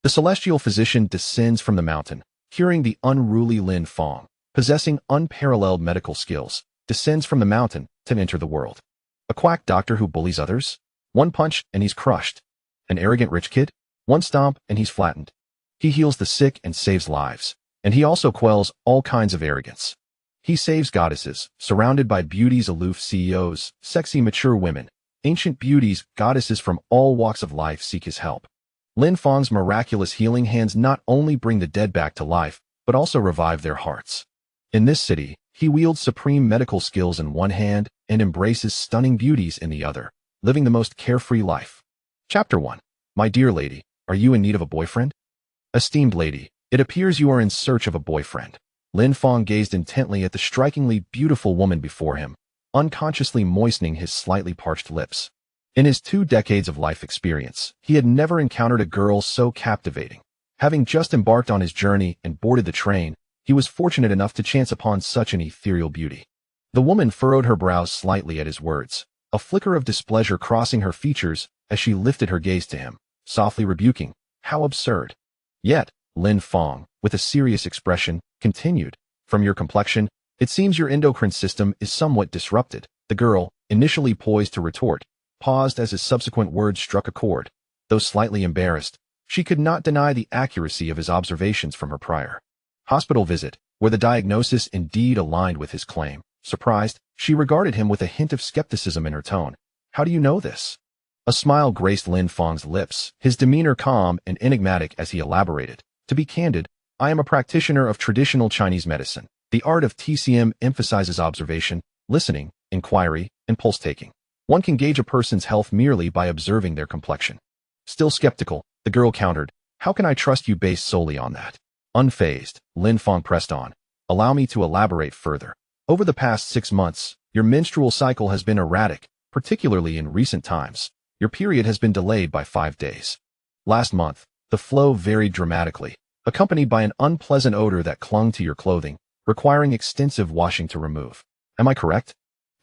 The celestial physician descends from the mountain, curing the unruly Lin Fang, possessing unparalleled medical skills, descends from the mountain to enter the world. A quack doctor who bullies others? One punch and he's crushed. An arrogant rich kid? One stomp and he's flattened. He heals the sick and saves lives, and he also quells all kinds of arrogance. He saves goddesses, surrounded by beauties, aloof CEOs, sexy mature women, ancient beauties, goddesses from all walks of life seek his help. Lin Fang's miraculous healing hands not only bring the dead back to life, but also revive their hearts. In this city, he wields supreme medical skills in one hand and embraces stunning beauties in the other, living the most carefree life. Chapter 1. My dear lady, are you in need of a boyfriend? Esteemed lady, it appears you are in search of a boyfriend. Lin Fang gazed intently at the strikingly beautiful woman before him, unconsciously moistening his slightly parched lips. In his 2 decades of life experience, he had never encountered a girl so captivating. Having just embarked on his journey and boarded the train, he was fortunate enough to chance upon such an ethereal beauty. The woman furrowed her brows slightly at his words, a flicker of displeasure crossing her features as she lifted her gaze to him, softly rebuking, "How absurd." Yet, Lin Fang, with a serious expression, continued, "From your complexion, it seems your endocrine system is somewhat disrupted." The girl, initially poised to retort, paused as his subsequent words struck a chord. Though slightly embarrassed, she could not deny the accuracy of his observations from her prior hospital visit, where the diagnosis indeed aligned with his claim. Surprised, she regarded him with a hint of skepticism in her tone. "How do you know this?" A smile graced Lin Fang's lips, his demeanor calm and enigmatic as he elaborated. "To be candid, I am a practitioner of traditional Chinese medicine. The art of TCM emphasizes observation, listening, inquiry, and pulse-taking. One can gauge a person's health merely by observing their complexion." Still skeptical, the girl countered, "How can I trust you based solely on that?" Unfazed, Lin Fang pressed on, "Allow me to elaborate further. Over the past 6 months, your menstrual cycle has been erratic, particularly in recent times. Your period has been delayed by 5 days. Last month, the flow varied dramatically, accompanied by an unpleasant odor that clung to your clothing, requiring extensive washing to remove. Am I correct?"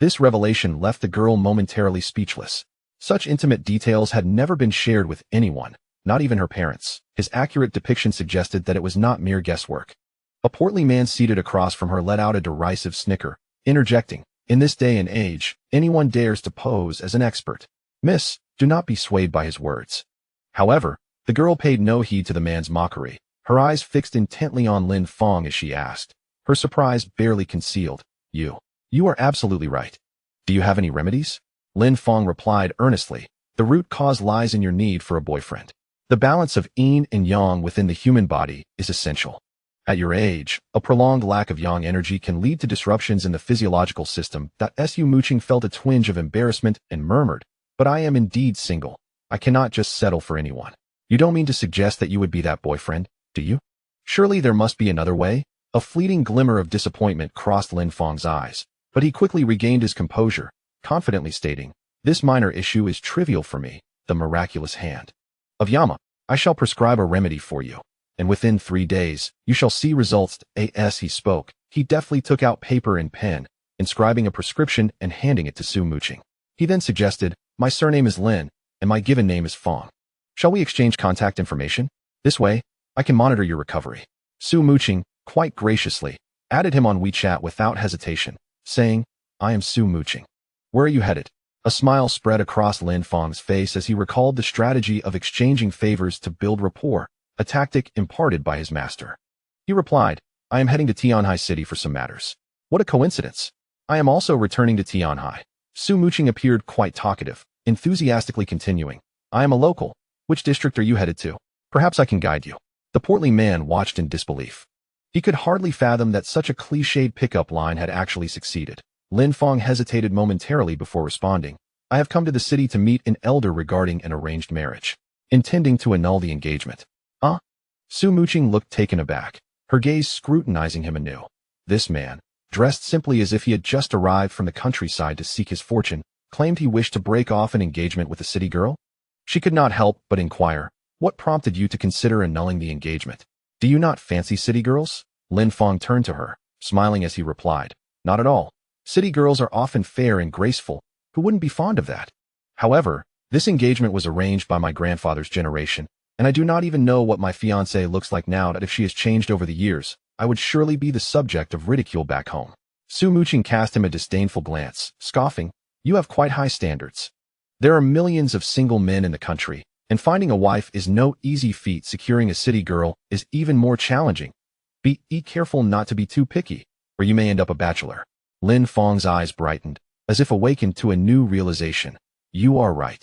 This revelation left the girl momentarily speechless. Such intimate details had never been shared with anyone, not even her parents. His accurate depiction suggested that it was not mere guesswork. A portly man seated across from her let out a derisive snicker, interjecting, "In this day and age, anyone dares to pose as an expert. Miss, do not be swayed by his words." However, the girl paid no heed to the man's mockery, her eyes fixed intently on Lin Fang as she asked, her surprise barely concealed, You are absolutely right. Do you have any remedies?" Lin Fang replied earnestly, "The root cause lies in your need for a boyfriend. The balance of yin and yang within the human body is essential. At your age, a prolonged lack of yang energy can lead to disruptions in the physiological system." Su Muching felt a twinge of embarrassment and murmured, "But I am indeed single. I cannot just settle for anyone." "You don't mean to suggest that you would be that boyfriend, do you?" "Surely there must be another way?" A fleeting glimmer of disappointment crossed Lin Fang's eyes, but he quickly regained his composure, confidently stating, "This minor issue is trivial for me, the miraculous hand of Yama. I shall prescribe a remedy for you, and within 3 days, you shall see results." As he spoke, he deftly took out paper and pen, inscribing a prescription and handing it to Su Muching. He then suggested, "My surname is Lin, and my given name is Fang. Shall we exchange contact information? This way, I can monitor your recovery." Su Muching, quite graciously, added him on WeChat without hesitation, saying, "I am Su Muching. Where are you headed?" A smile spread across Lin Fang's face as he recalled the strategy of exchanging favors to build rapport, a tactic imparted by his master. He replied, "I am heading to Tianhai City for some matters." "What a coincidence. I am also returning to Tianhai." Su Muching appeared quite talkative, enthusiastically continuing, "I am a local. Which district are you headed to? Perhaps I can guide you." The portly man watched in disbelief. He could hardly fathom that such a cliched pickup line had actually succeeded. Lin Fang hesitated momentarily before responding, "I have come to the city to meet an elder regarding an arranged marriage, intending to annul the engagement." "Huh?" Su Muching looked taken aback, her gaze scrutinizing him anew. This man, dressed simply as if he had just arrived from the countryside to seek his fortune, claimed he wished to break off an engagement with a city girl? She could not help but inquire, "What prompted you to consider annulling the engagement? Do you not fancy city girls?" Lin Fang turned to her, smiling as he replied, "Not at all. City girls are often fair and graceful. Who wouldn't be fond of that? However, this engagement was arranged by my grandfather's generation, And I do not even know what my fiancée looks like now, that if she has changed over the years, I would surely be the subject of ridicule back home. Su Muqing cast him a disdainful glance, scoffing, "You have quite high standards. There are millions of single men in the country, and finding a wife is no easy feat. Securing a city girl is even more challenging. Be careful not to be too picky, or you may end up a bachelor." Lin Fang's eyes brightened, as if awakened to a new realization. "You are right.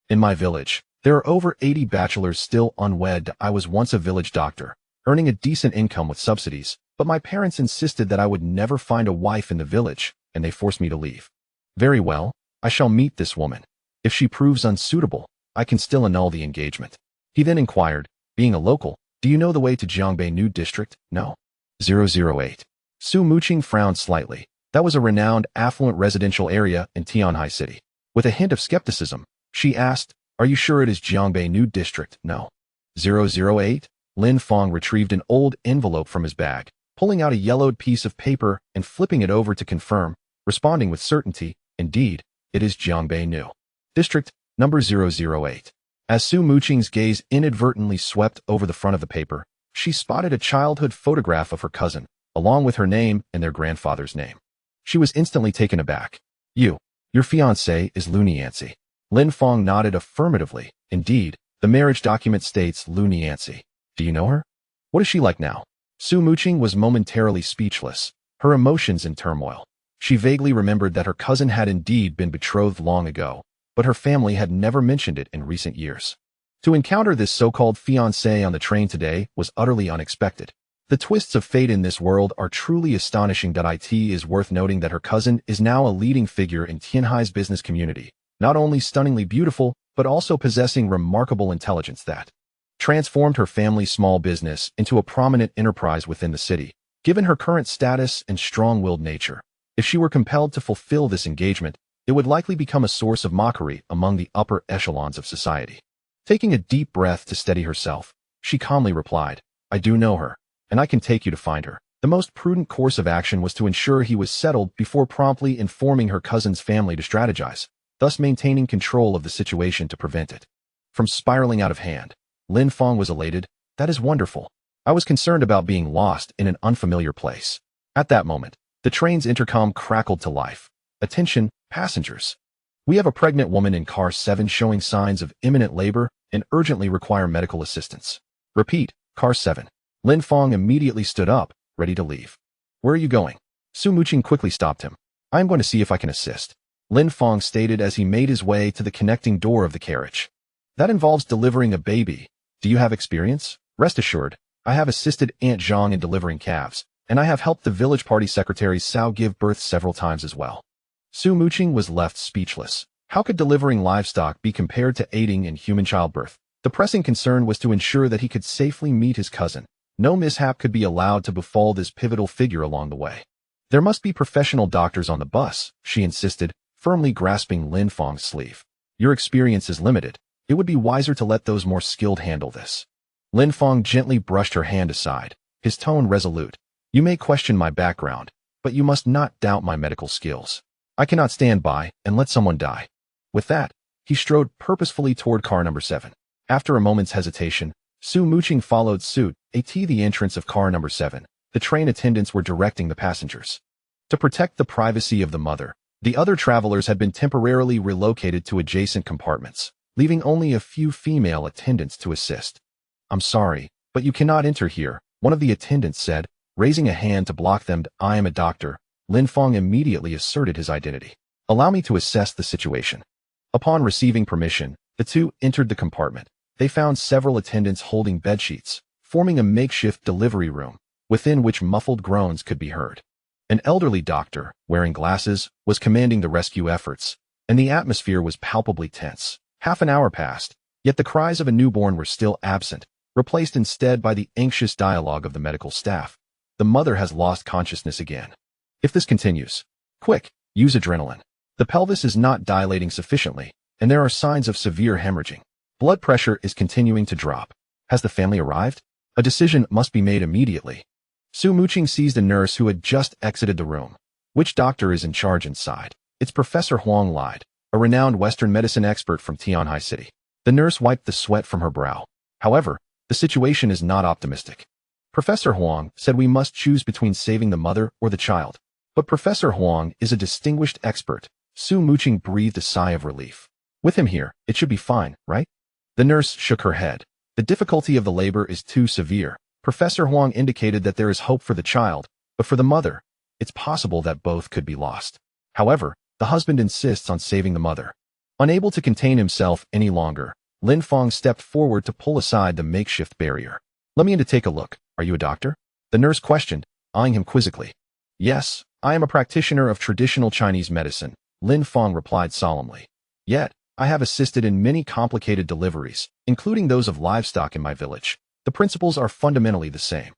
In my village, there are over 80 bachelors still unwed. I was once a village doctor, earning a decent income with subsidies, but my parents insisted that I would never find a wife in the village, and they forced me to leave. Very well, I shall meet this woman. If she proves unsuitable, I can still annul the engagement." He then inquired, "Being a local, do you know the way to Jiangbei New District?" "No." 008. Su Muqing frowned slightly. That was a renowned, affluent residential area in Tianhai City. With a hint of skepticism, she asked, "Are you sure it is Jiangbei New District?" "No." 008. Lin Fang retrieved an old envelope from his bag, pulling out a yellowed piece of paper and flipping it over to confirm, responding with certainty, "Indeed, it is Jiangbei New District, number 008. As Su Muqing's gaze inadvertently swept over the front of the paper, she spotted a childhood photograph of her cousin, along with her name and their grandfather's name. She was instantly taken aback. Your fiancée is Lu Niancy." Lin Fang nodded affirmatively. "Indeed, the marriage document states Lu Niancy. Do you know her? What is she like now?" Su Muqing was momentarily speechless, her emotions in turmoil. She vaguely remembered that her cousin had indeed been betrothed long ago, but her family had never mentioned it in recent years. To encounter this so-called fiancé on the train today was utterly unexpected. The twists of fate in this world are truly astonishing. It is worth noting that her cousin is now a leading figure in Tianhai's business community, not only stunningly beautiful, but also possessing remarkable intelligence that transformed her family's small business into a prominent enterprise within the city. Given her current status and strong-willed nature, if she were compelled to fulfill this engagement, it would likely become a source of mockery among the upper echelons of society. Taking a deep breath to steady herself, she calmly replied, "I do know her, and I can take you to find her." The most prudent course of action was to ensure he was settled before promptly informing her cousin's family to strategize, thus maintaining control of the situation to prevent it from spiraling out of hand. Lin Fang was elated. "That is wonderful. I was concerned about being lost in an unfamiliar place." At that moment, the train's intercom crackled to life. "Attention, passengers. We have a pregnant woman in car 7 showing signs of imminent labor and urgently require medical assistance. Repeat, car 7. Lin Fang immediately stood up, ready to leave. "Where are you going?" Su Muqing quickly stopped him. "I am going to see if I can assist," Lin Fang stated as he made his way to the connecting door of the carriage. "That involves delivering a baby. Do you have experience?" "Rest assured, I have assisted Aunt Zhang in delivering calves, and I have helped the village party secretary Cao give birth several times as well." Su Muqing was left speechless. How could delivering livestock be compared to aiding in human childbirth? The pressing concern was to ensure that he could safely meet his cousin. No mishap could be allowed to befall this pivotal figure along the way. "There must be professional doctors on the bus," she insisted, firmly grasping Lin Fang's sleeve. "Your experience is limited. It would be wiser to let those more skilled handle this." Lin Fang gently brushed her hand aside, his tone resolute. "You may question my background, but you must not doubt my medical skills. I cannot stand by and let someone die." With that, he strode purposefully toward car number 7. After a moment's hesitation, Su Muqing followed suit. At the entrance of car number 7, the train attendants were directing the passengers. To protect the privacy of the mother, the other travelers had been temporarily relocated to adjacent compartments, leaving only a few female attendants to assist. "I'm sorry, but you cannot enter here," one of the attendants said, raising a hand to block them. "I am a doctor." Lin Fang immediately asserted his identity. "Allow me to assess the situation." Upon receiving permission, the two entered the compartment. They found several attendants holding bedsheets, forming a makeshift delivery room, within which muffled groans could be heard. An elderly doctor, wearing glasses, was commanding the rescue efforts, and the atmosphere was palpably tense. Half an hour passed, yet the cries of a newborn were still absent, replaced instead by the anxious dialogue of the medical staff. "The mother has lost consciousness again. If this continues, quick, use adrenaline. The pelvis is not dilating sufficiently, and there are signs of severe hemorrhaging. Blood pressure is continuing to drop. Has the family arrived? A decision must be made immediately." Su Muqing seized a nurse who had just exited the room. "Which doctor is in charge inside?" "It's Professor Huang Lied, a renowned Western medicine expert from Tianhai City." The nurse wiped the sweat from her brow. However, the situation is not optimistic. Professor Huang said we must choose between saving the mother or the child. But Professor Huang is a distinguished expert. Su Muqing breathed a sigh of relief. With him here, it should be fine, right? The nurse shook her head. The difficulty of the labor is too severe. Professor Huang indicated that there is hope for the child, but for the mother, it's possible that both could be lost. However, the husband insists on saving the mother. Unable to contain himself any longer, Lin Fang stepped forward to pull aside the makeshift barrier. Let me in to take a look. Are you a doctor? The nurse questioned, eyeing him quizzically. Yes, I am a practitioner of traditional Chinese medicine, Lin Fang replied solemnly. Yet, I have assisted in many complicated deliveries, including those of livestock in my village. The principles are fundamentally the same.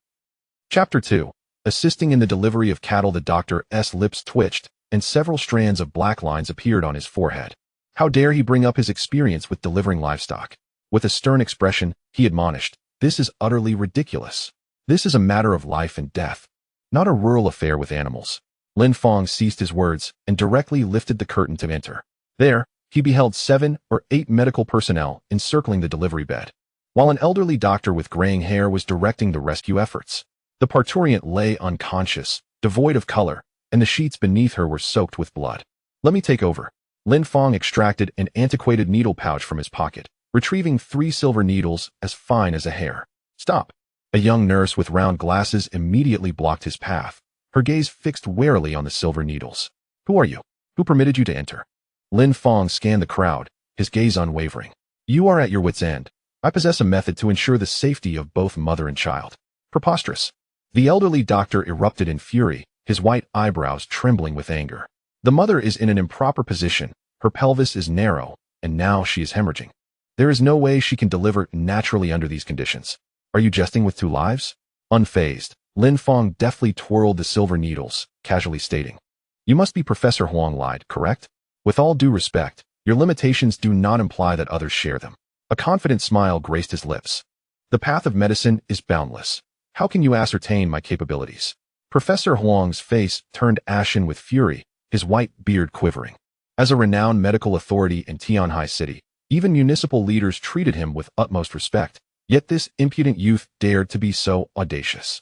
Chapter 2. Assisting in the delivery of cattle. The doctor's lips twitched, and several strands of black lines appeared on his forehead. How dare he bring up his experience with delivering livestock? With a stern expression, he admonished, this is utterly ridiculous. This is a matter of life and death, not a rural affair with animals. Lin Fang ceased his words and directly lifted the curtain to enter. There, he beheld 7 or 8 medical personnel encircling the delivery bed, while an elderly doctor with graying hair was directing the rescue efforts. The parturient lay unconscious, devoid of color, and the sheets beneath her were soaked with blood. Let me take over. Lin Fang extracted an antiquated needle pouch from his pocket, retrieving 3 silver needles as fine as a hair. Stop. A young nurse with round glasses immediately blocked his path, her gaze fixed warily on the silver needles. Who are you? Who permitted you to enter? Lin Fang scanned the crowd, his gaze unwavering. You are at your wit's end. I possess a method to ensure the safety of both mother and child. Preposterous. The elderly doctor erupted in fury, his white eyebrows trembling with anger. The mother is in an improper position, her pelvis is narrow, and now she is hemorrhaging. There is no way she can deliver naturally under these conditions. Are you jesting with 2 lives? Unfazed, Lin Fang deftly twirled the silver needles, casually stating, you must be Professor Huang lied, correct? With all due respect, your limitations do not imply that others share them. A confident smile graced his lips. The path of medicine is boundless. How can you ascertain my capabilities? Professor Huang's face turned ashen with fury, his white beard quivering. As a renowned medical authority in Tianhai City, even municipal leaders treated him with utmost respect, yet this impudent youth dared to be so audacious.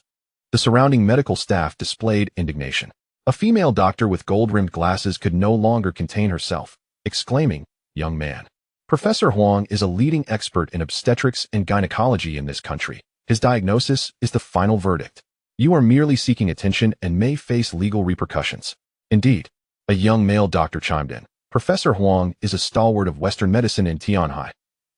The surrounding medical staff displayed indignation. A female doctor with gold-rimmed glasses could no longer contain herself, exclaiming, young man. Professor Huang is a leading expert in obstetrics and gynecology in this country. His diagnosis is the final verdict. You are merely seeking attention and may face legal repercussions. Indeed, a young male doctor chimed in. Professor Huang is a stalwart of Western medicine in Tianhai.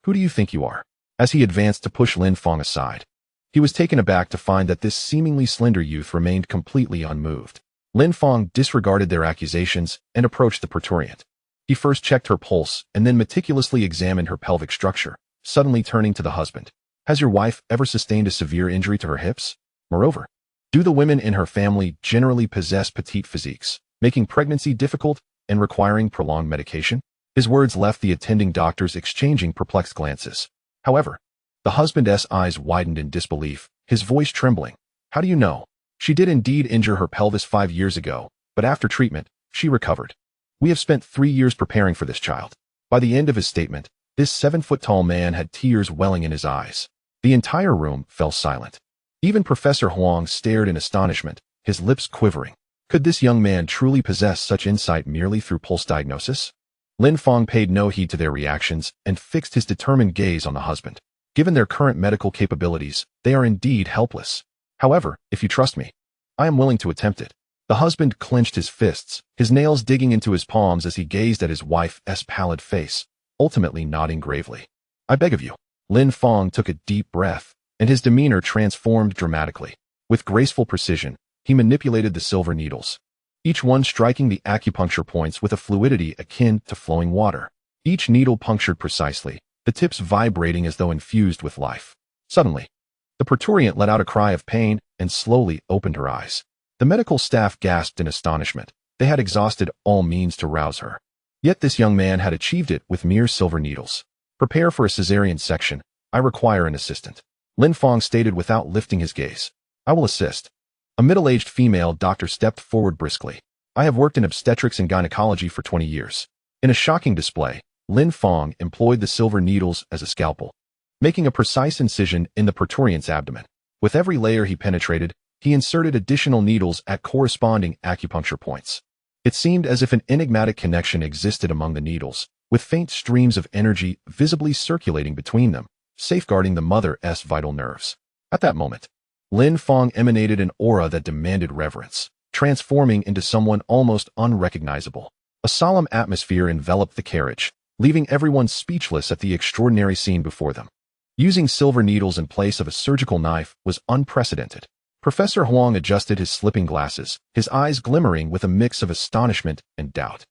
Who do you think you are? As he advanced to push Lin Fang aside, he was taken aback to find that this seemingly slender youth remained completely unmoved. Lin Fang disregarded their accusations and approached the parturient. He first checked her pulse and then meticulously examined her pelvic structure, suddenly turning to the husband. Has your wife ever sustained a severe injury to her hips? Moreover, do the women in her family generally possess petite physiques, making pregnancy difficult and requiring prolonged medication? His words left the attending doctors exchanging perplexed glances. However, the husband's eyes widened in disbelief, his voice trembling. How do you know? She did indeed injure her pelvis 5 years ago, but after treatment, she recovered. We have spent 3 years preparing for this child. By the end of his statement, this 7-foot-tall man had tears welling in his eyes. The entire room fell silent. Even Professor Huang stared in astonishment, his lips quivering. Could this young man truly possess such insight merely through pulse diagnosis? Lin Fang paid no heed to their reactions and fixed his determined gaze on the husband. Given their current medical capabilities, they are indeed helpless. However, if you trust me, I am willing to attempt it. The husband clenched his fists, his nails digging into his palms as he gazed at his wife's pallid face, ultimately nodding gravely. I beg of you. Lin Fang took a deep breath, and his demeanor transformed dramatically. With graceful precision, he manipulated the silver needles, each one striking the acupuncture points with a fluidity akin to flowing water. Each needle punctured precisely, the tips vibrating as though infused with life. Suddenly, the parturient let out a cry of pain and slowly opened her eyes. The medical staff gasped in astonishment. They had exhausted all means to rouse her. Yet this young man had achieved it with mere silver needles. Prepare for a cesarean section. I require an assistant. Lin Fang stated without lifting his gaze. I will assist. A middle-aged female doctor stepped forward briskly. I have worked in obstetrics and gynecology for 20 years. In a shocking display, Lin Fang employed the silver needles as a scalpel. making a precise incision in the praetorian's abdomen. With every layer he penetrated, he inserted additional needles at corresponding acupuncture points. It seemed as if an enigmatic connection existed among the needles, with faint streams of energy visibly circulating between them, safeguarding the mother's vital nerves. At that moment, Lin Fang emanated an aura that demanded reverence, transforming into someone almost unrecognizable. A solemn atmosphere enveloped the carriage, leaving everyone speechless at the extraordinary scene before them. Using silver needles in place of a surgical knife was unprecedented. Professor Huang adjusted his slipping glasses, his eyes glimmering with a mix of astonishment and doubt.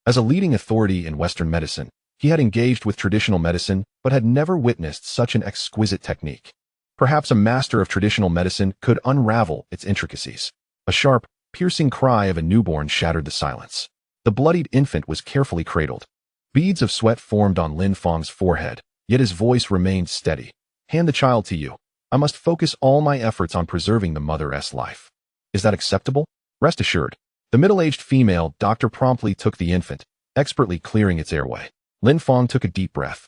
As a leading authority in Western medicine, he had engaged with traditional medicine but had never witnessed such an exquisite technique. Perhaps a master of traditional medicine could unravel its intricacies. A sharp, piercing cry of a newborn shattered the silence. The bloodied infant was carefully cradled. Beads of sweat formed on Lin Fang's forehead, yet his voice remained steady. Hand the child to you. I must focus all my efforts on preserving the mother's life. Is that acceptable? Rest assured. The middle-aged female doctor promptly took the infant, expertly clearing its airway. Lin Fang took a deep breath.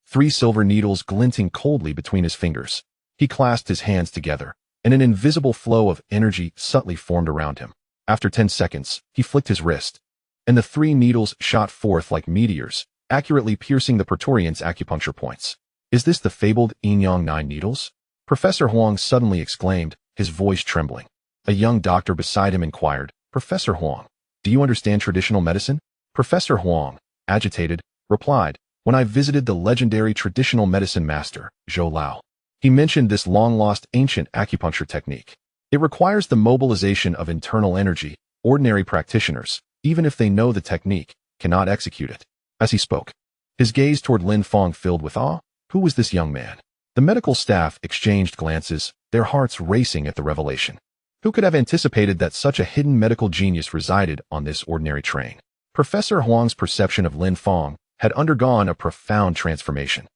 3 silver needles glinting coldly between his fingers. He clasped his hands together, and an invisible flow of energy subtly formed around him. After 10 seconds, he flicked his wrist, and the 3 needles shot forth like meteors, accurately piercing the praetorian's acupuncture points. Is this the fabled Yin-Yang 9 needles? Professor Huang suddenly exclaimed, his voice trembling. A young doctor beside him inquired, Professor Huang, do you understand traditional medicine? Professor Huang, agitated, replied, when I visited the legendary traditional medicine master, Zhou Lao. He mentioned this long-lost ancient acupuncture technique. It requires the mobilization of internal energy. Ordinary practitioners, even if they know the technique, cannot execute it. As he spoke, his gaze toward Lin Fang filled with awe. Who was this young man? The medical staff exchanged glances, their hearts racing at the revelation. Who could have anticipated that such a hidden medical genius resided on this ordinary train? Professor Huang's perception of Lin Fang had undergone a profound transformation.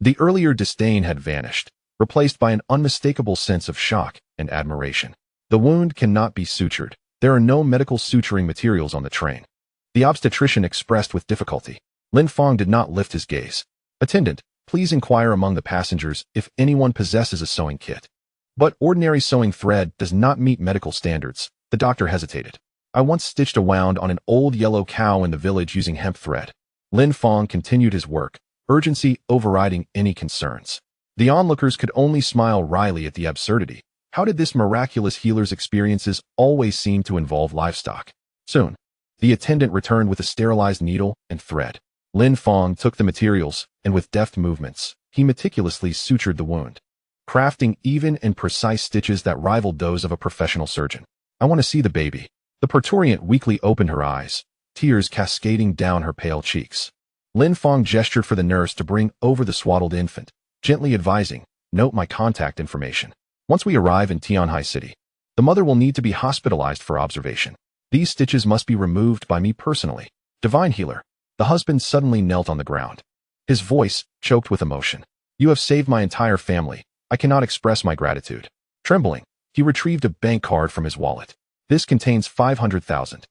The earlier disdain had vanished, replaced by an unmistakable sense of shock and admiration. The wound cannot be sutured. There are no medical suturing materials on the train. The obstetrician expressed with difficulty. Lin Fang did not lift his gaze. Attendant, please inquire among the passengers if anyone possesses a sewing kit. But ordinary sewing thread does not meet medical standards. The doctor hesitated. I once stitched a wound on an old yellow cow in the village using hemp thread. Lin Fang continued his work, urgency overriding any concerns. The onlookers could only smile wryly at the absurdity. How did this miraculous healer's experiences always seem to involve livestock? Soon, the attendant returned with a sterilized needle and thread. Lin Fang took the materials, and with deft movements, he meticulously sutured the wound, crafting even and precise stitches that rivaled those of a professional surgeon. I want to see the baby. The praetorian weakly opened her eyes, tears cascading down her pale cheeks. Lin Fang gestured for the nurse to bring over the swaddled infant, gently advising, note my contact information. Once we arrive in Tianhai City, the mother will need to be hospitalized for observation. These stitches must be removed by me personally. Divine healer. The husband suddenly knelt on the ground. His voice choked with emotion. You have saved my entire family. I cannot express my gratitude. Trembling, he retrieved a bank card from his wallet. This contains 500,000.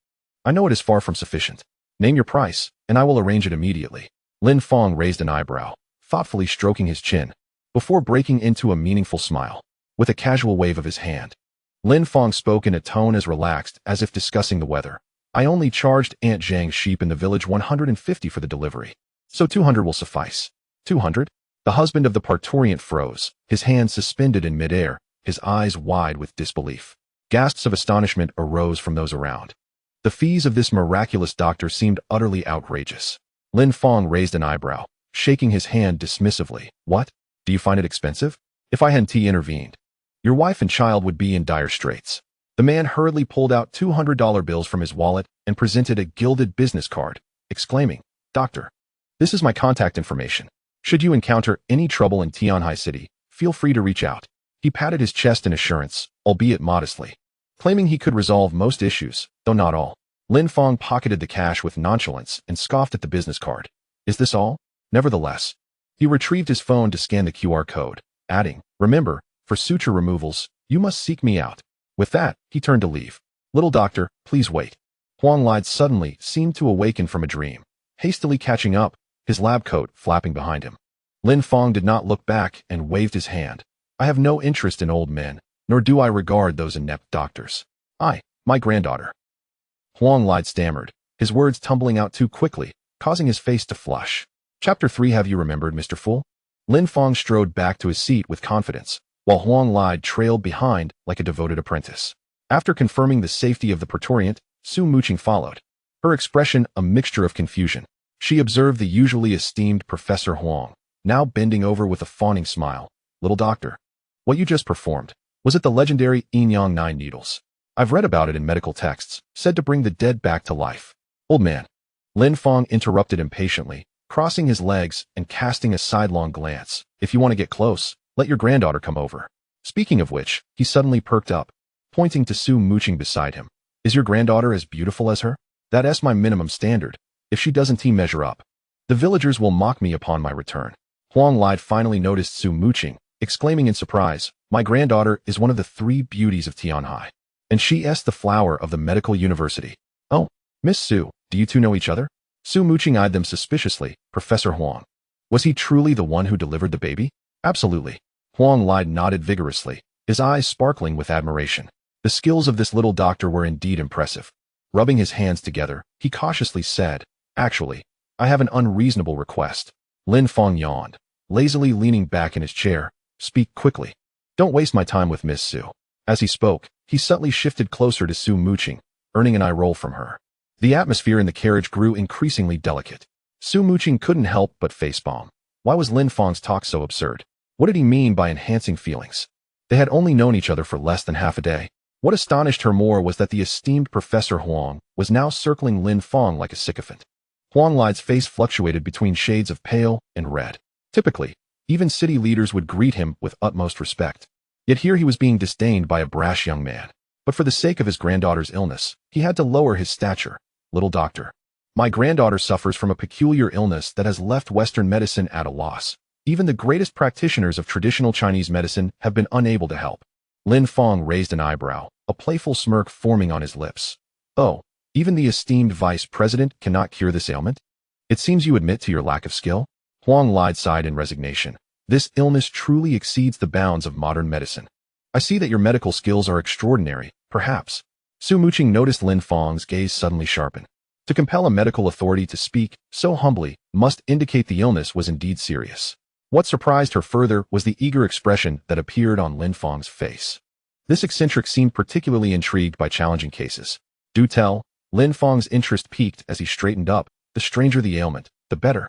I know it is far from sufficient. Name your price, and I will arrange it immediately. Lin Fang raised an eyebrow, thoughtfully stroking his chin, before breaking into a meaningful smile. With a casual wave of his hand, Lin Fang spoke in a tone as relaxed as if discussing the weather. I only charged Aunt Zhang's sheep in the village 150 for the delivery, so 200 will suffice. 200? The husband of the parturient froze, his hands suspended in midair, his eyes wide with disbelief. Gasps of astonishment arose from those around. The fees of this miraculous doctor seemed utterly outrageous. Lin Fang raised an eyebrow, shaking his hand dismissively. What? Do you find it expensive? If I hadn't intervened, your wife and child would be in dire straits. The man hurriedly pulled out $200 bills from his wallet and presented a gilded business card, exclaiming, Doctor, this is my contact information. Should you encounter any trouble in Tianhai City, feel free to reach out. He patted his chest in assurance, albeit modestly, claiming he could resolve most issues, though not all. Lin Fang pocketed the cash with nonchalance and scoffed at the business card. Is this all? Nevertheless, he retrieved his phone to scan the QR code, adding, remember, for suture removals, you must seek me out. With that, he turned to leave. Little doctor, please wait. Huang lied suddenly seemed to awaken from a dream, hastily catching up, his lab coat flapping behind him. Lin Fang did not look back and waved his hand. I have no interest in old men, nor do I regard those inept doctors. My granddaughter. Huang lied stammered, his words tumbling out too quickly, causing his face to flush. Chapter 3. Have you remembered, Mr. Fool? Lin Fang strode back to his seat with confidence, while Huang lied trailed behind like a devoted apprentice. After confirming the safety of the praetorian, Su Muqing followed, her expression a mixture of confusion. She observed the usually esteemed Professor Huang, now bending over with a fawning smile. Little doctor, what you just performed, was it the legendary Yin-Yang 9 needles? I've read about it in medical texts, said to bring the dead back to life. Old man. Lin Fang interrupted impatiently, crossing his legs and casting a sidelong glance. If you want to get close, let your granddaughter come over. Speaking of which, he suddenly perked up, pointing to Su Muqing beside him. Is your granddaughter as beautiful as her? That's my minimum standard. If she doesn't measure up, the villagers will mock me upon my return. Huang Lai finally noticed Su Muqing, exclaiming in surprise, my granddaughter is one of the 3 beauties of Tianhai, and she is the flower of the medical university. Oh, Miss Su, do you two know each other? Su Muqing eyed them suspiciously. Professor Huang. Was he truly the one who delivered the baby? Absolutely. Huang Lai nodded vigorously, his eyes sparkling with admiration. The skills of this little doctor were indeed impressive. Rubbing his hands together, he cautiously said, actually, I have an unreasonable request. Lin Fang yawned, lazily leaning back in his chair. Speak quickly. Don't waste my time with Miss Su. As he spoke, he subtly shifted closer to Su Muqing, earning an eye roll from her. The atmosphere in the carriage grew increasingly delicate. Su Muqing couldn't help but facepalm. Why was Lin Fang's talk so absurd? What did he mean by enhancing feelings? They had only known each other for less than half a day. What astonished her more was that the esteemed Professor Huang was now circling Lin Fang like a sycophant. Huang Lai's face fluctuated between shades of pale and red. Typically, even city leaders would greet him with utmost respect. Yet here he was being disdained by a brash young man. But for the sake of his granddaughter's illness, he had to lower his stature. Little doctor. My granddaughter suffers from a peculiar illness that has left Western medicine at a loss. Even the greatest practitioners of traditional Chinese medicine have been unable to help. Lin Fang raised an eyebrow, a playful smirk forming on his lips. Oh, even the esteemed vice president cannot cure this ailment? It seems you admit to your lack of skill. Huang Lai sighed in resignation. This illness truly exceeds the bounds of modern medicine. I see that your medical skills are extraordinary, perhaps. Su Muqing noticed Lin Fang's gaze suddenly sharpen. To compel a medical authority to speak so humbly must indicate the illness was indeed serious. What surprised her further was the eager expression that appeared on Lin Fang's face. This eccentric seemed particularly intrigued by challenging cases. Do tell. Lin Fang's interest peaked as he straightened up. The stranger the ailment, the better.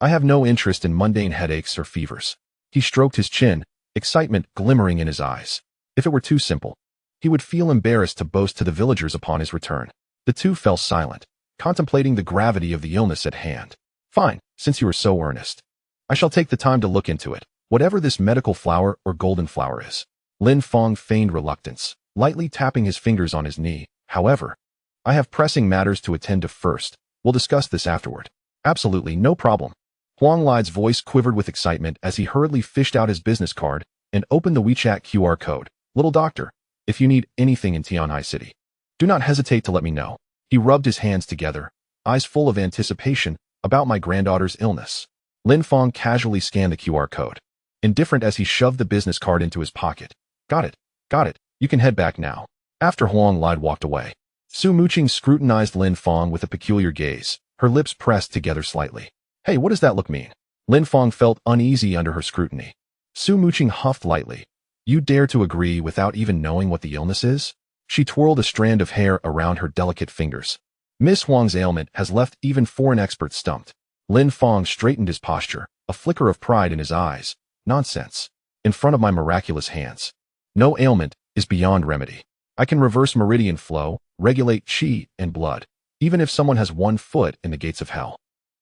I have no interest in mundane headaches or fevers. He stroked his chin, excitement glimmering in his eyes. If it were too simple, he would feel embarrassed to boast to the villagers upon his return. The two fell silent, contemplating the gravity of the illness at hand. Fine, since you are so earnest. I shall take the time to look into it, whatever this medical flower or golden flower is. Lin Fang feigned reluctance, lightly tapping his fingers on his knee. However, I have pressing matters to attend to first. We'll discuss this afterward. Absolutely, no problem. Huang Lai's voice quivered with excitement as he hurriedly fished out his business card and opened the WeChat QR code. Little doctor, if you need anything in Tianhai City, do not hesitate to let me know. He rubbed his hands together, eyes full of anticipation about my granddaughter's illness. Lin Fang casually scanned the QR code, indifferent as he shoved the business card into his pocket. Got it. You can head back now. After Huang Lai walked away, Su Muqing scrutinized Lin Fang with a peculiar gaze, her lips pressed together slightly. Hey, what does that look mean? Lin Fang felt uneasy under her scrutiny. Su Muqing huffed lightly. You dare to agree without even knowing what the illness is? She twirled a strand of hair around her delicate fingers. Miss Huang's ailment has left even foreign experts stumped. Lin Fang straightened his posture, a flicker of pride in his eyes. Nonsense. In front of my miraculous hands. No ailment is beyond remedy. I can reverse meridian flow, regulate qi and blood, even if someone has 1 foot in the gates of hell.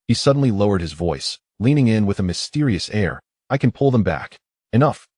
He suddenly lowered his voice, leaning in with a mysterious air. I can pull them back. Enough.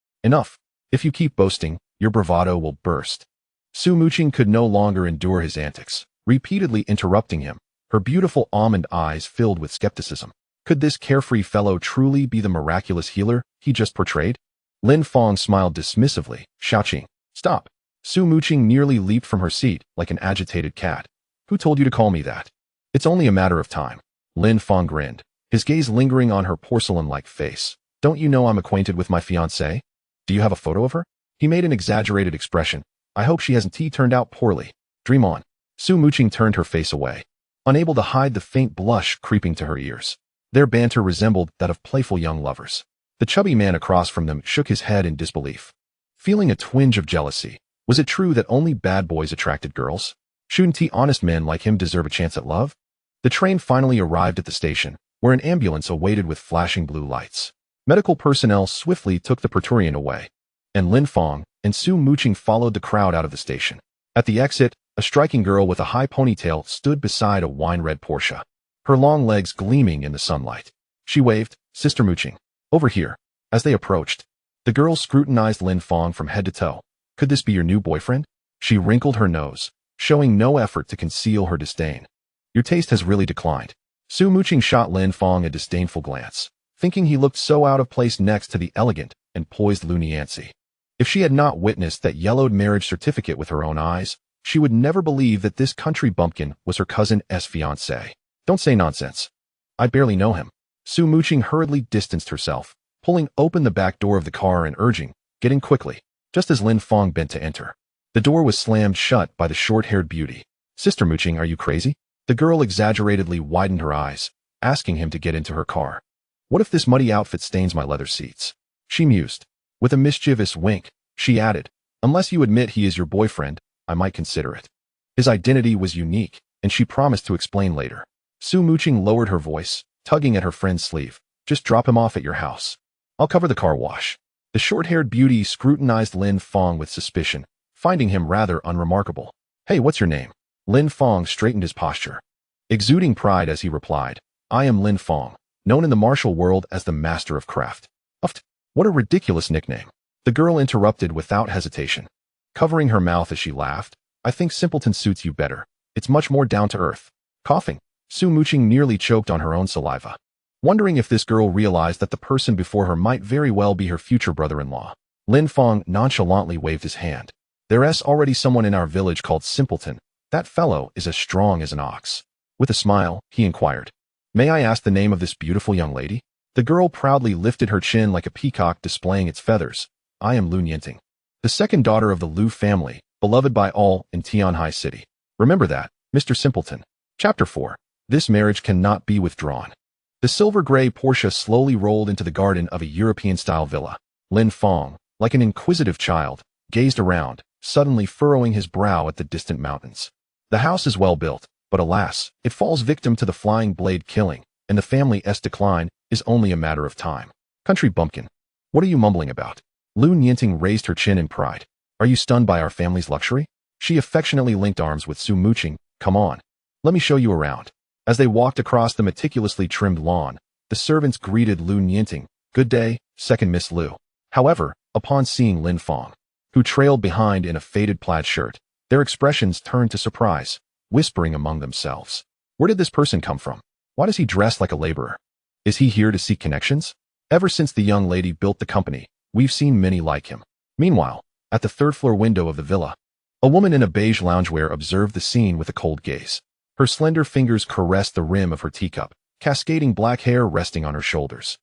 If you keep boasting, your bravado will burst. Su Muqing could no longer endure his antics, repeatedly interrupting him, her beautiful almond eyes filled with skepticism. Could this carefree fellow truly be the miraculous healer he just portrayed? Lin Fang smiled dismissively, shouting, Stop. Su Muqing nearly leaped from her seat like an agitated cat. Who told you to call me that? It's only a matter of time. Lin Fang grinned, his gaze lingering on her porcelain-like face. Don't you know I'm acquainted with my fiancée? Do you have a photo of her? He made an exaggerated expression. I hope she hasn't turned out poorly. Dream on. Su Muqing turned her face away, unable to hide the faint blush creeping to her ears. Their banter resembled that of playful young lovers. The chubby man across from them shook his head in disbelief, feeling a twinge of jealousy. Was it true that only bad boys attracted girls? Shouldn't honest men like him deserve a chance at love? The train finally arrived at the station, where an ambulance awaited with flashing blue lights. Medical personnel swiftly took the Praetorian away, and Lin Fang and Su Muqing followed the crowd out of the station. At the exit, a striking girl with a high ponytail stood beside a wine-red Porsche, her long legs gleaming in the sunlight. She waved, "Sister Muqing, over here." As they approached, the girl scrutinized Lin Fang from head to toe. Could this be your new boyfriend? She wrinkled her nose, showing no effort to conceal her disdain. Your taste has really declined. Su Muqing shot Lin Fang a disdainful glance, thinking he looked so out of place next to the elegant and poised Lu Nianzi. If she had not witnessed that yellowed marriage certificate with her own eyes, she would never believe that this country bumpkin was her cousin's fiancé. Don't say nonsense. I barely know him. Su Muqing hurriedly distanced herself, pulling open the back door of the car and urging, "Get in quickly," just as Lin Fang bent to enter. The door was slammed shut by the short-haired beauty. "Sister Muqing, are you crazy?" The girl exaggeratedly widened her eyes, asking him to get into her car. "What if this muddy outfit stains my leather seats?" She mused. With a mischievous wink, she added, "Unless you admit he is your boyfriend, I might consider it." His identity was unique, and she promised to explain later. Su Muqing lowered her voice, tugging at her friend's sleeve. "Just drop him off at your house. I'll cover the car wash." The short-haired beauty scrutinized Lin Fang with suspicion, finding him rather unremarkable. "Hey, what's your name?" Lin Fang straightened his posture, exuding pride as he replied, "I am Lin Fang, known in the martial world as the Master of Craft." "Uft, what a ridiculous nickname." The girl interrupted without hesitation, covering her mouth as she laughed. "I think simpleton suits you better. It's much more down to earth." Coughing, Su Muqing nearly choked on her own saliva, wondering if this girl realized that the person before her might very well be her future brother-in-law. Lin Fang nonchalantly waved his hand. "There's already someone in our village called Simpleton. That fellow is as strong as an ox." With a smile, he inquired, "May I ask the name of this beautiful young lady?" The girl proudly lifted her chin like a peacock displaying its feathers. "I am Lu Nianting, the second daughter of the Lu family, beloved by all in Tianhai City. Remember that, Mr. Simpleton." Chapter 4. This marriage cannot be withdrawn. The silver-gray Porsche slowly rolled into the garden of a European-style villa. Lin Fang, like an inquisitive child, gazed around, suddenly furrowing his brow at the distant mountains. The house is well built, but alas, it falls victim to the flying blade killing, and the family's decline is only a matter of time. Country bumpkin. What are you mumbling about? Lu Nianting raised her chin in pride. Are you stunned by our family's luxury? She affectionately linked arms with Su Muqing. Come on. Let me show you around. As they walked across the meticulously trimmed lawn, the servants greeted Lu Nianting. Good day, second Miss Lu. However, upon seeing Lin Fang, who trailed behind in a faded plaid shirt, their expressions turned to surprise, whispering among themselves. Where did this person come from? Why does he dress like a laborer? Is he here to seek connections? Ever since the young lady built the company, we've seen many like him. Meanwhile, at the third-floor window of the villa, a woman in a beige loungewear observed the scene with a cold gaze. Her slender fingers caressed the rim of her teacup, cascading black hair resting on her shoulders,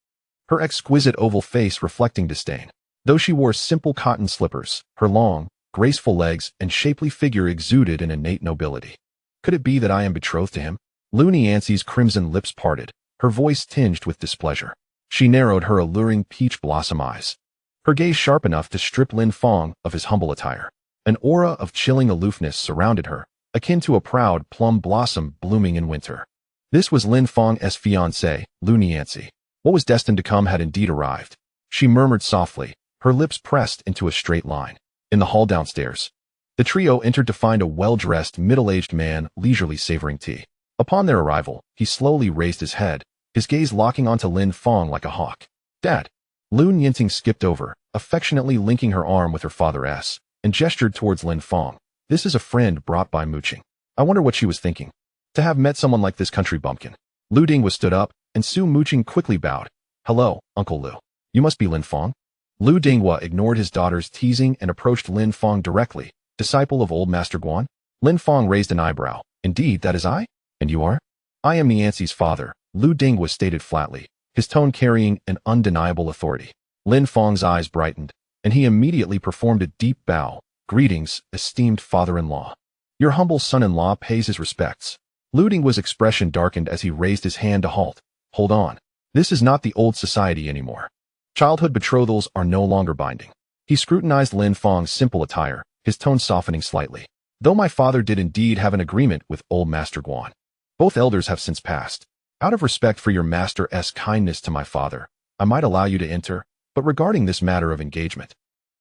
her exquisite oval face reflecting disdain. Though she wore simple cotton slippers, her long, graceful legs and shapely figure exuded an innate nobility. Could it be that I am betrothed to him? Lu Nianzi's crimson lips parted, her voice tinged with displeasure. She narrowed her alluring peach blossom eyes, her gaze sharp enough to strip Lin Fang of his humble attire. An aura of chilling aloofness surrounded her, akin to a proud plum blossom blooming in winter. This was Lin Fang's fiancée, Lu Nianzi. What was destined to come had indeed arrived. She murmured softly, her lips pressed into a straight line. In the hall downstairs, the trio entered to find a well-dressed, middle-aged man leisurely savoring tea. Upon their arrival, he slowly raised his head, his gaze locking onto Lin Fang like a hawk. "Dad." Lu Nianting skipped over, affectionately linking her arm with her father's, and gestured towards Lin Fang. "This is a friend brought by Muqing. I wonder what she was thinking. To have met someone like this country bumpkin." Lu Dingwa stood up, and Su Muqing quickly bowed. "Hello, Uncle Lu. You must be Lin Fang." Lu Dingwa ignored his daughter's teasing and approached Lin Fang directly. "Disciple of old Master Guan?" Lin Fang raised an eyebrow. "Indeed, that is I? And you are?" "I am Nianzi's father," Lu Dingwa stated flatly, his tone carrying an undeniable authority. Lin Fang's eyes brightened, and he immediately performed a deep bow. "Greetings, esteemed father-in-law. Your humble son-in-law pays his respects." Lu Dinghua's expression darkened as he raised his hand to halt. "Hold on. This is not the old society anymore. Childhood betrothals are no longer binding." He scrutinized Lin Fang's simple attire, his tone softening slightly. "Though my father did indeed have an agreement with old Master Guan, both elders have since passed. Out of respect for your master's kindness to my father, I might allow you to enter, but regarding this matter of engagement..."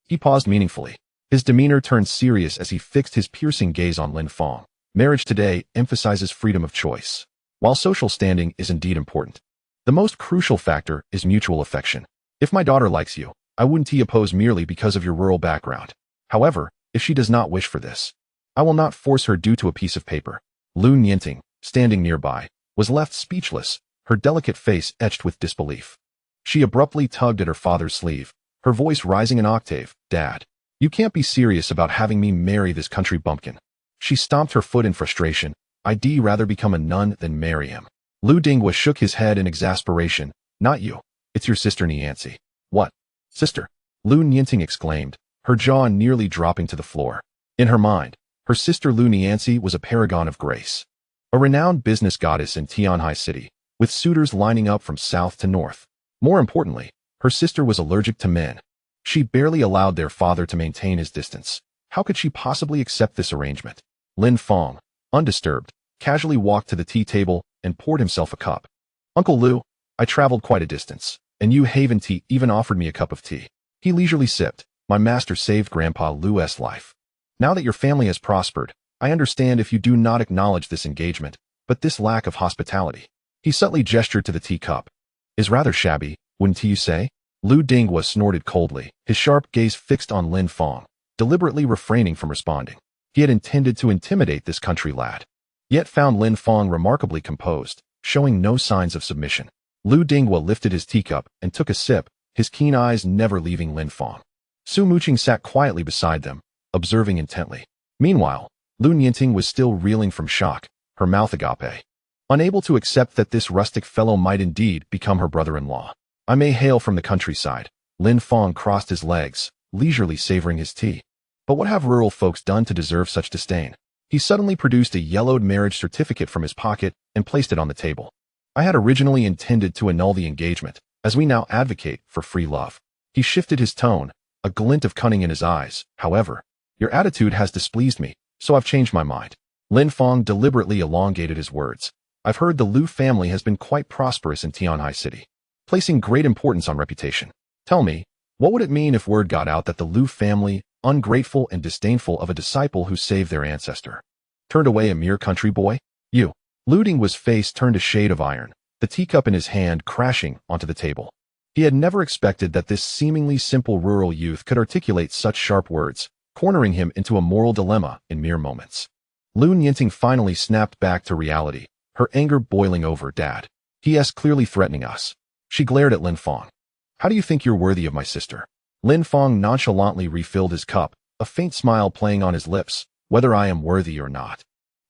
He paused meaningfully. His demeanor turned serious as he fixed his piercing gaze on Lin Fang. "Marriage today emphasizes freedom of choice. While social standing is indeed important, the most crucial factor is mutual affection. If my daughter likes you, I wouldn't oppose merely because of your rural background. However, if she does not wish for this, I will not force her due to a piece of paper." Lu Nianting, standing nearby, was left speechless, her delicate face etched with disbelief. She abruptly tugged at her father's sleeve, her voice rising an octave. "Dad, you can't be serious about having me marry this country bumpkin." She stomped her foot in frustration. "I'd rather become a nun than marry him." Lu Dinghua shook his head in exasperation. "Not you. It's your sister Niancy." "What? Sister?" Lu Nianting exclaimed, her jaw nearly dropping to the floor. In her mind, her sister Lu Niancy was a paragon of grace, a renowned business goddess in Tianhai City, with suitors lining up from south to north. More importantly, her sister was allergic to men. She barely allowed their father to maintain his distance. How could she possibly accept this arrangement? Lin Fang, undisturbed, casually walked to the tea table and poured himself a cup. "Uncle Lu, I traveled quite a distance, and Yu Haven Tea even offered me a cup of tea." He leisurely sipped. "My master saved Grandpa Lu's life. Now that your family has prospered, I understand if you do not acknowledge this engagement, but this lack of hospitality," he subtly gestured to the teacup, "is rather shabby, wouldn't you say?" Lu Dinghua snorted coldly, his sharp gaze fixed on Lin Fang, deliberately refraining from responding. He had intended to intimidate this country lad, yet found Lin Fang remarkably composed, showing no signs of submission. Lu Dinghua lifted his teacup and took a sip, his keen eyes never leaving Lin Fang. Su Muqing sat quietly beside them, observing intently. Meanwhile, Lu Nianting was still reeling from shock, her mouth agape, unable to accept that this rustic fellow might indeed become her brother-in-law. "I may hail from the countryside." Lin Fang crossed his legs, leisurely savoring his tea. "But what have rural folks done to deserve such disdain?" He suddenly produced a yellowed marriage certificate from his pocket and placed it on the table. "I had originally intended to annul the engagement, as we now advocate for free love." He shifted his tone, a glint of cunning in his eyes. "However, your attitude has displeased me, so I've changed my mind." Lin Fang deliberately elongated his words. "I've heard the Lu family has been quite prosperous in Tianhai City, placing great importance on reputation. Tell me, what would it mean if word got out that the Lu family, ungrateful and disdainful of a disciple who saved their ancestor, turned away a mere country boy? You." Lu Dinghua's face turned a shade of iron, the teacup in his hand crashing onto the table. He had never expected that this seemingly simple rural youth could articulate such sharp words, cornering him into a moral dilemma in mere moments. Lu Nianting finally snapped back to reality, her anger boiling over. "Dad, he is clearly threatening us." She glared at Lin Fang. "How do you think you're worthy of my sister?" Lin Fang nonchalantly refilled his cup, a faint smile playing on his lips. "Whether I am worthy or not,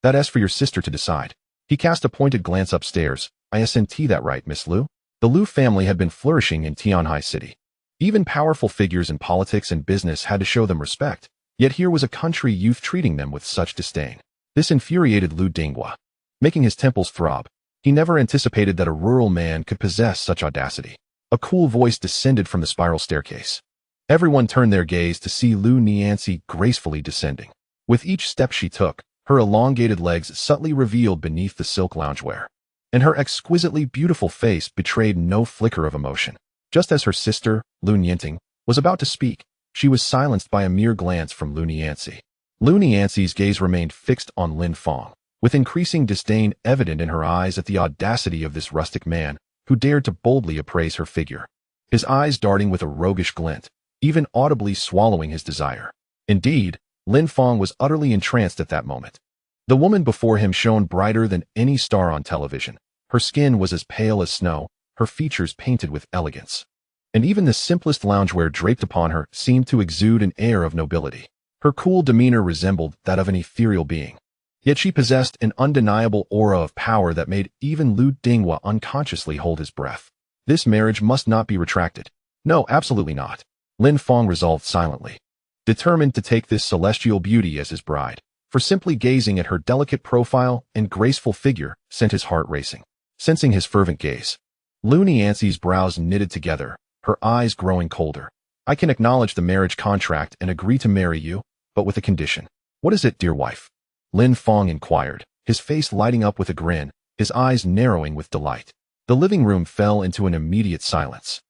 that is for your sister to decide." He cast a pointed glance upstairs. "I assent that right, Miss Lu?" The Lu family had been flourishing in Tianhai City. Even powerful figures in politics and business had to show them respect, yet here was a country youth treating them with such disdain. This infuriated Lu Dinghua, making his temples throb. He never anticipated that a rural man could possess such audacity. A cool voice descended from the spiral staircase. Everyone turned their gaze to see Lu Niancy gracefully descending. With each step she took, her elongated legs subtly revealed beneath the silk loungewear, and her exquisitely beautiful face betrayed no flicker of emotion. Just as her sister, Lu Nianting, was about to speak, she was silenced by a mere glance from Lu Niancy. Lu Niancy's gaze remained fixed on Lin Fang, with increasing disdain evident in her eyes at the audacity of this rustic man who dared to boldly appraise her figure, his eyes darting with a roguish glint, even audibly swallowing his desire. Indeed, Lin Fang was utterly entranced at that moment. The woman before him shone brighter than any star on television. Her skin was as pale as snow, her features painted with elegance, and even the simplest loungewear draped upon her seemed to exude an air of nobility. Her cool demeanor resembled that of an ethereal being. Yet she possessed an undeniable aura of power that made even Lu Dinghua unconsciously hold his breath. This marriage must not be retracted. No, absolutely not. Lin Fang resolved silently, determined to take this celestial beauty as his bride, for simply gazing at her delicate profile and graceful figure sent his heart racing. Sensing his fervent gaze, Lu Nianxi's brows knitted together, her eyes growing colder. I can acknowledge the marriage contract and agree to marry you, but with a condition. What is it, dear wife? Lin Fang inquired, his face lighting up with a grin, his eyes narrowing with delight. The living room fell into an immediate silence.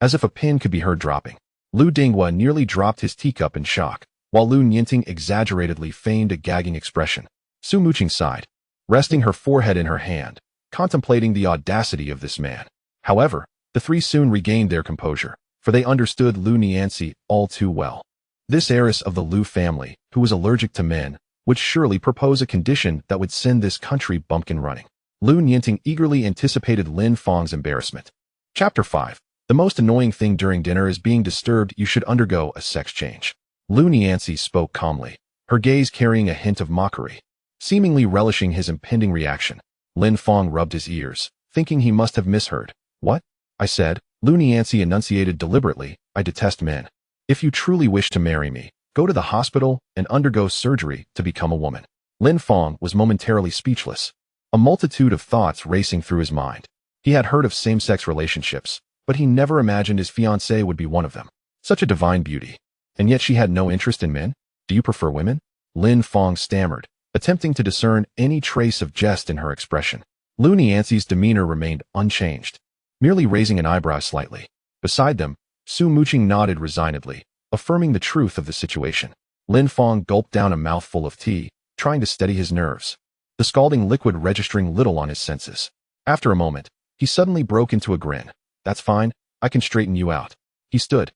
As if a pin could be heard dropping, Lu Dinghua nearly dropped his teacup in shock, while Lu Nianting exaggeratedly feigned a gagging expression. Su Muqing sighed, resting her forehead in her hand, contemplating the audacity of this man. However, the three soon regained their composure, for they understood Lu Nianxi all too well. This heiress of the Lu family, who was allergic to men, would surely propose a condition that would send this country bumpkin running. Lu Nianting eagerly anticipated Lin Fang's embarrassment. Chapter 5. The most annoying thing during dinner is being disturbed. You should undergo a sex change. Lu Nianxi spoke calmly, her gaze carrying a hint of mockery. Seemingly relishing his impending reaction, Lin Fang rubbed his ears, thinking he must have misheard. What? I said, Lu Nianxi enunciated deliberately, I detest men. If you truly wish to marry me, go to the hospital and undergo surgery to become a woman. Lin Fang was momentarily speechless, a multitude of thoughts racing through his mind. He had heard of same-sex relationships, but he never imagined his fiancée would be one of them. Such a divine beauty. And yet she had no interest in men? Do you prefer women? Lin Fang stammered, attempting to discern any trace of jest in her expression. Lu Nianxi's demeanor remained unchanged, merely raising an eyebrow slightly. Beside them, Su Muqing nodded resignedly, affirming the truth of the situation. Lin Fang gulped down a mouthful of tea, trying to steady his nerves, the scalding liquid registering little on his senses. After a moment, he suddenly broke into a grin. That's fine, I can straighten you out. He stood,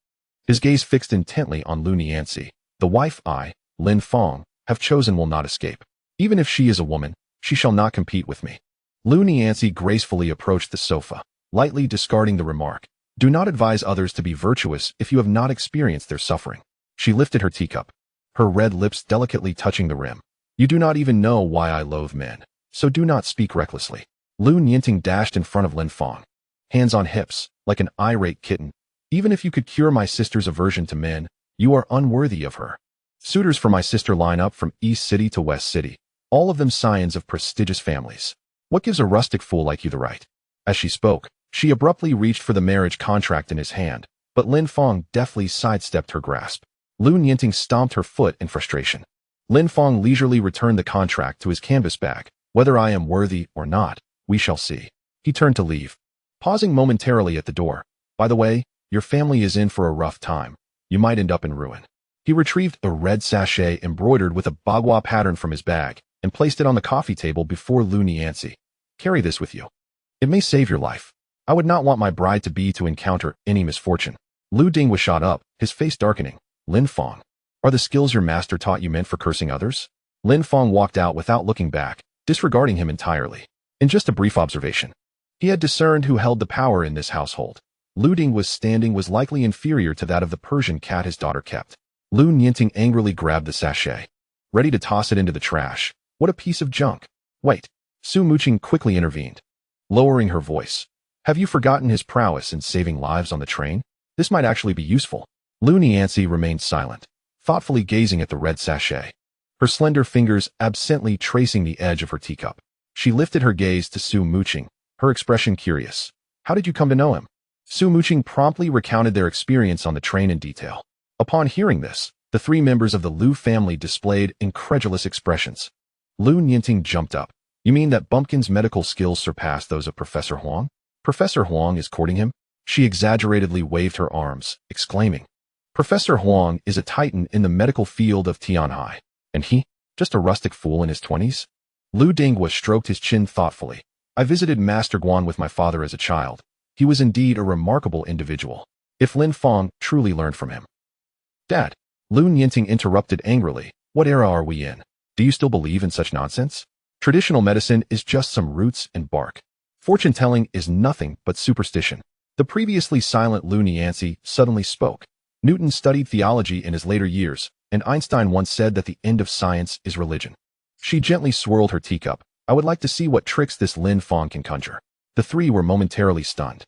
his gaze fixed intently on Lu Nianxi. The wife I, Lin Fang, have chosen will not escape. Even if she is a woman, she shall not compete with me. Lu Nianxi gracefully approached the sofa, lightly discarding the remark. Do not advise others to be virtuous if you have not experienced their suffering. She lifted her teacup, her red lips delicately touching the rim. You do not even know why I loathe men, so do not speak recklessly. Lu Nianting dashed in front of Lin Fang, hands on hips, like an irate kitten. Even if you could cure my sister's aversion to men, you are unworthy of her. Suitors for my sister line up from East City to West City, all of them scions of prestigious families. What gives a rustic fool like you the right? As she spoke, she abruptly reached for the marriage contract in his hand, but Lin Fang deftly sidestepped her grasp. Lu Nianting stomped her foot in frustration. Lin Fang leisurely returned the contract to his canvas bag. Whether I am worthy or not, we shall see. He turned to leave, pausing momentarily at the door. By the way, your family is in for a rough time. You might end up in ruin. He retrieved a red sachet embroidered with a bagua pattern from his bag and placed it on the coffee table before Lu Nianxi. Carry this with you. It may save your life. I would not want my bride-to-be to encounter any misfortune. Lu Dinghua shot up, his face darkening. Lin Fang, are the skills your master taught you meant for cursing others? Lin Fang walked out without looking back, disregarding him entirely. In just a brief observation, he had discerned who held the power in this household. Lu Dinghua's standing was likely inferior to that of the Persian cat his daughter kept. Lu Nianting angrily grabbed the sachet, ready to toss it into the trash. What a piece of junk. Wait. Su Muqing quickly intervened, lowering her voice. Have you forgotten his prowess in saving lives on the train? This might actually be useful. Lu Nianxi remained silent, thoughtfully gazing at the red sachet, her slender fingers absently tracing the edge of her teacup. She lifted her gaze to Su Muqing, her expression curious. How did you come to know him? Su Muqing promptly recounted their experience on the train in detail. Upon hearing this, the three members of the Lu family displayed incredulous expressions. Lu Nianting jumped up. You mean that Bumpkin's medical skills surpass those of Professor Huang? Professor Huang is courting him? She exaggeratedly waved her arms, exclaiming. Professor Huang is a titan in the medical field of Tianhai, and he, just a rustic fool in his 20s? Lu Dinghua stroked his chin thoughtfully. I visited Master Guan with my father as a child. He was indeed a remarkable individual. If Lin Fang truly learned from him. Dad, Lu Nianting interrupted angrily. What era are we in? Do you still believe in such nonsense? Traditional medicine is just some roots and bark. Fortune-telling is nothing but superstition. The previously silent Lu Nianxi suddenly spoke. Newton studied theology in his later years, and Einstein once said that the end of science is religion. She gently swirled her teacup. I would like to see what tricks this Lin Fang can conjure. The three were momentarily stunned.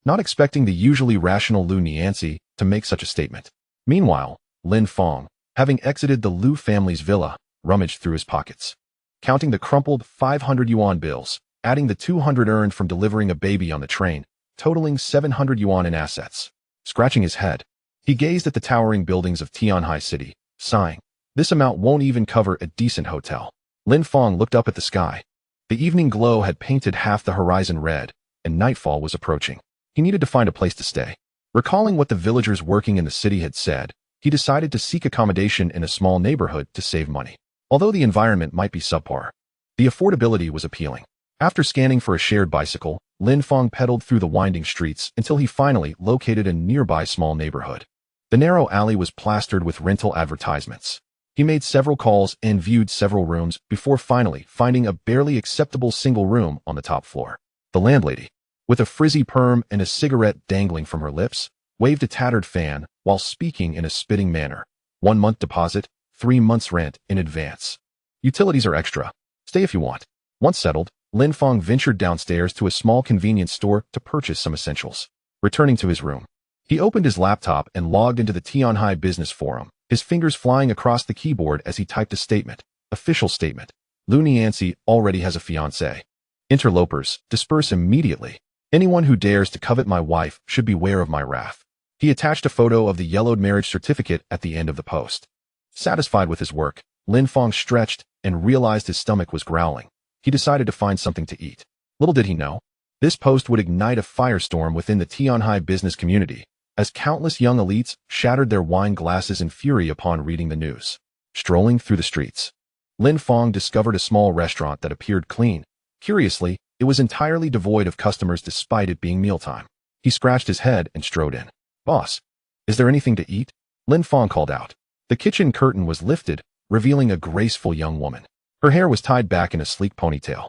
not expecting the usually rational Lu Nianzi to make such a statement. Meanwhile, Lin Fang, having exited the Lu family's villa, rummaged through his pockets. Counting the crumpled 500 yuan bills, adding the 200 earned from delivering a baby on the train, totaling 700 yuan in assets. Scratching his head, he gazed at the towering buildings of Tianhai City, sighing. This amount won't even cover a decent hotel. Lin Fang looked up at the sky. The evening glow had painted half the horizon red, and nightfall was approaching. He needed to find a place to stay. Recalling what the villagers working in the city had said, he decided to seek accommodation in a small neighborhood to save money. Although the environment might be subpar, the affordability was appealing. After scanning for a shared bicycle, Lin Fang pedaled through the winding streets until he finally located a nearby small neighborhood. The narrow alley was plastered with rental advertisements. He made several calls and viewed several rooms before finally finding a barely acceptable single room on the top floor. The landlady, with a frizzy perm and a cigarette dangling from her lips, waved a tattered fan while speaking in a spitting manner. 1 month deposit, 3 months rent in advance. Utilities are extra. Stay if you want. Once settled, Lin Fang ventured downstairs to a small convenience store to purchase some essentials. Returning to his room, he opened his laptop and logged into the Tianhai Business Forum, his fingers flying across the keyboard as he typed a statement. Official statement. Lu Nianzi already has a fiancé. Interlopers, disperse immediately. Anyone who dares to covet my wife should beware of my wrath. He attached a photo of the yellowed marriage certificate at the end of the post. Satisfied with his work, Lin Fang stretched and realized his stomach was growling. He decided to find something to eat. Little did he know, this post would ignite a firestorm within the Tianhai business community, as countless young elites shattered their wine glasses in fury upon reading the news. Strolling through the streets, Lin Fang discovered a small restaurant that appeared clean. Curiously, it was entirely devoid of customers despite it being mealtime. He scratched his head and strode in. "Boss, is there anything to eat?" Lin Fang called out. The kitchen curtain was lifted, revealing a graceful young woman. Her hair was tied back in a sleek ponytail.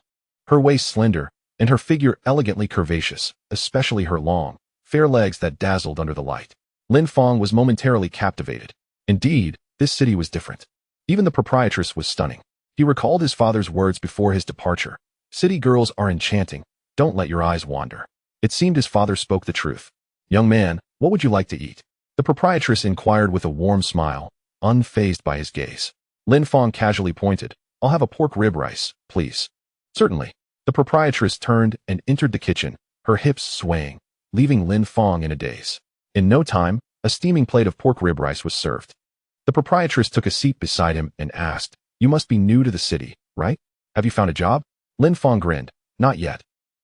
Her waist slender, and her figure elegantly curvaceous, especially her long, fair legs that dazzled under the light. Lin Fang was momentarily captivated. Indeed, this city was different. Even the proprietress was stunning. He recalled his father's words before his departure. City girls are enchanting. Don't let your eyes wander. It seemed his father spoke the truth. "Young man, what would you like to eat?" The proprietress inquired with a warm smile, unfazed by his gaze. Lin Fang casually pointed. "I'll have a pork rib rice, please." "Certainly." The proprietress turned and entered the kitchen, her hips swaying, leaving Lin Fang in a daze. In no time, a steaming plate of pork rib rice was served. The proprietress took a seat beside him and asked, "You must be new to the city, right? Have you found a job?" Lin Fang grinned. "Not yet."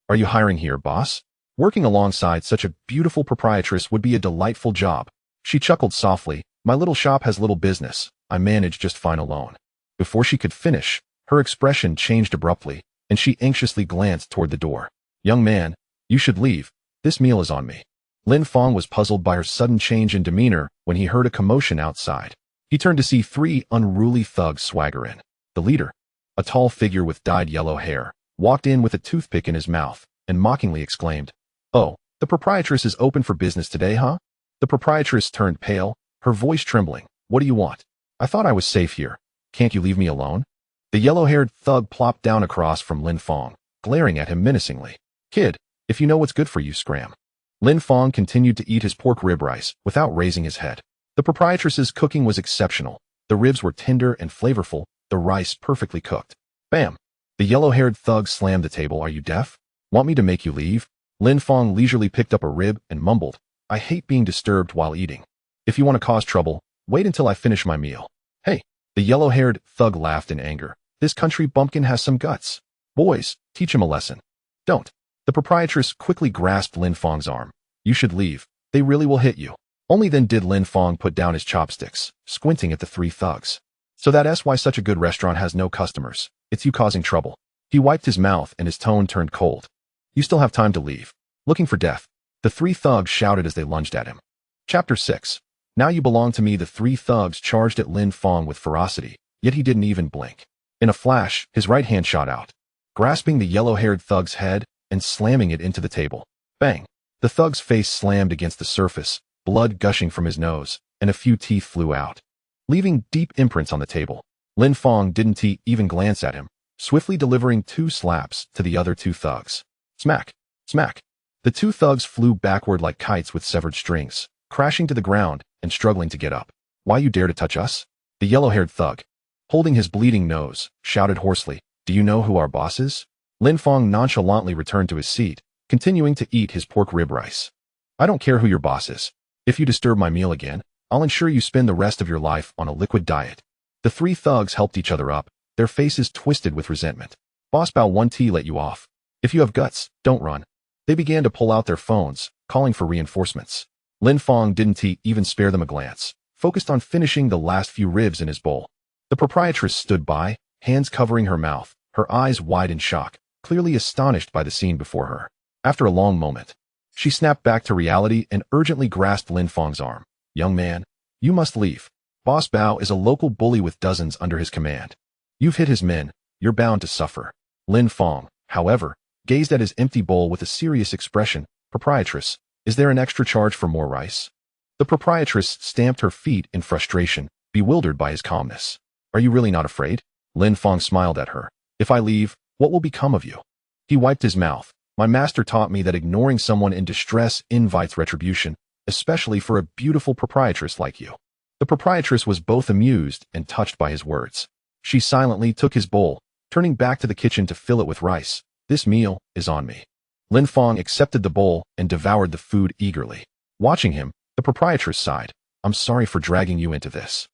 "Are you hiring here, boss?" Working alongside such a beautiful proprietress would be a delightful job. She chuckled softly. "My little shop has little business. I manage just fine alone." Before she could finish, her expression changed abruptly, and she anxiously glanced toward the door. "Young man, you should leave. This meal is on me." Lin Fang was puzzled by her sudden change in demeanor when he heard a commotion outside. He turned to see 3 unruly thugs swagger in. The leader, a tall figure with dyed yellow hair, walked in with a toothpick in his mouth and mockingly exclaimed, "Oh, the proprietress is open for business today, huh?" The proprietress turned pale, her voice trembling. "What do you want? I thought I was safe here. Can't you leave me alone?" The yellow-haired thug plopped down across from Lin Fang, glaring at him menacingly. "Kid, if you know what's good for you, scram." Lin Fang continued to eat his pork rib rice without raising his head. The proprietress's cooking was exceptional. The ribs were tender and flavorful, the rice perfectly cooked. Bam! The yellow-haired thug slammed the table. "Are you deaf? Want me to make you leave?" Lin Fang leisurely picked up a rib and mumbled, "I hate being disturbed while eating. If you want to cause trouble, wait until I finish my meal." "Hey!" The yellow-haired thug laughed in anger. "This country bumpkin has some guts. Boys, teach him a lesson." "Don't." The proprietress quickly grasped Lin Fang's arm. "You should leave. They really will hit you." Only then did Lin Fang put down his chopsticks, squinting at the 3 thugs. "So that's why such a good restaurant has no customers. It's you causing trouble." He wiped his mouth and his tone turned cold. "You still have time to leave." "Looking for death," the 3 thugs shouted as they lunged at him. Chapter 6. "Now you belong to me." The 3 thugs charged at Lin Fang with ferocity, yet he didn't even blink. In a flash, his right hand shot out, grasping the yellow-haired thug's head and slamming it into the table. Bang! The thug's face slammed against the surface, blood gushing from his nose, and a few teeth flew out, leaving deep imprints on the table. Lin Fang didn't even glance at him, swiftly delivering 2 slaps to the other 2 thugs. Smack! Smack! The two thugs flew backward like kites with severed strings, crashing to the ground and struggling to get up. Why you dare to touch us? The yellow-haired thug, holding his bleeding nose, shouted hoarsely, Do you know who our boss is? Lin Fang nonchalantly returned to his seat, continuing to eat his pork rib rice. I don't care who your boss is. If you disturb my meal again, I'll ensure you spend the rest of your life on a liquid diet. The three thugs helped each other up, their faces twisted with resentment. Boss Bao 1T let you off. If you have guts, don't run. They began to pull out their phones, calling for reinforcements. Lin Fang didn't even spare them a glance, focused on finishing the last few ribs in his bowl. The proprietress stood by, hands covering her mouth, her eyes wide in shock, clearly astonished by the scene before her. After a long moment, she snapped back to reality and urgently grasped Lin Fang's arm. Young man, you must leave. Boss Bao is a local bully with dozens under his command. You've hit his men, you're bound to suffer. Lin Fang, however, gazed at his empty bowl with a serious expression. Proprietress, is there an extra charge for more rice? The proprietress stamped her feet in frustration, bewildered by his calmness. Are you really not afraid? Lin Fang smiled at her. If I leave, what will become of you? He wiped his mouth. My master taught me that ignoring someone in distress invites retribution, especially for a beautiful proprietress like you. The proprietress was both amused and touched by his words. She silently took his bowl, turning back to the kitchen to fill it with rice. This meal is on me. Lin Fang accepted the bowl and devoured the food eagerly. Watching him, the proprietress sighed. I'm sorry for dragging you into this.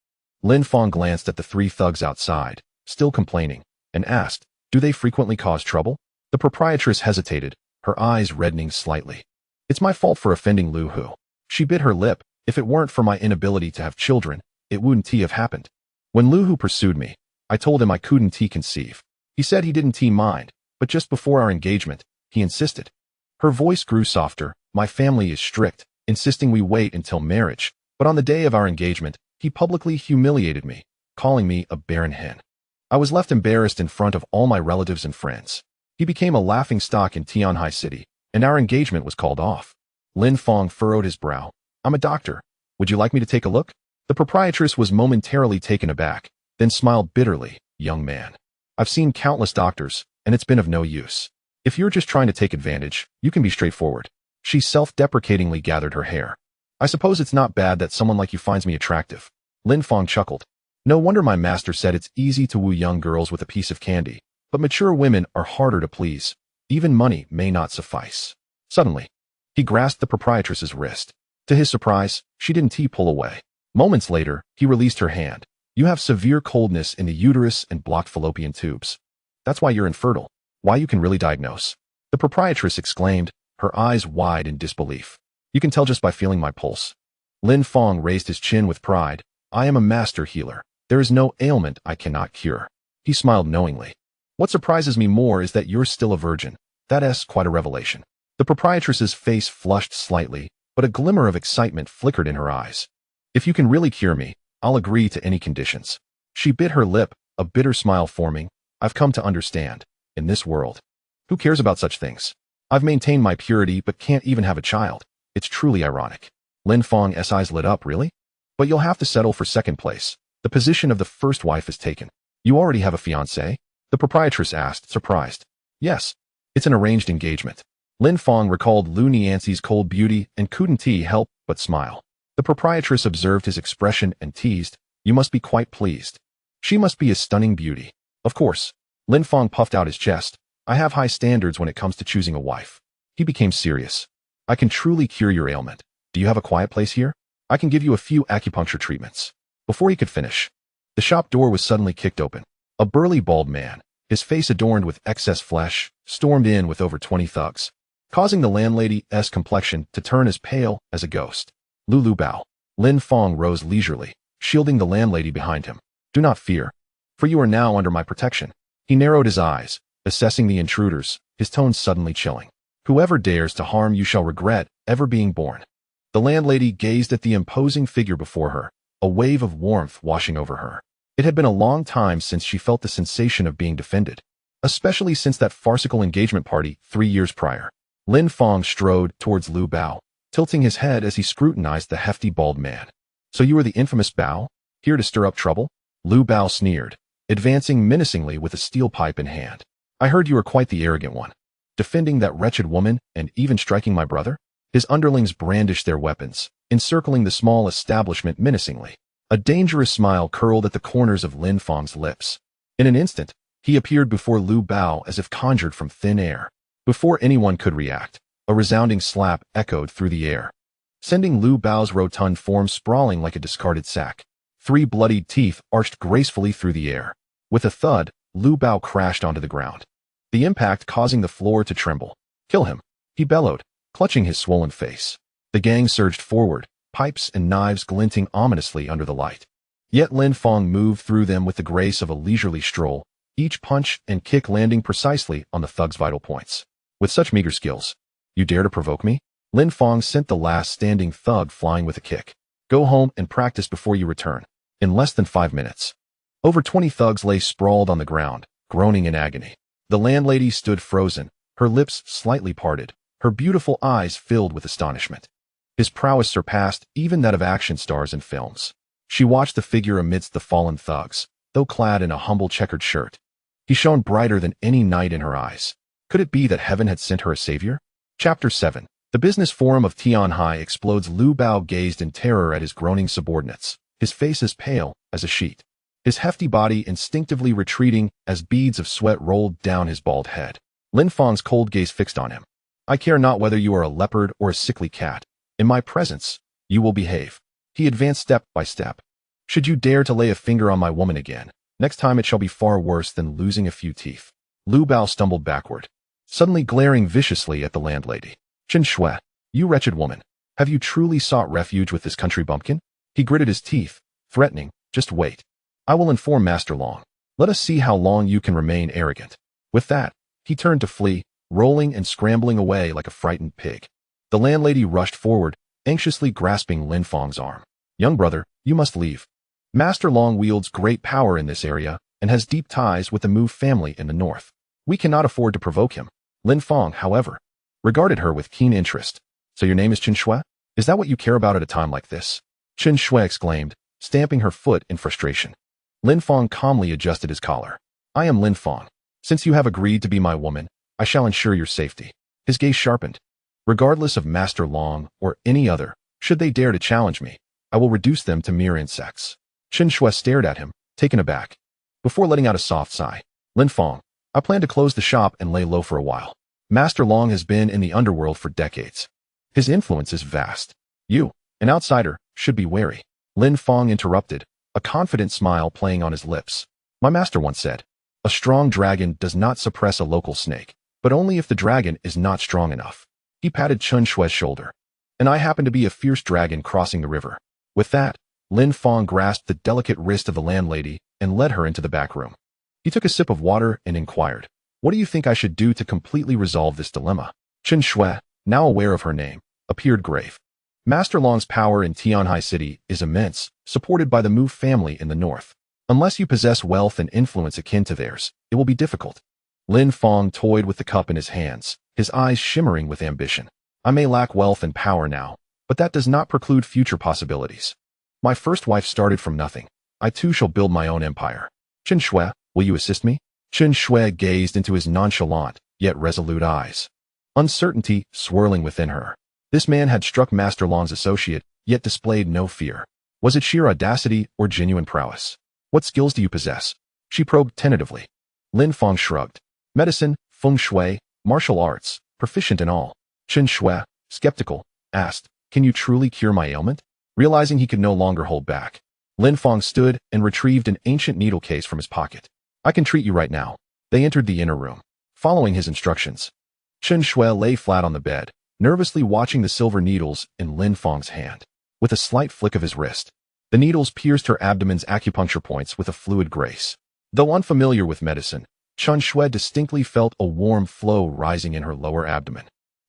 Lin Fang glanced at the three thugs outside, still complaining, and asked, Do they frequently cause trouble? The proprietress hesitated, her eyes reddening slightly. It's my fault for offending Lu Hu. She bit her lip. If it weren't for my inability to have children, it wouldn't have happened. When Lu Hu pursued me, I told him I couldn't conceive. He said he didn't mind, but just before our engagement, he insisted. Her voice grew softer. My family is strict, insisting we wait until marriage, but on the day of our engagement, he publicly humiliated me, calling me a barren hen. I was left embarrassed in front of all my relatives and friends. He became a laughingstock in Tianhai City, and our engagement was called off. Lin Fang furrowed his brow. I'm a doctor. Would you like me to take a look? The proprietress was momentarily taken aback, then smiled bitterly. Young man, I've seen countless doctors, and it's been of no use. If you're just trying to take advantage, you can be straightforward. She self-deprecatingly gathered her hair. I suppose it's not bad that someone like you finds me attractive. Lin Fang chuckled. No wonder my master said it's easy to woo young girls with a piece of candy, but mature women are harder to please. Even money may not suffice. Suddenly, he grasped the proprietress's wrist. To his surprise, she didn't pull away. Moments later, he released her hand. You have severe coldness in the uterus and blocked fallopian tubes. That's why you're infertile. Why you can really diagnose. The proprietress exclaimed, her eyes wide in disbelief. You can tell just by feeling my pulse. Lin Fang raised his chin with pride. I am a master healer. There is no ailment I cannot cure. He smiled knowingly. What surprises me more is that you're still a virgin. That's quite a revelation. The proprietress's face flushed slightly, but a glimmer of excitement flickered in her eyes. If you can really cure me, I'll agree to any conditions. She bit her lip, a bitter smile forming. I've come to understand. In this world, who cares about such things? I've maintained my purity but can't even have a child. It's truly ironic. Lin Fang's eyes lit up. Really? But you'll have to settle for second place. The position of the first wife is taken. You already have a fiancé? The proprietress asked, surprised. Yes. It's an arranged engagement. Lin Fang recalled Lu Nianxi's cold beauty and couldn't help but smile. The proprietress observed his expression and teased, You must be quite pleased. She must be a stunning beauty. Of course. Lin Fang puffed out his chest. I have high standards when it comes to choosing a wife. He became serious. I can truly cure your ailment. Do you have a quiet place here? I can give you a few acupuncture treatments. Before he could finish, the shop door was suddenly kicked open. A burly bald man, his face adorned with excess flesh, stormed in with over 20 thugs, causing the landlady's complexion to turn as pale as a ghost. Lulu Bao. Lin Fang rose leisurely, shielding the landlady behind him. Do not fear, for you are now under my protection. He narrowed his eyes, assessing the intruders, his tone suddenly chilling. Whoever dares to harm you shall regret ever being born. The landlady gazed at the imposing figure before her, a wave of warmth washing over her. It had been a long time since she felt the sensation of being defended, especially since that farcical engagement party 3 years prior. Lin Fang strode towards Lu Bao, tilting his head as he scrutinized the hefty bald man. So you are the infamous Bao, here to stir up trouble? Lu Bao sneered, advancing menacingly with a steel pipe in hand. I heard you are quite the arrogant one. defending that wretched woman and even striking my brother? His underlings brandished their weapons, encircling the small establishment menacingly. A dangerous smile curled at the corners of Lin Fang's lips. In an instant, he appeared before Lu Bao as if conjured from thin air. Before anyone could react, a resounding slap echoed through the air, sending Lu Bao's rotund form sprawling like a discarded sack. 3 bloodied teeth arched gracefully through the air. With a thud, Lu Bao crashed onto the ground, the impact causing the floor to tremble. "Kill him," he bellowed, clutching his swollen face. The gang surged forward, pipes and knives glinting ominously under the light. Yet Lin Fang moved through them with the grace of a leisurely stroll, each punch and kick landing precisely on the thug's vital points. With such meager skills, you dare to provoke me? Lin Fang sent the last standing thug flying with a kick. "Go home and practice before you return." In less than 5 minutes, over 20 thugs lay sprawled on the ground, groaning in agony. The landlady stood frozen, her lips slightly parted, her beautiful eyes filled with astonishment. His prowess surpassed even that of action stars in films. She watched the figure amidst the fallen thugs, though clad in a humble checkered shirt. He shone brighter than any knight in her eyes. Could it be that heaven had sent her a savior? Chapter 7. The business forum of Tianhai explodes. Lu Bao gazed in terror at his groaning subordinates, his face as pale as a sheet, his hefty body instinctively retreating as beads of sweat rolled down his bald head. Lin Fang's cold gaze fixed on him. "I care not whether you are a leopard or a sickly cat. In my presence, you will behave." He advanced step by step. "Should you dare to lay a finger on my woman again, next time it shall be far worse than losing a few teeth." Lu Bao stumbled backward, suddenly glaring viciously at the landlady. "Chen Shui, you wretched woman, have you truly sought refuge with this country bumpkin?" He gritted his teeth, threatening, "Just wait. I will inform Master Long. Let us see how long you can remain arrogant." With that, he turned to flee, rolling and scrambling away like a frightened pig. The landlady rushed forward, anxiously grasping Lin Fang's arm. "Young brother, you must leave. Master Long wields great power in this area and has deep ties with the Mu family in the north. We cannot afford to provoke him." Lin Fang, however, regarded her with keen interest. "So your name is Chen Shui? Is that what you care about at a time like this?" Chen Shui exclaimed, stamping her foot in frustration. Lin Fang calmly adjusted his collar. "I am Lin Fang. Since you have agreed to be my woman, I shall ensure your safety." His gaze sharpened. "Regardless of Master Long or any other, should they dare to challenge me, I will reduce them to mere insects." Chen Shui stared at him, taken aback. Before letting out a soft sigh, "Lin Fang, I plan to close the shop and lay low for a while. Master Long has been in the underworld for decades. His influence is vast. You, an outsider, should be wary." Lin Fang interrupted, a confident smile playing on his lips. "My master once said, a strong dragon does not suppress a local snake, but only if the dragon is not strong enough." He patted Chen Shui's shoulder. "And I happen to be a fierce dragon crossing the river." With that, Lin Fang grasped the delicate wrist of the landlady and led her into the back room. He took a sip of water and inquired, "What do you think I should do to completely resolve this dilemma?" Chen Shui, now aware of her name, appeared grave. "Master Long's power in Tianhai City is immense, supported by the Mu family in the north. Unless you possess wealth and influence akin to theirs, it will be difficult." Lin Fang toyed with the cup in his hands, his eyes shimmering with ambition. "I may lack wealth and power now, but that does not preclude future possibilities. My first wife started from nothing. I too shall build my own empire. Chen Shui, will you assist me?" Chen Shui gazed into his nonchalant, yet resolute eyes. Uncertainty swirling within her. This man had struck Master Long's associate, yet displayed no fear. Was it sheer audacity or genuine prowess? "What skills do you possess?" she probed tentatively. Lin Fang shrugged. "Medicine, feng shui, martial arts, proficient in all." Chen Shui, skeptical, asked, "Can you truly cure my ailment?" Realizing he could no longer hold back, Lin Fang stood and retrieved an ancient needle case from his pocket. "I can treat you right now." They entered the inner room, following his instructions. Chen Shui lay flat on the bed, nervously watching the silver needles in Lin Fang's hand. With a slight flick of his wrist, the needles pierced her abdomen's acupuncture points with a fluid grace. Though unfamiliar with medicine, Chen Shui distinctly felt a warm flow rising in her lower abdomen,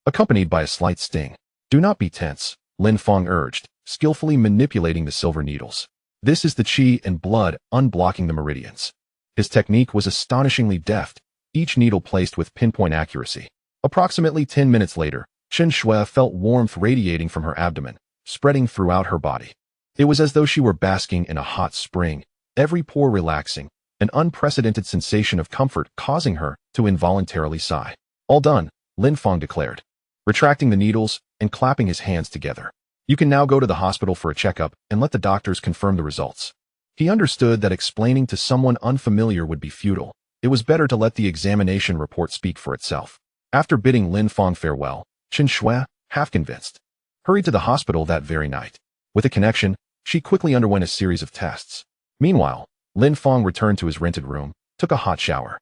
accompanied by a slight sting. "Do not be tense," Lin Fang urged, skillfully manipulating the silver needles. "This is the qi and blood unblocking the meridians." His technique was astonishingly deft, each needle placed with pinpoint accuracy. Approximately 10 minutes later, Chen Shui felt warmth radiating from her abdomen, spreading throughout her body. It was as though she were basking in a hot spring, every pore relaxing, an unprecedented sensation of comfort causing her to involuntarily sigh. "All done," Lin Fang declared, retracting the needles and clapping his hands together. You can now go to the hospital for a checkup and let the doctors confirm the results. He understood that explaining to someone unfamiliar would be futile. It was better to let the examination report speak for itself. After bidding Lin Fang farewell, Chen Shui, half convinced, hurried to the hospital that very night. With a connection, she quickly underwent a series of tests. Meanwhile, Lin Fang returned to his rented room, took a hot shower,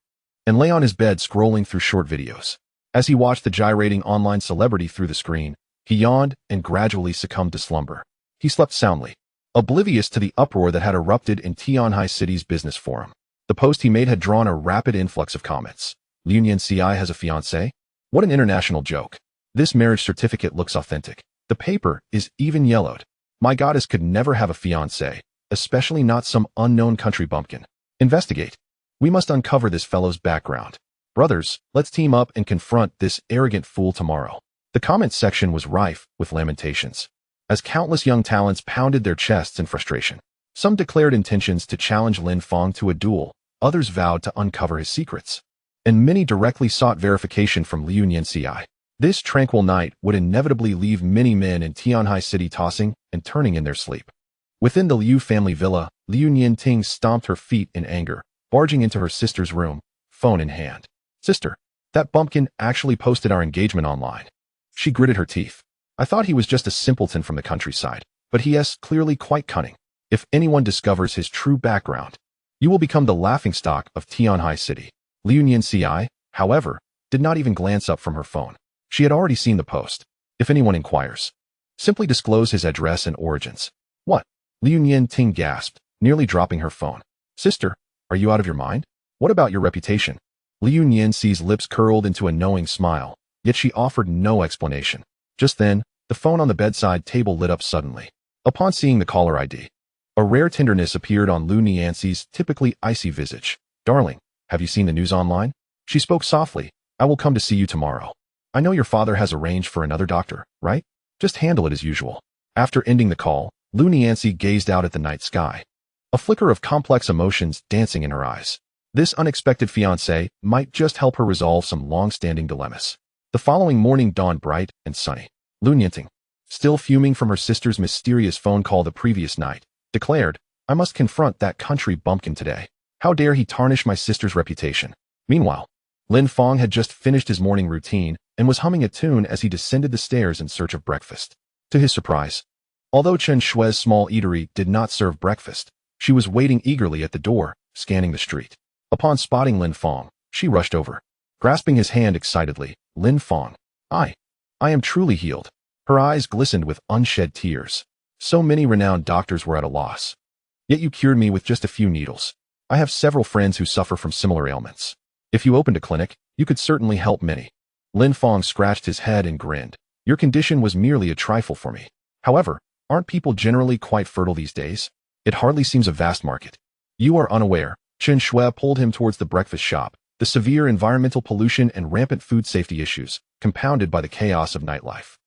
and lay on his bed scrolling through short videos. As he watched the gyrating online celebrity through the screen, he yawned and gradually succumbed to slumber. He slept soundly, oblivious to the uproar that had erupted in Tianhai City's business forum. The post he made had drawn a rapid influx of comments. Lin Yanci has a fiancé? What an international joke. This marriage certificate looks authentic. The paper is even yellowed. My goddess could never have a fiancé, especially not some unknown country bumpkin. Investigate. We must uncover this fellow's background. Brothers, let's team up and confront this arrogant fool tomorrow. The comment section was rife with lamentations, as countless young talents pounded their chests in frustration. Some declared intentions to challenge Lin Fang to a duel, others vowed to uncover his secrets, and many directly sought verification from Lin Yanci. This tranquil night would inevitably leave many men in Tianhai City tossing and turning in their sleep. Within the Liu family villa, Liu Nianting stomped her feet in anger, barging into her sister's room, phone in hand. Sister, that bumpkin actually posted our engagement online. She gritted her teeth. I thought he was just a simpleton from the countryside, but he is clearly quite cunning. If anyone discovers his true background, you will become the laughingstock of Tianhai City. Liu Yanci, however, did not even glance up from her phone. She had already seen the post. If anyone inquires, simply disclose his address and origins. What? Liu Nianting gasped, nearly dropping her phone. Sister, are you out of your mind? What about your reputation? Liu Nianci's lips curled into a knowing smile, yet she offered no explanation. Just then, the phone on the bedside table lit up suddenly. Upon seeing the caller ID, a rare tenderness appeared on Liu Nianci's typically icy visage. Darling, have you seen the news online? She spoke softly. I will come to see you tomorrow. I know your father has arranged for another doctor, right? Just handle it as usual. After ending the call, Liu Nianci gazed out at the night sky, a flicker of complex emotions dancing in her eyes. This unexpected fiancé might just help her resolve some long-standing dilemmas. The following morning dawned bright and sunny. Liu Nianting, still fuming from her sister's mysterious phone call the previous night, declared, I must confront that country bumpkin today. How dare he tarnish my sister's reputation? Meanwhile, Lin Fang had just finished his morning routine and was humming a tune as he descended the stairs in search of breakfast. To his surprise, although Chen Shui's small eatery did not serve breakfast, she was waiting eagerly at the door, scanning the street. Upon spotting Lin Fang, she rushed over, grasping his hand excitedly. Lin Fang, I am truly healed. Her eyes glistened with unshed tears. So many renowned doctors were at a loss. Yet you cured me with just a few needles. I have several friends who suffer from similar ailments. If you opened a clinic, you could certainly help many. Lin Fang scratched his head and grinned. Your condition was merely a trifle for me. However, aren't people generally quite fertile these days? It hardly seems a vast market. You are unaware. Chen Shui pulled him towards the breakfast shop. The severe environmental pollution and rampant food safety issues, compounded by the chaos of nightlife.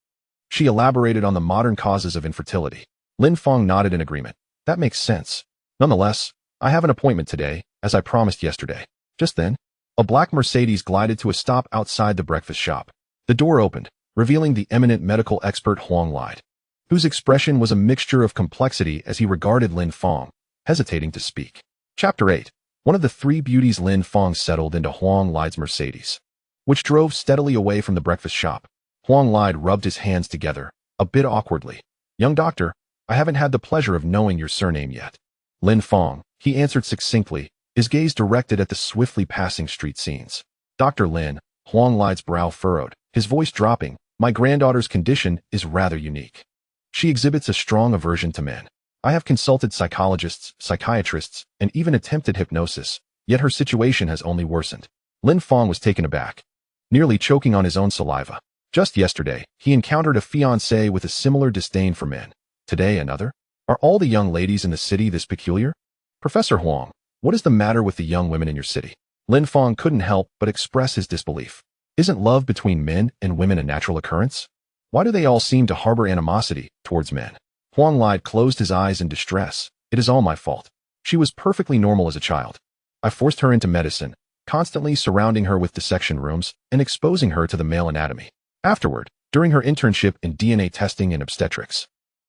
She elaborated on the modern causes of infertility. Lin Fang nodded in agreement. That makes sense. Nonetheless, I have an appointment today, as I promised yesterday. Just then, a black Mercedes glided to a stop outside the breakfast shop. The door opened, revealing the eminent medical expert Huang Lide, whose expression was a mixture of complexity as he regarded Lin Fang, hesitating to speak. Chapter 8. One of the three beauties. Lin Fang settled into Huang Lide's Mercedes, which drove steadily away from the breakfast shop. Huang Lide rubbed his hands together, a bit awkwardly. Young doctor, I haven't had the pleasure of knowing your surname yet. Lin Fang, he answered succinctly, his gaze directed at the swiftly passing street scenes. Dr. Lin, Huang Lide's brow furrowed, his voice dropping. My granddaughter's condition is rather unique. She exhibits a strong aversion to men. I have consulted psychologists, psychiatrists, and even attempted hypnosis, yet her situation has only worsened. Lin Fang was taken aback, nearly choking on his own saliva. Just yesterday, he encountered a fiancé with a similar disdain for men. Today, another? Are all the young ladies in the city this peculiar? Professor Huang, what is the matter with the young women in your city? Lin Fang couldn't help but express his disbelief. Isn't love between men and women a natural occurrence? Why do they all seem to harbor animosity towards men? Huang Lide closed his eyes in distress. It is all my fault. She was perfectly normal as a child. I forced her into medicine, constantly surrounding her with dissection rooms and exposing her to the male anatomy. Afterward, during her internship in DNA testing and obstetrics,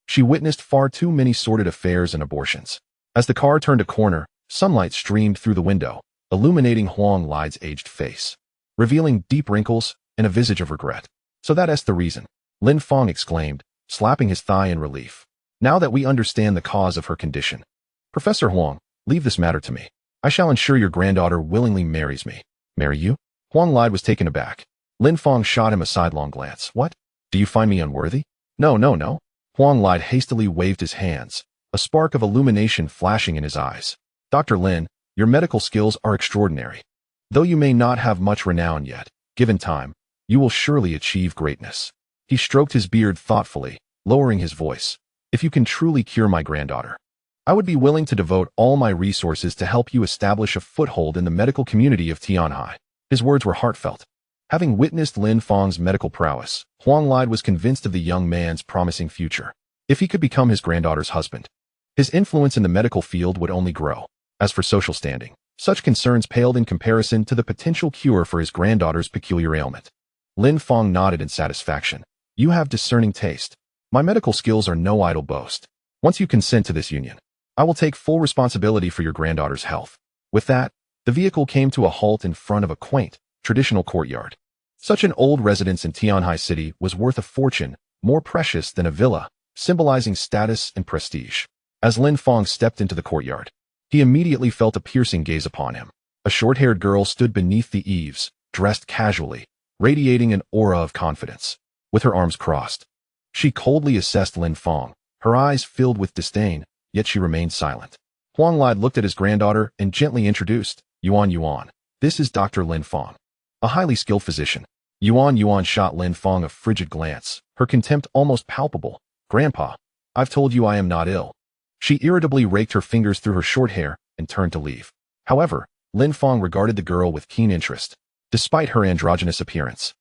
she witnessed far too many sordid affairs and abortions. As the car turned a corner, sunlight streamed through the window, illuminating Huang Li's aged face, revealing deep wrinkles and a visage of regret. So that's the reason, Lin Fang exclaimed, slapping his thigh in relief. Now that we understand the cause of her condition, Professor Huang, leave this matter to me. I shall ensure your granddaughter willingly marries me. Marry you? Huang Li was taken aback. Lin Fang shot him a sidelong glance. What? Do you find me unworthy? No. Huang Li hastily waved his hands, a spark of illumination flashing in his eyes. Dr. Lin, your medical skills are extraordinary. Though you may not have much renown yet, given time, you will surely achieve greatness. He stroked his beard thoughtfully, lowering his voice. If you can truly cure my granddaughter, I would be willing to devote all my resources to help you establish a foothold in the medical community of Tianhai. His words were heartfelt. Having witnessed Lin Fang's medical prowess, Huang Li was convinced of the young man's promising future. If he could become his granddaughter's husband, his influence in the medical field would only grow. As for social standing, such concerns paled in comparison to the potential cure for his granddaughter's peculiar ailment. Lin Fang nodded in satisfaction. You have discerning taste. My medical skills are no idle boast. Once you consent to this union, I will take full responsibility for your granddaughter's health. With that, the vehicle came to a halt in front of a quaint, traditional courtyard. Such an old residence in Tianhai City was worth a fortune, more precious than a villa, symbolizing status and prestige. As Lin Fang stepped into the courtyard, he immediately felt a piercing gaze upon him. A short-haired girl stood beneath the eaves, dressed casually, radiating an aura of confidence. With her arms crossed, she coldly assessed Lin Fang, her eyes filled with disdain, yet she remained silent. Huang Li looked at his granddaughter and gently introduced, Yuan. This is Dr. Lin Fang, a highly skilled physician. Yuan shot Lin Fang a frigid glance, her contempt almost palpable. Grandpa, I've told you I am not ill. She irritably raked her fingers through her short hair and turned to leave. However, Lin Fang regarded the girl with keen interest. Despite her androgynous appearance,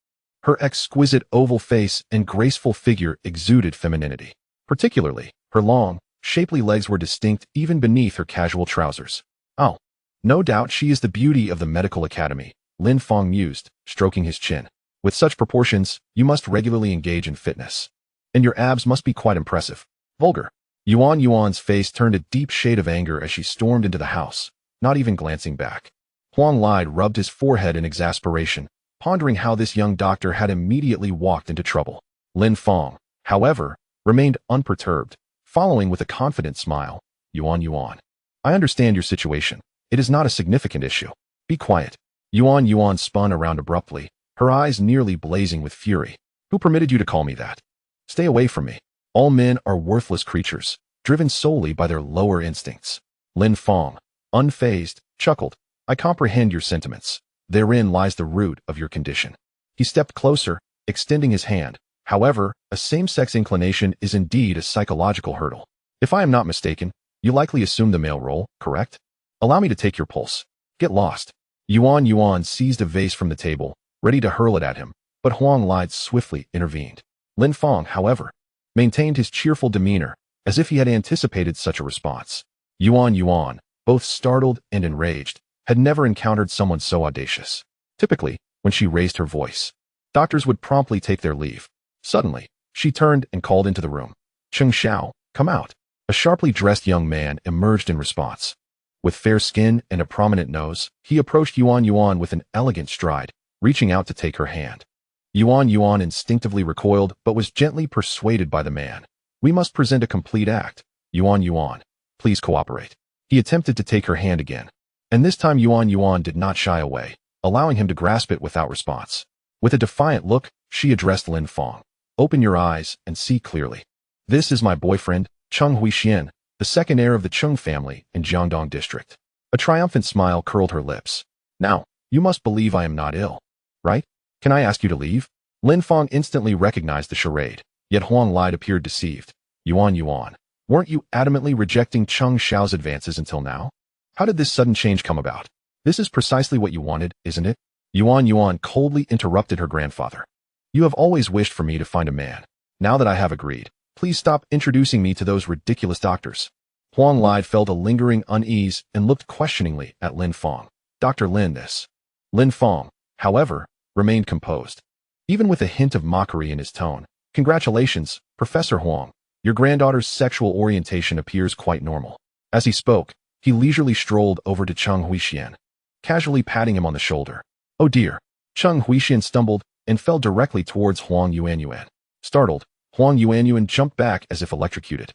her exquisite oval face and graceful figure exuded femininity. Particularly, her long, shapely legs were distinct even beneath her casual trousers. Oh, no doubt she is the beauty of the medical academy, Lin Fang mused, stroking his chin. With such proportions, you must regularly engage in fitness. And your abs must be quite impressive. Vulgar. Yuan's face turned a deep shade of anger as she stormed into the house, not even glancing back. Huang Li rubbed his forehead in exasperation, pondering how this young doctor had immediately walked into trouble. Lin Fang, however, remained unperturbed, following with a confident smile. Yuan. I understand your situation. It is not a significant issue. Be quiet. Yuan spun around abruptly, her eyes nearly blazing with fury. Who permitted you to call me that? Stay away from me. All men are worthless creatures, driven solely by their lower instincts. Lin Fang, unfazed, chuckled. I comprehend your sentiments. Therein lies the root of your condition. He stepped closer, extending his hand. However, a same-sex inclination is indeed a psychological hurdle. If I am not mistaken, you likely assume the male role, correct? Allow me to take your pulse. Get lost. Yuan seized a vase from the table, ready to hurl it at him, but Huang Li swiftly intervened. Lin Fang, however, maintained his cheerful demeanor, as if he had anticipated such a response. Yuan, both startled and enraged, had never encountered someone so audacious. Typically, when she raised her voice, doctors would promptly take their leave. Suddenly, she turned and called into the room. Cheng Xiao, come out. A sharply dressed young man emerged in response. With fair skin and a prominent nose, he approached Yuan with an elegant stride, reaching out to take her hand. Yuan instinctively recoiled but was gently persuaded by the man. We must present a complete act. Yuan, please cooperate. He attempted to take her hand again, and this time Yuan did not shy away, allowing him to grasp it without response. With a defiant look, she addressed Lin Fang. Open your eyes and see clearly. This is my boyfriend, Cheng Huixian, the second heir of the Cheng family in Jiangdong district. A triumphant smile curled her lips. Now, you must believe I am not ill, right? Can I ask you to leave? Lin Fang instantly recognized the charade, yet Huang Li appeared deceived. Yuan, weren't you adamantly rejecting Cheng Xiao's advances until now? How did this sudden change come about? This is precisely what you wanted, isn't it? Yuan coldly interrupted her grandfather. You have always wished for me to find a man. Now that I have agreed, please stop introducing me to those ridiculous doctors. Huang Li felt a lingering unease and looked questioningly at Lin Fang. Dr. Lin, this Lin Fang, however, remained composed. Even with a hint of mockery in his tone. Congratulations, Professor Huang. Your granddaughter's sexual orientation appears quite normal. As he spoke, he leisurely strolled over to Cheng Huixian, casually patting him on the shoulder. Oh dear. Cheng Huixian stumbled and fell directly towards Huang Yuanyuan. Startled, Huang Yuanyuan jumped back as if electrocuted.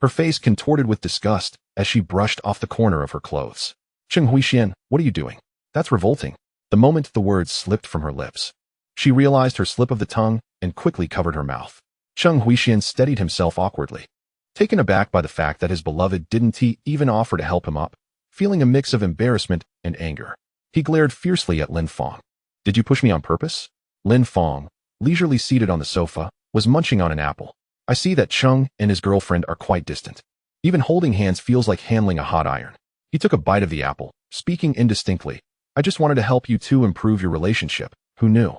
Her face contorted with disgust as she brushed off the corner of her clothes. Cheng Huixian, what are you doing? That's revolting. The moment the words slipped from her lips, she realized her slip of the tongue and quickly covered her mouth. Cheng Huixian steadied himself awkwardly, taken aback by the fact that his beloved didn't even offer to help him up, feeling a mix of embarrassment and anger. He glared fiercely at Lin Fang. Did you push me on purpose? Lin Fang, leisurely seated on the sofa, was munching on an apple. I see that Cheng and his girlfriend are quite distant. Even holding hands feels like handling a hot iron. He took a bite of the apple, speaking indistinctly. I just wanted to help you two improve your relationship. Who knew?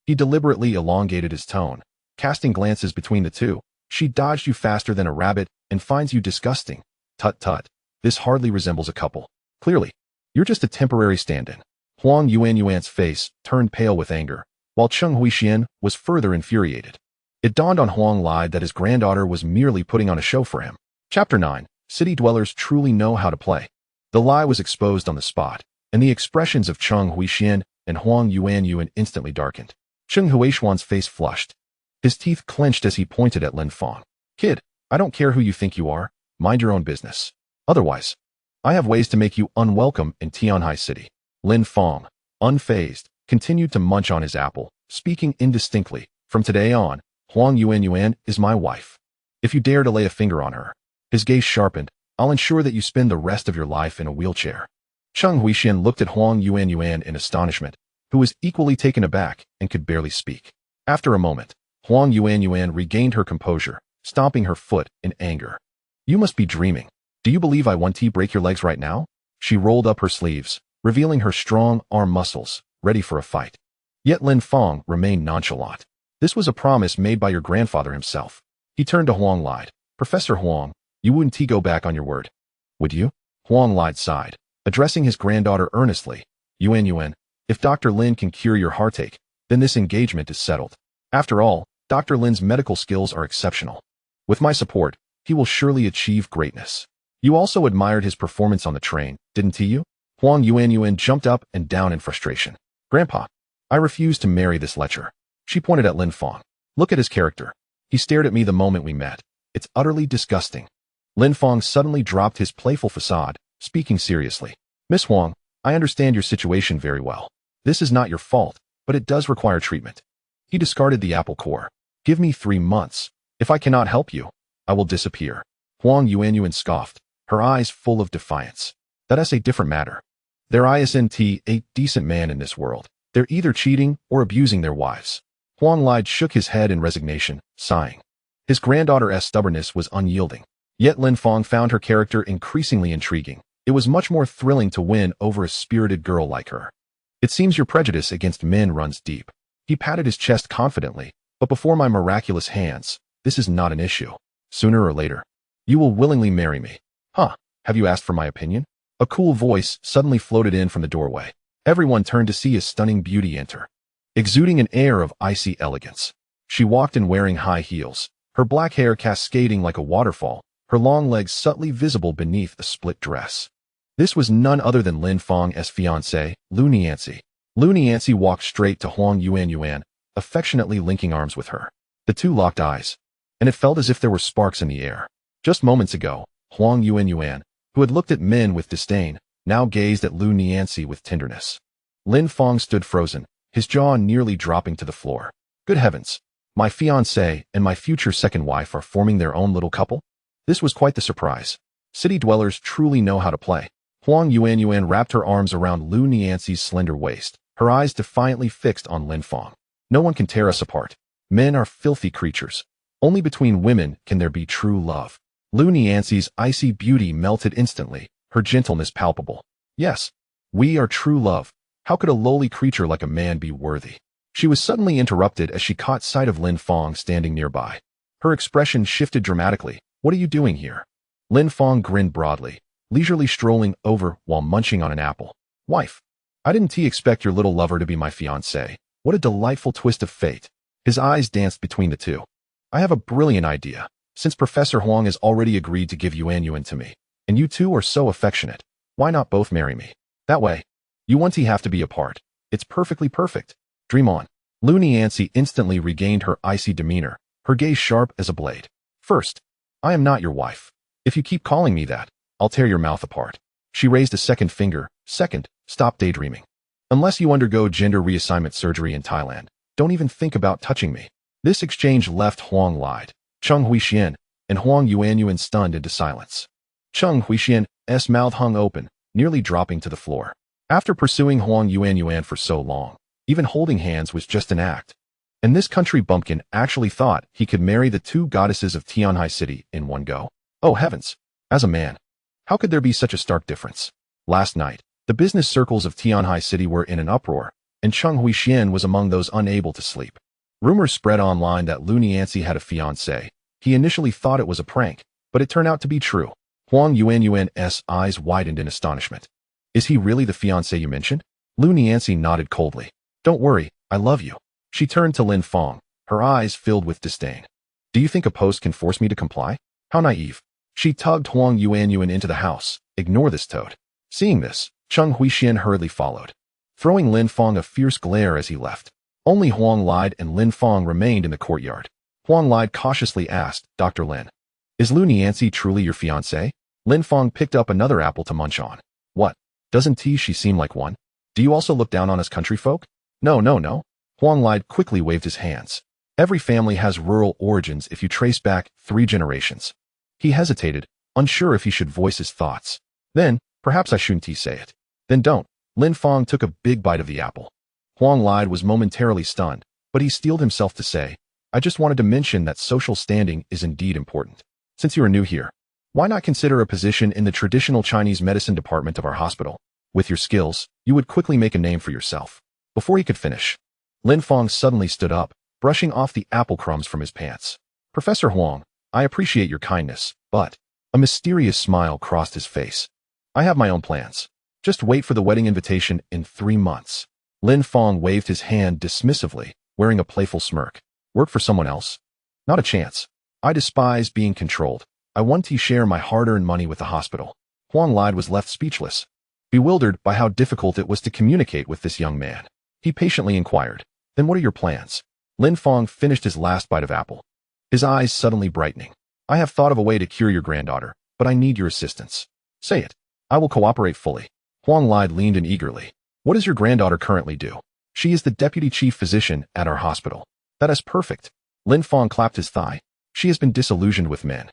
He deliberately elongated his tone, casting glances between the two. She dodged you faster than a rabbit and finds you disgusting. Tut tut. This hardly resembles a couple. Clearly, you're just a temporary stand-in. Huang Yuanyuan's face turned pale with anger, while Cheng Huixian was further infuriated. It dawned on Huang Lai that his granddaughter was merely putting on a show for him. Chapter 9. City dwellers truly know how to play. The lie was exposed on the spot, and the expressions of Cheng Huixian and Huang Yuanyuan instantly darkened. Cheng Huishuan's face flushed. His teeth clenched as he pointed at Lin Fang. Kid, I don't care who you think you are. Mind your own business. Otherwise, I have ways to make you unwelcome in Tianhai City. Lin Fang, unfazed, continued to munch on his apple, speaking indistinctly. From today on, Huang Yuanyuan is my wife. If you dare to lay a finger on her. His gaze sharpened. I'll ensure that you spend the rest of your life in a wheelchair. Cheng Huixian looked at Huang Yuanyuan in astonishment, who was equally taken aback and could barely speak. After a moment, Huang Yuanyuan regained her composure, stomping her foot in anger. You must be dreaming. Do you believe I want to break your legs right now? She rolled up her sleeves, revealing her strong arm muscles, ready for a fight. Yet Lin Fang remained nonchalant. This was a promise made by your grandfather himself. He turned to Huang Lai. Professor Huang, you wouldn't go back on your word, would you? Huang Lai sighed, addressing his granddaughter earnestly. Yuanyuan, if Dr. Lin can cure your heartache, then this engagement is settled. After all, Dr. Lin's medical skills are exceptional. With my support, he will surely achieve greatness. You also admired his performance on the train, didn't you? Huang Yuanyuan jumped up and down in frustration. Grandpa, I refuse to marry this lecher. She pointed at Lin Fang. Look at his character. He stared at me the moment we met. It's utterly disgusting. Lin Fang suddenly dropped his playful facade, speaking seriously. Miss Huang, I understand your situation very well. This is not your fault, but it does require treatment. He discarded the apple core. Give me 3 months. If I cannot help you, I will disappear. Huang Yuanyuan scoffed, her eyes full of defiance. That's a different matter. There isn't a decent man in this world. They're either cheating or abusing their wives. Huang Lai shook his head in resignation, sighing. His granddaughter's stubbornness was unyielding. Yet Lin Fang found her character increasingly intriguing. It was much more thrilling to win over a spirited girl like her. It seems your prejudice against men runs deep. He patted his chest confidently, but before my miraculous hands, this is not an issue. Sooner or later, you will willingly marry me. Huh, have you asked for my opinion? A cool voice suddenly floated in from the doorway. Everyone turned to see his stunning beauty enter, exuding an air of icy elegance. She walked in wearing high heels, her black hair cascading like a waterfall, her long legs subtly visible beneath a split dress. This was none other than Lin Fang's fiancée, Lu Niancy. Lu Niancy walked straight to Huang Yuanyuan, affectionately linking arms with her. The two locked eyes, and it felt as if there were sparks in the air. Just moments ago, Huang Yuanyuan, who had looked at men with disdain, now gazed at Lu Niancy with tenderness. Lin Fang stood frozen, his jaw nearly dropping to the floor. Good heavens! My fiancée and my future second wife are forming their own little couple? This was quite the surprise. City dwellers truly know how to play. Huang Yuanyuan wrapped her arms around Lu Niancy's slender waist, her eyes defiantly fixed on Lin Fang. No one can tear us apart. Men are filthy creatures. Only between women can there be true love. Lu Niancy's icy beauty melted instantly, her gentleness palpable. Yes, we are true love. How could a lowly creature like a man be worthy? She was suddenly interrupted as she caught sight of Lin Fang standing nearby. Her expression shifted dramatically. What are you doing here? Lin Fang grinned broadly, leisurely strolling over while munching on an apple. Wife, I didn't expect your little lover to be my fiancé. What a delightful twist of fate. His eyes danced between the two. I have a brilliant idea. Since Professor Huang has already agreed to give Yuan to me, and you two are so affectionate, why not both marry me? That way, you won't have to be apart. It's perfectly perfect. Dream on. Lin Fang instantly regained her icy demeanor, her gaze sharp as a blade. First, I am not your wife. If you keep calling me that, I'll tear your mouth apart. She raised a second finger. Second, stop daydreaming. Unless you undergo gender reassignment surgery in Thailand, don't even think about touching me. This exchange left Huang lied, Cheng Huixian, and Huang Yuanyuan stunned into silence. Cheng Huixian's mouth hung open, nearly dropping to the floor. After pursuing Huang Yuanyuan for so long, even holding hands was just an act. And this country bumpkin actually thought he could marry the two goddesses of Tianhai City in one go. Oh heavens! As a man, how could there be such a stark difference? Last night, the business circles of Tianhai City were in an uproar, and Cheng Huixian was among those unable to sleep. Rumors spread online that Lin Fang had a fiancé. He initially thought it was a prank, but it turned out to be true. Huang Yuanyuan's eyes widened in astonishment. Is he really the fiancé you mentioned? Lin Fang nodded coldly. Don't worry, I love you. She turned to Lin Fang, her eyes filled with disdain. Do you think a post can force me to comply? How naive. She tugged Huang Yuanyuan into the house. Ignore this toad. Seeing this, Cheng Huixian hurriedly followed, throwing Lin Fang a fierce glare as he left. Only Huang lied and Lin Fang remained in the courtyard. Huang lied cautiously asked, Dr. Lin, is Lin Fang truly your fiancé? Lin Fang picked up another apple to munch on. What? Doesn't she seem like one? Do you also look down on us country folk? No. Huang lied quickly waved his hands. Every family has rural origins if you trace back 3 generations. He hesitated, unsure if he should voice his thoughts. Then, perhaps I shouldn't say it. Then don't. Lin Fang took a big bite of the apple. Huang lied was momentarily stunned, but he steeled himself to say, I just wanted to mention that social standing is indeed important. Since you are new here, why not consider a position in the traditional Chinese medicine department of our hospital? With your skills, you would quickly make a name for yourself. Before he could finish, Lin Fang suddenly stood up, brushing off the apple crumbs from his pants. Professor Huang, I appreciate your kindness, but a mysterious smile crossed his face. I have my own plans. Just wait for the wedding invitation in 3 months. Lin Fang waved his hand dismissively, wearing a playful smirk. Work for someone else? Not a chance. I despise being controlled. I want to share my hard-earned money with the hospital. Huang lied was left speechless, bewildered by how difficult it was to communicate with this young man. He patiently inquired, then what are your plans? Lin Fang finished his last bite of apple, his eyes suddenly brightening. I have thought of a way to cure your granddaughter, but I need your assistance. Say it. I will cooperate fully. Huang lied leaned in eagerly. What does your granddaughter currently do? She is the deputy chief physician at our hospital. That is perfect. Lin Fang clapped his thigh. She has been disillusioned with men.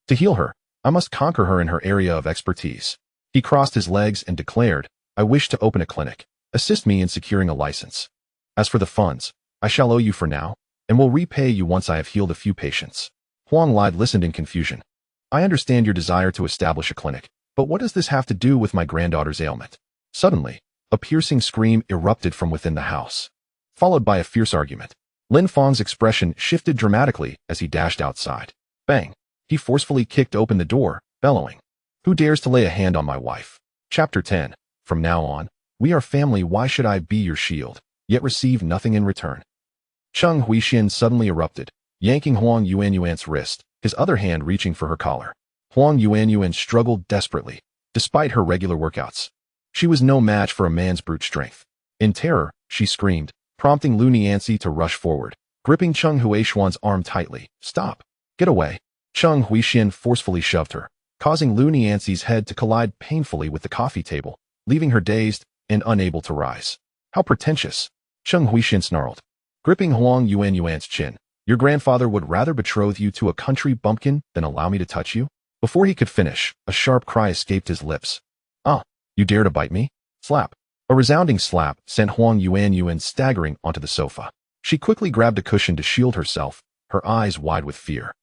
To heal her, I must conquer her in her area of expertise. He crossed his legs and declared, I wish to open a clinic. Assist me in securing a license. As for the funds, I shall owe you for now, and will repay you once I have healed a few patients. Huang lied listened in confusion. I understand your desire to establish a clinic, but what does this have to do with my granddaughter's ailment? Suddenly, a piercing scream erupted from within the house, followed by a fierce argument. Lin Fang's expression shifted dramatically as he dashed outside. Bang! He forcefully kicked open the door, bellowing, Who dares to lay a hand on my wife? Chapter 10. From now on, we are family. Why should I be your shield, yet receive nothing in return? Cheng Huixian suddenly erupted, yanking Huang Yuanyuan's wrist, his other hand reaching for her collar. Huang Yuanyuan struggled desperately, despite her regular workouts. She was no match for a man's brute strength. In terror, she screamed, prompting Lin Fang to rush forward, gripping Cheng Huixian's arm tightly. Stop! Get away! Cheng Huixian forcefully shoved her, causing Lin Fang's head to collide painfully with the coffee table, leaving her dazed and unable to rise. How pretentious! Cheng Huixian snarled, gripping Huang Yuanyuan's chin. Your grandfather would rather betroth you to a country bumpkin than allow me to touch you? Before he could finish, a sharp cry escaped his lips. Ah! You dare to bite me? Slap! A resounding slap sent Huang Yuanyuan staggering onto the sofa. She quickly grabbed a cushion to shield herself, her eyes wide with fear.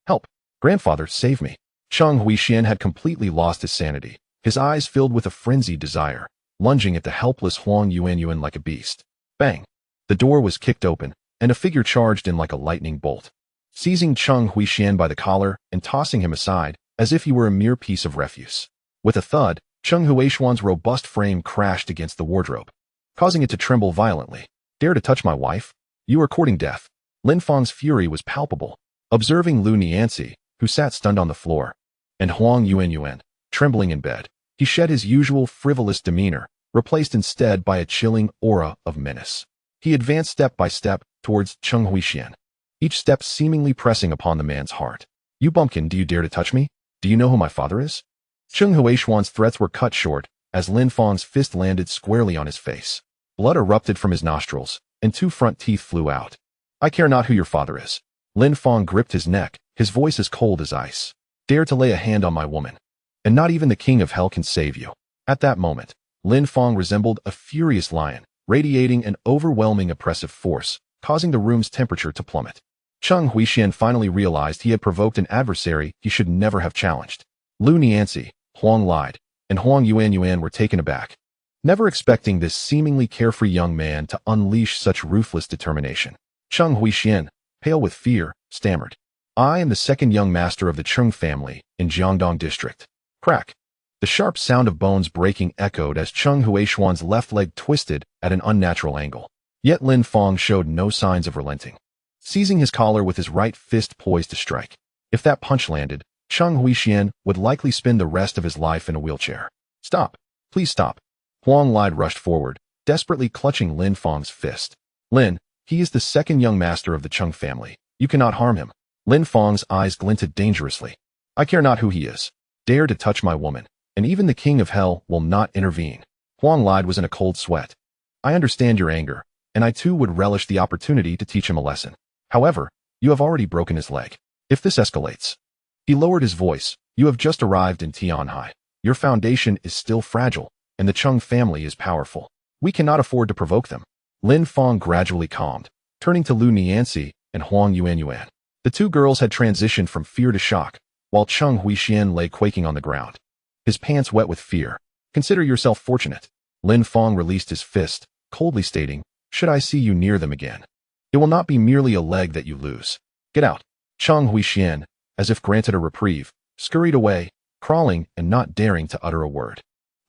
Help! Grandfather, save me! Cheng Huixian had completely lost his sanity, his eyes filled with a frenzied desire, lunging at the helpless Huang Yuanyuan like a beast. Bang! The door was kicked open, and a figure charged in like a lightning bolt, seizing Cheng Huixian by the collar and tossing him aside, as if he were a mere piece of refuse. With a thud, Cheng Huixian's robust frame crashed against the wardrobe. causing it to tremble violently. Dare to touch my wife? You are courting death. Lin Fang's fury was palpable. Observing Lu Nianzi, who sat stunned on the floor, and Huang Yuanyuan, trembling in bed, he shed his usual frivolous demeanor, replaced instead by a chilling aura of menace. He advanced step by step towards Cheng Huixian, each step seemingly pressing upon the man's heart. You bumpkin, do you dare to touch me? Do you know who my father is? Cheng Huixuan's threats were cut short as Lin Fang's fist landed squarely on his face. Blood erupted from his nostrils, and 2 front teeth flew out. I care not who your father is. Lin Fang gripped his neck, his voice as cold as ice. Dare to lay a hand on my woman, and not even the king of hell can save you. At that moment, Lin Fang resembled a furious lion, radiating an overwhelming oppressive force, causing the room's temperature to plummet. Cheng Huixian finally realized he had provoked an adversary he should never have challenged. Lu Nianzi, Huang Lide, and Huang Yuanyuan were taken aback, never expecting this seemingly carefree young man to unleash such ruthless determination. Cheng Huixian, pale with fear, stammered, I am the second young master of the Cheng family in Jiangdong district. Crack. The sharp sound of bones breaking echoed as Cheng Huixuan's left leg twisted at an unnatural angle. Yet Lin Fang showed no signs of relenting, seizing his collar with his right fist poised to strike. If that punch landed, Cheng Huixian would likely spend the rest of his life in a wheelchair. Stop. Please stop. Huang Lide rushed forward, desperately clutching Lin Fang's fist. Lin, he is the second young master of the Cheng family. You cannot harm him. Lin Fang's eyes glinted dangerously. I care not who he is. Dare to touch my woman, and even the king of hell will not intervene. Huang Lide was in a cold sweat. I understand your anger, and I too would relish the opportunity to teach him a lesson. However, you have already broken his leg. If this escalates. He lowered his voice. You have just arrived in Tianhai. Your foundation is still fragile, and the Cheng family is powerful. We cannot afford to provoke them. Lin Fang gradually calmed, turning to Lu Nianzi and Huang Yuanyuan. The 2 girls had transitioned from fear to shock, while Cheng Huixian lay quaking on the ground, his pants wet with fear. Consider yourself fortunate. Lin Fang released his fist, coldly stating, should I see you near them again, it will not be merely a leg that you lose. Get out. Cheng Huixian, as if granted a reprieve, scurried away, crawling and not daring to utter a word.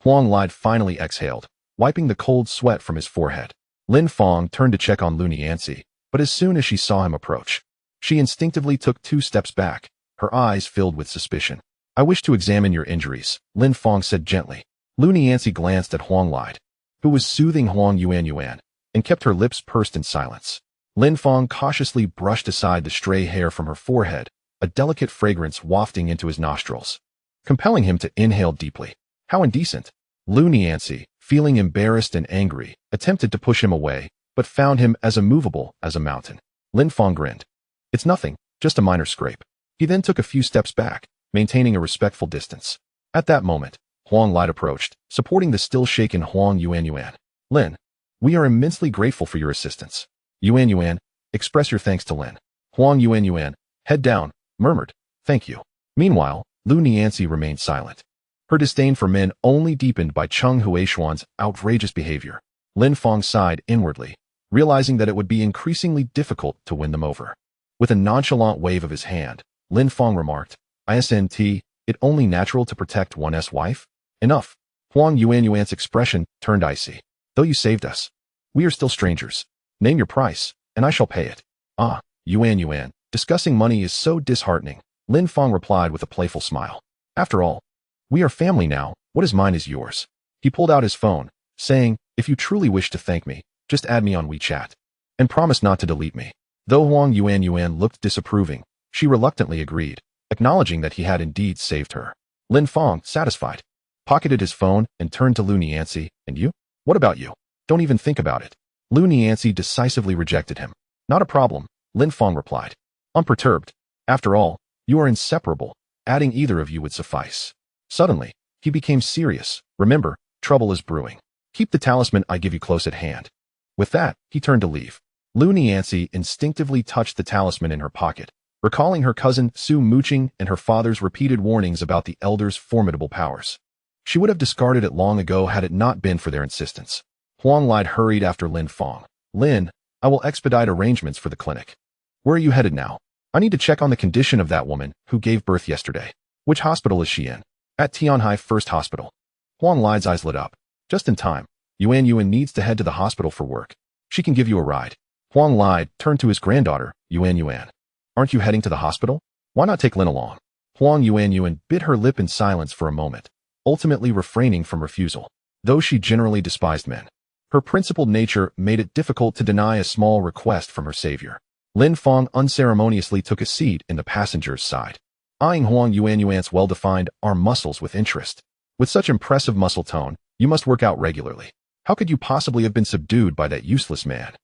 Huang Lide finally exhaled, wiping the cold sweat from his forehead. Lin Fang turned to check on Lu Nianzi, but as soon as she saw him approach, she instinctively took 2 steps back, her eyes filled with suspicion. I wish to examine your injuries, Lin Fang said gently. Lu Nianzi glanced at Huang Lide, who was soothing Huang Yuanyuan, and kept her lips pursed in silence. Lin Fang cautiously brushed aside the stray hair from her forehead, a delicate fragrance wafting into his nostrils, compelling him to inhale deeply. How indecent. Lu Nianzi, feeling embarrassed and angry, attempted to push him away, but found him as immovable as a mountain. Lin Fang grinned. It's nothing, just a minor scrape. He then took a few steps back, maintaining a respectful distance. At that moment, Huang Lide approached, supporting the still shaken Huang Yuanyuan. Lin, we are immensely grateful for your assistance. Yuanyuan, express your thanks to Lin. Huang Yuanyuan, head down, murmured, thank you. Meanwhile, Lu Nianzi remained silent. Her disdain for men only deepened by Cheng Huixuan's outrageous behavior. Lin Fang sighed inwardly, realizing that it would be increasingly difficult to win them over. With a nonchalant wave of his hand, Lin Fang remarked, Isn't it only natural to protect one's wife? Enough. Huang Yuanyuan's expression turned icy. Though you saved us, we are still strangers. Name your price, and I shall pay it. Ah, Yuanyuan, discussing money is so disheartening, Lin Fang replied with a playful smile. After all, we are family now, what is mine is yours. He pulled out his phone, saying, if you truly wish to thank me, just add me on WeChat. And promise not to delete me. Though Huang Yuanyuan looked disapproving, she reluctantly agreed, acknowledging that he had indeed saved her. Lin Fang, satisfied, pocketed his phone and turned to Lu Nianzi. And you? What about you? Don't even think about it. Lu Nianzi decisively rejected him. Not a problem, Lin Fang replied. Unperturbed. After all, you are inseparable. Adding either of you would suffice. Suddenly, he became serious. Remember, trouble is brewing. Keep the talisman I give you close at hand. With that, he turned to leave. Lu Nianzi instinctively touched the talisman in her pocket, recalling her cousin Su Muqing and her father's repeated warnings about the elder's formidable powers. She would have discarded it long ago had it not been for their insistence. Huang Lide hurried after Lin Fang. Lin, I will expedite arrangements for the clinic. Where are you headed now? I need to check on the condition of that woman who gave birth yesterday. Which hospital is she in? At Tianhai First Hospital. Huang Lide's eyes lit up. Just in time. Yuan needs to head to the hospital for work. She can give you a ride. Huang lied, turned to his granddaughter, Yuan. Aren't you heading to the hospital? Why not take Lin along? Huang Yuan bit her lip in silence for a moment, ultimately refraining from refusal. Though she generally despised men, her principled nature made it difficult to deny a small request from her savior. Lin Fang unceremoniously took a seat in the passenger's side, eyeing Huang Yuan's well-defined arm muscles with interest. With such impressive muscle tone, you must work out regularly. How could you possibly have been subdued by that useless man?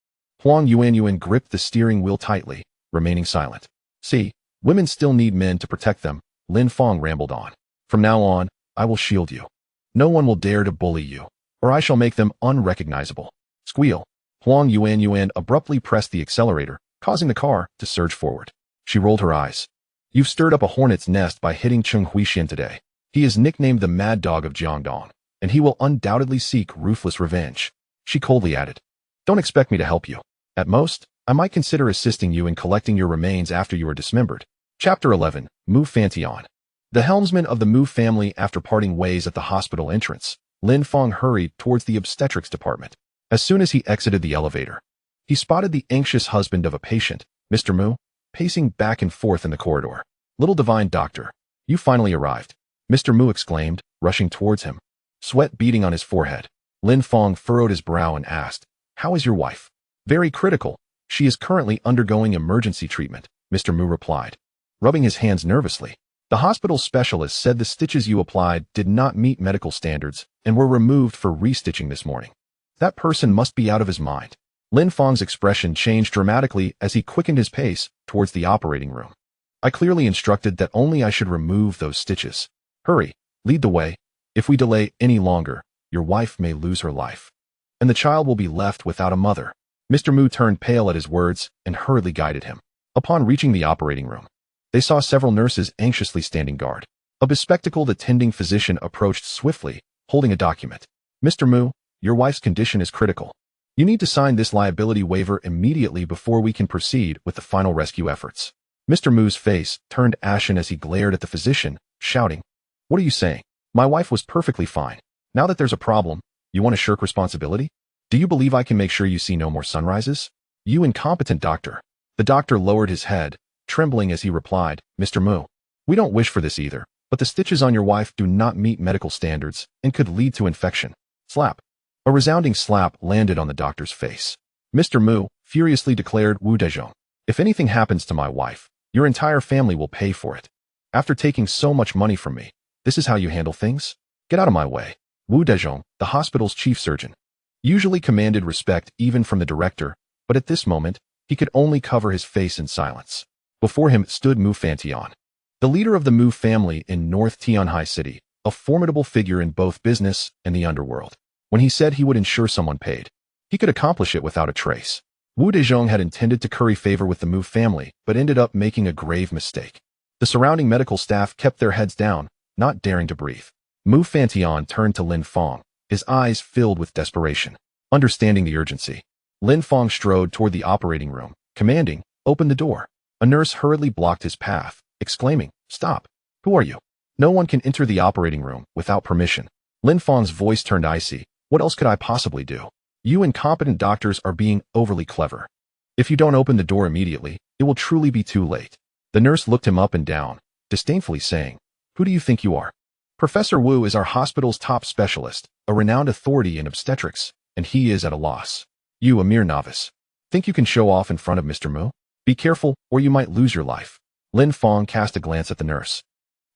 Huang Yuan gripped the steering wheel tightly, remaining silent. See, women still need men to protect them, Lin Fang rambled on. From now on, I will shield you. No one will dare to bully you, or I shall make them unrecognizable. Squeal. Huang Yuan abruptly pressed the accelerator, causing the car to surge forward. She rolled her eyes. You've stirred up a hornet's nest by hitting Cheng Huixian today. He is nicknamed the Mad Dog of Jiangdong, and he will undoubtedly seek ruthless revenge. She coldly added, Don't expect me to help you. At most, I might consider assisting you in collecting your remains after you are dismembered. Chapter 11, Mu Fantian. The helmsman of the Mu family after parting ways at the hospital entrance, Lin Fang hurried towards the obstetrics department. As soon as he exited the elevator, he spotted the anxious husband of a patient, Mr. Mu, pacing back and forth in the corridor. Little divine doctor, you finally arrived, Mr. Mu exclaimed, rushing towards him. Sweat beading on his forehead, Lin Fang furrowed his brow and asked, How is your wife? Very critical. She is currently undergoing emergency treatment, Mr. Mu replied, rubbing his hands nervously. The hospital specialist said the stitches you applied did not meet medical standards and were removed for restitching this morning. That person must be out of his mind. Lin Fang's expression changed dramatically as he quickened his pace towards the operating room. I clearly instructed that only I should remove those stitches. Hurry, lead the way. If we delay any longer, your wife may lose her life, and the child will be left without a mother. Mr. Mu turned pale at his words and hurriedly guided him. Upon reaching the operating room, they saw several nurses anxiously standing guard. A bespectacled attending physician approached swiftly, holding a document. Mr. Mu, your wife's condition is critical. You need to sign this liability waiver immediately before we can proceed with the final rescue efforts. Mr. Mu's face turned ashen as he glared at the physician, shouting, What are you saying? My wife was perfectly fine. Now that there's a problem, you want to shirk responsibility? Do you believe I can make sure you see no more sunrises? You incompetent doctor. The doctor lowered his head, trembling as he replied, Mr. Mu, we don't wish for this either, but the stitches on your wife do not meet medical standards and could lead to infection. Slap. A resounding slap landed on the doctor's face. Mr. Mu furiously declared, Wu Dezhong, if anything happens to my wife, your entire family will pay for it. After taking so much money from me, this is how you handle things? Get out of my way. Wu Dezhong, the hospital's chief surgeon, usually commanded respect even from the director, but at this moment, he could only cover his face in silence. Before him stood Mu Fantian, the leader of the Mu family in North Tianhai City, a formidable figure in both business and the underworld. When he said he would ensure someone paid, he could accomplish it without a trace. Wu Dezhong had intended to curry favor with the Mu family, but ended up making a grave mistake. The surrounding medical staff kept their heads down, not daring to breathe. Mu Fantian turned to Lin Fang, his eyes filled with desperation. Understanding the urgency, Lin Fang strode toward the operating room, commanding, Open the door. A nurse hurriedly blocked his path, exclaiming, Stop. Who are you? No one can enter the operating room without permission. Lin Fang's voice turned icy. What else could I possibly do? You incompetent doctors are being overly clever. If you don't open the door immediately, it will truly be too late. The nurse looked him up and down, disdainfully saying, Who do you think you are? Professor Wu is our hospital's top specialist, a renowned authority in obstetrics, and he is at a loss. You, a mere novice, think you can show off in front of Mr. Mu? Be careful, or you might lose your life. Lin Fang cast a glance at the nurse,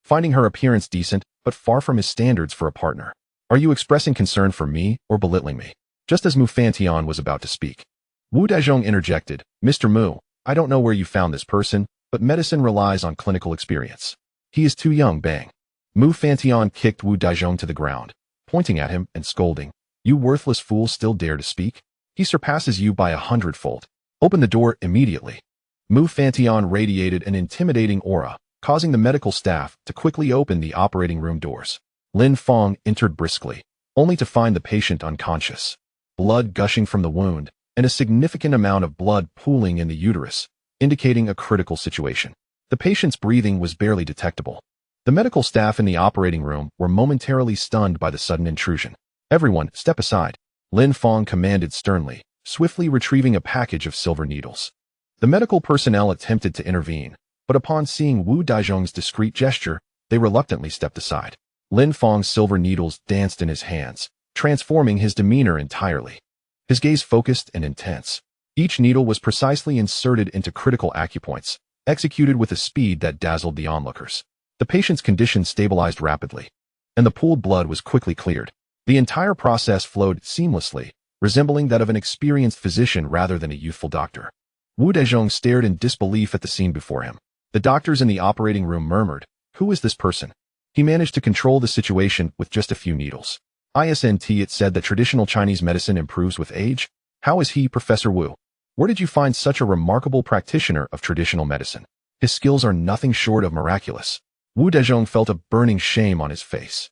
finding her appearance decent, but far from his standards for a partner. Are you expressing concern for me or belittling me? Just as Mu Fantian was about to speak, Wu Dezhong interjected, Mr. Mu, I don't know where you found this person, but medicine relies on clinical experience. He is too young, bang. Mu Fantian kicked Wu Dezhong to the ground, pointing at him and scolding, You worthless fool still dare to speak? He surpasses you by 100-fold. Open the door immediately. Mu Fantian radiated an intimidating aura, causing the medical staff to quickly open the operating room doors. Lin Fang entered briskly, only to find the patient unconscious, blood gushing from the wound, and a significant amount of blood pooling in the uterus, indicating a critical situation. The patient's breathing was barely detectable. The medical staff in the operating room were momentarily stunned by the sudden intrusion. Everyone, step aside. Lin Fang commanded sternly, swiftly retrieving a package of silver needles. The medical personnel attempted to intervene, but upon seeing Wu Daizhong's discreet gesture, they reluctantly stepped aside. Lin Fang's silver needles danced in his hands, transforming his demeanor entirely. His gaze focused and intense. Each needle was precisely inserted into critical acupoints, executed with a speed that dazzled the onlookers. The patient's condition stabilized rapidly, and the pooled blood was quickly cleared. The entire process flowed seamlessly, resembling that of an experienced physician rather than a youthful doctor. Wu Dezhong stared in disbelief at the scene before him. The doctors in the operating room murmured, "Who is this person?" He managed to control the situation with just a few needles. "Isn't it said that traditional Chinese medicine improves with age? How is he, Professor Wu? Where did you find such a remarkable practitioner of traditional medicine? His skills are nothing short of miraculous." Wu Dezhong felt a burning shame on his face.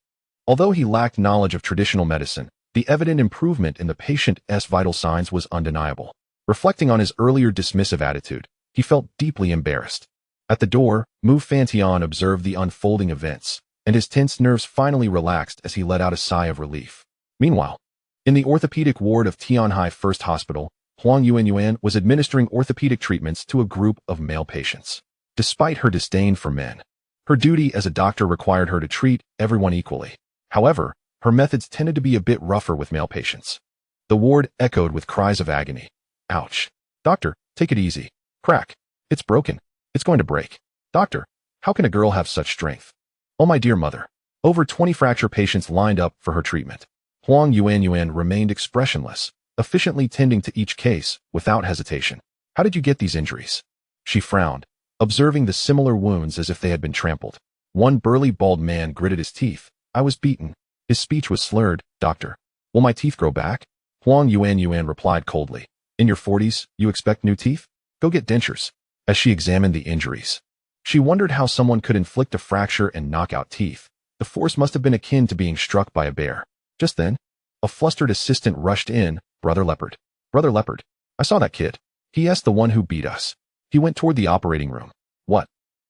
Although he lacked knowledge of traditional medicine, the evident improvement in the patient's vital signs was undeniable. Reflecting on his earlier dismissive attitude, he felt deeply embarrassed. At the door, Mu Fantian observed the unfolding events, and his tense nerves finally relaxed as he let out a sigh of relief. Meanwhile, in the orthopedic ward of Tianhai First Hospital, Huang Yuanyuan was administering orthopedic treatments to a group of male patients. Despite her disdain for men, her duty as a doctor required her to treat everyone equally. However, her methods tended to be a bit rougher with male patients. The ward echoed with cries of agony. "Ouch. Doctor, take it easy. Crack. It's broken. It's going to break. Doctor, how can a girl have such strength? Oh my dear mother." Over 20 fracture patients lined up for her treatment. Huang Yuanyuan remained expressionless, efficiently tending to each case without hesitation. "How did you get these injuries?" She frowned, observing the similar wounds as if they had been trampled. One burly bald man gritted his teeth. "I was beaten." His speech was slurred. "Doctor, will my teeth grow back?" Huang Yuanyuan replied coldly. "In your 40s, you expect new teeth? Go get dentures." As she examined the injuries, she wondered how someone could inflict a fracture and knock out teeth. The force must have been akin to being struck by a bear. Just then, a flustered assistant rushed in. "Brother Leopard. Brother Leopard. I saw that kid. He*s the one who beat us." He went toward the operating room. "What?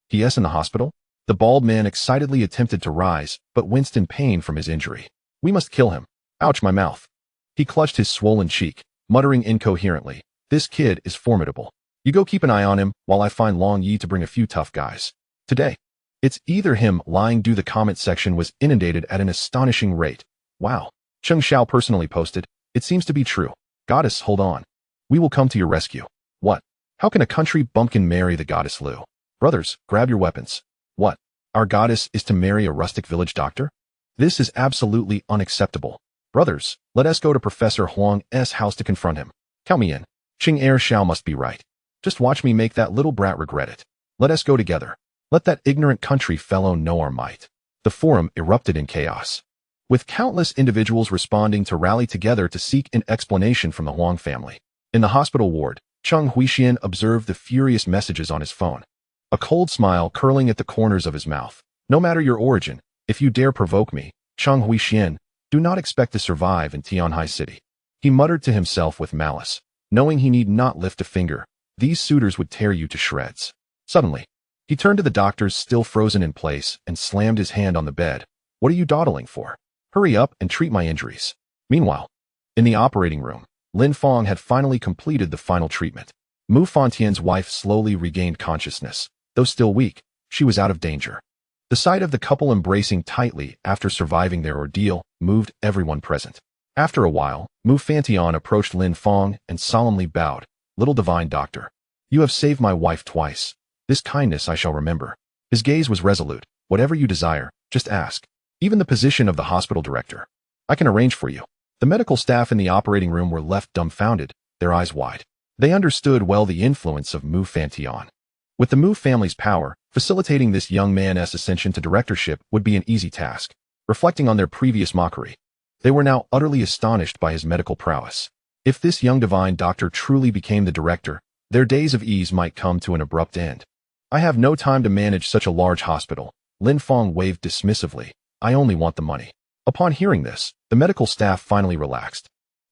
He*s in the hospital?" The bald man excitedly attempted to rise, but winced in pain from his injury. "We must kill him. Ouch, my mouth." He clutched his swollen cheek, muttering incoherently. "This kid is formidable. You go keep an eye on him while I find Long Yi to bring a few tough guys. Today, it's either him lying due." The comment section was inundated at an astonishing rate. "Wow. Cheng Xiao personally posted. It seems to be true. Goddess, hold on. We will come to your rescue." "What? How can a country bumpkin marry the goddess Lu?" "Brothers, grab your weapons." "What? Our goddess is to marry a rustic village doctor? This is absolutely unacceptable. Brothers, let us go to Professor Huang's house to confront him. Count me in. Qing Er Xiao must be right. Just watch me make that little brat regret it. Let us go together. Let that ignorant country fellow know our might." The forum erupted in chaos, with countless individuals responding to rally together to seek an explanation from the Huang family. In the hospital ward, Cheng Huixian observed the furious messages on his phone, a cold smile curling at the corners of his mouth. "No matter your origin, if you dare provoke me, Cheng Huixian, do not expect to survive in Tianhai City." He muttered to himself with malice, knowing he need not lift a finger. These suitors would tear you to shreds. Suddenly, he turned to the doctors still frozen in place and slammed his hand on the bed. "What are you dawdling for? Hurry up and treat my injuries." Meanwhile, in the operating room, Lin Fang had finally completed the final treatment. Mu Fantian's wife slowly regained consciousness. Though still weak, she was out of danger. The sight of the couple embracing tightly after surviving their ordeal moved everyone present. After a while, Mu Fantian approached Lin Fang and solemnly bowed. "Little divine doctor, you have saved my wife twice. This kindness I shall remember." His gaze was resolute. "Whatever you desire, just ask. Even the position of the hospital director, I can arrange for you." The medical staff in the operating room were left dumbfounded, their eyes wide. They understood well the influence of Mu Fantian. With the Mu family's power, facilitating this young man's ascension to directorship would be an easy task. Reflecting on their previous mockery, they were now utterly astonished by his medical prowess. If this young divine doctor truly became the director, their days of ease might come to an abrupt end. "I have no time to manage such a large hospital." Lin Fang waved dismissively. "I only want the money." Upon hearing this, the medical staff finally relaxed.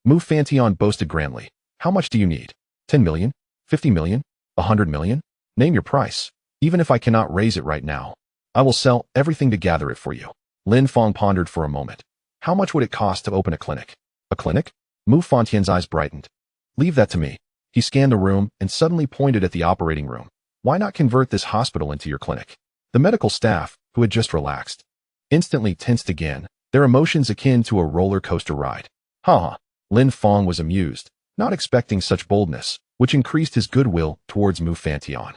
Mu Fantian boasted grandly. "How much do you need? 10 million? 50 million? 100 million? Name your price. Even if I cannot raise it right now, I will sell everything to gather it for you." Lin Fang pondered for a moment. How much would it cost to open a clinic? A clinic? Mu Fantian's eyes brightened. Leave that to me. He scanned the room and suddenly pointed at the operating room. Why not convert this hospital into your clinic? The medical staff, who had just relaxed, instantly tensed again, their emotions akin to a roller coaster ride. Ha! Lin Fang was amused, not expecting such boldness, which increased his goodwill towards Mu Fantian.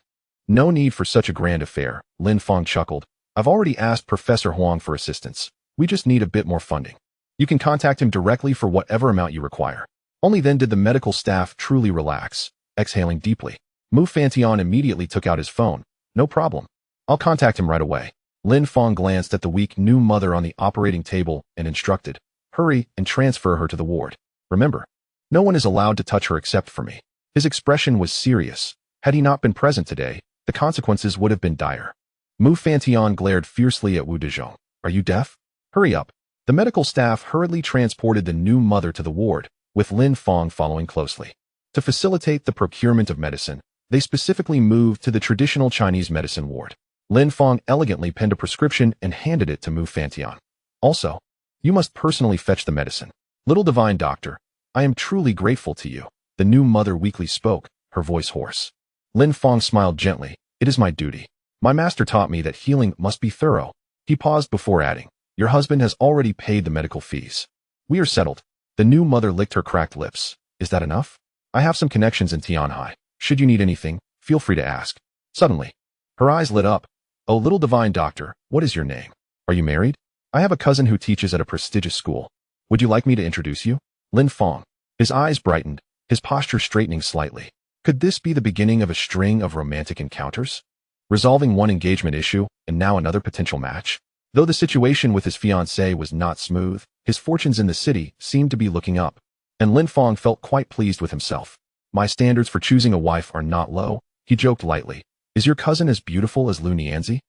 No need for such a grand affair, Lin Fang chuckled. I've already asked Professor Huang for assistance. We just need a bit more funding. You can contact him directly for whatever amount you require. Only then did the medical staff truly relax, exhaling deeply. Mu Fantian immediately took out his phone. No problem. I'll contact him right away. Lin Fang glanced at the weak new mother on the operating table and instructed, hurry and transfer her to the ward. Remember, no one is allowed to touch her except for me. His expression was serious. Had he not been present today, the consequences would have been dire. Mu Fantian glared fiercely at Wu Dezhong. Are you deaf? Hurry up. The medical staff hurriedly transported the new mother to the ward, with Lin Fang following closely. To facilitate the procurement of medicine, they specifically moved to the traditional Chinese medicine ward. Lin Fang elegantly penned a prescription and handed it to Mu Fantian. Also, you must personally fetch the medicine. Little divine doctor, I am truly grateful to you. The new mother weakly spoke, her voice hoarse. Lin Fang smiled gently. It is my duty. My master taught me that healing must be thorough. He paused before adding, your husband has already paid the medical fees. We are settled. The new mother licked her cracked lips. Is that enough? I have some connections in Tianhai. Should you need anything, feel free to ask. Suddenly, her eyes lit up. Oh, little divine doctor, what is your name? Are you married? I have a cousin who teaches at a prestigious school. Would you like me to introduce you? Lin Fang. His eyes brightened, his posture straightening slightly. Could this be the beginning of a string of romantic encounters? Resolving one engagement issue, and now another potential match? Though the situation with his fiancée was not smooth, his fortunes in the city seemed to be looking up, and Lin Fang felt quite pleased with himself. My standards for choosing a wife are not low, he joked lightly. Is your cousin as beautiful as Lu Nianzi?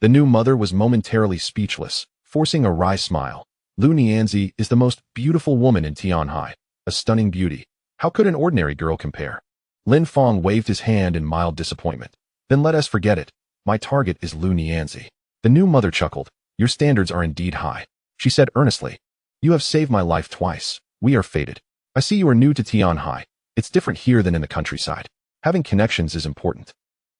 The new mother was momentarily speechless, forcing a wry smile. Lu Nianzi is the most beautiful woman in Tianhai, a stunning beauty. How could an ordinary girl compare? Lin Fang waved his hand in mild disappointment. Then let us forget it. My target is Lu Nianzi. The new mother chuckled. Your standards are indeed high. She said earnestly. You have saved my life twice. We are fated. I see you are new to Tianhai. It's different here than in the countryside. Having connections is important.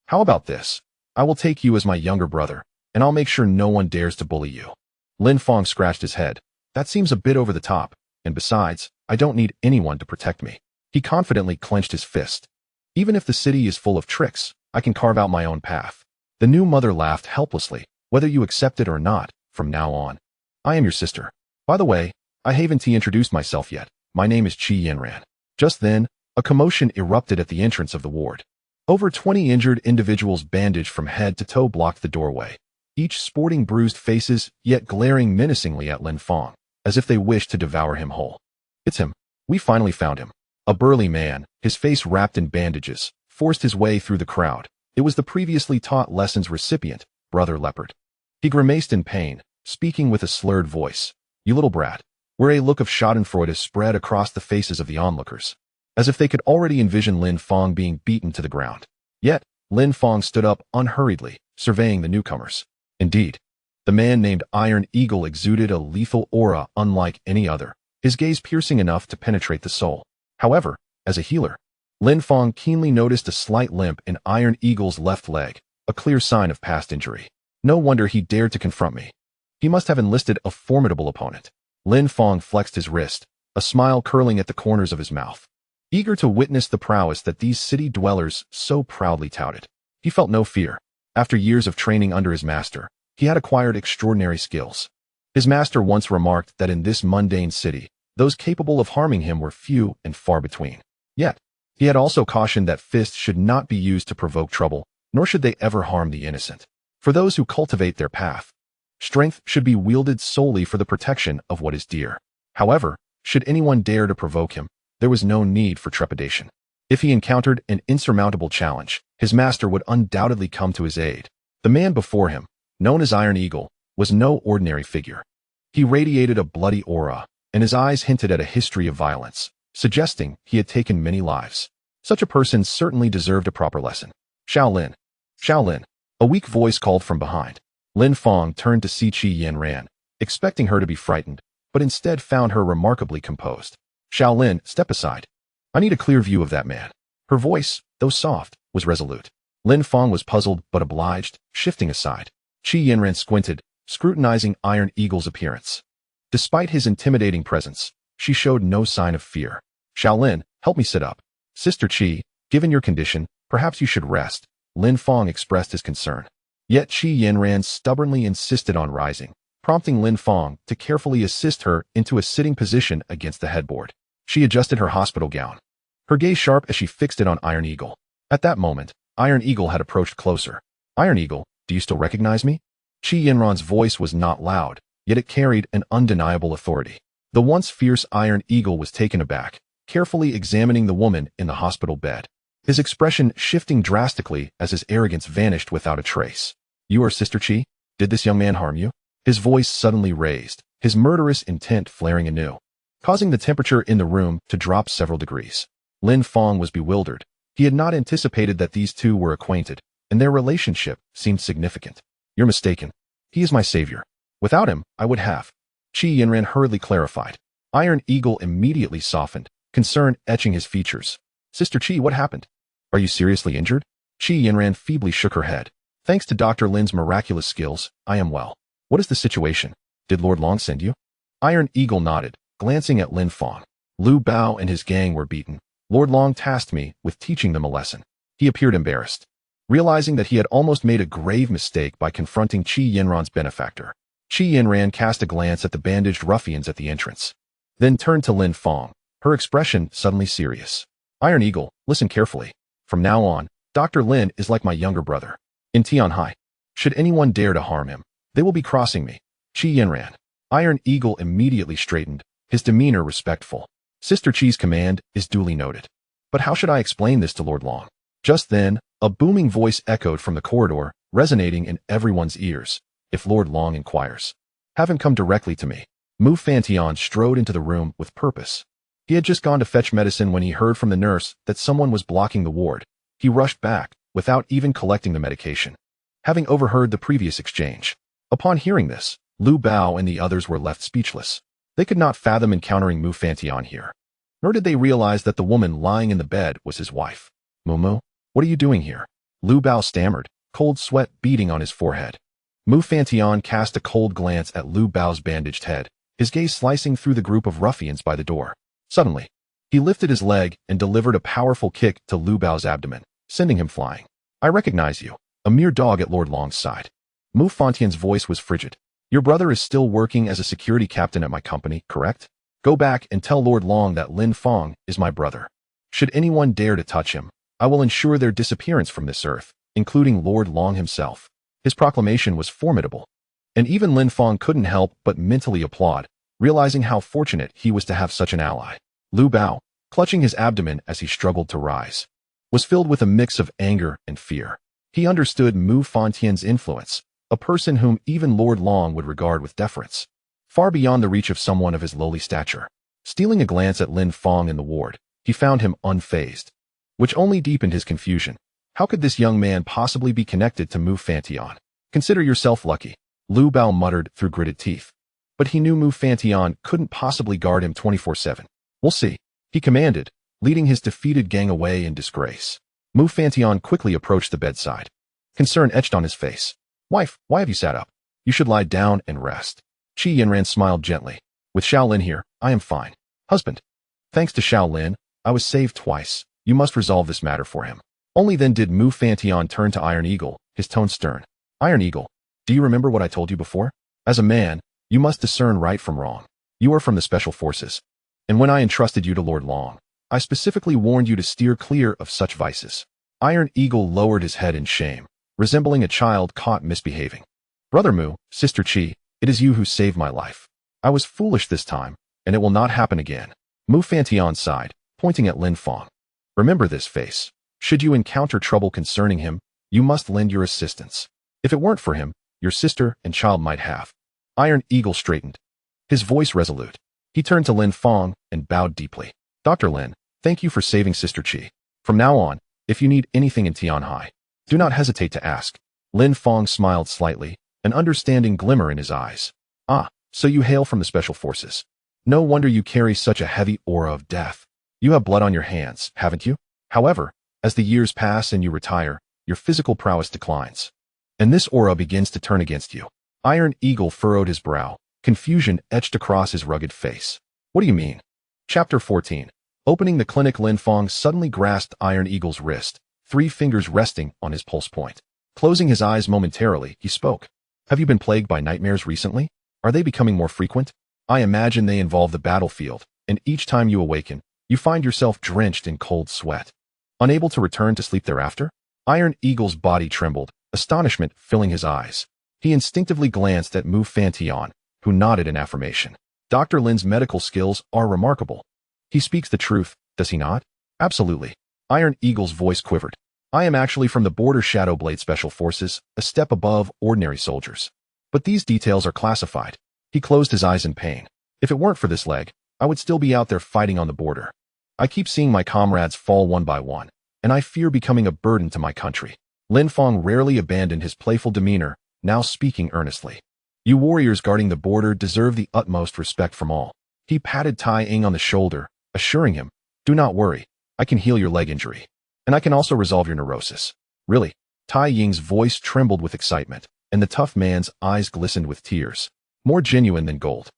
How about this? I will take you as my younger brother, and I'll make sure no one dares to bully you. Lin Fang scratched his head. That seems a bit over the top, and besides, I don't need anyone to protect me. He confidently clenched his fist. Even if the city is full of tricks, I can carve out my own path. The new mother laughed helplessly. Whether you accept it or not, from now on, I am your sister. By the way, I haven't introduced myself yet. My name is Qi Yanran. Just then, a commotion erupted at the entrance of the ward. Over 20 injured individuals bandaged from head to toe blocked the doorway, each sporting bruised faces yet glaring menacingly at Lin Fang, as if they wished to devour him whole. It's him. We finally found him. A burly man, his face wrapped in bandages, forced his way through the crowd. It was the previously taught lessons recipient, Brother Leopard. He grimaced in pain, speaking with a slurred voice. You little brat. Where a look of schadenfreude spread across the faces of the onlookers, as if they could already envision Lin Fang being beaten to the ground. Yet, Lin Fang stood up unhurriedly, surveying the newcomers. Indeed, the man named Iron Eagle exuded a lethal aura unlike any other, his gaze piercing enough to penetrate the soul. However, as a healer, Lin Fang keenly noticed a slight limp in Iron Eagle's left leg, a clear sign of past injury. No wonder he dared to confront me. He must have enlisted a formidable opponent. Lin Fang flexed his wrist, a smile curling at the corners of his mouth. Eager to witness the prowess that these city dwellers so proudly touted. He felt no fear. After years of training under his master, he had acquired extraordinary skills. His master once remarked that in this mundane city, those capable of harming him were few and far between. Yet, he had also cautioned that fists should not be used to provoke trouble, nor should they ever harm the innocent. For those who cultivate their path, strength should be wielded solely for the protection of what is dear. However, should anyone dare to provoke him, there was no need for trepidation. If he encountered an insurmountable challenge, his master would undoubtedly come to his aid. The man before him, known as Iron Eagle, was no ordinary figure. He radiated a bloody aura, and his eyes hinted at a history of violence, suggesting he had taken many lives. Such a person certainly deserved a proper lesson. Shaolin. Shaolin. A weak voice called from behind. Lin Fang turned to see Qi Yanran, expecting her to be frightened, but instead found her remarkably composed. Lin, step aside. I need a clear view of that man. Her voice, though soft, was resolute. Lin Fang was puzzled but obliged, shifting aside. Qi Yinran squinted, scrutinizing Iron Eagle's appearance. Despite his intimidating presence, she showed no sign of fear. Lin, help me sit up. Sister Qi, given your condition, perhaps you should rest. Lin Fang expressed his concern. Yet Qi Yinran stubbornly insisted on rising, prompting Lin Fang to carefully assist her into a sitting position against the headboard. She adjusted her hospital gown, her gaze sharp as she fixed it on Iron Eagle. At that moment, Iron Eagle had approached closer. Iron Eagle, do you still recognize me? Qi Yinran's voice was not loud, yet it carried an undeniable authority. The once fierce Iron Eagle was taken aback, carefully examining the woman in the hospital bed, his expression shifting drastically as his arrogance vanished without a trace. You are Sister Qi? Did this young man harm you? His voice suddenly raised, his murderous intent flaring anew, causing the temperature in the room to drop several degrees. Lin Fang was bewildered. He had not anticipated that these two were acquainted, and their relationship seemed significant. You're mistaken. He is my savior. Without him, I would have. Qi Yinran hurriedly clarified. Iron Eagle immediately softened, concern etching his features. Sister Qi, what happened? Are you seriously injured? Qi Yinran feebly shook her head. Thanks to Dr. Lin's miraculous skills, I am well. What is the situation? Did Lord Long send you? Iron Eagle nodded, glancing at Lin Fang. Lu Bao and his gang were beaten. Lord Long tasked me with teaching them a lesson. He appeared embarrassed, realizing that he had almost made a grave mistake by confronting Qi Yinran's benefactor. Qi Yinran cast a glance at the bandaged ruffians at the entrance, then turned to Lin Fang, her expression suddenly serious. Iron Eagle, listen carefully. From now on, Dr. Lin is like my younger brother. In Tianhai, should anyone dare to harm him, they will be crossing me. Qi Yinran. Iron Eagle immediately straightened, his demeanor respectful. Sister Qi's command is duly noted. But how should I explain this to Lord Long? Just then, a booming voice echoed from the corridor, resonating in everyone's ears. If Lord Long inquires, have him come directly to me. Mu Fantian strode into the room with purpose. He had just gone to fetch medicine when he heard from the nurse that someone was blocking the ward. He rushed back, without even collecting the medication, having overheard the previous exchange. Upon hearing this, Lu Bao and the others were left speechless. They could not fathom encountering Mu Fantian here. Nor did they realize that the woman lying in the bed was his wife. Mumu, what are you doing here? Lu Bao stammered, cold sweat beading on his forehead. Mu Fantian cast a cold glance at Lu Bao's bandaged head, his gaze slicing through the group of ruffians by the door. Suddenly, he lifted his leg and delivered a powerful kick to Lu Bao's abdomen, sending him flying. I recognize you, a mere dog at Lord Long's side. Mu Fantian's voice was frigid. Your brother is still working as a security captain at my company, correct? Go back and tell Lord Long that Lin Fang is my brother. Should anyone dare to touch him, I will ensure their disappearance from this earth, including Lord Long himself. His proclamation was formidable, and even Lin Fang couldn't help but mentally applaud, realizing how fortunate he was to have such an ally. Lu Bao, clutching his abdomen as he struggled to rise, was filled with a mix of anger and fear. He understood Mu Fantian's influence, a person whom even Lord Long would regard with deference, far beyond the reach of someone of his lowly stature. Stealing a glance at Lin Fang in the ward, he found him unfazed, which only deepened his confusion. How could this young man possibly be connected to Mu Fantian? Consider yourself lucky, Lu Bao muttered through gritted teeth. But he knew Mu Fantian couldn't possibly guard him 24/7. We'll see, he commanded, leading his defeated gang away in disgrace. Mu Fantian quickly approached the bedside. Concern etched on his face. Wife, why have you sat up? You should lie down and rest. Qi Yinran smiled gently. With Lin here, I am fine. Husband. Thanks to Lin, I was saved twice. You must resolve this matter for him. Only then did Mu Fantian turn to Iron Eagle, his tone stern. Iron Eagle, do you remember what I told you before? As a man, you must discern right from wrong. You are from the Special Forces. And when I entrusted you to Lord Long, I specifically warned you to steer clear of such vices. Iron Eagle lowered his head in shame, resembling a child caught misbehaving. Brother Mu, Sister Qi, it is you who saved my life. I was foolish this time, and it will not happen again. Mu Fantian sighed, pointing at Lin Fang. Remember this face. Should you encounter trouble concerning him, you must lend your assistance. If it weren't for him, your sister and child might have. Iron Eagle straightened, his voice resolute. He turned to Lin Fang and bowed deeply. Dr. Lin, thank you for saving Sister Qi. From now on, if you need anything in Tianhai, do not hesitate to ask. Lin Fang smiled slightly, an understanding glimmer in his eyes. Ah, so you hail from the Special Forces. No wonder you carry such a heavy aura of death. You have blood on your hands, haven't you? However, as the years pass and you retire, your physical prowess declines. And this aura begins to turn against you. Iron Eagle furrowed his brow, confusion etched across his rugged face. What do you mean? Chapter 14. Opening the clinic, Lin Fang suddenly grasped Iron Eagle's wrist, 3 fingers resting on his pulse point. Closing his eyes momentarily, he spoke. Have you been plagued by nightmares recently? Are they becoming more frequent? I imagine they involve the battlefield, and each time you awaken, you find yourself drenched in cold sweat. Unable to return to sleep thereafter? Iron Eagle's body trembled, astonishment filling his eyes. He instinctively glanced at Mu Fantian, who nodded in affirmation. Dr. Lin's medical skills are remarkable. He speaks the truth, does he not? Absolutely. Iron Eagle's voice quivered. I am actually from the Border Shadowblade Special Forces, a step above ordinary soldiers. But these details are classified. He closed his eyes in pain. If it weren't for this leg, I would still be out there fighting on the border. I keep seeing my comrades fall one by one, and I fear becoming a burden to my country. Lin Fang rarely abandoned his playful demeanor, now speaking earnestly. You warriors guarding the border deserve the utmost respect from all. He patted Tai Ying on the shoulder, assuring him, do not worry, I can heal your leg injury. And I can also resolve your neurosis. Really? Tai Ying's voice trembled with excitement, and the tough man's eyes glistened with tears, more genuine than gold.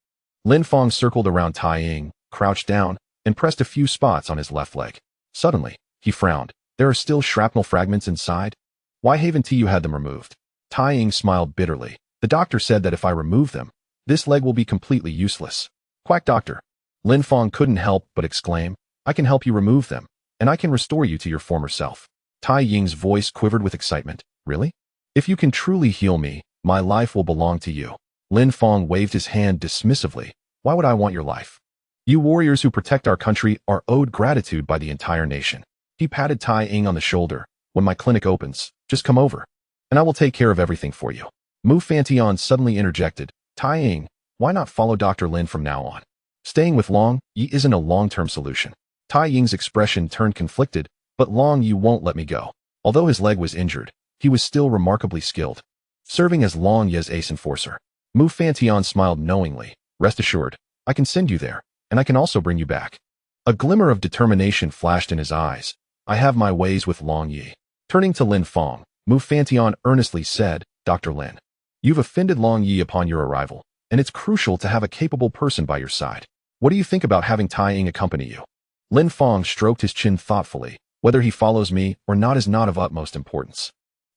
Lin Fang circled around Tai Ying, crouched down, and pressed a few spots on his left leg. Suddenly, he frowned. There are still shrapnel fragments inside? Why haven't you had them removed? Tai Ying smiled bitterly. The doctor said that if I remove them, this leg will be completely useless. Quack doctor. Lin Fang couldn't help but exclaim, I can help you remove them, and I can restore you to your former self. Tai Ying's voice quivered with excitement. Really? If you can truly heal me, my life will belong to you. Lin Fang waved his hand dismissively. Why would I want your life? You warriors who protect our country are owed gratitude by the entire nation. He patted Tai Ying on the shoulder. When my clinic opens, just come over, and I will take care of everything for you. Mu Fantian suddenly interjected. Tai Ying, why not follow Dr. Lin from now on? Staying with Long Yi isn't a long-term solution. Tai Ying's expression turned conflicted, but Long Yi won't let me go. Although his leg was injured, he was still remarkably skilled, serving as Long Yi's ace enforcer. Mu Fantian smiled knowingly. Rest assured, I can send you there, and I can also bring you back. A glimmer of determination flashed in his eyes. I have my ways with Long Yi. Turning to Lin Fang, Mu Fantian earnestly said, Dr. Lin, you've offended Long Yi upon your arrival, and it's crucial to have a capable person by your side. What do you think about having Tai Ying accompany you? Lin Fang stroked his chin thoughtfully. Whether he follows me or not is not of utmost importance.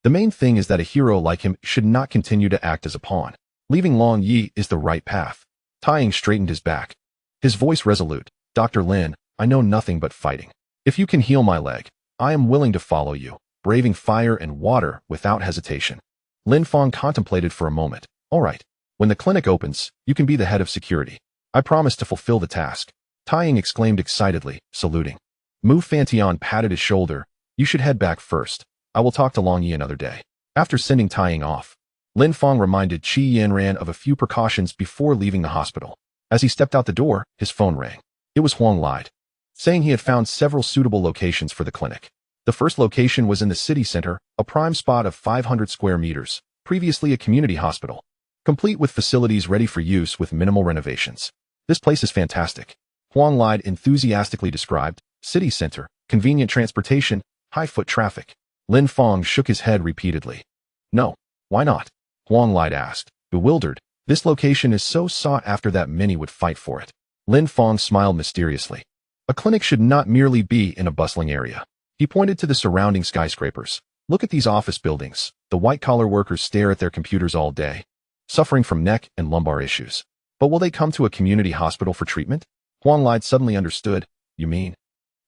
The main thing is that a hero like him should not continue to act as a pawn. Leaving Long Yi is the right path. Tai Ying straightened his back, his voice resolute. Dr. Lin, I know nothing but fighting. If you can heal my leg, I am willing to follow you, braving fire and water without hesitation. Lin Fang contemplated for a moment. All right. When the clinic opens, you can be the head of security. I promise to fulfill the task. Tai Ying exclaimed excitedly, saluting. Mu Fantian patted his shoulder. You should head back first. I will talk to Long Yi another day. After sending Tai Ying off, Lin Fang reminded Qi Yanran of a few precautions before leaving the hospital. As he stepped out the door, his phone rang. It was Huang lied, saying he had found several suitable locations for the clinic. The first location was in the city center, a prime spot of 500 square meters, previously a community hospital, complete with facilities ready for use with minimal renovations. This place is fantastic, Huang lied enthusiastically described. City center, convenient transportation, high foot traffic. Lin Fang shook his head repeatedly. No, why not? Huang lied asked, bewildered. This location is so sought after that many would fight for it. Lin Fang smiled mysteriously. A clinic should not merely be in a bustling area. He pointed to the surrounding skyscrapers. Look at these office buildings. The white-collar workers stare at their computers all day, suffering from neck and lumbar issues. But will they come to a community hospital for treatment? Huang lied suddenly understood. You mean?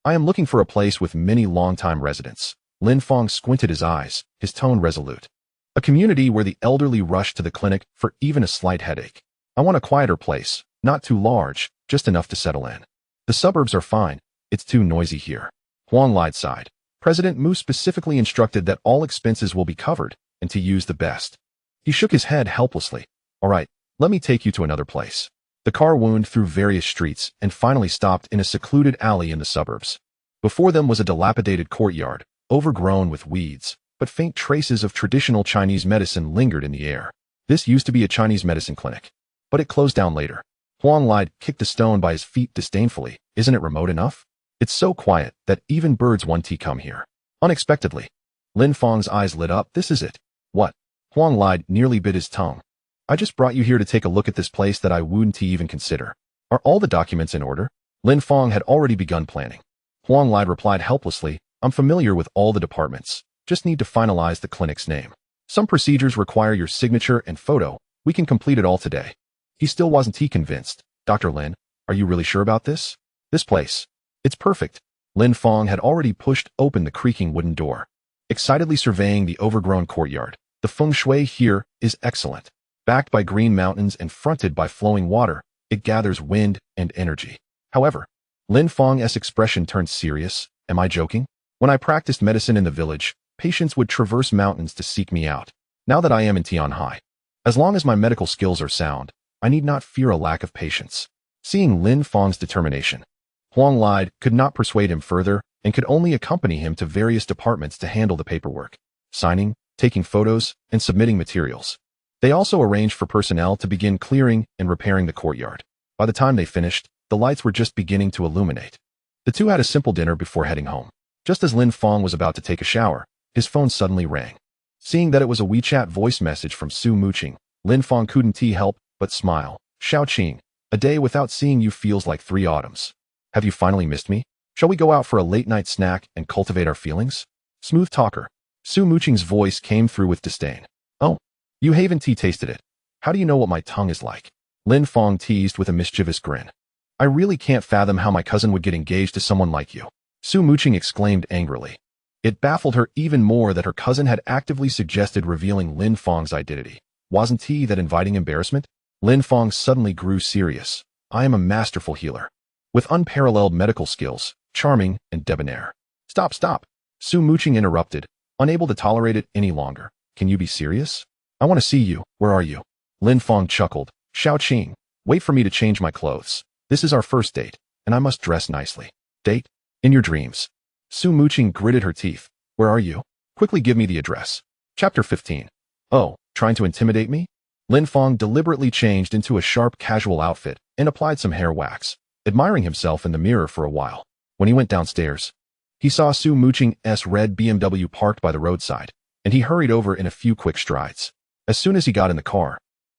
I am looking for a place with many long-time residents. Lin Fang squinted his eyes, his tone resolute. A community where the elderly rush to the clinic for even a slight headache. I want a quieter place, not too large, just enough to settle in. The suburbs are fine. It's too noisy here. Huang lied sighed. President Mu specifically instructed that all expenses will be covered and to use the best. He shook his head helplessly. All right, let me take you to another place. The car wound through various streets and finally stopped in a secluded alley in the suburbs. Before them was a dilapidated courtyard, overgrown with weeds, but faint traces of traditional Chinese medicine lingered in the air. This used to be a Chinese medicine clinic, but it closed down later. Huang lied, kicked a stone by his feet disdainfully. Isn't it remote enough? It's so quiet that even birds want to come here. Unexpectedly, Lin Fang's eyes lit up. This is it. What? Huang lied, nearly bit his tongue. I just brought you here to take a look at this place that I wouldn't even consider. Are all the documents in order? Lin Fang had already begun planning. Huang lied replied helplessly, I'm familiar with all the departments. Just need to finalize the clinic's name. Some procedures require your signature and photo. We can complete it all today. He still wasn't convinced. Dr. Lin, are you really sure about this? This place. It's perfect. Lin Fang had already pushed open the creaking wooden door, excitedly surveying the overgrown courtyard. The feng shui here is excellent. Backed by green mountains and fronted by flowing water, it gathers wind and energy. However, Lin Fang's expression turned serious. Am I joking? When I practiced medicine in the village, patients would traverse mountains to seek me out. Now that I am in Tianhai, as long as my medical skills are sound, I need not fear a lack of patience. Seeing Lin Fang's determination, Huang lied, could not persuade him further, and could only accompany him to various departments to handle the paperwork, signing, taking photos, and submitting materials. They also arranged for personnel to begin clearing and repairing the courtyard. By the time they finished, the lights were just beginning to illuminate. The two had a simple dinner before heading home. Just as Lin Fang was about to take a shower, his phone suddenly rang. Seeing that it was a WeChat voice message from Su Muqing, Lin Fang couldn't help but smile. Xiaoqing, a day without seeing you feels like 3 autumns. Have you finally missed me? Shall we go out for a late-night snack and cultivate our feelings? Smooth talker. Su Muqing's voice came through with disdain. Oh, you haven't tasted it. How do you know what my tongue is like? Lin Fang teased with a mischievous grin. I really can't fathom how my cousin would get engaged to someone like you. Su Muqing exclaimed angrily. It baffled her even more that her cousin had actively suggested revealing Lin Fang's identity. Wasn't that inviting embarrassment? Lin Fang suddenly grew serious. I am a masterful healer, with unparalleled medical skills, charming and debonair. Stop. Su Muqing interrupted, unable to tolerate it any longer. Can you be serious? I want to see you. Where are you? Lin Fang chuckled. Xiaoqing, wait for me to change my clothes. This is our first date, and I must dress nicely. Date? In your dreams. Su Muqing gritted her teeth. Where are you? Quickly give me the address. Chapter 15. Oh, trying to intimidate me? Lin Fang deliberately changed into a sharp casual outfit and applied some hair wax, admiring himself in the mirror for a while. When he went downstairs, he saw Su Muqing's red BMW parked by the roadside, and he hurried over in a few quick strides. As soon as he got in the car,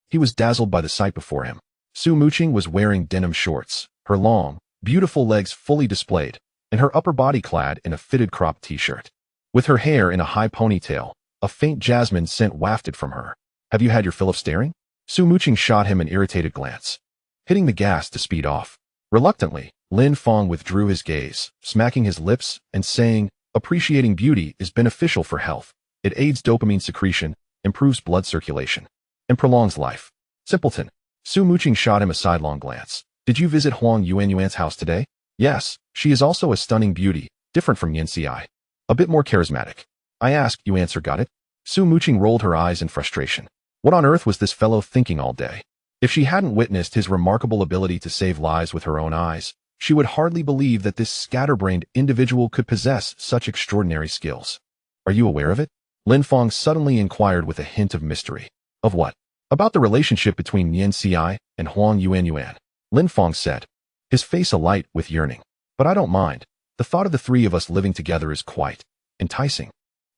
he was dazzled by the sight before him. Su Muqing was wearing denim shorts, her long, beautiful legs fully displayed, and her upper body clad in a fitted cropped t-shirt. With her hair in a high ponytail, a faint jasmine scent wafted from her. Have you had your fill of staring? Su Muqing shot him an irritated glance, hitting the gas to speed off. Reluctantly, Lin Fang withdrew his gaze, smacking his lips and saying, appreciating beauty is beneficial for health. It aids dopamine secretion, improves blood circulation, and prolongs life. Simpleton. Su Muqing shot him a sidelong glance. Did you visit Huang Yuanyuan's house today? Yes, she is also a stunning beauty, different from Yanci. A bit more charismatic. I asked, you answer, got it? Su Muqing rolled her eyes in frustration. What on earth was this fellow thinking all day? If she hadn't witnessed his remarkable ability to save lives with her own eyes, she would hardly believe that this scatterbrained individual could possess such extraordinary skills. Are you aware of it? Lin Fang suddenly inquired with a hint of mystery. Of what? About the relationship between Yanci and Huang Yuanyuan. Lin Fang said, his face alight with yearning. But I don't mind. The thought of the 3 of us living together is quite enticing.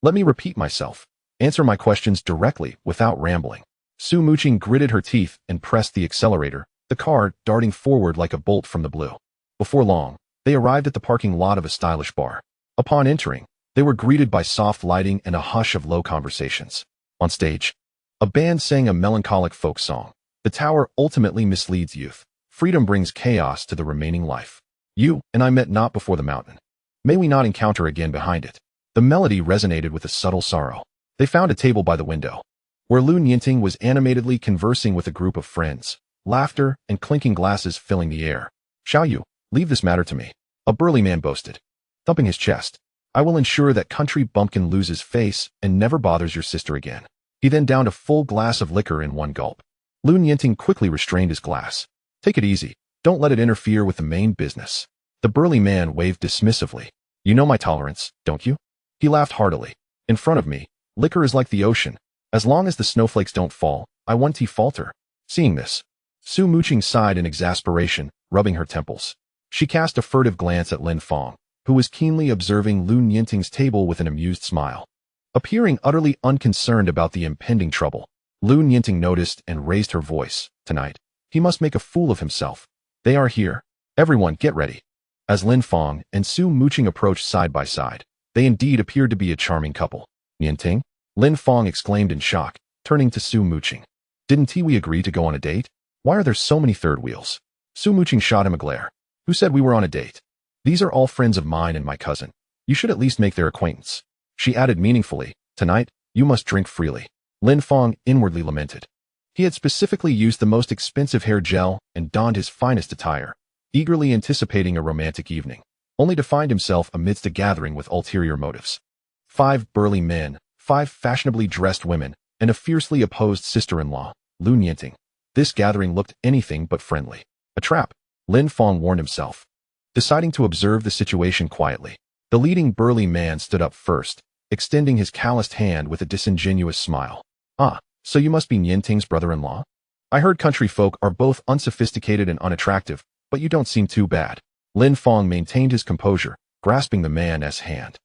Let me repeat myself. Answer my questions directly without rambling. Su Muqing gritted her teeth and pressed the accelerator, the car darting forward like a bolt from the blue. Before long, they arrived at the parking lot of a stylish bar. Upon entering, they were greeted by soft lighting and a hush of low conversations. On stage, a band sang a melancholic folk song. The tower ultimately misleads youth. Freedom brings chaos to the remaining life. You and I met not before the mountain. May we not encounter again behind it. The melody resonated with a subtle sorrow. They found a table by the window, where Lu Nianting was animatedly conversing with a group of friends, laughter and clinking glasses filling the air. Shall you, leave this matter to me, a burly man boasted, thumping his chest. I will ensure that country bumpkin loses face and never bothers your sister again. He then downed a full glass of liquor in one gulp. Lu Nianting quickly restrained his glass. Take it easy. Don't let it interfere with the main business. The burly man waved dismissively. You know my tolerance, don't you? He laughed heartily. In front of me, liquor is like the ocean. As long as the snowflakes don't fall, I won't falter. Seeing this, Su Muqing sighed in exasperation, rubbing her temples. She cast a furtive glance at Lin Fang, who was keenly observing Lun Yinting's table with an amused smile. Appearing utterly unconcerned about the impending trouble, Lun Yinting noticed and raised her voice. Tonight, he must make a fool of himself. They are here. Everyone, get ready. As Lin Fang and Su Muqing approached side by side, they indeed appeared to be a charming couple. Yinting? Lin Fang exclaimed in shock, turning to Su Muqing. Didn't we agree to go on a date? Why are there so many third wheels? Su Muqing shot him a glare. Who said we were on a date? These are all friends of mine and my cousin. You should at least make their acquaintance. She added meaningfully, tonight, you must drink freely. Lin Fang inwardly lamented. He had specifically used the most expensive hair gel and donned his finest attire, eagerly anticipating a romantic evening, only to find himself amidst a gathering with ulterior motives. 5 burly men, 5 fashionably dressed women, and a fiercely opposed sister-in-law, Lun Yinting. This gathering looked anything but friendly. A trap, Lin Fang warned himself. Deciding to observe the situation quietly, the leading burly man stood up first, extending his calloused hand with a disingenuous smile. Ah, so you must be Yinting's brother-in-law? I heard country folk are both unsophisticated and unattractive, but you don't seem too bad. Lin Fang maintained his composure, grasping the man's hand.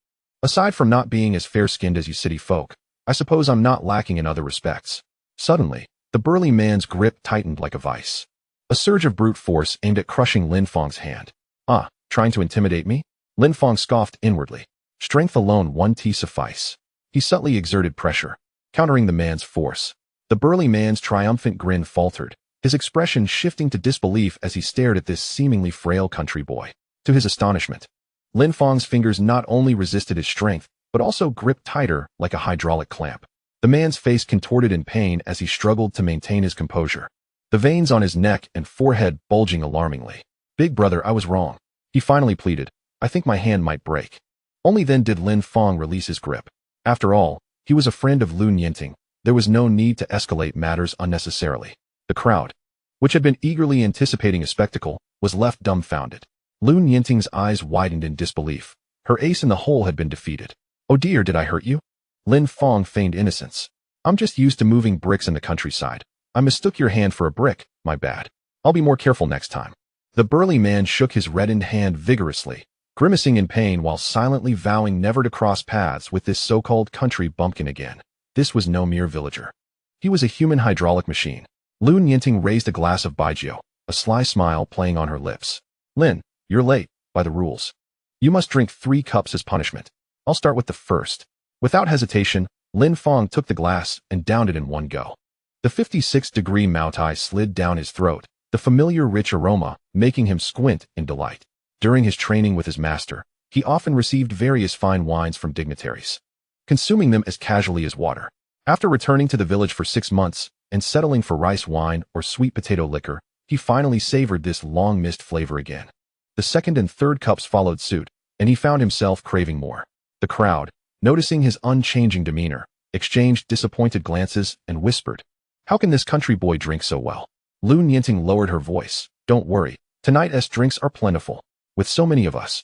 Aside from not being as fair-skinned as you city folk, I suppose I'm not lacking in other respects. Suddenly, the burly man's grip tightened like a vice. A surge of brute force aimed at crushing Lin Fang's hand. Ah, trying to intimidate me? Lin Fang scoffed inwardly. Strength alone won't suffice. He subtly exerted pressure, countering the man's force. The burly man's triumphant grin faltered, his expression shifting to disbelief as he stared at this seemingly frail country boy. To his astonishment, Lin Fang's fingers not only resisted his strength, but also gripped tighter like a hydraulic clamp. The man's face contorted in pain as he struggled to maintain his composure, the veins on his neck and forehead bulging alarmingly. Big brother, I was wrong. He finally pleaded. I think my hand might break. Only then did Lin Fang release his grip. After all, he was a friend of Lun Yinting. There was no need to escalate matters unnecessarily. The crowd, which had been eagerly anticipating a spectacle, was left dumbfounded. Lun Yinting's eyes widened in disbelief. Her ace in the hole had been defeated. Oh dear, did I hurt you? Lin Fang feigned innocence. I'm just used to moving bricks in the countryside. I mistook your hand for a brick, my bad. I'll be more careful next time. The burly man shook his reddened hand vigorously, grimacing in pain while silently vowing never to cross paths with this so-called country bumpkin again. This was no mere villager. He was a human hydraulic machine. Lun Yinting raised a glass of baijiu, a sly smile playing on her lips. Lin, you're late, by the rules. You must drink 3 cups as punishment. I'll start with the first. Without hesitation, Lin Fang took the glass and downed it in one go. The 56-degree Mao Tai slid down his throat, the familiar rich aroma making him squint in delight. During his training with his master, he often received various fine wines from dignitaries, consuming them as casually as water. After returning to the village for 6 months and settling for rice wine or sweet potato liquor, he finally savored this long-missed flavor again. The second and third cups followed suit, and he found himself craving more. The crowd, noticing his unchanging demeanor, exchanged disappointed glances and whispered, "How can this country boy drink so well?" Lun Yinting lowered her voice. "Don't worry, tonight's drinks are plentiful. With so many of us,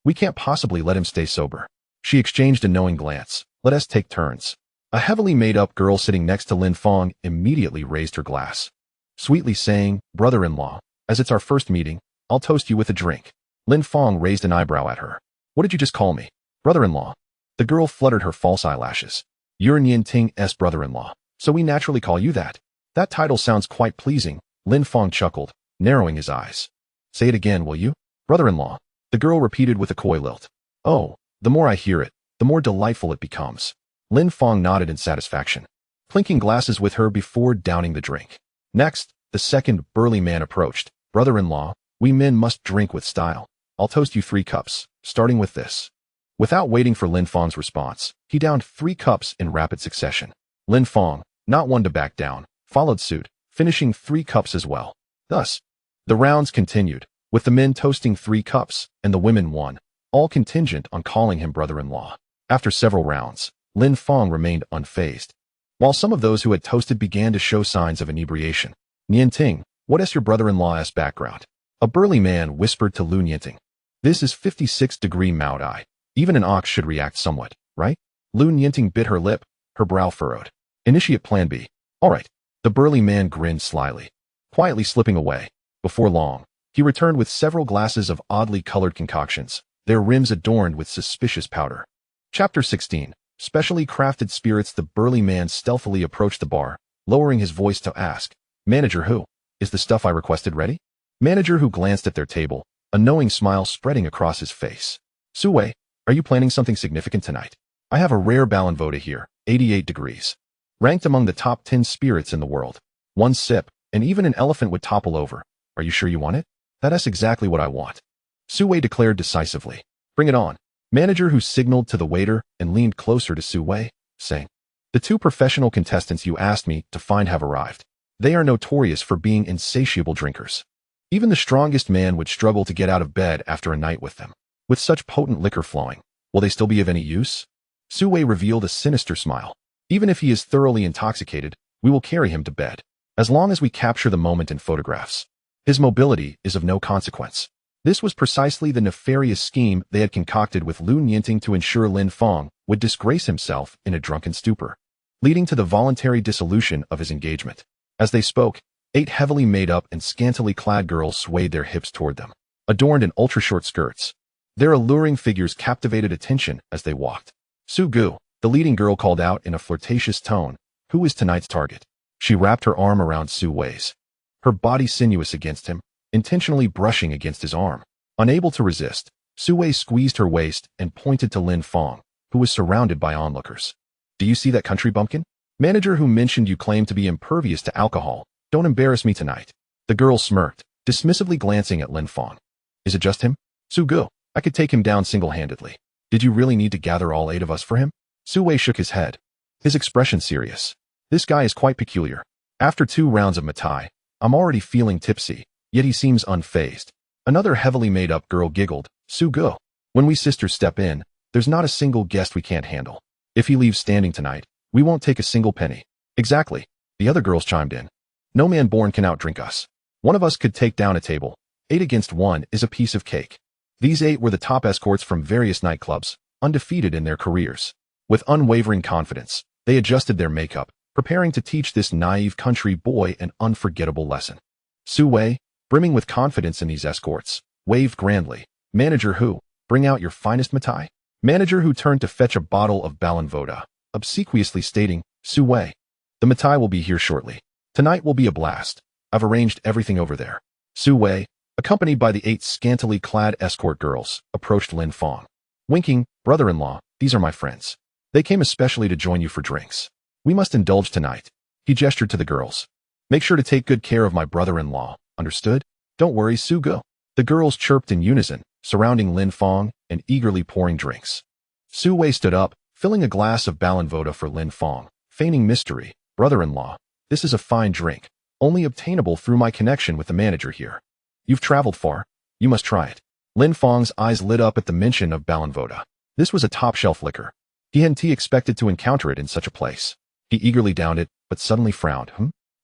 we can't possibly let him stay sober." She exchanged a knowing glance. "Let us take turns." A heavily made-up girl sitting next to Lin Fang immediately raised her glass, sweetly saying, "Brother-in-law, as it's our first meeting, I'll toast you with a drink." Lin Fang raised an eyebrow at her. "What did you just call me? Brother-in-law?" The girl fluttered her false eyelashes. "You're Yinting's brother-in-law, so we naturally call you that." "That title sounds quite pleasing," Lin Fang chuckled, narrowing his eyes. "Say it again, will you? Brother-in-law," the girl repeated with a coy lilt. "Oh, the more I hear it, the more delightful it becomes." Lin Fang nodded in satisfaction, clinking glasses with her before downing the drink. Next, the second burly man approached. "Brother-in-law, we men must drink with style. I'll toast you 3 cups, starting with this." Without waiting for Lin Fang's response, he downed 3 cups in rapid succession. Lin Fang, not one to back down, followed suit, finishing 3 cups as well. Thus, the rounds continued, with the men toasting 3 cups and the women 1, all contingent on calling him brother-in-law. After several rounds, Lin Fang remained unfazed, while some of those who had toasted began to show signs of inebriation. "Yinting, what is your brother-in-law's background?" A burly man whispered to Lun Yinting. "This is 56-degree Mao Tai. Even an ox should react somewhat, right?" Lun Yinting bit her lip, her brow furrowed. "Initiate plan B." "All right." The burly man grinned slyly. quietly slipping away. Before long, he returned with several glasses of oddly colored concoctions, their rims adorned with suspicious powder. Chapter 16. Specially crafted spirits. The burly man stealthily approached the bar, lowering his voice to ask, "Manager who? Is the stuff I requested ready?" Manager who glanced at their table, a knowing smile spreading across his face. "Sue, are you planning something significant tonight? I have a rare Balanvoda here, 88 degrees. Ranked among the top 10 spirits in the world. One sip, and even an elephant would topple over. Are you sure you want it?" "That's exactly what I want," Sue declared decisively. "Bring it on." Manager who signaled to the waiter and leaned closer to Sue, saying, "The two professional contestants you asked me to find have arrived. They are notorious for being insatiable drinkers. Even the strongest man would struggle to get out of bed after a night with them. With such potent liquor flowing, will they still be of any use?" Sue revealed a sinister smile. "Even if he is thoroughly intoxicated, we will carry him to bed. As long as we capture the moment in photographs. His mobility is of no consequence." This was precisely the nefarious scheme they had concocted with Lu Nianting to ensure Lin Fang would disgrace himself in a drunken stupor, leading to the voluntary dissolution of his engagement. As they spoke, 8 heavily made up and scantily clad girls swayed their hips toward them, adorned in ultra-short skirts. Their alluring figures captivated attention as they walked. "Su Gu," the leading girl called out in a flirtatious tone, "who is tonight's target?" She wrapped her arm around Su Wei's, her body sinuous against him, intentionally brushing against his arm. Unable to resist, Su Wei squeezed her waist and pointed to Lin Fang, who was surrounded by onlookers. "Do you see that country bumpkin? Manager who mentioned you claim to be impervious to alcohol. Don't embarrass me tonight." The girl smirked, dismissively glancing at Lin Fang. "Is it just him? Su Gu, I could take him down single-handedly. Did you really need to gather all 8 of us for him?" Su Wei shook his head, his expression serious. "This guy is quite peculiar. After 2 rounds of Matai, I'm already feeling tipsy, yet he seems unfazed." Another heavily made-up girl giggled. "Su Gu, when we sisters step in, there's not a single guest we can't handle. If he leaves standing tonight, we won't take a single penny." "Exactly," the other girls chimed in. "No man born can outdrink us. One of us could take down a table. 8 against 1 is a piece of cake." These 8 were the top escorts from various nightclubs, undefeated in their careers. With unwavering confidence, they adjusted their makeup, preparing to teach this naive country boy an unforgettable lesson. Su Wei, brimming with confidence in these escorts, waved grandly. "Manager who, bring out your finest Matai." Manager who turned to fetch a bottle of Balanvoda, obsequiously stating, "Su Wei, the Matai will be here shortly. Tonight will be a blast. I've arranged everything over there." Su Wei, accompanied by the 8 scantily clad escort girls, approached Lin Fang. Winking, "Brother-in-law, these are my friends. They came especially to join you for drinks. We must indulge tonight." He gestured to the girls. "Make sure to take good care of my brother-in-law, understood?" "Don't worry, Su Gu." The girls chirped in unison, surrounding Lin Fang and eagerly pouring drinks. Su Wei stood up, filling a glass of Balanvoda for Lin Fang, feigning mystery. "Brother-in-law, this is a fine drink, only obtainable through my connection with the manager here. You've traveled far. You must try it." Lin Fang's eyes lit up at the mention of Balanvoda. This was a top-shelf liquor. He hadn't expected to encounter it in such a place. He eagerly downed it, but suddenly frowned.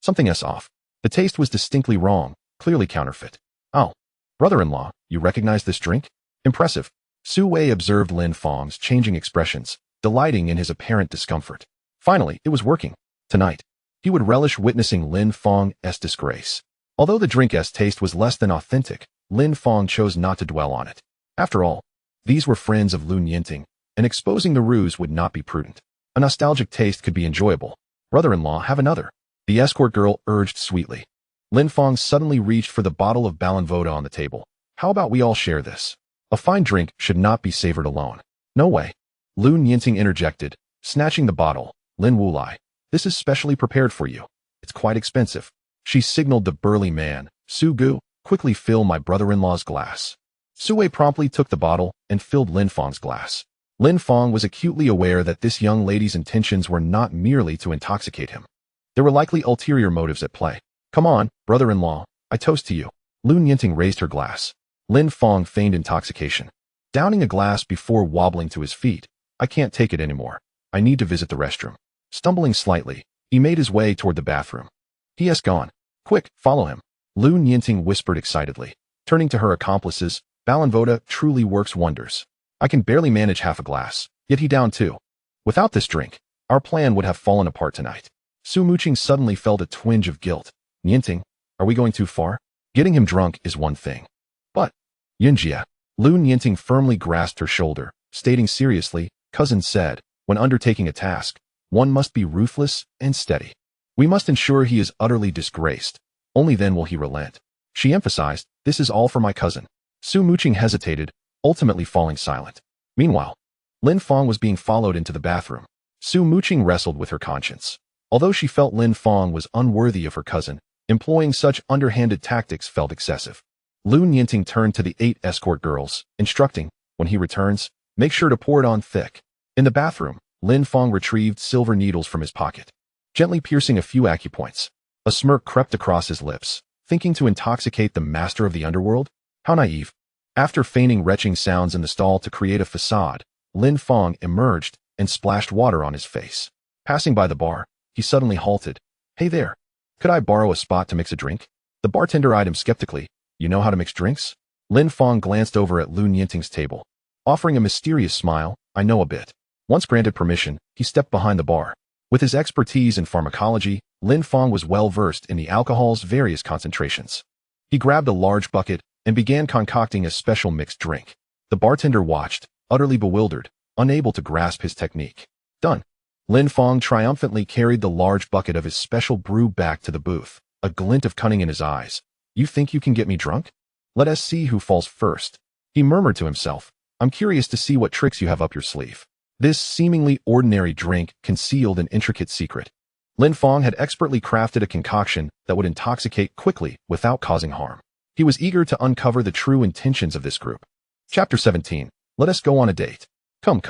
Something's off. The taste was distinctly wrong, clearly counterfeit. "Oh, brother-in-law, you recognize this drink? Impressive." Su Wei observed Lin Fang's changing expressions, delighting in his apparent discomfort. Finally, it was working. Tonight, he would relish witnessing Lin Fang's disgrace. Although the drink's taste was less than authentic, Lin Fang chose not to dwell on it. After all, these were friends of Lu Nianting, and exposing the ruse would not be prudent. A nostalgic taste could be enjoyable. "Brother-in-law, have another," the escort girl urged sweetly. Lin Fang suddenly reached for the bottle of Balanvoda on the table. "How about we all share this? A fine drink should not be savored alone." "No way," Lu Nianting interjected, snatching the bottle. "Lin Wulai, this is specially prepared for you. It's quite expensive." She signaled the burly man. "Su Gu, quickly fill my brother-in-law's glass." Su Wei promptly took the bottle and filled Lin Fang's glass. Lin Fang was acutely aware that this young lady's intentions were not merely to intoxicate him. There were likely ulterior motives at play. "Come on, brother-in-law, I toast to you." Lu Nianting raised her glass. Lin Fang feigned intoxication, downing a glass before wobbling to his feet. "I can't take it anymore. I need to visit the restroom." Stumbling slightly, he made his way toward the bathroom. "He has gone. Quick, follow him." Lu Nianting whispered excitedly, turning to her accomplices. "Balanvoda truly works wonders. I can barely manage half a glass, yet he downed 2. Without this drink, our plan would have fallen apart tonight." Su Muqing suddenly felt a twinge of guilt. "Nianting, are Are we going too far? Getting him drunk is one thing. But, Yinjia. Lun Yinting firmly grasped her shoulder, stating seriously, cousin said, when undertaking a task, one must be ruthless and steady. We must ensure he is utterly disgraced. Only then will he relent. She emphasized, this is all for my cousin. Su Muqing hesitated, ultimately falling silent. Meanwhile, Lin Fang was being followed into the bathroom. Su Muqing wrestled with her conscience. Although she felt Lin Fang was unworthy of her cousin, employing such underhanded tactics felt excessive. Lun Yinting turned to the 8 escort girls, instructing, when he returns, make sure to pour it on thick. In the bathroom, Lin Fang retrieved silver needles from his pocket, gently piercing a few acupoints. A smirk crept across his lips, thinking to intoxicate the master of the underworld? How naive. After feigning retching sounds in the stall to create a facade, Lin Fang emerged and splashed water on his face. Passing by the bar, he suddenly halted. Hey there. Could I borrow a spot to mix a drink? The bartender eyed him skeptically. You know how to mix drinks? Lin Fang glanced over at Lun Yinting's table. Offering a mysterious smile, I know a bit. Once granted permission, he stepped behind the bar. With his expertise in pharmacology, Lin Fang was well versed in the alcohol's various concentrations. He grabbed a large bucket and began concocting a special mixed drink. The bartender watched, utterly bewildered, unable to grasp his technique. Done. Lin Fang triumphantly carried the large bucket of his special brew back to the booth, a glint of cunning in his eyes. You think you can get me drunk? Let us see who falls first. He murmured to himself. I'm curious to see what tricks you have up your sleeve. This seemingly ordinary drink concealed an intricate secret. Lin Fang had expertly crafted a concoction that would intoxicate quickly without causing harm. He was eager to uncover the true intentions of this group. Chapter 17. Let us go on a date. Come.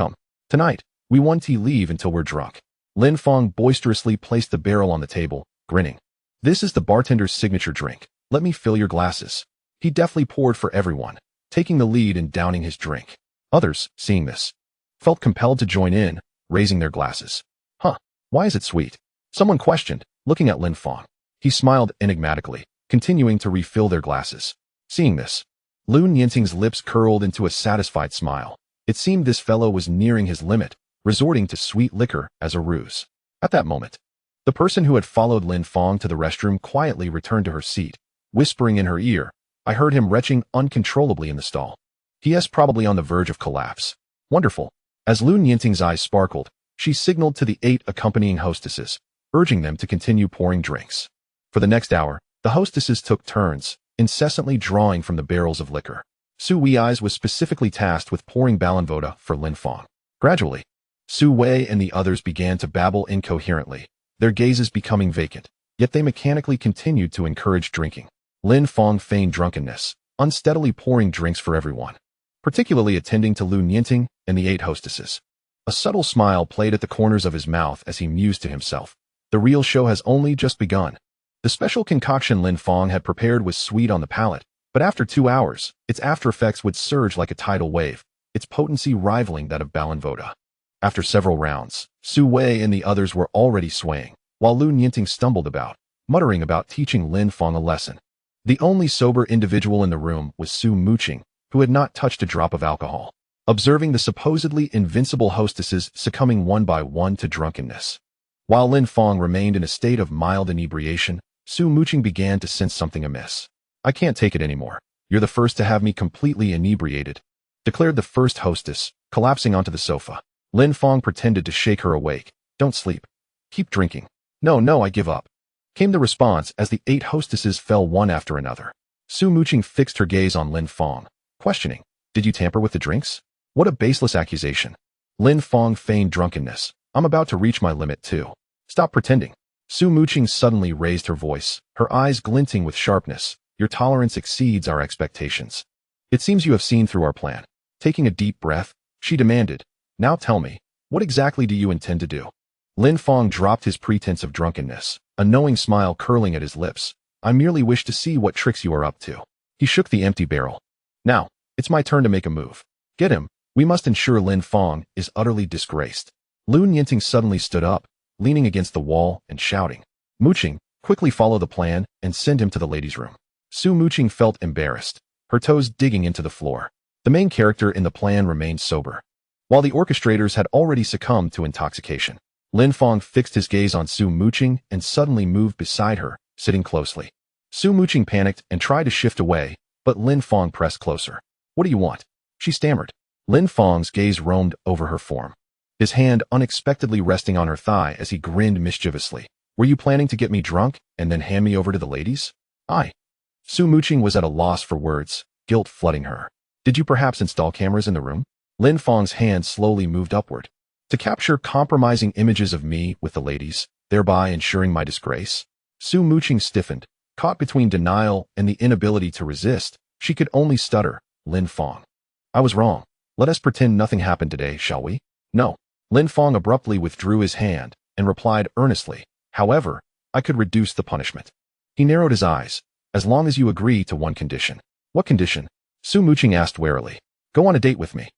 Tonight, we won't leave until we're drunk. Lin Fang boisterously placed the barrel on the table, grinning. This is the bartender's signature drink. Let me fill your glasses. He deftly poured for everyone, taking the lead in downing his drink. Others, seeing this, felt compelled to join in, raising their glasses. Why is it sweet? Someone questioned, looking at Lin Fang. He smiled enigmatically, continuing to refill their glasses. Seeing this, Lun Yinting's lips curled into a satisfied smile. It seemed this fellow was nearing his limit, resorting to sweet liquor as a ruse. At that moment, the person who had followed Lin Fang to the restroom quietly returned to her seat, whispering in her ear, I heard him retching uncontrollably in the stall. He is probably on the verge of collapse. Wonderful. As Lun Yinting's eyes sparkled, she signaled to the 8 accompanying hostesses, urging them to continue pouring drinks. For the next hour, the hostesses took turns, incessantly drawing from the barrels of liquor. Su Wei's was specifically tasked with pouring Balanvoda for Lin Fang. Gradually, Su Wei and the others began to babble incoherently, their gazes becoming vacant, yet they mechanically continued to encourage drinking. Lin Fang feigned drunkenness, unsteadily pouring drinks for everyone, particularly attending to Lun Yinting and the 8 hostesses. A subtle smile played at the corners of his mouth as he mused to himself. The real show has only just begun. The special concoction Lin Fang had prepared was sweet on the palate, but after 2 hours, its after effects would surge like a tidal wave, its potency rivaling that of Balanvoda. After several rounds, Su Wei and the others were already swaying, while Lun Yinting stumbled about, muttering about teaching Lin Fang a lesson. The only sober individual in the room was Su Muqing, who had not touched a drop of alcohol. Observing the supposedly invincible hostesses succumbing one by one to drunkenness. While Lin Fang remained in a state of mild inebriation, Su Muqing began to sense something amiss. I can't take it anymore. You're the first to have me completely inebriated, declared the first hostess, collapsing onto the sofa. Lin Fang pretended to shake her awake. Don't sleep. Keep drinking. No, I give up, came the response as the 8 hostesses fell one after another. Su Muqing fixed her gaze on Lin Fang, questioning, did you tamper with the drinks? What a baseless accusation. Lin Fang feigned drunkenness. I'm about to reach my limit too. Stop pretending. Su Muqing suddenly raised her voice, her eyes glinting with sharpness. Your tolerance exceeds our expectations. It seems you have seen through our plan. Taking a deep breath, she demanded, now tell me, what exactly do you intend to do? Lin Fang dropped his pretense of drunkenness, a knowing smile curling at his lips. I merely wish to see what tricks you are up to. He shook the empty barrel. Now, it's my turn to make a move. Get him. We must ensure Lin Fang is utterly disgraced. Lun Yinting suddenly stood up, leaning against the wall and shouting, Muqing, quickly follow the plan and send him to the ladies' room. Su Muqing felt embarrassed, her toes digging into the floor. The main character in the plan remained sober, while the orchestrators had already succumbed to intoxication. Lin Fang fixed his gaze on Su Muqing and suddenly moved beside her, sitting closely. Su Muqing panicked and tried to shift away, but Lin Fang pressed closer. What do you want? She stammered. Lin Fang's gaze roamed over her form, his hand unexpectedly resting on her thigh as he grinned mischievously. Were you planning to get me drunk and then hand me over to the ladies? Su Muqing was at a loss for words, guilt flooding her. Did you perhaps install cameras in the room? Lin Fang's hand slowly moved upward. To capture compromising images of me with the ladies, thereby ensuring my disgrace? Su Muqing stiffened, caught between denial and the inability to resist. She could only stutter. Lin Fang. I was wrong. Let us pretend nothing happened today, shall we? No. Lin Fang abruptly withdrew his hand and replied earnestly. However, I could reduce the punishment. He narrowed his eyes. As long as you agree to one condition. What condition? Su Muqing asked warily. Go on a date with me.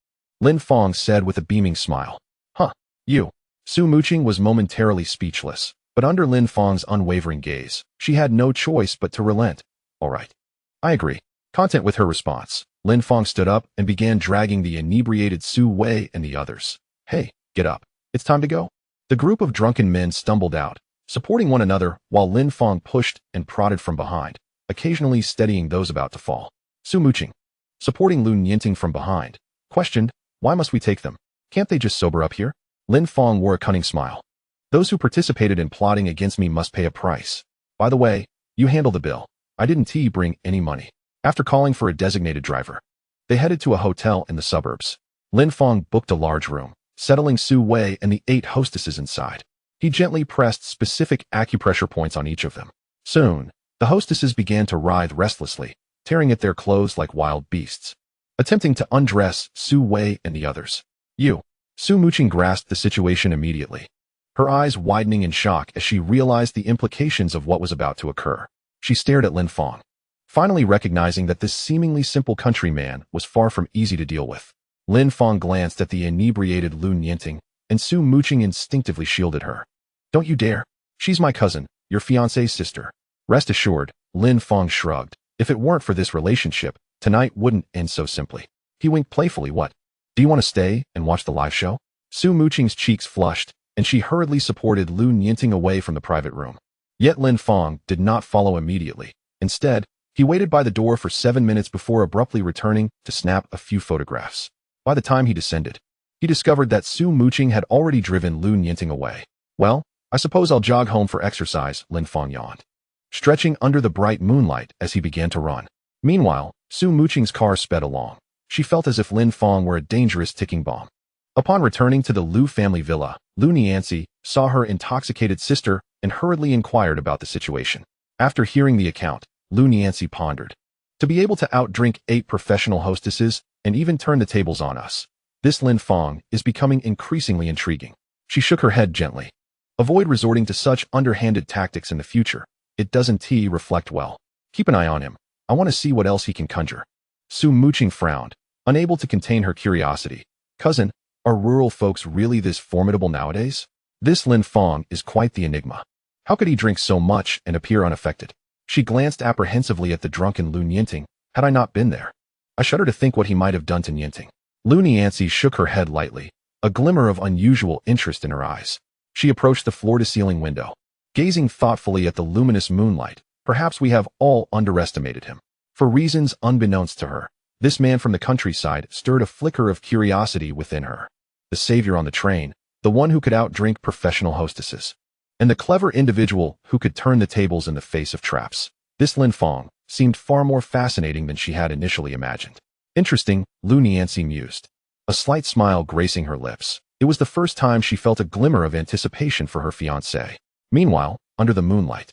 Lin Fang said with a beaming smile. Huh, you. Su Muqing was momentarily speechless, but under Lin Fang's unwavering gaze, she had no choice but to relent. All right. I agree. Content with her response, Lin Fang stood up and began dragging the inebriated Su Wei and the others. Hey, get up. It's time to go. The group of drunken men stumbled out, supporting one another while Lin Fang pushed and prodded from behind, occasionally steadying those about to fall. Su Muqing, supporting Lu Nianting from behind, questioned, why must we take them? Can't they just sober up here? Lin Fang wore a cunning smile. Those who participated in plotting against me must pay a price. By the way, you handle the bill. I didn't bring any money. After calling for a designated driver, they headed to a hotel in the suburbs. Lin Fang booked a large room, settling Su Wei and the 8 hostesses inside. He gently pressed specific acupressure points on each of them. Soon, the hostesses began to writhe restlessly, tearing at their clothes like wild beasts, attempting to undress Su Wei and the others. Su Muqing grasped the situation immediately, her eyes widening in shock as she realized the implications of what was about to occur. She stared at Lin Fang, finally recognizing that this seemingly simple countryman was far from easy to deal with. Lin Fang glanced at the inebriated Lu Nianting, and Su Muqing instinctively shielded her. Don't you dare. She's my cousin, your fiancé's sister. Rest assured, Lin Fang shrugged. If it weren't for this relationship, tonight wouldn't end so simply. He winked playfully. What? Do you want to stay and watch the live show? Su Muqing's cheeks flushed, and she hurriedly supported Lu Nianting away from the private room. Yet Lin Fang did not follow immediately. Instead, he waited by the door for 7 minutes before abruptly returning to snap a few photographs. By the time he descended, he discovered that Su Muqing had already driven Lu Nianting away. Well, I suppose I'll jog home for exercise, Lin Fang yawned, stretching under the bright moonlight as he began to run. Meanwhile, Su Muqing's car sped along. She felt as if Lin Fang were a dangerous ticking bomb. Upon returning to the Lu family villa, Lu Nianxi saw her intoxicated sister and hurriedly inquired about the situation. After hearing the account, Lu Nianxi pondered. To be able to outdrink 8 professional hostesses and even turn the tables on us, this Lin Fang is becoming increasingly intriguing. She shook her head gently. Avoid resorting to such underhanded tactics in the future. It doesn't reflect well. Keep an eye on him. I want to see what else he can conjure. Su Muqing frowned, unable to contain her curiosity. Cousin, are rural folks really this formidable nowadays? This Lin Fang is quite the enigma. How could he drink so much and appear unaffected? She glanced apprehensively at the drunken Lu Nianting. Had I not been there, I shudder to think what he might have done to Nianting. Lu Nianxi shook her head lightly, a glimmer of unusual interest in her eyes. She approached the floor-to-ceiling window, gazing thoughtfully at the luminous moonlight. Perhaps we have all underestimated him. For reasons unbeknownst to her, this man from the countryside stirred a flicker of curiosity within her. The savior on the train, the one who could outdrink professional hostesses, and the clever individual who could turn the tables in the face of traps. This Lin Fang seemed far more fascinating than she had initially imagined. Interesting, Lu Nianxi mused, a slight smile gracing her lips. It was the first time she felt a glimmer of anticipation for her fiancé. Meanwhile, under the moonlight,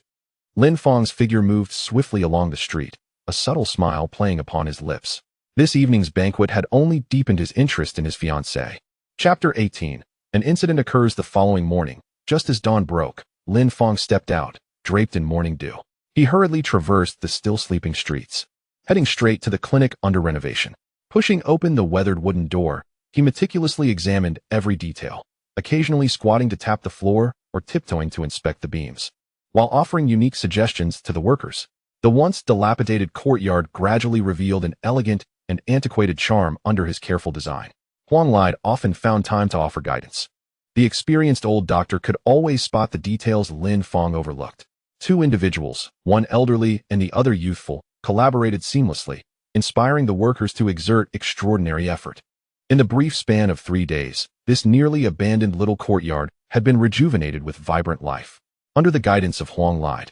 Lin Fang's figure moved swiftly along the street, a subtle smile playing upon his lips. This evening's banquet had only deepened his interest in his fiancée. Chapter 18. An incident occurs the following morning. Just as dawn broke, Lin Fang stepped out, draped in morning dew. He hurriedly traversed the still sleeping streets, heading straight to the clinic under renovation. Pushing open the weathered wooden door, he meticulously examined every detail, occasionally squatting to tap the floor or tiptoeing to inspect the beams, while offering unique suggestions to the workers. The once dilapidated courtyard gradually revealed an elegant and antiquated charm under his careful design. Huang Lai often found time to offer guidance. The experienced old doctor could always spot the details Lin Fang overlooked. Two individuals, one elderly and the other youthful, collaborated seamlessly, inspiring the workers to exert extraordinary effort. In the brief span of 3 days, this nearly abandoned little courtyard had been rejuvenated with vibrant life. Under the guidance of Huang Lide,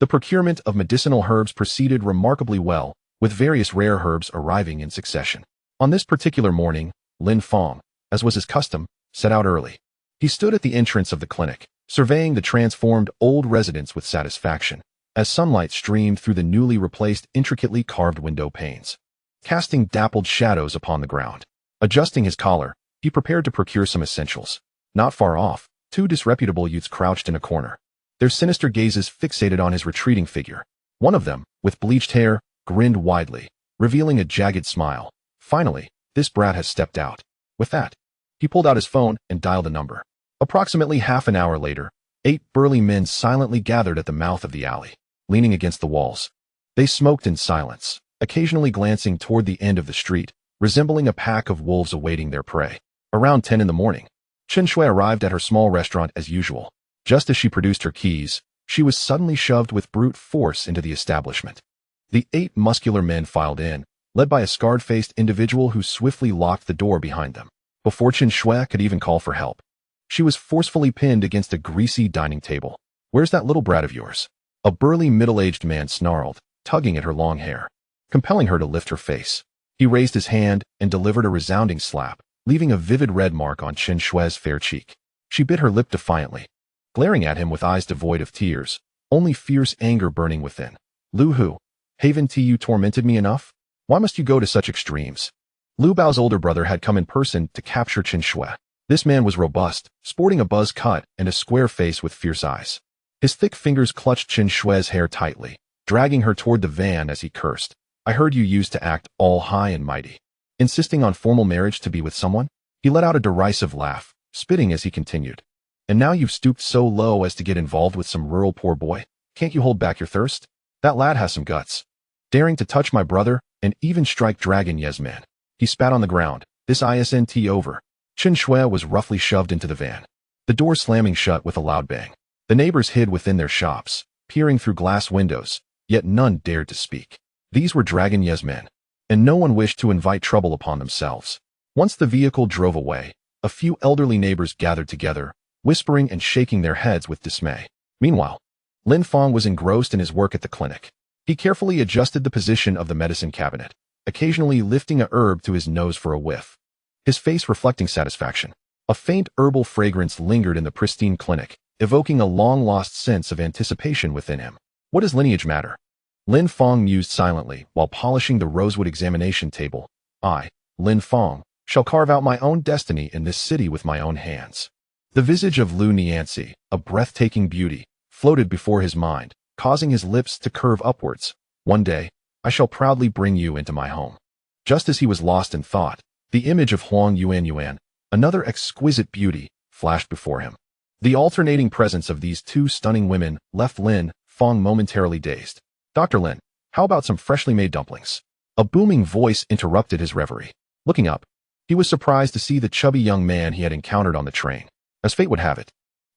the procurement of medicinal herbs proceeded remarkably well, with various rare herbs arriving in succession. On this particular morning, Lin Fang, as was his custom, set out early. He stood at the entrance of the clinic, surveying the transformed old residence with satisfaction, as sunlight streamed through the newly replaced intricately carved window panes, casting dappled shadows upon the ground. Adjusting his collar, he prepared to procure some essentials. Not far off, two disreputable youths crouched in a corner, their sinister gazes fixated on his retreating figure. One of them, with bleached hair, grinned widely, revealing a jagged smile. Finally, this brat has stepped out. With that, he pulled out his phone and dialed a number. Approximately half an hour later, 8 burly men silently gathered at the mouth of the alley, leaning against the walls. They smoked in silence, occasionally glancing toward the end of the street, resembling a pack of wolves awaiting their prey. Around 10 in the morning, Chen Shui arrived at her small restaurant as usual. Just as she produced her keys, she was suddenly shoved with brute force into the establishment. The 8 muscular men filed in, led by a scarred-faced individual who swiftly locked the door behind them. Before Chen Shui could even call for help, she was forcefully pinned against a greasy dining table. "Where's that little brat of yours?" A burly middle-aged man snarled, tugging at her long hair, compelling her to lift her face. He raised his hand and delivered a resounding slap, leaving a vivid red mark on Chen Shui's fair cheek. She bit her lip defiantly, glaring at him with eyes devoid of tears, only fierce anger burning within. "Lu Hu, haven't you tormented me enough? Why must you go to such extremes?" Lu Bao's older brother had come in person to capture Chen Shui. This man was robust, sporting a buzz cut and a square face with fierce eyes. His thick fingers clutched Chen Shui's hair tightly, dragging her toward the van as he cursed. "I heard you used to act all high and mighty, insisting on formal marriage to be with someone?" He let out a derisive laugh, spitting as he continued. "And now you've stooped so low as to get involved with some rural poor boy? Can't you hold back your thirst? That lad has some guts, daring to touch my brother and even strike Dragon Yesman." He spat on the ground. "This isn't over." Chen Shui was roughly shoved into the van, the door slamming shut with a loud bang. The neighbors hid within their shops, peering through glass windows, yet none dared to speak. These were Dragon Yesmen, and no one wished to invite trouble upon themselves. Once the vehicle drove away, a few elderly neighbors gathered together, whispering and shaking their heads with dismay. Meanwhile, Lin Fang was engrossed in his work at the clinic. He carefully adjusted the position of the medicine cabinet, occasionally lifting a herb to his nose for a whiff, his face reflecting satisfaction. A faint herbal fragrance lingered in the pristine clinic, evoking a long-lost sense of anticipation within him. What does lineage matter? Lin Fang mused silently while polishing the rosewood examination table. "I, Lin Fang, shall carve out my own destiny in this city with my own hands." The visage of Lu Nianxi, a breathtaking beauty, floated before his mind, causing his lips to curve upwards. "One day, I shall proudly bring you into my home." Just as he was lost in thought, the image of Huang Yuan, another exquisite beauty, flashed before him. The alternating presence of these two stunning women left Lin Fang momentarily dazed. "Dr. Lin, how about some freshly made dumplings?" A booming voice interrupted his reverie. Looking up, he was surprised to see the chubby young man he had encountered on the train. As fate would have it,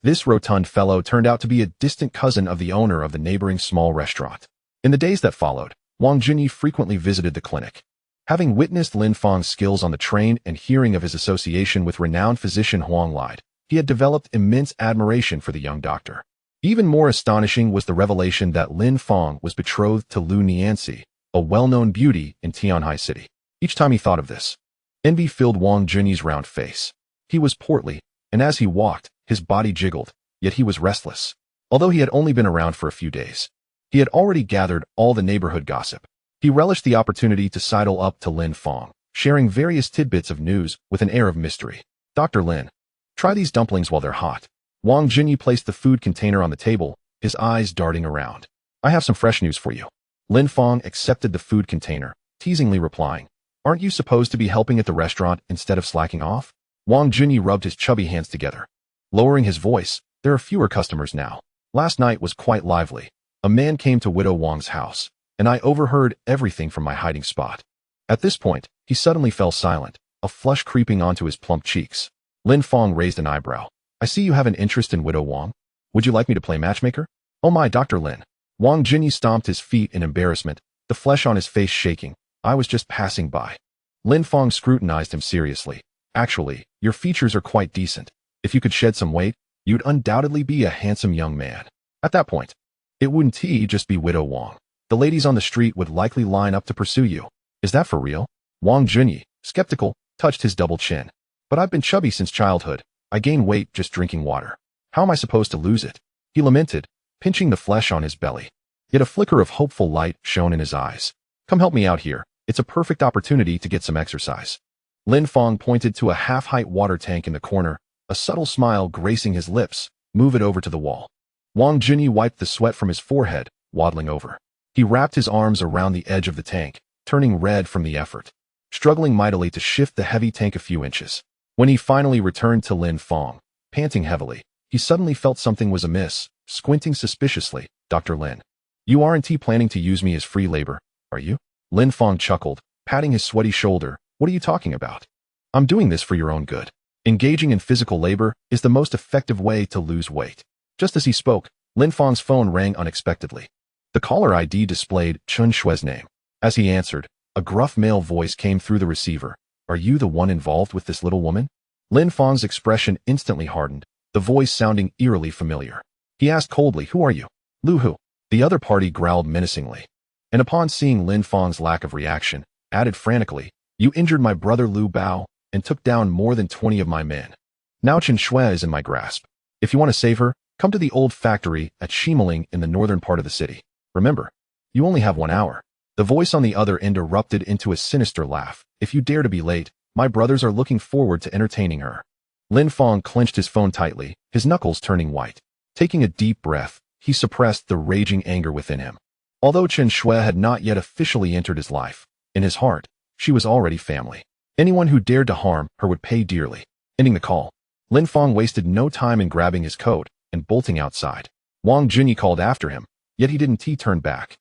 this rotund fellow turned out to be a distant cousin of the owner of the neighboring small restaurant. In the days that followed, Wang Junyi frequently visited the clinic. Having witnessed Lin Fang's skills on the train and hearing of his association with renowned physician Huang Lide, he had developed immense admiration for the young doctor. Even more astonishing was the revelation that Lin Fang was betrothed to Lu Nianxi, a well-known beauty in Tianhai City. Each time he thought of this, envy filled Wang Junyi's round face. He was portly, and as he walked, his body jiggled, yet he was restless. Although he had only been around for a few days, he had already gathered all the neighborhood gossip. He relished the opportunity to sidle up to Lin Fang, sharing various tidbits of news with an air of mystery. "Dr. Lin, try these dumplings while they're hot." Wang Junyi placed the food container on the table, his eyes darting around. "I have some fresh news for you." Lin Fang accepted the food container, teasingly replying, "Aren't you supposed to be helping at the restaurant instead of slacking off?" Wang Junyi rubbed his chubby hands together, lowering his voice. "There are fewer customers now. Last night was quite lively. A man came to Widow Wang's house, and I overheard everything from my hiding spot." At this point, he suddenly fell silent, a flush creeping onto his plump cheeks. Lin Fang raised an eyebrow. "I see you have an interest in Widow Wang. Would you like me to play matchmaker?" Oh my, Dr. Lin. Wang Jinyi stomped his feet in embarrassment, the flesh on his face shaking. I was just passing by. Lin Fang scrutinized him seriously. Actually, your features are quite decent. If you could shed some weight, you'd undoubtedly be a handsome young man. At that point, it wouldn't just be Widow Wang. The ladies on the street would likely line up to pursue you. Is that for real? Wang Junyi, skeptical, touched his double chin. But I've been chubby since childhood. I gain weight just drinking water. How am I supposed to lose it? He lamented, pinching the flesh on his belly. Yet a flicker of hopeful light shone in his eyes. Come help me out here. It's a perfect opportunity to get some exercise. Lin Fang pointed to a half-height water tank in the corner, a subtle smile gracing his lips. Move it over to the wall. Wang Junyi wiped the sweat from his forehead, waddling over. He wrapped his arms around the edge of the tank, turning red from the effort, struggling mightily to shift the heavy tank a few inches. When he finally returned to Lin Fang, panting heavily, he suddenly felt something was amiss, squinting suspiciously. Dr. Lin, you aren't planning to use me as free labor, are you? Lin Fang chuckled, patting his sweaty shoulder. What are you talking about? I'm doing this for your own good. Engaging in physical labor is the most effective way to lose weight. Just as he spoke, Lin Fang's phone rang unexpectedly. The caller ID displayed Chun Shue's name. As he answered, a gruff male voice came through the receiver. Are you the one involved with this little woman? Lin Fang's expression instantly hardened, the voice sounding eerily familiar. He asked coldly, who are you? Lu Hu. The other party growled menacingly. And upon seeing Lin Fang's lack of reaction, added frantically, you injured my brother Lu Bao and took down more than 20 of my men. Now Chen Shui is in my grasp. If you want to save her, come to the old factory at Shimeling in the northern part of the city. Remember, you only have 1 hour. The voice on the other end erupted into a sinister laugh. If you dare to be late, my brothers are looking forward to entertaining her. Lin Fang clenched his phone tightly, his knuckles turning white. Taking a deep breath, he suppressed the raging anger within him. Although Chen Shui had not yet officially entered his life, in his heart, she was already family. Anyone who dared to harm her would pay dearly. Ending the call, Lin Fang wasted no time in grabbing his coat and bolting outside. Wang Junyi called after him, yet he didn't turn back,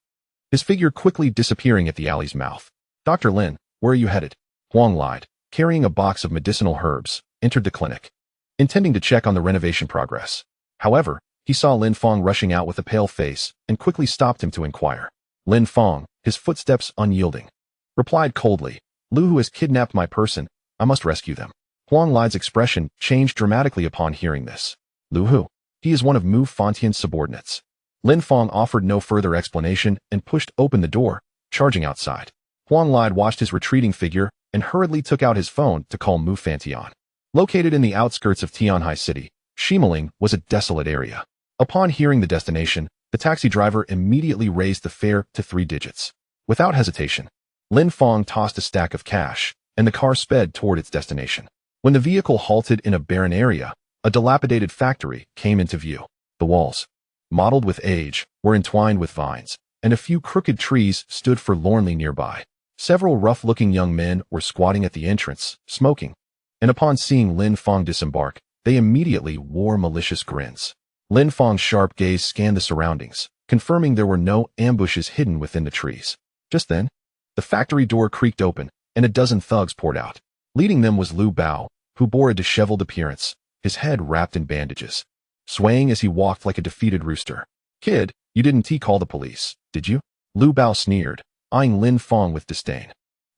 his figure quickly disappearing at the alley's mouth. Dr. Lin, where are you headed? Huang lied, carrying a box of medicinal herbs, entered the clinic, intending to check on the renovation progress. However, he saw Lin Fang rushing out with a pale face and quickly stopped him to inquire. Lin Fang, his footsteps unyielding, replied coldly, Lu Hu has kidnapped my person. I must rescue them. Huang Li's expression changed dramatically upon hearing this. Lu Hu. He is one of Mu Fontian's subordinates. Lin Fang offered no further explanation and pushed open the door, charging outside. Huang Li watched his retreating figure and hurriedly took out his phone to call Mu Fantian. Located in the outskirts of Tianhai City, Shimeling was a desolate area. Upon hearing the destination, the taxi driver immediately raised the fare to 3 digits. Without hesitation, Lin Fang tossed a stack of cash, and the car sped toward its destination. When the vehicle halted in a barren area, a dilapidated factory came into view. The walls, mottled with age, were entwined with vines, and a few crooked trees stood forlornly nearby. Several rough-looking young men were squatting at the entrance, smoking, and upon seeing Lin Fang disembark, they immediately wore malicious grins. Lin Fang's sharp gaze scanned the surroundings, confirming there were no ambushes hidden within the trees. Just then, the factory door creaked open, and a dozen thugs poured out. Leading them was Lu Bao, who bore a disheveled appearance, his head wrapped in bandages, swaying as he walked like a defeated rooster. Kid, you didn't call the police, did you? Lu Bao sneered, eyeing Lin Fang with disdain.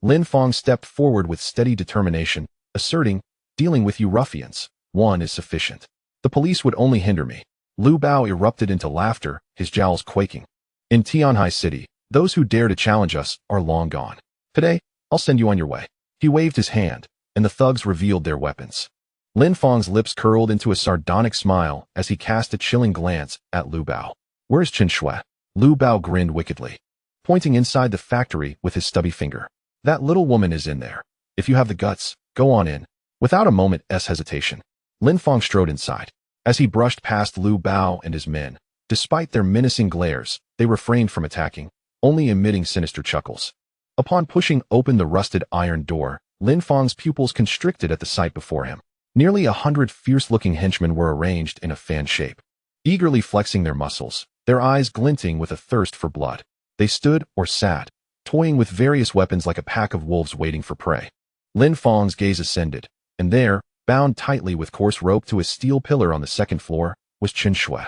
Lin Fang stepped forward with steady determination, asserting, dealing with you ruffians, one is sufficient. The police would only hinder me. Lu Bao erupted into laughter, his jowls quaking. In Tianhai City, those who dare to challenge us are long gone. Today, I'll send you on your way. He waved his hand, and the thugs revealed their weapons. Lin Fang's lips curled into a sardonic smile as he cast a chilling glance at Lu Bao. Where's Chen Shui? Lu Bao grinned wickedly, pointing inside the factory with his stubby finger. That little woman is in there. If you have the guts, go on in. Without a moment's hesitation, Lin Fang strode inside. As he brushed past Lu Bao and his men, despite their menacing glares, they refrained from attacking, only emitting sinister chuckles. Upon pushing open the rusted iron door, Lin Fang's pupils constricted at the sight before him. Nearly 100 fierce-looking henchmen were arranged in a fan shape, eagerly flexing their muscles, their eyes glinting with a thirst for blood. They stood or sat, toying with various weapons like a pack of wolves waiting for prey. Lin Fang's gaze ascended, and there, bound tightly with coarse rope to a steel pillar on the second floor, was Chen Shui.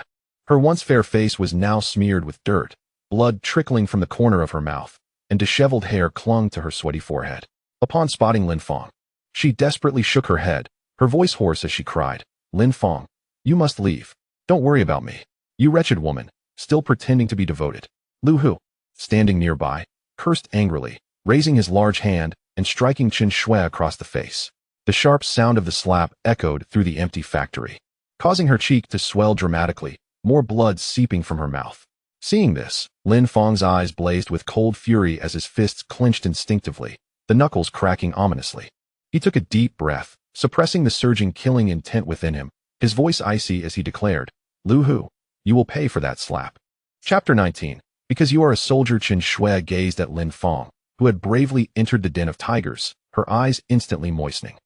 Her once fair face was now smeared with dirt, blood trickling from the corner of her mouth, and disheveled hair clung to her sweaty forehead. Upon spotting Lin Fang, she desperately shook her head, her voice hoarse as she cried, "Lin Fang, you must leave. Don't worry about me. You wretched woman," still pretending to be devoted. Lu Hu, standing nearby, cursed angrily, raising his large hand and striking Chen Shui across the face. The sharp sound of the slap echoed through the empty factory, causing her cheek to swell dramatically, more blood seeping from her mouth. Seeing this, Lin Fang's eyes blazed with cold fury as his fists clenched instinctively, the knuckles cracking ominously. He took a deep breath, suppressing the surging killing intent within him, his voice icy as he declared, "Lu Hu, you will pay for that slap." Chapter 19. Because you are a soldier. Chen Shui gazed at Lin Fang, who had bravely entered the den of tigers, her eyes instantly moistening.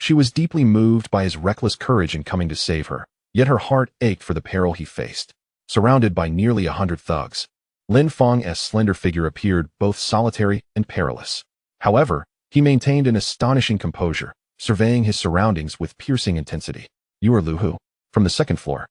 She was deeply moved by his reckless courage in coming to save her, yet her heart ached for the peril he faced. Surrounded by nearly 100 thugs, Lin Fang's slender figure appeared both solitary and perilous. However, he maintained an astonishing composure, surveying his surroundings with piercing intensity. "You are Lu Hu?" From the second floor.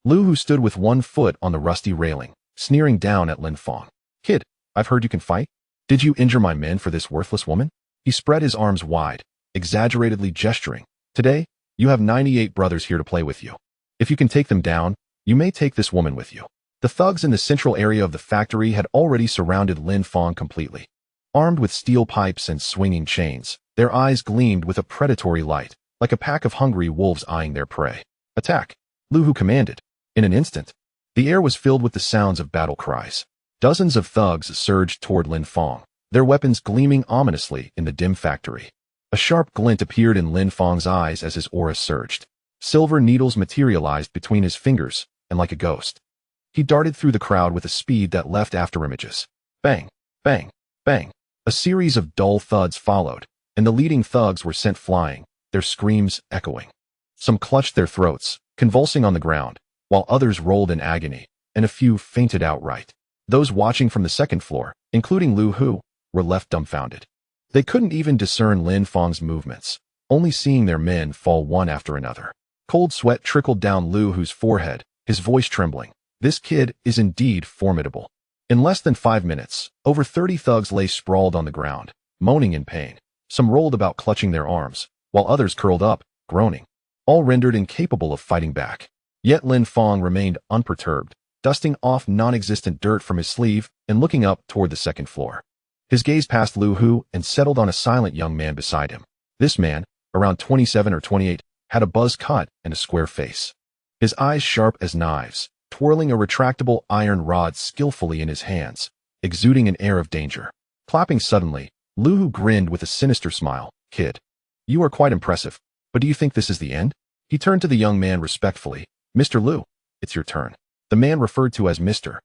Lu Hu stood with one foot on the rusty railing, sneering down at Lin Fang. "Kid, I've heard you can fight. Did you injure my men for this worthless woman?" He spread his arms wide, exaggeratedly gesturing. "Today, you have 98 brothers here to play with you. If you can take them down, you may take this woman with you." The thugs in the central area of the factory had already surrounded Lin Fang completely. Armed with steel pipes and swinging chains, their eyes gleamed with a predatory light, like a pack of hungry wolves eyeing their prey. "Attack!" Lu Hu commanded. In an instant, the air was filled with the sounds of battle cries. Dozens of thugs surged toward Lin Fang, their weapons gleaming ominously in the dim factory. A sharp glint appeared in Lin Fang's eyes as his aura surged. Silver needles materialized between his fingers, and like a ghost, he darted through the crowd with a speed that left afterimages. Bang, bang, bang. A series of dull thuds followed, and the leading thugs were sent flying, their screams echoing. Some clutched their throats, convulsing on the ground, while others rolled in agony, and a few fainted outright. Those watching from the second floor, including Lu Hu, were left dumbfounded. They couldn't even discern Lin Fang's movements, only seeing their men fall one after another. Cold sweat trickled down Lu Hu's forehead, his voice trembling. This kid is indeed formidable. In less than 5 minutes, over 30 thugs lay sprawled on the ground, moaning in pain. Some rolled about clutching their arms, while others curled up, groaning, all rendered incapable of fighting back. Yet Lin Fang remained unperturbed, dusting off non-existent dirt from his sleeve and looking up toward the second floor. His gaze passed Lu Hu and settled on a silent young man beside him. This man, around 27 or 28, had a buzz cut and a square face. His eyes sharp as knives, twirling a retractable iron rod skillfully in his hands, exuding an air of danger. Clapping suddenly, Lu Hu grinned with a sinister smile. "Kid, you are quite impressive, but do you think this is the end?" He turned to the young man respectfully. "Mr. Lu, it's your turn." The man referred to as Mr.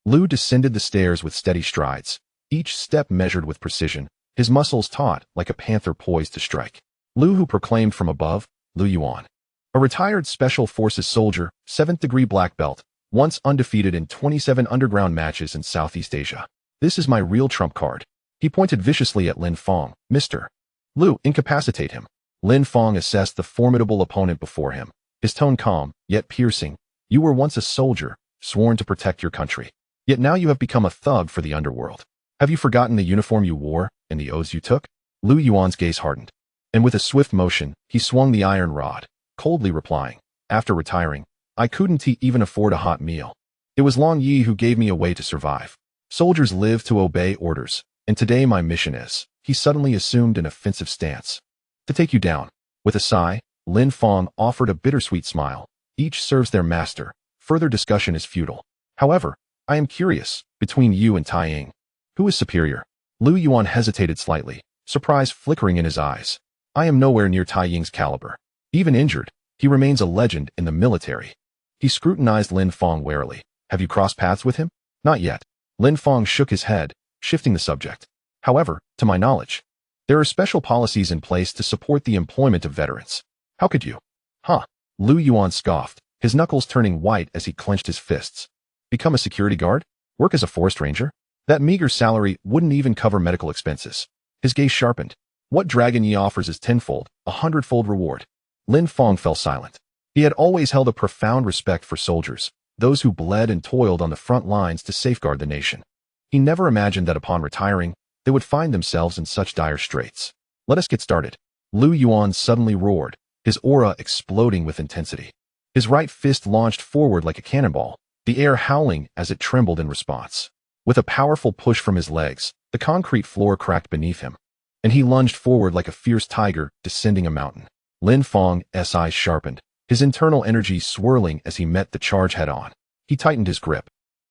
Lu descended the stairs with steady strides, each step measured with precision, his muscles taut like a panther poised to strike. Lu Hu proclaimed from above, "Lu Yuan, a retired Special Forces soldier, 7th degree black belt, once undefeated in 27 underground matches in Southeast Asia. This is my real trump card." He pointed viciously at Lin Fang. "Mr. Lu, incapacitate him." Lin Fang assessed the formidable opponent before him, his tone calm, yet piercing. "You were once a soldier, sworn to protect your country. Yet now you have become a thug for the underworld. Have you forgotten the uniform you wore and the oaths you took?" Lu Yuan's gaze hardened, and with a swift motion, he swung the iron rod, coldly replying, "After retiring, I couldn't even afford a hot meal. It was Long Yi who gave me a way to survive. Soldiers live to obey orders, and today my mission is." He suddenly assumed an offensive stance. "To take you down." With a sigh, Lin Fang offered a bittersweet smile. "Each serves their master. Further discussion is futile. However, I am curious, between you and Tai Ying, who is superior?" Lu Yuan hesitated slightly, surprise flickering in his eyes. "I am nowhere near Tai Ying's caliber. Even injured, he remains a legend in the military." He scrutinized Lin Fang warily. "Have you crossed paths with him?" "Not yet." Lin Fang shook his head, shifting the subject. "However, to my knowledge, there are special policies in place to support the employment of veterans. How could you?" "Huh." Lu Yuan scoffed, his knuckles turning white as he clenched his fists. "Become a security guard? Work as a forest ranger? That meager salary wouldn't even cover medical expenses." His gaze sharpened. "What Dragon Yi offers is tenfold, 100-fold reward." Lin Fang fell silent. He had always held a profound respect for soldiers, those who bled and toiled on the front lines to safeguard the nation. He never imagined that upon retiring, they would find themselves in such dire straits. Let us get started. Lu Yuan suddenly roared, his aura exploding with intensity. His right fist launched forward like a cannonball, the air howling as it trembled in response. With a powerful push from his legs, the concrete floor cracked beneath him, and he lunged forward like a fierce tiger descending a mountain. Lin Fang's eyes sharpened, his internal energy swirling as he met the charge head-on. He tightened his grip,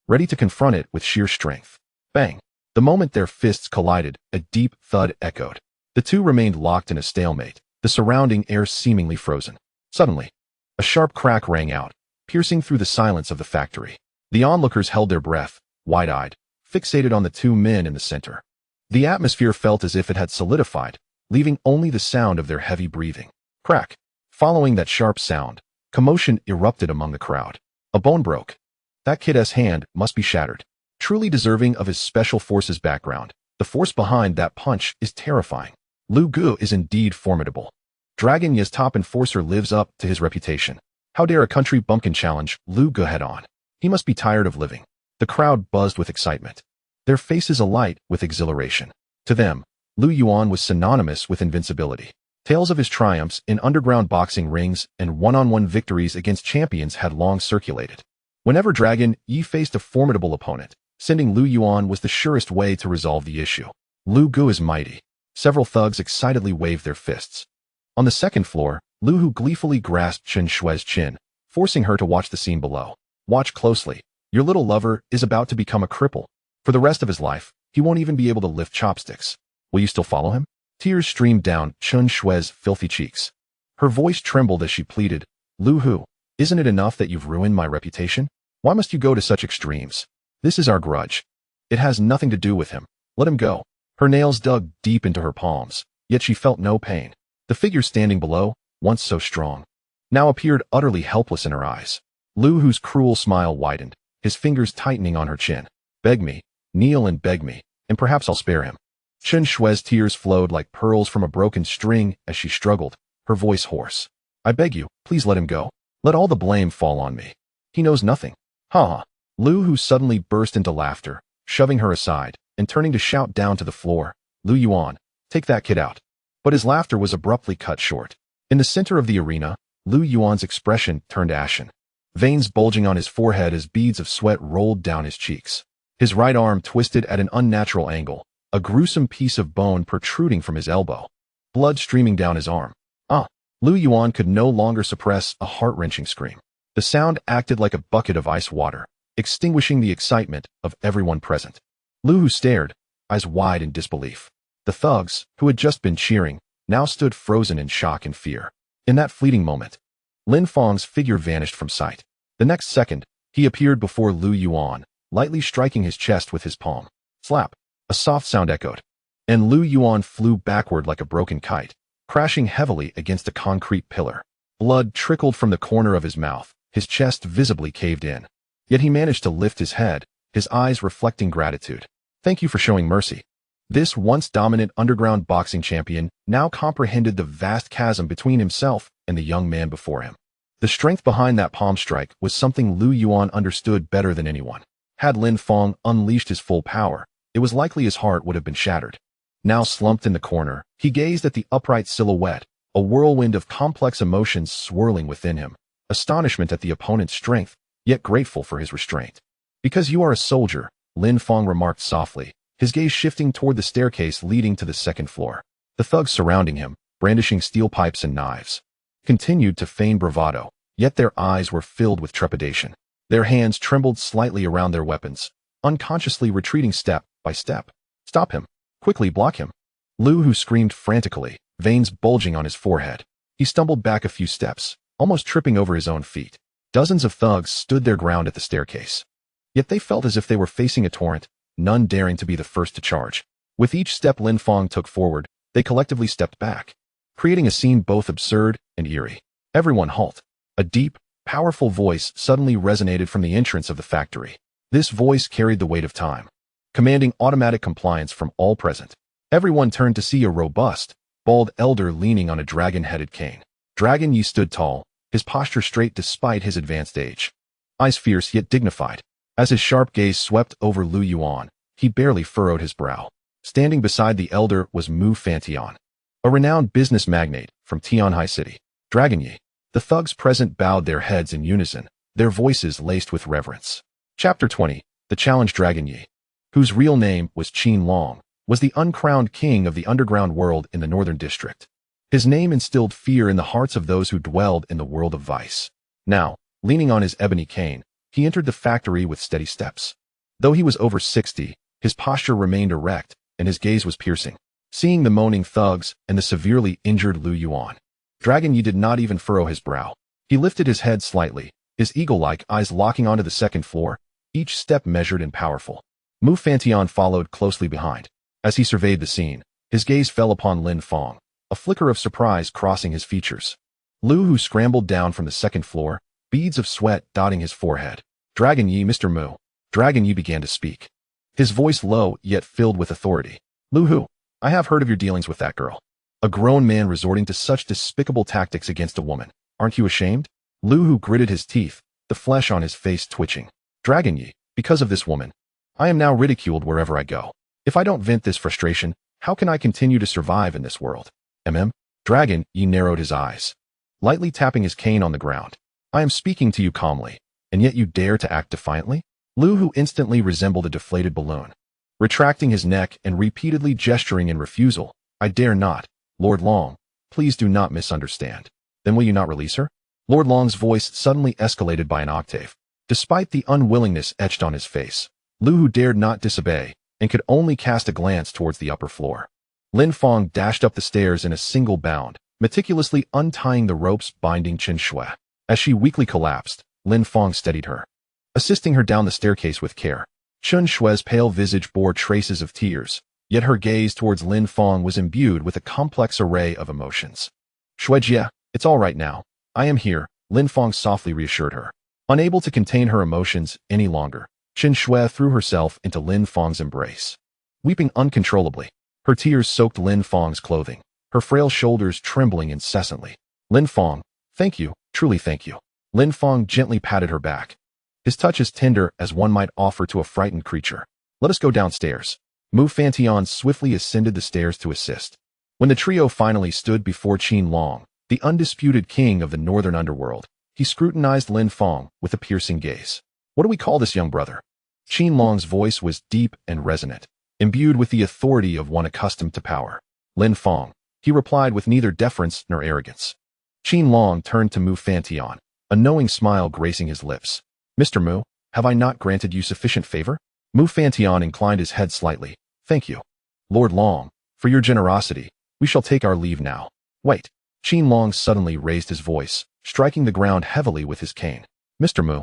ready to confront it with sheer strength. Bang! The moment their fists collided, a deep thud echoed. The two remained locked in a stalemate, the surrounding air seemingly frozen. Suddenly, a sharp crack rang out, piercing through the silence of the factory. The onlookers held their breath, wide-eyed, fixated on the two men in the center. The atmosphere felt as if it had solidified, leaving only the sound of their heavy breathing. Crack! Following that sharp sound, commotion erupted among the crowd. A bone broke. That kid's hand must be shattered. Truly deserving of his special forces background, the force behind that punch is terrifying. Lu Gu is indeed formidable. Dragon Ye's top enforcer lives up to his reputation. How dare a country bumpkin challenge Lu Gu head-on? He must be tired of living. The crowd buzzed with excitement, their faces alight with exhilaration. To them, Lu Yuan was synonymous with invincibility. Tales of his triumphs in underground boxing rings and one-on-one victories against champions had long circulated. Whenever Dragon Ye faced a formidable opponent, sending Lu Yuan was the surest way to resolve the issue. Lu Gu is mighty. Several thugs excitedly waved their fists. On the second floor, Lu Hu gleefully grasped Chen Shui's chin, forcing her to watch the scene below. Watch closely. Your little lover is about to become a cripple. For the rest of his life, he won't even be able to lift chopsticks. Will you still follow him? Tears streamed down Chen Shui's filthy cheeks. Her voice trembled as she pleaded, Lu Hu, isn't it enough that you've ruined my reputation? Why must you go to such extremes? This is our grudge. It has nothing to do with him. Let him go. Her nails dug deep into her palms, yet she felt no pain. The figure standing below, once so strong, now appeared utterly helpless in her eyes. Lu Hu's cruel smile widened, his fingers tightening on her chin. Beg me, kneel and beg me, and perhaps I'll spare him. Chen Shui's tears flowed like pearls from a broken string as she struggled, her voice hoarse. I beg you, please let him go. Let all the blame fall on me. He knows nothing. Ha ha. Lu Hu suddenly burst into laughter, shoving her aside, and turning to shout down to the floor, Lu Yuan, take that kid out. But his laughter was abruptly cut short. In the center of the arena, Lu Yuan's expression turned ashen, veins bulging on his forehead as beads of sweat rolled down his cheeks. His right arm twisted at an unnatural angle, a gruesome piece of bone protruding from his elbow, blood streaming down his arm. Lu Yuan could no longer suppress a heart-wrenching scream. The sound acted like a bucket of ice water, extinguishing the excitement of everyone present. Lu Hu stared, eyes wide in disbelief. The thugs, who had just been cheering, now stood frozen in shock and fear. In that fleeting moment, Lin Fang's figure vanished from sight. The next second, he appeared before Lu Yuan, lightly striking his chest with his palm. Slap! A soft sound echoed, and Lu Yuan flew backward like a broken kite, crashing heavily against a concrete pillar. Blood trickled from the corner of his mouth, his chest visibly caved in. Yet he managed to lift his head, his eyes reflecting gratitude. Thank you for showing mercy. This once dominant underground boxing champion now comprehended the vast chasm between himself and the young man before him. The strength behind that palm strike was something Lu Yuan understood better than anyone. Had Lin Fang unleashed his full power, it was likely his heart would have been shattered. Now slumped in the corner, he gazed at the upright silhouette, a whirlwind of complex emotions swirling within him. Astonishment at the opponent's strength, yet grateful for his restraint. Because you are a soldier, Lin Fang remarked softly, his gaze shifting toward the staircase leading to the second floor. The thugs surrounding him, brandishing steel pipes and knives, continued to feign bravado, yet their eyes were filled with trepidation. Their hands trembled slightly around their weapons, unconsciously retreating step by step. Stop him. Quickly block him. Lu Hu screamed frantically, veins bulging on his forehead. He stumbled back a few steps, almost tripping over his own feet. Dozens of thugs stood their ground at the staircase. Yet they felt as if they were facing a torrent, none daring to be the first to charge. With each step Lin Fang took forward, they collectively stepped back, creating a scene both absurd and eerie. Everyone halt. A deep, powerful voice suddenly resonated from the entrance of the factory. This voice carried the weight of time, commanding automatic compliance from all present. Everyone turned to see a robust, bald elder leaning on a dragon-headed cane. Dragon Yi stood tall, his posture straight despite his advanced age. eyes fierce yet dignified. As his sharp gaze swept over Lu Yuan, he barely furrowed his brow. Standing beside the elder was Mu Fantian, a renowned business magnate from Tianhai City. Dragon Yi. The thugs present bowed their heads in unison, their voices laced with reverence. Chapter 20. The Challenge. Dragon Yi, whose real name was Qin Long, was the uncrowned king of the underground world in the northern district. His name instilled fear in the hearts of those who dwelled in the world of vice. Now, leaning on his ebony cane, he entered the factory with steady steps. Though he was over 60, his posture remained erect, and his gaze was piercing. Seeing the moaning thugs and the severely injured Lu Yuan, Dragon Yi did not even furrow his brow. He lifted his head slightly, his eagle-like eyes locking onto the second floor, each step measured and powerful. Mu Fantian followed closely behind. As he surveyed the scene, his gaze fell upon Lin Fang, a flicker of surprise crossing his features. Lu, who scrambled down from the second floor, beads of sweat dotting his forehead. Dragon Yi. Mr. Mu. Dragon Yi began to speak, his voice low yet filled with authority. Lu Hu, I have heard of your dealings with that girl. A grown man resorting to such despicable tactics against a woman. Aren't you ashamed? Lu Hu gritted his teeth, the flesh on his face twitching. Dragon Yi, because of this woman, I am now ridiculed wherever I go. If I don't vent this frustration, how can I continue to survive in this world? Dragon Yi narrowed his eyes, lightly tapping his cane on the ground. I am speaking to you calmly, and yet you dare to act defiantly? Lu Hu instantly resembled a deflated balloon, retracting his neck and repeatedly gesturing in refusal. I dare not. Lord Long, please do not misunderstand. Then will you not release her? Lord Long's voice suddenly escalated by an octave. Despite the unwillingness etched on his face, Lu Hu dared not disobey and could only cast a glance towards the upper floor. Lin Fang dashed up the stairs in a single bound, meticulously untying the ropes binding Chen Shui. As she weakly collapsed, Lin Fang steadied her, assisting her down the staircase with care. Chen Shui's pale visage bore traces of tears, yet her gaze towards Lin Fang was imbued with a complex array of emotions. Shuijie, it's all right now. I am here, Lin Fang softly reassured her. Unable to contain her emotions any longer, Chen Shui threw herself into Lin Fang's embrace, weeping uncontrollably. Her tears soaked Lin Fang's clothing, her frail shoulders trembling incessantly. Lin Fang, thank you, truly thank you. Lin Fang gently patted her back, his touch as tender as one might offer to a frightened creature. Let us go downstairs. Mu Fantian swiftly ascended the stairs to assist. When the trio finally stood before Qin Long, the undisputed king of the northern underworld, he scrutinized Lin Fang with a piercing gaze. What do we call this young brother? Qin Long's voice was deep and resonant, imbued with the authority of one accustomed to power. Lin Fang, he replied with neither deference nor arrogance. Qin Long turned to Mu Fantian, a knowing smile gracing his lips. Mr. Mu, have I not granted you sufficient favor? Mu Fantian inclined his head slightly. Thank you, Lord Long, for your generosity. We shall take our leave now. Wait. Qin Long suddenly raised his voice, striking the ground heavily with his cane. Mr. Mu,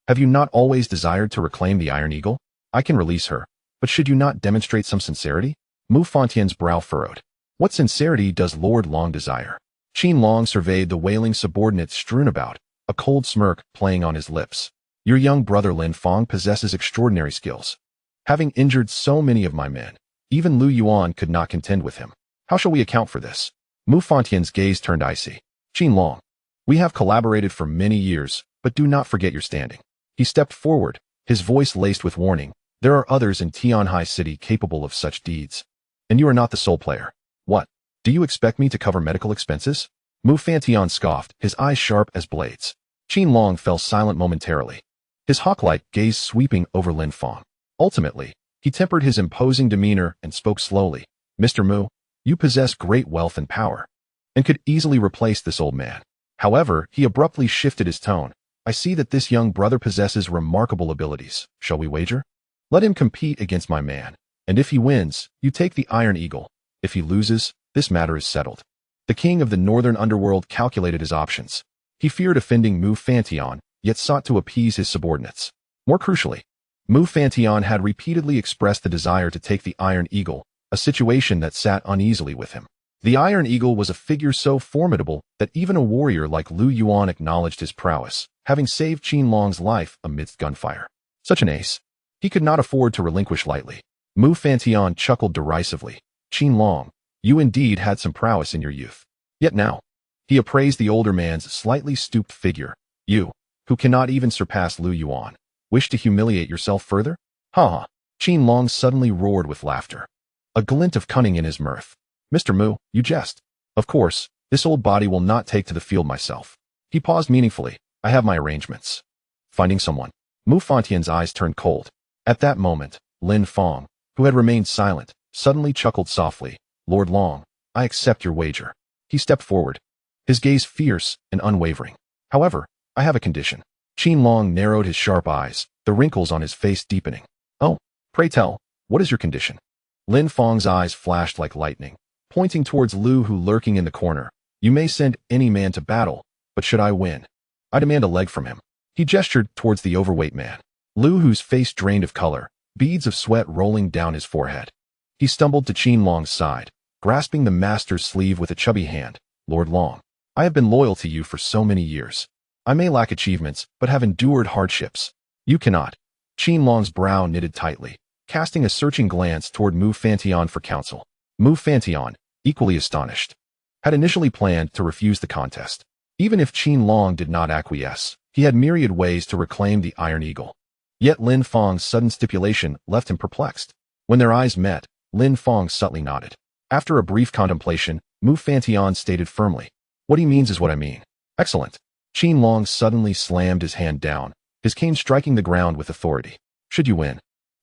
have you not always desired to reclaim the Iron Eagle? I can release her, but should you not demonstrate some sincerity? Mu Fantian's brow furrowed. What sincerity does Lord Long desire? Qin Long surveyed the wailing subordinates strewn about, a cold smirk playing on his lips. Your young brother Lin Fang possesses extraordinary skills. Having injured so many of my men, even Lu Yuan could not contend with him. How shall we account for this? Mu Fantian's gaze turned icy. Qin Long, we have collaborated for many years, but do not forget your standing. He stepped forward, his voice laced with warning. There are others in Tianhai City capable of such deeds. And you are not the sole player. What? Do you expect me to cover medical expenses? Mu Fantian scoffed, his eyes sharp as blades. Qin Long fell silent momentarily, his hawk-like gaze sweeping over Lin Fang. Ultimately, he tempered his imposing demeanor and spoke slowly. Mr. Mu, you possess great wealth and power, and could easily replace this old man. However, he abruptly shifted his tone. I see that this young brother possesses remarkable abilities. Shall we wager? Let him compete against my man, and if he wins, you take the Iron Eagle. If he loses, this matter is settled. The king of the northern underworld calculated his options. He feared offending Mu Fantian, yet sought to appease his subordinates. More crucially, Mu Fantian had repeatedly expressed the desire to take the Iron Eagle, a situation that sat uneasily with him. The Iron Eagle was a figure so formidable that even a warrior like Lu Yuan acknowledged his prowess, having saved Qin Long's life amidst gunfire. Such an ace, he could not afford to relinquish lightly. Mu Fantian chuckled derisively. Qin Long, you indeed had some prowess in your youth. Yet now, he appraised the older man's slightly stooped figure. You, who cannot even surpass Lu Yuan, wish to humiliate yourself further? Ha ha. Qin Long suddenly roared with laughter, a glint of cunning in his mirth. Mr. Mu, you jest. Of course, this old body will not take to the field myself. He paused meaningfully. I have my arrangements. Finding someone. Mu Fantian's eyes turned cold. At that moment, Lin Fang, who had remained silent, suddenly chuckled softly. Lord Long, I accept your wager. He stepped forward, his gaze fierce and unwavering. However, I have a condition. Qin Long narrowed his sharp eyes, the wrinkles on his face deepening. Oh, pray tell, what is your condition? Lin Fang's eyes flashed like lightning, pointing towards Lu who lurking in the corner. You may send any man to battle, but should I win, I demand a leg from him. He gestured towards the overweight man. Lu whose face drained of color, beads of sweat rolling down his forehead. He stumbled to Qin Long's side, grasping the master's sleeve with a chubby hand. Lord Long, I have been loyal to you for so many years. I may lack achievements, but have endured hardships. You cannot. Qin Long's brow knitted tightly, casting a searching glance toward Mu Fantian for counsel. Mu Fantian, equally astonished, had initially planned to refuse the contest. Even if Qin Long did not acquiesce, he had myriad ways to reclaim the Iron Eagle. Yet Lin Fang's sudden stipulation left him perplexed. When their eyes met, Lin Fang subtly nodded. After a brief contemplation, Mu Fantian stated firmly, what he means is what I mean. Excellent. Qin Long suddenly slammed his hand down, his cane striking the ground with authority. Should you win,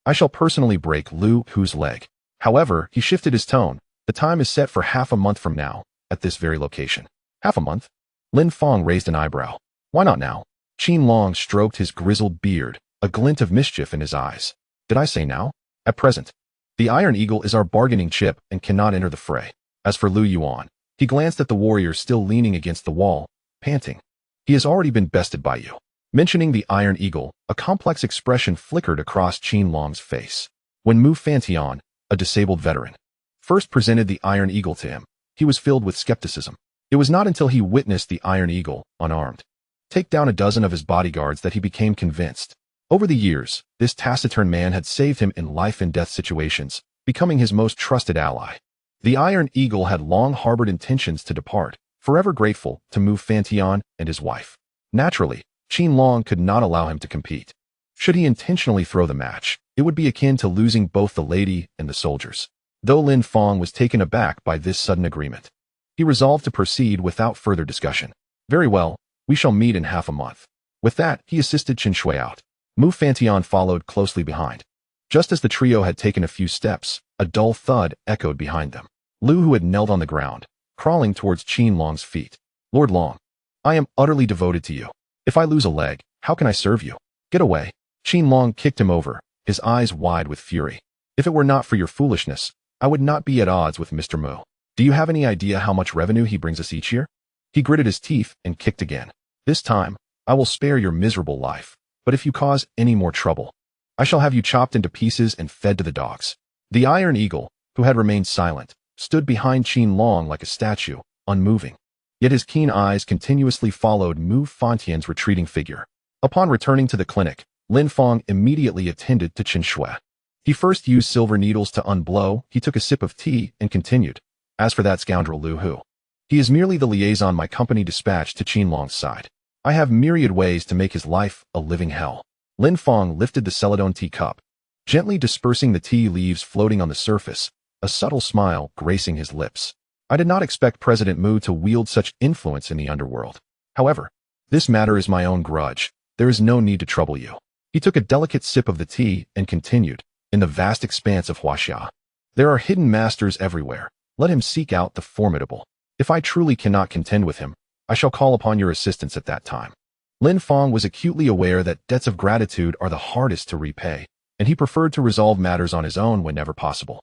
I shall personally break Lu Hu's leg. However, he shifted his tone. The time is set for half a month from now, at this very location. Half a month? Lin Fang raised an eyebrow. Why not now? Qin Long stroked his grizzled beard, a glint of mischief in his eyes. Did I say now? At present. The Iron Eagle is our bargaining chip and cannot enter the fray. As for Lu Yuan, he glanced at the warrior still leaning against the wall, panting. He has already been bested by you. Mentioning the Iron Eagle, a complex expression flickered across Qin Long's face. When Mu Fantian, a disabled veteran, first presented the Iron Eagle to him, he was filled with skepticism. It was not until he witnessed the Iron Eagle, unarmed, take down a dozen of his bodyguards that he became convinced. Over the years, this taciturn man had saved him in life and death situations, becoming his most trusted ally. The Iron Eagle had long harbored intentions to depart, forever grateful to Mu Fantian and his wife. Naturally, Qin Long could not allow him to compete. Should he intentionally throw the match, it would be akin to losing both the lady and the soldiers. Though Lin Fang was taken aback by this sudden agreement, he resolved to proceed without further discussion. Very well, we shall meet in half a month. With that, he assisted Qin Shui out. Mu Fantian followed closely behind. Just as the trio had taken a few steps, a dull thud echoed behind them. Lu who had knelt on the ground, crawling towards Qin Long's feet. Lord Long, I am utterly devoted to you. If I lose a leg, how can I serve you? Get away. Qin Long kicked him over, his eyes wide with fury. If it were not for your foolishness, I would not be at odds with Mr. Mu. Do you have any idea how much revenue he brings us each year? He gritted his teeth and kicked again. This time, I will spare your miserable life, but if you cause any more trouble, I shall have you chopped into pieces and fed to the dogs. The Iron Eagle, who had remained silent, stood behind Qin Long like a statue, unmoving. Yet his keen eyes continuously followed Mu Fantian's retreating figure. Upon returning to the clinic, Lin Fang immediately attended to Qin Shui. He first used silver needles to unblow, he took a sip of tea and continued. As for that scoundrel Lu Hu, he is merely the liaison my company dispatched to Qin Long's side. I have myriad ways to make his life a living hell. Lin Fang lifted the celadon teacup, gently dispersing the tea leaves floating on the surface, a subtle smile gracing his lips. I did not expect President Mu to wield such influence in the underworld. However, this matter is my own grudge. There is no need to trouble you. He took a delicate sip of the tea and continued. In the vast expanse of Huaxia, there are hidden masters everywhere. Let him seek out the formidable. If I truly cannot contend with him, I shall call upon your assistance at that time. Lin Fang was acutely aware that debts of gratitude are the hardest to repay, and he preferred to resolve matters on his own whenever possible.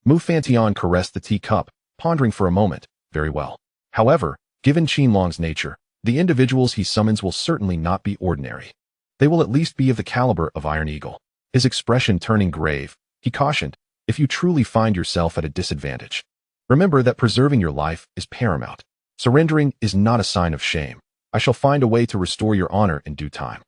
Mu Fantian caressed the teacup, pondering for a moment. Very well. However, given Qin Long's nature, the individuals he summons will certainly not be ordinary. They will at least be of the caliber of Iron Eagle. His expression turning grave, he cautioned, if you truly find yourself at a disadvantage, remember that preserving your life is paramount. Surrendering is not a sign of shame. I shall find a way to restore your honor in due time.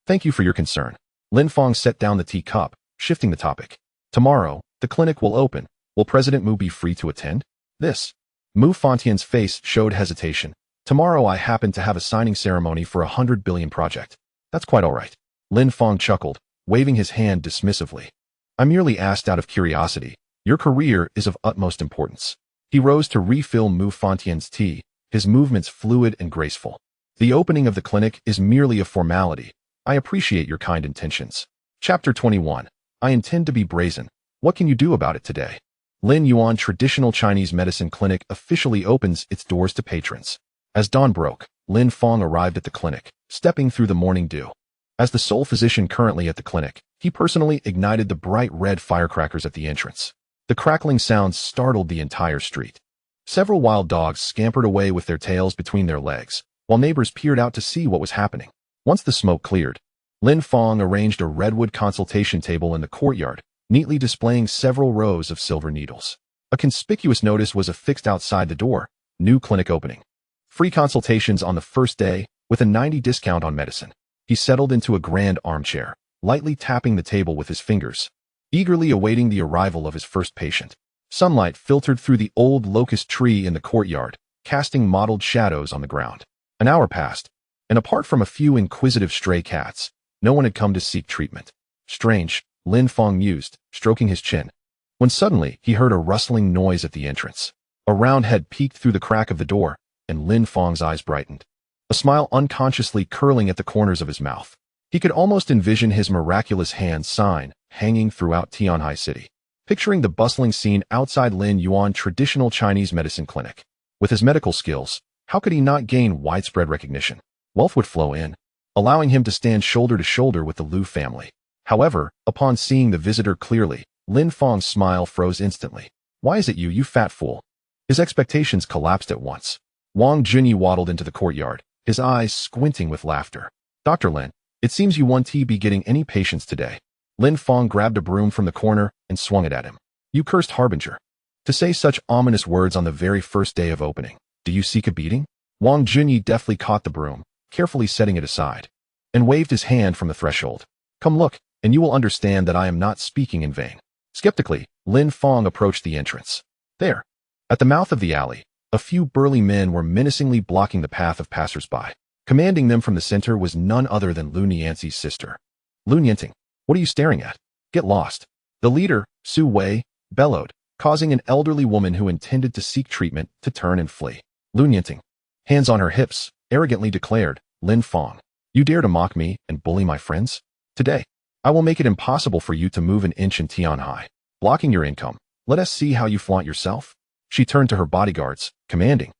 Thank you for your concern. Lin Fang set down the teacup, shifting the topic. Tomorrow, the clinic will open. Will President Mu be free to attend? This. Mu Fantian's face showed hesitation. Tomorrow I happen to have a signing ceremony for a 100 billion project. That's quite all right. Lin Fang chuckled, waving his hand dismissively. I merely asked out of curiosity. Your career is of utmost importance. He rose to refill Mu Fontien's tea, his movements fluid and graceful. The opening of the clinic is merely a formality. I appreciate your kind intentions. Chapter 21. I intend to be brazen. What can you do about it today? Lin Yuan Traditional Chinese Medicine Clinic officially opens its doors to patrons. As dawn broke, Lin Fang arrived at the clinic, stepping through the morning dew. As the sole physician currently at the clinic, he personally ignited the bright red firecrackers at the entrance. The crackling sounds startled the entire street. Several wild dogs scampered away with their tails between their legs, while neighbors peered out to see what was happening. Once the smoke cleared, Lin Fang arranged a redwood consultation table in the courtyard, neatly displaying several rows of silver needles. A conspicuous notice was affixed outside the door: new clinic opening. Free consultations on the first day, with a 90% discount on medicine. He settled into a grand armchair, lightly tapping the table with his fingers, eagerly awaiting the arrival of his first patient. Sunlight filtered through the old locust tree in the courtyard, casting mottled shadows on the ground. An hour passed, and apart from a few inquisitive stray cats, no one had come to seek treatment. Strange, Lin Fang mused, stroking his chin, when suddenly he heard a rustling noise at the entrance. A round head peeked through the crack of the door, and Lin Fang's eyes brightened, a smile unconsciously curling at the corners of his mouth. He could almost envision his miraculous hand sign hanging throughout Tianhai City, picturing the bustling scene outside Lin Yuan Traditional Chinese Medicine Clinic. With his medical skills, how could he not gain widespread recognition? Wealth would flow in, allowing him to stand shoulder to shoulder with the Liu family. However, upon seeing the visitor clearly, Lin Fang's smile froze instantly. Why is it you fat fool? His expectations collapsed at once. Wang Junyi waddled into the courtyard, his eyes squinting with laughter. Dr. Lin, it seems you won't be getting any patients today. Lin Fang grabbed a broom from the corner and swung it at him. You cursed harbinger. To say such ominous words on the very first day of opening. Do you seek a beating? Wang Junyi deftly caught the broom, carefully setting it aside, and waved his hand from the threshold. Come look, and you will understand that I am not speaking in vain. Skeptically, Lin Fang approached the entrance. There, at the mouth of the alley, a few burly men were menacingly blocking the path of passers-by. Commanding them from the center was none other than Lu Nianxi's sister. Lu Nianting, what are you staring at? Get lost. The leader, Su Wei, bellowed, causing an elderly woman who intended to seek treatment to turn and flee. Lu Nianting, hands on her hips, arrogantly declared, Lin Fang, you dare to mock me and bully my friends? Today, I will make it impossible for you to move an inch in Tianhai, blocking your income. Let us see how you flaunt yourself. She turned to her bodyguards, commanding,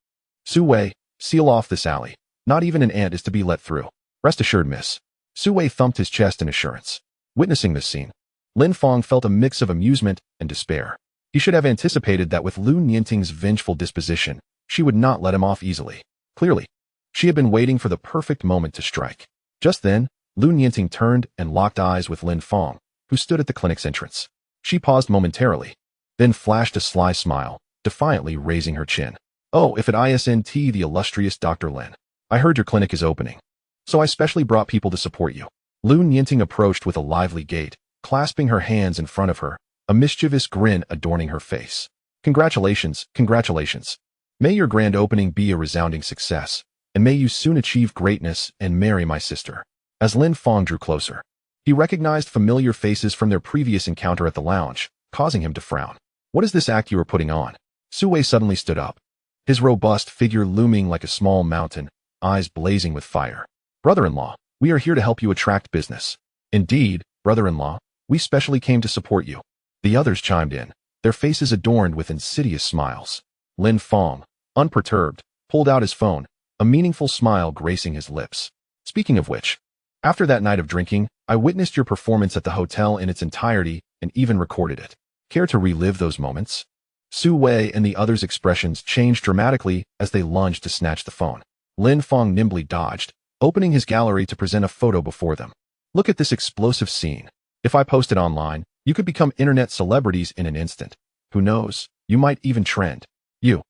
Su Wei, seal off this alley. Not even an ant is to be let through. Rest assured, miss. Su Wei thumped his chest in assurance. Witnessing this scene, Lin Fang felt a mix of amusement and despair. He should have anticipated that with Lu Nianting's vengeful disposition, she would not let him off easily. Clearly, she had been waiting for the perfect moment to strike. Just then, Lu Nianting turned and locked eyes with Lin Fang, who stood at the clinic's entrance. She paused momentarily, then flashed a sly smile, defiantly raising her chin. Oh, if it isn't the illustrious Dr. Lin. I heard your clinic is opening, so I specially brought people to support you. Lu Nianting approached with a lively gait, clasping her hands in front of her, a mischievous grin adorning her face. Congratulations, congratulations. May your grand opening be a resounding success, and may you soon achieve greatness and marry my sister. As Lin Fang drew closer, he recognized familiar faces from their previous encounter at the lounge, causing him to frown. What is this act you are putting on? Su Wei suddenly stood up, his robust figure looming like a small mountain, eyes blazing with fire. Brother-in-law, we are here to help you attract business. Indeed, brother-in-law, we specially came to support you. The others chimed in, their faces adorned with insidious smiles. Lin Fang, unperturbed, pulled out his phone, a meaningful smile gracing his lips. Speaking of which, after that night of drinking, I witnessed your performance at the hotel in its entirety and even recorded it. Care to relive those moments? Su Wei and the others' expressions changed dramatically as they lunged to snatch the phone. Lin Fang nimbly dodged, opening his gallery to present a photo before them. Look at this explosive scene. If I post it online, you could become internet celebrities in an instant. Who knows, you might even trend. You.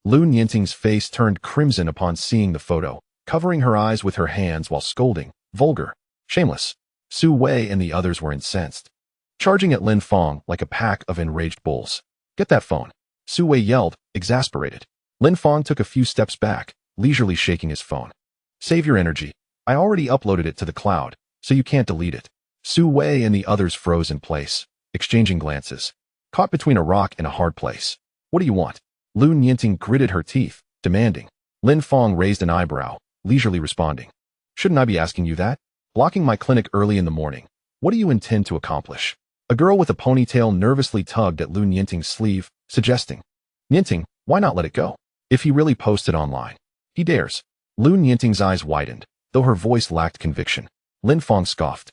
Lu Nianting's face turned crimson upon seeing the photo, covering her eyes with her hands while scolding, vulgar, shameless. Su Wei and the others were incensed, charging at Lin Fang like a pack of enraged bulls. Get that phone. Su Wei yelled, exasperated. Lin Fang took a few steps back, leisurely shaking his phone. Save your energy. I already uploaded it to the cloud, so you can't delete it. Su Wei and the others froze in place, exchanging glances. Caught between a rock and a hard place. What do you want? Lun Yinting gritted her teeth, demanding. Lin Fang raised an eyebrow, leisurely responding. Shouldn't I be asking you that? Blocking my clinic early in the morning. What do you intend to accomplish? A girl with a ponytail nervously tugged at Lun Yinting's sleeve, suggesting. Yinting, why not let it go? If he really posted online. He dares. Lun Yinting's eyes widened, though her voice lacked conviction. Lin Fang scoffed,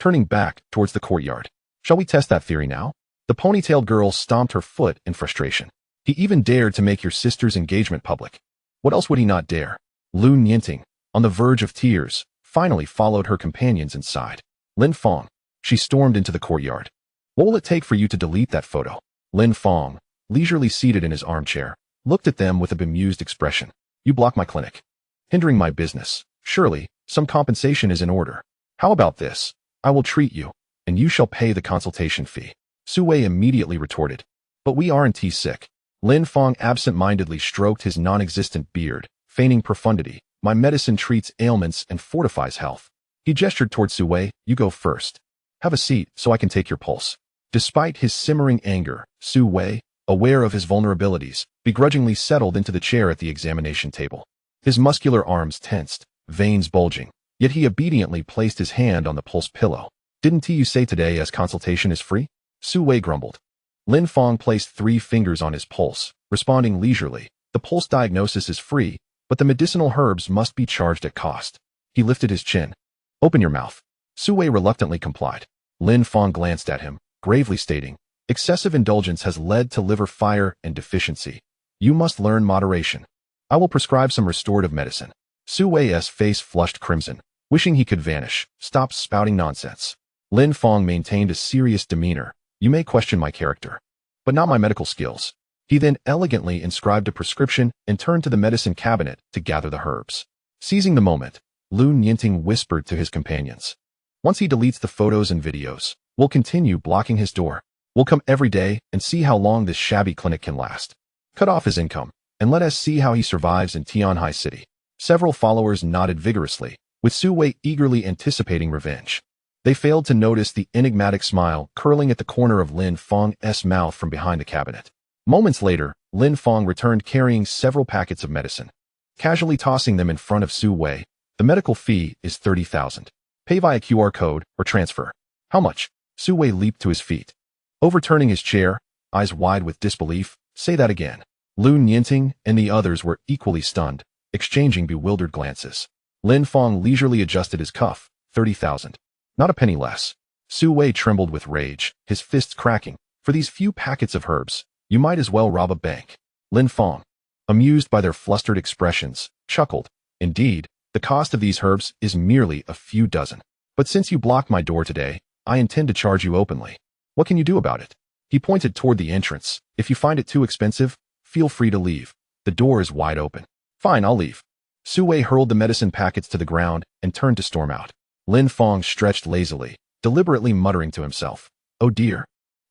turning back towards the courtyard. Shall we test that theory now? The ponytailed girl stomped her foot in frustration. He even dared to make your sister's engagement public. What else would he not dare? Lun Yinting, on the verge of tears, finally followed her companions inside. Lin Fang. She stormed into the courtyard. What will it take for you to delete that photo? Lin Fang, leisurely seated in his armchair, looked at them with a bemused expression. You block my clinic, hindering my business. Surely, some compensation is in order. How about this? I will treat you, and you shall pay the consultation fee. Su Wei immediately retorted. But we aren't sick. Lin Fang absent-mindedly stroked his non-existent beard, feigning profundity. My medicine treats ailments and fortifies health. He gestured toward Su Wei. You go first. Have a seat so I can take your pulse. Despite his simmering anger, Su Wei, aware of his vulnerabilities, begrudgingly settled into the chair at the examination table. His muscular arms tensed, veins bulging, yet he obediently placed his hand on the pulse pillow. Didn't you say today as consultation is free? Su Wei grumbled. Lin Fang placed 3 fingers on his pulse, responding leisurely. The pulse diagnosis is free, but the medicinal herbs must be charged at cost. He lifted his chin. Open your mouth. Su Wei reluctantly complied. Lin Fang glanced at him, gravely stating, excessive indulgence has led to liver fire and deficiency. You must learn moderation. I will prescribe some restorative medicine. Su Wei's face flushed crimson, wishing he could vanish. Stop spouting nonsense. Lin Fang maintained a serious demeanor. You may question my character, but not my medical skills. He then elegantly inscribed a prescription and turned to the medicine cabinet to gather the herbs. Seizing the moment, Lun Yinting whispered to his companions. Once he deletes the photos and videos, we'll continue blocking his door. We'll come every day and see how long this shabby clinic can last. Cut off his income, and let us see how he survives in Tianhai City. Several followers nodded vigorously, with Su Wei eagerly anticipating revenge. They failed to notice the enigmatic smile curling at the corner of Lin Fang's mouth from behind the cabinet. Moments later, Lin Fang returned carrying several packets of medicine. Casually tossing them in front of Su Wei, the medical fee is 30,000. Pay via QR code or transfer. How much? Su Wei leaped to his feet. Overturning his chair, eyes wide with disbelief. Say that again. Lun Yinting and the others were equally stunned, exchanging bewildered glances. Lin Fang leisurely adjusted his cuff. 30,000. Not a penny less. Su Wei trembled with rage, his fists cracking. For these few packets of herbs, you might as well rob a bank. Lin Fang, amused by their flustered expressions, chuckled. Indeed, the cost of these herbs is merely a few dozen. But since you blocked my door today, I intend to charge you openly. What can you do about it? He pointed toward the entrance. If you find it too expensive, feel free to leave. The door is wide open. Fine, I'll leave. Su Wei hurled the medicine packets to the ground and turned to storm out. Lin Fang stretched lazily, deliberately muttering to himself. Oh dear.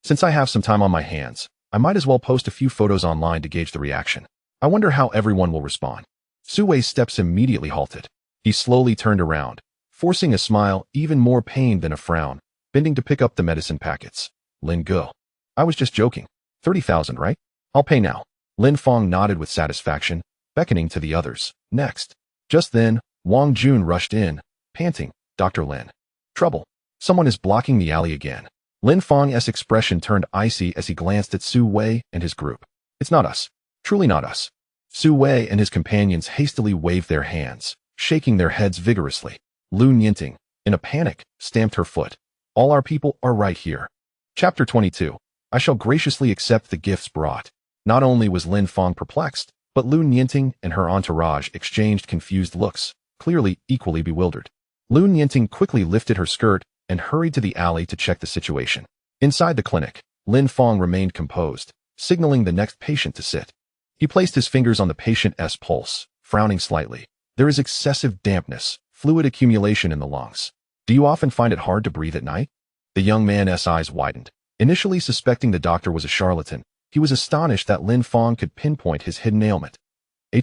Since I have some time on my hands, I might as well post a few photos online to gauge the reaction. I wonder how everyone will respond. Su Wei's steps immediately halted. He slowly turned around, forcing a smile even more pained than a frown, bending to pick up the medicine packets. Lin Go. I was just joking. 30,000, right? I'll pay now. Lin Fang nodded with satisfaction, beckoning to the others. Next. Just then, Wang Jun rushed in, panting. Dr. Lin. Trouble. Someone is blocking the alley again. Lin Fang's expression turned icy as he glanced at Su Wei and his group. It's not us. Truly not us. Su Wei and his companions hastily waved their hands, shaking their heads vigorously. Lun Yinting, in a panic, stamped her foot. All our people are right here. Chapter 22. I shall graciously accept the gifts brought. Not only was Lin Fang perplexed, but Lun Yinting and her entourage exchanged confused looks, clearly equally bewildered. Lun Yinting quickly lifted her skirt and hurried to the alley to check the situation. Inside the clinic, Lin Fang remained composed, signaling the next patient to sit. He placed his fingers on the patient's pulse, frowning slightly. There is excessive dampness, fluid accumulation in the lungs. Do you often find it hard to breathe at night? The young man's eyes widened. Initially suspecting the doctor was a charlatan, he was astonished that Lin Fang could pinpoint his hidden ailment.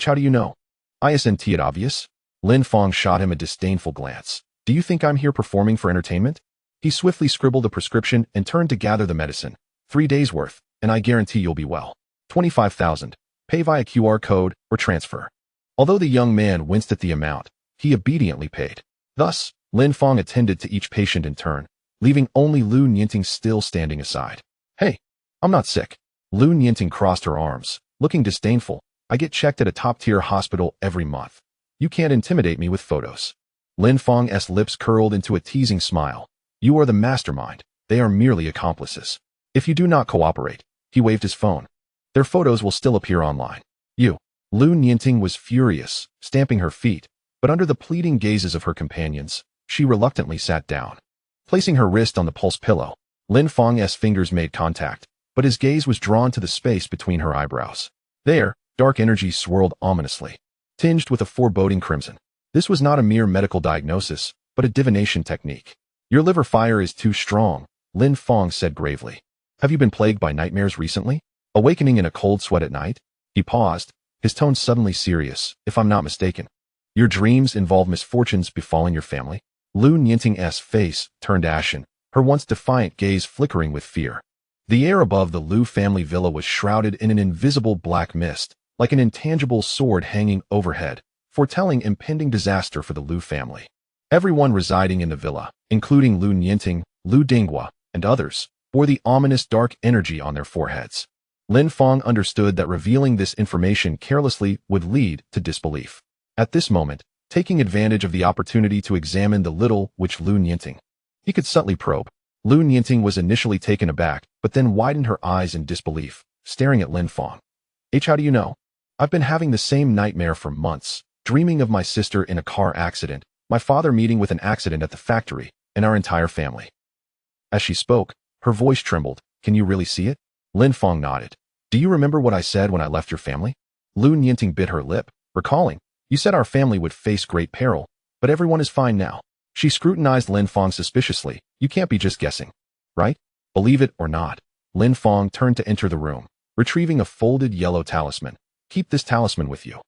How do you know? Isn't it obvious? Lin Fang shot him a disdainful glance. Do you think I'm here performing for entertainment? He swiftly scribbled a prescription and turned to gather the medicine. 3 days worth, and I guarantee you'll be well. 25,000. Pay via QR code or transfer. Although the young man winced at the amount, he obediently paid. Thus, Lin Fang attended to each patient in turn, leaving only Lu Nianting still standing aside. Hey, I'm not sick. Lu Nianting crossed her arms, looking disdainful. I get checked at a top-tier hospital every month. You can't intimidate me with photos. Lin Fang's lips curled into a teasing smile. You are the mastermind. They are merely accomplices. If you do not cooperate, he waved his phone. Their photos will still appear online. You. Lu Nianting was furious, stamping her feet, but under the pleading gazes of her companions, she reluctantly sat down. Placing her wrist on the pulse pillow, Lin Fang's fingers made contact, but his gaze was drawn to the space between her eyebrows. There, dark energy swirled ominously, tinged with a foreboding crimson. This was not a mere medical diagnosis, but a divination technique. Your liver fire is too strong, Lin Fang said gravely. Have you been plagued by nightmares recently? Awakening in a cold sweat at night? He paused, his tone suddenly serious, if I'm not mistaken. Your dreams involve misfortunes befalling your family? Lu Nianting's face turned ashen, her once defiant gaze flickering with fear. The air above the Lu family villa was shrouded in an invisible black mist, like an intangible sword hanging overhead, foretelling impending disaster for the Lu family. Everyone residing in the villa, including Lu Nianting, Lu Dinghua, and others, bore the ominous dark energy on their foreheads. Lin Fang understood that revealing this information carelessly would lead to disbelief. At this moment, taking advantage of the opportunity to examine the little which Lu Nianting, he could subtly probe. Lu Nianting was initially taken aback, but then widened her eyes in disbelief, staring at Lin Fang. How do you know? I've been having the same nightmare for months, dreaming of my sister in a car accident, my father meeting with an accident at the factory, and our entire family. As she spoke, her voice trembled. Can you really see it? Lin Fang nodded. Do you remember what I said when I left your family? Lu Nianting bit her lip, recalling. You said our family would face great peril, but everyone is fine now. She scrutinized Lin Fang suspiciously. You can't be just guessing, right? Believe it or not. Lin Fang turned to enter the room, retrieving a folded yellow talisman. Keep this talisman with you.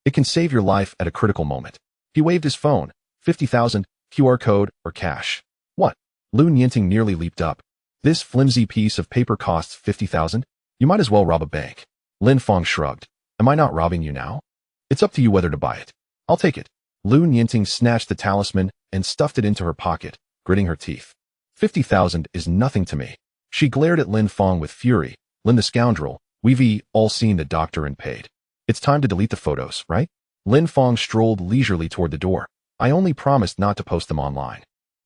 It can save your life at a critical moment. He waved his phone. 50,000, QR code, or cash. What? Lu Nianting nearly leaped up. This flimsy piece of paper costs 50,000? You might as well rob a bank. Lin Fang shrugged. Am I not robbing you now? It's up to you whether to buy it. I'll take it. Lu Nianting snatched the talisman and stuffed it into her pocket, gritting her teeth. 50,000 is nothing to me. She glared at Lin Fang with fury. Lin the scoundrel, we've all seen the doctor and paid. It's time to delete the photos, right? Lin Fang strolled leisurely toward the door. I only promised not to post them online.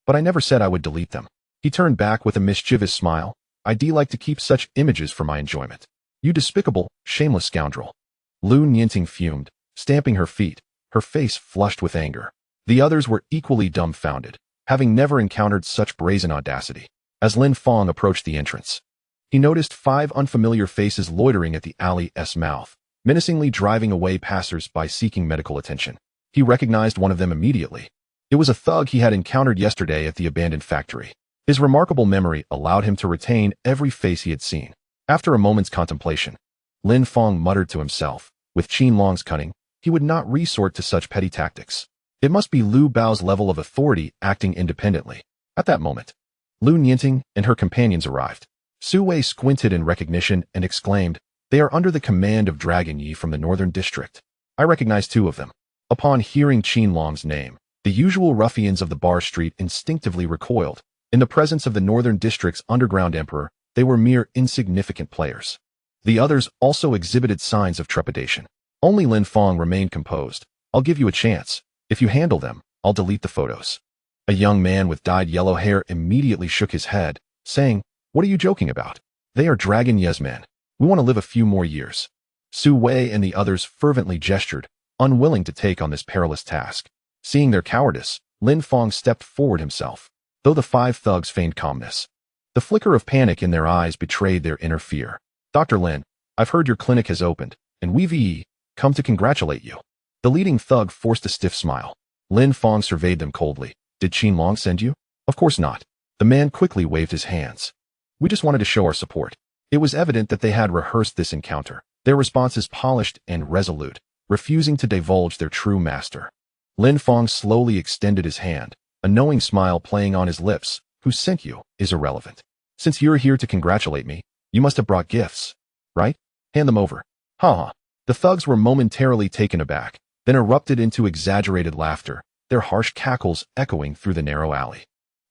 But I never said I would delete them. He turned back with a mischievous smile. I'd like to keep such images for my enjoyment. You despicable, shameless scoundrel. Lu Nianting fumed, stamping her feet, her face flushed with anger. The others were equally dumbfounded, having never encountered such brazen audacity. As Lin Fang approached the entrance, he noticed 5 unfamiliar faces loitering at the alley's mouth, menacingly driving away passers-by seeking medical attention. He recognized one of them immediately. It was a thug he had encountered yesterday at the abandoned factory. His remarkable memory allowed him to retain every face he had seen. After a moment's contemplation, Lin Fang muttered to himself, with Qin Long's cunning, he would not resort to such petty tactics. It must be Lu Bao's level of authority acting independently. At that moment, Lu Nianting and her companions arrived. Su Wei squinted in recognition and exclaimed, they are under the command of Dragon Yi from the Northern District. I recognize 2 of them. Upon hearing Qin Long's name, the usual ruffians of the bar street instinctively recoiled. In the presence of the Northern District's underground emperor, they were mere insignificant players. The others also exhibited signs of trepidation. Only Lin Fang remained composed. I'll give you a chance. If you handle them, I'll delete the photos. A young man with dyed yellow hair immediately shook his head, saying, what are you joking about? They are Dragon Yi's men. We want to live a few more years. Su Wei and the others fervently gestured, unwilling to take on this perilous task. Seeing their cowardice, Lin Fang stepped forward himself. Though the 5 thugs feigned calmness, the flicker of panic in their eyes betrayed their inner fear. Dr. Lin, I've heard your clinic has opened, and we've come to congratulate you. The leading thug forced a stiff smile. Lin Fang surveyed them coldly. Did Qin Long send you? Of course not. The man quickly waved his hands. We just wanted to show our support. It was evident that they had rehearsed this encounter, their responses polished and resolute, refusing to divulge their true master. Lin Fang slowly extended his hand, a knowing smile playing on his lips. Who sent you is irrelevant. Since you're here to congratulate me, you must have brought gifts, right? Hand them over. Ha ha. The thugs were momentarily taken aback, then erupted into exaggerated laughter, their harsh cackles echoing through the narrow alley.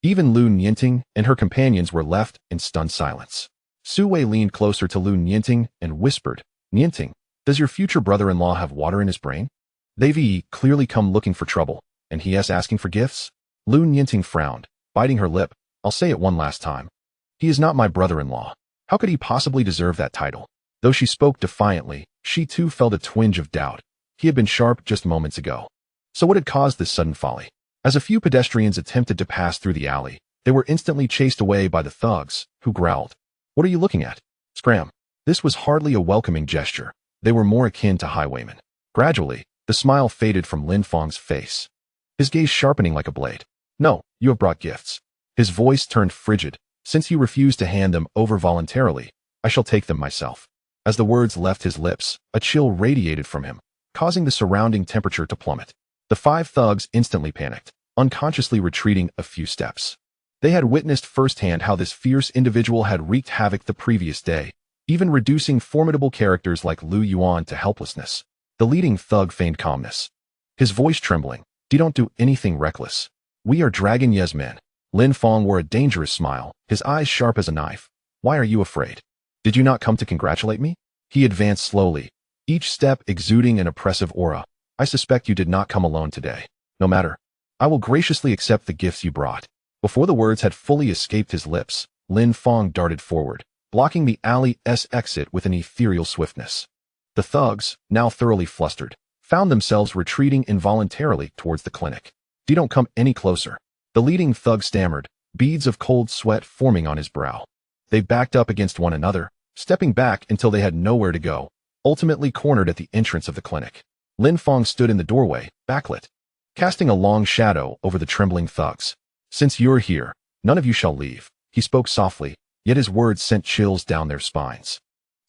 Even Lu Nianting and her companions were left in stunned silence. Su Wei leaned closer to Lu Nianting and whispered, Nianting, does your future brother-in-law have water in his brain? They've clearly come looking for trouble, and he is asking for gifts? Lu Nianting frowned, biting her lip. I'll say it one last time. He is not my brother-in-law. How could he possibly deserve that title? Though she spoke defiantly, she too felt a twinge of doubt. He had been sharp just moments ago. So what had caused this sudden folly? As a few pedestrians attempted to pass through the alley, they were instantly chased away by the thugs, who growled. What are you looking at? Scram. This was hardly a welcoming gesture. They were more akin to highwaymen. Gradually, the smile faded from Lin Fang's face, his gaze sharpening like a blade. No, you have brought gifts. His voice turned frigid. Since you refused to hand them over voluntarily, I shall take them myself. As the words left his lips, a chill radiated from him, causing the surrounding temperature to plummet. The 5 thugs instantly panicked, unconsciously retreating a few steps. They had witnessed firsthand how this fierce individual had wreaked havoc the previous day, even reducing formidable characters like Lu Yuan to helplessness. The leading thug feigned calmness, his voice trembling. Don't do anything reckless. We are Dragon Ye's men. Lin Fang wore a dangerous smile, his eyes sharp as a knife. Why are you afraid? Did you not come to congratulate me? He advanced slowly, each step exuding an oppressive aura. I suspect you did not come alone today. No matter. I will graciously accept the gifts you brought. Before the words had fully escaped his lips, Lin Fang darted forward, blocking the alley's exit with an ethereal swiftness. The thugs, now thoroughly flustered, found themselves retreating involuntarily towards the clinic. Don't come any closer. The leading thug stammered, beads of cold sweat forming on his brow. They backed up against one another, stepping back until they had nowhere to go, ultimately cornered at the entrance of the clinic. Lin Fang stood in the doorway, backlit, casting a long shadow over the trembling thugs. Since you're here, none of you shall leave. He spoke softly, yet his words sent chills down their spines.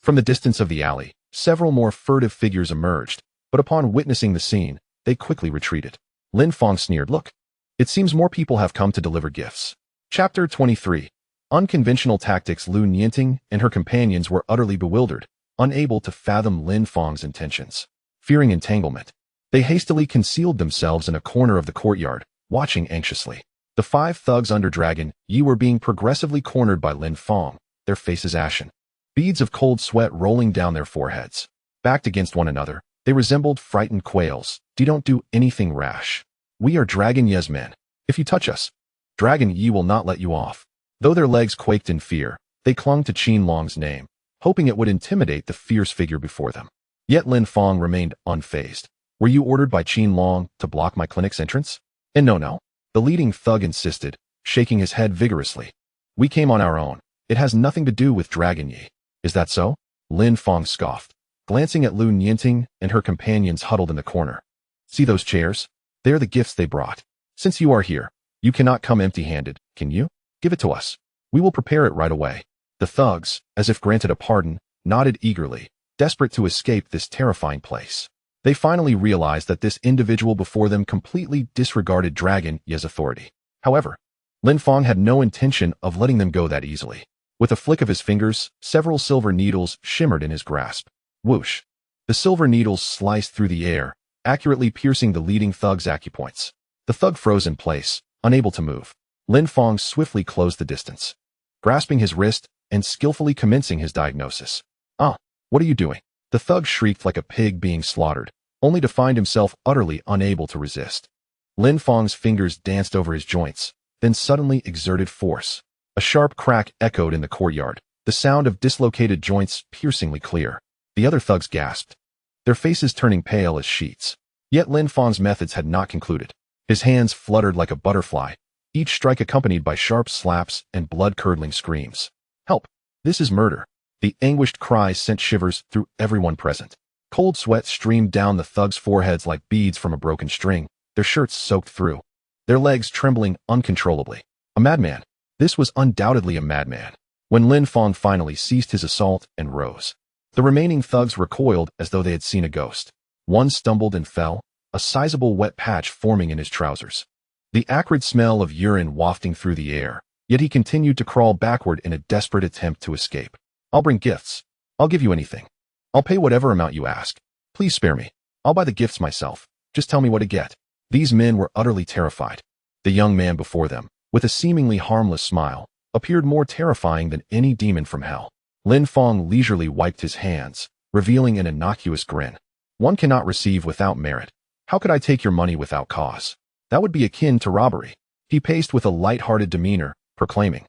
From the distance of the alley, several more furtive figures emerged, but upon witnessing the scene, they quickly retreated. Lin Fang sneered, look. It seems more people have come to deliver gifts. Chapter 23. Unconventional tactics. Lu Nianting and her companions were utterly bewildered, unable to fathom Lin Fang's intentions. Fearing entanglement, they hastily concealed themselves in a corner of the courtyard, watching anxiously. The 5 thugs under Dragon Yi were being progressively cornered by Lin Fang, their faces ashen, beads of cold sweat rolling down their foreheads. Backed against one another, they resembled frightened quails. Don't do anything rash. We are Dragon Ye's men. If you touch us, Dragon Yi will not let you off. Though their legs quaked in fear, they clung to Qin Long's name, hoping it would intimidate the fierce figure before them. Yet Lin Fang remained unfazed. Were you ordered by Qin Long to block my clinic's entrance? And no. The leading thug insisted, shaking his head vigorously. We came on our own. It has nothing to do with Dragon Yi. Is that so? Lin Fang scoffed, glancing at Lu Nianting and her companions huddled in the corner. See those chairs? They're the gifts they brought. Since you are here, you cannot come empty-handed, can you? Give it to us. We will prepare it right away. The thugs, as if granted a pardon, nodded eagerly, desperate to escape this terrifying place. They finally realized that this individual before them completely disregarded Dragon Ye's authority. However, Lin Fang had no intention of letting them go that easily. With a flick of his fingers, several silver needles shimmered in his grasp. Whoosh! The silver needles sliced through the air, accurately piercing the leading thug's acupoints. The thug froze in place, unable to move. Lin Fang swiftly closed the distance, grasping his wrist and skillfully commencing his diagnosis. What are you doing? The thug shrieked like a pig being slaughtered, only to find himself utterly unable to resist. Lin Fang's fingers danced over his joints, then suddenly exerted force. A sharp crack echoed in the courtyard, the sound of dislocated joints piercingly clear. The other thugs gasped, their faces turning pale as sheets. Yet Lin Fang's methods had not concluded. His hands fluttered like a butterfly, each strike accompanied by sharp slaps and blood-curdling screams. Help! This is murder! The anguished cries sent shivers through everyone present. Cold sweat streamed down the thugs' foreheads like beads from a broken string, their shirts soaked through, their legs trembling uncontrollably. A madman! This was undoubtedly a madman. When Lin Fang finally ceased his assault and rose, the remaining thugs recoiled as though they had seen a ghost. One stumbled and fell, a sizable wet patch forming in his trousers. The acrid smell of urine wafting through the air, yet he continued to crawl backward in a desperate attempt to escape. I'll bring gifts. I'll give you anything. I'll pay whatever amount you ask. Please spare me. I'll buy the gifts myself. Just tell me what to get. These men were utterly terrified. The young man before them, with a seemingly harmless smile, appeared more terrifying than any demon from hell. Lin Fang leisurely wiped his hands, revealing an innocuous grin. One cannot receive without merit. How could I take your money without cause? That would be akin to robbery. He paced with a light-hearted demeanor, proclaiming,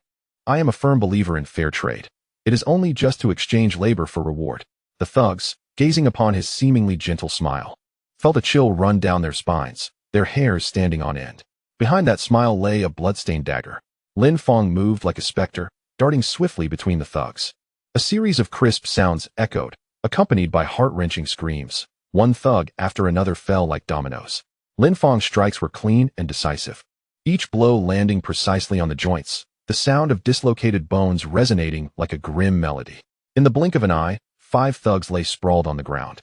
I am a firm believer in fair trade. It is only just to exchange labor for reward. The thugs, gazing upon his seemingly gentle smile, felt a chill run down their spines, their hairs standing on end. Behind that smile lay a blood-stained dagger. Lin Fang moved like a specter, darting swiftly between the thugs. A series of crisp sounds echoed, accompanied by heart-wrenching screams. One thug after another fell like dominoes. Lin Fang's strikes were clean and decisive, each blow landing precisely on the joints, the sound of dislocated bones resonating like a grim melody. In the blink of an eye, 5 thugs lay sprawled on the ground.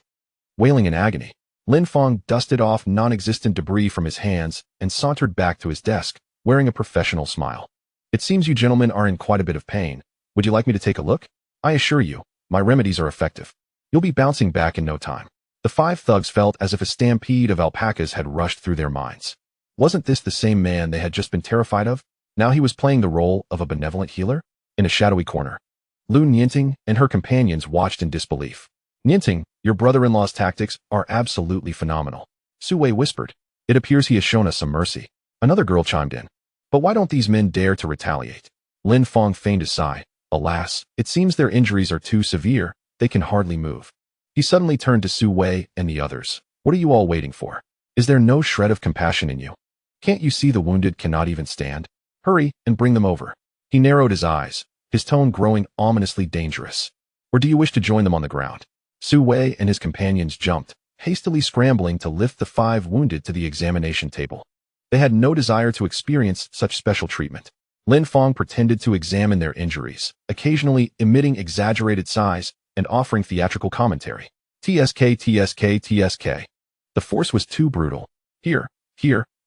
Wailing in agony, Lin Fang dusted off non-existent debris from his hands and sauntered back to his desk, wearing a professional smile. It seems you gentlemen are in quite a bit of pain. Would you like me to take a look? I assure you, my remedies are effective. You'll be bouncing back in no time. The 5 thugs felt as if a stampede of alpacas had rushed through their minds. Wasn't this the same man they had just been terrified of? Now he was playing the role of a benevolent healer? In a shadowy corner, Lu Nianting and her companions watched in disbelief. Nianting, your brother-in-law's tactics are absolutely phenomenal. Su Wei whispered. It appears he has shown us some mercy. Another girl chimed in. But why don't these men dare to retaliate? Lin Fang feigned a sigh. Alas, it seems their injuries are too severe, they can hardly move. He suddenly turned to Su Wei and the others. What are you all waiting for? Is there no shred of compassion in you? Can't you see the wounded cannot even stand? Hurry and bring them over. He narrowed his eyes, his tone growing ominously dangerous. Or do you wish to join them on the ground? Su Wei and his companions jumped, hastily scrambling to lift the 5 wounded to the examination table. They had no desire to experience such special treatment. Lin Fang pretended to examine their injuries, occasionally emitting exaggerated sighs and offering theatrical commentary. TSK, TSK, TSK. The force was too brutal. Here,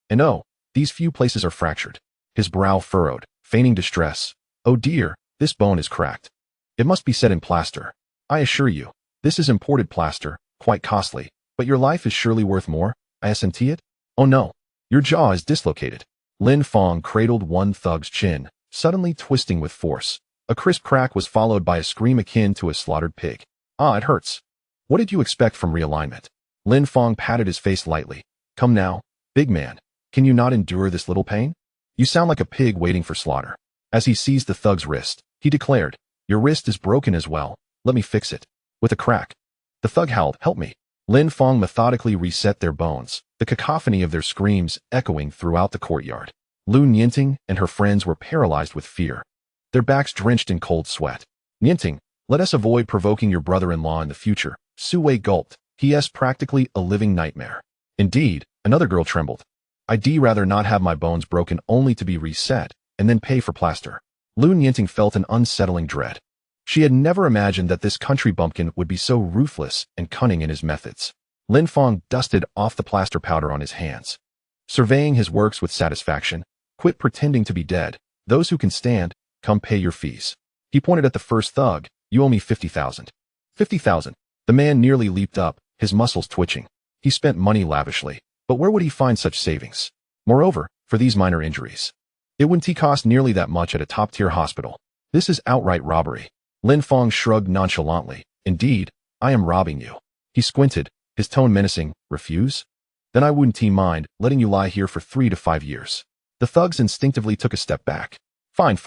and oh, these few places are fractured. His brow furrowed, feigning distress. Oh dear, this bone is cracked. It must be set in plaster. I assure you, this is imported plaster, quite costly, but your life is surely worth more. I assent it? Oh no, your jaw is dislocated. Lin Fang cradled one thug's chin, suddenly twisting with force. A crisp crack was followed by a scream akin to a slaughtered pig. Ah, it hurts. What did you expect from realignment? Lin Fang patted his face lightly. Come now, big man. Can you not endure this little pain? You sound like a pig waiting for slaughter. As he seized the thug's wrist, he declared, Your wrist is broken as well. Let me fix it. With a crack. The thug howled, Help me. Lin Fang methodically reset their bones, the cacophony of their screams echoing throughout the courtyard. Lu Nianting and her friends were paralyzed with fear, their backs drenched in cold sweat. Nianting, let us avoid provoking your brother-in-law in the future. Su Wei gulped. He is practically a living nightmare. Indeed, another girl trembled. I'd rather not have my bones broken only to be reset, and then pay for plaster. Lu Nianting felt an unsettling dread. She had never imagined that this country bumpkin would be so ruthless and cunning in his methods. Lin Fang dusted off the plaster powder on his hands, surveying his works with satisfaction. Quit pretending to be dead. Those who can stand, come pay your fees. He pointed at the first thug. You owe me 50,000. 50,000. The man nearly leaped up, his muscles twitching. He spent money lavishly, but where would he find such savings? Moreover, for these minor injuries, it wouldn't cost nearly that much at a top-tier hospital. This is outright robbery. Lin Fang shrugged nonchalantly. Indeed, I am robbing you. He squinted, his tone menacing. Refuse? Then I wouldn't mind letting you lie here for 3 to 5 years. The thugs instinctively took a step back. Fine.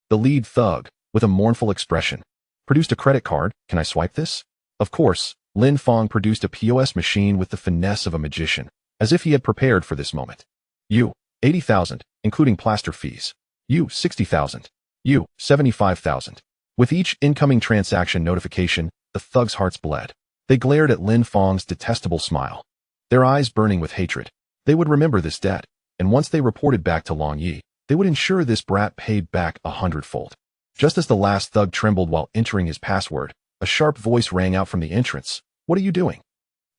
The lead thug, with a mournful expression, produced a credit card. Can I swipe this? Of course, Lin Fang produced a POS machine with the finesse of a magician, as if he had prepared for this moment. You, 80,000, including plaster fees. You, 60,000. You, 75,000. With each incoming transaction notification, the thugs' hearts bled. They glared at Lin Fang's detestable smile, their eyes burning with hatred. They would remember this debt, and once they reported back to Long Yi, they would ensure this brat paid back 100-fold. Just as the last thug trembled while entering his password, a sharp voice rang out from the entrance. What are you doing?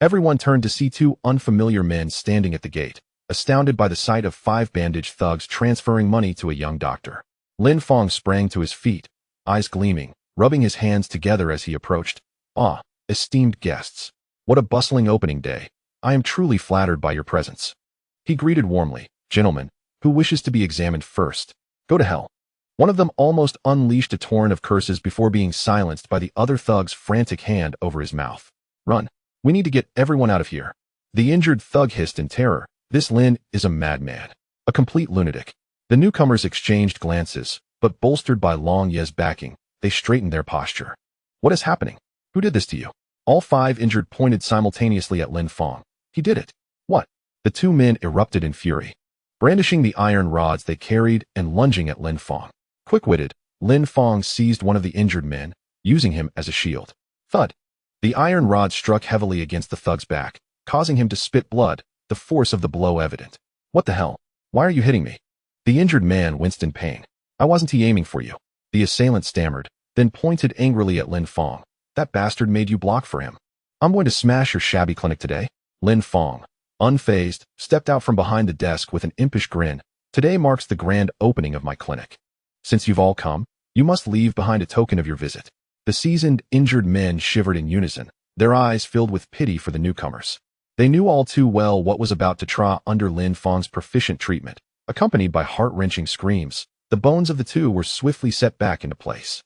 Everyone turned to see two unfamiliar men standing at the gate, astounded by the sight of 5 bandaged thugs transferring money to a young doctor. Lin Fang sprang to his feet, eyes gleaming, rubbing his hands together as he approached. "Ah, esteemed guests. What a bustling opening day. I am truly flattered by your presence." He greeted warmly. "Gentlemen, who wishes to be examined first? Go to hell." One of them almost unleashed a torrent of curses before being silenced by the other thug's frantic hand over his mouth. "Run. We need to get everyone out of here." The injured thug hissed in terror. "This Lin is a madman. A complete lunatic." The newcomers exchanged glances, but bolstered by Long Ye's backing, they straightened their posture. "What is happening? Who did this to you?" All 5 injured pointed simultaneously at Lin Fang. "He did it." "What?" The 2 men erupted in fury, brandishing the iron rods they carried and lunging at Lin Fang. Quick-witted, Lin Fang seized one of the injured men, using him as a shield. Thud! The iron rod struck heavily against the thug's back, causing him to spit blood, the force of the blow evident. "What the hell? Why are you hitting me?" The injured man winced in pain. "I wasn't aiming for you." The assailant stammered, then pointed angrily at Lin Fang. "That bastard made you block for him. I'm going to smash your shabby clinic today." Lin Fang, unfazed, stepped out from behind the desk with an impish grin. "Today marks the grand opening of my clinic. Since you've all come, you must leave behind a token of your visit." The seasoned, injured men shivered in unison, their eyes filled with pity for the newcomers. They knew all too well what was about to try under Lin Fang's proficient treatment. Accompanied by heart-wrenching screams, the bones of the 2 were swiftly set back into place.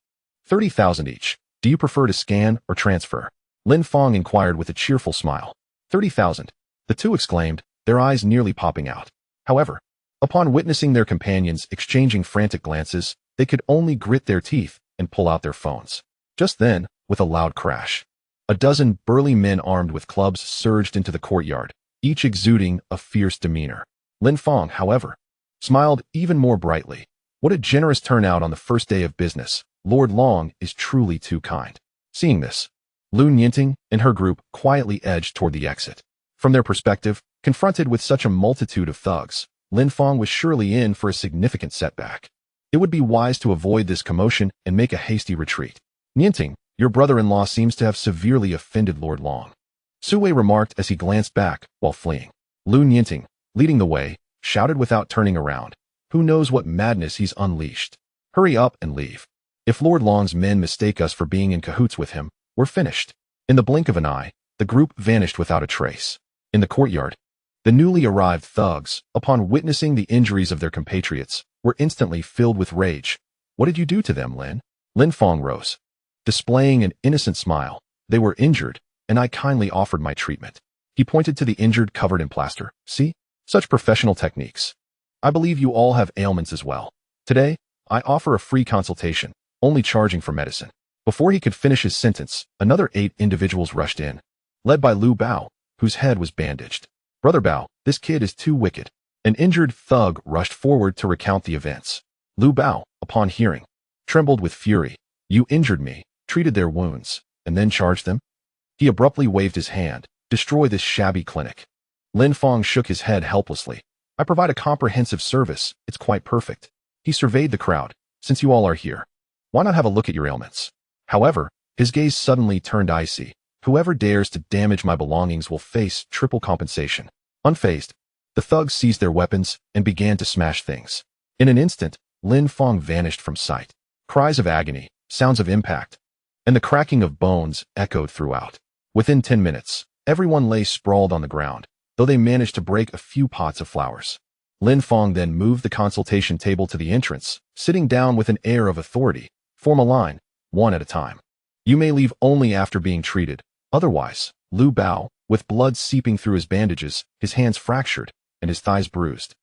30,000 each. Do you prefer to scan or transfer? Lin Fang inquired with a cheerful smile. 30,000. The 2 exclaimed, their eyes nearly popping out. However, upon witnessing their companions exchanging frantic glances, they could only grit their teeth and pull out their phones. Just then, with a loud crash, a dozen burly men armed with clubs surged into the courtyard, each exuding a fierce demeanor. Lin Fang, however, smiled even more brightly. What a generous turnout on the first day of business. Lord Long is truly too kind. Seeing this, Lu Nianting and her group quietly edged toward the exit. From their perspective, confronted with such a multitude of thugs, Lin Fang was surely in for a significant setback. It would be wise to avoid this commotion and make a hasty retreat. "Nianting, your brother-in-law seems to have severely offended Lord Long," Sui remarked as he glanced back while fleeing. Lu Nianting, leading the way, shouted without turning around. "Who knows what madness he's unleashed? Hurry up and leave. If Lord Long's men mistake us for being in cahoots with him, we're finished." In the blink of an eye, the group vanished without a trace. In the courtyard, the newly arrived thugs, upon witnessing the injuries of their compatriots, were instantly filled with rage. "What did you do to them, Lin?" Lin Fang rose, displaying an innocent smile. "They were injured, and I kindly offered my treatment." He pointed to the injured covered in plaster. "See? Such professional techniques. I believe you all have ailments as well. Today, I offer a free consultation, only charging for medicine." Before he could finish his sentence, another 8 individuals rushed in, led by Lu Bao, whose head was bandaged. "Brother Bao, this kid is too wicked." An injured thug rushed forward to recount the events. Lu Bao, upon hearing, trembled with fury. "You injured me, treated their wounds, and then charged them?" He abruptly waved his hand. "Destroy this shabby clinic." Lin Fang shook his head helplessly. "I provide a comprehensive service. It's quite perfect." He surveyed the crowd. "Since you all are here, why not have a look at your ailments?" However, his gaze suddenly turned icy. "Whoever dares to damage my belongings will face triple compensation." Unfazed, the thugs seized their weapons and began to smash things. In an instant, Lin Fang vanished from sight. Cries of agony, sounds of impact, and the cracking of bones echoed throughout. Within 10 minutes, everyone lay sprawled on the ground, though they managed to break a few pots of flowers. Lin Fang then moved the consultation table to the entrance, sitting down with an air of authority. "Form a line, one at a time. You may leave only after being treated. Otherwise," Lu Bao, with blood seeping through his bandages, his hands fractured, and his thighs bruised,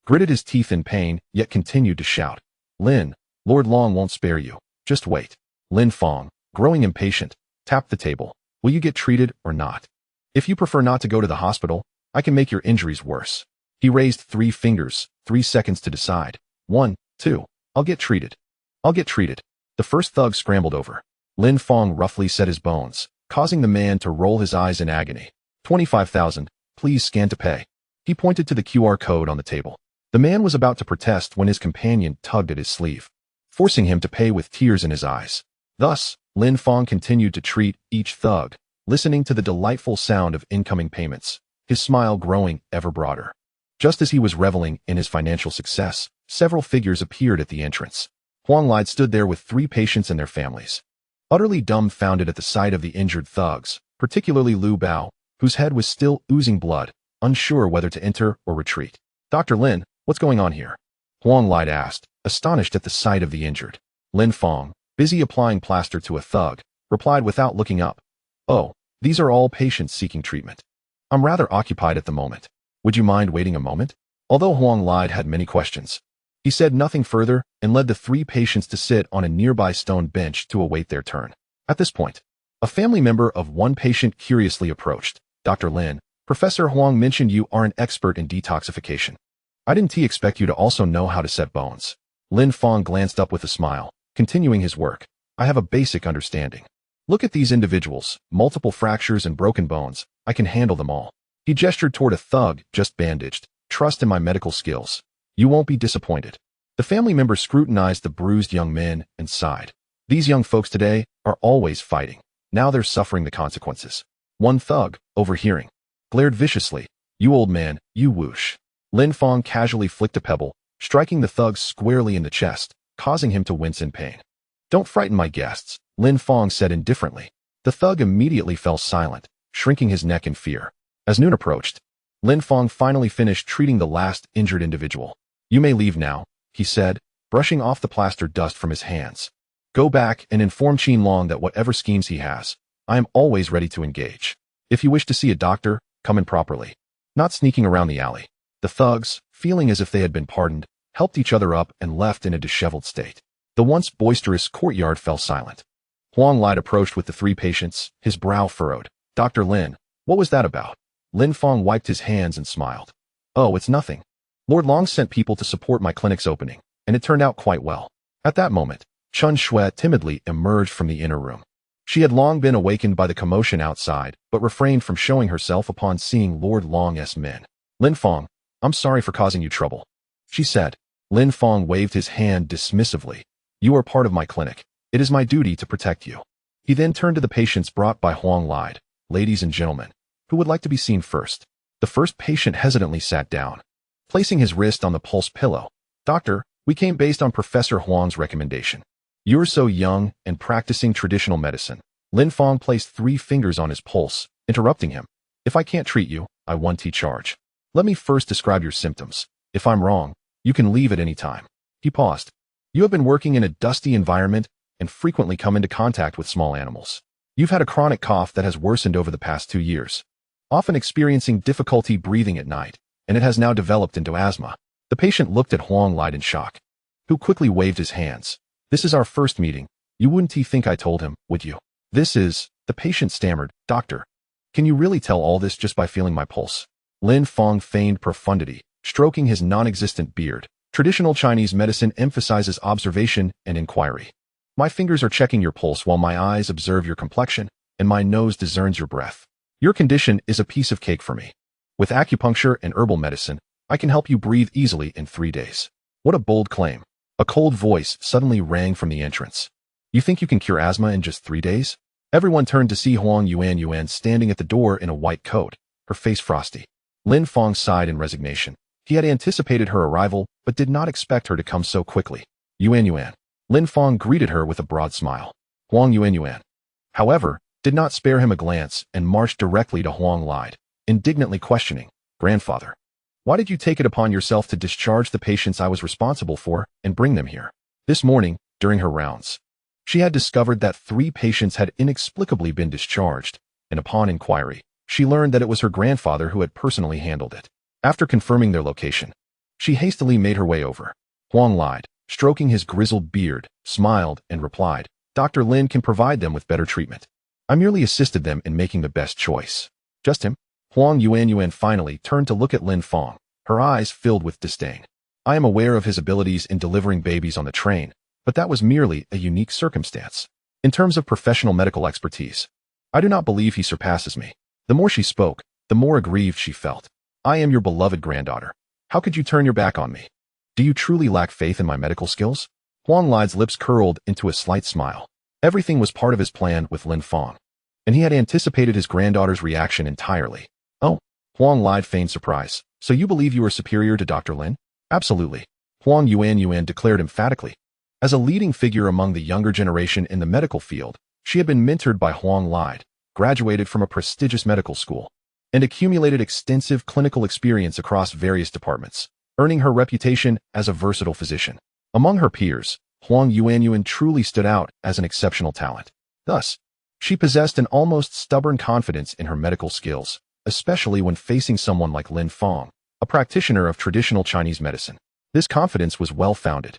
gritted his teeth in pain, yet continued to shout. "Lin, Lord Long won't spare you. Just wait." Lin Fang, growing impatient, tapped the table. "Will you get treated or not? If you prefer not to go to the hospital, I can make your injuries worse." He raised 3 fingers, 3 seconds to decide. 1, 2, I'll get treated. I'll get treated." The first thug scrambled over. Lin Fang roughly set his bones, causing the man to roll his eyes in agony. 25,000, please scan to pay." He pointed to the QR code on the table. The man was about to protest when his companion tugged at his sleeve, forcing him to pay with tears in his eyes. Thus, Lin Fang continued to treat each thug, listening to the delightful sound of incoming payments, his smile growing ever broader. Just as he was reveling in his financial success, several figures appeared at the entrance. Huang Lide stood there with 3 patients and their families. Utterly dumbfounded at the sight of the injured thugs, particularly Lu Bao, whose head was still oozing blood, unsure whether to enter or retreat. "Dr. Lin, what's going on here?" Huang Lide asked, astonished at the sight of the injured. Lin Fang, busy applying plaster to a thug, replied without looking up, "Oh, these are all patients seeking treatment. I'm rather occupied at the moment. Would you mind waiting a moment?" Although Huang Lide had many questions, he said nothing further and led the 3 patients to sit on a nearby stone bench to await their turn. At this point, a family member of one patient curiously approached. "Dr. Lin, Professor Huang mentioned you are an expert in detoxification. I didn't expect you to also know how to set bones." Lin Fang glanced up with a smile, continuing his work. "I have a basic understanding. Look at these individuals, multiple fractures and broken bones. I can handle them all." He gestured toward a thug just bandaged. "Trust in my medical skills. You won't be disappointed." The family member scrutinized the bruised young men and sighed. These young folks today are always fighting. Now they're suffering the consequences. One thug, overhearing, glared viciously. "You old man, you whoosh." Lin Fang casually flicked a pebble, striking the thug squarely in the chest, causing him to wince in pain. "Don't frighten my guests," Lin Fang said indifferently. The thug immediately fell silent, shrinking his neck in fear. As noon approached, Lin Fang finally finished treating the last injured individual. "You may leave now," he said, brushing off the plaster dust from his hands. "Go back and inform Qin Long that whatever schemes he has, I am always ready to engage. If you wish to see a doctor, come in properly, not sneaking around the alley." The thugs, feeling as if they had been pardoned, helped each other up and left in a disheveled state. The once boisterous courtyard fell silent. Huang Lide approached with the 3 patients, his brow furrowed. "Dr. Lin, what was that about?" Lin Fang wiped his hands and smiled. "Oh, it's nothing. Lord Long sent people to support my clinic's opening, and it turned out quite well." At that moment, Chun Shui timidly emerged from the inner room. She had long been awakened by the commotion outside, but refrained from showing herself upon seeing Lord Long's men. "Lin Fang, I'm sorry for causing you trouble," she said. Lin Fang waved his hand dismissively. "You are part of my clinic. It is my duty to protect you." He then turned to the patients brought by Huang Lide. "Ladies and gentlemen, who would like to be seen first?" The first patient hesitantly sat down, placing his wrist on the pulse pillow. "Doctor, we came based on Professor Huang's recommendation. You're so young and practicing traditional medicine." Lin Fang placed 3 fingers on his pulse, interrupting him. "If I can't treat you, I won't charge. Let me first describe your symptoms. If I'm wrong, you can leave at any time." He paused. "You have been working in a dusty environment and frequently come into contact with small animals. You've had a chronic cough that has worsened over the past 2 years, often experiencing difficulty breathing at night, and it has now developed into asthma." The patient looked at Huang Lide in shock, who quickly waved his hands. "This is our first meeting. You wouldn't think I told him, would you?" The patient stammered. "Doctor, can you really tell all this just by feeling my pulse?" Lin Fang feigned profundity, stroking his non-existent beard. "Traditional Chinese medicine emphasizes observation and inquiry. My fingers are checking your pulse while my eyes observe your complexion, and my nose discerns your breath. Your condition is a piece of cake for me. With acupuncture and herbal medicine, I can help you breathe easily in 3 days." What a bold claim. A cold voice suddenly rang from the entrance. "You think you can cure asthma in just 3 days?" Everyone turned to see Huang Yuan standing at the door in a white coat, her face frosty. Lin Fang sighed in resignation. He had anticipated her arrival, but did not expect her to come so quickly. "Yuan." Lin Fang greeted her with a broad smile. Huang Yuan, however, did not spare him a glance and marched directly to Huang Lide, indignantly questioning, "Grandfather, why did you take it upon yourself to discharge the patients I was responsible for and bring them here?" This morning, during her rounds, she had discovered that 3 patients had inexplicably been discharged, and upon inquiry, she learned that it was her grandfather who had personally handled it. After confirming their location, she hastily made her way over. Huang Lide, stroking his grizzled beard, smiled and replied, "Dr. Lin can provide them with better treatment. I merely assisted them in making the best choice." "Just him?" Huang Yuan finally turned to look at Lin Fang, her eyes filled with disdain. "I am aware of his abilities in delivering babies on the train, but that was merely a unique circumstance. In terms of professional medical expertise, I do not believe he surpasses me." The more she spoke, the more aggrieved she felt. "I am your beloved granddaughter. How could you turn your back on me? Do you truly lack faith in my medical skills?" Huang Lide's lips curled into a slight smile. Everything was part of his plan with Lin Fang. and he had anticipated his granddaughter's reaction entirely. Oh, Huang lied, feigned surprise. So you believe you are superior to Dr. Lin? Absolutely, Huang Yuan declared emphatically. As a leading figure among the younger generation in the medical field, she had been mentored by Huang Lide, graduated from a prestigious medical school, and accumulated extensive clinical experience across various departments, earning her reputation as a versatile physician. Among her peers, Huang Yuan truly stood out as an exceptional talent. Thus, she possessed an almost stubborn confidence in her medical skills, especially when facing someone like Lin Fang, a practitioner of traditional Chinese medicine. This confidence was well-founded.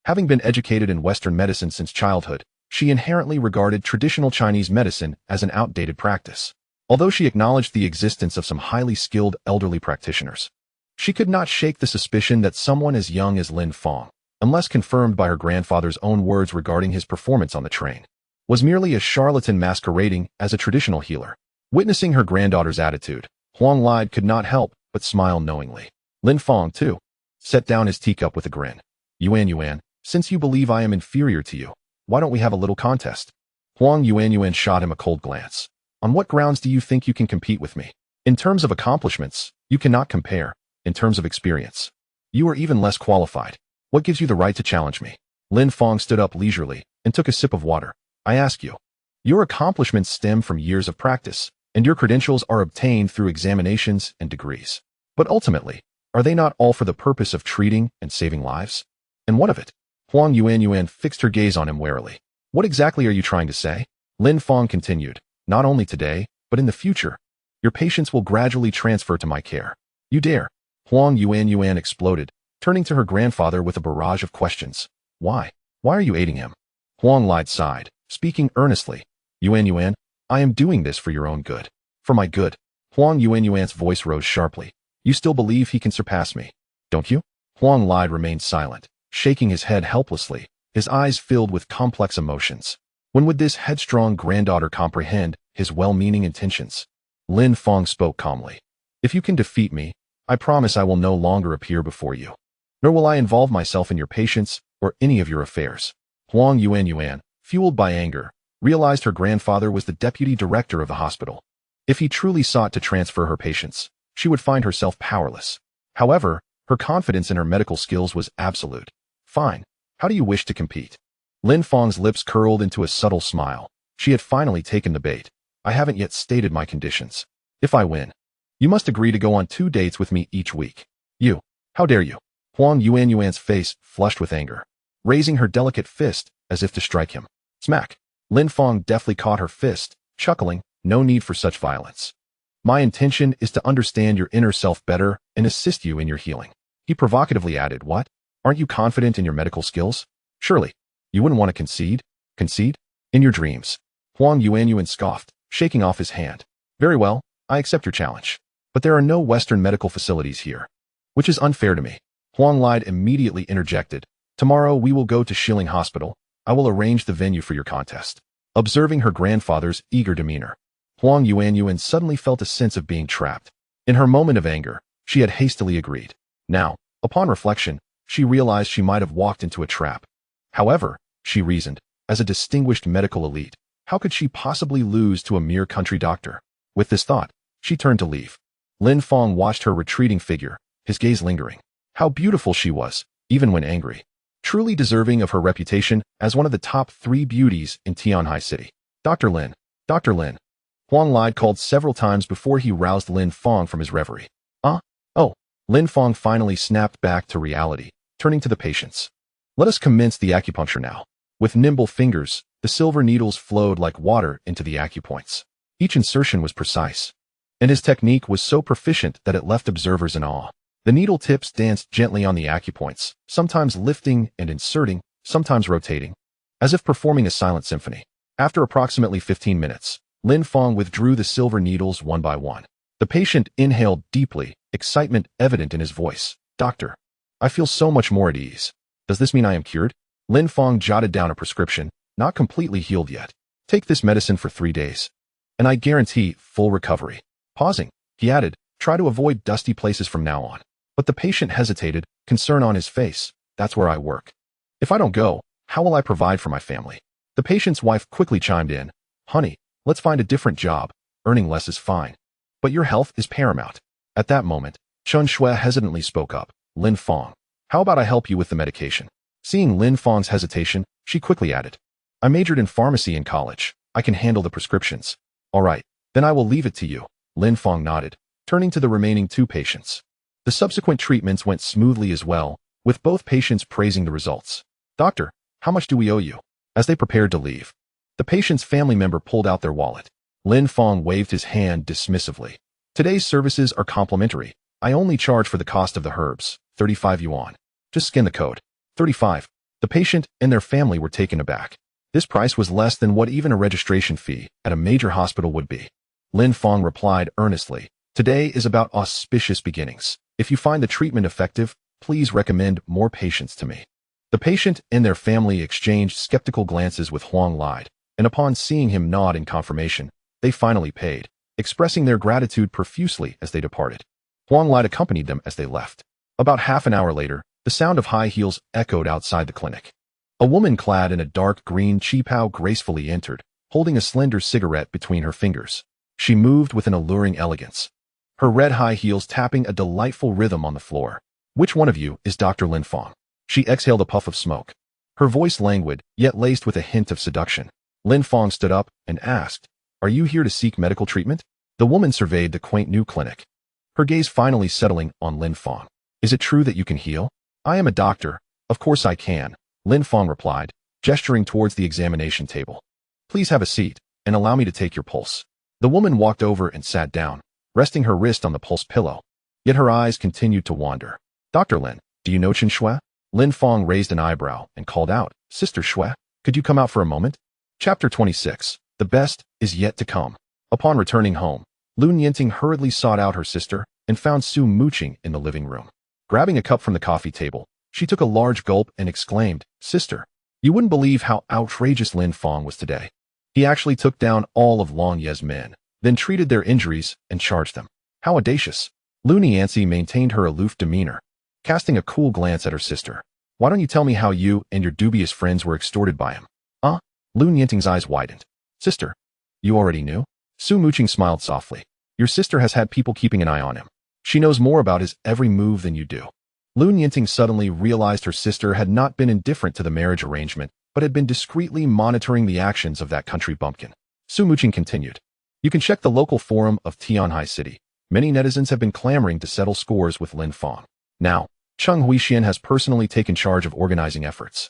Having been educated in Western medicine since childhood, she inherently regarded traditional Chinese medicine as an outdated practice. Although she acknowledged the existence of some highly skilled elderly practitioners, she could not shake the suspicion that someone as young as Lin Fang, unless confirmed by her grandfather's own words regarding his performance on the train, was merely a charlatan masquerading as a traditional healer. Witnessing her granddaughter's attitude, Huang Lide could not help but smile knowingly. Lin Fang, too, set down his teacup with a grin. Yuan, since you believe I am inferior to you, why don't we have a little contest? Huang Yuan shot him a cold glance. On what grounds do you think you can compete with me? In terms of accomplishments, you cannot compare. In terms of experience, you are even less qualified. What gives you the right to challenge me? Lin Fang stood up leisurely and took a sip of water. I ask you. Your accomplishments stem from years of practice, and your credentials are obtained through examinations and degrees. But ultimately, are they not all for the purpose of treating and saving lives? And what of it? Huang Yuan fixed her gaze on him warily. What exactly are you trying to say? Lin Fang continued. Not only today, but in the future, your patients will gradually transfer to my care. You dare? Huang Yuan exploded, turning to her grandfather with a barrage of questions. Why? Why are you aiding him? Huang Lide sighed, speaking earnestly. Yuan, I am doing this for your own good. For my good. Huang Yuan's voice rose sharply. You still believe he can surpass me, don't you? Huang Lide remained silent, shaking his head helplessly, his eyes filled with complex emotions. When would this headstrong granddaughter comprehend his well-meaning intentions? Lin Fang spoke calmly. If you can defeat me, I promise I will no longer appear before you, nor will I involve myself in your patients or any of your affairs. Huang Yuan, fueled by anger, realized her grandfather was the deputy director of the hospital. If he truly sought to transfer her patients, she would find herself powerless. However, her confidence in her medical skills was absolute. Fine. How do you wish to compete? Lin Fang's lips curled into a subtle smile. She had finally taken the bait. I haven't yet stated my conditions. If I win, you must agree to go on 2 dates with me each week. You. How dare you? Huang Yuan's face flushed with anger, raising her delicate fist as if to strike him. Smack. Lin Fang deftly caught her fist, chuckling, no need for such violence. My intention is to understand your inner self better and assist you in your healing. He provocatively added, what? Aren't you confident in your medical skills? Surely, you wouldn't want to concede? Concede? In your dreams. Huang Yuan scoffed, shaking off his hand. Very well, I accept your challenge. But there are no Western medical facilities here, which is unfair to me. Huang Lide immediately interjected. Tomorrow we will go to Shilling Hospital. I will arrange the venue for your contest. Observing her grandfather's eager demeanor, Huang Yuan suddenly felt a sense of being trapped. In her moment of anger, she had hastily agreed. Now, upon reflection, she realized she might have walked into a trap. However, she reasoned, as a distinguished medical elite, how could she possibly lose to a mere country doctor? With this thought, she turned to leave. Lin Fang watched her retreating figure, his gaze lingering. How beautiful she was, even when angry. Truly deserving of her reputation as one of the top 3 beauties in Tianhai City. Dr. Lin. Dr. Lin. Huang Lide called several times before he roused Lin Fang from his reverie. Oh. Lin Fang finally snapped back to reality, turning to the patients. Let us commence the acupuncture now. With nimble fingers, the silver needles flowed like water into the acupoints. Each insertion was precise, and his technique was so proficient that it left observers in awe. The needle tips danced gently on the acupoints, sometimes lifting and inserting, sometimes rotating, as if performing a silent symphony. After approximately 15 minutes, Lin Fang withdrew the silver needles one by one. The patient inhaled deeply, excitement evident in his voice. Doctor, I feel so much more at ease. Does this mean I am cured? Lin Fang jotted down a prescription, not completely healed yet. Take this medicine for 3 days, and I guarantee full recovery. Pausing, he added, try to avoid dusty places from now on. But the patient hesitated, concern on his face. That's where I work. If I don't go, how will I provide for my family? The patient's wife quickly chimed in. Honey, Let's find a different job. Earning less is fine. But your health is paramount. At that moment, Chen Shui hesitantly spoke up. Lin Fang, how about I help you with the medication? Seeing Lin Fang's hesitation, she quickly added, I majored in pharmacy in college. I can handle the prescriptions. All right, then I will leave it to you. Lin Fang nodded, turning to the remaining 2 patients. The subsequent treatments went smoothly as well, with both patients praising the results. Doctor, how much do we owe you? As they prepared to leave, the patient's family member pulled out their wallet. Lin Fang waved his hand dismissively. Today's services are complimentary. I only charge for the cost of the herbs, 35 yuan. Just scan the code. 35. The patient and their family were taken aback. This price was less than what even a registration fee at a major hospital would be. Lin Fang replied earnestly, today is about auspicious beginnings. If you find the treatment effective, please recommend more patients to me. The patient and their family exchanged skeptical glances with Huang lied, and upon seeing him nod in confirmation, they finally paid, expressing their gratitude profusely as they departed. Huang lied accompanied them as they left. About half an hour later, the sound of high heels echoed outside the clinic. A woman clad in a dark green qipao gracefully entered, holding a slender cigarette between her fingers. She moved with an alluring elegance, her red high heels tapping a delightful rhythm on the floor. Which one of you is Dr. Lin Fang? She exhaled a puff of smoke. Her voice languid, yet laced with a hint of seduction. Lin Fang stood up and asked, are you here to seek medical treatment? The woman surveyed the quaint new clinic, her gaze finally settling on Lin Fang. Is it true that you can heal? I am a doctor. Of course I can, Lin Fang replied, gesturing towards the examination table. Please have a seat, and allow me to take your pulse. The woman walked over and sat down, resting her wrist on the pulse pillow. Yet her eyes continued to wander. Dr. Lin, do you know Chen Shui? Lin Fang raised an eyebrow and called out, Sister Shui, could you come out for a moment? Chapter 26. The best is yet to come. Upon returning home, Lun Yinting hurriedly sought out her sister and found Su mooching in the living room. Grabbing a cup from the coffee table, she took a large gulp and exclaimed, Sister, you wouldn't believe how outrageous Lin Fang was today. He actually took down all of Long Ye's men, then treated their injuries and charged them. How audacious. Lun Yancy maintained her aloof demeanor, casting a cool glance at her sister. Why don't you tell me how you and your dubious friends were extorted by him? Lun Yinting's eyes widened. Sister, you already knew? Su Mooching smiled softly. Your sister has had people keeping an eye on him. She knows more about his every move than you do. Lun Yinting suddenly realized her sister had not been indifferent to the marriage arrangement, but had been discreetly monitoring the actions of that country bumpkin. Su Mooching continued. You can check the local forum of Tianhai City. Many netizens have been clamoring to settle scores with Lin Fang. Now, Cheng Huixian has personally taken charge of organizing efforts.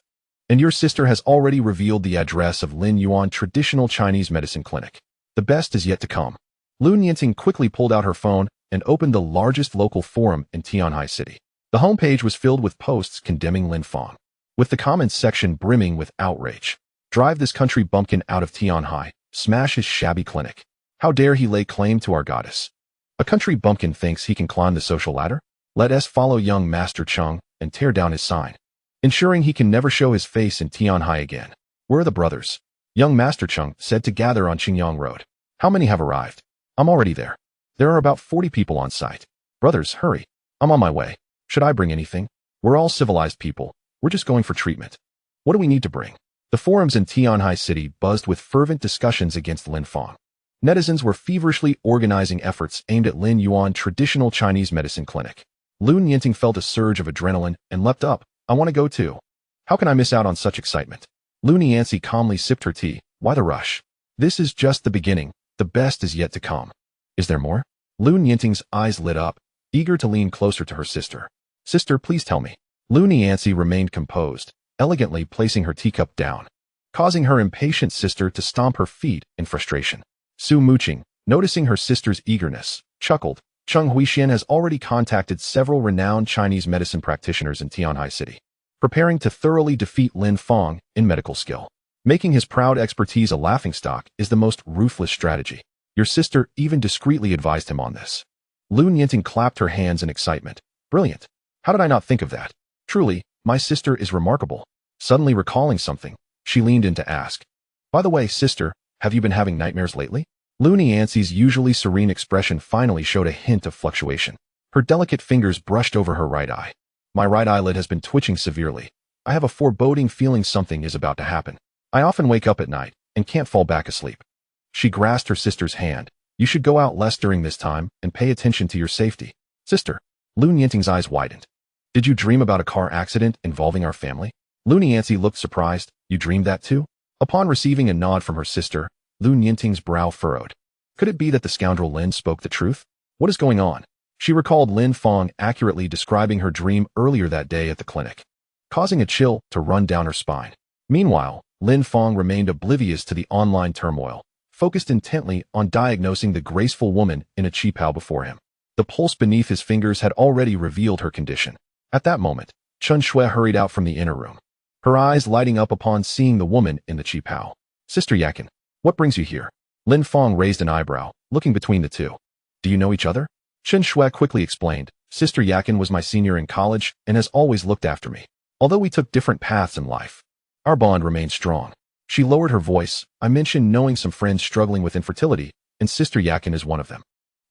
And your sister has already revealed the address of Lin Yuan Traditional Chinese Medicine Clinic. The best is yet to come. Lun Yinting quickly pulled out her phone and opened the largest local forum in Tianhai City. The homepage was filled with posts condemning Lin Fang, with the comments section brimming with outrage. Drive this country bumpkin out of Tianhai, smash his shabby clinic. How dare he lay claim to our goddess? A country bumpkin thinks he can climb the social ladder? Let us follow young Master Cheng and tear down his sign, ensuring he can never show his face in Tianhai again. Where are the brothers? Young Master Cheng said to gather on Qingyang Road. How many have arrived? I'm already there. There are about 40 people on site. Brothers, hurry. I'm on my way. Should I bring anything? We're all civilized people. We're just going for treatment. What do we need to bring? The forums in Tianhai City buzzed with fervent discussions against Lin Fang. Netizens were feverishly organizing efforts aimed at Lin Yuan Traditional Chinese Medicine Clinic. Lun Yinting felt a surge of adrenaline and leapt up. I want to go too. How can I miss out on such excitement? Lun Yancy calmly sipped her tea. Why the rush? This is just the beginning. The best is yet to come. Is there more? Lun Yinting's eyes lit up, eager to lean closer to her sister. Sister, please tell me. Lun Yancy remained composed, elegantly placing her teacup down, causing her impatient sister to stomp her feet in frustration. Su Mooching, noticing her sister's eagerness, chuckled. Cheng Huixian has already contacted several renowned Chinese medicine practitioners in Tianhai City, preparing to thoroughly defeat Lin Fang in medical skill. Making his proud expertise a laughingstock is the most ruthless strategy. Your sister even discreetly advised him on this. Lun Yinting clapped her hands in excitement. Brilliant. How did I not think of that? Truly, my sister is remarkable. Suddenly recalling something, she leaned in to ask. By the way, sister, have you been having nightmares lately? Lun Yancy's usually serene expression finally showed a hint of fluctuation. Her delicate fingers brushed over her right eye. My right eyelid has been twitching severely. I have a foreboding feeling something is about to happen. I often wake up at night and can't fall back asleep. She grasped her sister's hand. You should go out less during this time and pay attention to your safety. Sister. Lu Nianting's eyes widened. Did you dream about a car accident involving our family? Lu Nianxi looked surprised. You dreamed that too? Upon receiving a nod from her sister, Lu Nianting's brow furrowed. Could it be that the scoundrel Lin spoke the truth? What is going on? She recalled Lin Fang accurately describing her dream earlier that day at the clinic, causing a chill to run down her spine. Meanwhile, Lin Fang remained oblivious to the online turmoil, focused intently on diagnosing the graceful woman in a qipao before him. The pulse beneath his fingers had already revealed her condition. At that moment, Chen Shui hurried out from the inner room, her eyes lighting up upon seeing the woman in the qipao. Sister Yakin, what brings you here? Lin Fang raised an eyebrow, looking between the two. Do you know each other? Chen Shui quickly explained. Sister Yakin was my senior in college and has always looked after me. Although we took different paths in life, our bond remained strong. She lowered her voice. I mentioned knowing some friends struggling with infertility, and Sister Yakin is one of them.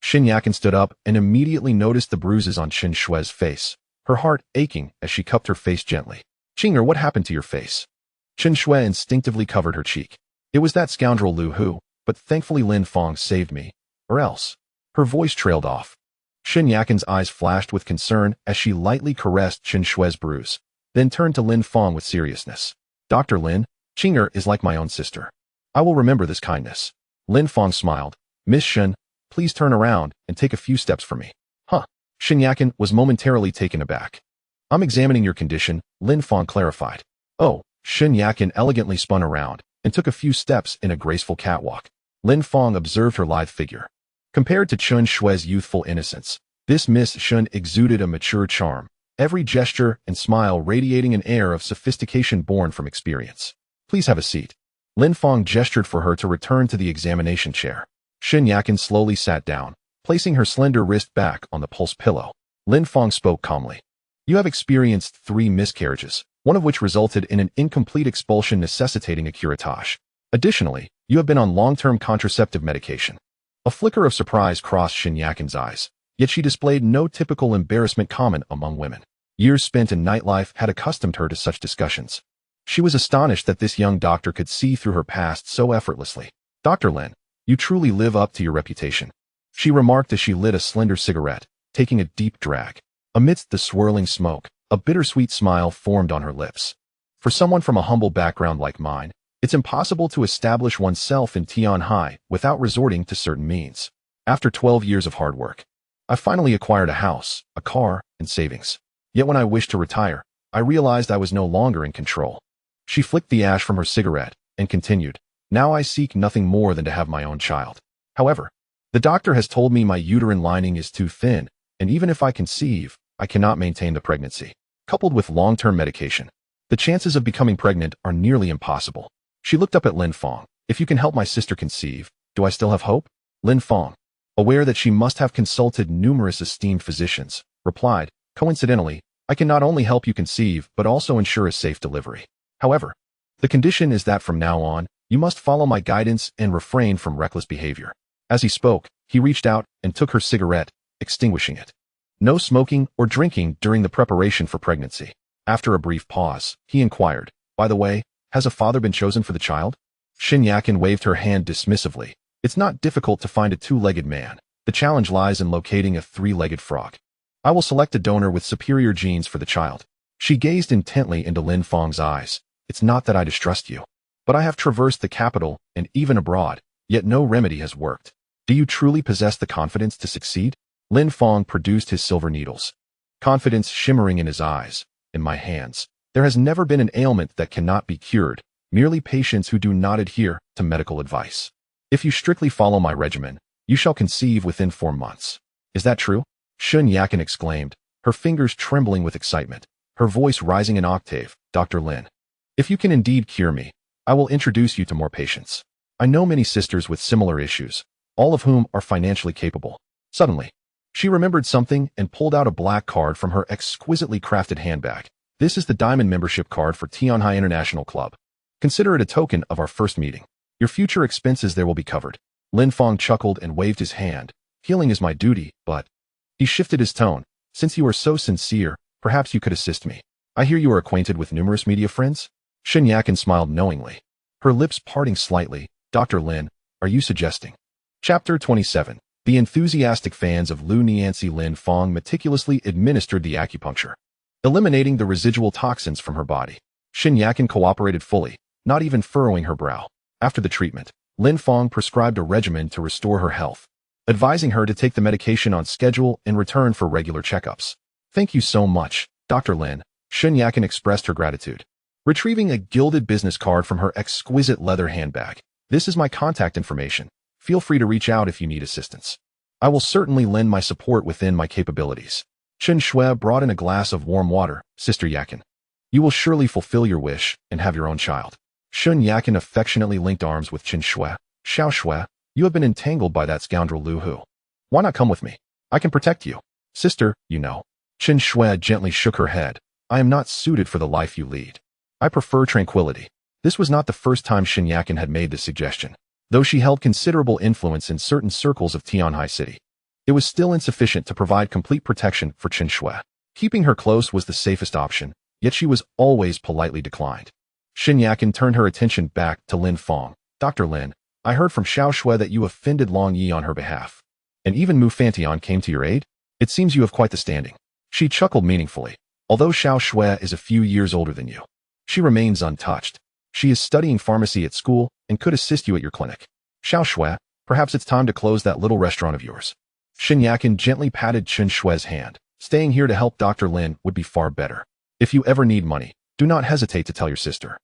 Xin Yakin stood up and immediately noticed the bruises on Chen Shui's face, her heart aching as she cupped her face gently. Qing'er, what happened to your face? Chen Shui instinctively covered her cheek. It was that scoundrel Lu Hu, but thankfully Lin Fang saved me, or else. Her voice trailed off. Xin Yakin's eyes flashed with concern as she lightly caressed Chen Shui's bruise, then turned to Lin Fang with seriousness. Dr. Lin, Qing'er is like my own sister. I will remember this kindness. Lin Fang smiled. Miss Shen, please turn around and take a few steps for me. Huh. Xin Yakin was momentarily taken aback. I'm examining your condition, Lin Fang clarified. Oh, Xin Yakin elegantly spun around and took a few steps in a graceful catwalk. Lin Fang observed her lithe figure. Compared to Chen Shui's youthful innocence, this Miss Shen exuded a mature charm, every gesture and smile radiating an air of sophistication born from experience. Please have a seat. Lin Fang gestured for her to return to the examination chair. Xin Yakin slowly sat down, placing her slender wrist back on the pulse pillow. Lin Fang spoke calmly. You have experienced 3 miscarriages, one of which resulted in an incomplete expulsion necessitating a curettage. Additionally, you have been on long-term contraceptive medication. A flicker of surprise crossed Xin Yakin's eyes, yet she displayed no typical embarrassment common among women. Years spent in nightlife had accustomed her to such discussions. She was astonished that this young doctor could see through her past so effortlessly. Dr. Lin, you truly live up to your reputation, she remarked as she lit a slender cigarette, taking a deep drag. Amidst the swirling smoke, a bittersweet smile formed on her lips. For someone from a humble background like mine, it's impossible to establish oneself in Tianhai without resorting to certain means. After 12 years of hard work, I finally acquired a house, a car, and savings. Yet when I wished to retire, I realized I was no longer in control. She flicked the ash from her cigarette and continued, now I seek nothing more than to have my own child. However, the doctor has told me my uterine lining is too thin, and even if I conceive, I cannot maintain the pregnancy. Coupled with long-term medication, the chances of becoming pregnant are nearly impossible. She looked up at Lin Fang. If you can help my sister conceive, do I still have hope? Lin Fang, aware that she must have consulted numerous esteemed physicians, replied, coincidentally, I can not only help you conceive but also ensure a safe delivery. However, the condition is that from now on, you must follow my guidance and refrain from reckless behavior. As he spoke, he reached out and took her cigarette, extinguishing it. No smoking or drinking during the preparation for pregnancy. After a brief pause, he inquired, by the way, has a father been chosen for the child? Xin Yakin waved her hand dismissively. It's not difficult to find a 2-legged man. The challenge lies in locating a 3-legged frog. I will select a donor with superior genes for the child. She gazed intently into Lin Fang's eyes. It's not that I distrust you, but I have traversed the capital and even abroad, yet no remedy has worked. Do you truly possess the confidence to succeed? Lin Fang produced his silver needles, confidence shimmering in his eyes. In my hands, there has never been an ailment that cannot be cured, merely patients who do not adhere to medical advice. If you strictly follow my regimen, you shall conceive within 4 months. Is that true? Xin Yakin exclaimed, her fingers trembling with excitement, her voice rising an octave. Dr. Lin, if you can indeed cure me, I will introduce you to more patients. I know many sisters with similar issues, all of whom are financially capable. Suddenly, she remembered something and pulled out a black card from her exquisitely crafted handbag. This is the diamond membership card for Tianhai International Club. Consider it a token of our first meeting. Your future expenses there will be covered. Lin Fang chuckled and waved his hand. Healing is my duty, but... He shifted his tone. Since you are so sincere, perhaps you could assist me. I hear you are acquainted with numerous media friends? Xin Yakin smiled knowingly, her lips parting slightly. Dr. Lin, are you suggesting? Chapter 27. The enthusiastic fans of Lu Nianci Lin Fang meticulously administered the acupuncture, eliminating the residual toxins from her body. Xin Yakin cooperated fully, not even furrowing her brow. After the treatment, Lin Fang prescribed a regimen to restore her health, advising her to take the medication on schedule in return for regular checkups. Thank you so much, Dr. Lin. Xin Yakin expressed her gratitude, retrieving a gilded business card from her exquisite leather handbag. This is my contact information. Feel free to reach out if you need assistance. I will certainly lend my support within my capabilities. Chen Shui brought in a glass of warm water. Sister Yakin, you will surely fulfill your wish and have your own child. Shun Yakin affectionately linked arms with Chen Shui. Xiao Shui, you have been entangled by that scoundrel Lu Hu. Why not come with me? I can protect you. Sister, you know. Chen Shui gently shook her head. I am not suited for the life you lead. I prefer tranquility. This was not the first time Xin Yakin had made this suggestion. Though she held considerable influence in certain circles of Tianhai City, it was still insufficient to provide complete protection for Chen Shui. Keeping her close was the safest option, yet she was always politely declined. Xin Yakin turned her attention back to Lin Fang. Dr. Lin, I heard from Xiao Shui that you offended Long Yi on her behalf. And even Mu Fantian came to your aid? It seems you have quite the standing. She chuckled meaningfully. Although Xiao Shui is a few years older than you, she remains untouched. She is studying pharmacy at school and could assist you at your clinic. Xiao Shui, perhaps it's time to close that little restaurant of yours. Xin Yakin gently patted Chen Shui's hand. Staying here to help Dr. Lin would be far better. If you ever need money, do not hesitate to tell your sister.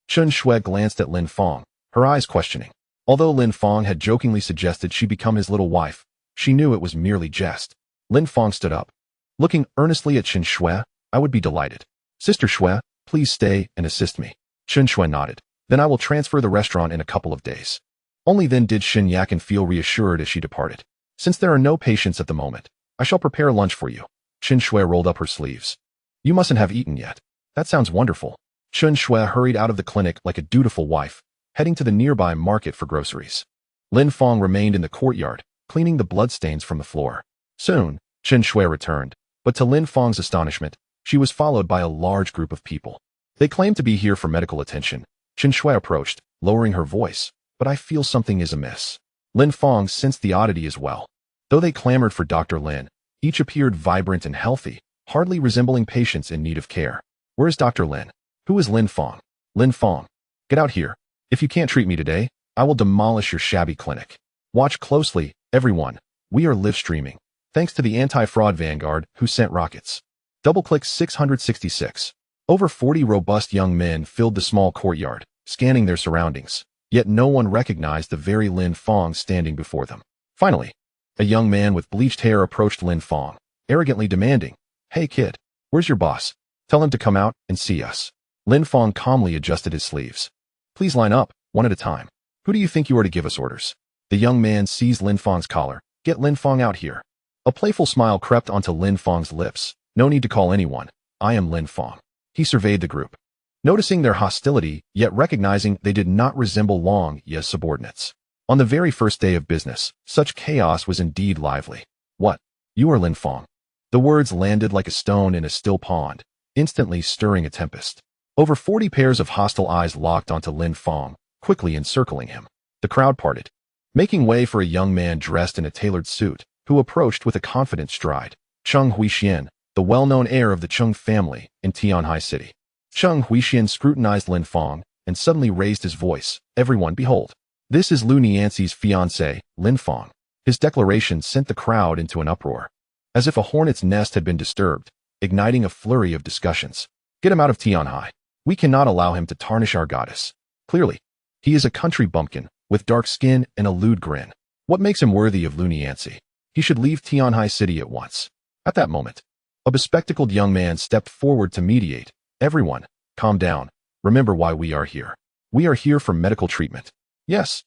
Chen Shui glanced at Lin Fang, her eyes questioning. Although Lin Fang had jokingly suggested she become his little wife, she knew it was merely jest. Lin Fang stood up. Looking earnestly at Chen Shui, I would be delighted. Sister Shui, please stay and assist me. Chen Shui nodded. Then I will transfer the restaurant in a couple of days. Only then did Xin Yakin feel reassured as she departed. Since there are no patients at the moment, I shall prepare lunch for you. Chen Shui rolled up her sleeves. You mustn't have eaten yet. That sounds wonderful. Chen Shui hurried out of the clinic like a dutiful wife, heading to the nearby market for groceries. Lin Fang remained in the courtyard, cleaning the bloodstains from the floor. Soon, Chen Shui returned, but to Lin Fang's astonishment, she was followed by a large group of people. They claimed to be here for medical attention. Chen Shui approached, lowering her voice, but I feel something is amiss. Lin Fang sensed the oddity as well. Though they clamored for Dr. Lin, each appeared vibrant and healthy, hardly resembling patients in need of care. Where is Dr. Lin? Who is Lin Fang? Lin Fang, get out here. If you can't treat me today, I will demolish your shabby clinic. Watch closely, everyone. We are live streaming, thanks to the anti-fraud vanguard who sent rockets. Double-click 666. Over 40 robust young men filled the small courtyard, scanning their surroundings, yet no one recognized the very Lin Fang standing before them. Finally, a young man with bleached hair approached Lin Fang, arrogantly demanding, Hey kid, where's your boss? Tell him to come out and see us. Lin Fang calmly adjusted his sleeves. Please line up, one at a time. Who do you think you are to give us orders? The young man seized Lin Fang's collar. Get Lin Fang out here. A playful smile crept onto Lin Fang's lips. No need to call anyone. I am Lin Fang. He surveyed the group, noticing their hostility, yet recognizing they did not resemble Long Yi's subordinates. On the very first day of business, such chaos was indeed lively. What? You are Lin Fang. The words landed like a stone in a still pond, instantly stirring a tempest. Over 40 pairs of hostile eyes locked onto Lin Fang, quickly encircling him. The crowd parted, making way for a young man dressed in a tailored suit, who approached with a confident stride. Cheng Huixian, the well-known heir of the Cheng family in Tianhai City. Cheng Huixian scrutinized Lin Fang and suddenly raised his voice. Everyone, behold. This is Lu Nianci's fiancé, Lin Fang. His declaration sent the crowd into an uproar, as if a hornet's nest had been disturbed, igniting a flurry of discussions. Get him out of Tianhai. We cannot allow him to tarnish our goddess. Clearly, he is a country bumpkin, with dark skin and a lewd grin. What makes him worthy of Lu Nianci? He should leave Tianhai City at once. At that moment, a bespectacled young man stepped forward to mediate. Everyone, calm down. Remember why we are here. We are here for medical treatment. Yes,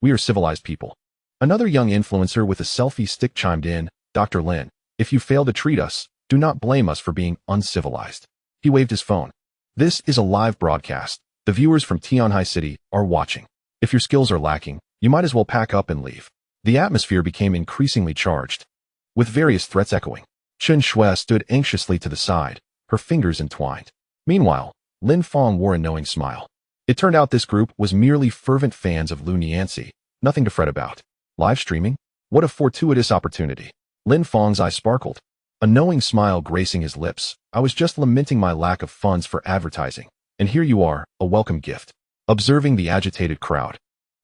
we are civilized people. Another young influencer with a selfie stick chimed in. Dr. Lin, if you fail to treat us, do not blame us for being uncivilized. He waved his phone. This is a live broadcast. The viewers from Tianhai City are watching. If your skills are lacking, you might as well pack up and leave. The atmosphere became increasingly charged, with various threats echoing. Chen Shui stood anxiously to the side, her fingers entwined. Meanwhile, Lin Fang wore a knowing smile. It turned out this group was merely fervent fans of Lu Nianci, Nothing to fret about. Live streaming? What a fortuitous opportunity. Lin Fang's eyes sparkled, a knowing smile gracing his lips. I was just lamenting my lack of funds for advertising, and here you are, a welcome gift. Observing the agitated crowd,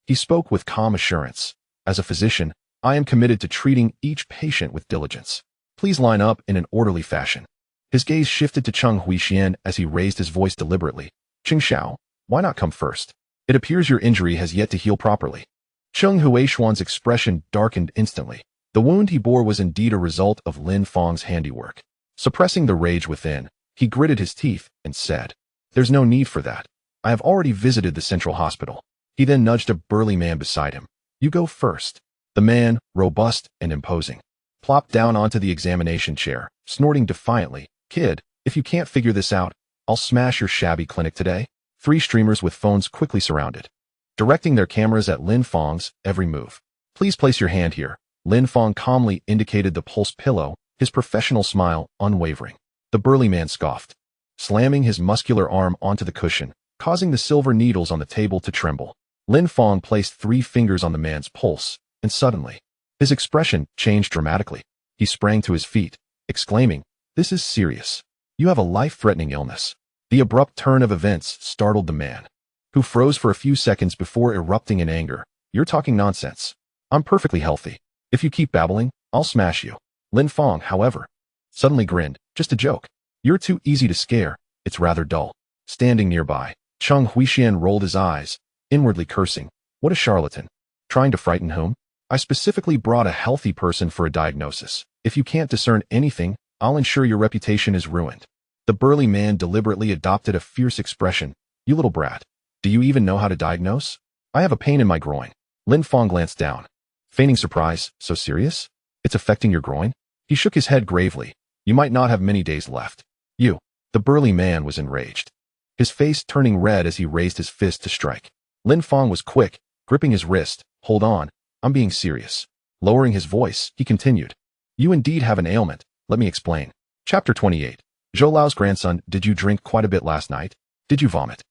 he spoke with calm assurance. As a physician, I am committed to treating each patient with diligence. Please line up in an orderly fashion. His gaze shifted to Cheng Huixian as he raised his voice deliberately. Qing Xiao, why not come first? It appears your injury has yet to heal properly. Cheng Huishuan's expression darkened instantly. The wound he bore was indeed a result of Lin Fang's handiwork. Suppressing the rage within, he gritted his teeth and said, "There's no need for that. I have already visited the central hospital." He then nudged a burly man beside him. "You go first." The man, robust and imposing, plopped down onto the examination chair, snorting defiantly, "Kid, if you can't figure this out, I'll smash your shabby clinic today." 3 streamers with phones quickly surrounded, directing their cameras at Lin Fang's every move. "Please place your hand here." Lin Fang calmly indicated the pulse pillow, his professional smile unwavering. The burly man scoffed, slamming his muscular arm onto the cushion, causing the silver needles on the table to tremble. Lin Fang placed 3 fingers on the man's pulse, and suddenly, his expression changed dramatically. He sprang to his feet, exclaiming, "This is serious. You have a life-threatening illness." The abrupt turn of events startled the man, who froze for a few seconds before erupting in anger. "You're talking nonsense. I'm perfectly healthy. If you keep babbling, I'll smash you." Lin Fang, however, suddenly grinned. "Just a joke. You're too easy to scare. It's rather dull." Standing nearby, Cheng Huixian rolled his eyes, inwardly cursing. What a charlatan. Trying to frighten whom? I specifically brought a healthy person for a diagnosis. If you can't discern anything, I'll ensure your reputation is ruined. The burly man deliberately adopted a fierce expression. "You little brat. Do you even know how to diagnose?" "I have a pain in my groin." Lin Fang glanced down, feigning surprise. "So serious? It's affecting your groin?" He shook his head gravely. "You might not have many days left." "You." The burly man was enraged, his face turning red as he raised his fist to strike. Lin Fang was quick, gripping his wrist. "Hold on, I'm being serious." Lowering his voice, he continued, "You indeed have an ailment. Let me explain." Chapter 28. Zhou Lao's grandson, did you drink quite a bit last night? Did you vomit?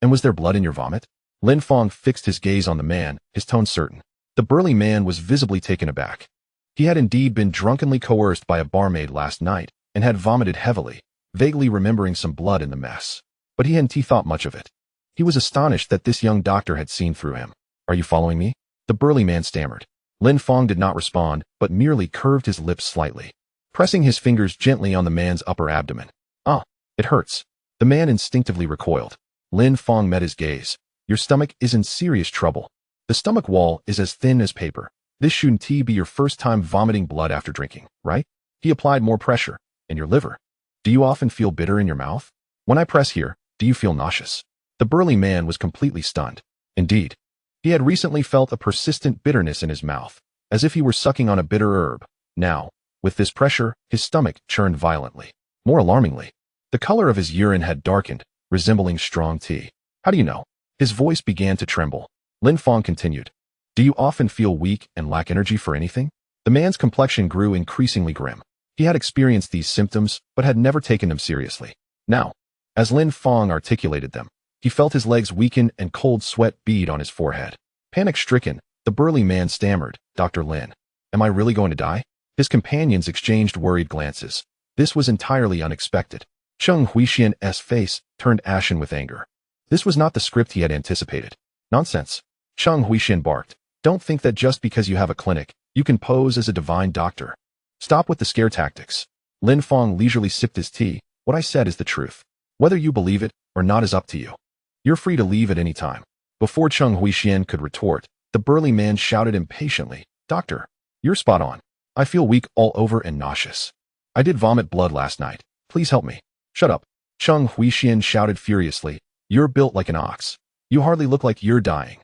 And was there blood in your vomit? Lin Fang fixed his gaze on the man, his tone certain. The burly man was visibly taken aback. He had indeed been drunkenly coerced by a barmaid last night and had vomited heavily, vaguely remembering some blood in the mess. But he hadn't thought much of it. He was astonished that this young doctor had seen through him. "Are you following me?" The burly man stammered. Lin Fang did not respond, but merely curved his lips slightly, pressing his fingers gently on the man's upper abdomen. "Ah, it hurts." The man instinctively recoiled. Lin Fang met his gaze. "Your stomach is in serious trouble. The stomach wall is as thin as paper. This shouldn't be your first time vomiting blood after drinking, right?" He applied more pressure. "And your liver? Do you often feel bitter in your mouth? When I press here, do you feel nauseous?" The burly man was completely stunned. Indeed, he had recently felt a persistent bitterness in his mouth, as if he were sucking on a bitter herb. Now, with this pressure, his stomach churned violently. More alarmingly, the color of his urine had darkened, resembling strong tea. "How do you know?" His voice began to tremble. Lin Fang continued, "Do you often feel weak and lack energy for anything?" The man's complexion grew increasingly grim. He had experienced these symptoms, but had never taken them seriously. Now, as Lin Fang articulated them, he felt his legs weaken and cold sweat bead on his forehead. Panic-stricken, the burly man stammered, "Dr. Lin, am I really going to die?" His companions exchanged worried glances. This was entirely unexpected. Cheng Huixian's face turned ashen with anger. This was not the script he had anticipated. "Nonsense." Cheng Huixian barked. "Don't think that just because you have a clinic, you can pose as a divine doctor. Stop with the scare tactics." Lin Fang leisurely sipped his tea. "What I said is the truth. Whether you believe it or not is up to you. You're free to leave at any time." Before Cheng Huixian could retort, the burly man shouted impatiently, "Doctor, you're spot on. I feel weak all over and nauseous. I did vomit blood last night. Please help me." "Shut up." Cheng Huixian shouted furiously. "You're built like an ox. You hardly look like you're dying.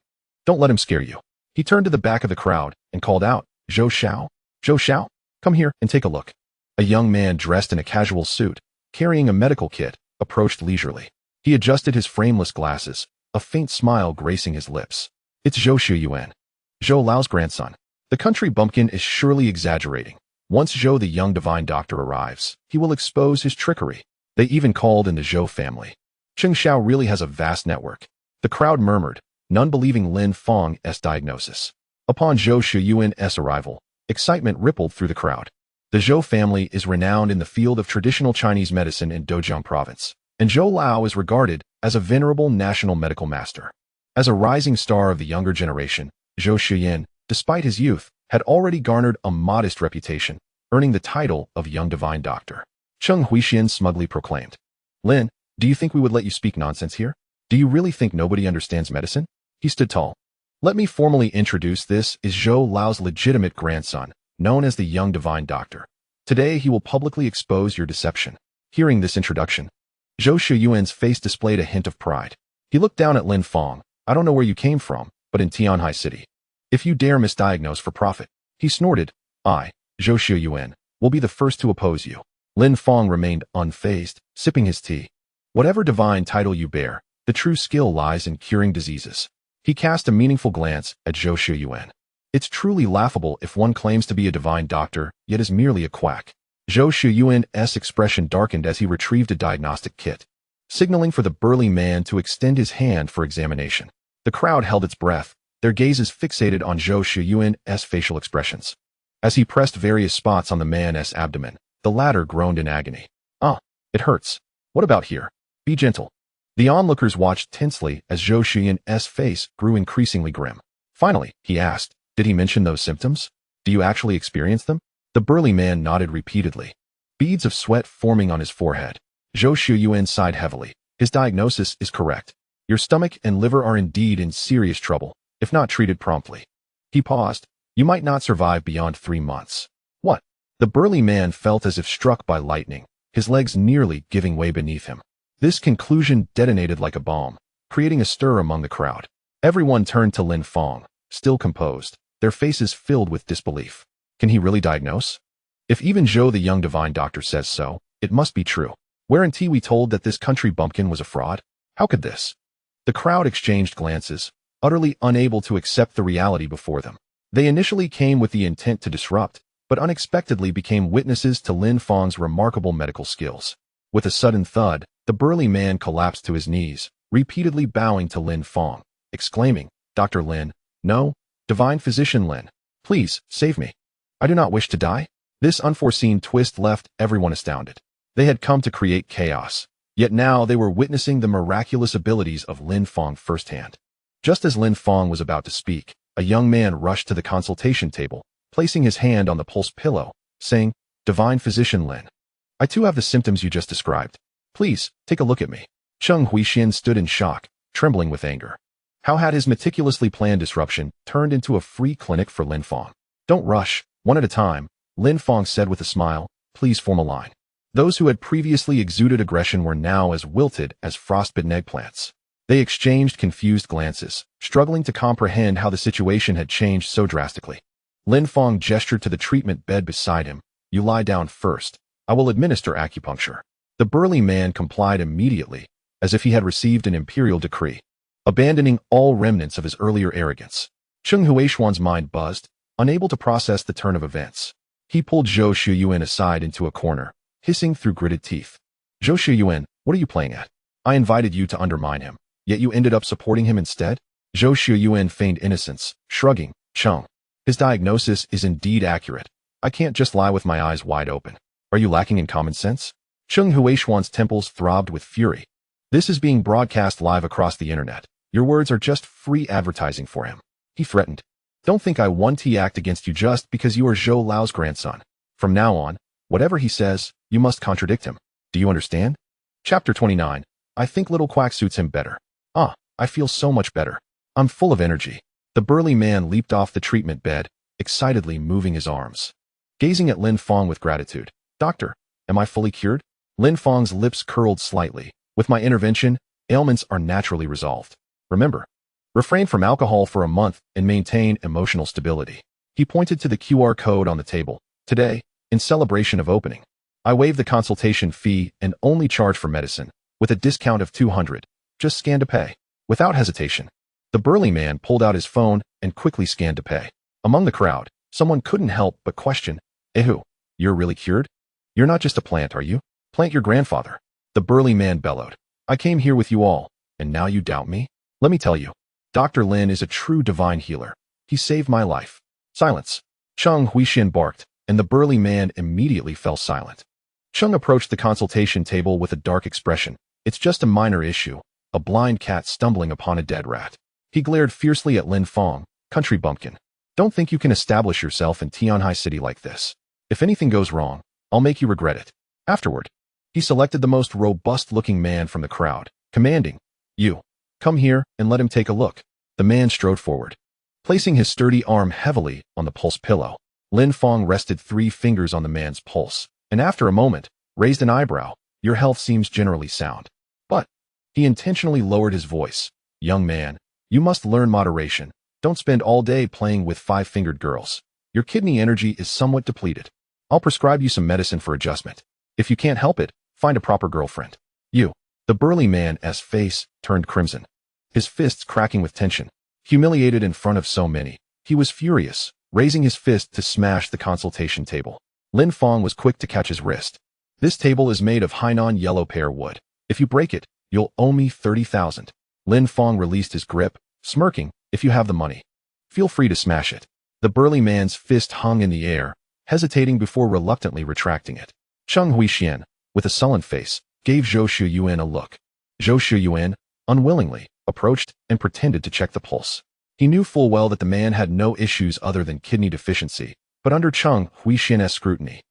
Don't let him scare you." He turned to the back of the crowd and called out, "Zhou Xiao? Zhou Xiao? Come here and take a look." A young man dressed in a casual suit, carrying a medical kit, approached leisurely. He adjusted his frameless glasses, a faint smile gracing his lips. "It's Zhou Shuyuan, Zhou Lao's grandson." The country bumpkin is surely exaggerating. Once Zhou the young divine doctor arrives, he will expose his trickery. They even called in the Zhou family. Qing Xiao really has a vast network. The crowd murmured, none believing Lin Fang's diagnosis. Upon Zhou Shuyuan's arrival, excitement rippled through the crowd. The Zhou family is renowned in the field of traditional Chinese medicine in Dojang province, and Zhou Lao is regarded as a venerable national medical master. As a rising star of the younger generation, Zhou Shuyuan, despite his youth, had already garnered a modest reputation, earning the title of Young Divine Doctor. Cheng Huixian smugly proclaimed. Lin, do you think we would let you speak nonsense here? Do you really think nobody understands medicine? He stood tall. Let me formally introduce, this is Zhou Lao's legitimate grandson, known as the Young Divine Doctor. Today he will publicly expose your deception. Hearing this introduction, Zhou Shuyuan's face displayed a hint of pride. He looked down at Lin Fang. I don't know where you came from, but in Tianhai City. If you dare misdiagnose for profit, he snorted. I, Zhou Shuyuan, will be the first to oppose you. Lin Fang remained unfazed, sipping his tea. Whatever divine title you bear, the true skill lies in curing diseases. He cast a meaningful glance at Zhou Shuyuan. It's truly laughable if one claims to be a divine doctor, yet is merely a quack. Zhou Shuyuan's expression darkened as he retrieved a diagnostic kit, signaling for the burly man to extend his hand for examination. The crowd held its breath, their gazes fixated on Zhou Shuyuan's facial expressions. As he pressed various spots on the man's abdomen, the latter groaned in agony. Ah, it hurts. What about here? Be gentle. The onlookers watched tensely as Zhou Shuyuan's face grew increasingly grim. Finally, he asked, did he mention those symptoms? Do you actually experience them? The burly man nodded repeatedly, beads of sweat forming on his forehead. Zhou Shuyuan sighed heavily. His diagnosis is correct. Your stomach and liver are indeed in serious trouble, if not treated promptly. He paused. You might not survive beyond 3 months. What? The burly man felt as if struck by lightning, his legs nearly giving way beneath him. This conclusion detonated like a bomb, creating a stir among the crowd. Everyone turned to Lin Fang, still composed, their faces filled with disbelief. Can he really diagnose? If even Zhou the Young Divine Doctor says so, it must be true. Weren't we told that this country bumpkin was a fraud? How could this? The crowd exchanged glances, utterly unable to accept the reality before them. They initially came with the intent to disrupt, but unexpectedly became witnesses to Lin Fang's remarkable medical skills. With a sudden thud, the burly man collapsed to his knees, repeatedly bowing to Lin Fang, exclaiming, Dr. Lin, no, Divine Physician Lin, please, save me. I do not wish to die. This unforeseen twist left everyone astounded. They had come to create chaos, yet now they were witnessing the miraculous abilities of Lin Fang firsthand. Just as Lin Fang was about to speak, a young man rushed to the consultation table, placing his hand on the pulse pillow, saying, Divine Physician Lin, I too have the symptoms you just described. Please, take a look at me. Cheng Huixian stood in shock, trembling with anger. How had his meticulously planned disruption turned into a free clinic for Lin Fang? Don't rush, one at a time, Lin Fang said with a smile, please form a line. Those who had previously exuded aggression were now as wilted as frostbitten eggplants. They exchanged confused glances, struggling to comprehend how the situation had changed so drastically. Lin Fang gestured to the treatment bed beside him. You lie down first. I will administer acupuncture. The burly man complied immediately, as if he had received an imperial decree, abandoning all remnants of his earlier arrogance. Cheng Huishuan's mind buzzed, unable to process the turn of events. He pulled Zhou Shuyuan aside into a corner, hissing through gritted teeth. Zhou Shuyuan, what are you playing at? I invited you to undermine him, yet you ended up supporting him instead? Zhou Shuyuan feigned innocence, shrugging. Cheng, his diagnosis is indeed accurate. I can't just lie with my eyes wide open. Are you lacking in common sense? Cheng Huishuan's temples throbbed with fury. This is being broadcast live across the internet. Your words are just free advertising for him. He threatened. Don't think I won't act against you just because you are Zhou Lao's grandson. From now on, whatever he says, you must contradict him. Do you understand? Chapter 29. I think little quack suits him better. Ah, I feel so much better. I'm full of energy. The burly man leaped off the treatment bed, excitedly moving his arms. Gazing at Lin Fang with gratitude. Doctor, am I fully cured? Lin Fang's lips curled slightly. With my intervention, ailments are naturally resolved. Remember, refrain from alcohol for a month and maintain emotional stability. He pointed to the QR code on the table. Today, in celebration of opening, I waive the consultation fee and only charge for medicine, with a discount of 200. Just scan to pay. Without hesitation, the burly man pulled out his phone and quickly scanned to pay. Among the crowd, someone couldn't help but question, Ehu, you're really cured? You're not just a plant, are you? Plant your grandfather. The burly man bellowed. I came here with you all, and now you doubt me? Let me tell you, Dr. Lin is a true divine healer. He saved my life. Silence. Cheng Huixian barked, and the burly man immediately fell silent. Cheng approached the consultation table with a dark expression. It's just a minor issue, a blind cat stumbling upon a dead rat. He glared fiercely at Lin Fang, country bumpkin. Don't think you can establish yourself in Tianhai City like this. If anything goes wrong, I'll make you regret it. Afterward, he selected the most robust-looking man from the crowd, commanding, "You, come here and let him take a look." The man strode forward. Placing his sturdy arm heavily on the pulse pillow, Lin Fang rested 3 fingers on the man's pulse, and after a moment, raised an eyebrow. "Your health seems generally sound. But," he intentionally lowered his voice, "young man, you must learn moderation. Don't spend all day playing with 5-fingered girls. Your kidney energy is somewhat depleted. I'll prescribe you some medicine for adjustment. If you can't help it, find a proper girlfriend." "You." The burly man's face turned crimson, his fists cracking with tension. Humiliated in front of so many, he was furious, raising his fist to smash the consultation table. Lin Fang was quick to catch his wrist. "This table is made of Hainan yellow pear wood. If you break it, you'll owe me 30,000. Lin Fang released his grip, smirking, "If you have the money, feel free to smash it." The burly man's fist hung in the air, hesitating before reluctantly retracting it. Cheng Huixian, with a sullen face, gave Zhou Shuyuan a look. Zhou Shuyuan, unwillingly, approached and pretended to check the pulse. He knew full well that the man had no issues other than kidney deficiency, but under Cheng Huixian's scrutiny,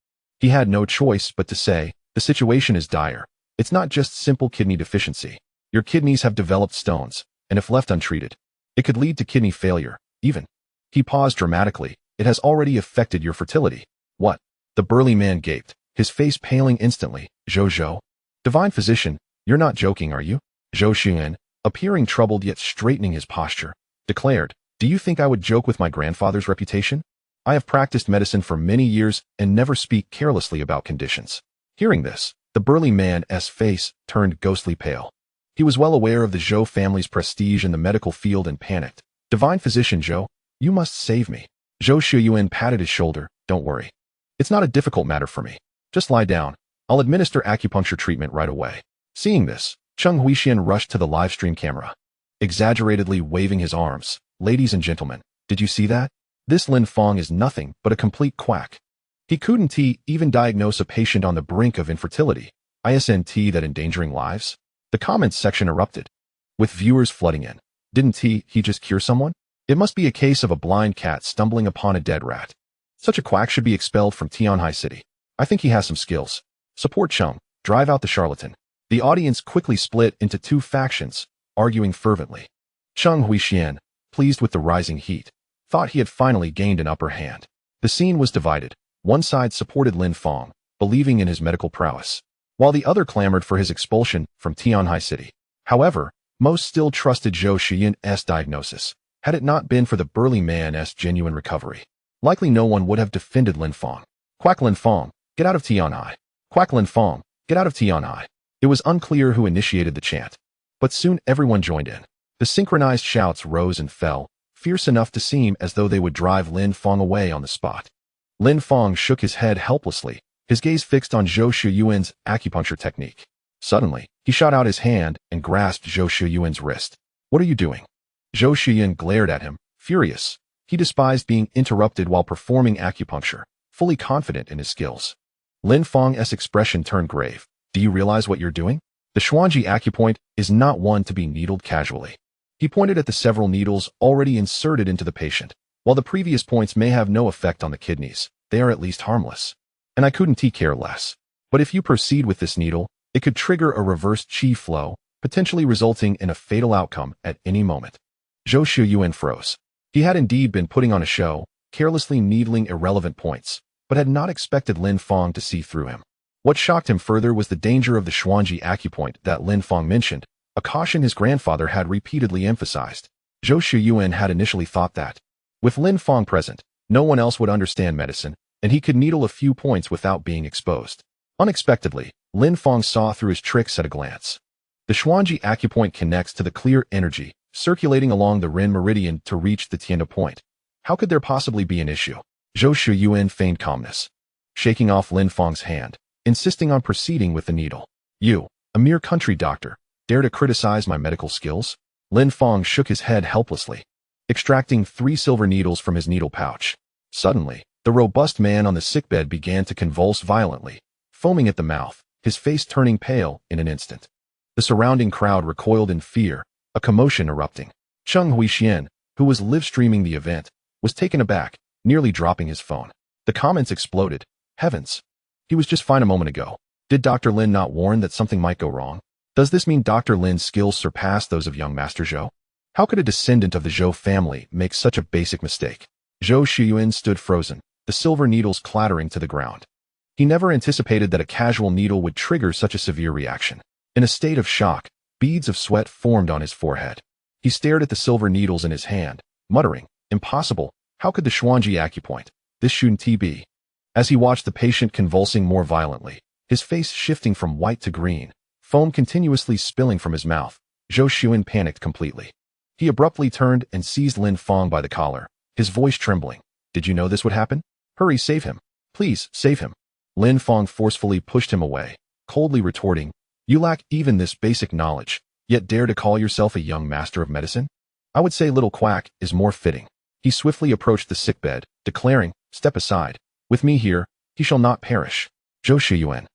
he had no choice but to say, "The situation is dire. It's not just simple kidney deficiency. Your kidneys have developed stones, and if left untreated, it could lead to kidney failure, even." He paused dramatically. "It has already affected your fertility." "What?" The burly man gaped, his face paling instantly. "Zhou. Divine physician, you're not joking, are you?" Zhou Xuan, appearing troubled yet straightening his posture, declared, "Do you think I would joke with my grandfather's reputation? I have practiced medicine for many years and never speak carelessly about conditions." Hearing this, the burly man's face turned ghostly pale. He was well aware of the Zhou family's prestige in the medical field and panicked. "Divine physician Zhou, you must save me." Zhou Shuyuan patted his shoulder. "Don't worry. It's not a difficult matter for me. Just lie down. I'll administer acupuncture treatment right away." Seeing this, Cheng Huixian rushed to the livestream camera, exaggeratedly waving his arms. "Ladies and gentlemen, did you see that? This Lin Fang is nothing but a complete quack. He couldn't even diagnose a patient on the brink of infertility. Isn't that endangering lives?" The comments section erupted, with viewers flooding in. "Didn't he just cure someone? It must be a case of a blind cat stumbling upon a dead rat. Such a quack should be expelled from Tianhai City. I think he has some skills. Support Cheng, drive out the charlatan." The audience quickly split into 2 factions, arguing fervently. Cheng Huixian, pleased with the rising heat, thought he had finally gained an upper hand. The scene was divided. One side supported Lin Fang, believing in his medical prowess, while the other clamored for his expulsion from Tianhai City. However, most still trusted Zhou Xuyan's diagnosis. Had it not been for the burly man's genuine recovery, likely no one would have defended Lin Fang. "Quack Lin Fang, get out of Tianhai. Quack Lin Fang, get out of Tianhai." It was unclear who initiated the chant, but soon everyone joined in. The synchronized shouts rose and fell, fierce enough to seem as though they would drive Lin Fang away on the spot. Lin Fang shook his head helplessly, his gaze fixed on Zhou Shuyuan's acupuncture technique. Suddenly, he shot out his hand and grasped Zhou Shuyuan's wrist. "What are you doing?" Zhou Shuyuan glared at him, furious. He despised being interrupted while performing acupuncture, fully confident in his skills. Lin Fang's expression turned grave. "Do you realize what you're doing? The Xuanji acupoint is not one to be needled casually." He pointed at the several needles already inserted into the patient. "While the previous points may have no effect on the kidneys, they are at least harmless. And I couldn't care less. But if you proceed with this needle, it could trigger a reverse qi flow, potentially resulting in a fatal outcome at any moment." Zhou Shuyuan froze. He had indeed been putting on a show, carelessly needling irrelevant points, but had not expected Lin Fang to see through him. What shocked him further was the danger of the Xuanji acupoint that Lin Fang mentioned, a caution his grandfather had repeatedly emphasized. Zhou Shuyuan had initially thought that, with Lin Fang present, no one else would understand medicine, and he could needle a few points without being exposed. Unexpectedly, Lin Fang saw through his tricks at a glance. The Xuanji acupoint connects to the clear energy circulating along the Ren meridian to reach the Tianda point. How could there possibly be an issue? Zhou Shuyuan feigned calmness, shaking off Lin Fang's hand, insisting on proceeding with the needle. "You, a mere country doctor, dare to criticize my medical skills?" Lin Fang shook his head helplessly. extracting 3 silver needles from his needle pouch. Suddenly, the robust man on the sickbed began to convulse violently, foaming at the mouth, his face turning pale in an instant. The surrounding crowd recoiled in fear, a commotion erupting. Cheng Huixian, who was live-streaming the event, was taken aback, nearly dropping his phone. The comments exploded. Heavens! He was just fine a moment ago. Did Dr. Lin not warn that something might go wrong? Does this mean Dr. Lin's skills surpass those of young Master Zhou? How could a descendant of the Zhou family make such a basic mistake? Zhou Shiyuan stood frozen, the silver needles clattering to the ground. He never anticipated that a casual needle would trigger such a severe reaction. In a state of shock, beads of sweat formed on his forehead. He stared at the silver needles in his hand, muttering, "Impossible, how could the Xuanji acupoint? This shouldn't be." As he watched the patient convulsing more violently, his face shifting from white to green, foam continuously spilling from his mouth, Zhou Shiyuan panicked completely. He abruptly turned and seized Lin Fang by the collar, his voice trembling. "Did you know this would happen? Hurry, save him. Please, save him." Lin Fang forcefully pushed him away, coldly retorting, "You lack even this basic knowledge, yet dare to call yourself a young master of medicine? I would say little quack is more fitting." He swiftly approached the sickbed, declaring, "Step aside. With me here, he shall not perish." Zhou Shiyuan,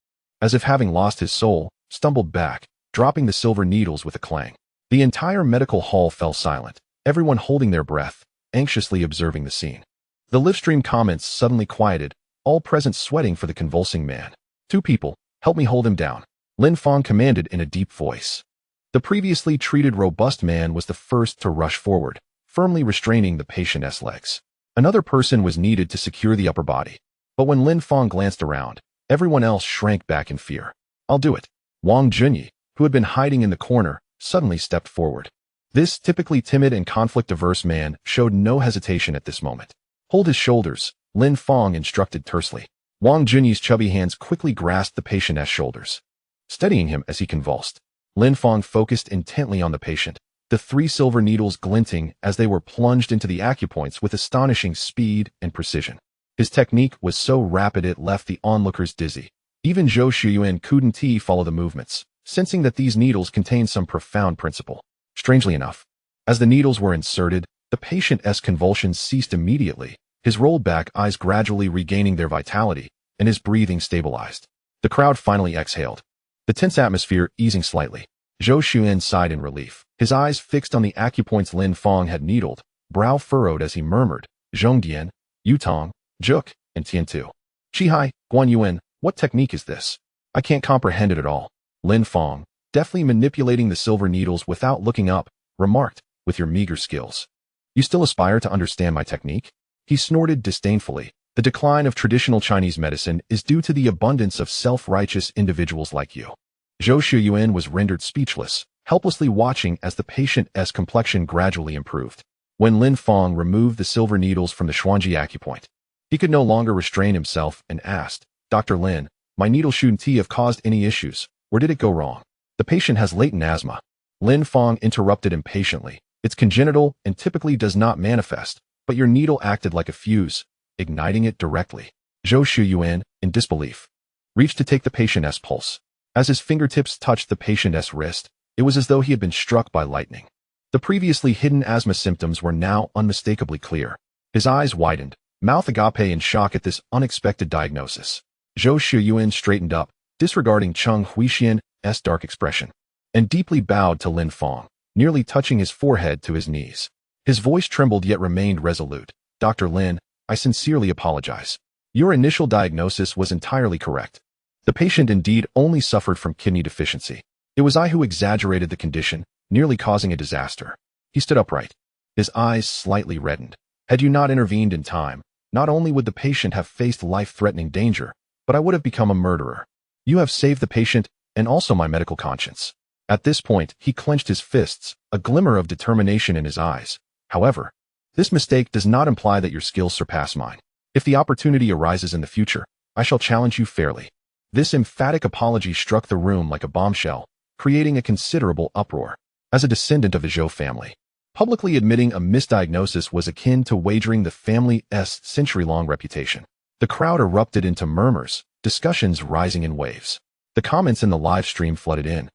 as if having lost his soul, stumbled back, dropping the silver needles with a clang. The entire medical hall fell silent, everyone holding their breath, anxiously observing the scene. The livestream comments suddenly quieted, all present sweating for the convulsing man. "Two people, help me hold him down," Lin Fang commanded in a deep voice. The previously treated robust man was the first to rush forward, firmly restraining the patient's legs. Another person was needed to secure the upper body. But when Lin Fang glanced around, everyone else shrank back in fear. "I'll do it." Wang Junyi, who had been hiding in the corner, suddenly stepped forward. This typically timid and conflict-averse man showed no hesitation at this moment. "Hold his shoulders," Lin Fang instructed tersely. Wang Junyi's chubby hands quickly grasped the patient's shoulders, steadying him as he convulsed. Lin Fang focused intently on the patient, the 3 silver needles glinting as they were plunged into the acupoints with astonishing speed and precision. His technique was so rapid it left the onlookers dizzy. Even Zhou Shiyuan couldn't follow the movements, sensing that these needles contained some profound principle. Strangely enough, as the needles were inserted, the patient's convulsions ceased immediately, his rolled-back eyes gradually regaining their vitality, and his breathing stabilized. The crowd finally exhaled, the tense atmosphere easing slightly. Zhou Shiyuan sighed in relief, his eyes fixed on the acupoints Lin Fang had needled, brow furrowed as he murmured, "Zhongdian, Yutong, Juk, and Tiantu. Shihai, Guan Yuan, what technique is this? I can't comprehend it at all." Lin Fang, deftly manipulating the silver needles without looking up, remarked, "With your meager skills, you still aspire to understand my technique?" He snorted disdainfully. "The decline of traditional Chinese medicine is due to the abundance of self-righteous individuals like you." Zhou Shiyuan was rendered speechless, helplessly watching as the patient's complexion gradually improved. When Lin Fang removed the silver needles from the Xuanji acupoint, he could no longer restrain himself and asked, "Dr. Lin, my needle shouldn't have caused any issues. Where did it go wrong?" "The patient has latent asthma," Lin Fang interrupted impatiently. "It's congenital and typically does not manifest, but your needle acted like a fuse, igniting it directly." Zhou Shiyuan, in disbelief, reached to take the patient's pulse. As his fingertips touched the patient's wrist, it was as though he had been struck by lightning. The previously hidden asthma symptoms were now unmistakably clear. His eyes widened, mouth agape in shock at this unexpected diagnosis. Zhou Shiyuan straightened up, disregarding Cheng Huixian's dark expression, and deeply bowed to Lin Fang, nearly touching his forehead to his knees. His voice trembled yet remained resolute. "Dr. Lin, I sincerely apologize. Your initial diagnosis was entirely correct. The patient indeed only suffered from kidney deficiency. It was I who exaggerated the condition, nearly causing a disaster." He stood upright, his eyes slightly reddened. "Had you not intervened in time, not only would the patient have faced life-threatening danger, but I would have become a murderer. You have saved the patient and also my medical conscience." At this point, he clenched his fists, a glimmer of determination in his eyes. "However, this mistake does not imply that your skills surpass mine. If the opportunity arises in the future, I shall challenge you fairly." This emphatic apology struck the room like a bombshell, creating a considerable uproar. As a descendant of the Zhou family, publicly admitting a misdiagnosis was akin to wagering the family's century-long reputation. The crowd erupted into murmurs, discussions rising in waves. The comments in the live stream flooded in,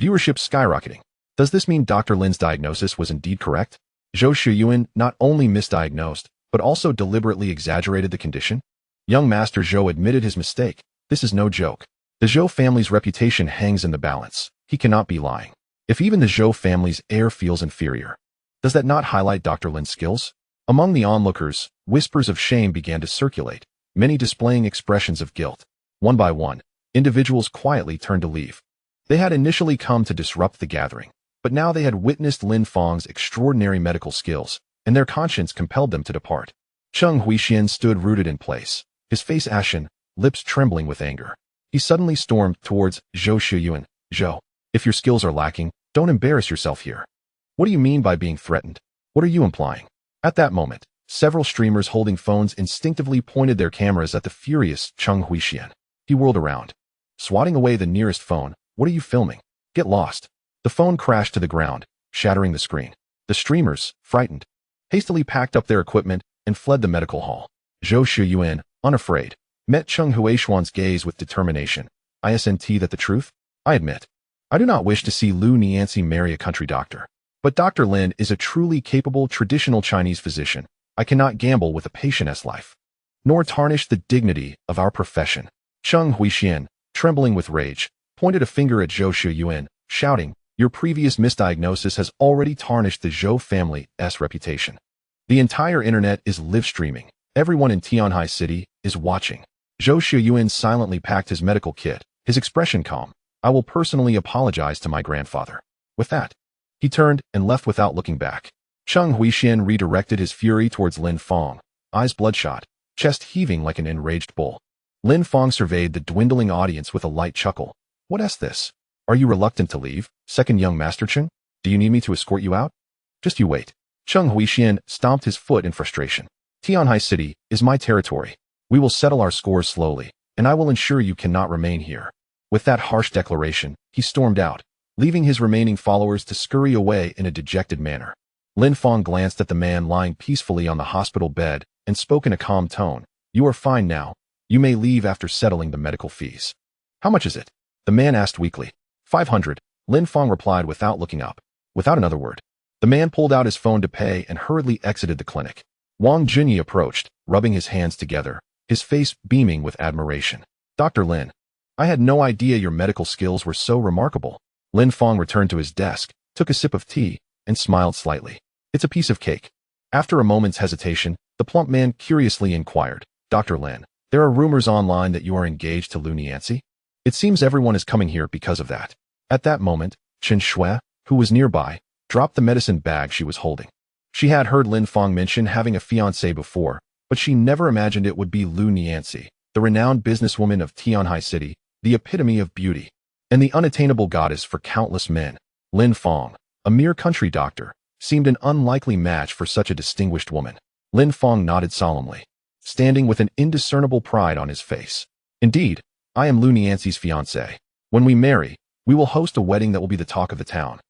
viewership skyrocketing. Does this mean Dr. Lin's diagnosis was indeed correct? Zhou Shuyuan not only misdiagnosed, but also deliberately exaggerated the condition? Young Master Zhou admitted his mistake. This is no joke. The Zhou family's reputation hangs in the balance. He cannot be lying. If even the Zhou family's heir feels inferior, does that not highlight Dr. Lin's skills? Among the onlookers, whispers of shame began to circulate, many displaying expressions of guilt. One by one, individuals quietly turned to leave. They had initially come to disrupt the gathering, but now they had witnessed Lin Fang's extraordinary medical skills, and their conscience compelled them to depart. Cheng Huixian stood rooted in place, his face ashen, lips trembling with anger. He suddenly stormed towards Zhou Shuyuan. Zhou, if your skills are lacking, don't embarrass yourself here. What do you mean by being threatened? What are you implying? At that moment, several streamers holding phones instinctively pointed their cameras at the furious Cheng Huixian. He whirled around. Swatting away the nearest phone, what are you filming? Get lost. The phone crashed to the ground, shattering the screen. The streamers, frightened, hastily packed up their equipment and fled the medical hall. Zhou Shuyuan, unafraid, met Cheng Huishuan's gaze with determination. Isn't that the truth? I admit. I do not wish to see Lu Nianci marry a country doctor. But Dr. Lin is a truly capable traditional Chinese physician. I cannot gamble with a patient's life, nor tarnish the dignity of our profession. Cheng Huixian, trembling with rage, pointed a finger at Zhou Shuyuan, shouting, your previous misdiagnosis has already tarnished the Zhou family's reputation. The entire internet is live-streaming. Everyone in Tianhai City is watching. Zhou Shuyuan silently packed his medical kit, his expression calm. I will personally apologize to my grandfather. With that, he turned and left without looking back. Cheng Huixian redirected his fury towards Lin Fang, eyes bloodshot, chest heaving like an enraged bull. Lin Fang surveyed the dwindling audience with a light chuckle. What is this? Are you reluctant to leave, second young Master Cheng? Do you need me to escort you out? Just you wait. Cheng Huixian stomped his foot in frustration. Tianhai City is my territory. We will settle our scores slowly, and I will ensure you cannot remain here. With that harsh declaration, he stormed out, leaving his remaining followers to scurry away in a dejected manner. Lin Fang glanced at the man lying peacefully on the hospital bed and spoke in a calm tone. You are fine now. You may leave after settling the medical fees. How much is it? The man asked weakly. 500, Lin Fang replied without looking up. Without another word, the man pulled out his phone to pay and hurriedly exited the clinic. Wang Junyi approached, rubbing his hands together, his face beaming with admiration. Dr. Lin, I had no idea your medical skills were so remarkable. Lin Fang returned to his desk, took a sip of tea, and smiled slightly. It's a piece of cake. After a moment's hesitation, the plump man curiously inquired, Dr. Lin, there are rumors online that you are engaged to Lu Nianci? It seems everyone is coming here because of that. At that moment, Chen Shui, who was nearby, dropped the medicine bag she was holding. She had heard Lin Fang mention having a fiancé before, but she never imagined it would be Lu Nianci, the renowned businesswoman of Tianhai City, the epitome of beauty, and the unattainable goddess for countless men. Lin Fang, a mere country doctor, seemed an unlikely match for such a distinguished woman. Lin Fang nodded solemnly, standing with an indiscernible pride on his face. Indeed, I am Lu Nianci's fiancé. When we marry, we will host a wedding that will be the talk of the town,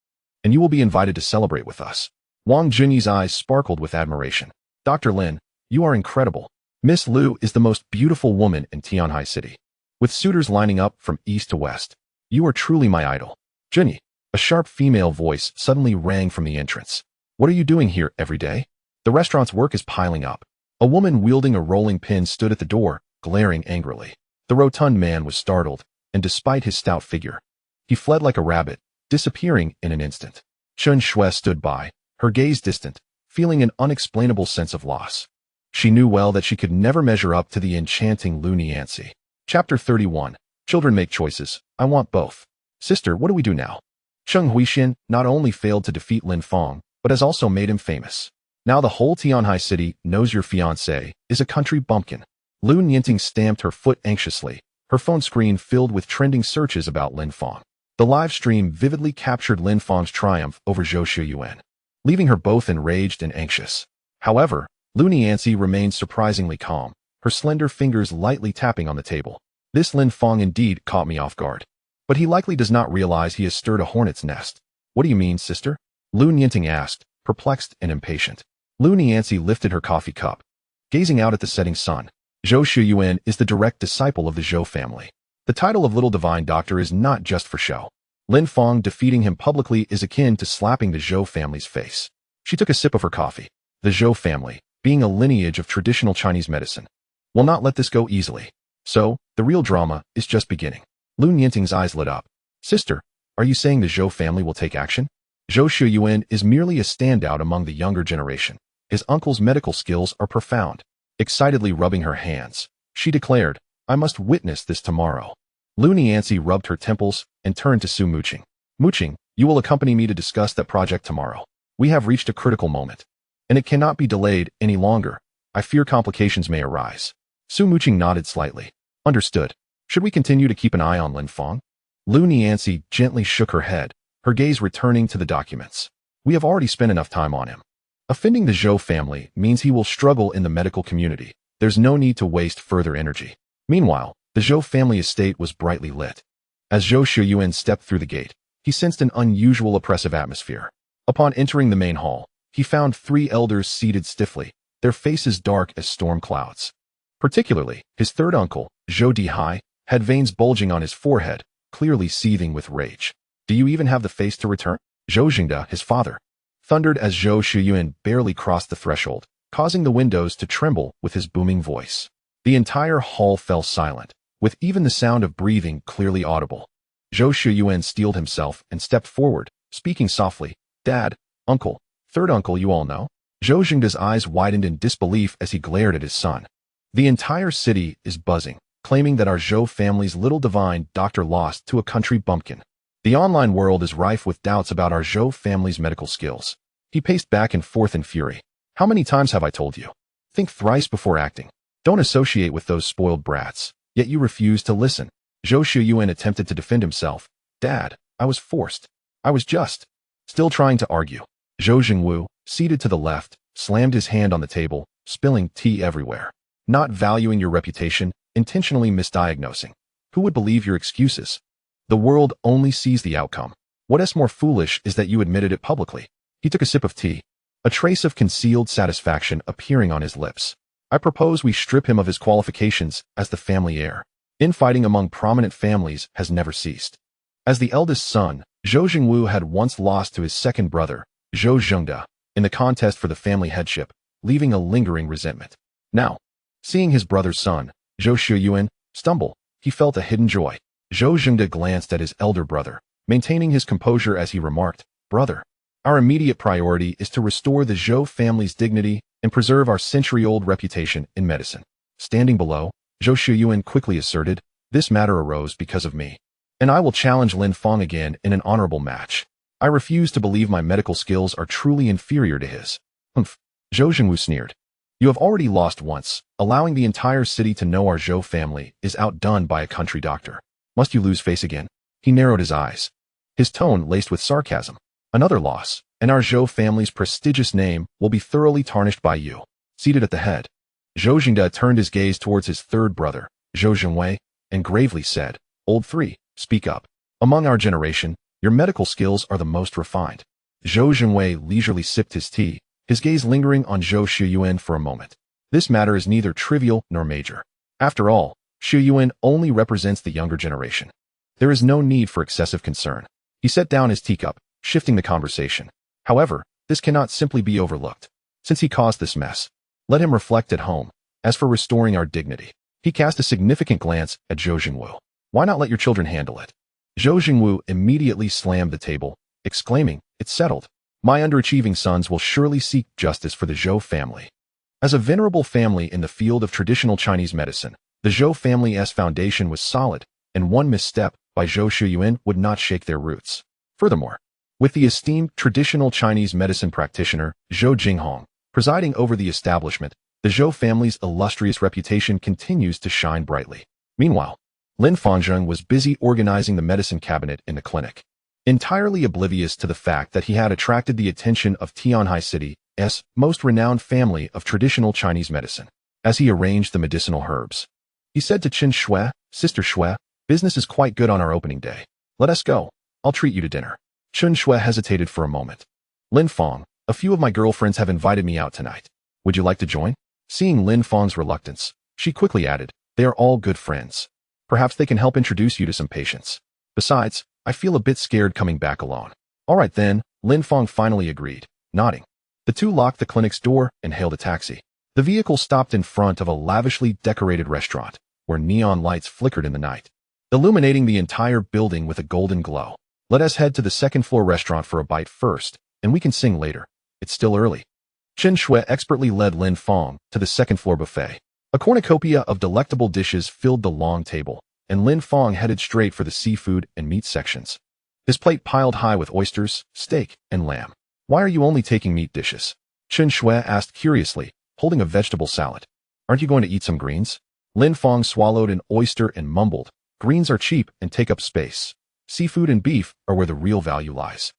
and you will be invited to celebrate with us. Wang Junyi's eyes sparkled with admiration. Dr. Lin, you are incredible. Miss Lu is the most beautiful woman in Tianhai City. With suitors lining up from east to west, you are truly my idol. Junyi, a sharp female voice suddenly rang from the entrance. What are you doing here every day? The restaurant's work is piling up. A woman wielding a rolling pin stood at the door, glaring angrily. The rotund man was startled, and despite his stout figure, he fled like a rabbit, disappearing in an instant. Chen Shui stood by, her gaze distant, feeling an unexplainable sense of loss. She knew well that she could never measure up to the enchanting Lu Nianci. Chapter 31. Children make choices. I want both. Sister, what do we do now? Cheng Huixian not only failed to defeat Lin Fang, but has also made him famous. Now the whole Tianhai City knows your fiancé is a country bumpkin. Lu Nianting stamped her foot anxiously, her phone screen filled with trending searches about Lin Fang. The live stream vividly captured Lin Fang's triumph over Zhou Shuyuan, leaving her both enraged and anxious. However, Lu Nianci remained surprisingly calm, her slender fingers lightly tapping on the table. This Lin Fang indeed caught me off guard. But he likely does not realize he has stirred a hornet's nest. What do you mean, sister? Lu Nianting asked, perplexed and impatient. Lu Nianci lifted her coffee cup, gazing out at the setting sun. Zhou Shuyuan is the direct disciple of the Zhou family. The title of Little Divine Doctor is not just for show. Lin Fang defeating him publicly is akin to slapping the Zhou family's face. She took a sip of her coffee. The Zhou family, being a lineage of traditional Chinese medicine, will not let this go easily. So, the real drama is just beginning. Lun Yinting's eyes lit up. Sister, are you saying the Zhou family will take action? Zhou Shuyuan is merely a standout among the younger generation. His uncle's medical skills are profound. Excitedly rubbing her hands, she declared, I must witness this tomorrow. Lun Yancy rubbed her temples and turned to Su Muqing. Muqing, you will accompany me to discuss that project tomorrow. We have reached a critical moment, and it cannot be delayed any longer. I fear complications may arise. Su Muqing nodded slightly. Understood. Should we continue to keep an eye on Lin Fang? Lun Yancy gently shook her head, her gaze returning to the documents. We have already spent enough time on him. Offending the Zhou family means he will struggle in the medical community. There's no need to waste further energy. Meanwhile, the Zhou family estate was brightly lit. As Zhou Shuyuan stepped through the gate, he sensed an unusual oppressive atmosphere. Upon entering the main hall, he found 3 elders seated stiffly, their faces dark as storm clouds. Particularly, his third uncle, Zhou Dihai, had veins bulging on his forehead, clearly seething with rage. Do you even have the face to return? Zhou Jingda, his father, thundered as Zhou Shuyuan barely crossed the threshold, causing the windows to tremble with his booming voice. The entire hall fell silent, with even the sound of breathing clearly audible. Zhou Shuyuan steeled himself and stepped forward, speaking softly, Dad, Uncle, third uncle you all know? Zhou Jingda's eyes widened in disbelief as he glared at his son. The entire city is buzzing, claiming that our Zhou family's little divine doctor lost to a country bumpkin. The online world is rife with doubts about our Zhou family's medical skills. He paced back and forth in fury. How many times have I told you? Think thrice before acting. Don't associate with those spoiled brats. Yet you refuse to listen. Zhou Shuyuan attempted to defend himself. Dad, I was forced. I was just. Still trying to argue. Zhou Jingwu, seated to the left, slammed his hand on the table, spilling tea everywhere. Not valuing your reputation, intentionally misdiagnosing. Who would believe your excuses? The world only sees the outcome. What is more foolish is that you admitted it publicly. He took a sip of tea, a trace of concealed satisfaction appearing on his lips. I propose we strip him of his qualifications as the family heir. Infighting among prominent families has never ceased. As the eldest son, Zhou Jingwu had once lost to his second brother, Zhou Zhengda, in the contest for the family headship, leaving a lingering resentment. Now, seeing his brother's son, Zhou Shuyuan, stumble, he felt a hidden joy. Zhou Zhengda glanced at his elder brother, maintaining his composure as he remarked, Brother, our immediate priority is to restore the Zhou family's dignity and preserve our century-old reputation in medicine. Standing below, Zhou Shuyuan quickly asserted, This matter arose because of me, and I will challenge Lin Fang again in an honorable match. I refuse to believe my medical skills are truly inferior to his. Humph. Zhou Jingwu sneered. You have already lost once, allowing the entire city to know our Zhou family is outdone by a country doctor. Must you lose face again? He narrowed his eyes, his tone laced with sarcasm. Another loss, and our Zhou family's prestigious name will be thoroughly tarnished by you. Seated at the head, Zhou Jingda turned his gaze towards his third brother, Zhou Zhengwei, and gravely said, Old three, speak up. Among our generation, your medical skills are the most refined. Zhou Zhengwei leisurely sipped his tea, his gaze lingering on Zhou Shuyuan for a moment. This matter is neither trivial nor major. After all, Shuyuan only represents the younger generation. There is no need for excessive concern. He set down his teacup, shifting the conversation. However, this cannot simply be overlooked. Since he caused this mess, let him reflect at home. As for restoring our dignity, he cast a significant glance at Zhou Jingwu. Why not let your children handle it? Zhou Jingwu immediately slammed the table, exclaiming, It's settled. My underachieving sons will surely seek justice for the Zhou family. As a venerable family in the field of traditional Chinese medicine, the Zhou family's foundation was solid, and one misstep by Zhou Shuyuan would not shake their roots. Furthermore, with the esteemed traditional Chinese medicine practitioner, Zhou Jinghong, presiding over the establishment, the Zhou family's illustrious reputation continues to shine brightly. Meanwhile, Lin Fang was busy organizing the medicine cabinet in the clinic, entirely oblivious to the fact that he had attracted the attention of Tianhai City's most renowned family of traditional Chinese medicine. As he arranged the medicinal herbs, he said to Qin Shui, Sister Shui, business is quite good on our opening day. Let us go. I'll treat you to dinner. Qin Shui hesitated for a moment. Lin Fang, a few of my girlfriends have invited me out tonight. Would you like to join? Seeing Lin Fang's reluctance, she quickly added, They are all good friends. Perhaps they can help introduce you to some patients. Besides, I feel a bit scared coming back alone. All right then, Lin Fang finally agreed, nodding. The two locked the clinic's door and hailed a taxi. The vehicle stopped in front of a lavishly decorated restaurant, where neon lights flickered in the night, illuminating the entire building with a golden glow. Let us head to the second-floor restaurant for a bite first, and we can sing later. It's still early. Chen Shui expertly led Lin Fang to the second-floor buffet. A cornucopia of delectable dishes filled the long table, and Lin Fang headed straight for the seafood and meat sections. His plate piled high with oysters, steak, and lamb. Why are you only taking meat dishes? Chen Shui asked curiously, holding a vegetable salad. Aren't you going to eat some greens? Lin Fang swallowed an oyster and mumbled, greens are cheap and take up space. Seafood and beef are where the real value lies.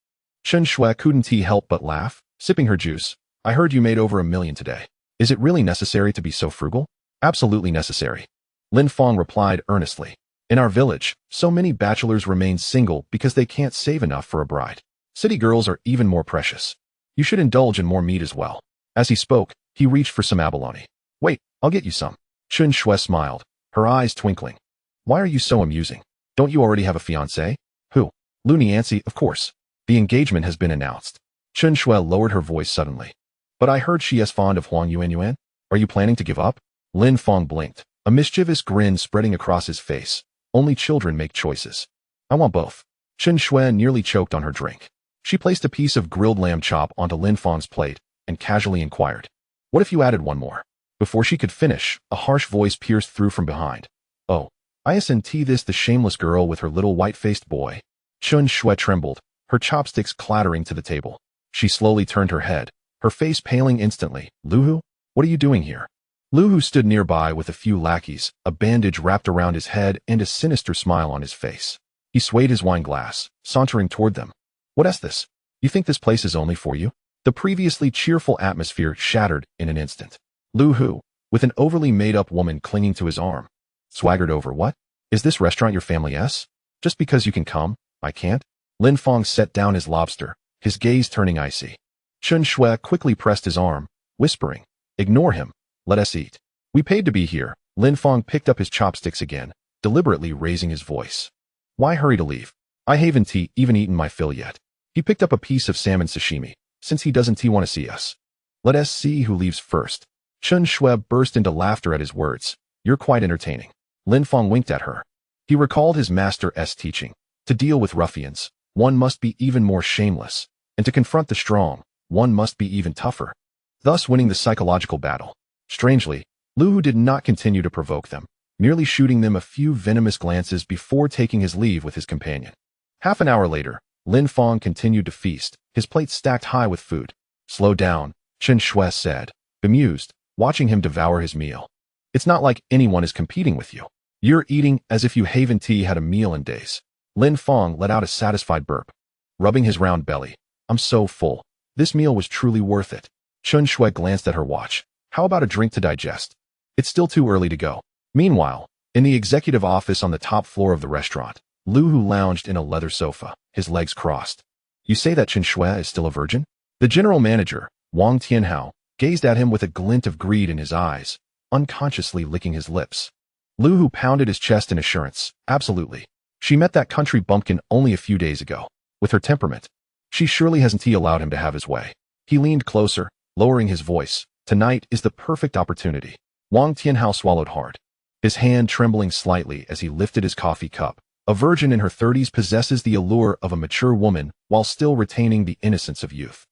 Chen Shui couldn't help but laugh, sipping her juice. I heard you made over $1 million today. Is it really necessary to be so frugal? Absolutely necessary. Lin Fang replied earnestly. In our village, so many bachelors remain single because they can't save enough for a bride. City girls are even more precious. You should indulge in more meat as well. As he spoke, he reached for some abalone. Wait, I'll get you some. Chen Shui smiled, her eyes twinkling. Why are you so amusing? Don't you already have a fiancé? Who? Lu Niancy, of course. The engagement has been announced. Chen Shui lowered her voice suddenly. But I heard she is fond of Huang Yuan. Are you planning to give up? Lin Fang blinked, a mischievous grin spreading across his face. Only children make choices. I want both. Chen Shui nearly choked on her drink. She placed a piece of grilled lamb chop onto Lin Fang's plate and casually inquired, what if you added one more? Before she could finish, a harsh voice pierced through from behind. Oh, isn't this the shameless girl with her little white-faced boy? Chen Shui trembled, her chopsticks clattering to the table. She slowly turned her head, her face paling instantly. Lu Hu? What are you doing here? Lu Hu stood nearby with a few lackeys, a bandage wrapped around his head and a sinister smile on his face. He swayed his wine glass, sauntering toward them. What is this? You think this place is only for you? The previously cheerful atmosphere shattered in an instant. Lu Hu, with an overly made-up woman clinging to his arm, swaggered over. What? Is this restaurant your family's? Just because you can come, I can't? Lin Fang set down his lobster, his gaze turning icy. Chen Shui quickly pressed his arm, whispering, Ignore him. Let us eat. We paid to be here. Lin Fang picked up his chopsticks again, deliberately raising his voice. Why hurry to leave? I haven't even eaten my fill yet. He picked up a piece of salmon sashimi, since he doesn't want to see us. Let us see who leaves first. Chen Shui burst into laughter at his words. You're quite entertaining. Lin Fang winked at her. He recalled his master's teaching. To deal with ruffians, one must be even more shameless, and to confront the strong, one must be even tougher, thus winning the psychological battle. Strangely, Lu Hu did not continue to provoke them, merely shooting them a few venomous glances before taking his leave with his companion. Half an hour later, Lin Fang continued to feast, his plate stacked high with food. Slow down, Chen Shui said, bemused, watching him devour his meal. It's not like anyone is competing with you. You're eating as if you haven't had a meal in days. Lin Fang let out a satisfied burp, rubbing his round belly. I'm so full. This meal was truly worth it. Chen Shui glanced at her watch. How about a drink to digest? It's still too early to go. Meanwhile, in the executive office on the top floor of the restaurant, Lu Hu lounged in a leather sofa, his legs crossed. You say that Chen Shui is still a virgin? The general manager, Wang Tianhao, gazed at him with a glint of greed in his eyes, unconsciously licking his lips. Lu Hu pounded his chest in assurance. Absolutely. She met that country bumpkin only a few days ago. With her temperament, she surely hasn't allowed him to have his way. He leaned closer, lowering his voice. Tonight is the perfect opportunity. Wang Tianhao swallowed hard, his hand trembling slightly as he lifted his coffee cup. A virgin in her 30s possesses the allure of a mature woman while still retaining the innocence of youth.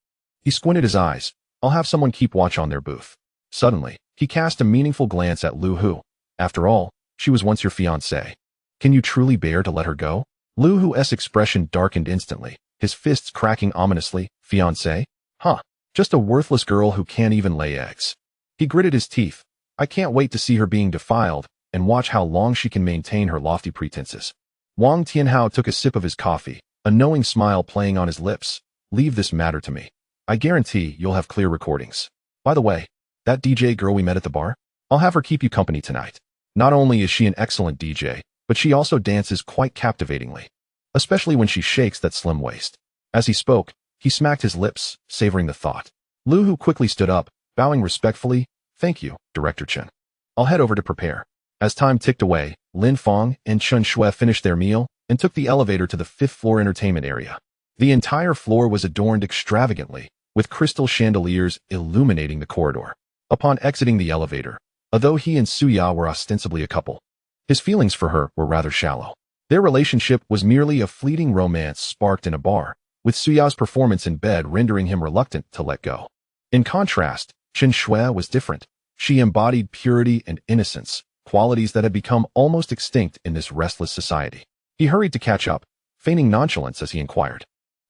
He squinted his eyes. I'll have someone keep watch on their booth. Suddenly, he cast a meaningful glance at Lu Hu. After all, she was once your fiancée. Can you truly bear to let her go? Lu Hu's expression darkened instantly, his fists cracking ominously. Fiancée? Huh. Just a worthless girl who can't even lay eggs. He gritted his teeth. I can't wait to see her being defiled and watch how long she can maintain her lofty pretenses. Wang Tianhao took a sip of his coffee, a knowing smile playing on his lips. Leave this matter to me. I guarantee you'll have clear recordings. By the way, that DJ girl we met at the bar? I'll have her keep you company tonight. Not only is she an excellent DJ, but she also dances quite captivatingly, especially when she shakes that slim waist. As he spoke, he smacked his lips, savoring the thought. Lu Hu quickly stood up, bowing respectfully. Thank you, Director Chen. I'll head over to prepare. As time ticked away, Lin Fang and Chen Shui finished their meal and took the elevator to the fifth-floor entertainment area. The entire floor was adorned extravagantly, with crystal chandeliers illuminating the corridor. Upon exiting the elevator, although he and Suya were ostensibly a couple, his feelings for her were rather shallow. Their relationship was merely a fleeting romance sparked in a bar, with Suya's performance in bed rendering him reluctant to let go. In contrast, Chen Shui was different. She embodied purity and innocence, qualities that had become almost extinct in this restless society. He hurried to catch up, feigning nonchalance as he inquired,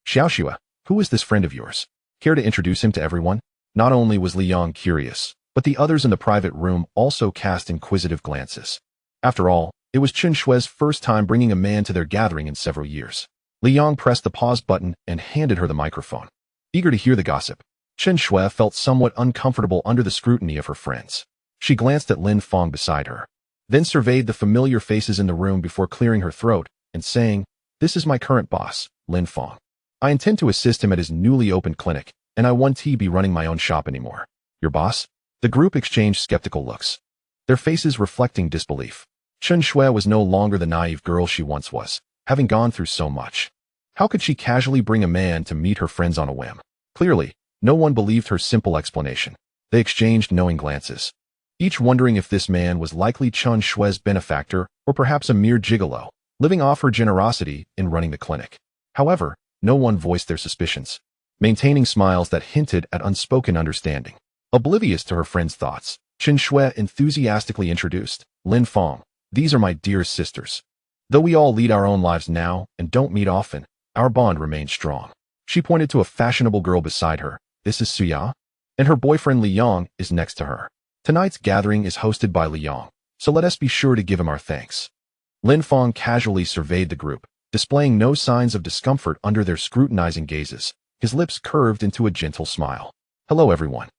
"Xiaoxue, who is this friend of yours? Care to introduce him to everyone?" Not only was Li Yang curious, but the others in the private room also cast inquisitive glances. After all, it was Chen Shui's first time bringing a man to their gathering in several years. Li Yang pressed the pause button and handed her the microphone. Eager to hear the gossip, Chen Shui felt somewhat uncomfortable under the scrutiny of her friends. She glanced at Lin Fang beside her, then surveyed the familiar faces in the room before clearing her throat and saying, "This is my current boss, Lin Fang. I intend to assist him at his newly opened clinic, and I won't be running my own shop anymore." "Your boss?" The group exchanged skeptical looks, their faces reflecting disbelief. Chen Shui was no longer the naive girl she once was, having gone through so much. How could she casually bring a man to meet her friends on a whim? Clearly, no one believed her simple explanation. They exchanged knowing glances, each wondering if this man was likely Chen Shui's benefactor or perhaps a mere gigolo, living off her generosity in running the clinic. However, no one voiced their suspicions, maintaining smiles that hinted at unspoken understanding. Oblivious to her friend's thoughts, Chen Shui enthusiastically introduced, "Lin Fang, these are my dearest sisters. Though we all lead our own lives now and don't meet often, our bond remains strong." She pointed to a fashionable girl beside her. "This is Suya, and her boyfriend Li Yang is next to her. Tonight's gathering is hosted by Li Yang, so let us be sure to give him our thanks." Lin Fang casually surveyed the group, displaying no signs of discomfort under their scrutinizing gazes. His lips curved into a gentle smile. "Hello everyone.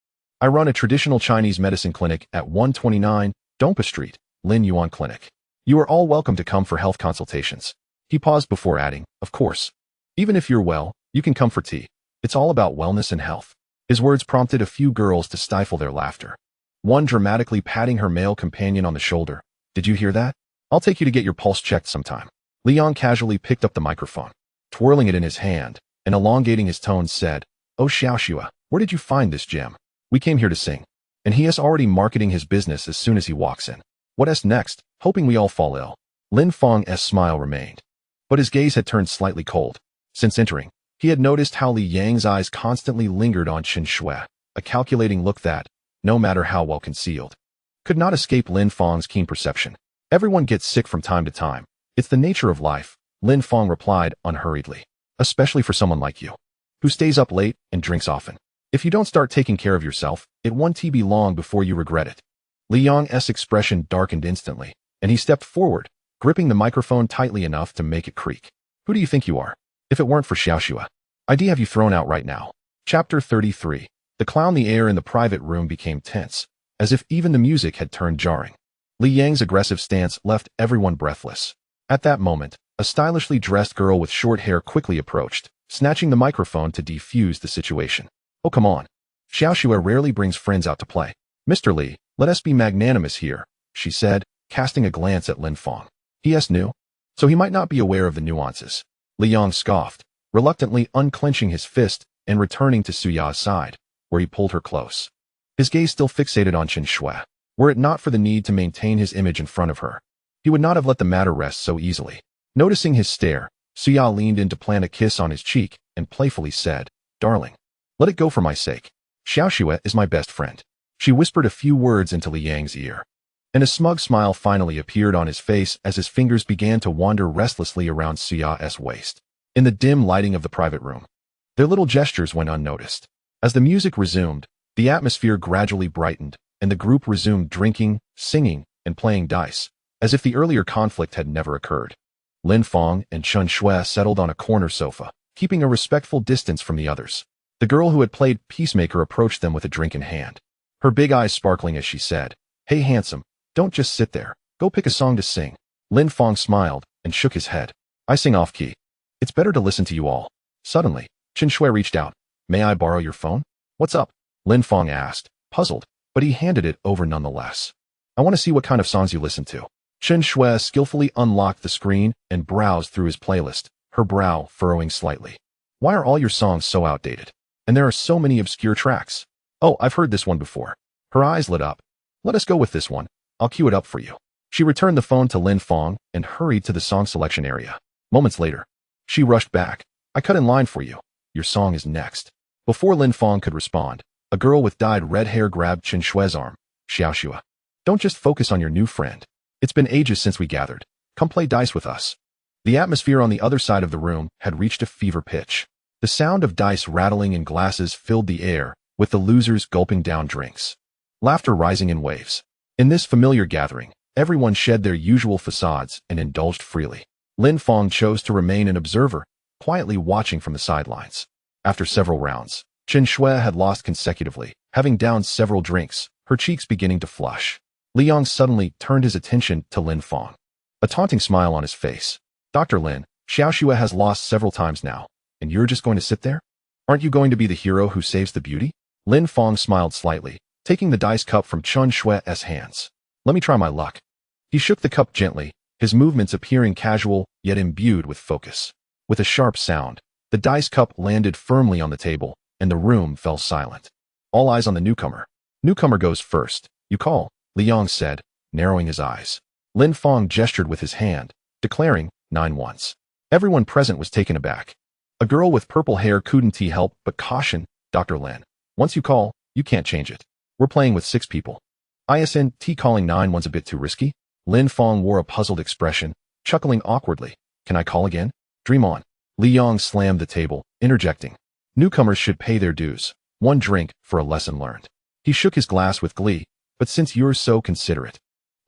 I run a traditional Chinese medicine clinic at 129 Dongpa Street, Lin Yuan Clinic. You are all welcome to come for health consultations." He paused before adding, "Of course. Even if you're well, you can come for tea. It's all about wellness and health." His words prompted a few girls to stifle their laughter, one dramatically patting her male companion on the shoulder. "Did you hear that? I'll take you to get your pulse checked sometime." Li Yang casually picked up the microphone, twirling it in his hand, and elongating his tones said, "Oh Xiaoxue, where did you find this gem? We came here to sing, and he is already marketing his business as soon as he walks in. What's next? Hoping we all fall ill." Lin Fang's smile remained, but his gaze had turned slightly cold. Since entering, he had noticed how Li Yang's eyes constantly lingered on Chen Shui, a calculating look that, no matter how well concealed, could not escape Lin Fang's keen perception. "Everyone gets sick from time to time. It's the nature of life," Lin Fang replied unhurriedly. "Especially for someone like you, who stays up late and drinks often. If you don't start taking care of yourself, it won't be long before you regret it." Li Yang's expression darkened instantly, and he stepped forward, gripping the microphone tightly enough to make it creak. "Who do you think you are? If it weren't for Xiaoxue, I'd have you thrown out right now." Chapter 33. The clown. The air in the private room became tense, as if even the music had turned jarring. Li Yang's aggressive stance left everyone breathless. At that moment, a stylishly dressed girl with short hair quickly approached, snatching the microphone to defuse the situation. "Oh come on. Xiaoxue rarely brings friends out to play. Mr. Li, let us be magnanimous here," she said, casting a glance at Lin Fang. "He is new, so he might not be aware of the nuances." Li Yang scoffed, reluctantly unclenching his fist and returning to Suya's side, where he pulled her close, his gaze still fixated on Chen Shui. Were it not for the need to maintain his image in front of her, he would not have let the matter rest so easily. Noticing his stare, Suya leaned in to plant a kiss on his cheek and playfully said, "Darling, let it go for my sake. Xiaoxue is my best friend." She whispered a few words into Li Yang's ear, and a smug smile finally appeared on his face as his fingers began to wander restlessly around Suya's waist. In the dim lighting of the private room, their little gestures went unnoticed. As the music resumed, the atmosphere gradually brightened, and the group resumed drinking, singing, and playing dice, as if the earlier conflict had never occurred. Lin Fang and Chen Shui settled on a corner sofa, keeping a respectful distance from the others. The girl who had played peacemaker approached them with a drink in hand, her big eyes sparkling as she said, "Hey handsome, don't just sit there. Go pick a song to sing." Lin Fang smiled and shook his head. "I sing off-key. It's better to listen to you all." Suddenly, Chen Shui reached out. "May I borrow your phone?" "What's up?" Lin Fang asked, puzzled, but he handed it over nonetheless. "I want to see what kind of songs you listen to." Chen Shui skillfully unlocked the screen and browsed through his playlist, her brow furrowing slightly. "Why are all your songs so outdated? And there are so many obscure tracks. Oh, I've heard this one before. Her eyes lit up. Let us go with this one. I'll cue it up for you. She returned the phone to Lin Fang and hurried to the song selection area. Moments later, she rushed back. I cut in line for you. Your song is next. Before Lin Fang could respond, a girl with dyed red hair grabbed Chen Shue's arm. Xiaoxua. Don't just focus on your new friend. It's been ages since we gathered. Come play dice with us. The atmosphere on the other side of the room had reached a fever pitch. The sound of dice rattling in glasses filled the air, with the losers gulping down drinks. Laughter rising in waves. In this familiar gathering, everyone shed their usual facades and indulged freely. Lin Fang chose to remain an observer, quietly watching from the sidelines. After several rounds, Chen Shui had lost consecutively, having downed several drinks, her cheeks beginning to flush. Liang suddenly turned his attention to Lin Fang. A taunting smile on his face. Dr. Lin, Xiaoxua has lost several times now, and you're just going to sit there? Aren't you going to be the hero who saves the beauty? Lin Fang smiled slightly, taking the dice cup from Chen Shui's hands. Let me try my luck. He shook the cup gently, his movements appearing casual, yet imbued with focus. With a sharp sound, the dice cup landed firmly on the table, and the room fell silent. All eyes on the newcomer. Newcomer goes first. You call, Liang said, narrowing his eyes. Lin Fang gestured with his hand, declaring, 9 once. Everyone present was taken aback. A girl with purple hair couldn't help but caution, Dr. Lin. Once you call, you can't change it. We're playing with 6 people. ISNT calling 9 one's a bit too risky? Lin Fang wore a puzzled expression, chuckling awkwardly. Can I call again? Dream on. Liang slammed the table, interjecting. Newcomers should pay their dues. 1 drink for a lesson learned. He shook his glass with glee. But since you're so considerate,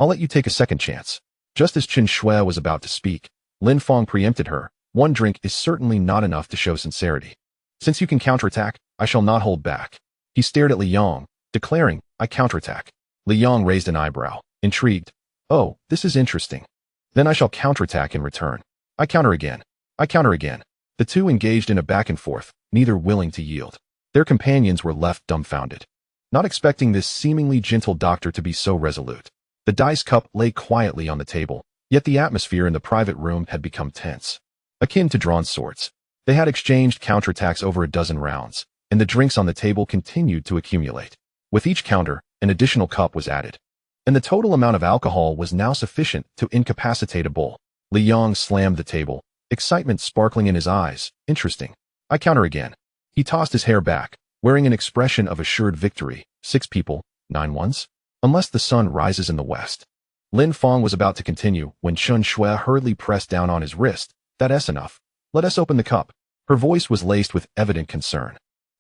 I'll let you take a second chance. Just as Chen Shui was about to speak, Lin Fang preempted her. 1 drink is certainly not enough to show sincerity. Since you can counterattack, I shall not hold back. He stared at Liang, declaring, I counterattack. Liang raised an eyebrow, intrigued. Oh, this is interesting. Then I shall counterattack in return. I counter again. I counter again. The two engaged in a back and forth, neither willing to yield. Their companions were left dumbfounded, not expecting this seemingly gentle doctor to be so resolute. The dice cup lay quietly on the table, yet the atmosphere in the private room had become tense, akin to drawn swords. They had exchanged counterattacks over a dozen rounds, and the drinks on the table continued to accumulate. With each counter, an additional cup was added, and the total amount of alcohol was now sufficient to incapacitate a bull. Liang slammed the table, excitement sparkling in his eyes. Interesting. I counter again. He tossed his hair back, wearing an expression of assured victory. 6 people, 9 ones? Unless the sun rises in the west. Lin Fang was about to continue when Chen Shui hurriedly pressed down on his wrist. That's enough. Let us open the cup. Her voice was laced with evident concern.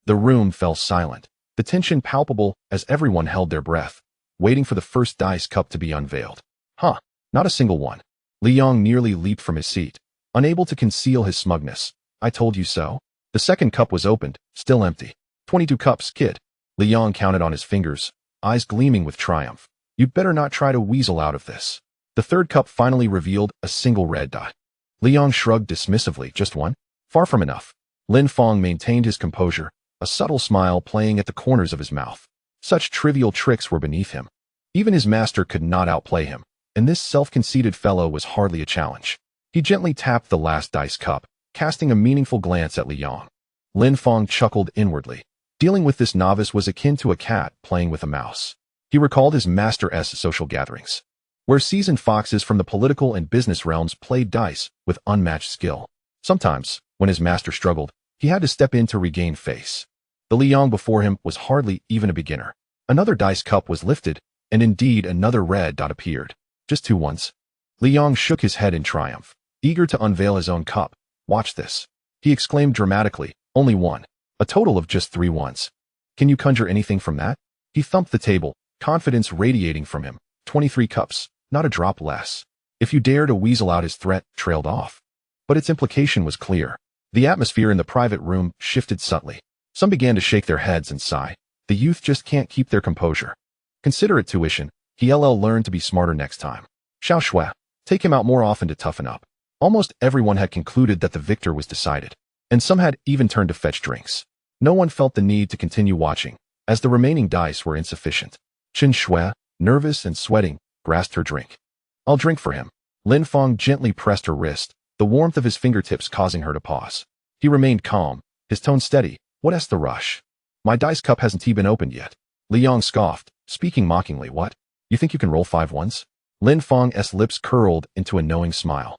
The room fell silent, the tension palpable as everyone held their breath, waiting for the first dice cup to be unveiled. Huh, not a single one. Liang nearly leaped from his seat, unable to conceal his smugness. I told you so. The second cup was opened, still empty. 22 cups, kid. Liang counted on his fingers, eyes gleaming with triumph. You'd better not try to weasel out of this. The third cup finally revealed a single red dot. Liang shrugged dismissively. Just one? Far from enough. Lin Fang maintained his composure, a subtle smile playing at the corners of his mouth. Such trivial tricks were beneath him. Even his master could not outplay him, and this self-conceited fellow was hardly a challenge. He gently tapped the last dice cup, casting a meaningful glance at Liang. Lin Fang chuckled inwardly. Dealing with this novice was akin to a cat playing with a mouse. He recalled his master's social gatherings, where seasoned foxes from the political and business realms played dice with unmatched skill. Sometimes, when his master struggled, he had to step in to regain face. The Liang before him was hardly even a beginner. Another dice cup was lifted, and indeed another red dot appeared. Just 2 ones. Liang shook his head in triumph, eager to unveil his own cup. Watch this. He exclaimed dramatically. Only 1. A total of just 3 ones. Can you conjure anything from that? He thumped the table, confidence radiating from him. 23 cups, not a drop less. If you dare to weasel out, his threat trailed off. But its implication was clear. The atmosphere in the private room shifted subtly. Some began to shake their heads and sigh. The youth just can't keep their composure. Consider it tuition. He'll learn to be smarter next time. Xiao Shui, take him out more often to toughen up. Almost everyone had concluded that the victor was decided, and some had even turned to fetch drinks. No one felt the need to continue watching, as the remaining dice were insufficient. Chen Shui, nervous and sweating, grasped her drink. I'll drink for him. Lin Fang gently pressed her wrist, the warmth of his fingertips causing her to pause. He remained calm, his tone steady. What's the rush? My dice cup hasn't been opened yet. Li Yong scoffed, speaking mockingly. What? You think you can roll 5 ones? Lin Fang's lips curled into a knowing smile.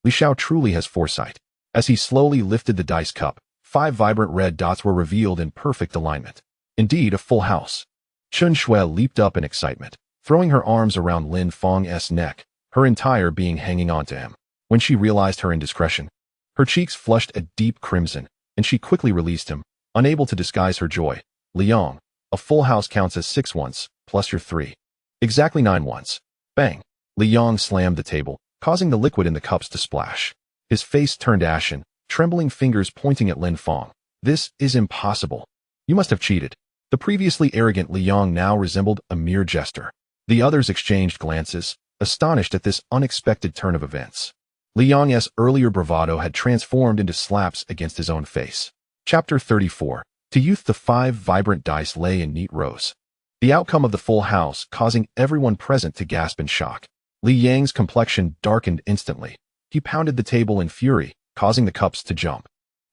Li Xiao truly has foresight. As he slowly lifted the dice cup, 5 vibrant red dots were revealed in perfect alignment. Indeed, a full house. Chun Shui leaped up in excitement, throwing her arms around Lin Fang's neck, her entire being hanging onto him. When she realized her indiscretion, her cheeks flushed a deep crimson, and she quickly released him, unable to disguise her joy. Li Yong, a full house counts as 6 ones, plus your 3. Exactly 9 ones. Bang! Li Yong slammed the table, causing the liquid in the cups to splash. His face turned ashen, trembling fingers pointing at Lin Fang. This is impossible. You must have cheated. The previously arrogant Li Yong now resembled a mere jester. The others exchanged glances, astonished at this unexpected turn of events. Li Yong's earlier bravado had transformed into slaps against his own face. Chapter 34. To youth, the 5 vibrant dice lay in neat rows. The outcome of the full house causing everyone present to gasp in shock. Li Yang's complexion darkened instantly. He pounded the table in fury, causing the cups to jump.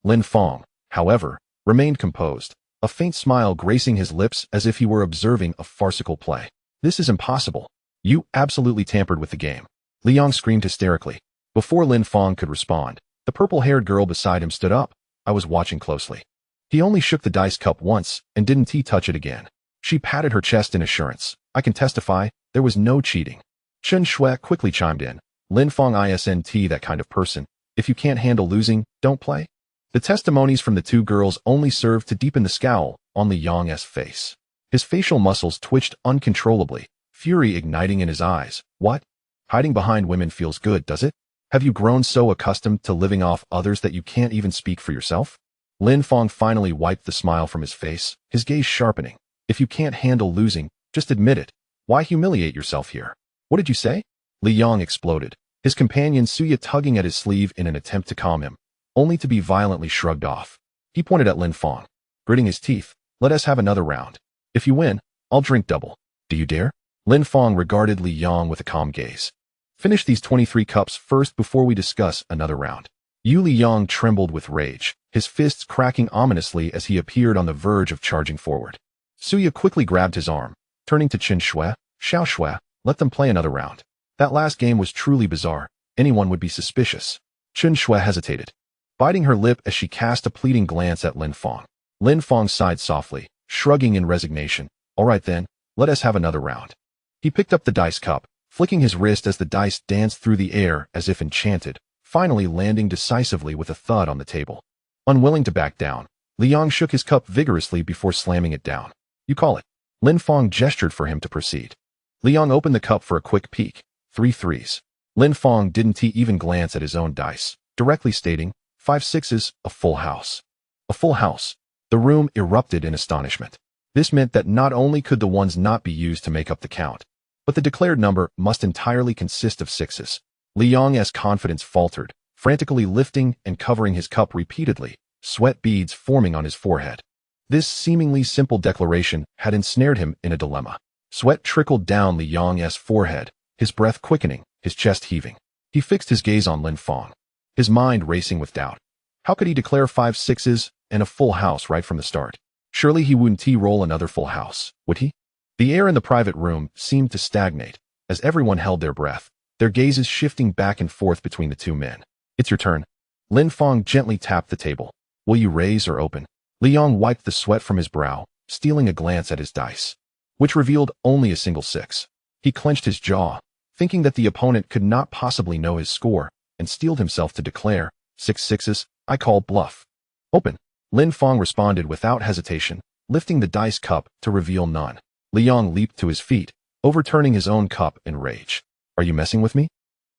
Lin Fang, however, remained composed, a faint smile gracing his lips as if he were observing a farcical play. This is impossible. You absolutely tampered with the game. Li Yong screamed hysterically. Before Lin Fang could respond, the purple-haired girl beside him stood up. I was watching closely. He only shook the dice cup once and didn't touch it again. She patted her chest in assurance. I can testify, there was no cheating. Chun Shui quickly chimed in. Lin Fang isn't that kind of person. If you can't handle losing, don't play. The testimonies from the 2 girls only served to deepen the scowl on Li Yong's face. His facial muscles twitched uncontrollably, fury igniting in his eyes. What? Hiding behind women feels good, does it? Have you grown so accustomed to living off others that you can't even speak for yourself? Lin Fang finally wiped the smile from his face, his gaze sharpening. If you can't handle losing, just admit it. Why humiliate yourself here? What did you say? Li Yong exploded, his companion Suya tugging at his sleeve in an attempt to calm him, only to be violently shrugged off. He pointed at Lin Fang, gritting his teeth. Let us have another round. If you win, I'll drink double. Do you dare? Lin Fang regarded Li Yong with a calm gaze. Finish these 23 cups first before we discuss another round. Li Yong trembled with rage, his fists cracking ominously as he appeared on the verge of charging forward. Suya quickly grabbed his arm, turning to Chun Shui. Xiao Shui, let them play another round. That last game was truly bizarre. Anyone would be suspicious. Chun Shui hesitated, biting her lip as she cast a pleading glance at Lin Fang. Lin Fang sighed softly, shrugging in resignation. All right then, let us have another round. He picked up the dice cup, flicking his wrist as the dice danced through the air as if enchanted, finally landing decisively with a thud on the table. Unwilling to back down, Li Yong shook his cup vigorously before slamming it down. You call it. Lin Fang gestured for him to proceed. Li Yong opened the cup for a quick peek. 3 threes. Lin Fang didn't even glance at his own dice, directly stating, 5 sixes, a full house. A full house. The room erupted in astonishment. This meant that not only could the ones not be used to make up the count, but the declared number must entirely consist of 6s. Li Yong's confidence faltered, frantically lifting and covering his cup repeatedly, sweat beads forming on his forehead. This seemingly simple declaration had ensnared him in a dilemma. Sweat trickled down Li Yong's forehead, his breath quickening, his chest heaving. He fixed his gaze on Lin Fang, his mind racing with doubt. How could he declare 5 sixes and a full house right from the start? Surely he wouldn't roll another full house, would he? The air in the private room seemed to stagnate, as everyone held their breath, their gazes shifting back and forth between the 2 men. It's your turn. Lin Fang gently tapped the table. Will you raise or open? Li Yong wiped the sweat from his brow, stealing a glance at his dice, which revealed only a single 6. He clenched his jaw, thinking that the opponent could not possibly know his score, and steeled himself to declare, 6 sixes, I call bluff. Open. Lin Fang responded without hesitation, lifting the dice cup to reveal none. Li Yong leaped to his feet, overturning his own cup in rage. Are you messing with me?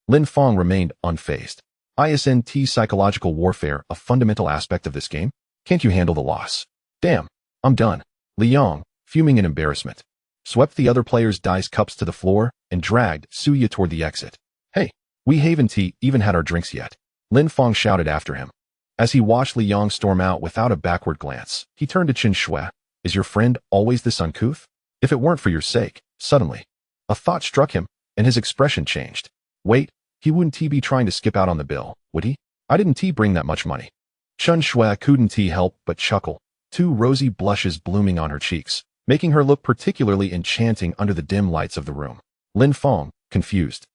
Lin Fang remained unfazed. Isn't psychological warfare a fundamental aspect of this game? Can't you handle the loss? Damn, I'm done. Li Yong, fuming in embarrassment, swept the other players' dice cups to the floor and dragged Suya toward the exit. Hey, we haven't even had our drinks yet. Lin Fang shouted after him. As he watched Li Yong storm out without a backward glance, he turned to Chun Shui. Is your friend always this uncouth? If it weren't for your sake, suddenly, a thought struck him, and his expression changed. Wait, he wouldn't be trying to skip out on the bill, would he? I didn't bring that much money. Chun Shui couldn't help but chuckle, two rosy blushes blooming on her cheeks, making her look particularly enchanting under the dim lights of the room. Lin Fang, confused,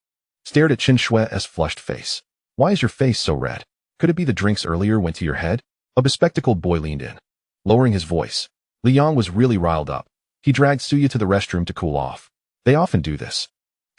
stared at Chen Shui's flushed face. Why is your face so red? Could it be the drinks earlier went to your head? A bespectacled boy leaned in, lowering his voice. Li Yang was really riled up. He dragged Suya to the restroom to cool off. They often do this.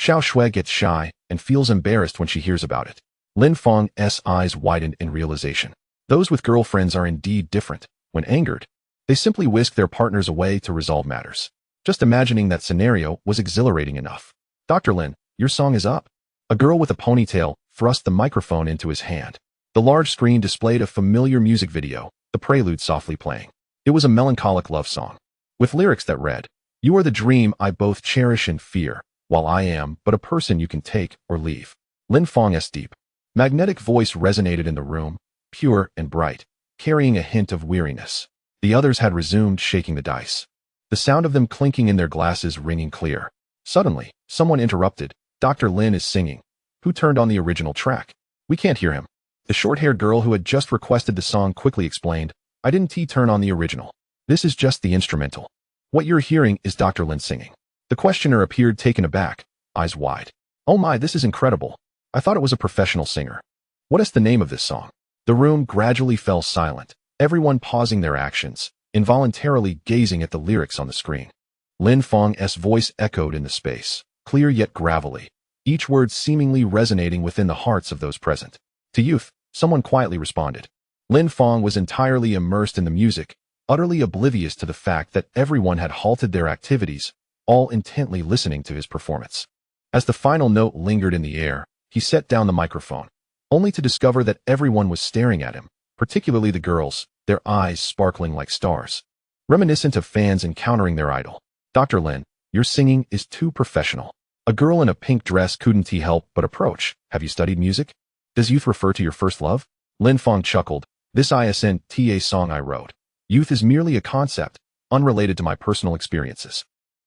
Xiao Shui gets shy and feels embarrassed when she hears about it. Lin Fang's eyes widened in realization. Those with girlfriends are indeed different. When angered, they simply whisk their partners away to resolve matters. Just imagining that scenario was exhilarating enough. Dr. Lin, your song is up. A girl with a ponytail thrust the microphone into his hand. The large screen displayed a familiar music video, the prelude softly playing. It was a melancholic love song, with lyrics that read, "You are the dream I both cherish and fear, while I am but a person you can take or leave." Lin Fang's deep, magnetic voice resonated in the room, pure and bright, carrying a hint of weariness. The others had resumed shaking the dice, the sound of them clinking in their glasses ringing clear. Suddenly, someone interrupted. Dr. Lin is singing. Who turned on the original track? We can't hear him. The short-haired girl who had just requested the song quickly explained, I didn't turn on the original. This is just the instrumental. What you're hearing is Dr. Lin singing. The questioner appeared taken aback, eyes wide. Oh my, this is incredible. I thought it was a professional singer. What is the name of this song? The room gradually fell silent, everyone pausing their actions, involuntarily gazing at the lyrics on the screen. Lin Fang's voice echoed in the space, clear yet gravelly, each word seemingly resonating within the hearts of those present. To youth, someone quietly responded. Lin Fang was entirely immersed in the music, utterly oblivious to the fact that everyone had halted their activities, all intently listening to his performance. As the final note lingered in the air, he set down the microphone, only to discover that everyone was staring at him, particularly the girls, their eyes sparkling like stars, reminiscent of fans encountering their idol. Dr. Lin, your singing is too professional. A girl in a pink dress couldn't help but approach. Have you studied music? Does youth refer to your first love? Lin Fang chuckled. This isn't a song I wrote. Youth is merely a concept, unrelated to my personal experiences.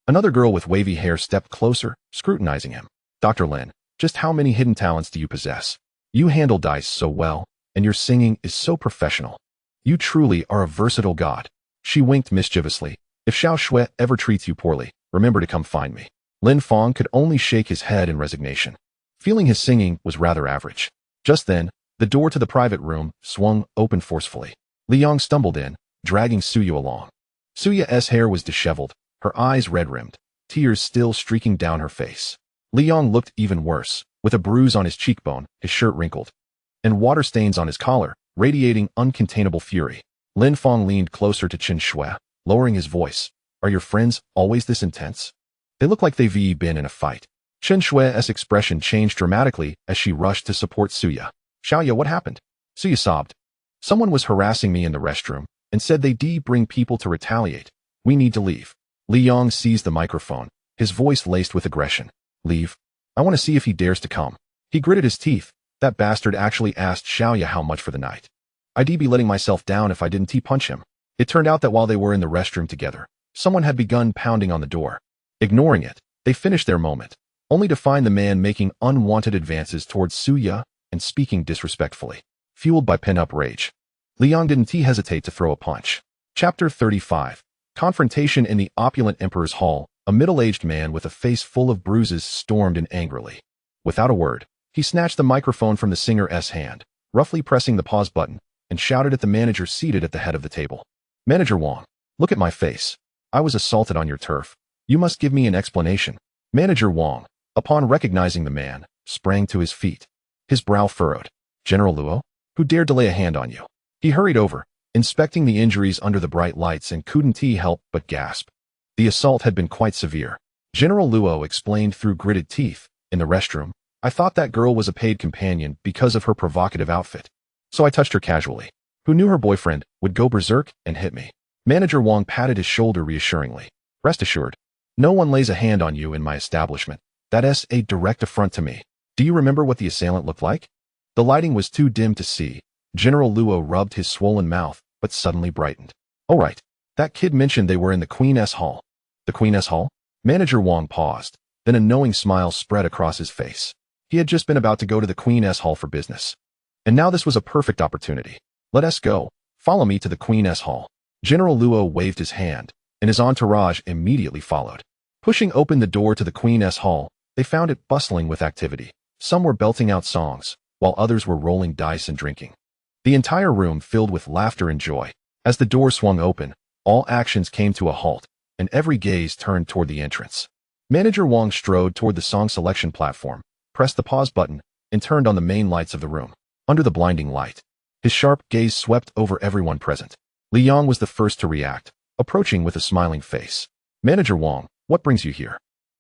Another girl with wavy hair stepped closer, scrutinizing him. Dr. Lin, just how many hidden talents do you possess? You handle dice so well, and your singing is so professional. You truly are a versatile god. She winked mischievously. If Xiao Shui ever treats you poorly, remember to come find me. Lin Fang could only shake his head in resignation, feeling his singing was rather average. Just then, the door to the private room swung open forcefully. Li Yang stumbled in, dragging Suya along. Suya's hair was disheveled, her eyes red-rimmed, tears still streaking down her face. Li Yang looked even worse, with a bruise on his cheekbone, his shirt wrinkled, and water stains on his collar, radiating uncontainable fury. Lin Fang leaned closer to Chen Shui, lowering his voice. Are your friends always this intense? They look like they've been in a fight. Chen Shui's expression changed dramatically as she rushed to support Suya. Xiaoya, what happened? Suya sobbed. Someone was harassing me in the restroom and said they'd bring people to retaliate. We need to leave. Li Yang seized the microphone, his voice laced with aggression. Leave? I want to see if he dares to come. He gritted his teeth. That bastard actually asked Xiaoya how much for the night. I'd be letting myself down if I didn't punch him. It turned out that while they were in the restroom together, someone had begun pounding on the door. Ignoring it, they finished their moment, only to find the man making unwanted advances towards Suya and speaking disrespectfully. Fueled by pent-up rage, Li Yang didn't hesitate to throw a punch. Chapter 35. Confrontation in the opulent Emperor's Hall. A middle-aged man with a face full of bruises stormed in angrily. Without a word, he snatched the microphone from the singer's hand, roughly pressing the pause button, and shouted at the manager seated at the head of the table. Manager Wang, look at my face. I was assaulted on your turf. You must give me an explanation. Manager Wang, upon recognizing the man, sprang to his feet, his brow furrowed. General Luo, who dared to lay a hand on you? He hurried over, inspecting the injuries under the bright lights and couldn't help but gasp. The assault had been quite severe. General Luo explained through gritted teeth. In the restroom, I thought that girl was a paid companion because of her provocative outfit. So I touched her casually. Who knew her boyfriend would go berserk and hit me? Manager Wang patted his shoulder reassuringly. Rest assured, no one lays a hand on you in my establishment. That's a direct affront to me. Do you remember what the assailant looked like? The lighting was too dim to see. General Luo rubbed his swollen mouth, but suddenly brightened. Oh right, that kid mentioned they were in the Queen's Hall. The Queen's Hall? Manager Wang paused, then a knowing smile spread across his face. He had just been about to go to the Queen's Hall for business. And now this was a perfect opportunity. Let us go. Follow me to the Queen's Hall. General Luo waved his hand, and his entourage immediately followed. Pushing open the door to the Queen's hall, they found it bustling with activity. Some were belting out songs, while others were rolling dice and drinking. The entire room filled with laughter and joy. As the door swung open, all actions came to a halt, and every gaze turned toward the entrance. Manager Wang strode toward the song selection platform, pressed the pause button, and turned on the main lights of the room. Under the blinding light, his sharp gaze swept over everyone present. Li Yang was the first to react, approaching with a smiling face. Manager Wang, what brings you here?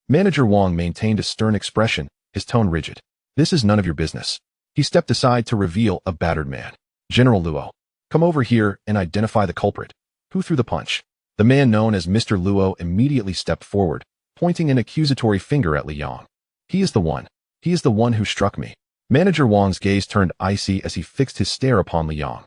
Manager Wang maintained a stern expression, his tone rigid. This is none of your business. He stepped aside to reveal a battered man. General Luo, come over here and identify the culprit. Who threw the punch? The man known as Mr. Luo immediately stepped forward, pointing an accusatory finger at Li Yang. He is the one. He is the one who struck me. Manager Wang's gaze turned icy as he fixed his stare upon Li Yang.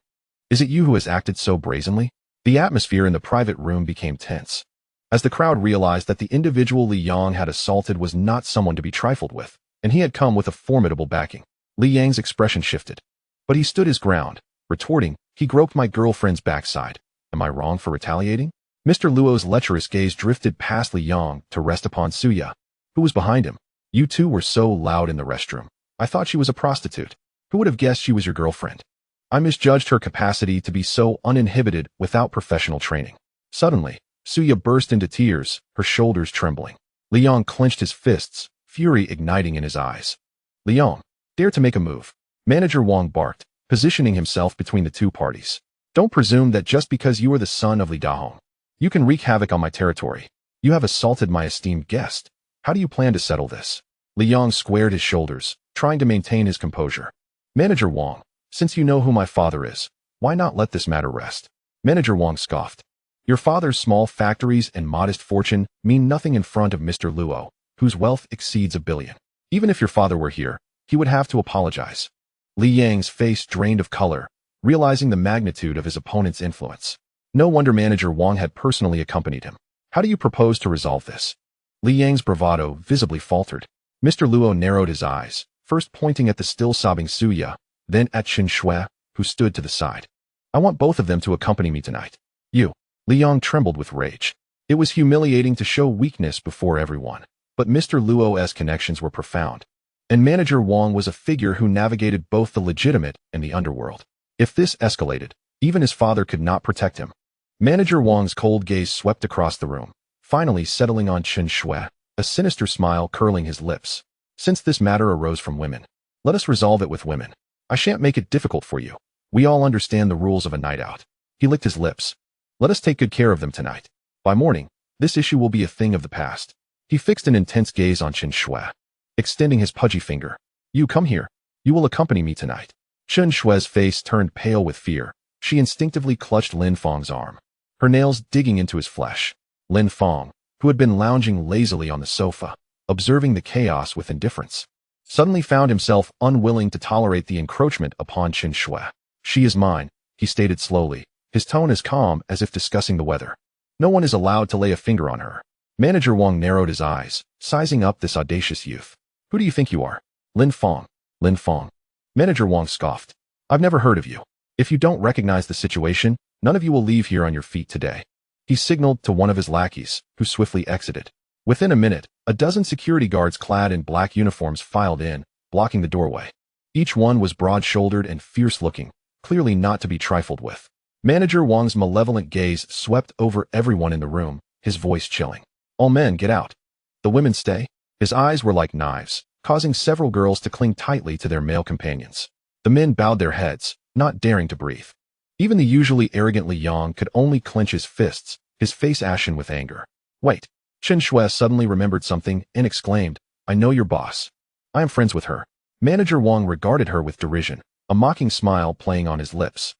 Is it you who has acted so brazenly? The atmosphere in the private room became tense. As the crowd realized that the individual Li Yang had assaulted was not someone to be trifled with, and he had come with a formidable backing, Li Yang's expression shifted. But he stood his ground, retorting, he groped my girlfriend's backside. Am I wrong for retaliating? Mr. Luo's lecherous gaze drifted past Li Yang to rest upon Suya, who was behind him. You two were so loud in the restroom. I thought she was a prostitute. Who would have guessed she was your girlfriend? I misjudged her capacity to be so uninhibited without professional training. Suddenly, Suya burst into tears, her shoulders trembling. Li Yang clenched his fists, fury igniting in his eyes. Li Yang, dare to make a move. Manager Wang barked, positioning himself between the two parties. Don't presume that just because you are the son of Li Dahong, you can wreak havoc on my territory. You have assaulted my esteemed guest. How do you plan to settle this? Li Yang squared his shoulders, trying to maintain his composure. Manager Wang, since you know who my father is, why not let this matter rest? Manager Wang scoffed. Your father's small factories and modest fortune mean nothing in front of Mr. Luo, whose wealth exceeds $1 billion. Even if your father were here, he would have to apologize. Li Yang's face drained of color, realizing the magnitude of his opponent's influence. No wonder Manager Wang had personally accompanied him. How do you propose to resolve this? Li Yang's bravado visibly faltered. Mr. Luo narrowed his eyes, first pointing at the still sobbing Suya, then at Chen Shui, who stood to the side. I want both of them to accompany me tonight. You. Li Yang trembled with rage. It was humiliating to show weakness before everyone, but Mr. Luo's connections were profound, and Manager Wang was a figure who navigated both the legitimate and the underworld. If this escalated, even his father could not protect him. Manager Wang's cold gaze swept across the room, finally settling on Chen Shui, a sinister smile curling his lips. Since this matter arose from women, let us resolve it with women. I shan't make it difficult for you. We all understand the rules of a night out. He licked his lips. Let us take good care of them tonight. By morning, this issue will be a thing of the past. He fixed an intense gaze on Chen Shui, extending his pudgy finger. You come here. You will accompany me tonight. Chen Shui's face turned pale with fear. She instinctively clutched Lin Fang's arm, her nails digging into his flesh. Lin Fang, who had been lounging lazily on the sofa, observing the chaos with indifference, suddenly found himself unwilling to tolerate the encroachment upon Chen Shui. She is mine, he stated slowly, his tone as calm as if discussing the weather. No one is allowed to lay a finger on her. Manager Wang narrowed his eyes, sizing up this audacious youth. Who do you think you are? Lin Fang. Lin Fang. Manager Wang scoffed. I've never heard of you. If you don't recognize the situation, none of you will leave here on your feet today. He signaled to one of his lackeys, who swiftly exited. Within a minute, a dozen security guards clad in black uniforms filed in, blocking the doorway. Each one was broad-shouldered and fierce-looking, clearly not to be trifled with. Manager Wang's malevolent gaze swept over everyone in the room, his voice chilling. All men, get out. The women stay. His eyes were like knives, causing several girls to cling tightly to their male companions. The men bowed their heads, not daring to breathe. Even the usually arrogant Li Yang could only clench his fists, his face ashen with anger. Wait. Chen Shui suddenly remembered something and exclaimed, I know your boss. I am friends with her. Manager Wang regarded her with derision, a mocking smile playing on his lips.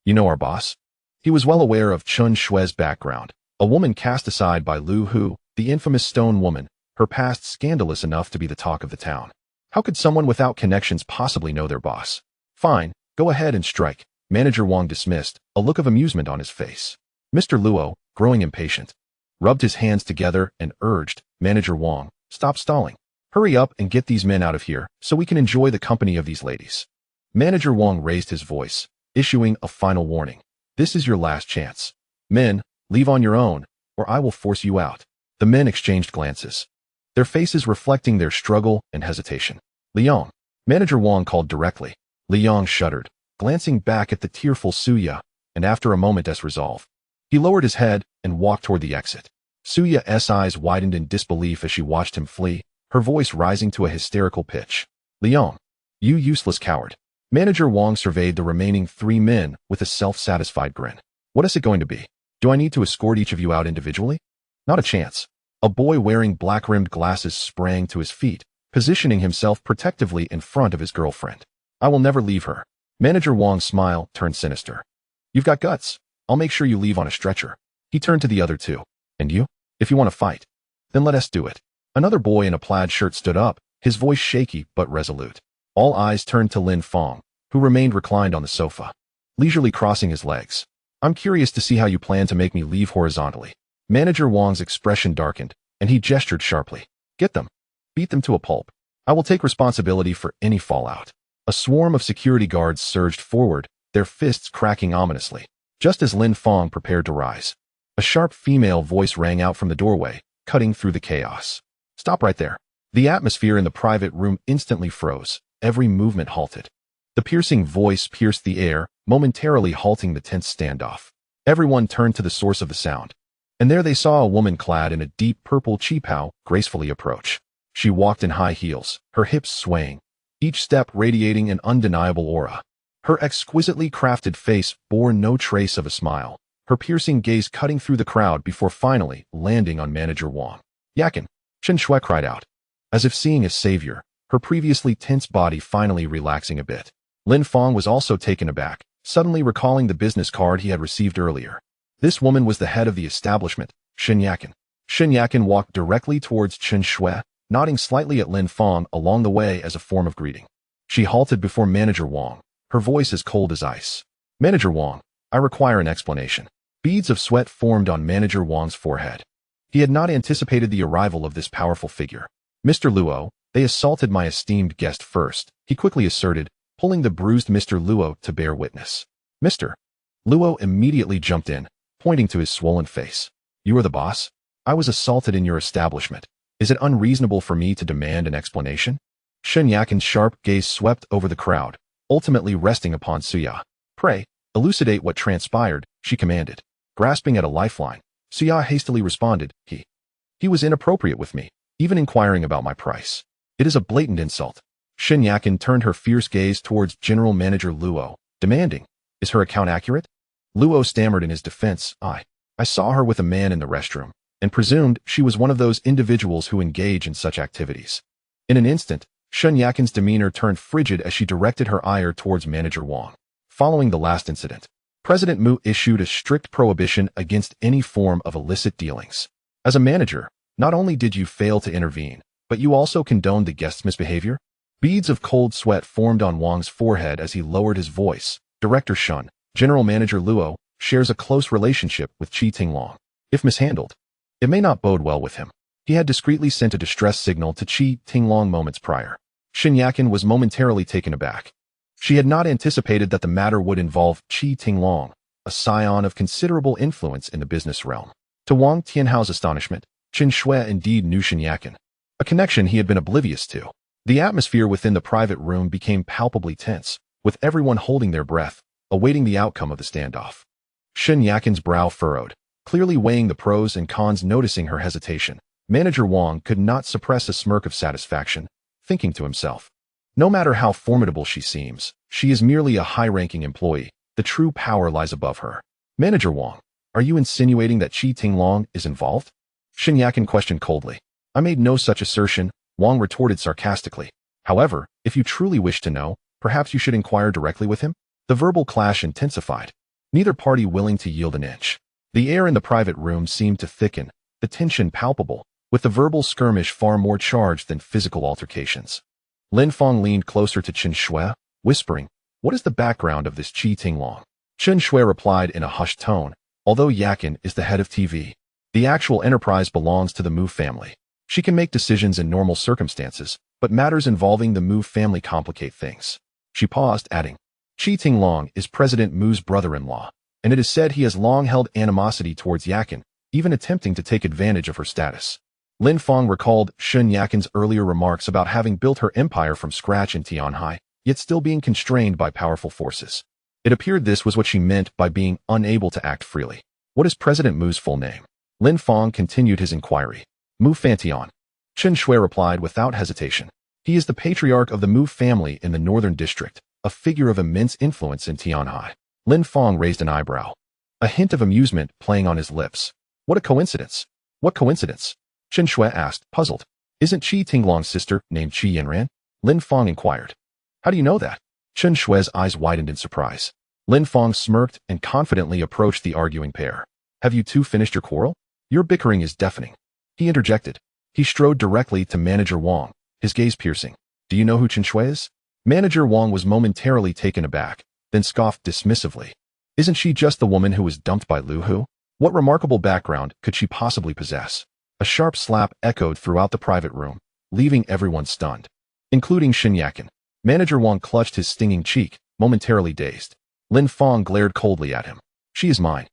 You know our boss? He was well aware of Chen Shui's background, a woman cast aside by Lu Hu, the infamous stone woman, her past scandalous enough to be the talk of the town. How could someone without connections possibly know their boss? Fine, go ahead and strike. Manager Wang dismissed, a look of amusement on his face. Mr. Luo, growing impatient, rubbed his hands together and urged, Manager Wang, stop stalling. Hurry up and get these men out of here so we can enjoy the company of these ladies. Manager Wang raised his voice, issuing a final warning. This is your last chance. Men, leave on your own, or I will force you out. The men exchanged glances, their faces reflecting their struggle and hesitation. Liang. Manager Wang called directly. Liang shuddered, glancing back at the tearful Suya, and after a moment's resolve, he lowered his head and walked toward the exit. Suya's eyes widened in disbelief as she watched him flee, her voice rising to a hysterical pitch. Liang, you useless coward. Manager Wang surveyed the remaining 3 men with a self-satisfied grin. What is it going to be? Do I need to escort each of you out individually? Not a chance. A boy wearing black-rimmed glasses sprang to his feet, positioning himself protectively in front of his girlfriend. I will never leave her. Manager Wang's smile turned sinister. You've got guts. I'll make sure you leave on a stretcher. He turned to the other 2. And you? If you want to fight, then let us do it. Another boy in a plaid shirt stood up, his voice shaky but resolute. All eyes turned to Lin Fang, who remained reclined on the sofa, leisurely crossing his legs. I'm curious to see how you plan to make me leave horizontally. Manager Wang's expression darkened, and he gestured sharply. Get them. Beat them to a pulp. I will take responsibility for any fallout. A swarm of security guards surged forward, their fists cracking ominously, just as Lin Fang prepared to rise. A sharp female voice rang out from the doorway, cutting through the chaos. Stop right there. The atmosphere in the private room instantly froze, every movement halted. The piercing voice pierced the air, momentarily halting the tense standoff. Everyone turned to the source of the sound, and there they saw a woman clad in a deep purple qipao gracefully approach. She walked in high heels, her hips swaying, each step radiating an undeniable aura. Her exquisitely crafted face bore no trace of a smile, her piercing gaze cutting through the crowd before finally landing on Manager Wang. Yakin! Chen Shui cried out, as if seeing a savior, her previously tense body finally relaxing a bit. Lin Fang was also taken aback, suddenly recalling the business card he had received earlier. This woman was the head of the establishment, Shen Yakin. Shen Yakin walked directly towards Chen Shui, nodding slightly at Lin Fang along the way as a form of greeting. She halted before Manager Wang, her voice as cold as ice. Manager Wang, I require an explanation. Beads of sweat formed on Manager Wang's forehead. He had not anticipated the arrival of this powerful figure. Mr. Luo, they assaulted my esteemed guest first, he quickly asserted, pulling the bruised Mr. Luo to bear witness. Mr. Luo immediately jumped in, pointing to his swollen face. You are the boss? I was assaulted in your establishment. Is it unreasonable for me to demand an explanation? Shen Yakin's sharp gaze swept over the crowd, ultimately resting upon Suya. Pray, elucidate what transpired, she commanded. Grasping at a lifeline, Suya hastily responded, He was inappropriate with me, even inquiring about my price. It is a blatant insult. Shen Yakin turned her fierce gaze towards General Manager Luo, demanding, Is her account accurate? Luo stammered in his defense, I saw her with a man in the restroom, and presumed she was one of those individuals who engage in such activities. In an instant, Shen Yakin's demeanor turned frigid as she directed her ire towards Manager Wang. Following the last incident, President Mu issued a strict prohibition against any form of illicit dealings. As a manager, not only did you fail to intervene, but you also condoned the guest's misbehavior? Beads of cold sweat formed on Wang's forehead as he lowered his voice. Director Shun, General Manager Luo, shares a close relationship with Qi Tinglong. If mishandled, it may not bode well with him. He had discreetly sent a distress signal to Qi Tinglong moments prior. Shen Yakin was momentarily taken aback. She had not anticipated that the matter would involve Qi Tinglong, a scion of considerable influence in the business realm. To Wang Tianhao's astonishment, Chen Shui indeed knew Shen Yakin, a connection he had been oblivious to. The atmosphere within the private room became palpably tense, with everyone holding their breath, awaiting the outcome of the standoff. Shen Yakin's brow furrowed, clearly weighing the pros and cons. Noticing her hesitation, Manager Wang could not suppress a smirk of satisfaction, thinking to himself, no matter how formidable she seems, she is merely a high-ranking employee. The true power lies above her. Manager Wang, are you insinuating that Qi Tinglong is involved? Shen Yakin questioned coldly. I made no such assertion, Wang retorted sarcastically. However, if you truly wish to know, perhaps you should inquire directly with him? The verbal clash intensified, neither party willing to yield an inch. The air in the private room seemed to thicken, the tension palpable, with the verbal skirmish far more charged than physical altercations. Lin Fang leaned closer to Chen Shui, whispering, What is the background of this Qi Tinglong? Chen Shui replied in a hushed tone, Although Yakin is the head of TV, the actual enterprise belongs to the Mu family. She can make decisions in normal circumstances, but matters involving the Mu family complicate things. She paused, adding, Qi Tinglong is President Mu's brother-in-law. and it is said he has long held animosity towards Yakin, even attempting to take advantage of her status. Lin Fang recalled Shun Yakin's earlier remarks about having built her empire from scratch in Tianhai, yet still being constrained by powerful forces. It appeared this was what she meant by being unable to act freely. What is President Mu's full name? Lin Fang continued his inquiry. Mu Fantian. Chen Shui replied without hesitation. He is the patriarch of the Mu family in the northern district, a figure of immense influence in Tianhai. Lin Fang raised an eyebrow, a hint of amusement playing on his lips. What a coincidence! What coincidence? Chen Shui asked, puzzled. Isn't Qi Tinglong's sister named Qi Yanran? Lin Fang inquired. How do you know that? Chen Shui's eyes widened in surprise. Lin Fang smirked and confidently approached the arguing pair. Have you two finished your quarrel? Your bickering is deafening. He interjected. He strode directly to Manager Wang, his gaze piercing. Do you know who Chen Shui is? Manager Wang was momentarily taken aback, then scoffed dismissively. Isn't she just the woman who was dumped by Lu Hu? What remarkable background could she possibly possess? A sharp slap echoed throughout the private room, leaving everyone stunned, including Shin Yakin. Manager Wang clutched his stinging cheek, momentarily dazed. Lin Fang glared coldly at him. She is mine.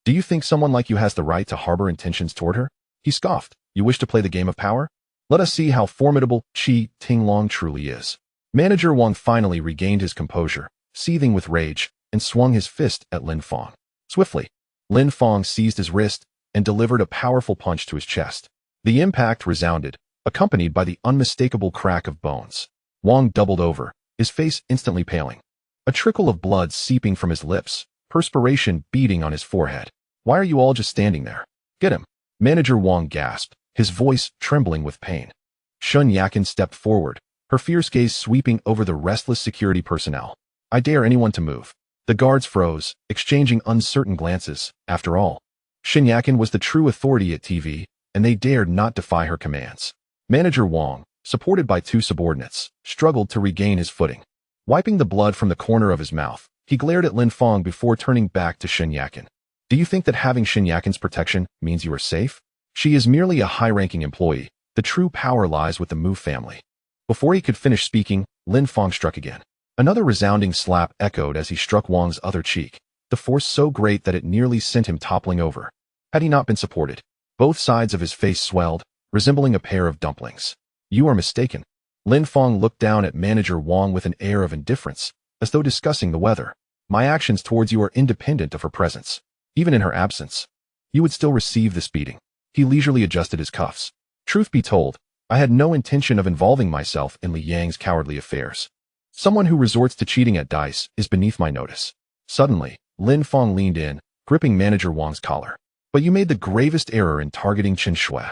Do you think someone like you has the right to harbor intentions toward her? He scoffed. You wish to play the game of power? Let us see how formidable Qi Tinglong truly is. Manager Wang finally regained his composure, seething with rage, and swung his fist at Lin Fang. Swiftly, Lin Fang seized his wrist and delivered a powerful punch to his chest. The impact resounded, accompanied by the unmistakable crack of bones. Wang doubled over, his face instantly paling. A trickle of blood seeping from his lips, perspiration beading on his forehead. Why are you all just standing there? Get him. Manager Wang gasped, his voice trembling with pain. Shun Yakin stepped forward, her fierce gaze sweeping over the restless security personnel. I dare anyone to move. The guards froze, exchanging uncertain glances. After all, Shin Yakin was the true authority at TV, and they dared not defy her commands. Manager Wang, supported by two subordinates, struggled to regain his footing. Wiping the blood from the corner of his mouth, he glared at Lin Fang before turning back to Shin Yakin. Do you think that having Shin Yakin's protection means you are safe? She is merely a high-ranking employee. The true power lies with the Mu family. Before he could finish speaking, Lin Fang struck again. Another resounding slap echoed as he struck Wang's other cheek, the force so great that it nearly sent him toppling over. Had he not been supported, both sides of his face swelled, resembling a pair of dumplings. You are mistaken. Lin Fang looked down at Manager Wang with an air of indifference, as though discussing the weather. My actions towards you are independent of her presence. Even in her absence, you would still receive this beating. He leisurely adjusted his cuffs. Truth be told, I had no intention of involving myself in Li Yang's cowardly affairs. Someone who resorts to cheating at dice is beneath my notice. Suddenly, Lin Fang leaned in, gripping Manager Wang's collar. But you made the gravest error in targeting Chen Shui.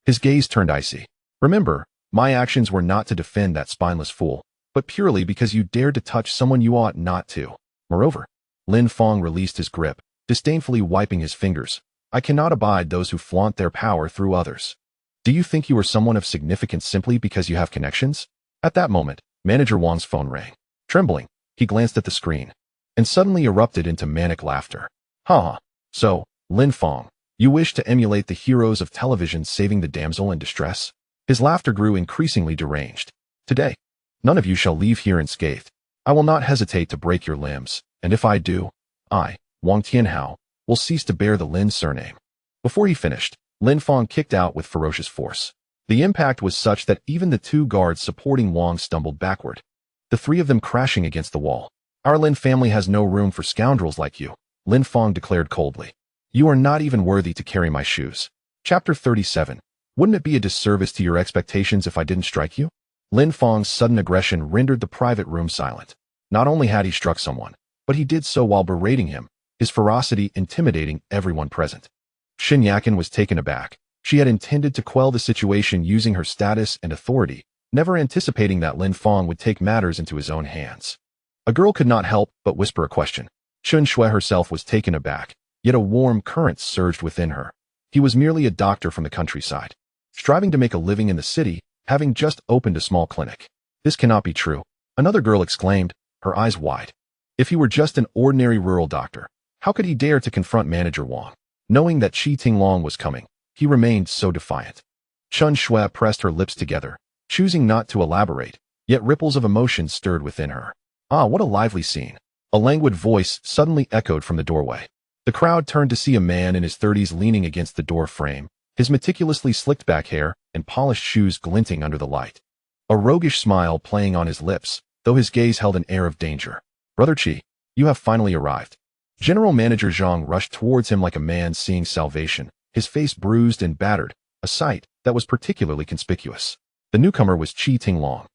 His gaze turned icy. Remember, my actions were not to defend that spineless fool, but purely because you dared to touch someone you ought not to. Moreover, Lin Fang released his grip, disdainfully wiping his fingers. I cannot abide those who flaunt their power through others. Do you think you are someone of significance simply because you have connections? At that moment, Manager Wang's phone rang. Trembling, he glanced at the screen, and suddenly erupted into manic laughter. Ha! So, Lin Fang, you wish to emulate the heroes of television saving the damsel in distress? His laughter grew increasingly deranged. Today, none of you shall leave here unscathed. I will not hesitate to break your limbs, and if I do, I, Wang Tianhao, will cease to bear the Lin surname. Before he finished, Lin Fang kicked out with ferocious force. The impact was such that even the two guards supporting Wang stumbled backward, the three of them crashing against the wall. Our Lin family has no room for scoundrels like you, Lin Fang declared coldly. You are not even worthy to carry my shoes. Chapter 37. Wouldn't it be a disservice to your expectations if I didn't strike you? Lin Fang's sudden aggression rendered the private room silent. Not only had he struck someone, but he did so while berating him, his ferocity intimidating everyone present. Shin Yakin was taken aback. She had intended to quell the situation using her status and authority, never anticipating that Lin Fang would take matters into his own hands. A girl could not help but whisper a question. Chen Shui herself was taken aback, yet a warm current surged within her. He was merely a doctor from the countryside, striving to make a living in the city, having just opened a small clinic. This cannot be true, another girl exclaimed, her eyes wide. If he were just an ordinary rural doctor, how could he dare to confront Manager Wang? Knowing that Qi Tinglong was coming, he remained so defiant. Chen Shui pressed her lips together, choosing not to elaborate, yet ripples of emotion stirred within her. Ah, what a lively scene. A languid voice suddenly echoed from the doorway. The crowd turned to see a man in his 30s leaning against the door frame, his meticulously slicked back hair and polished shoes glinting under the light. A roguish smile playing on his lips, though his gaze held an air of danger. Brother Qi, you have finally arrived. General Manager Zhang rushed towards him like a man seeing salvation, his face bruised and battered, a sight that was particularly conspicuous. The newcomer was Qi Tinglong,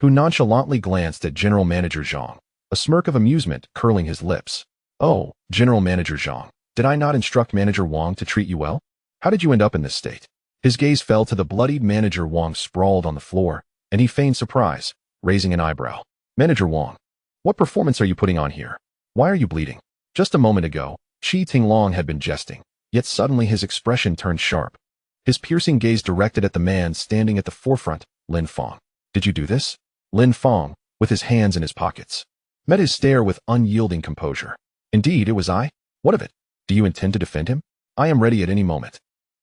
who nonchalantly glanced at General Manager Zhang, a smirk of amusement curling his lips. Oh, General Manager Zhang, did I not instruct Manager Wang to treat you well? How did you end up in this state? His gaze fell to the bloodied Manager Wang sprawled on the floor, and he feigned surprise, raising an eyebrow. Manager Wang, what performance are you putting on here? Why are you bleeding? Just a moment ago, Qi Tinglong had been jesting, yet suddenly his expression turned sharp. His piercing gaze directed at the man standing at the forefront, Lin Fang. Did you do this? Lin Fang, with his hands in his pockets, met his stare with unyielding composure. Indeed, it was I. What of it? Do you intend to defend him? I am ready at any moment.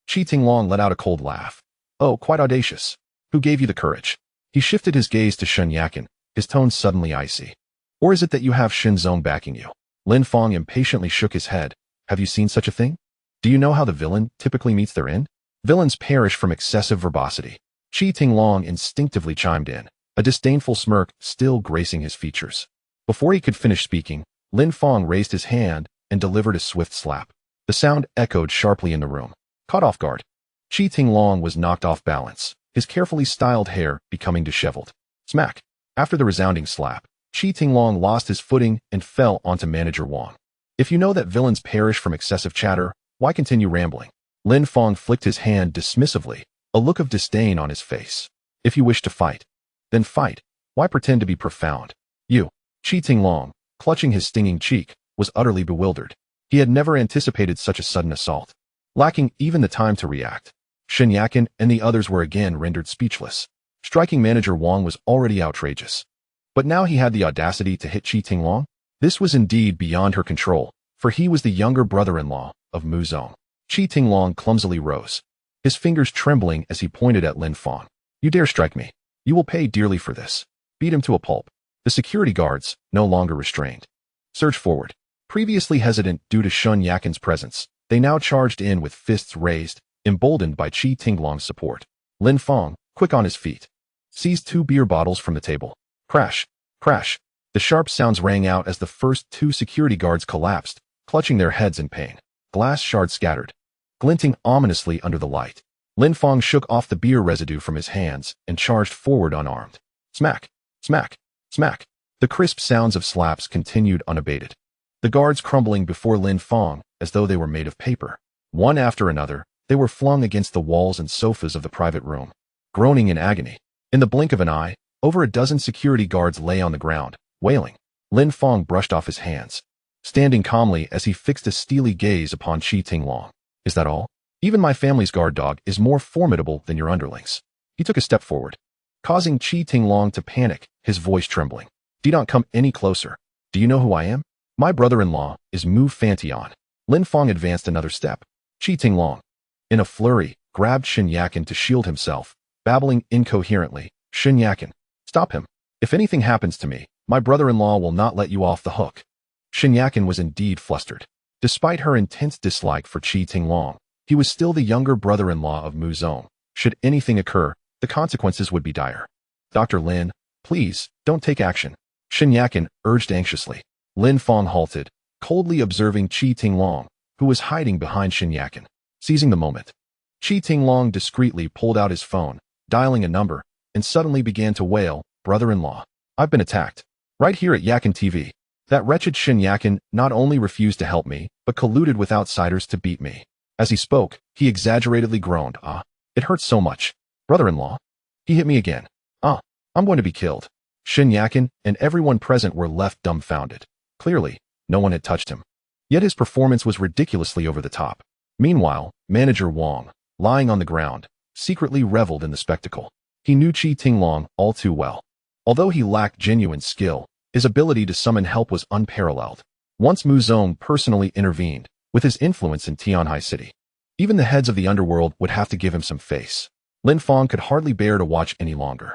Qi Tinglong let out a cold laugh. Oh, quite audacious. Who gave you the courage? He shifted his gaze to Shen Yakin, his tone suddenly icy. Or is it that you have Shen Zong backing you? Lin Fang impatiently shook his head. Have you seen such a thing? Do you know how the villain typically meets their end? Villains perish from excessive verbosity. Qi Tinglong instinctively chimed in, a disdainful smirk still gracing his features. Before he could finish speaking, Lin Fang raised his hand and delivered a swift slap. The sound echoed sharply in the room. Caught off guard, Qi Tinglong was knocked off balance, his carefully styled hair becoming disheveled. Smack! After the resounding slap, Qi Tinglong lost his footing and fell onto Manager Wang. If you know that villains perish from excessive chatter, why continue rambling? Lin Fang flicked his hand dismissively, a look of disdain on his face. If you wish to fight, then fight. Why pretend to be profound? You, Qi Tinglong, clutching his stinging cheek, was utterly bewildered. He had never anticipated such a sudden assault. Lacking even the time to react, Shen Yakin and the others were again rendered speechless. Striking Manager Wang was already outrageous. But now he had the audacity to hit Qi Tinglong? This was indeed beyond her control, for he was the younger brother-in-law of Mu Zong. Qi Tinglong clumsily rose, his fingers trembling as he pointed at Lin Fang. You dare strike me. You will pay dearly for this. Beat him to a pulp. The security guards, no longer restrained, surged forward. Previously hesitant due to Shen Yakin's presence, they now charged in with fists raised, emboldened by Qi Tinglong's support. Lin Fang, quick on his feet, seized 2 beer bottles from the table. Crash! Crash! The sharp sounds rang out as the first 2 security guards collapsed, clutching their heads in pain. Glass shards scattered, glinting ominously under the light. Lin Fang shook off the beer residue from his hands and charged forward unarmed. Smack! Smack! Smack! The crisp sounds of slaps continued unabated, the guards crumbling before Lin Fang as though they were made of paper. One after another, they were flung against the walls and sofas of the private room, groaning in agony. In the blink of an eye, over a dozen security guards lay on the ground, wailing. Lin Fang brushed off his hands, standing calmly as he fixed a steely gaze upon Qi Tinglong. Is that all? Even my family's guard dog is more formidable than your underlings. He took a step forward, causing Qi Tinglong to panic, his voice trembling. Do not come any closer. Do you know who I am? My brother-in-law is Mu Fantian. Lin Fang advanced another step. Qi Tinglong, in a flurry, grabbed Shen Yakin to shield himself, babbling incoherently. Shen Yakin, stop him. If anything happens to me, my brother-in-law will not let you off the hook. Shen Yakin was indeed flustered. Despite her intense dislike for Qi Tinglong, he was still the younger brother-in-law of Mu Zong. Should anything occur, the consequences would be dire. Dr. Lin, please, don't take action. Shen Yakin urged anxiously. Lin Fang halted, coldly observing Qi Tinglong, who was hiding behind Shen Yakin. Seizing the moment, Qi Tinglong discreetly pulled out his phone, dialing a number, and suddenly began to wail, brother-in-law, I've been attacked. Right here at Yakin TV. That wretched Shen Yakin not only refused to help me, but colluded with outsiders to beat me. As he spoke, he exaggeratedly groaned. It hurts so much. Brother-in-law? He hit me again. I'm going to be killed. Shen Yakin and everyone present were left dumbfounded. Clearly, no one had touched him. Yet his performance was ridiculously over the top. Meanwhile, Manager Wang, lying on the ground, secretly reveled in the spectacle. He knew Qi Tinglong all too well. Although he lacked genuine skill, his ability to summon help was unparalleled. Once Mu Zong personally intervened, with his influence in Tianhai City, even the heads of the underworld would have to give him some face. Lin Fang could hardly bear to watch any longer.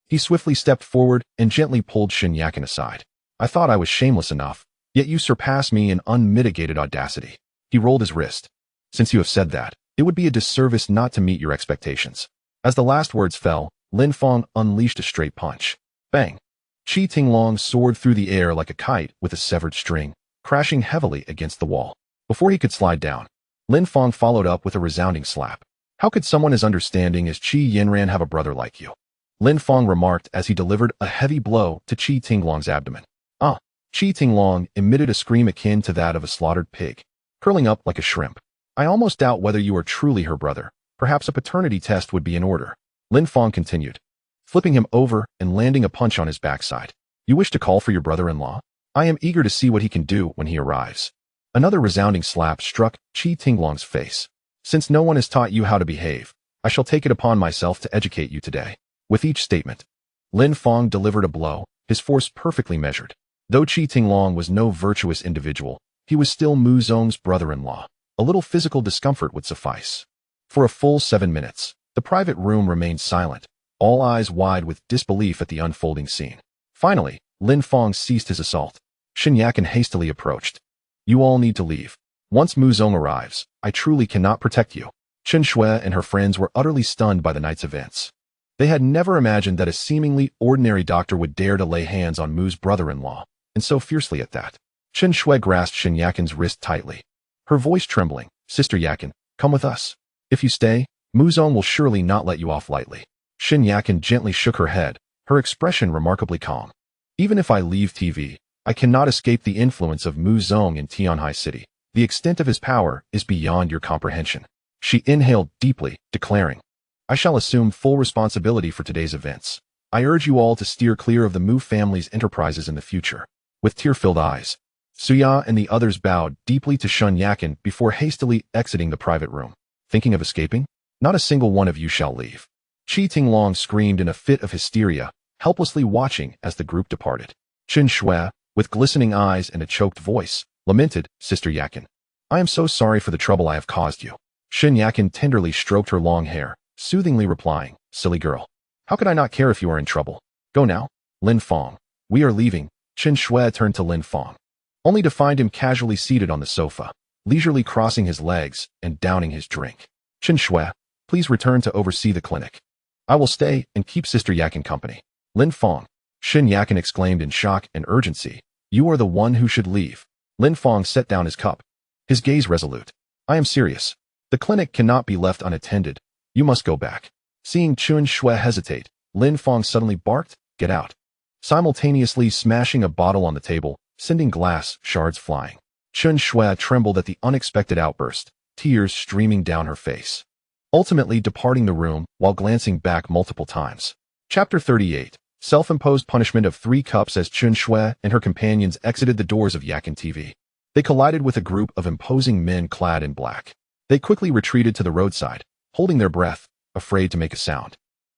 He swiftly stepped forward and gently pulled Shen Yakin aside. I thought I was shameless enough, yet you surpass me in unmitigated audacity. He rolled his wrist. Since you have said that, it would be a disservice not to meet your expectations. As the last words fell, Lin Fang unleashed a straight punch. Bang! Qi Tinglong soared through the air like a kite with a severed string, crashing heavily against the wall. Before he could slide down, Lin Fang followed up with a resounding slap. How could someone as understanding as Qi Yinran have a brother like you? Lin Fang remarked as he delivered a heavy blow to Qi Tinglong's abdomen. Ah! Qi Tinglong emitted a scream akin to that of a slaughtered pig, curling up like a shrimp. I almost doubt whether you are truly her brother. Perhaps a paternity test would be in order. Lin Fang continued, flipping him over and landing a punch on his backside. You wish to call for your brother-in-law? I am eager to see what he can do when he arrives. Another resounding slap struck Qi Tinglong's face. Since no one has taught you how to behave, I shall take it upon myself to educate you today. With each statement, Lin Fang delivered a blow, his force perfectly measured. Though Qi Tinglong was no virtuous individual, he was still Mu Zong's brother-in-law. A little physical discomfort would suffice. For a full 7 minutes, the private room remained silent, all eyes wide with disbelief at the unfolding scene. Finally, Lin Fang ceased his assault. Shen Yakin hastily approached. You all need to leave. Once Mu Zong arrives, I truly cannot protect you. Chen Shui and her friends were utterly stunned by the night's events. They had never imagined that a seemingly ordinary doctor would dare to lay hands on Mu's brother-in-law, and so fiercely at that. Chen Shui grasped Shen Yakin's wrist tightly, her voice trembling. Sister Yakin, come with us. If you stay, Mu Zong will surely not let you off lightly. Shen Yakin gently shook her head, her expression remarkably calm. Even if I leave TV, I cannot escape the influence of Mu Zong in Tianhai City. The extent of his power is beyond your comprehension. She inhaled deeply, declaring, I shall assume full responsibility for today's events. I urge you all to steer clear of the Mu family's enterprises in the future. With tear-filled eyes, Suya and the others bowed deeply to Shen Yakin before hastily exiting the private room. Thinking of escaping? Not a single one of you shall leave. Qi Tinglong screamed in a fit of hysteria, helplessly watching as the group departed. Chen Shui, with glistening eyes and a choked voice, lamented, Sister Yakin, I am so sorry for the trouble I have caused you. Shen Yakin tenderly stroked her long hair, soothingly replying, Silly girl. How could I not care if you are in trouble? Go now. Lin Fang. We are leaving. Chen Shui turned to Lin Fang, only to find him casually seated on the sofa, leisurely crossing his legs and downing his drink. Chen Shui, please return to oversee the clinic. I will stay and keep Sister Yakin company. Lin Fang. Shen Yakin exclaimed in shock and urgency. You are the one who should leave. Lin Fang set down his cup, his gaze resolute. I am serious. The clinic cannot be left unattended. You must go back. Seeing Chen Shui hesitate, Lin Fang suddenly barked, Get out. Simultaneously smashing a bottle on the table, sending glass shards flying. Chen Shui trembled at the unexpected outburst, tears streaming down her face, ultimately departing the room while glancing back multiple times. Chapter 38. Self-imposed punishment of 3 cups. As Chen Shui and her companions exited the doors of Yakin TV, they collided with a group of imposing men clad in black. They quickly retreated to the roadside, holding their breath, afraid to make a sound.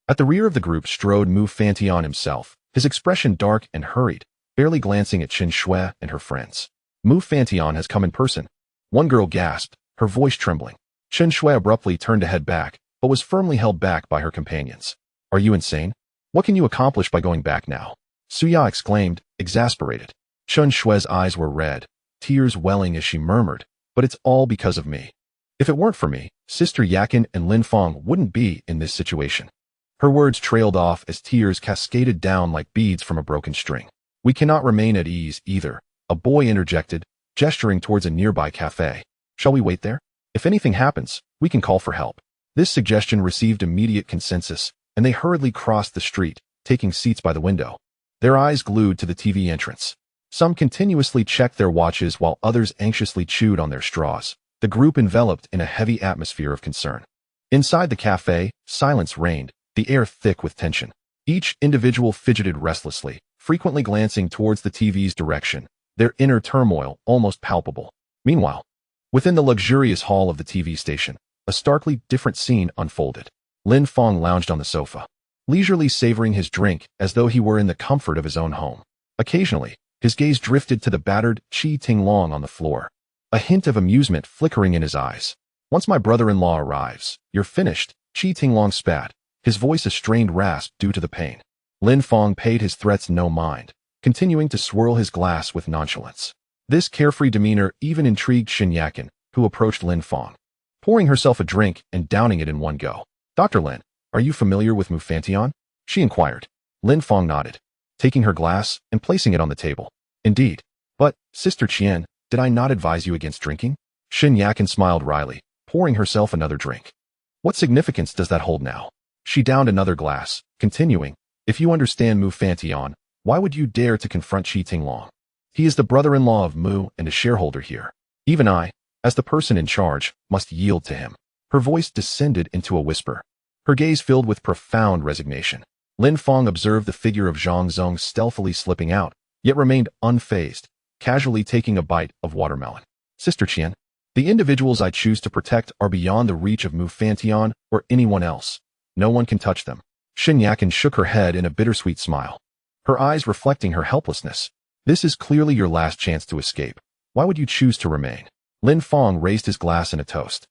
At the rear of the group strode Mu Fantian himself, his expression dark and hurried, barely glancing at Chen Shui and her friends. Mu Fantian has come in person. One girl gasped, her voice trembling. Chen Shui abruptly turned to head back, but was firmly held back by her companions. Are you insane? What can you accomplish by going back now? Suya exclaimed, exasperated. Chen Shui's eyes were red, tears welling as she murmured, but it's all because of me. If it weren't for me, Sister Yakin and Lin Fang wouldn't be in this situation. Her words trailed off as tears cascaded down like beads from a broken string. We cannot remain at ease either, a boy interjected, gesturing towards a nearby cafe. Shall we wait there? If anything happens, we can call for help. This suggestion received immediate consensus, and they hurriedly crossed the street, taking seats by the window, their eyes glued to the TV entrance. Some continuously checked their watches while others anxiously chewed on their straws, the group enveloped in a heavy atmosphere of concern. Inside the cafe, silence reigned, the air thick with tension. Each individual fidgeted restlessly, frequently glancing towards the TV's direction, their inner turmoil almost palpable. Meanwhile, within the luxurious hall of the TV station, a starkly different scene unfolded. Lin Fang lounged on the sofa, leisurely savoring his drink as though he were in the comfort of his own home. Occasionally, his gaze drifted to the battered Qi Tinglong on the floor, a hint of amusement flickering in his eyes. Once my brother-in-law arrives, you're finished, Qi Tinglong spat, his voice a strained rasp due to the pain. Lin Fang paid his threats no mind, continuing to swirl his glass with nonchalance. This carefree demeanor even intrigued Shen Yakin, who approached Lin Fang, pouring herself a drink and downing it in one go. "Dr. Lin, are you familiar with Mufantian?" she inquired. Lin Fang nodded, taking her glass and placing it on the table. "Indeed. But, Sister Qian, did I not advise you against drinking?" Xin Yakin smiled wryly, pouring herself another drink. "What significance does that hold now?" She downed another glass, continuing, "If you understand Mufantian, why would you dare to confront Qi Tinglong? He is the brother-in-law of Mu and a shareholder here. Even I, as the person in charge, must yield to him." Her voice descended into a whisper, her gaze filled with profound resignation. Lin Fang observed the figure of Zhang Zong stealthily slipping out, yet remained unfazed, casually taking a bite of watermelon. "Sister Qian, the individuals I choose to protect are beyond the reach of Mufantian or anyone else. No one can touch them." Xin Yakin shook her head in a bittersweet smile, her eyes reflecting her helplessness. "This is clearly your last chance to escape. Why would you choose to remain?" Lin Fang raised his glass in a toast.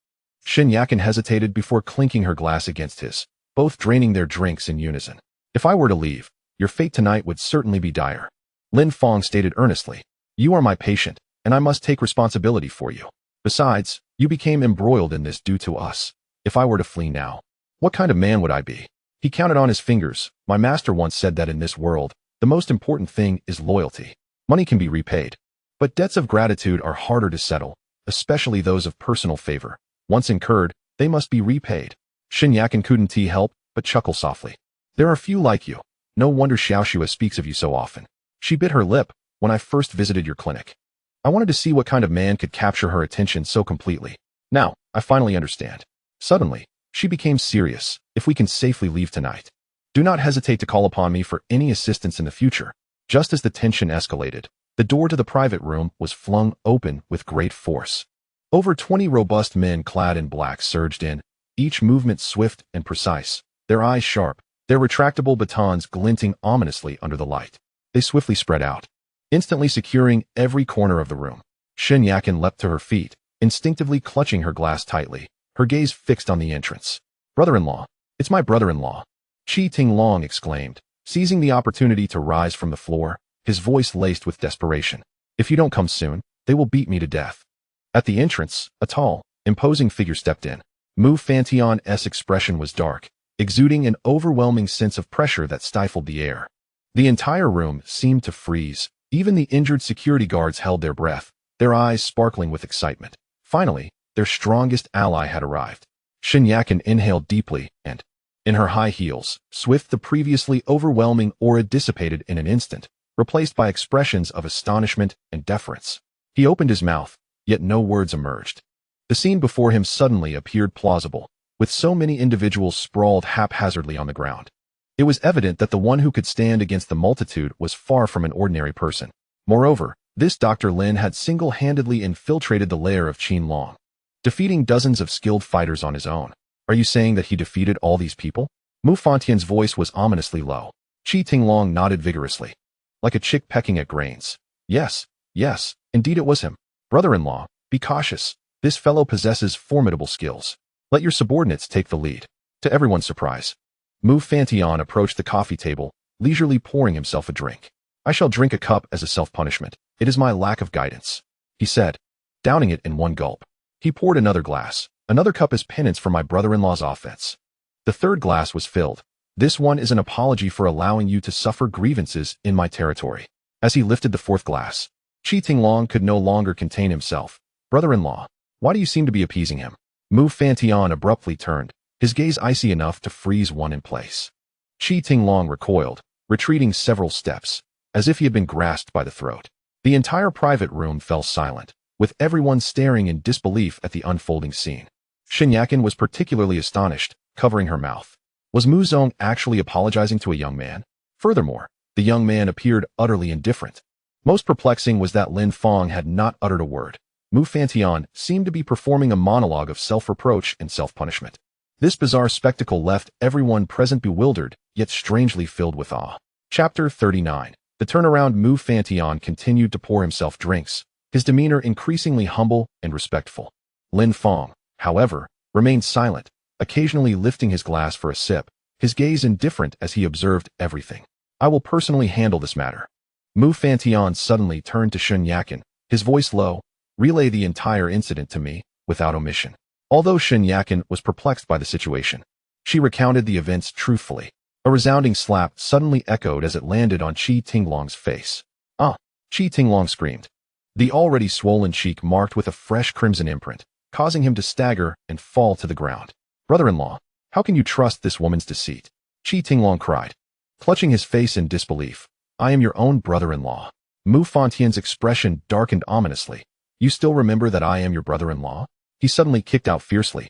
Xin Yakin hesitated before clinking her glass against his, both draining their drinks in unison. "If I were to leave, your fate tonight would certainly be dire." Lin Fang stated earnestly, "You are my patient, and I must take responsibility for you. Besides, you became embroiled in this due to us. If I were to flee now, what kind of man would I be?" He counted on his fingers. "My master once said that in this world, the most important thing is loyalty. Money can be repaid, but debts of gratitude are harder to settle, especially those of personal favor. Once incurred, they must be repaid." Xin Yakin couldn't help but chuckle softly. "There are few like you. No wonder Xiaoxua speaks of you so often. She bit her lip when I first visited your clinic. I wanted to see what kind of man could capture her attention so completely. Now, I finally understand." Suddenly, she became serious. "If we can safely leave tonight, do not hesitate to call upon me for any assistance in the future." Just as the tension escalated, the door to the private room was flung open with great force. Over 20 robust men clad in black surged in, each movement swift and precise, their eyes sharp, their retractable batons glinting ominously under the light. They swiftly spread out, instantly securing every corner of the room. Xin Yakin leapt to her feet, instinctively clutching her glass tightly, her gaze fixed on the entrance. "Brother-in-law, it's my brother-in-law!" Qi Tinglong exclaimed, seizing the opportunity to rise from the floor, his voice laced with desperation. "If you don't come soon, they will beat me to death." At the entrance, a tall, imposing figure stepped in. Mufantian's expression was dark, exuding an overwhelming sense of pressure that stifled the air. The entire room seemed to freeze. Even the injured security guards held their breath, their eyes sparkling with excitement. Finally, their strongest ally had arrived. Xin Yakin inhaled deeply, and, in her high heels, swift the previously overwhelming aura dissipated in an instant, replaced by expressions of astonishment and deference. He opened his mouth, yet no words emerged. The scene before him suddenly appeared plausible, with so many individuals sprawled haphazardly on the ground. It was evident that the one who could stand against the multitude was far from an ordinary person. Moreover, this Dr. Lin had single-handedly infiltrated the lair of Qin Long, defeating dozens of skilled fighters on his own. "Are you saying that he defeated all these people?" Mufantian's voice was ominously low. Qi Tinglong nodded vigorously, like a chick pecking at grains. Yes, indeed it was him. "Brother-in-law, be cautious. This fellow possesses formidable skills. Let your subordinates take the lead." To everyone's surprise, Mufantian approached the coffee table, leisurely pouring himself a drink. "I shall drink a cup as a self-punishment. It is my lack of guidance," he said, downing it in one gulp. He poured another glass. "Another cup as penance for my brother-in-law's offense." The third glass was filled. "This one is an apology for allowing you to suffer grievances in my territory." As he lifted the fourth glass, Qi Tinglong could no longer contain himself. "Brother-in-law, why do you seem to be appeasing him?" Mufantian abruptly turned, his gaze icy enough to freeze one in place. Qi Tinglong recoiled, retreating several steps, as if he had been grasped by the throat. The entire private room fell silent, with everyone staring in disbelief at the unfolding scene. Xin Yakin was particularly astonished, covering her mouth. Was Mu Zong actually apologizing to a young man? Furthermore, the young man appeared utterly indifferent. Most perplexing was that Lin Fang had not uttered a word. Mufantian seemed to be performing a monologue of self-reproach and self-punishment. This bizarre spectacle left everyone present bewildered, yet strangely filled with awe. Chapter 39. The turnaround. Mufantian continued to pour himself drinks, his demeanor increasingly humble and respectful. Lin Fang, however, remained silent, occasionally lifting his glass for a sip, his gaze indifferent as he observed everything. "I will personally handle this matter." Mufantian suddenly turned to Xin Yakin, his voice low. "Relay the entire incident to me, without omission. Although Shen Yakin was perplexed by the situation, she recounted the events truthfully. A resounding slap suddenly echoed as it landed on Qi Tinglong's face. Ah! Qi Tinglong screamed. The already swollen cheek marked with a fresh crimson imprint, causing him to stagger and fall to the ground. Brother-in-law, how can you trust this woman's deceit? Qi Tinglong cried, clutching his face in disbelief. I am your own brother-in-law. Mu Fantian's expression darkened ominously. You still remember that I am your brother-in-law? He suddenly kicked out fiercely.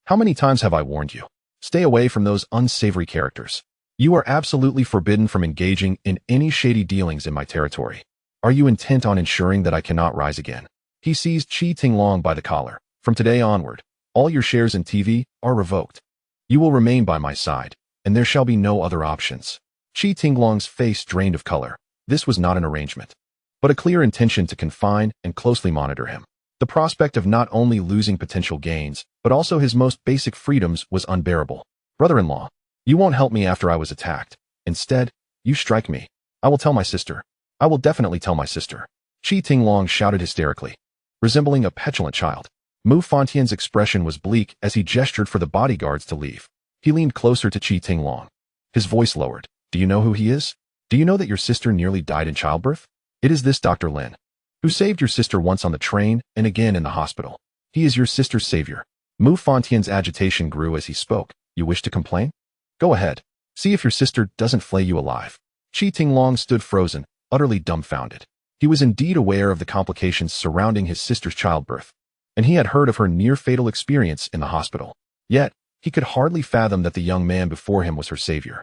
How many times have I warned you? Stay away from those unsavory characters. You are absolutely forbidden from engaging in any shady dealings in my territory. Are you intent on ensuring that I cannot rise again? He seized Qi Tinglong by the collar. From today onward, all your shares in TV are revoked. You will remain by my side, and there shall be no other options. Qi Tinglong's face drained of color. This was not an arrangement, but a clear intention to confine and closely monitor him. The prospect of not only losing potential gains, but also his most basic freedoms was unbearable. Brother-in-law, you won't help me after I was attacked. Instead, you strike me. I will tell my sister. I will definitely tell my sister. Qi Tinglong shouted hysterically, resembling a petulant child. Mu Fantian's expression was bleak as he gestured for the bodyguards to leave. He leaned closer to Qi Tinglong. His voice lowered. Do you know who he is? Do you know that your sister nearly died in childbirth? It is this Dr. Lin, who saved your sister once on the train and again in the hospital. He is your sister's savior. Mu Fantian's agitation grew as he spoke. You wish to complain? Go ahead. See if your sister doesn't flay you alive. Qi Tinglong stood frozen, utterly dumbfounded. He was indeed aware of the complications surrounding his sister's childbirth, and he had heard of her near-fatal experience in the hospital. Yet, he could hardly fathom that the young man before him was her savior.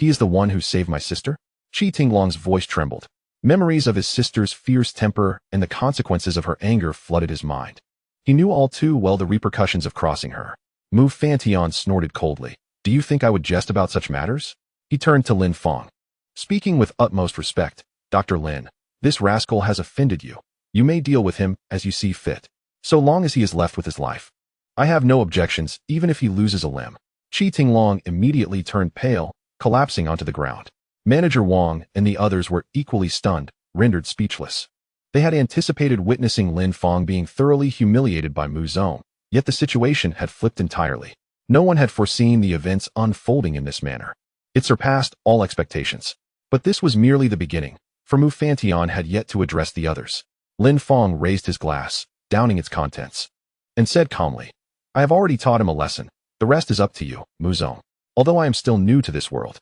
He is the one who saved my sister? Qi Tinglong's voice trembled. Memories of his sister's fierce temper and the consequences of her anger flooded his mind. He knew all too well the repercussions of crossing her. Mu Fantian snorted coldly. Do you think I would jest about such matters? He turned to Lin Fang. Speaking with utmost respect, Dr. Lin, this rascal has offended you. You may deal with him as you see fit, so long as he is left with his life. I have no objections, even if he loses a limb. Qi Tinglong immediately turned pale, collapsing onto the ground. Manager Wang and the others were equally stunned, rendered speechless. They had anticipated witnessing Lin Fang being thoroughly humiliated by Mu Zong, yet the situation had flipped entirely. No one had foreseen the events unfolding in this manner. It surpassed all expectations. But this was merely the beginning, for Mu Fantian had yet to address the others. Lin Fang raised his glass, downing its contents, and said calmly, I have already taught him a lesson. The rest is up to you, Mu Zong. Although I am still new to this world,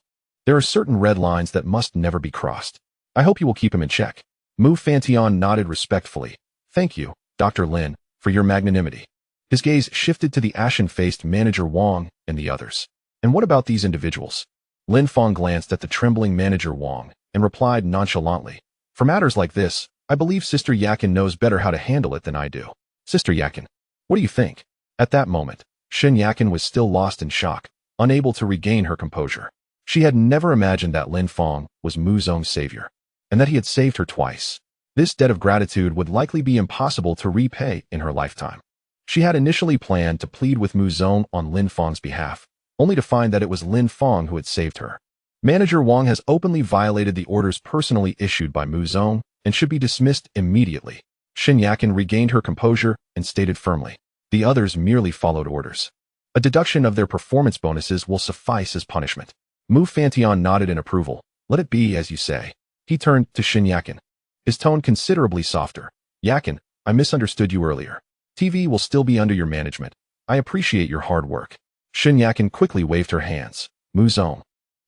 there are certain red lines that must never be crossed. I hope you will keep him in check. Mu Fantian nodded respectfully. Thank you, Dr. Lin, for your magnanimity. His gaze shifted to the ashen-faced Manager Wang and the others. And what about these individuals? Lin Fang glanced at the trembling Manager Wang and replied nonchalantly. For matters like this, I believe Sister Yakin knows better how to handle it than I do. Sister Yakin, what do you think? At that moment, Shen Yakin was still lost in shock, unable to regain her composure. She had never imagined that Lin Fang was Mu Zong's savior, and that he had saved her twice. This debt of gratitude would likely be impossible to repay in her lifetime. She had initially planned to plead with Mu Zong on Lin Fang's behalf, only to find that it was Lin Fang who had saved her. Manager Wang has openly violated the orders personally issued by Mu Zong and should be dismissed immediately. Shen Yakin regained her composure and stated firmly. The others merely followed orders. A deduction of their performance bonuses will suffice as punishment. Mu Fantian nodded in approval. Let it be as you say. He turned to Shen Yakin, his tone considerably softer. Yakin, I misunderstood you earlier. TV will still be under your management. I appreciate your hard work. Shen Yakin quickly waved her hands. Mu Zong,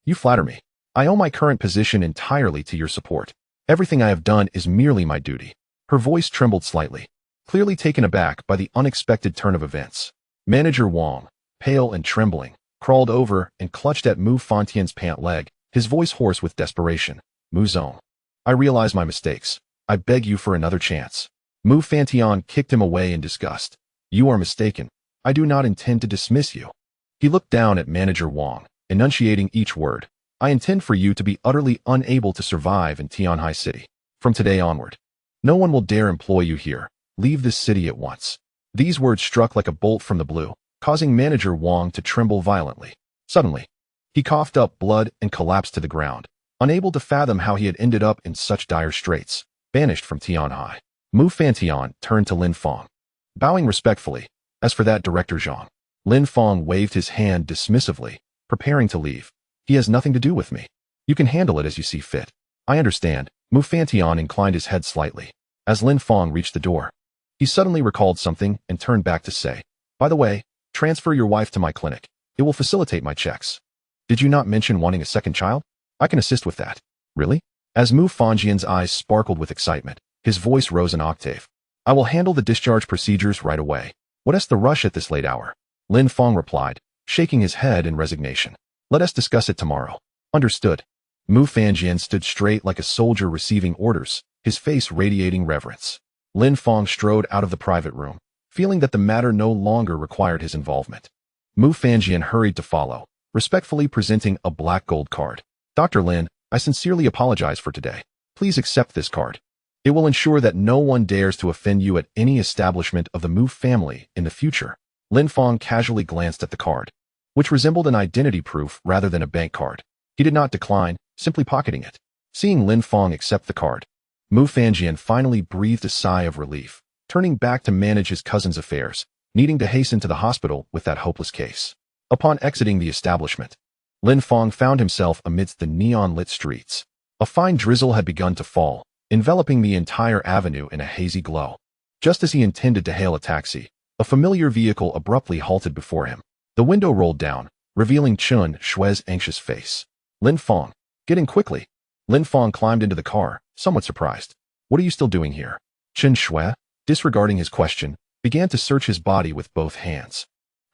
you flatter me. I owe my current position entirely to your support. Everything I have done is merely my duty. Her voice trembled slightly, clearly taken aback by the unexpected turn of events. Manager Wang, pale and trembling, crawled over and clutched at Mu Fantian's pant leg, his voice hoarse with desperation. Mu Zong, I realize my mistakes. I beg you for another chance. Mu Fantian kicked him away in disgust. You are mistaken. I do not intend to dismiss you. He looked down at Manager Wang, enunciating each word. I intend for you to be utterly unable to survive in Tianhai City. From today onward, no one will dare employ you here. Leave this city at once. These words struck like a bolt from the blue, causing Manager Wang to tremble violently. Suddenly, he coughed up blood and collapsed to the ground, unable to fathom how he had ended up in such dire straits, banished from Tianhai. Mu Fantian turned to Lin Fang. bowing respectfully. As for that Director Zhang, Lin Fang waved his hand dismissively, preparing to leave. He has nothing to do with me. You can handle it as you see fit. I understand. Mu Fantian inclined his head slightly. As Lin Fang reached the door, he suddenly recalled something and turned back to say, by the way, transfer your wife to my clinic. It will facilitate my checks. Did you not mention wanting a second child? I can assist with that. Really? As Mu Fanjian's eyes sparkled with excitement, his voice rose an octave. I will handle the discharge procedures right away. What is the rush at this late hour? Lin Fang replied, shaking his head in resignation. Let us discuss it tomorrow. Understood. Mu Fanjian stood straight like a soldier receiving orders, his face radiating reverence. Lin Fang strode out of the private room, feeling that the matter no longer required his involvement. Mu Fanjian hurried to follow, respectfully presenting a black gold card. Dr. Lin, I sincerely apologize for today. Please accept this card. It will ensure that no one dares to offend you at any establishment of the Mu family in the future. Lin Fang casually glanced at the card, which resembled an identity proof rather than a bank card. He did not decline, simply pocketing it. Seeing Lin Fang accept the card, Mu Fanjian finally breathed a sigh of relief, turning back to manage his cousin's affairs, needing to hasten to the hospital with that hopeless case. Upon exiting the establishment, Lin Fang found himself amidst the neon-lit streets. A fine drizzle had begun to fall, enveloping the entire avenue in a hazy glow. Just as he intended to hail a taxi, a familiar vehicle abruptly halted before him. The window rolled down, revealing Chen Shui's anxious face. Lin Fang, get in quickly. Lin Fang climbed into the car, somewhat surprised. What are you still doing here? Chen Shui, disregarding his question, began to search his body with both hands.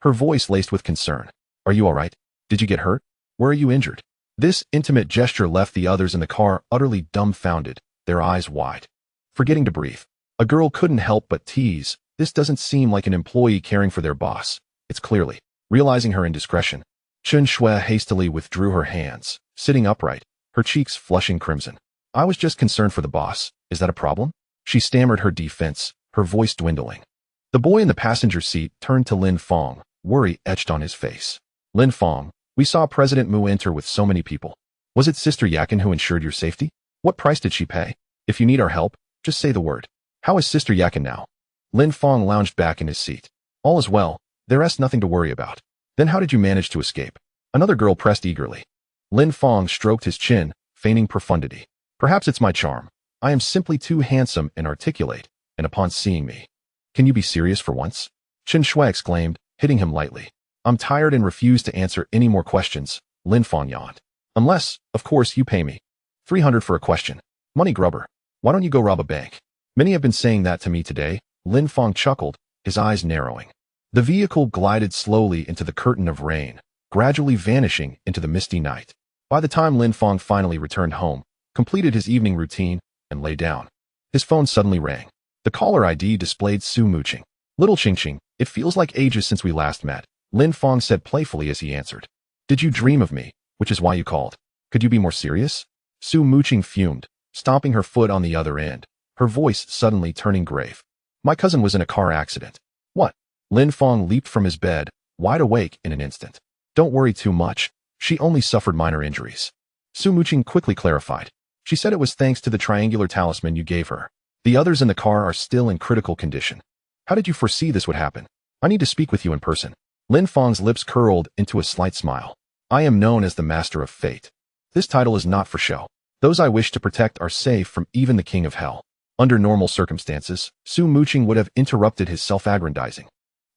Her voice laced with concern. Are you all right? Did you get hurt? Where are you injured? This intimate gesture left the others in the car utterly dumbfounded, their eyes wide. Forgetting to breathe, a girl couldn't help but tease. This doesn't seem like an employee caring for their boss. It's clearly. Realizing her indiscretion, Chen Shui hastily withdrew her hands, sitting upright, her cheeks flushing crimson. I was just concerned for the boss. Is that a problem? She stammered her defense, her voice dwindling. The boy in the passenger seat turned to Lin Fang, worry etched on his face. Lin Fang, we saw President Mu enter with so many people. Was it Sister Yakin who ensured your safety? What price did she pay? If you need our help, just say the word. How is Sister Yakin now? Lin Fang lounged back in his seat. All is well. There is nothing to worry about. Then how did you manage to escape? Another girl pressed eagerly. Lin Fang stroked his chin, feigning profundity. Perhaps it's my charm. I am simply too handsome and articulate, and upon seeing me. Can you be serious for once? Chen Shui exclaimed, hitting him lightly. I'm tired and refuse to answer any more questions, Lin Fang yawned. Unless, of course, you pay me. 300 for a question. Money grubber. Why don't you go rob a bank? Many have been saying that to me today, Lin Fang chuckled, his eyes narrowing. The vehicle glided slowly into the curtain of rain, gradually vanishing into the misty night. By the time Lin Fang finally returned home, completed his evening routine, and lay down, his phone suddenly rang. The caller ID displayed Su Muqing. Little Qingqing, it feels like ages since we last met, Lin Fang said playfully as he answered. Did you dream of me, which is why you called? Could you be more serious? Su Muqing fumed, stomping her foot on the other end, her voice suddenly turning grave. My cousin was in a car accident. What? Lin Fang leaped from his bed, wide awake in an instant. Don't worry too much. She only suffered minor injuries. Su Muqing quickly clarified. She said it was thanks to the triangular talisman you gave her. The others in the car are still in critical condition. How did you foresee this would happen? I need to speak with you in person. Lin Fang's lips curled into a slight smile. I am known as the Master of Fate. This title is not for show. Those I wish to protect are safe from even the King of Hell. Under normal circumstances, Su Muqing would have interrupted his self-aggrandizing.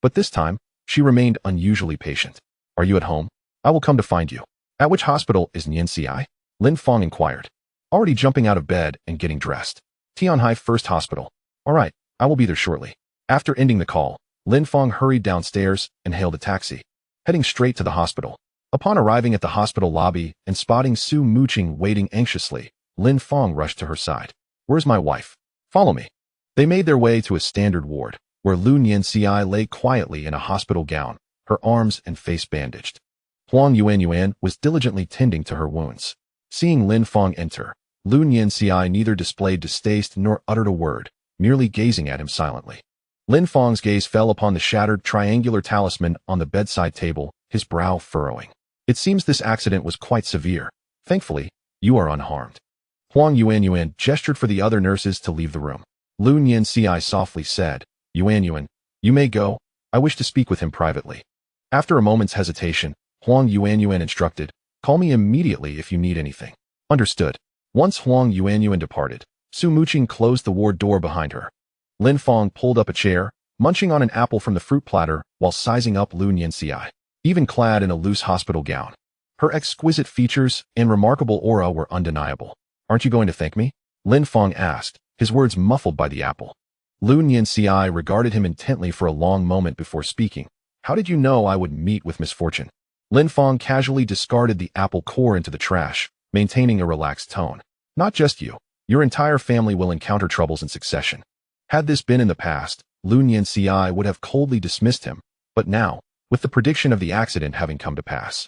But this time, she remained unusually patient. Are you at home? I will come to find you. At which hospital is Nianci? Lin Fang inquired. Already jumping out of bed and getting dressed. Tianhai First Hospital. All right, I will be there shortly. After ending the call, Lin Fang hurried downstairs and hailed a taxi, heading straight to the hospital. Upon arriving at the hospital lobby and spotting Su Muqing waiting anxiously, Lin Fang rushed to her side. Where's my wife? Follow me. They made their way to a standard ward, where Lu Nianci lay quietly in a hospital gown, her arms and face bandaged. Huang Yuan was diligently tending to her wounds. Seeing Lin Fang enter, Lu Nianci neither displayed distaste nor uttered a word, merely gazing at him silently. Lin Fang's gaze fell upon the shattered triangular talisman on the bedside table, his brow furrowing. It seems this accident was quite severe. Thankfully, you are unharmed. Huang Yuan gestured for the other nurses to leave the room. Lu Nianci softly said, Yuan, You may go. I wish to speak with him privately. After a moment's hesitation, Huang Yuanyuan instructed, call me immediately if you need anything. Understood. Once Huang Yuanyuan departed, Su Muqing closed the ward door behind her. Lin Fang pulled up a chair, munching on an apple from the fruit platter while sizing up Lu Nianxi, even clad in a loose hospital gown. Her exquisite features and remarkable aura were undeniable. Aren't you going to thank me? Lin Fang asked, his words muffled by the apple. Lu Nianxi regarded him intently for a long moment before speaking. How did you know I would meet with misfortune? Lin Fang casually discarded the apple core into the trash, maintaining a relaxed tone. Not just you. Your entire family will encounter troubles in succession. Had this been in the past, Lu Nianxi would have coldly dismissed him, but now, with the prediction of the accident having come to pass,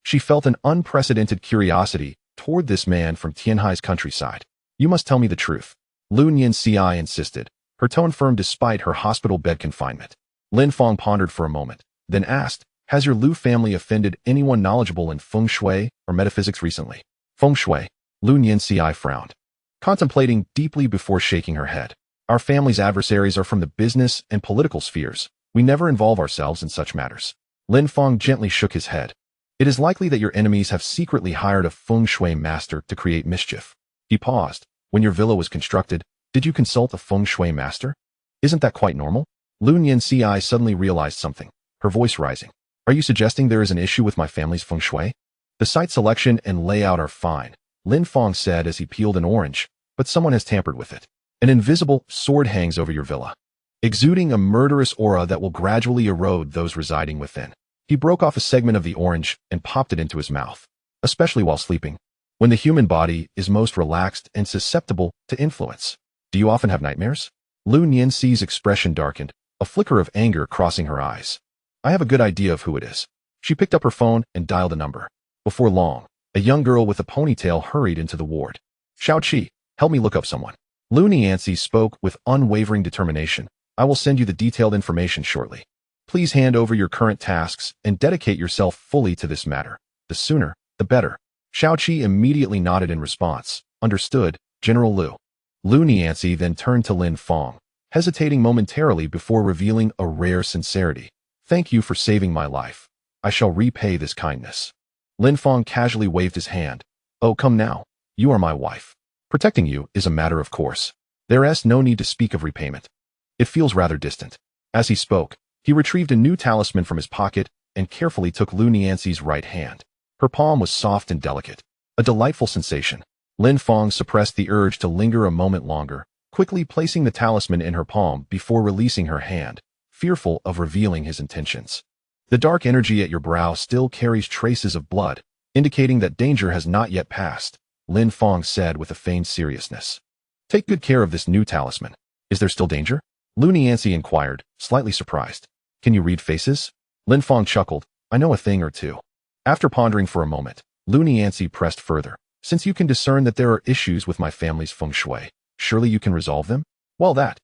she felt an unprecedented curiosity toward this man from Tianhai's countryside. You must tell me the truth. Lu Nianxi insisted, her tone firm despite her hospital bed confinement. Lin Fang pondered for a moment, then asked, has your Lu family offended anyone knowledgeable in feng shui or metaphysics recently? Feng shui. Lu Nianxi frowned, contemplating deeply before shaking her head. Our family's adversaries are from the business and political spheres. We never involve ourselves in such matters. Lin Fang gently shook his head. It is likely that your enemies have secretly hired a feng shui master to create mischief. He paused. When your villa was constructed, did you consult a feng shui master? Isn't that quite normal? Lu Nianxi suddenly realized something, her voice rising. Are you suggesting there is an issue with my family's feng shui? The site selection and layout are fine, Lin Fang said as he peeled an orange, but someone has tampered with it. An invisible sword hangs over your villa, exuding a murderous aura that will gradually erode those residing within. He broke off a segment of the orange and popped it into his mouth, especially while sleeping, when the human body is most relaxed and susceptible to influence. Do you often have nightmares? Lu Nianxi's expression darkened, a flicker of anger crossing her eyes. I have a good idea of who it is. She picked up her phone and dialed a number. Before long, a young girl with a ponytail hurried into the ward. Xiaoqi, help me look up someone. Lu Nianxi spoke with unwavering determination. I will send you the detailed information shortly. Please hand over your current tasks and dedicate yourself fully to this matter. The sooner, the better. Xiaoqi immediately nodded in response. Understood, General Lu. Lu Nianxi then turned to Lin Fang, hesitating momentarily before revealing a rare sincerity. Thank you for saving my life. I shall repay this kindness. Lin Fang casually waved his hand. Oh, come now. You are my wife. Protecting you is a matter of course. There is no need to speak of repayment. It feels rather distant. As he spoke, he retrieved a new talisman from his pocket and carefully took Lu Nianxi's right hand. Her palm was soft and delicate, a delightful sensation. Lin Fang suppressed the urge to linger a moment longer, quickly placing the talisman in her palm before releasing her hand, fearful of revealing his intentions. The dark energy at your brow still carries traces of blood, indicating that danger has not yet passed, Lin Fang said with a feigned seriousness. Take good care of this new talisman. Is there still danger? Lu Nianxi inquired, slightly surprised. Can you read faces? Lin Fang chuckled. I know a thing or two. After pondering for a moment, Lu Nianxi pressed further. Since you can discern that there are issues with my family's feng shui, surely you can resolve them? Well, that.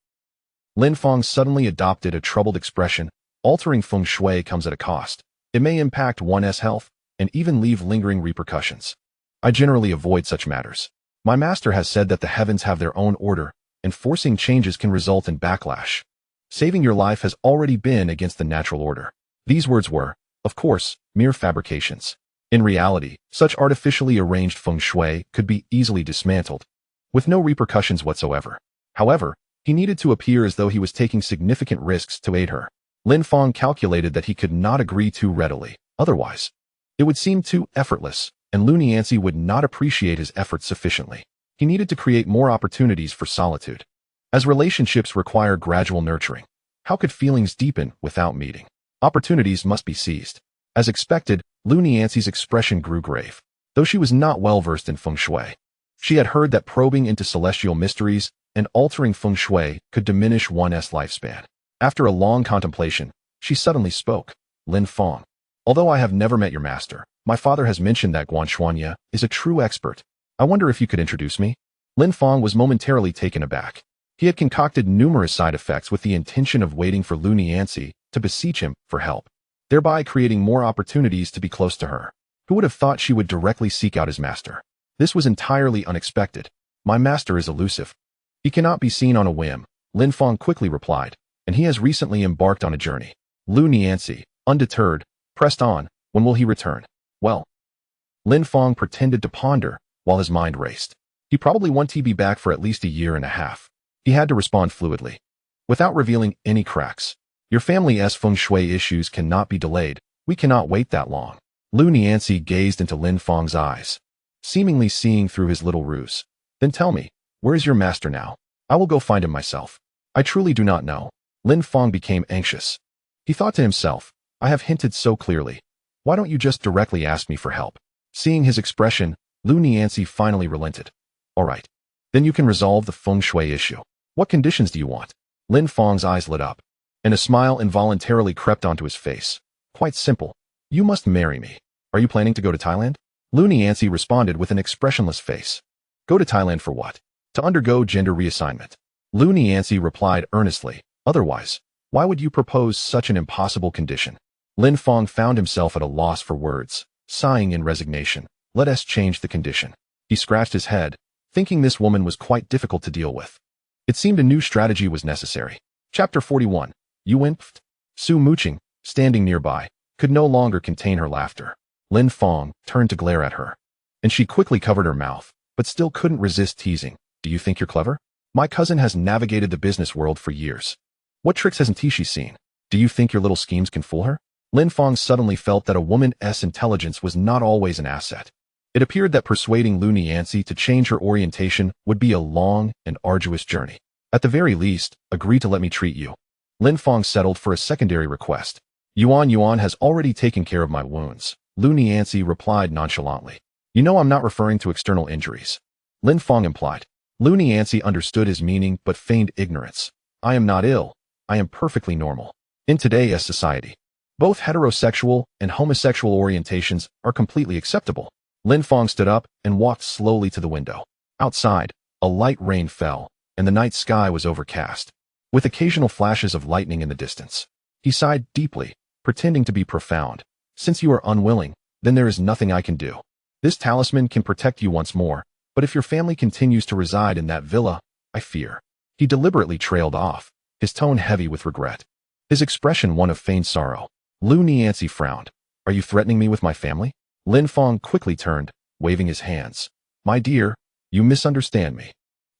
Lin Fang suddenly adopted a troubled expression. Altering feng shui comes at a cost. It may impact one's health and even leave lingering repercussions. I generally avoid such matters. My master has said that the heavens have their own order, and forcing changes can result in backlash. Saving your life has already been against the natural order. These words were, of course, mere fabrications. In reality, such artificially arranged feng shui could be easily dismantled, with no repercussions whatsoever. However, he needed to appear as though he was taking significant risks to aid her. Lin Fang calculated that he could not agree too readily. Otherwise, it would seem too effortless, and Lu Nianxi would not appreciate his efforts sufficiently. He needed to create more opportunities for solitude. As relationships require gradual nurturing, how could feelings deepen without meeting? Opportunities must be seized. As expected, Lu Nianxi's expression grew grave. Though she was not well versed in feng shui, she had heard that probing into celestial mysteries and altering feng shui could diminish one's lifespan. After a long contemplation, she suddenly spoke. Lin Fang, although I have never met your master, my father has mentioned that Guanshuanya is a true expert. I wonder if you could introduce me? Lin Fang was momentarily taken aback. He had concocted numerous side effects with the intention of waiting for Lu Nianxi to beseech him for help, thereby creating more opportunities to be close to her. Who would have thought she would directly seek out his master? This was entirely unexpected. My master is elusive. He cannot be seen on a whim, Lin Fang quickly replied. and he has recently embarked on a journey. Lu Nianzi, undeterred, pressed on. When will he return? Well, Lin Fang pretended to ponder while his mind raced. He probably won't be back for at least a year and a half. He had to respond fluidly, without revealing any cracks. Your family's feng shui issues cannot be delayed. We cannot wait that long. Lu Nianzi gazed into Lin Fang's eyes, seemingly seeing through his little ruse. Then tell me, where is your master now? I will go find him myself. I truly do not know. Lin Fang became anxious. He thought to himself, I have hinted so clearly. Why don't you just directly ask me for help? Seeing his expression, Lu Nianzi finally relented. All right. Then you can resolve the feng shui issue. What conditions do you want? Lin Fang's eyes lit up, and a smile involuntarily crept onto his face. Quite simple. You must marry me. Are you planning to go to Thailand? Lu Nianzi responded with an expressionless face. Go to Thailand for what? To undergo gender reassignment. Lu Nianzi replied earnestly. Otherwise, why would you propose such an impossible condition? Lin Fang found himself at a loss for words, sighing in resignation. Let us change the condition. He scratched his head, thinking this woman was quite difficult to deal with. It seemed a new strategy was necessary. Chapter 41. You wimped? Su Muqing, standing nearby, could no longer contain her laughter. Lin Fang turned to glare at her, and she quickly covered her mouth, but still couldn't resist teasing. Do you think you're clever? My cousin has navigated the business world for years. What tricks hasn't she seen? Do you think your little schemes can fool her? Lin Fang suddenly felt that a woman's intelligence was not always an asset. It appeared that persuading Lu Nianzi to change her orientation would be a long and arduous journey. At the very least, agree to let me treat you. Lin Fang settled for a secondary request. Yuan has already taken care of my wounds. Lu Nianzi replied nonchalantly. You know I'm not referring to external injuries. Lin Fang implied. Lu Nianzi understood his meaning but feigned ignorance. I am not ill. I am perfectly normal. In today's society, both heterosexual and homosexual orientations are completely acceptable. Lin Fang stood up and walked slowly to the window. Outside, a light rain fell, and the night sky was overcast, with occasional flashes of lightning in the distance. He sighed deeply, pretending to be profound. Since you are unwilling, then there is nothing I can do. This talisman can protect you once more, but if your family continues to reside in that villa, I fear. He deliberately trailed off, his tone heavy with regret, his expression one of feigned sorrow. Lu Nianzi frowned. Are you threatening me with my family? Lin Fang quickly turned, waving his hands. My dear, you misunderstand me.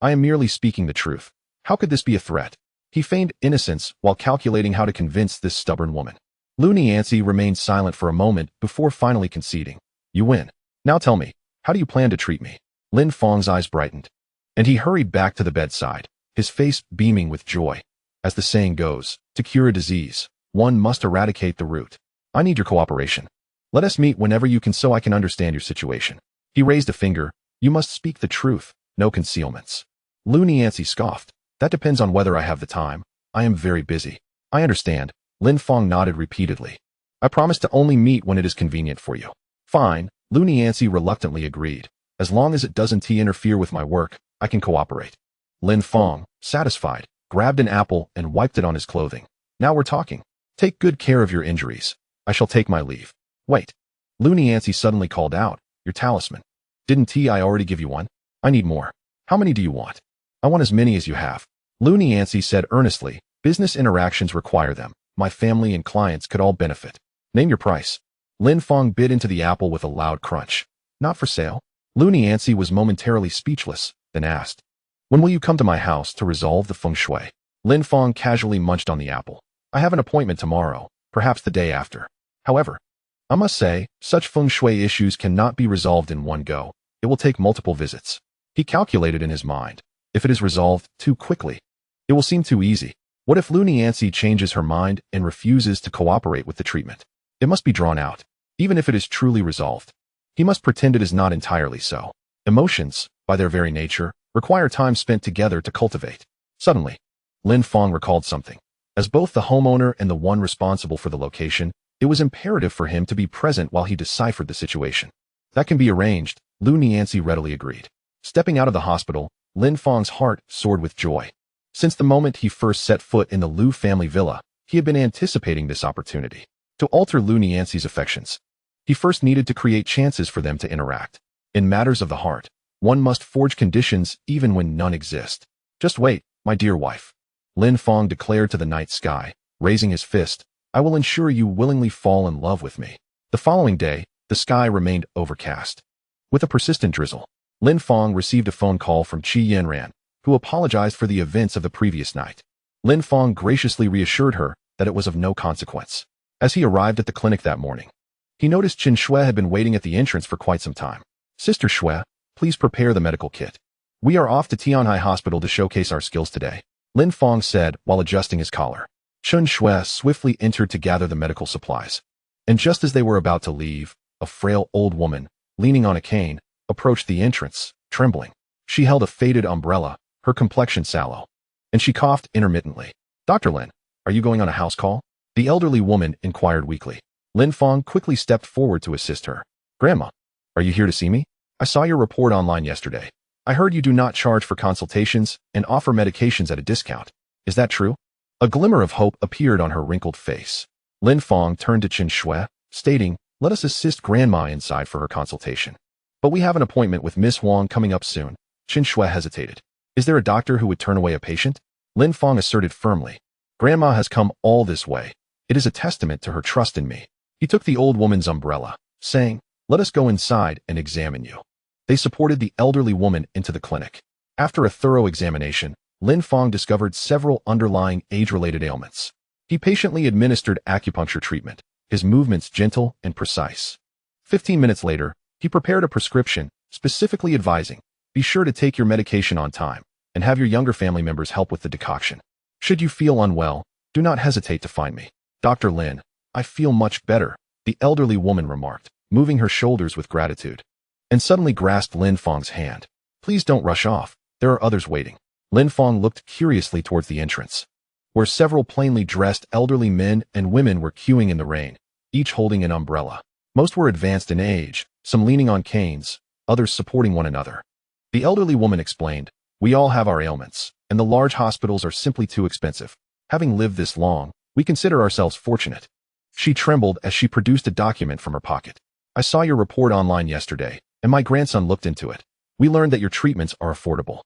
I am merely speaking the truth. How could this be a threat? He feigned innocence while calculating how to convince this stubborn woman. Lu Nianzi remained silent for a moment before finally conceding. You win. Now tell me, how do you plan to treat me? Lin Fang's eyes brightened, and he hurried back to the bedside, his face beaming with joy. As the saying goes, to cure a disease, one must eradicate the root. I need your cooperation. Let us meet whenever you can so I can understand your situation. He raised a finger. You must speak the truth, no concealments. Lu Nianzi scoffed. That depends on whether I have the time. I am very busy. I understand. Lin Fang nodded repeatedly. I promise to only meet when it is convenient for you. Fine. Lu Nianzi reluctantly agreed. As long as it doesn't interfere with my work, I can cooperate. Lin Fang, satisfied, grabbed an apple and wiped it on his clothing. Now we're talking. Take good care of your injuries. I shall take my leave. Wait. Lu Nianzi suddenly called out. Your talisman. Didn't I already give you one? I need more. How many do you want? I want as many as you have. Lu Nianzi said earnestly. Business interactions require them. My family and clients could all benefit. Name your price. Lin Fang bit into the apple with a loud crunch. Not for sale. Lu Nianzi was momentarily speechless, then asked. When will you come to my house to resolve the feng shui? Lin Fang casually munched on the apple. I have an appointment tomorrow, perhaps the day after. However, I must say, such feng shui issues cannot be resolved in one go. It will take multiple visits. He calculated in his mind. If it is resolved too quickly, it will seem too easy. What if Lu Nianzi changes her mind and refuses to cooperate with the treatment? It must be drawn out. Even if it is truly resolved, he must pretend it is not entirely so. Emotions, by their very nature, require time spent together to cultivate. Suddenly, Lin Fang recalled something. As both the homeowner and the one responsible for the location, it was imperative for him to be present while he deciphered the situation. That can be arranged, Lu Nianzi readily agreed. Stepping out of the hospital, Lin Fang's heart soared with joy. Since the moment he first set foot in the Lu family villa, he had been anticipating this opportunity. To alter Lu Nianzi's affections, he first needed to create chances for them to interact. In matters of the heart, one must forge conditions even when none exist. Just wait, my dear wife. Lin Fang declared to the night sky, raising his fist, "I will ensure you willingly fall in love with me." The following day, the sky remained overcast. With a persistent drizzle, Lin Fang received a phone call from Qi Yanran, who apologized for the events of the previous night. Lin Fang graciously reassured her that it was of no consequence. As he arrived at the clinic that morning, he noticed Qin Shui had been waiting at the entrance for quite some time. "Sister Shui, please prepare the medical kit. We are off to Tianhai Hospital to showcase our skills today," Lin Fang said while adjusting his collar. Qin Shui swiftly entered to gather the medical supplies. And just as they were about to leave, a frail old woman, leaning on a cane, approached the entrance, trembling. She held a faded umbrella, her complexion sallow, and she coughed intermittently. "Dr. Lin, are you going on a house call?" the elderly woman inquired weakly. Lin Fang quickly stepped forward to assist her. "Grandma, are you here to see me? I saw your report online yesterday. I heard you do not charge for consultations and offer medications at a discount. Is that true?" A glimmer of hope appeared on her wrinkled face. Lin Fang turned to Qin Shui, stating, "Let us assist Grandma inside for her consultation. But we have an appointment with Miss Huang coming up soon." Qin Shui hesitated. "Is there a doctor who would turn away a patient?" Lin Fang asserted firmly. "Grandma has come all this way. It is a testament to her trust in me." He took the old woman's umbrella, saying, "Let us go inside and examine you." They supported the elderly woman into the clinic. After a thorough examination, Lin Fang discovered several underlying age-related ailments. He patiently administered acupuncture treatment, his movements gentle and precise. 15 minutes later, he prepared a prescription, specifically advising, "Be sure to take your medication on time, and have your younger family members help with the decoction. Should you feel unwell, do not hesitate to find me." "Dr. Lin, I feel much better," the elderly woman remarked, moving her shoulders with gratitude, and suddenly grasped Lin Fang's hand. "Please don't rush off, there are others waiting." Lin Fang looked curiously towards the entrance, where several plainly dressed elderly men and women were queuing in the rain, each holding an umbrella. Most were advanced in age, some leaning on canes, others supporting one another. The elderly woman explained, "We all have our ailments, and the large hospitals are simply too expensive. Having lived this long, we consider ourselves fortunate." She trembled as she produced a document from her pocket. "I saw your report online yesterday, and my grandson looked into it. We learned that your treatments are affordable.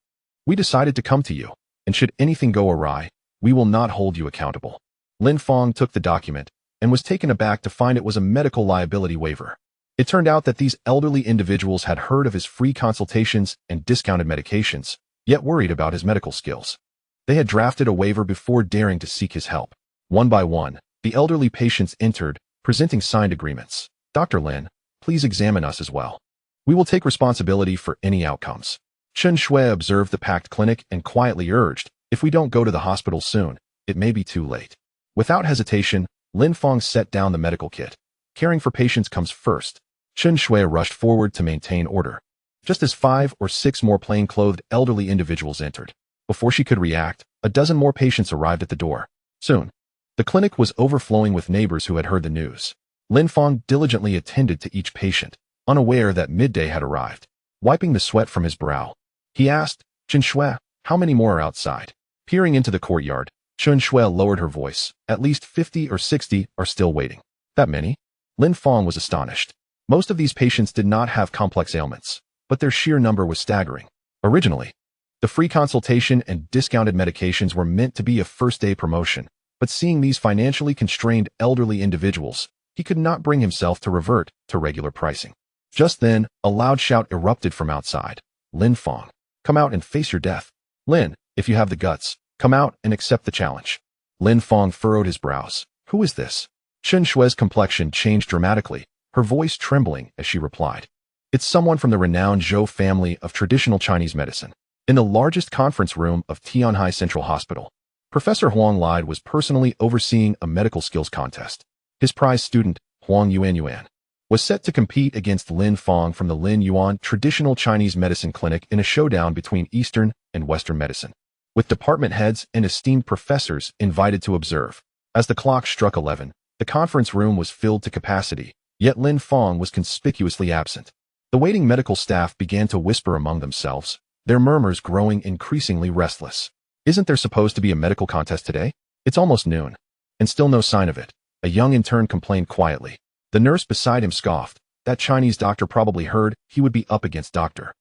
We decided to come to you, and should anything go awry, we will not hold you accountable." Lin Fang took the document and was taken aback to find it was a medical liability waiver. It turned out that these elderly individuals had heard of his free consultations and discounted medications, yet worried about his medical skills. They had drafted a waiver before daring to seek his help. One by one, the elderly patients entered, presenting signed agreements. "Dr. Lin, please examine us as well. We will take responsibility for any outcomes." Qin Shui observed the packed clinic and quietly urged, "If we don't go to the hospital soon, it may be too late." Without hesitation, Lin Fang set down the medical kit. Caring for patients comes first. Qin Shui rushed forward to maintain order, just as 5 or 6 more plain-clothed elderly individuals entered. Before she could react, a dozen more patients arrived at the door. Soon, the clinic was overflowing with neighbors who had heard the news. Lin Fang diligently attended to each patient, unaware that midday had arrived. Wiping the sweat from his brow, he asked, "Qin Shui, how many more are outside?" Peering into the courtyard, Qin Shui lowered her voice. "At least 50 or 60 are still waiting." "That many?" Lin Fang was astonished. Most of these patients did not have complex ailments, but their sheer number was staggering. Originally, the free consultation and discounted medications were meant to be a first-day promotion, but seeing these financially constrained elderly individuals, he could not bring himself to revert to regular pricing. Just then, a loud shout erupted from outside. "Lin Fang, come out and face your death. Lin, if you have the guts, come out and accept the challenge." Lin Fang furrowed his brows. "Who is this?" Qin Shui's complexion changed dramatically, her voice trembling as she replied, "It's someone from the renowned Zhou family of traditional Chinese medicine." In the largest conference room of Tianhai Central Hospital, Professor Huang Lide was personally overseeing a medical skills contest. His prize student, Huang Yuan, was set to compete against Lin Fang from the Lin Yuan Traditional Chinese Medicine Clinic in a showdown between Eastern and Western medicine, with department heads and esteemed professors invited to observe. As the clock struck 11, the conference room was filled to capacity, yet Lin Fang was conspicuously absent. The waiting medical staff began to whisper among themselves, their murmurs growing increasingly restless. "Isn't there supposed to be a medical contest today? It's almost noon." And still no sign of it. A young intern complained quietly. The nurse beside him scoffed. That Chinese doctor probably heard he would be up against Dr.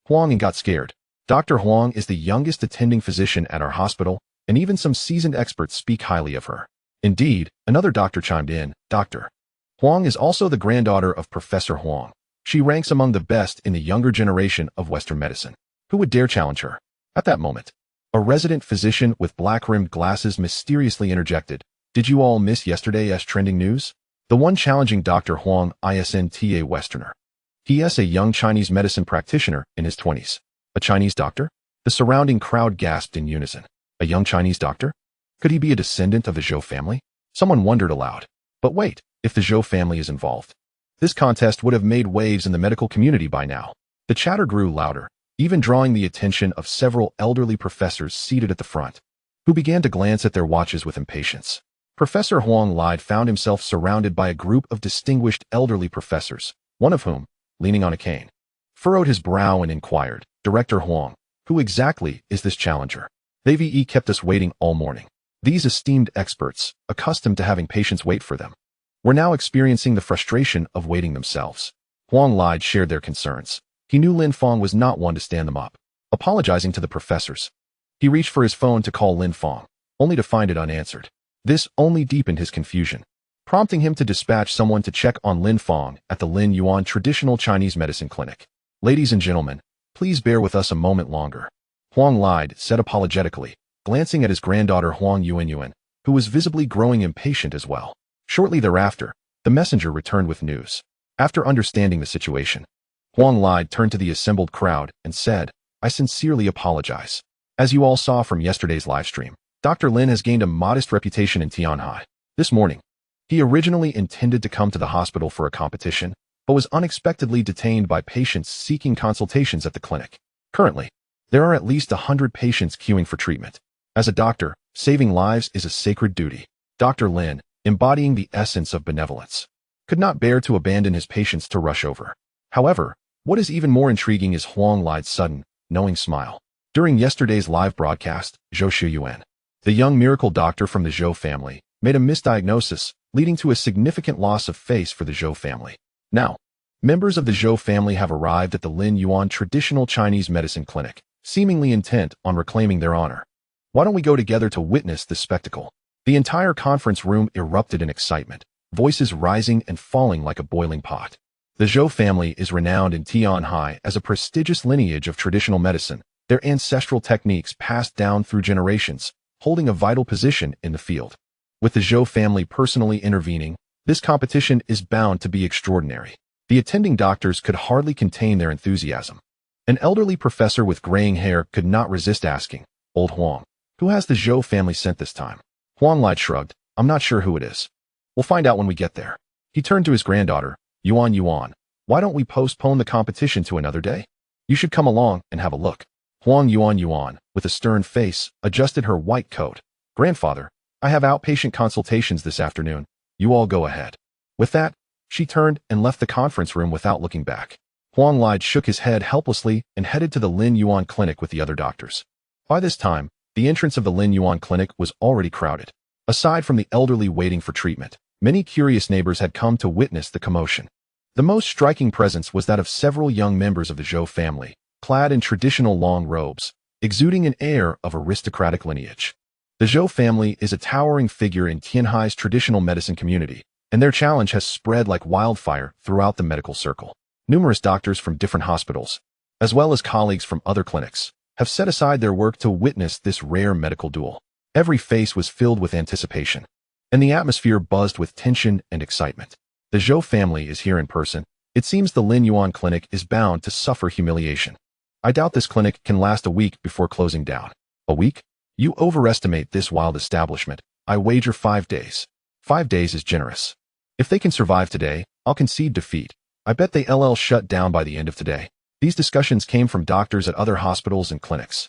Huang and got scared. "Dr. Huang is the youngest attending physician at our hospital, and even some seasoned experts speak highly of her. Indeed, another doctor chimed in, Dr. Huang is also the granddaughter of Professor Huang. She ranks among the best in the younger generation of Western medicine. Who would dare challenge her? At that moment, a resident physician with black-rimmed glasses mysteriously interjected, Did you all miss yesterday's trending news? The one challenging Dr. Huang isn't a Westerner. He is a young Chinese medicine practitioner in his 20s. A Chinese doctor? The surrounding crowd gasped in unison. A young Chinese doctor? Could he be a descendant of the Zhou family? Someone wondered aloud. But wait, if the Zhou family is involved, this contest would have made waves in the medical community by now. The chatter grew louder, even drawing the attention of several elderly professors seated at the front, who began to glance at their watches with impatience. Professor Huang Lide found himself surrounded by a group of distinguished elderly professors, one of whom, leaning on a cane, furrowed his brow and inquired, Director Huang, who exactly is this challenger? They've kept us waiting all morning. These esteemed experts, accustomed to having patients wait for them, were now experiencing the frustration of waiting themselves. Huang Lide shared their concerns. He knew Lin Fang was not one to stand them up. Apologizing to the professors, he reached for his phone to call Lin Fang, only to find it unanswered. This only deepened his confusion, prompting him to dispatch someone to check on Lin Fang at the Lin Yuan Traditional Chinese Medicine Clinic. Ladies and gentlemen, please bear with us a moment longer, Huang Lide said apologetically, glancing at his granddaughter Huang Yuanyuan, who was visibly growing impatient as well. Shortly thereafter, the messenger returned with news. After understanding the situation, Huang Lide turned to the assembled crowd and said, I sincerely apologize. As you all saw from yesterday's livestream, Dr. Lin has gained a modest reputation in Tianhai. This morning, he originally intended to come to the hospital for a competition, but was unexpectedly detained by patients seeking consultations at the clinic. Currently, there are at least 100 patients queuing for treatment. As a doctor, saving lives is a sacred duty. Dr. Lin, embodying the essence of benevolence, could not bear to abandon his patients to rush over. However, what is even more intriguing is Huang Lide's sudden, knowing smile. During yesterday's live broadcast, Zhou Shuyuan, the young miracle doctor from the Zhou family, made a misdiagnosis, leading to a significant loss of face for the Zhou family. Now, members of the Zhou family have arrived at the Lin Yuan Traditional Chinese Medicine Clinic, seemingly intent on reclaiming their honor. Why don't we go together to witness this spectacle? The entire conference room erupted in excitement, voices rising and falling like a boiling pot. The Zhou family is renowned in Tianhai as a prestigious lineage of traditional medicine, their ancestral techniques passed down through generations, holding a vital position in the field. With the Zhou family personally intervening, this competition is bound to be extraordinary. The attending doctors could hardly contain their enthusiasm. An elderly professor with graying hair could not resist asking, Old Huang, who has the Zhou family sent this time? Huang Lide shrugged, I'm not sure who it is. We'll find out when we get there. He turned to his granddaughter, Yuan, why don't we postpone the competition to another day? You should come along and have a look. Huang Yuan, with a stern face, adjusted her white coat. Grandfather, I have outpatient consultations this afternoon. You all go ahead. With that, she turned and left the conference room without looking back. Huang Lide shook his head helplessly and headed to the Lin Yuan clinic with the other doctors. By this time, the entrance of the Lin Yuan clinic was already crowded. Aside from the elderly waiting for treatment, many curious neighbors had come to witness the commotion. The most striking presence was that of several young members of the Zhou family, clad in traditional long robes, exuding an air of aristocratic lineage. The Zhou family is a towering figure in Tianhai's traditional medicine community, and their challenge has spread like wildfire throughout the medical circle. Numerous doctors from different hospitals, as well as colleagues from other clinics, have set aside their work to witness this rare medical duel. Every face was filled with anticipation, and the atmosphere buzzed with tension and excitement. The Zhou family is here in person. It seems the Lin Yuan clinic is bound to suffer humiliation. I doubt this clinic can last a week before closing down. A week? You overestimate this wild establishment. I wager 5 days. 5 days is generous. If they can survive today, I'll concede defeat. I bet they'll shut down by the end of today. These discussions came from doctors at other hospitals and clinics.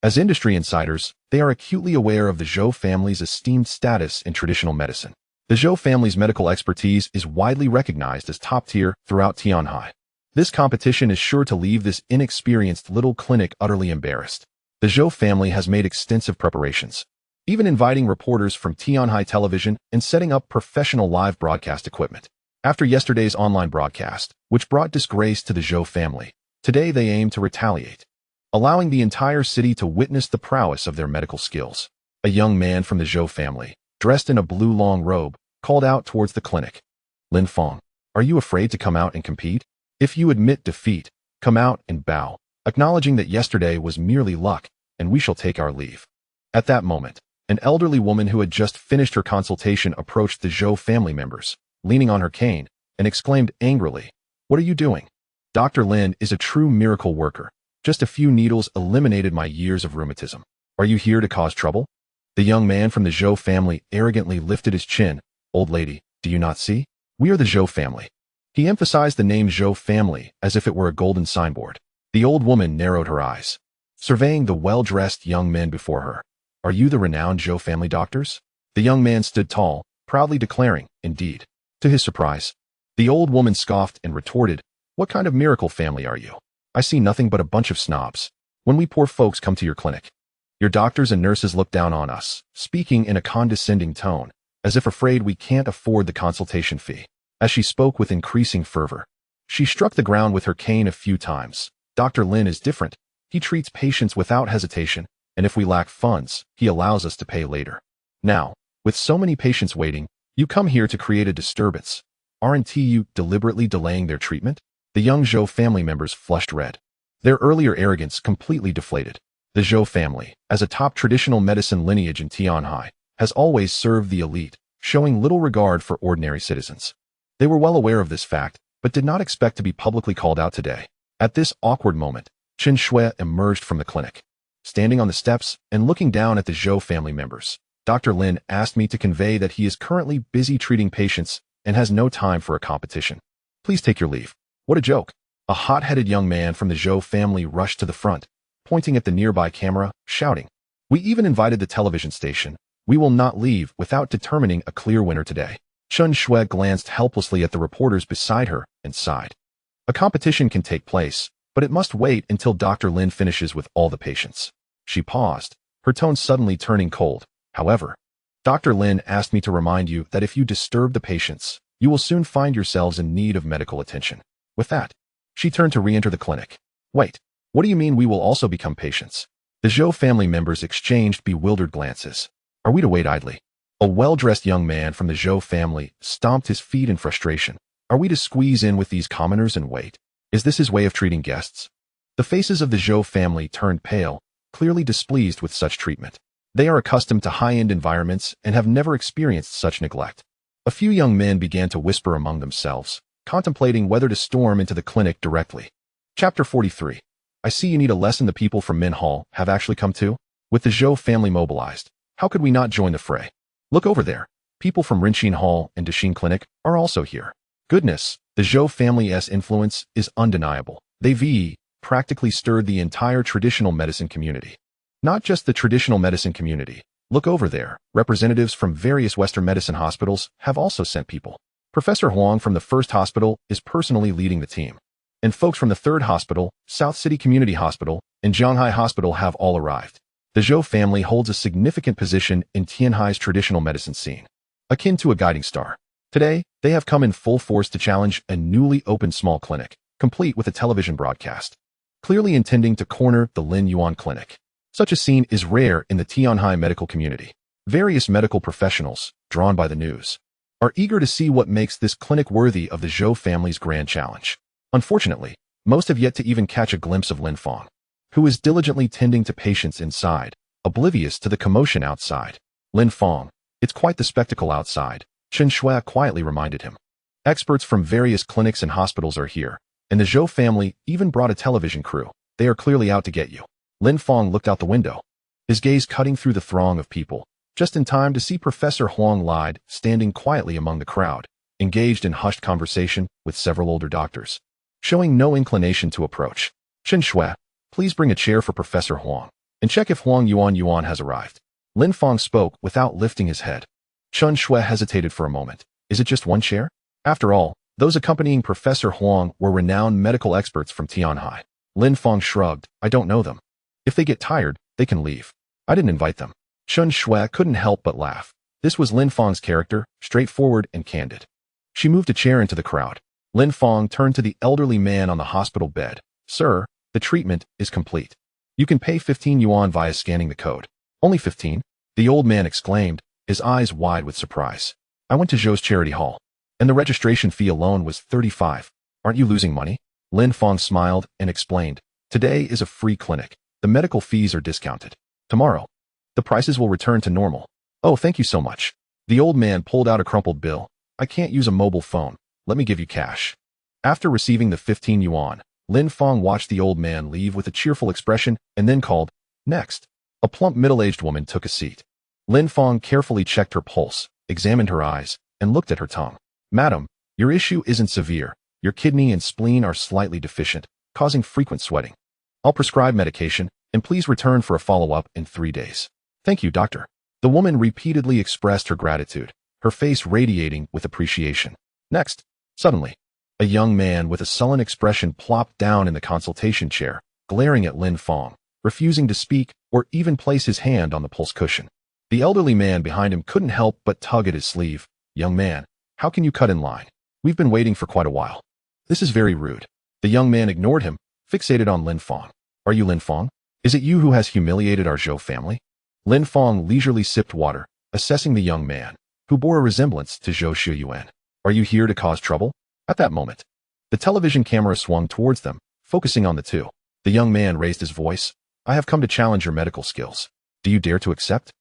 As industry insiders, they are acutely aware of the Zhou family's esteemed status in traditional medicine. The Zhou family's medical expertise is widely recognized as top tier throughout Tianhai. This competition is sure to leave this inexperienced little clinic utterly embarrassed. The Zhou family has made extensive preparations, even inviting reporters from Tianhai television and setting up professional live broadcast equipment. After yesterday's online broadcast, which brought disgrace to the Zhou family, today they aim to retaliate, allowing the entire city to witness the prowess of their medical skills. A young man from the Zhou family, dressed in a blue long robe, called out towards the clinic. Lin Fang, are you afraid to come out and compete? If you admit defeat, come out and bow, acknowledging that yesterday was merely luck, and we shall take our leave. At that moment, an elderly woman who had just finished her consultation approached the Zhou family members, leaning on her cane, and exclaimed angrily, "What are you doing? Dr. Lin is a true miracle worker. Just a few needles eliminated my years of rheumatism. Are you here to cause trouble?" The young man from the Zhou family arrogantly lifted his chin. "Old lady, do you not see? We are the Zhou family." He emphasized the name Zhou family as if it were a golden signboard. The old woman narrowed her eyes, surveying the well-dressed young men before her. "Are you the renowned Zhou family doctors?" The young man stood tall, proudly declaring, "Indeed." To his surprise, the old woman scoffed and retorted, "What kind of miracle family are you? I see nothing but a bunch of snobs. When we poor folks come to your clinic, your doctors and nurses look down on us, speaking in a condescending tone, as if afraid we can't afford the consultation fee." As she spoke with increasing fervor, she struck the ground with her cane a few times. "Dr. Lin is different. He treats patients without hesitation, and if we lack funds, he allows us to pay later. Now, with so many patients waiting, you come here to create a disturbance. Aren't you deliberately delaying their treatment?" The young Zhou family members flushed red, their earlier arrogance completely deflated. The Zhou family, as a top traditional medicine lineage in Tianhai, has always served the elite, showing little regard for ordinary citizens. They were well aware of this fact, but did not expect to be publicly called out today. At this awkward moment, Chen Shui emerged from the clinic. Standing on the steps and looking down at the Zhou family members, Dr. Lin asked me to convey that he is currently busy treating patients and has no time for a competition. Please take your leave. What a joke. A hot-headed young man from the Zhou family rushed to the front, pointing at the nearby camera, shouting, "We even invited the television station. We will not leave without determining a clear winner today." Chen Shui glanced helplessly at the reporters beside her and sighed. A competition can take place, but it must wait until Dr. Lin finishes with all the patients. She paused, her tone suddenly turning cold. "However, Dr. Lin asked me to remind you that if you disturb the patients, you will soon find yourselves in need of medical attention." With that, she turned to re-enter the clinic. "Wait, what do you mean we will also become patients?" The Zhou family members exchanged bewildered glances. "Are we to wait idly?" A well-dressed young man from the Zhou family stomped his feet in frustration. "Are we to squeeze in with these commoners and wait? Is this his way of treating guests?" The faces of the Zhou family turned pale, clearly displeased with such treatment. They are accustomed to high-end environments and have never experienced such neglect. A few young men began to whisper among themselves, contemplating whether to storm into the clinic directly. Chapter 43. I see you need a lesson. The people from Min Hall have actually come too. With the Zhou family mobilized, how could we not join the fray? Look over there. People from Rinxin Hall and Daxin Clinic are also here. Goodness, the Zhou family's influence is undeniable. They've practically stirred the entire traditional medicine community. Not just the traditional medicine community. Look over there. Representatives from various Western medicine hospitals have also sent people. Professor Huang from the first hospital is personally leading the team. And folks from the third hospital, South City Community Hospital, and Zhanghai Hospital have all arrived. The Zhou family holds a significant position in Tianhai's traditional medicine scene, akin to a guiding star. Today, they have come in full force to challenge a newly opened small clinic, complete with a television broadcast, clearly intending to corner the Lin Yuan Clinic. Such a scene is rare in the Tianhai medical community. Various medical professionals, drawn by the news, are eager to see what makes this clinic worthy of the Zhou family's grand challenge. Unfortunately, most have yet to even catch a glimpse of Lin Fang, who is diligently tending to patients inside, oblivious to the commotion outside. "Lin Fang, it's quite the spectacle outside," Chen Shui quietly reminded him. "Experts from various clinics and hospitals are here, and the Zhou family even brought a television crew. They are clearly out to get you." Lin Fang looked out the window, his gaze cutting through the throng of people, just in time to see Professor Huang Lide standing quietly among the crowd, engaged in hushed conversation with several older doctors, showing no inclination to approach. "Chen Shui, please bring a chair for Professor Huang, and check if Huang Yuan has arrived." Lin Fang spoke without lifting his head. Chen Shui hesitated for a moment. Is it just one chair? After all, those accompanying Professor Huang were renowned medical experts from Tianhai. Lin Fang shrugged. "I don't know them. If they get tired, they can leave. I didn't invite them." Chen Shui couldn't help but laugh. This was Lin Fang's character, straightforward and candid. She moved a chair into the crowd. Lin Fang turned to the elderly man on the hospital bed. "Sir, the treatment is complete. You can pay 15 yuan via scanning the code." "Only 15? The old man exclaimed, his eyes wide with surprise. I went to Zhou's charity hall, and the registration fee alone was 35. Aren't you losing money? Lin Fang smiled and explained, today is a free clinic. The medical fees are discounted. Tomorrow, the prices will return to normal. Oh, thank you so much. The old man pulled out a crumpled bill. I can't use a mobile phone. Let me give you cash. After receiving the 15 yuan, Lin Fang watched the old man leave with a cheerful expression and then called, next. A plump middle-aged woman took a seat. Lin Fang carefully checked her pulse, examined her eyes, and looked at her tongue. Madam, your issue isn't severe. Your kidney and spleen are slightly deficient, causing frequent sweating. I'll prescribe medication, and please return for a follow-up in 3 days. Thank you, doctor. The woman repeatedly expressed her gratitude, her face radiating with appreciation. Next, suddenly, a young man with a sullen expression plopped down in the consultation chair, glaring at Lin Fang, refusing to speak or even place his hand on the pulse cushion. The elderly man behind him couldn't help but tug at his sleeve. Young man, how can you cut in line? We've been waiting for quite a while. This is very rude. The young man ignored him, fixated on Lin Fang. Are you Lin Fang? Is it you who has humiliated our Zhou family? Lin Fang leisurely sipped water, assessing the young man, who bore a resemblance to Zhou Shiyuan. Are you here to cause trouble? At that moment, the television camera swung towards them, focusing on the two. The young man raised his voice. I have come to challenge your medical skills. Do you dare to accept?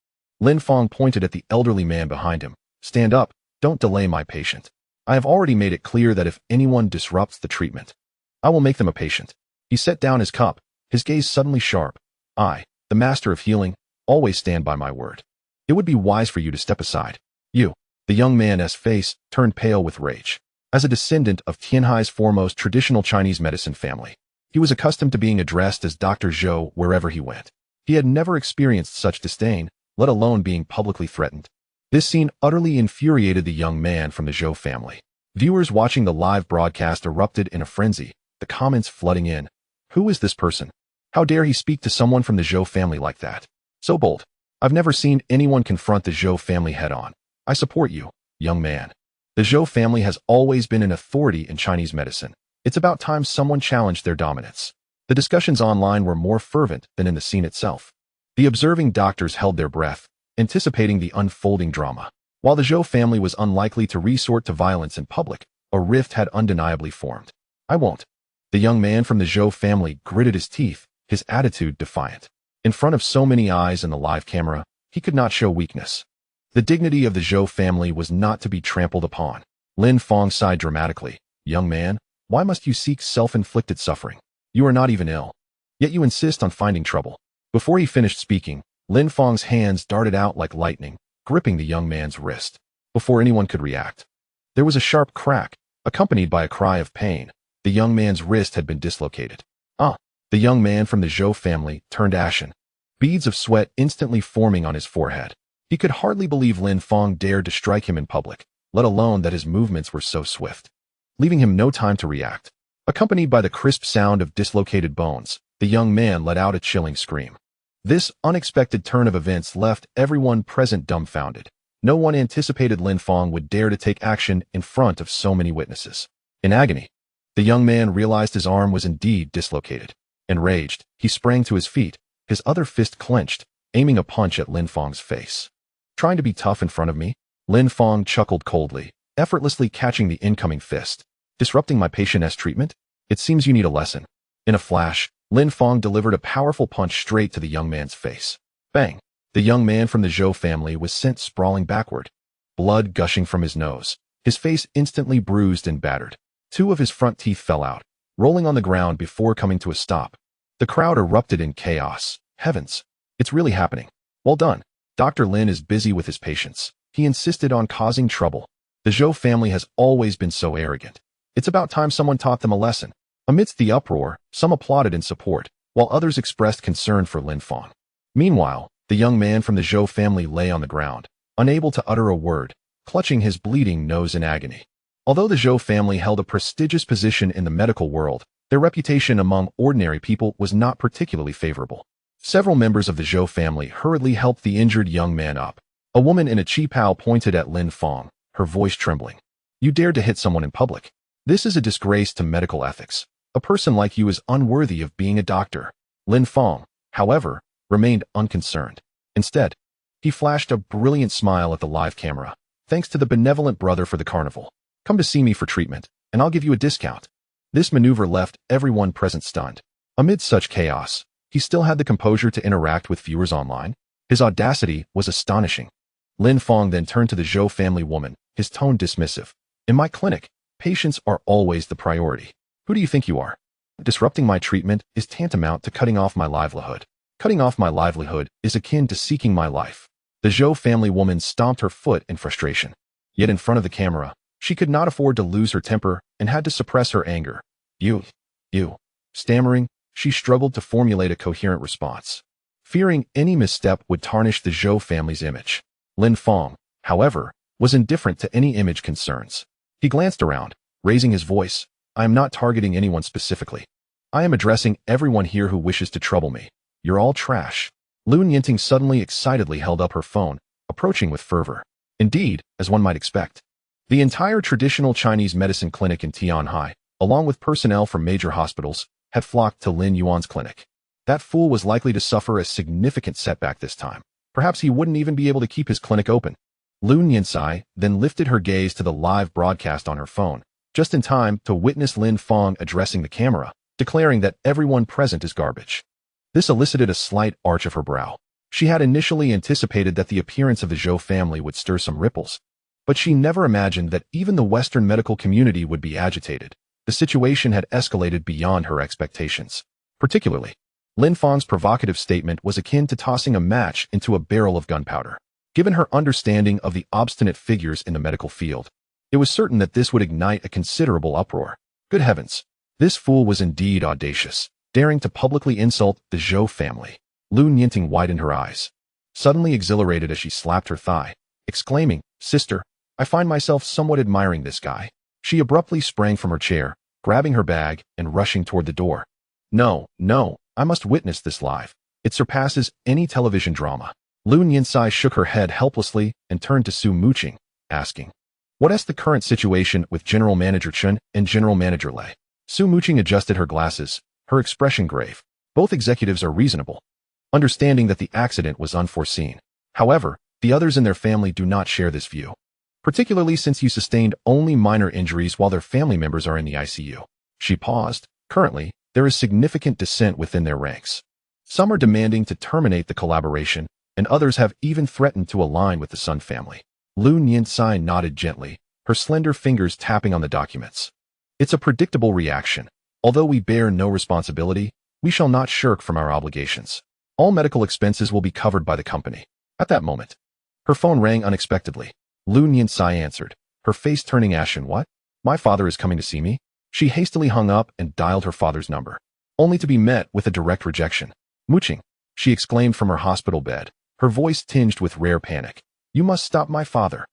Lin Fang pointed at the elderly man behind him. Stand up, don't delay my patient. I have already made it clear that if anyone disrupts the treatment, I will make them a patient. He set down his cup, his gaze suddenly sharp. I, the master of healing, always stand by my word. It would be wise for you to step aside. You. The young man's face turned pale with rage. As a descendant of Tianhai's foremost traditional Chinese medicine family, he was accustomed to being addressed as Dr. Zhou wherever he went. He had never experienced such disdain, let alone being publicly threatened. This scene utterly infuriated the young man from the Zhou family. Viewers watching the live broadcast erupted in a frenzy, the comments flooding in. Who is this person? How dare he speak to someone from the Zhou family like that? So bold. I've never seen anyone confront the Zhou family head-on. I support you, young man. The Zhou family has always been an authority in Chinese medicine. It's about time someone challenged their dominance. The discussions online were more fervent than in the scene itself. The observing doctors held their breath, anticipating the unfolding drama. While the Zhou family was unlikely to resort to violence in public, a rift had undeniably formed. I won't. The young man from the Zhou family gritted his teeth, his attitude defiant. In front of so many eyes in the live camera, he could not show weakness. The dignity of the Zhou family was not to be trampled upon. Lin Fang sighed dramatically. Young man, why must you seek self-inflicted suffering? You are not even ill. Yet you insist on finding trouble. Before he finished speaking, Lin Fang's hands darted out like lightning, gripping the young man's wrist. Before anyone could react, there was a sharp crack, accompanied by a cry of pain. The young man's wrist had been dislocated. The young man from the Zhou family turned ashen, beads of sweat instantly forming on his forehead. He could hardly believe Lin Fang dared to strike him in public, let alone that his movements were so swift, leaving him no time to react. Accompanied by the crisp sound of dislocated bones, the young man let out a chilling scream. This unexpected turn of events left everyone present dumbfounded. No one anticipated Lin Fang would dare to take action in front of so many witnesses. In agony, the young man realized his arm was indeed dislocated. Enraged, he sprang to his feet, his other fist clenched, aiming a punch at Lin Fang's face. Trying to be tough in front of me? Lin Fang chuckled coldly, effortlessly catching the incoming fist. Disrupting my patient's treatment? It seems you need a lesson. In a flash, Lin Fang delivered a powerful punch straight to the young man's face. Bang! The young man from the Zhou family was sent sprawling backward, blood gushing from his nose, his face instantly bruised and battered. 2 of his front teeth fell out, rolling on the ground before coming to a stop. The crowd erupted in chaos. Heavens! It's really happening. Well done. Dr. Lin is busy with his patients. He insisted on causing trouble. The Zhou family has always been so arrogant. It's about time someone taught them a lesson. Amidst the uproar, some applauded in support, while others expressed concern for Lin Fang. Meanwhile, the young man from the Zhou family lay on the ground, unable to utter a word, clutching his bleeding nose in agony. Although the Zhou family held a prestigious position in the medical world, their reputation among ordinary people was not particularly favorable. Several members of the Zhou family hurriedly helped the injured young man up. A woman in a qipao pointed at Lin Fang, her voice trembling. You dared to hit someone in public. This is a disgrace to medical ethics. A person like you is unworthy of being a doctor. Lin Fang, however, remained unconcerned. Instead, He flashed a brilliant smile at the live camera. Thanks to the benevolent brother for the carnival. Come to see me for treatment, and I'll give you a discount. This maneuver left everyone present stunned. Amid such chaos, he still had the composure to interact with viewers online. His audacity was astonishing. Lin Fang then turned to the Zhou family woman, his tone dismissive. In my clinic, patients are always the priority. Who do you think you are? Disrupting my treatment is tantamount to cutting off my livelihood. Cutting off my livelihood is akin to seeking my life. The Zhou family woman stomped her foot in frustration. Yet in front of the camera, she could not afford to lose her temper and had to suppress her anger. You. Stammering, she struggled to formulate a coherent response. Fearing any misstep would tarnish the Zhou family's image. Lin Fang, however, was indifferent to any image concerns. He glanced around, raising his voice. I am not targeting anyone specifically. I am addressing everyone here who wishes to trouble me. You're all trash. Lun Yinting suddenly excitedly held up her phone, approaching with fervor. Indeed, as one might expect. The entire traditional Chinese medicine clinic in Tianhai, along with personnel from major hospitals, had flocked to Lin Yuan's clinic. That fool was likely to suffer a significant setback this time. Perhaps he wouldn't even be able to keep his clinic open. Lun Yinsai then lifted her gaze to the live broadcast on her phone, just in time to witness Lin Fang addressing the camera, declaring that everyone present is garbage. This elicited a slight arch of her brow. She had initially anticipated that the appearance of the Zhou family would stir some ripples, but she never imagined that even the Western medical community would be agitated. The situation had escalated beyond her expectations. Particularly, Lin Fang's provocative statement was akin to tossing a match into a barrel of gunpowder. Given her understanding of the obstinate figures in the medical field, it was certain that this would ignite a considerable uproar. Good heavens, this fool was indeed audacious, daring to publicly insult the Zhou family. Lun Yinting widened her eyes, suddenly exhilarated as she slapped her thigh, exclaiming, Sister, I find myself somewhat admiring this guy. She abruptly sprang from her chair, grabbing her bag and rushing toward the door. No, I must witness this live. It surpasses any television drama. Lun Yinsai shook her head helplessly and turned to Su Muqing, asking, What is the current situation with General Manager Chen and General Manager Lei? Su Muqing adjusted her glasses, her expression grave. Both executives are reasonable, understanding that the accident was unforeseen. However, the others in their family do not share this view, particularly since you sustained only minor injuries while their family members are in the ICU. She paused. Currently, there is significant dissent within their ranks. Some are demanding to terminate the collaboration, and others have even threatened to align with the Sun family. Lun Yinsai nodded gently, her slender fingers tapping on the documents. It's a predictable reaction. Although we bear no responsibility, we shall not shirk from our obligations. All medical expenses will be covered by the company. At that moment, her phone rang unexpectedly. Lun Yinsai answered, her face turning ashen. What? My father is coming to see me? She hastily hung up and dialed her father's number, only to be met with a direct rejection. Muqing, she exclaimed from her hospital bed, her voice tinged with rare panic. You must stop my father.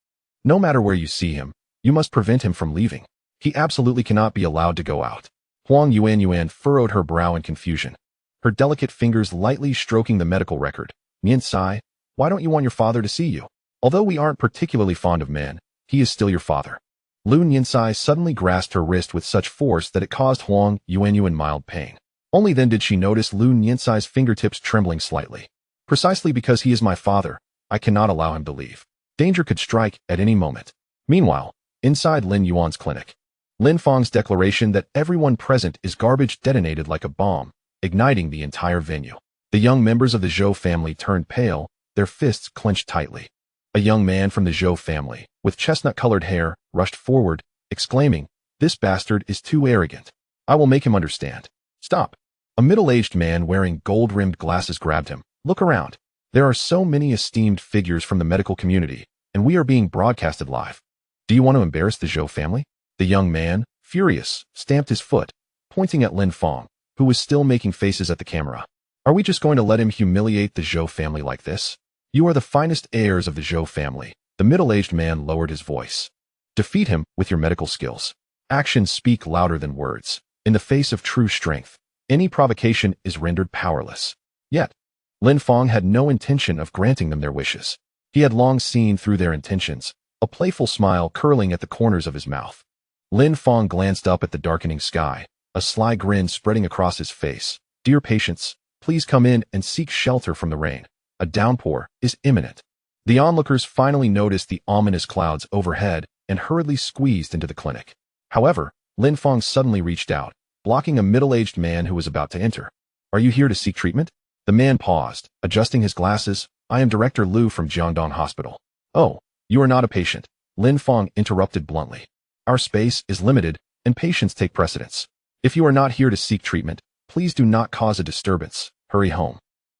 No matter where you see him, you must prevent him from leaving. He absolutely cannot be allowed to go out. Huang Yuan furrowed her brow in confusion, her delicate fingers lightly stroking the medical record. Yinsai, why don't you want your father to see you? Although we aren't particularly fond of men, he is still your father. Lun Yinsai suddenly grasped her wrist with such force that it caused Huang Yuan mild pain. Only then did she notice Lun Yinsai's fingertips trembling slightly. Precisely because he is my father, I cannot allow him to leave. Danger could strike at any moment. Meanwhile, inside Lin Yuan's clinic, Lin Fang's declaration that everyone present is garbage detonated like a bomb, igniting the entire venue. The young members of the Zhou family turned pale, their fists clenched tightly. A young man from the Zhou family, with chestnut-colored hair, rushed forward, exclaiming, This bastard is too arrogant. I will make him understand. Stop. A middle-aged man wearing gold-rimmed glasses grabbed him. Look around. There are so many esteemed figures from the medical community, and we are being broadcasted live. Do you want to embarrass the Zhou family? The young man, furious, stamped his foot, pointing at Lin Fang, who was still making faces at the camera. Are we just going to let him humiliate the Zhou family like this? You are the finest heirs of the Zhou family. The middle-aged man lowered his voice. Defeat him with your medical skills. Actions speak louder than words. In the face of true strength, any provocation is rendered powerless. Yet, Lin Fang had no intention of granting them their wishes. He had long seen through their intentions, a playful smile curling at the corners of his mouth. Lin Fang glanced up at the darkening sky, a sly grin spreading across his face. Dear patients, please come in and seek shelter from the rain. A downpour is imminent. The onlookers finally noticed the ominous clouds overhead and hurriedly squeezed into the clinic. However, Lin Fang suddenly reached out, blocking a middle-aged man who was about to enter. "Are you here to seek treatment?" The man paused, adjusting his glasses. "I am Director Liu from Jiangdong Hospital." "Oh, you are not a patient," Lin Fang interrupted bluntly. "Our space is limited, and patients take precedence. If you are not here to seek treatment, please do not cause a disturbance. Hurry home."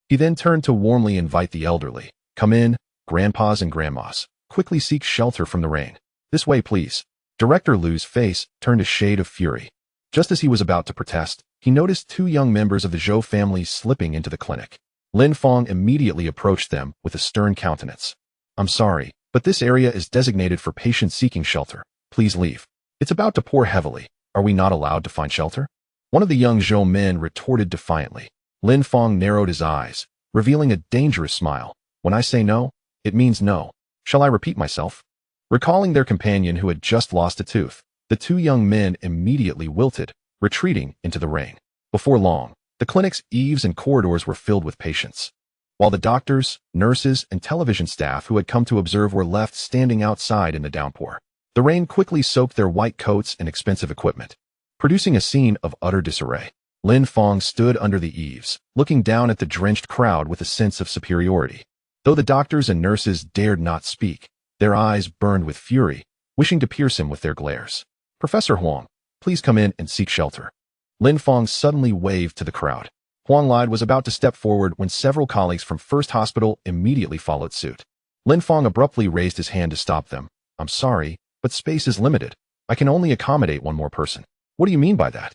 He then turned to warmly invite the elderly. "Come in, grandpas and grandmas. Quickly seek shelter from the rain. This way, please." Director Liu's face turned a shade of fury. Just as he was about to protest, he noticed two young members of the Zhou family slipping into the clinic. Lin Fang immediately approached them with a stern countenance. "I'm sorry, but this area is designated for patients seeking shelter. Please leave. It's about to pour heavily. Are we not allowed to find shelter?" One of the young Zhou men retorted defiantly. Lin Fang narrowed his eyes, revealing a dangerous smile. "When I say no, it means no. Shall I repeat myself?" Recalling their companion who had just lost a tooth, the two young men immediately wilted, retreating into the rain. Before long, the clinic's eaves and corridors were filled with patients, while the doctors, nurses, and television staff who had come to observe were left standing outside in the downpour. The rain quickly soaked their white coats and expensive equipment, producing a scene of utter disarray. Lin Fang stood under the eaves, looking down at the drenched crowd with a sense of superiority. Though the doctors and nurses dared not speak, their eyes burned with fury, wishing to pierce him with their glares. "Professor Huang, please come in and seek shelter." Lin Fang suddenly waved to the crowd. Huang Lide was about to step forward when several colleagues from First Hospital immediately followed suit. Lin Fang abruptly raised his hand to stop them. "I'm sorry, but space is limited. I can only accommodate one more person." "What do you mean by that?"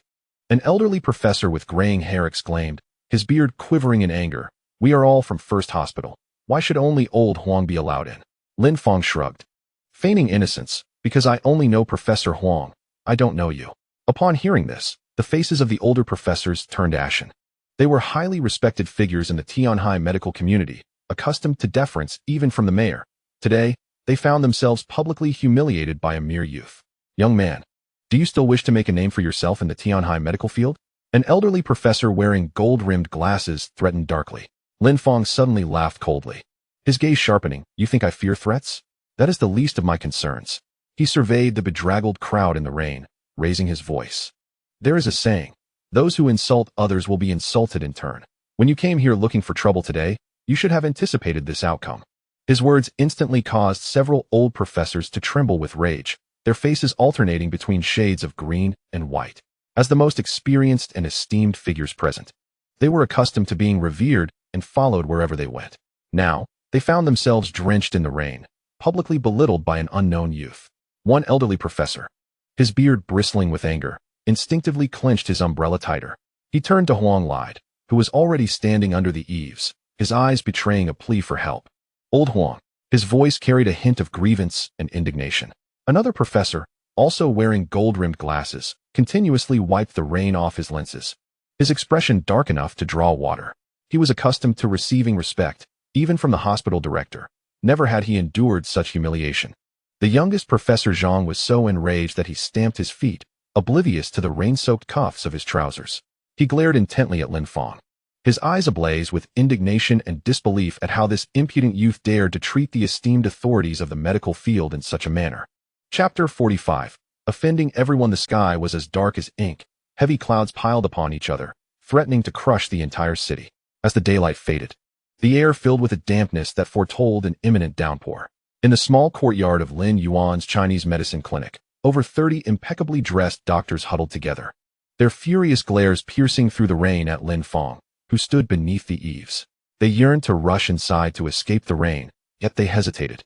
An elderly professor with graying hair exclaimed, his beard quivering in anger. "We are all from First Hospital. Why should only old Huang be allowed in?" Lin Fang shrugged, feigning innocence. "Because I only know Professor Huang. I don't know you." Upon hearing this, the faces of the older professors turned ashen. They were highly respected figures in the Tianhai medical community, accustomed to deference even from the mayor. Today, they found themselves publicly humiliated by a mere youth. "Young man, do you still wish to make a name for yourself in the Tianhai medical field?" An elderly professor wearing gold-rimmed glasses threatened darkly. Lin Fang suddenly laughed coldly, his gaze sharpening. "You think I fear threats? That is the least of my concerns." He surveyed the bedraggled crowd in the rain, raising his voice. "There is a saying, those who insult others will be insulted in turn. When you came here looking for trouble today, you should have anticipated this outcome." His words instantly caused several old professors to tremble with rage, their faces alternating between shades of green and white. As the most experienced and esteemed figures present, they were accustomed to being revered and followed wherever they went. Now, they found themselves drenched in the rain, publicly belittled by an unknown youth. One elderly professor, his beard bristling with anger, instinctively clenched his umbrella tighter. He turned to Huang Lide, who was already standing under the eaves, his eyes betraying a plea for help. "Old Huang." His voice carried a hint of grievance and indignation. Another professor, also wearing gold-rimmed glasses, continuously wiped the rain off his lenses, his expression dark enough to draw water. He was accustomed to receiving respect, even from the hospital director. Never had he endured such humiliation. The youngest Professor Zhang was so enraged that he stamped his feet, oblivious to the rain-soaked cuffs of his trousers. He glared intently at Lin Fang, his eyes ablaze with indignation and disbelief at how this impudent youth dared to treat the esteemed authorities of the medical field in such a manner. Chapter 45. Offending everyone. The sky was as dark as ink. Heavy clouds piled upon each other, threatening to crush the entire city. As the daylight faded, the air filled with a dampness that foretold an imminent downpour. In the small courtyard of Lin Yuan's Chinese medicine clinic, over 30 impeccably dressed doctors huddled together, their furious glares piercing through the rain at Lin Fang, who stood beneath the eaves. They yearned to rush inside to escape the rain, yet they hesitated,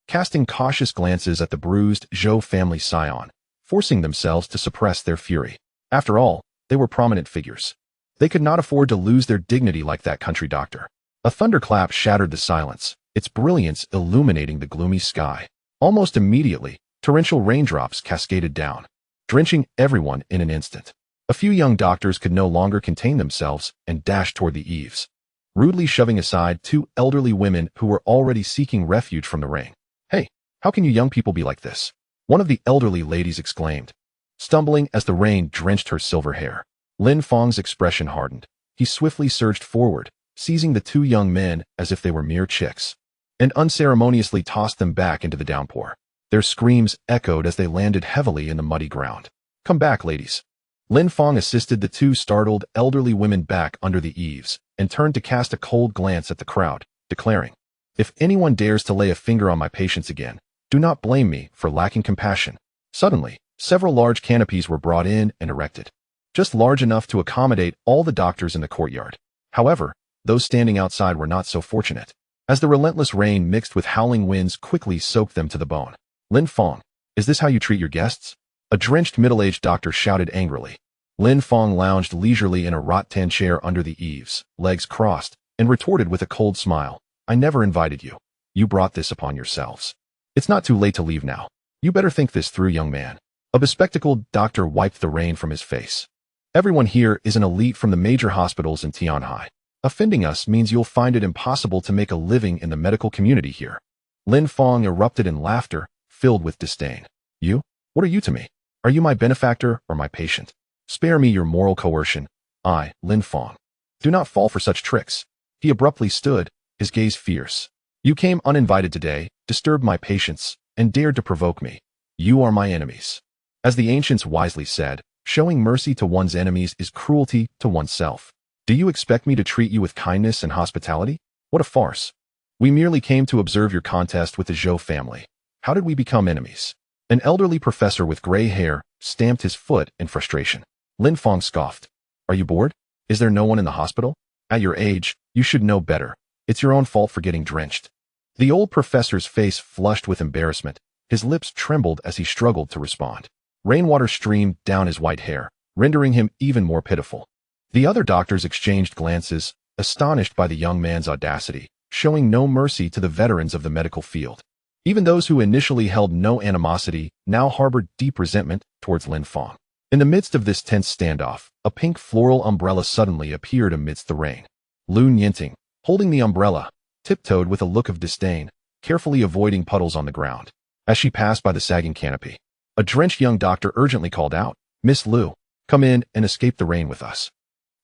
casting cautious glances at the bruised Zhou family scion, forcing themselves to suppress their fury. After all, they were prominent figures. They could not afford to lose their dignity like that country doctor. A thunderclap shattered the silence, its brilliance illuminating the gloomy sky. Almost immediately, torrential raindrops cascaded down, drenching everyone in an instant. A few young doctors could no longer contain themselves and dashed toward the eaves, rudely shoving aside two elderly women who were already seeking refuge from the rain. "Hey, how can you young people be like this?" one of the elderly ladies exclaimed, stumbling as the rain drenched her silver hair. Lin Fang's expression hardened. He swiftly surged forward, seizing the two young men as if they were mere chicks. and unceremoniously tossed them back into the downpour. Their screams echoed as they landed heavily in the muddy ground. "Come back, ladies." Lin Fang assisted the two startled, elderly women back under the eaves and turned to cast a cold glance at the crowd, declaring, "If anyone dares to lay a finger on my patients again, do not blame me for lacking compassion." Suddenly, several large canopies were brought in and erected, just large enough to accommodate all the doctors in the courtyard. However, those standing outside were not so fortunate, as the relentless rain mixed with howling winds quickly soaked them to the bone. "Lin Fang, is this how you treat your guests?" A drenched middle-aged doctor shouted angrily. Lin Fang lounged leisurely in a rattan chair under the eaves, legs crossed, and retorted with a cold smile, "I never invited you. You brought this upon yourselves. It's not too late to leave now. You better think this through, young man." A bespectacled doctor wiped the rain from his face. "Everyone here is an elite from the major hospitals in Tianhai. Offending us means you'll find it impossible to make a living in the medical community here." Lin Fang erupted in laughter, filled with disdain. "You? What are you to me? Are you my benefactor or my patient? Spare me your moral coercion. I, Lin Fang, do not fall for such tricks." He abruptly stood, his gaze fierce. "You came uninvited today, disturbed my patients, and dared to provoke me. You are my enemies. As the ancients wisely said, showing mercy to one's enemies is cruelty to oneself. Do you expect me to treat you with kindness and hospitality? What a farce. We merely came to observe your contest with the Zhou family. How did we become enemies?" An elderly professor with gray hair stamped his foot in frustration. Lin Fang scoffed. "Are you bored? Is there no one in the hospital? At your age, you should know better. It's your own fault for getting drenched." The old professor's face flushed with embarrassment. His lips trembled as he struggled to respond. Rainwater streamed down his white hair, rendering him even more pitiful. The other doctors exchanged glances, astonished by the young man's audacity, showing no mercy to the veterans of the medical field. Even those who initially held no animosity now harbored deep resentment towards Lin Fang. In the midst of this tense standoff, a pink floral umbrella suddenly appeared amidst the rain. Lu Nianting, holding the umbrella, tiptoed with a look of disdain, carefully avoiding puddles on the ground. As she passed by the sagging canopy, a drenched young doctor urgently called out, "Miss Lu, come in and escape the rain with us."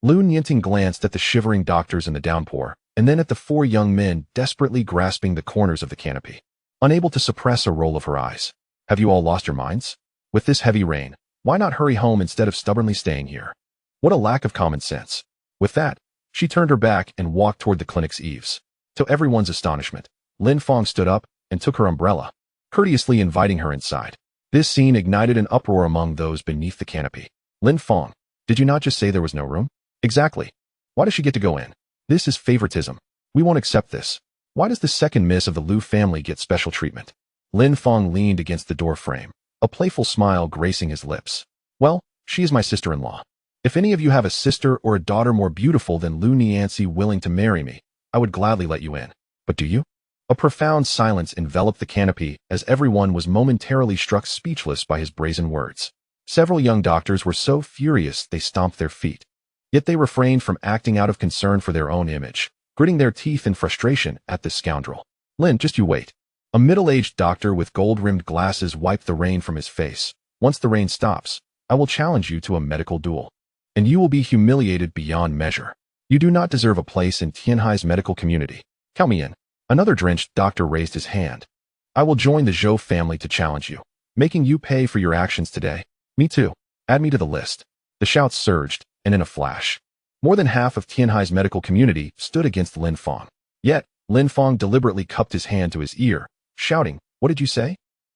Lu Nianting glanced at the shivering doctors in the downpour, and then at the four young men desperately grasping the corners of the canopy. Unable to suppress a roll of her eyes. "Have you all lost your minds? With this heavy rain, why not hurry home instead of stubbornly staying here? What a lack of common sense." With that, she turned her back and walked toward the clinic's eaves. To everyone's astonishment, Lin Fang stood up and took her umbrella, courteously inviting her inside. This scene ignited an uproar among those beneath the canopy. "Lin Fang, did you not just say there was no room?" "Exactly. Why does she get to go in? This is favoritism. We won't accept this. Why does the second miss of the Lu family get special treatment?" Lin Fang leaned against the doorframe, a playful smile gracing his lips. "Well, she is my sister-in-law. If any of you have a sister or a daughter more beautiful than Lu Nianxi willing to marry me, I would gladly let you in. But do you?" A profound silence enveloped the canopy as everyone was momentarily struck speechless by his brazen words. Several young doctors were so furious they stomped their feet. Yet they refrained from acting out of concern for their own image, gritting their teeth in frustration at this scoundrel. "Lin, just you wait." A middle-aged doctor with gold-rimmed glasses wiped the rain from his face. "Once the rain stops, I will challenge you to a medical duel. And you will be humiliated beyond measure. You do not deserve a place in Tianhai's medical community. Count me in." Another drenched doctor raised his hand. "I will join the Zhou family to challenge you, making you pay for your actions today." "Me too. Add me to the list." The shouts surged, and in a flash, more than half of Tianhai's medical community stood against Lin Fang. Yet, Lin Fang deliberately cupped his hand to his ear, shouting, "What did you say?"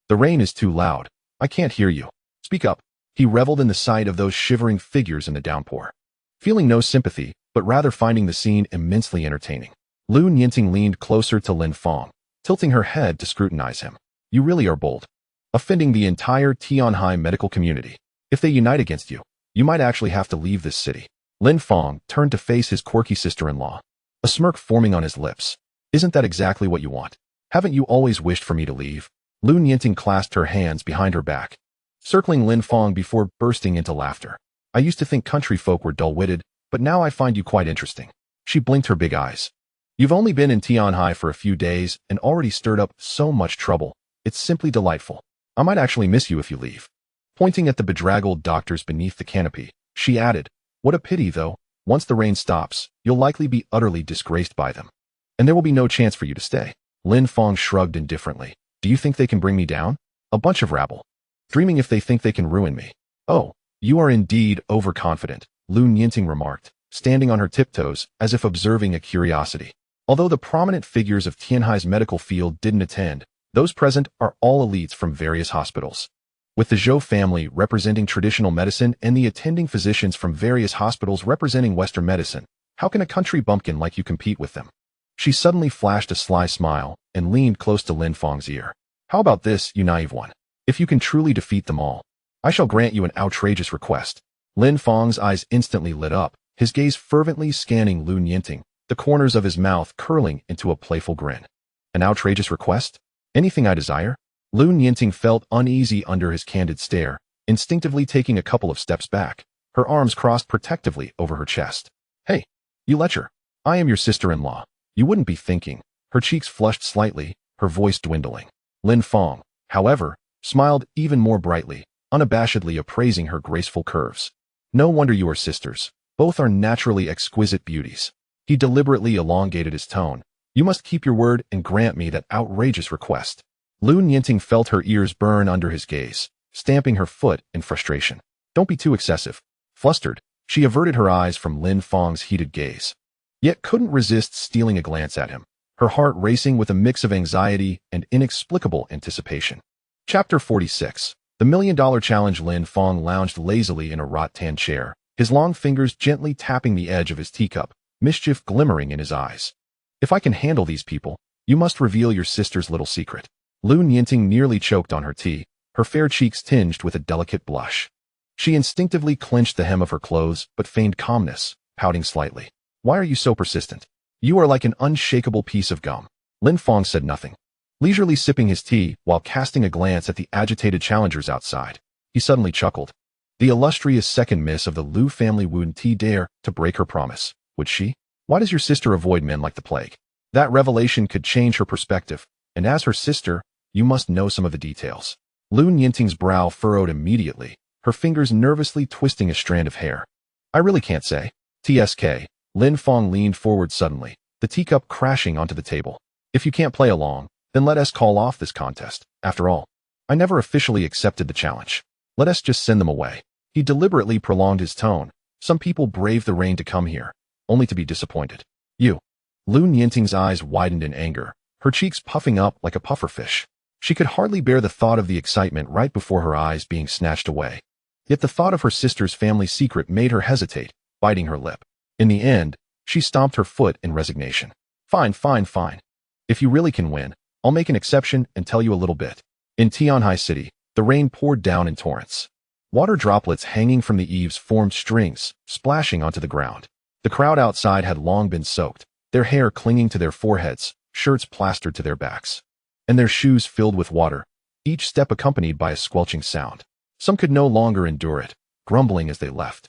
"The rain is too loud. I can't hear you. Speak up." He reveled in the sight of those shivering figures in the downpour, feeling no sympathy, but rather finding the scene immensely entertaining. Lu Nianting leaned closer to Lin Fang, tilting her head to scrutinize him. "You really are bold, offending the entire Tianhai medical community. If they unite against you, you might actually have to leave this city." Lin Fang turned to face his quirky sister-in-law, a smirk forming on his lips. "Isn't that exactly what you want? Haven't you always wished for me to leave?" Lu Nianting clasped her hands behind her back, circling Lin Fang before bursting into laughter. "I used to think country folk were dull-witted, but now I find you quite interesting." She blinked her big eyes. "You've only been in Tianhai for a few days and already stirred up so much trouble. It's simply delightful. I might actually miss you if you leave." Pointing at the bedraggled doctors beneath the canopy, she added, "What a pity, though. Once the rain stops, you'll likely be utterly disgraced by them. And there will be no chance for you to stay." Lin Fang shrugged indifferently. Do you think they can bring me down? A bunch of rabble. Dreaming if they think they can ruin me. Oh, you are indeed overconfident, Lun Yinting remarked, standing on her tiptoes as if observing a curiosity. Although the prominent figures of Tianhai's medical field didn't attend, those present are all elites from various hospitals. With the Zhou family representing traditional medicine and the attending physicians from various hospitals representing Western medicine, how can a country bumpkin like you compete with them? She suddenly flashed a sly smile and leaned close to Lin Fang's ear. How about this, you naive one? If you can truly defeat them all, I shall grant you an outrageous request. Lin Fang's eyes instantly lit up, his gaze fervently scanning Lun Yinting, the corners of his mouth curling into a playful grin. An outrageous request? Anything I desire? Lun Yinting felt uneasy under his candid stare, instinctively taking a couple of steps back, her arms crossed protectively over her chest. Hey, you lecher. I am your sister-in-law. You wouldn't be thinking. Her cheeks flushed slightly, her voice dwindling. Lin Fang, however, smiled even more brightly, unabashedly appraising her graceful curves. No wonder you are sisters. Both are naturally exquisite beauties. He deliberately elongated his tone. You must keep your word and grant me that outrageous request. Lun Yinting felt her ears burn under his gaze, stamping her foot in frustration. Don't be too excessive. Flustered, she averted her eyes from Lin Fang's heated gaze, yet couldn't resist stealing a glance at him, her heart racing with a mix of anxiety and inexplicable anticipation. Chapter 46. The $1 Million Challenge. Lin Fang lounged lazily in a rattan chair, his long fingers gently tapping the edge of his teacup, mischief glimmering in his eyes. If I can handle these people, you must reveal your sister's little secret. Lun Yinting nearly choked on her tea, her fair cheeks tinged with a delicate blush. She instinctively clenched the hem of her clothes, but feigned calmness, pouting slightly. Why are you so persistent? You are like an unshakable piece of gum. Lin Fang said nothing, leisurely sipping his tea while casting a glance at the agitated challengers outside. He suddenly chuckled. The illustrious second miss of the Liu family wouldn't dare to break her promise, would she? Why does your sister avoid men like the plague? That revelation could change her perspective, and as her sister, you must know some of the details. Lun Yinting's brow furrowed immediately, her fingers nervously twisting a strand of hair. I really can't say. TSK. Lin Fang leaned forward suddenly, the teacup crashing onto the table. If you can't play along, then let us call off this contest. After all, I never officially accepted the challenge. Let us just send them away. He deliberately prolonged his tone. Some people brave the rain to come here, only to be disappointed. You. Lun Yinting's eyes widened in anger, her cheeks puffing up like a pufferfish. She could hardly bear the thought of the excitement right before her eyes being snatched away. Yet the thought of her sister's family secret made her hesitate, biting her lip. In the end, she stomped her foot in resignation. Fine, fine, fine. If you really can win, I'll make an exception and tell you a little bit. In Tianhai City, the rain poured down in torrents. Water droplets hanging from the eaves formed strings, splashing onto the ground. The crowd outside had long been soaked, their hair clinging to their foreheads, shirts plastered to their backs, and their shoes filled with water, each step accompanied by a squelching sound. Some could no longer endure it, grumbling as they left,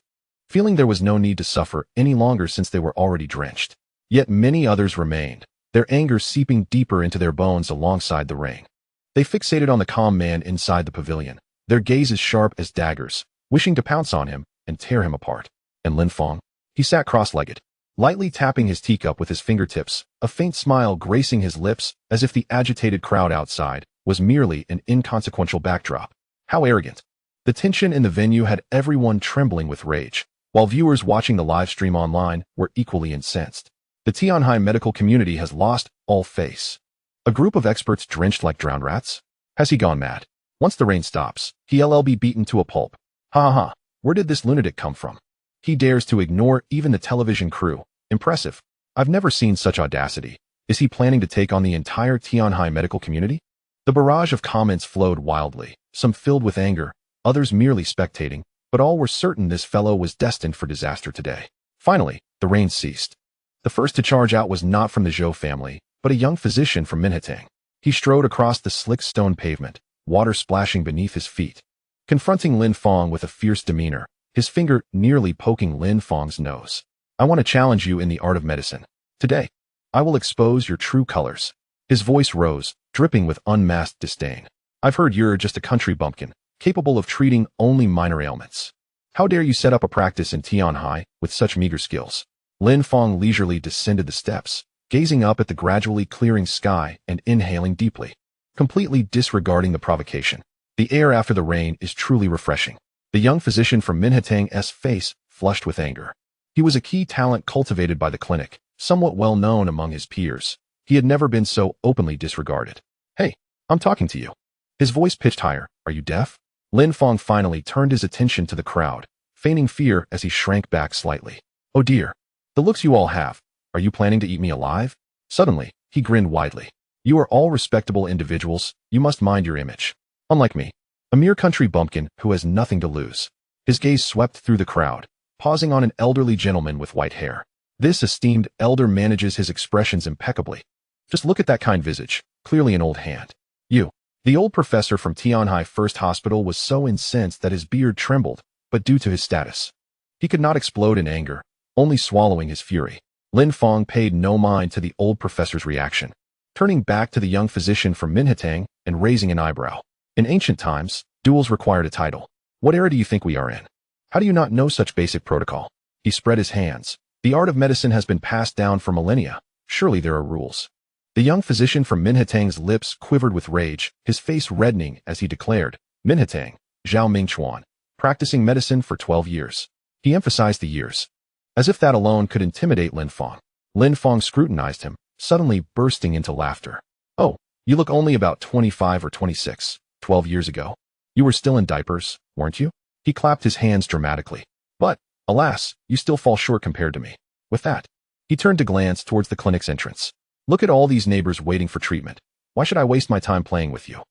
feeling there was no need to suffer any longer since they were already drenched. Yet many others remained, their anger seeping deeper into their bones alongside the rain. They fixated on the calm man inside the pavilion, their gazes sharp as daggers, wishing to pounce on him and tear him apart. And Lin Fang? He sat cross-legged, lightly tapping his teacup with his fingertips, a faint smile gracing his lips as if the agitated crowd outside was merely an inconsequential backdrop. How arrogant. The tension in the venue had everyone trembling with rage, while viewers watching the live stream online were equally incensed. The Tianhai medical community has lost all face. A group of experts drenched like drowned rats? Has he gone mad? Once the rain stops, he'll be beaten to a pulp. Ha ha ha. Where did this lunatic come from? He dares to ignore even the television crew. Impressive. I've never seen such audacity. Is he planning to take on the entire Tianhai medical community? The barrage of comments flowed wildly, some filled with anger, others merely spectating, but all were certain this fellow was destined for disaster today. Finally, the rain ceased. The first to charge out was not from the Zhou family, but a young physician from Minhatang. He strode across the slick stone pavement, water splashing beneath his feet, confronting Lin Fang with a fierce demeanor, his finger nearly poking Lin Fang's nose. I want to challenge you in the art of medicine. Today, I will expose your true colors. His voice rose, dripping with unmasked disdain. I've heard you're just a country bumpkin, capable of treating only minor ailments. How dare you set up a practice in Tianhai with such meager skills? Lin Fang leisurely descended the steps, gazing up at the gradually clearing sky and inhaling deeply, completely disregarding the provocation. The air after the rain is truly refreshing. The young physician from Minhatang's face flushed with anger. He was a key talent cultivated by the clinic, somewhat well known among his peers. He had never been so openly disregarded. Hey, I'm talking to you. His voice pitched higher. Are you deaf? Lin Fang finally turned his attention to the crowd, feigning fear as he shrank back slightly. Oh dear. The looks you all have. Are you planning to eat me alive? Suddenly, he grinned widely. You are all respectable individuals. You must mind your image. Unlike me, a mere country bumpkin who has nothing to lose. His gaze swept through the crowd, pausing on an elderly gentleman with white hair. This esteemed elder manages his expressions impeccably. Just look at that kind visage, clearly an old hand. You. The old professor from Tianhai First Hospital was so incensed that his beard trembled, but due to his status, he could not explode in anger, only swallowing his fury. Lin Fang paid no mind to the old professor's reaction, turning back to the young physician from Minhatang and raising an eyebrow. In ancient times, duels required a title. What era do you think we are in? How do you not know such basic protocol? He spread his hands. The art of medicine has been passed down for millennia. Surely there are rules. The young physician from Minhatang's lips quivered with rage, his face reddening as he declared, Minhatang, Zhao Mingchuan, practicing medicine for 12 years. He emphasized the years, as if that alone could intimidate Lin Fang. Lin Fang scrutinized him, suddenly bursting into laughter. Oh, you look only about 25 or 26. 12 years ago. You were still in diapers, weren't you? He clapped his hands dramatically. But, alas, you still fall short compared to me. With that, he turned to glance towards the clinic's entrance. Look at all these neighbors waiting for treatment. Why should I waste my time playing with you?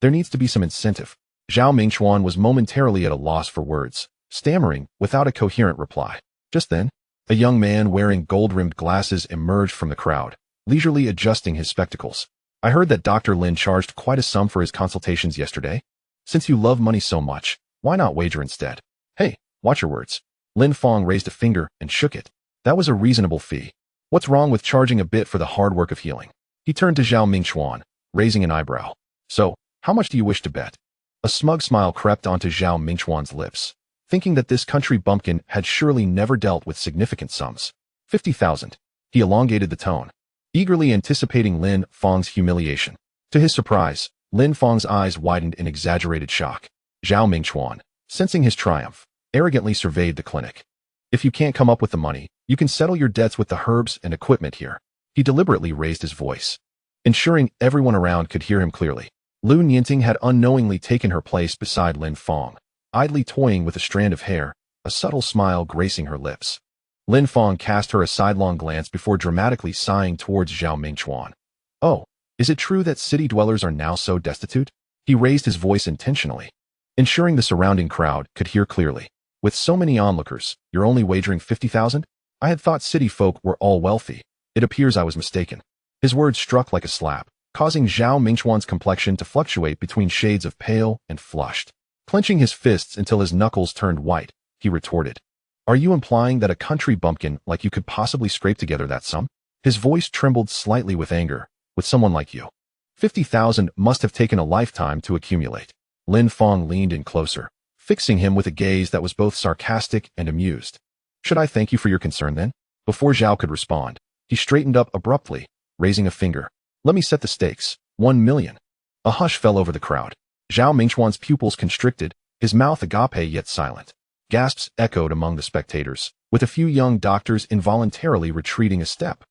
There needs to be some incentive. Zhao Mingchuan was momentarily at a loss for words, stammering without a coherent reply. Just then, a young man wearing gold-rimmed glasses emerged from the crowd, leisurely adjusting his spectacles. I heard that Dr. Lin charged quite a sum for his consultations yesterday. Since you love money so much, why not wager instead? Hey, watch your words. Lin Fang raised a finger and shook it. That was a reasonable fee. What's wrong with charging a bit for the hard work of healing? He turned to Zhao Mingchuan, raising an eyebrow. So, how much do you wish to bet? A smug smile crept onto Zhao Mingchuan's lips, thinking that this country bumpkin had surely never dealt with significant sums. 50,000. He elongated the tone, eagerly anticipating Lin Fang's humiliation. To his surprise, Lin Fang's eyes widened in exaggerated shock. Zhao Mingchuan, sensing his triumph, arrogantly surveyed the clinic. If you can't come up with the money, you can settle your debts with the herbs and equipment here. He deliberately raised his voice, ensuring everyone around could hear him clearly. Lu Nianting had unknowingly taken her place beside Lin Fang, idly toying with a strand of hair, a subtle smile gracing her lips. Lin Fang cast her a sidelong glance before dramatically sighing towards Zhao Mingchuan. Oh, is it true that city dwellers are now so destitute? He raised his voice intentionally, ensuring the surrounding crowd could hear clearly. With so many onlookers, you're only wagering 50,000? I had thought city folk were all wealthy. It appears I was mistaken. His words struck like a slap, causing Zhao Mingchuan's complexion to fluctuate between shades of pale and flushed. Clenching his fists until his knuckles turned white, he retorted. Are you implying that a country bumpkin like you could possibly scrape together that sum? His voice trembled slightly with anger. With someone like you, 50,000 must have taken a lifetime to accumulate. Lin Fang leaned in closer, fixing him with a gaze that was both sarcastic and amused. Should I thank you for your concern then? Before Zhao could respond, he straightened up abruptly, raising a finger. Let me set the stakes. 1 million. A hush fell over the crowd. Zhao Mingchuan's pupils constricted, his mouth agape yet silent. Gasps echoed among the spectators, with a few young doctors involuntarily retreating a step.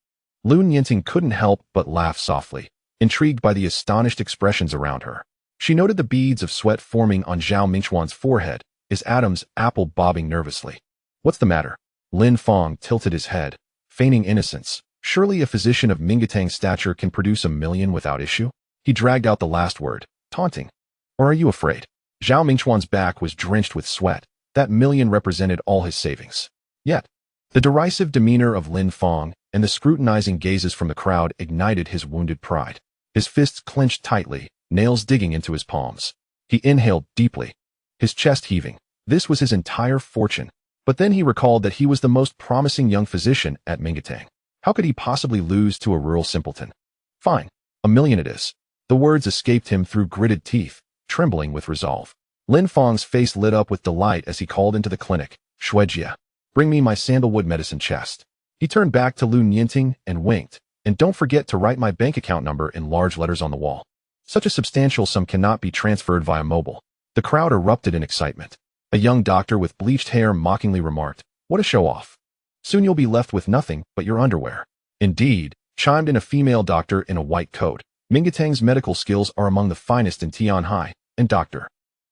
Lu Nianting couldn't help but laugh softly, intrigued by the astonished expressions around her. She noted the beads of sweat forming on Zhao Mingchuan's forehead, his Adam's apple bobbing nervously. What's the matter? Lin Fang tilted his head, feigning innocence. Surely a physician of Mingatang's stature can produce 1 million without issue? He dragged out the last word, taunting. Or are you afraid? Zhao Mingchuan's back was drenched with sweat. That 1 million represented all his savings. Yet, the derisive demeanor of Lin Fang and the scrutinizing gazes from the crowd ignited his wounded pride. His fists clenched tightly, nails digging into his palms. He inhaled deeply, his chest heaving. This was his entire fortune. But then he recalled that he was the most promising young physician at Mingatang. How could he possibly lose to a rural simpleton? Fine, 1 million it is. The words escaped him through gritted teeth, trembling with resolve. Lin Fang's face lit up with delight as he called into the clinic. Shuejia, bring me my sandalwood medicine chest. He turned back to Lu Nianting and winked, And don't forget to write my bank account number in large letters on the wall. Such a substantial sum cannot be transferred via mobile. The crowd erupted in excitement. A young doctor with bleached hair mockingly remarked, "What a show-off. Soon you'll be left with nothing but your underwear." "Indeed," chimed in a female doctor in a white coat. "Mingatang's medical skills are among the finest in Tianhai, and Dr.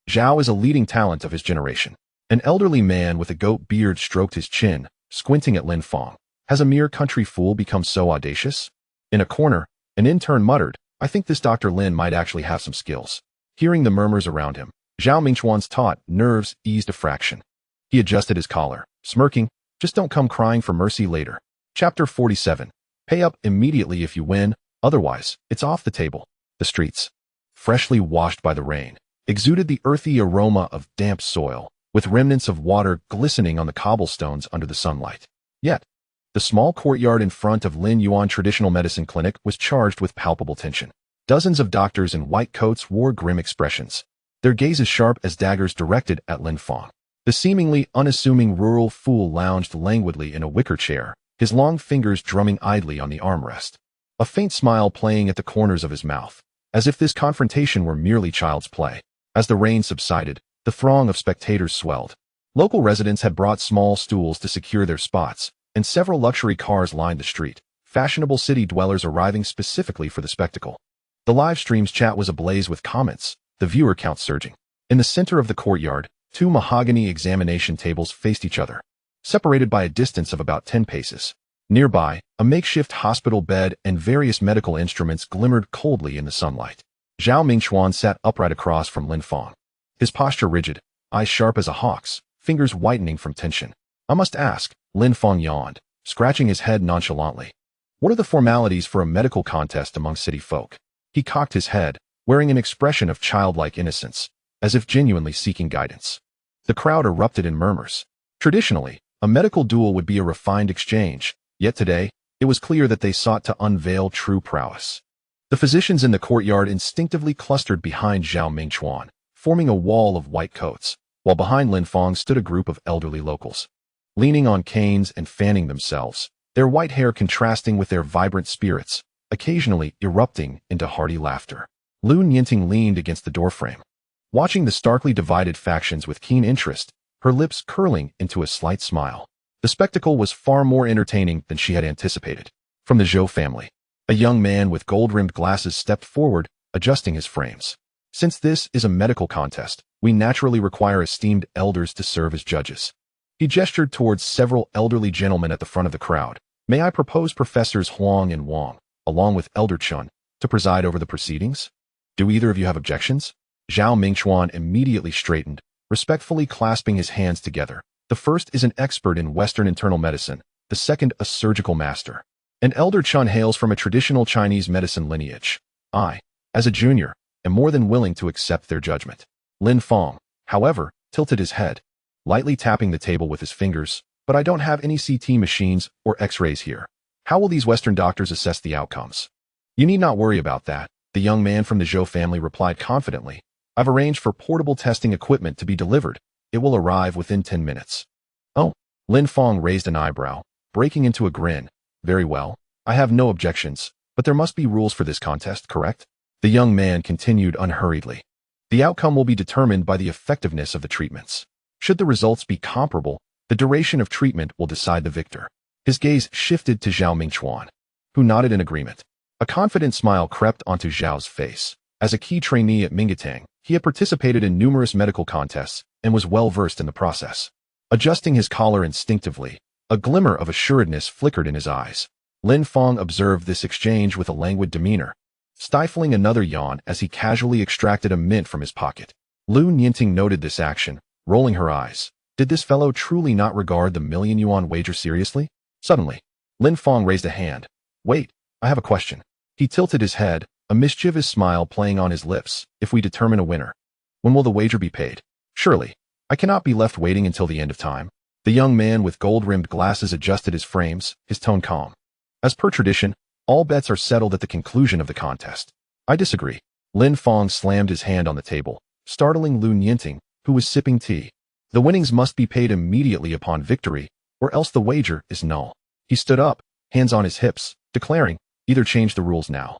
Zhao is a leading talent of his generation." An elderly man with a goat beard stroked his chin, squinting at Lin Fang. "Has a mere country fool become so audacious?" In a corner, an intern muttered, "I think this Dr. Lin might actually have some skills." Hearing the murmurs around him, Zhao Mingchuan's taut nerves eased a fraction. He adjusted his collar, smirking, "Just don't come crying for mercy later." Chapter 47. Pay up immediately if you win, otherwise, it's off the table. The streets, freshly washed by the rain, exuded the earthy aroma of damp soil, with remnants of water glistening on the cobblestones under the sunlight. Yet, the small courtyard in front of Lin Yuan Traditional Medicine Clinic was charged with palpable tension. Dozens of doctors in white coats wore grim expressions, their gazes sharp as daggers directed at Lin Fang. The seemingly unassuming rural fool lounged languidly in a wicker chair, his long fingers drumming idly on the armrest, a faint smile playing at the corners of his mouth, as if this confrontation were merely child's play. As the rain subsided, the throng of spectators swelled. Local residents had brought small stools to secure their spots, and several luxury cars lined the street, fashionable city dwellers arriving specifically for the spectacle. The live stream's chat was ablaze with comments, the viewer count surging. In the center of the courtyard, two mahogany examination tables faced each other, separated by a distance of about 10 paces. Nearby, a makeshift hospital bed and various medical instruments glimmered coldly in the sunlight. Zhao Mingchuan sat upright across from Lin Fang, his posture rigid, eyes sharp as a hawk's, fingers whitening from tension. "I must ask," Lin Fang yawned, scratching his head nonchalantly. "What are the formalities for a medical contest among city folk?" He cocked his head, wearing an expression of childlike innocence, as if genuinely seeking guidance. The crowd erupted in murmurs. Traditionally, a medical duel would be a refined exchange, yet today, it was clear that they sought to unveil true prowess. The physicians in the courtyard instinctively clustered behind Zhao Mingchuan, forming a wall of white coats, while behind Lin Fang stood a group of elderly locals, leaning on canes and fanning themselves, their white hair contrasting with their vibrant spirits, occasionally erupting into hearty laughter. Lu Nianting leaned against the doorframe, watching the starkly divided factions with keen interest, her lips curling into a slight smile. The spectacle was far more entertaining than she had anticipated. From the Zhou family, a young man with gold-rimmed glasses stepped forward, adjusting his frames. "Since this is a medical contest, we naturally require esteemed elders to serve as judges." He gestured towards several elderly gentlemen at the front of the crowd. "May I propose Professors Huang and Wang, along with Elder Chun, to preside over the proceedings? Do either of you have objections?" Zhao Mingchuan immediately straightened, respectfully clasping his hands together. The first is an expert in Western internal medicine, the second a surgical master. And Elder Chun hails from a traditional Chinese medicine lineage. I, as a junior, am more than willing to accept their judgment. Lin Fang, however, tilted his head, lightly tapping the table with his fingers. "But I don't have any CT machines or X-rays here. How will these Western doctors assess the outcomes?" "You need not worry about that," the young man from the Zhou family replied confidently. "I've arranged for portable testing equipment to be delivered. It will arrive within 10 minutes. "Oh," Lin Fang raised an eyebrow, breaking into a grin. "Very well. I have no objections, but there must be rules for this contest, correct?" The young man continued unhurriedly. "The outcome will be determined by the effectiveness of the treatments. Should the results be comparable, the duration of treatment will decide the victor." His gaze shifted to Zhao Mingchuan, who nodded in agreement. A confident smile crept onto Zhao's face. As a key trainee at Mingatang, he had participated in numerous medical contests and was well versed in the process. Adjusting his collar instinctively, a glimmer of assuredness flickered in his eyes. Lin Fang observed this exchange with a languid demeanor, stifling another yawn as he casually extracted a mint from his pocket. Lu Nianting noted this action, rolling her eyes. Did this fellow truly not regard the million-yuan wager seriously? Suddenly, Lin Fang raised a hand. "Wait, I have a question." He tilted his head, a mischievous smile playing on his lips. "If we determine a winner, when will the wager be paid?" "Surely, I cannot be left waiting until the end of time." The young man with gold-rimmed glasses adjusted his frames, his tone calm. "As per tradition, all bets are settled at the conclusion of the contest." "I disagree." Lin Fang slammed his hand on the table, startling Lu Nianting, who was sipping tea. "The winnings must be paid immediately upon victory, or else the wager is null." He stood up, hands on his hips, declaring, Either change the rules now,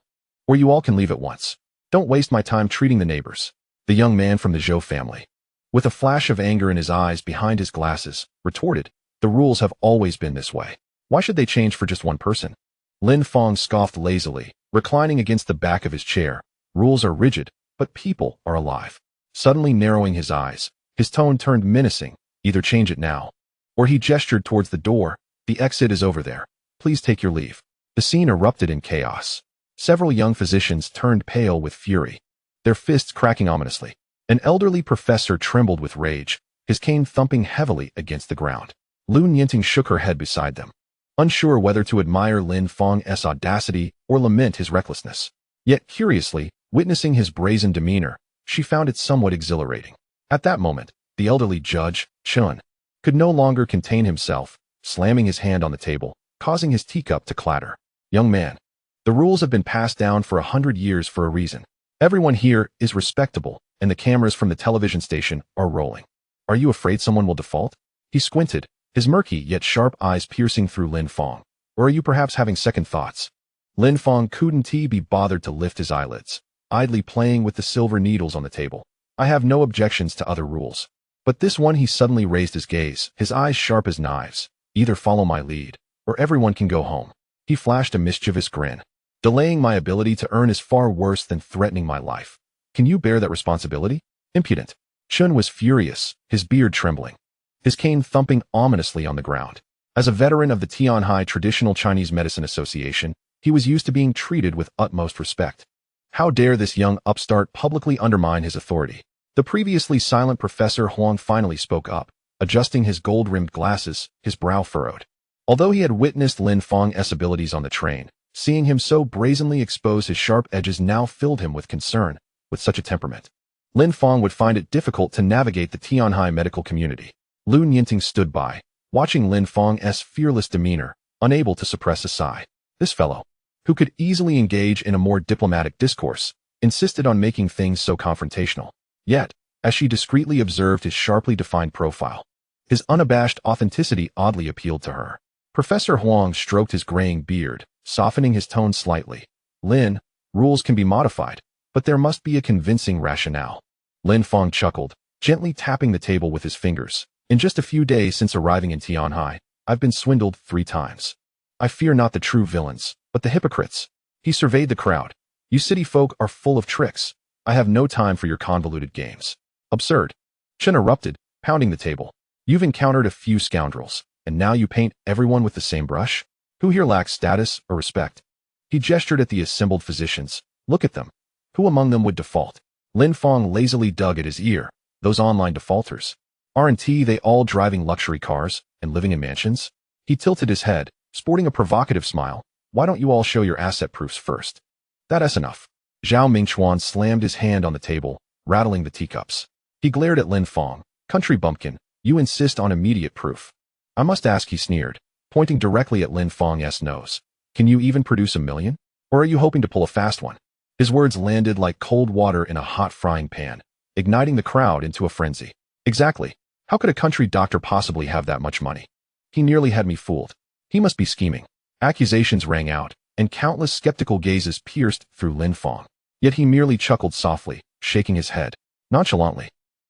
or you all can leave at once. Don't waste my time treating the neighbors. The young man from the Zhou family, with a flash of anger in his eyes behind his glasses, retorted, the rules have always been this way. Why should they change for just one person? Lin Fang scoffed lazily, reclining against the back of his chair. Rules are rigid, but people are alive. Suddenly narrowing his eyes, his tone turned menacing. Either change it now, or he gestured towards the door. The exit is over there. Please take your leave. The scene erupted in chaos. Several young physicians turned pale with fury, their fists cracking ominously. An elderly professor trembled with rage, his cane thumping heavily against the ground. Lun Yinting shook her head beside them, unsure whether to admire Lin Fang's audacity or lament his recklessness. Yet curiously, witnessing his brazen demeanor, she found it somewhat exhilarating. At that moment, the elderly judge, Chun, could no longer contain himself, slamming his hand on the table, causing his teacup to clatter. Young man, the rules have been passed down for 100 years for a reason. Everyone here is respectable, and the cameras from the television station are rolling. Are you afraid someone will default? He squinted, his murky yet sharp eyes piercing through Lin Fang. Or are you perhaps having second thoughts? Lin Fang couldn't be bothered to lift his eyelids, idly playing with the silver needles on the table. I have no objections to other rules. But this one, he suddenly raised his gaze, his eyes sharp as knives. Either follow my lead, or everyone can go home. He flashed a mischievous grin. Delaying my ability to earn is far worse than threatening my life. Can you bear that responsibility? Impudent. Chun was furious, his beard trembling, his cane thumping ominously on the ground. As a veteran of the Tianhai Traditional Chinese Medicine Association, he was used to being treated with utmost respect. How dare this young upstart publicly undermine his authority? The previously silent Professor Huang finally spoke up, adjusting his gold-rimmed glasses, his brow furrowed. Although he had witnessed Lin Fang's abilities on the train, seeing him so brazenly expose his sharp edges now filled him with concern. With such a temperament, Lin Fang would find it difficult to navigate the Tianhai medical community. Lun Yinting stood by, watching Lin Fang's fearless demeanor, unable to suppress a sigh. This fellow, who could easily engage in a more diplomatic discourse, insisted on making things so confrontational. Yet, as she discreetly observed his sharply defined profile, his unabashed authenticity oddly appealed to her. Professor Huang stroked his graying beard, softening his tone slightly. Lin, rules can be modified, but there must be a convincing rationale. Lin Fang chuckled, gently tapping the table with his fingers. In just a few days since arriving in Tianhai, I've been swindled 3 times. I fear not the true villains, but the hypocrites. He surveyed the crowd. You city folk are full of tricks. I have no time for your convoluted games. Absurd. Chen erupted, pounding the table. You've encountered a few scoundrels, and now you paint everyone with the same brush? Who here lacks status or respect? He gestured at the assembled physicians. Look at them. Who among them would default? Lin Fang lazily dug at his ear. Those online defaulters. Aren't they all driving luxury cars and living in mansions? He tilted his head, sporting a provocative smile. Why don't you all show your asset proofs first? That's enough. Zhao Mingchuan slammed his hand on the table, rattling the teacups. He glared at Lin Fang. Country bumpkin, you insist on immediate proof. I must ask, he sneered, pointing directly at Lin Fang's nose. Can you even produce 1 million? Or are you hoping to pull a fast one? His words landed like cold water in a hot frying pan, igniting the crowd into a frenzy. Exactly. How could a country doctor possibly have that much money? He nearly had me fooled. He must be scheming. Accusations rang out, and countless skeptical gazes pierced through Lin Fang. Yet he merely chuckled softly, shaking his head. Nonchalantly,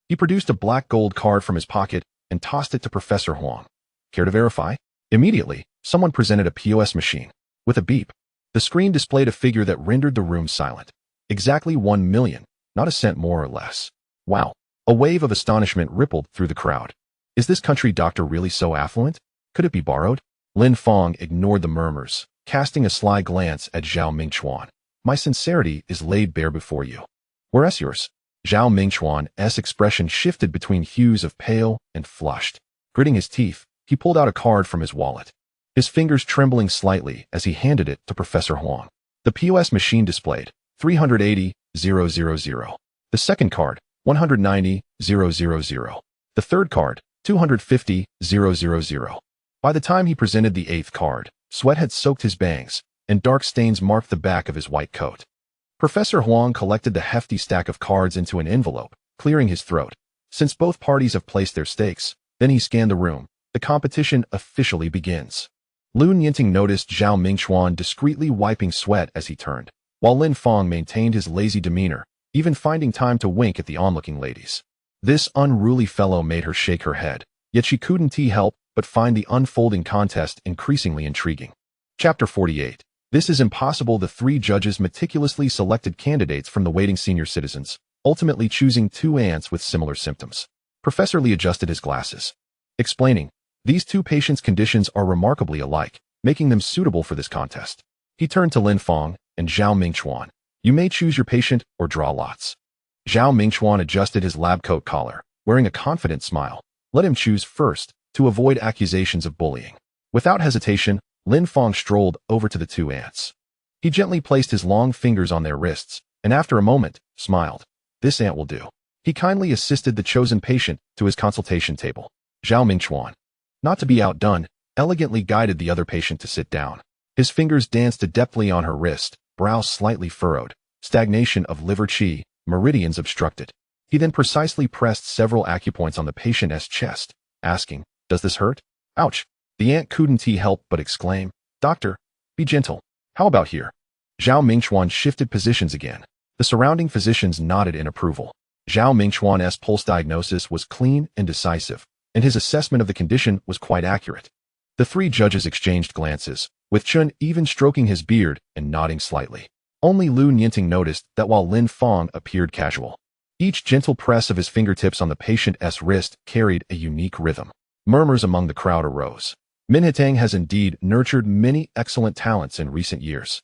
he produced a black gold card from his pocket and tossed it to Professor Huang. Care to verify? Immediately, someone presented a POS machine. With a beep, the screen displayed a figure that rendered the room silent. Exactly 1 million, not a cent more or less. Wow. A wave of astonishment rippled through the crowd. Is this country doctor really so affluent? Could it be borrowed? Lin Fang ignored the murmurs, casting a sly glance at Zhao Mingchuan. My sincerity is laid bare before you. Whereas yours? Zhao Mingchuan's expression shifted between hues of pale and flushed. Gritting his teeth, he pulled out a card from his wallet, his fingers trembling slightly as he handed it to Professor Huang. The POS machine displayed 380,000. The second card, 190,000. The third card, 250,000. By the time he presented the 8th card, sweat had soaked his bangs, and dark stains marked the back of his white coat. Professor Huang collected the hefty stack of cards into an envelope, clearing his throat. Since both parties have placed their stakes, then he scanned the room. The competition officially begins. Lun Yinting noticed Zhao Mingchuan discreetly wiping sweat as he turned, while Lin Fang maintained his lazy demeanor, even finding time to wink at the onlooking ladies. This unruly fellow made her shake her head, yet she couldn't help but find the unfolding contest increasingly intriguing. Chapter 48. This is impossible. The three judges meticulously selected candidates from the waiting senior citizens, ultimately choosing two ants with similar symptoms. Professor Li adjusted his glasses, explaining, "These two patients' conditions are remarkably alike, making them suitable for this contest." He turned to Lin Fang and Zhao Mingchuan. "You may choose your patient or draw lots." Zhao Mingchuan adjusted his lab coat collar, wearing a confident smile. Let him choose first, to avoid accusations of bullying. Without hesitation, Lin Fang strolled over to the two ants. He gently placed his long fingers on their wrists, and after a moment, smiled. "This ant will do." He kindly assisted the chosen patient to his consultation table. Zhao Mingchuan, not to be outdone, elegantly guided the other patient to sit down. His fingers danced adeptly on her wrist, brows slightly furrowed, stagnation of liver qi, meridians obstructed. He then precisely pressed several acupoints on the patient's chest, asking, "Does this hurt?" "Ouch." The ant couldn't help but exclaim, "Doctor, be gentle. How about here?" Zhao Mingchuan shifted positions again. The surrounding physicians nodded in approval. Zhao Mingchuan's pulse diagnosis was clean and decisive, and his assessment of the condition was quite accurate. The three judges exchanged glances, with Chun even stroking his beard and nodding slightly. Only Lun Yinting noticed that while Lin Fang appeared casual, each gentle press of his fingertips on the patient's wrist carried a unique rhythm. Murmurs among the crowd arose. Minhetang has indeed nurtured many excellent talents in recent years.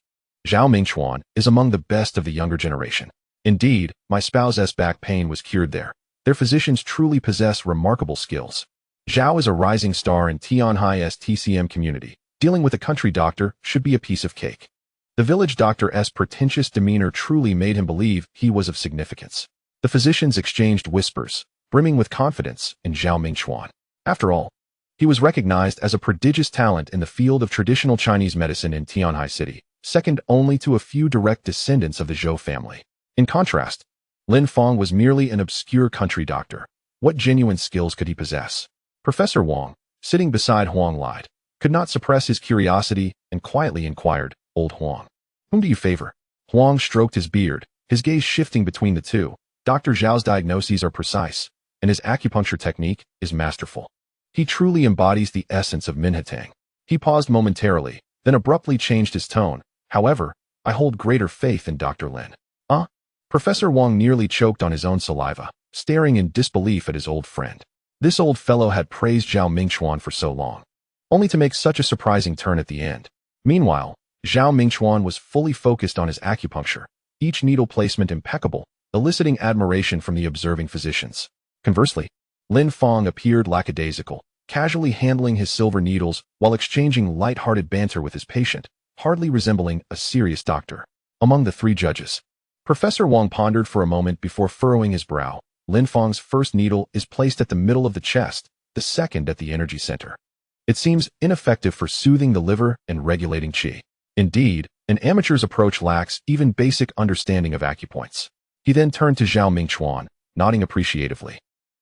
Zhao Mingchuan is among the best of the younger generation. Indeed, my spouse's back pain was cured there. Their physicians truly possess remarkable skills. Zhao is a rising star in Tianhai's TCM community. Dealing with a country doctor should be a piece of cake. The village doctor's pretentious demeanor truly made him believe he was of significance. The physicians exchanged whispers, brimming with confidence in Zhao Mingchuan. After all, he was recognized as a prodigious talent in the field of traditional Chinese medicine in Tianhai City, second only to a few direct descendants of the Zhou family. In contrast, Lin Fang was merely an obscure country doctor. What genuine skills could he possess? Professor Wang, sitting beside Huang lied, could not suppress his curiosity and quietly inquired, "Old Huang, whom do you favor?" Huang stroked his beard, his gaze shifting between the two. Dr. Zhao's diagnoses are precise, and his acupuncture technique is masterful. He truly embodies the essence of Minhetang. He paused momentarily, then abruptly changed his tone. "However, I hold greater faith in Dr. Lin." Professor Wang nearly choked on his own saliva, staring in disbelief at his old friend. This old fellow had praised Zhao Mingchuan for so long, only to make such a surprising turn at the end. Meanwhile, Zhao Mingchuan was fully focused on his acupuncture, each needle placement impeccable, eliciting admiration from the observing physicians. Conversely, Lin Fang appeared lackadaisical, casually handling his silver needles while exchanging light-hearted banter with his patient, hardly resembling a serious doctor. Among the three judges, Professor Wang pondered for a moment before furrowing his brow. Lin Fang's first needle is placed at the middle of the chest, the second at the energy center. It seems ineffective for soothing the liver and regulating qi. Indeed, an amateur's approach lacks even basic understanding of acupoints. He then turned to Zhao Mingchuan, nodding appreciatively.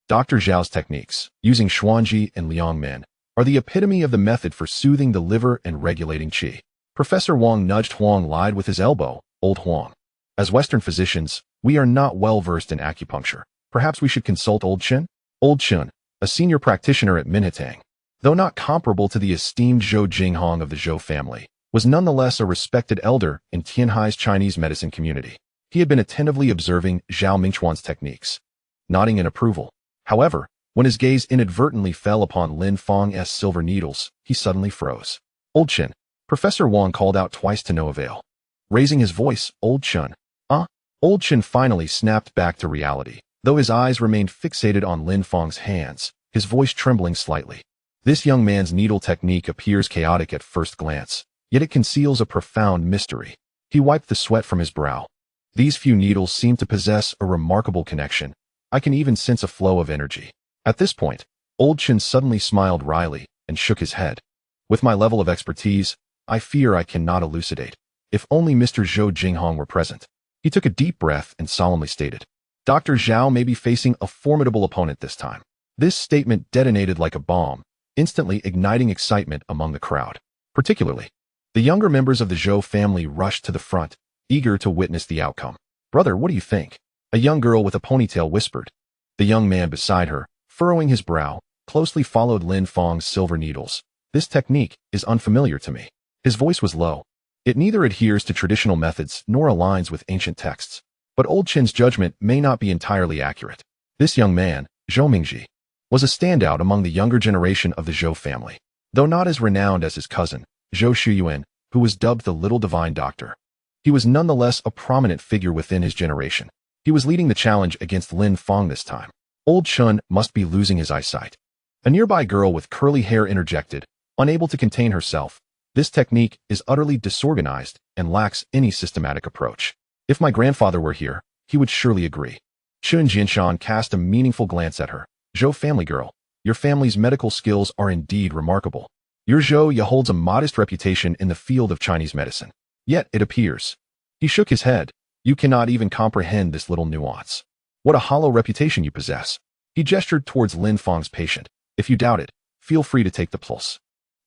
Dr. Zhao's techniques, using Xuanji and Liangmen, are the epitome of the method for soothing the liver and regulating qi. Professor Wang nudged Huang Lied with his elbow. "Old Huang, as Western physicians, we are not well versed in acupuncture. Perhaps we should consult Old Chun?" Old Chun, a senior practitioner at Minhetang, though not comparable to the esteemed Zhou Jinghong of the Zhou family, was nonetheless a respected elder in Tianhai's Chinese medicine community. He had been attentively observing Zhao Mingchuan's techniques, nodding in approval. However, when his gaze inadvertently fell upon Lin Fang's silver needles, he suddenly froze. "Old Chun," Professor Wang called out twice to no avail. Raising his voice, "Old Chun." Old Chun finally snapped back to reality, though his eyes remained fixated on Lin Fang's hands, his voice trembling slightly. This young man's needle technique appears chaotic at first glance, yet it conceals a profound mystery. He wiped the sweat from his brow. "These few needles seem to possess a remarkable connection. I can even sense a flow of energy." At this point, Old Chun suddenly smiled wryly and shook his head. "With my level of expertise, I fear I cannot elucidate. If only Mr. Zhou Jinghong were present." He took a deep breath and solemnly stated, "Dr. Zhao may be facing a formidable opponent this time." This statement detonated like a bomb, instantly igniting excitement among the crowd. particularly. The younger members of the Zhou family rushed to the front, eager to witness the outcome. "Brother, what do you think?" a young girl with a ponytail whispered. The young man beside her, furrowing his brow, closely followed Lin Fang's silver needles. "This technique is unfamiliar to me." His voice was low. "It neither adheres to traditional methods nor aligns with ancient texts. But old Qin's judgment may not be entirely accurate." This young man, Zhou Mingji, was a standout among the younger generation of the Zhou family. Though not as renowned as his cousin, Zhou Shuyuan, who was dubbed the Little Divine Doctor, he was nonetheless a prominent figure within his generation. He was leading the challenge against Lin Fang this time. Old Chun must be losing his eyesight. A nearby girl with curly hair interjected, unable to contain herself. "This technique is utterly disorganized and lacks any systematic approach. If my grandfather were here, he would surely agree." Chun Jinshan cast a meaningful glance at her. "Zhou family girl, your family's medical skills are indeed remarkable. Your Zhou Ye holds a modest reputation in the field of Chinese medicine. Yet, it appears." He shook his head. "You cannot even comprehend this little nuance. What a hollow reputation you possess." He gestured towards Lin Fang's patient. "If you doubt it, feel free to take the pulse."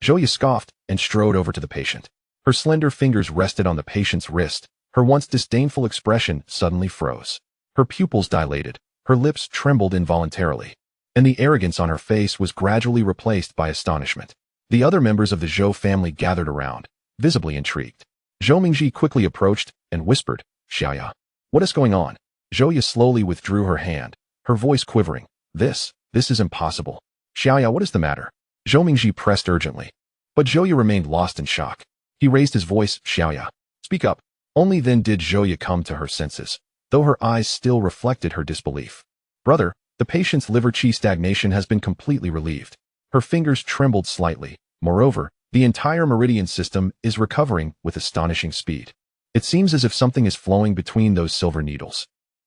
Zhou Ye scoffed and strode over to the patient. Her slender fingers rested on the patient's wrist. Her once disdainful expression suddenly froze. Her pupils dilated. Her lips trembled involuntarily. And the arrogance on her face was gradually replaced by astonishment. The other members of the Zhou family gathered around, visibly intrigued. Zhou Mingji quickly approached and whispered, "Xiaoya, what is going on?" Zhou Ye slowly withdrew her hand, her voice quivering. This is impossible. "Xiaoya, what is the matter?" Zhou Mingji pressed urgently. But Zhou Ye remained lost in shock. He raised his voice, "Xiaoya, speak up." Only then did Zhou Ye come to her senses, though her eyes still reflected her disbelief. "Brother, the patient's liver qi stagnation has been completely relieved." Her fingers trembled slightly. Moreover, the entire meridian system is recovering with astonishing speed. It seems as if something is flowing between those silver needles.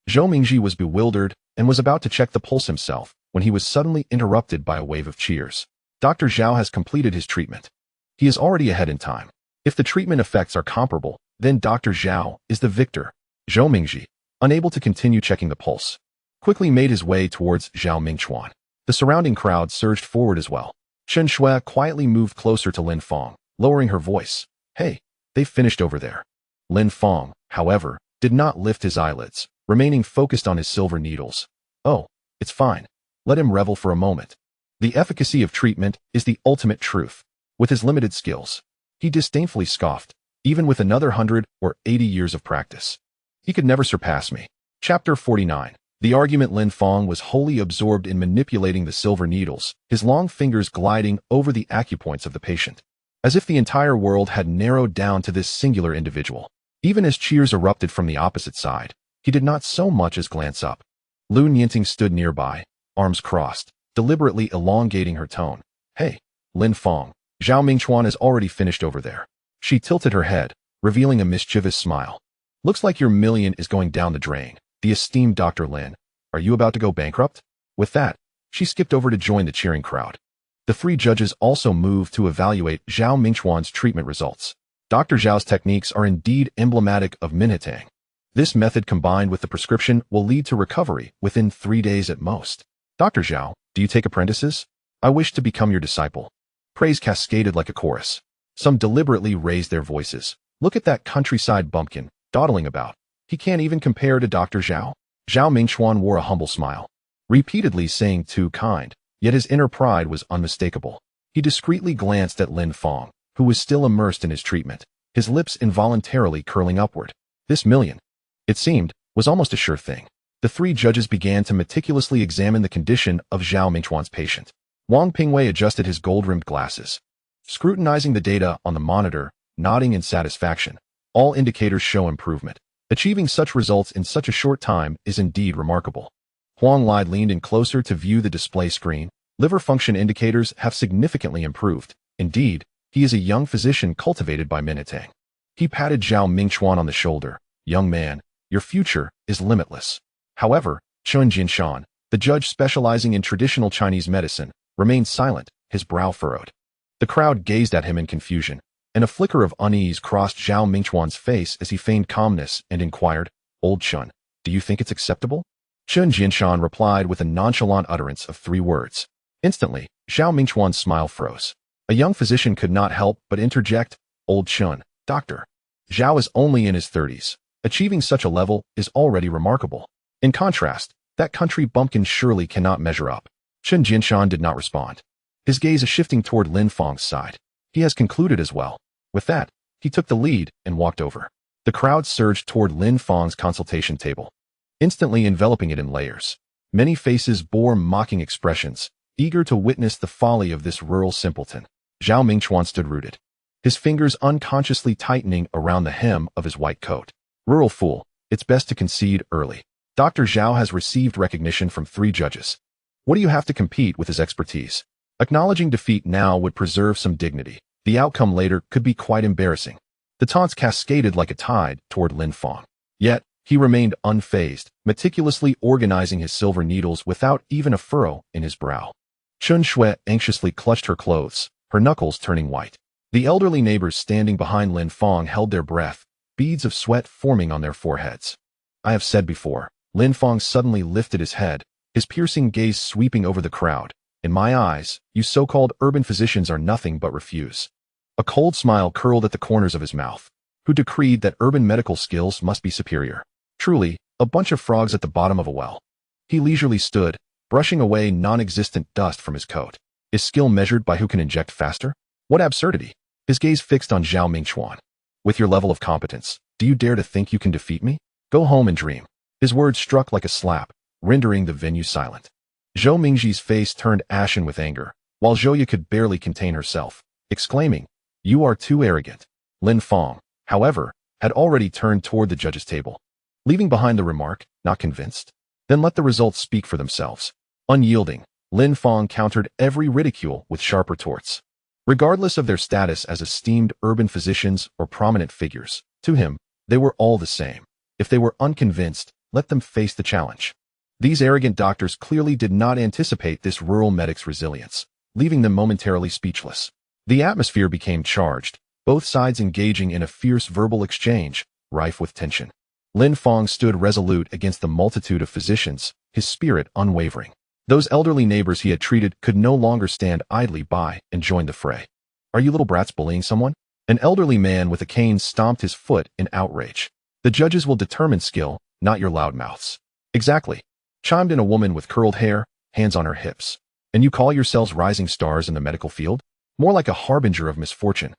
Zhou Mingji was bewildered and was about to check the pulse himself when he was suddenly interrupted by a wave of cheers. "Dr. Zhao has completed his treatment. He is already ahead in time. If the treatment effects are comparable, then Dr. Zhao is the victor." Zhou Mingji, unable to continue checking the pulse, quickly made his way towards Zhao Mingchuan. The surrounding crowd surged forward as well. Chen Shui quietly moved closer to Lin Fang, lowering her voice. "Hey, they've finished over there." Lin Fang, however, did not lift his eyelids, remaining focused on his silver needles. "Oh, it's fine. Let him revel for a moment. The efficacy of treatment is the ultimate truth." With his limited skills, he disdainfully scoffed. "Even with another 100 or 80 years of practice, he could never surpass me." Chapter 49. The argument. Lin Fang was wholly absorbed in manipulating the silver needles, his long fingers gliding over the acupoints of the patient, as if the entire world had narrowed down to this singular individual. Even as cheers erupted from the opposite side, he did not so much as glance up. Lu Nianting stood nearby, arms crossed, deliberately elongating her tone. "Hey, Lin Fang, Zhao Mingchuan is already finished over there." She tilted her head, revealing a mischievous smile. "Looks like your million is going down the drain. The esteemed Dr. Lin, are you about to go bankrupt?" With that, she skipped over to join the cheering crowd. The three judges also moved to evaluate Zhao Mingchuan's treatment results. Dr. Zhao's techniques are indeed emblematic of Minhatang. This method combined with the prescription will lead to recovery within 3 days at most. "Dr. Zhao, do you take apprentices? I wish to become your disciple." Praise cascaded like a chorus. Some deliberately raised their voices. "Look at that countryside bumpkin, dawdling about. He can't even compare to Dr. Zhao." Zhao Mingchuan wore a humble smile, repeatedly saying "too kind," yet his inner pride was unmistakable. He discreetly glanced at Lin Fang, who was still immersed in his treatment, his lips involuntarily curling upward. This million, it seemed, was almost a sure thing. The three judges began to meticulously examine the condition of Zhao Mingchuan's patient. Wang Pingwei adjusted his gold-rimmed glasses, scrutinizing the data on the monitor, nodding in satisfaction. All indicators show improvement. Achieving such results in such a short time is indeed remarkable. Huang Lai leaned in closer to view the display screen. Liver function indicators have significantly improved. Indeed, he is a young physician cultivated by Minhatang. He patted Zhao Mingchuan on the shoulder. "Young man, your future is limitless." However, Chun Jinshan, the judge specializing in traditional Chinese medicine, remained silent, his brow furrowed. The crowd gazed at him in confusion, and a flicker of unease crossed Zhao Mingchuan's face as he feigned calmness and inquired, "Old Chun, do you think it's acceptable?" Chun Jinshan replied with a nonchalant utterance of 3 words. Instantly, Zhao Mingchuan's smile froze. A young physician could not help but interject, "Old Chun, doctor. Zhao is only in his 30s. Achieving such a level is already remarkable. In contrast, that country bumpkin surely cannot measure up." Chen Jinshan did not respond. His gaze is shifting toward Lin Fang's side. He has concluded as well. With that, he took the lead and walked over. The crowd surged toward Lin Fang's consultation table, instantly enveloping it in layers. Many faces bore mocking expressions, eager to witness the folly of this rural simpleton. Zhao Mingchuan stood rooted, his fingers unconsciously tightening around the hem of his white coat. Rural fool, it's best to concede early. Dr. Zhao has received recognition from 3 judges. What do you have to compete with his expertise? Acknowledging defeat now would preserve some dignity. The outcome later could be quite embarrassing. The taunts cascaded like a tide toward Lin Fang. Yet, he remained unfazed, meticulously organizing his silver needles without even a furrow in his brow. Chun Shui anxiously clutched her clothes, her knuckles turning white. The elderly neighbors standing behind Lin Fang held their breath, beads of sweat forming on their foreheads. I have said before, Lin Fang suddenly lifted his head, his piercing gaze sweeping over the crowd. In my eyes, you so-called urban physicians are nothing but refuse. A cold smile curled at the corners of his mouth. Who decreed that urban medical skills must be superior? Truly, a bunch of frogs at the bottom of a well. He leisurely stood, brushing away non-existent dust from his coat. Is skill measured by who can inject faster? What absurdity! His gaze fixed on Zhao Mingchuan. With your level of competence, do you dare to think you can defeat me? Go home and dream. His words struck like a slap, rendering the venue silent. Zhou Mingji's face turned ashen with anger, while Zhouya could barely contain herself, exclaiming, "You are too arrogant." Lin Fang, however, had already turned toward the judge's table, leaving behind the remark, "Not convinced? Then let the results speak for themselves." Unyielding, Lin Fang countered every ridicule with sharp retorts. Regardless of their status as esteemed urban physicians or prominent figures, to him, they were all the same. If they were unconvinced, let them face the challenge. These arrogant doctors clearly did not anticipate this rural medic's resilience, leaving them momentarily speechless. The atmosphere became charged, both sides engaging in a fierce verbal exchange, rife with tension. Lin Fang stood resolute against the multitude of physicians, his spirit unwavering. Those elderly neighbors he had treated could no longer stand idly by and join the fray. Are you little brats bullying someone? An elderly man with a cane stomped his foot in outrage. The judges will determine skill, not your loudmouths. Exactly, chimed in a woman with curled hair, hands on her hips. And you call yourselves rising stars in the medical field? More like a harbinger of misfortune.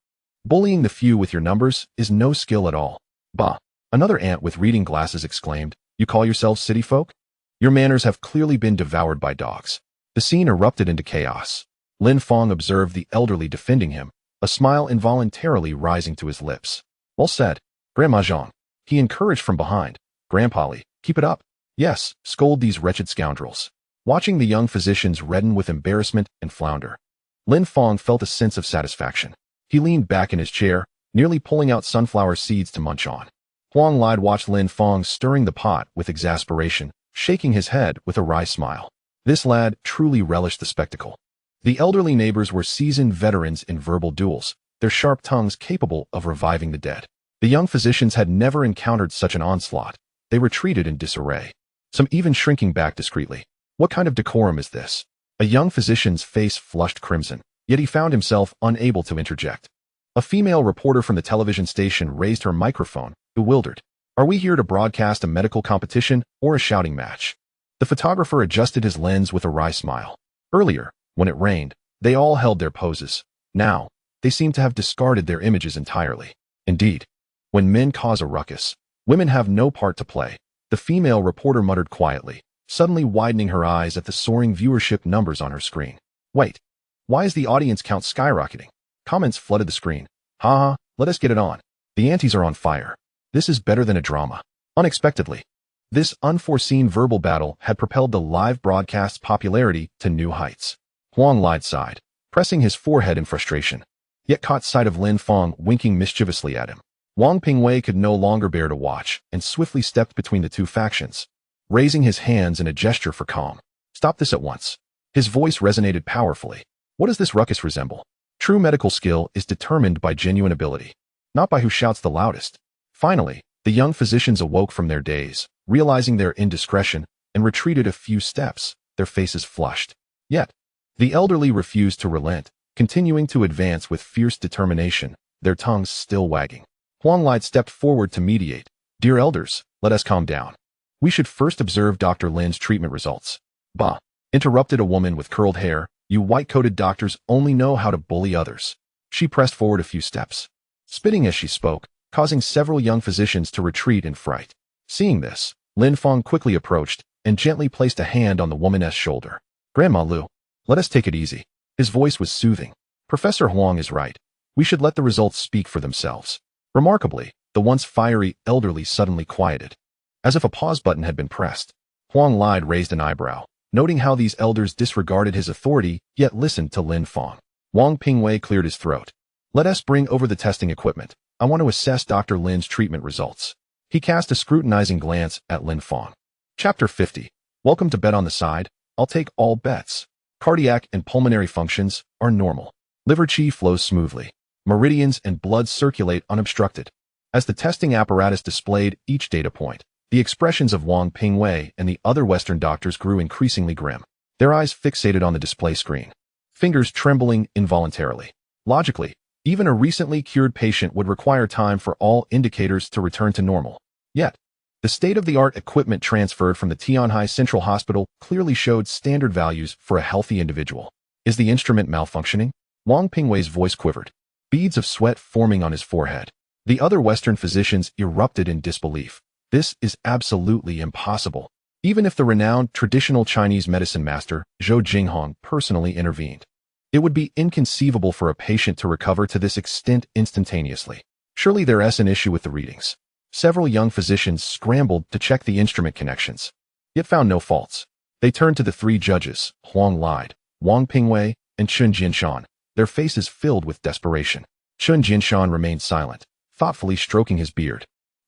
Bullying the few with your numbers is no skill at all. Bah! Another ant with reading glasses exclaimed, "You call yourselves city folk? Your manners have clearly been devoured by dogs." The scene erupted into chaos. Lin Fang observed the elderly defending him, a smile involuntarily rising to his lips. Well said, Grandma Zhang. He encouraged from behind. Grandpa Li, keep it up. Yes, scold these wretched scoundrels. Watching the young physicians redden with embarrassment and flounder, Lin Fang felt a sense of satisfaction. He leaned back in his chair, nearly pulling out sunflower seeds to munch on. Huang Lide watched Lin Fang stirring the pot with exasperation, shaking his head with a wry smile. This lad truly relished the spectacle. The elderly neighbors were seasoned veterans in verbal duels, their sharp tongues capable of reviving the dead. The young physicians had never encountered such an onslaught. They retreated in disarray, some even shrinking back discreetly. What kind of decorum is this? A young physician's face flushed crimson, yet he found himself unable to interject. A female reporter from the television station raised her microphone, bewildered. Are we here to broadcast a medical competition or a shouting match? The photographer adjusted his lens with a wry smile. Earlier, when it rained, they all held their poses. Now, they seemed to have discarded their images entirely. Indeed, when men cause a ruckus, women have no part to play. The female reporter muttered quietly, suddenly widening her eyes at the soaring viewership numbers on her screen. Wait, why is the audience count skyrocketing? Comments flooded the screen. Ha, let us get it on. The antes are on fire. This is better than a drama. Unexpectedly, this unforeseen verbal battle had propelled the live broadcast's popularity to new heights. Huang Lide sighed, pressing his forehead in frustration, yet caught sight of Lin Fang winking mischievously at him. Wang Pingwei could no longer bear to watch and swiftly stepped between the two factions, raising his hands in a gesture for calm. Stop this at once. His voice resonated powerfully. What does this ruckus resemble? True medical skill is determined by genuine ability, not by who shouts the loudest. Finally, the young physicians awoke from their daze, realizing their indiscretion, and retreated a few steps, their faces flushed. Yet, the elderly refused to relent, continuing to advance with fierce determination, their tongues still wagging. Huang Lai stepped forward to mediate. Dear elders, let us calm down. We should first observe Dr. Lin's treatment results. Bah! Interrupted a woman with curled hair. You white-coated doctors only know how to bully others. She pressed forward a few steps, spitting as she spoke, causing several young physicians to retreat in fright. Seeing this, Lin Fang quickly approached and gently placed a hand on the woman's shoulder. Grandma Lu, let us take it easy. His voice was soothing. Professor Huang is right. We should let the results speak for themselves. Remarkably, the once fiery elderly suddenly quieted. As if a pause button had been pressed. Huang Lai raised an eyebrow, noting how these elders disregarded his authority yet listened to Lin Fang. Wang Pingwei cleared his throat. Let us bring over the testing equipment. I want to assess Dr. Lin's treatment results. He cast a scrutinizing glance at Lin Fang. Chapter 50. Welcome to Bet on the Side. I'll take all bets. Cardiac and pulmonary functions are normal. Liver qi flows smoothly. Meridians and blood circulate unobstructed. As the testing apparatus displayed each data point, the expressions of Wang Pingwei and the other Western doctors grew increasingly grim, their eyes fixated on the display screen, fingers trembling involuntarily. Logically, even a recently cured patient would require time for all indicators to return to normal. Yet, the state-of-the-art equipment transferred from the Tianhai Central Hospital clearly showed standard values for a healthy individual. Is the instrument malfunctioning? Wang Pingwei's voice quivered, beads of sweat forming on his forehead. The other Western physicians erupted in disbelief. This is absolutely impossible. Even if the renowned traditional Chinese medicine master, Zhou Jinghong, personally intervened, it would be inconceivable for a patient to recover to this extent instantaneously. Surely there is an issue with the readings. Several young physicians scrambled to check the instrument connections, yet found no faults. They turned to the three judges, Huang Lai, Wang Pingwei, and Chun Jinshan, their faces filled with desperation. Chun Jinshan remained silent, thoughtfully stroking his beard.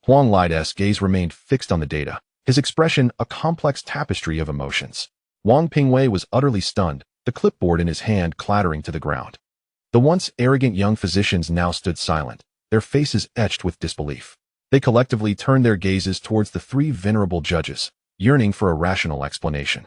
Huang Lai's gaze remained fixed on the data, his expression a complex tapestry of emotions. Wang Pingwei was utterly stunned, the clipboard in his hand clattering to the ground. The once arrogant young physicians now stood silent, their faces etched with disbelief. They collectively turned their gazes towards the three venerable judges, yearning for a rational explanation.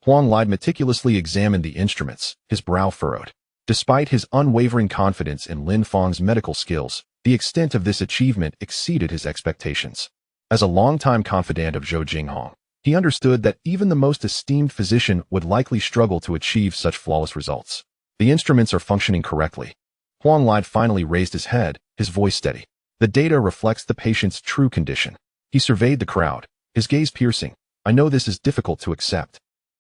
Huang Lai meticulously examined the instruments, his brow furrowed. Despite his unwavering confidence in Lin Fang's medical skills, the extent of this achievement exceeded his expectations. As a longtime confidant of Zhou Jinghong, he understood that even the most esteemed physician would likely struggle to achieve such flawless results. The instruments are functioning correctly. Huang Lai finally raised his head, his voice steady. The data reflects the patient's true condition. He surveyed the crowd, his gaze piercing. I know this is difficult to accept,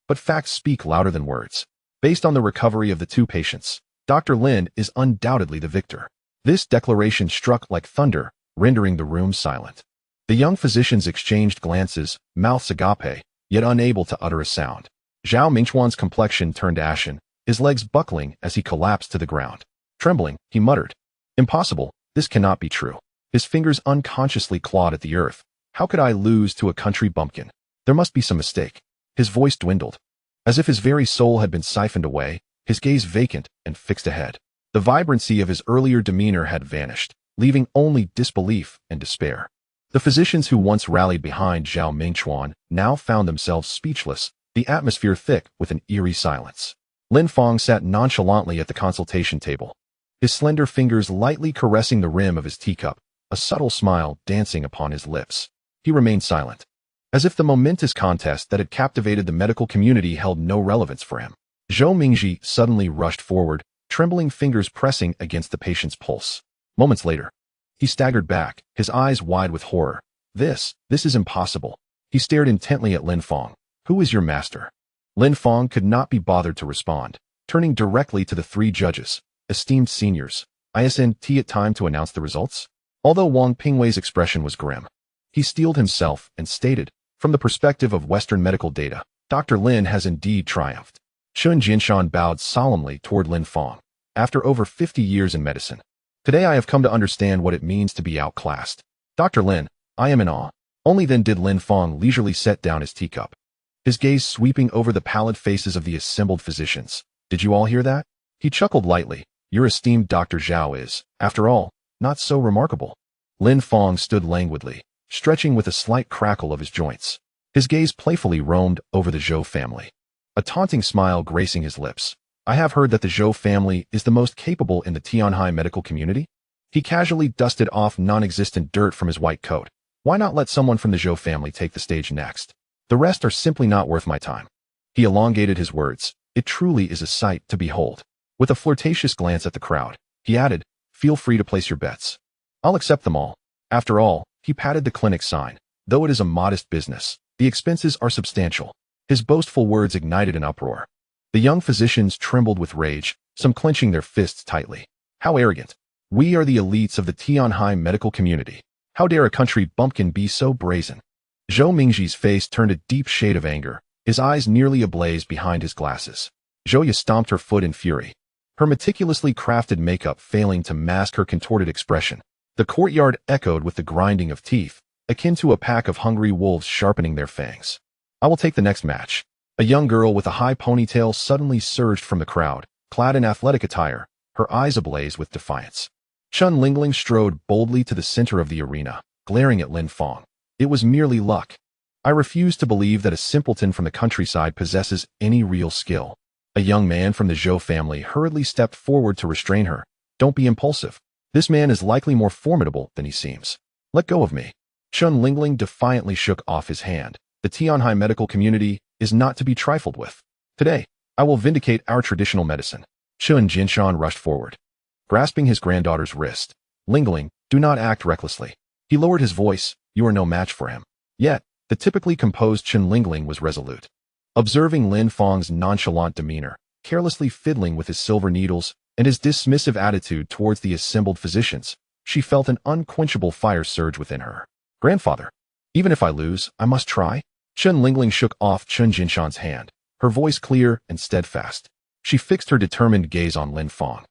but facts speak louder than words. Based on the recovery of the two patients, Dr. Lin is undoubtedly the victor. This declaration struck like thunder, rendering the room silent. The young physicians exchanged glances, mouths agape, yet unable to utter a sound. Zhao Mingchuan's complexion turned ashen, his legs buckling as he collapsed to the ground. Trembling, he muttered, Impossible, this cannot be true. His fingers unconsciously clawed at the earth. How could I lose to a country bumpkin? There must be some mistake. His voice dwindled, as if his very soul had been siphoned away, his gaze vacant and fixed ahead. The vibrancy of his earlier demeanor had vanished, leaving only disbelief and despair. The physicians who once rallied behind Zhao Mingchuan now found themselves speechless, the atmosphere thick with an eerie silence. Lin Fang sat nonchalantly at the consultation table, his slender fingers lightly caressing the rim of his teacup, a subtle smile dancing upon his lips. He remained silent, as if the momentous contest that had captivated the medical community held no relevance for him. Zhou Mingji suddenly rushed forward, trembling fingers pressing against the patient's pulse. Moments later, he staggered back, his eyes wide with horror. This is impossible. He stared intently at Lin Fang. Who is your master? Lin Fang could not be bothered to respond, turning directly to the three judges. Esteemed seniors, isn't it time to announce the results? Although Wang Pingwei's expression was grim, he steeled himself and stated, from the perspective of Western medical data, Dr. Lin has indeed triumphed. Chun Jinshan bowed solemnly toward Lin Fang. After over 50 years in medicine, today I have come to understand what it means to be outclassed. Dr. Lin, I am in awe. Only then did Lin Fang leisurely set down his teacup, his gaze sweeping over the pallid faces of the assembled physicians. Did you all hear that? He chuckled lightly. Your esteemed Dr. Zhao is, after all, not so remarkable. Lin Fang stood languidly, stretching with a slight crackle of his joints. His gaze playfully roamed over the Zhou family, a taunting smile gracing his lips. I have heard that the Zhou family is the most capable in the Tianhai medical community. He casually dusted off non-existent dirt from his white coat. Why not let someone from the Zhou family take the stage next? The rest are simply not worth my time. He elongated his words. It truly is a sight to behold. With a flirtatious glance at the crowd, he added, feel free to place your bets. I'll accept them all. After all, he patted the clinic sign. Though it is a modest business, the expenses are substantial. His boastful words ignited an uproar. The young physicians trembled with rage, some clenching their fists tightly. How arrogant. We are the elites of the Tianhai medical community. How dare a country bumpkin be so brazen? Zhou Mingji's face turned a deep shade of anger, his eyes nearly ablaze behind his glasses. Zhouya stomped her foot in fury, her meticulously crafted makeup failing to mask her contorted expression. The courtyard echoed with the grinding of teeth, akin to a pack of hungry wolves sharpening their fangs. I will take the next match. A young girl with a high ponytail suddenly surged from the crowd, clad in athletic attire, her eyes ablaze with defiance. Chun Lingling strode boldly to the center of the arena, glaring at Lin Fang. It was merely luck. I refuse to believe that a simpleton from the countryside possesses any real skill. A young man from the Zhou family hurriedly stepped forward to restrain her. Don't be impulsive. This man is likely more formidable than he seems. Let go of me. Chun Lingling defiantly shook off his hand. The Tianhai medical community is not to be trifled with. Today, I will vindicate our traditional medicine. Chun Jinshan rushed forward, grasping his granddaughter's wrist. Lingling, do not act recklessly. He lowered his voice. You are no match for him. Yet, the typically composed Chun Lingling was resolute. Observing Lin Fang's nonchalant demeanor, carelessly fiddling with his silver needles, and his dismissive attitude towards the assembled physicians, she felt an unquenchable fire surge within her. Grandfather, even if I lose, I must try. Chun Lingling shook off Chun Jinshan's hand, her voice clear and steadfast. She fixed her determined gaze on Lin Fang,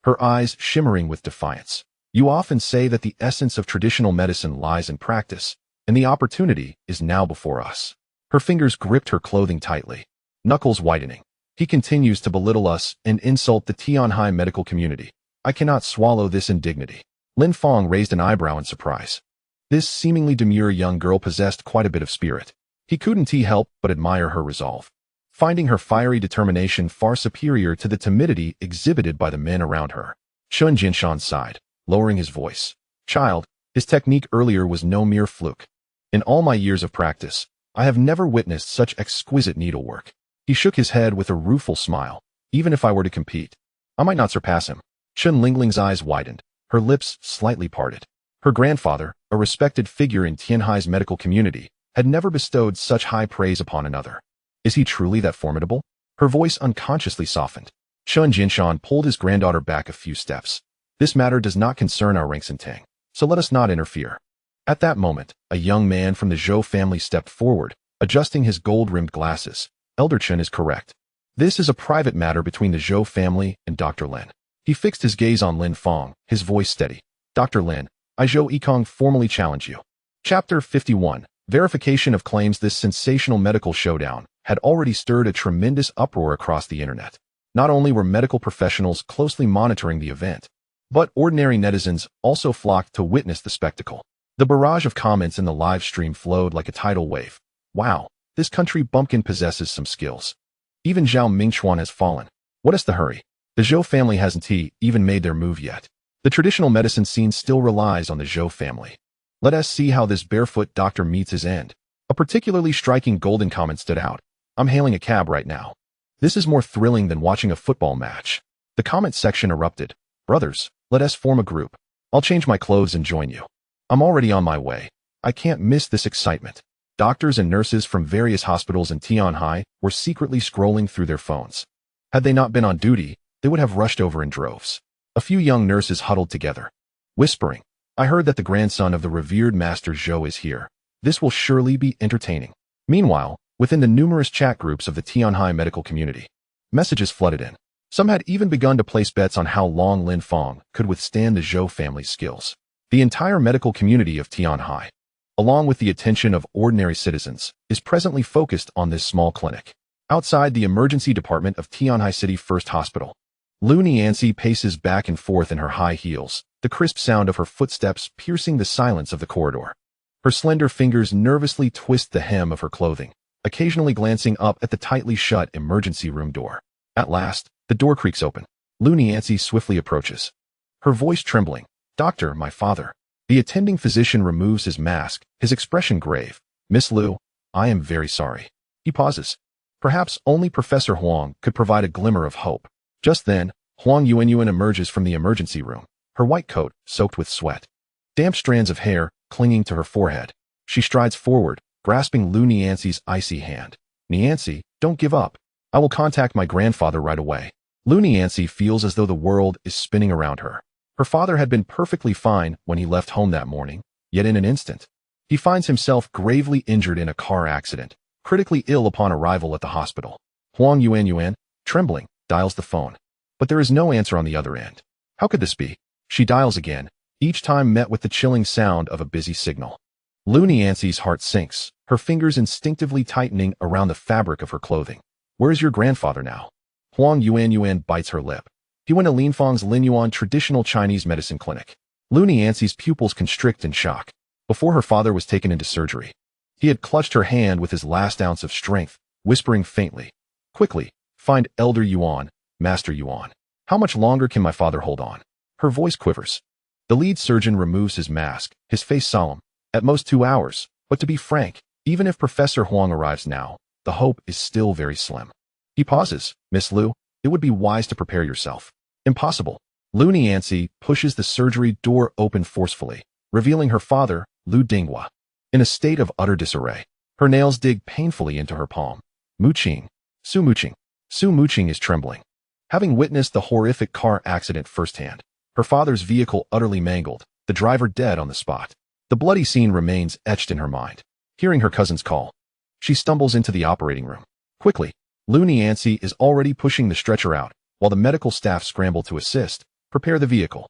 her eyes shimmering with defiance. You often say that the essence of traditional medicine lies in practice, and the opportunity is now before us. Her fingers gripped her clothing tightly, knuckles whitening. He continues to belittle us and insult the Tianhai medical community. I cannot swallow this indignity. Lin Fang raised an eyebrow in surprise. This seemingly demure young girl possessed quite a bit of spirit. He couldn't help but admire her resolve, finding her fiery determination far superior to the timidity exhibited by the men around her. Chun Jinshan sighed, lowering his voice. Child, his technique earlier was no mere fluke. In all my years of practice, I have never witnessed such exquisite needlework. He shook his head with a rueful smile. Even if I were to compete, I might not surpass him. Chun Lingling's eyes widened, her lips slightly parted. Her grandfather, a respected figure in Tianhai's medical community, had never bestowed such high praise upon another. Is he truly that formidable? Her voice unconsciously softened. Chun Jinshan pulled his granddaughter back a few steps. This matter does not concern our ranks in Tang, so let us not interfere. At that moment, a young man from the Zhou family stepped forward, adjusting his gold-rimmed glasses. Elder Chun is correct. This is a private matter between the Zhou family and Dr. Lin. He fixed his gaze on Lin Fang, his voice steady. Dr. Lin, I Zhou Yikong formally challenge you. Chapter 51. Verification of claims. This sensational medical showdown had already stirred a tremendous uproar across the internet. Not only were medical professionals closely monitoring the event, but ordinary netizens also flocked to witness the spectacle. The barrage of comments in the live stream flowed like a tidal wave. Wow, this country bumpkin possesses some skills. Even Zhao Mingchuan has fallen. What is the hurry? The Zhou family hasn't even made their move yet. The traditional medicine scene still relies on the Zhou family. Let us see how this barefoot doctor meets his end. A particularly striking golden comment stood out. I'm hailing a cab right now. This is more thrilling than watching a football match. The comment section erupted. Brothers, let us form a group. I'll change my clothes and join you. I'm already on my way. I can't miss this excitement. Doctors and nurses from various hospitals in Tianhai were secretly scrolling through their phones. Had they not been on duty, they would have rushed over in droves. A few young nurses huddled together, whispering, I heard that the grandson of the revered Master Zhou is here. This will surely be entertaining. Meanwhile, within the numerous chat groups of the Tianhai medical community, messages flooded in. Some had even begun to place bets on how long Lin Fang could withstand the Zhou family's skills. The entire medical community of Tianhai, along with the attention of ordinary citizens, is presently focused on this small clinic. Outside the emergency department of Tianhai City First Hospital, Lu Nianxi paces back and forth in her high heels, the crisp sound of her footsteps piercing the silence of the corridor. Her slender fingers nervously twist the hem of her clothing, occasionally glancing up at the tightly shut emergency room door. At last, The door creaks open. Lu Niancy swiftly approaches, her voice trembling. "Doctor, my father." The attending physician removes his mask, his expression grave. "Miss Lu, I am very sorry." He pauses. Perhaps only Professor Huang could provide a glimmer of hope. Just then, Huang Yuanyuan emerges from the emergency room, her white coat soaked with sweat. Damp strands of hair clinging to her forehead. She strides forward, grasping Lu Niancy's icy hand. "Niancy, don't give up. I will contact my grandfather right away." Lu Niancy feels as though the world is spinning around her. Her father had been perfectly fine when he left home that morning, yet in an instant, he finds himself gravely injured in a car accident, critically ill upon arrival at the hospital. Huang Yuanyuan, trembling, dials the phone. But there is no answer on the other end. How could this be? She dials again, each time met with the chilling sound of a busy signal. Lu Niancy's heart sinks, her fingers instinctively tightening around the fabric of her clothing. "Where is your grandfather now?" Huang Yuanyuan bites her lip. "He went to Lin Fang's Linyuan traditional Chinese medicine clinic." Lu Niancy's pupils constrict in shock. Before her father was taken into surgery, he had clutched her hand with his last ounce of strength, whispering faintly, "Quickly, find Elder Yuan, Master Yuan. How much longer can my father hold on?" Her voice quivers. The lead surgeon removes his mask, his face solemn. "At most 2 hours, but to be frank, even if Professor Huang arrives now, the hope is still very slim." He pauses. "Miss Lu, it would be wise to prepare yourself." "Impossible." Lu Niancy pushes the surgery door open forcefully, revealing her father, Lu Dinghua, in a state of utter disarray. Her nails dig painfully into her palm. Muqing. Su Muqing. Su Muqing is trembling. Having witnessed the horrific car accident firsthand, her father's vehicle utterly mangled, the driver dead on the spot. The bloody scene remains etched in her mind. Hearing her cousin's call, she stumbles into the operating room. Quickly, Lu Niancy is already pushing the stretcher out, while the medical staff scramble to assist, prepare the vehicle.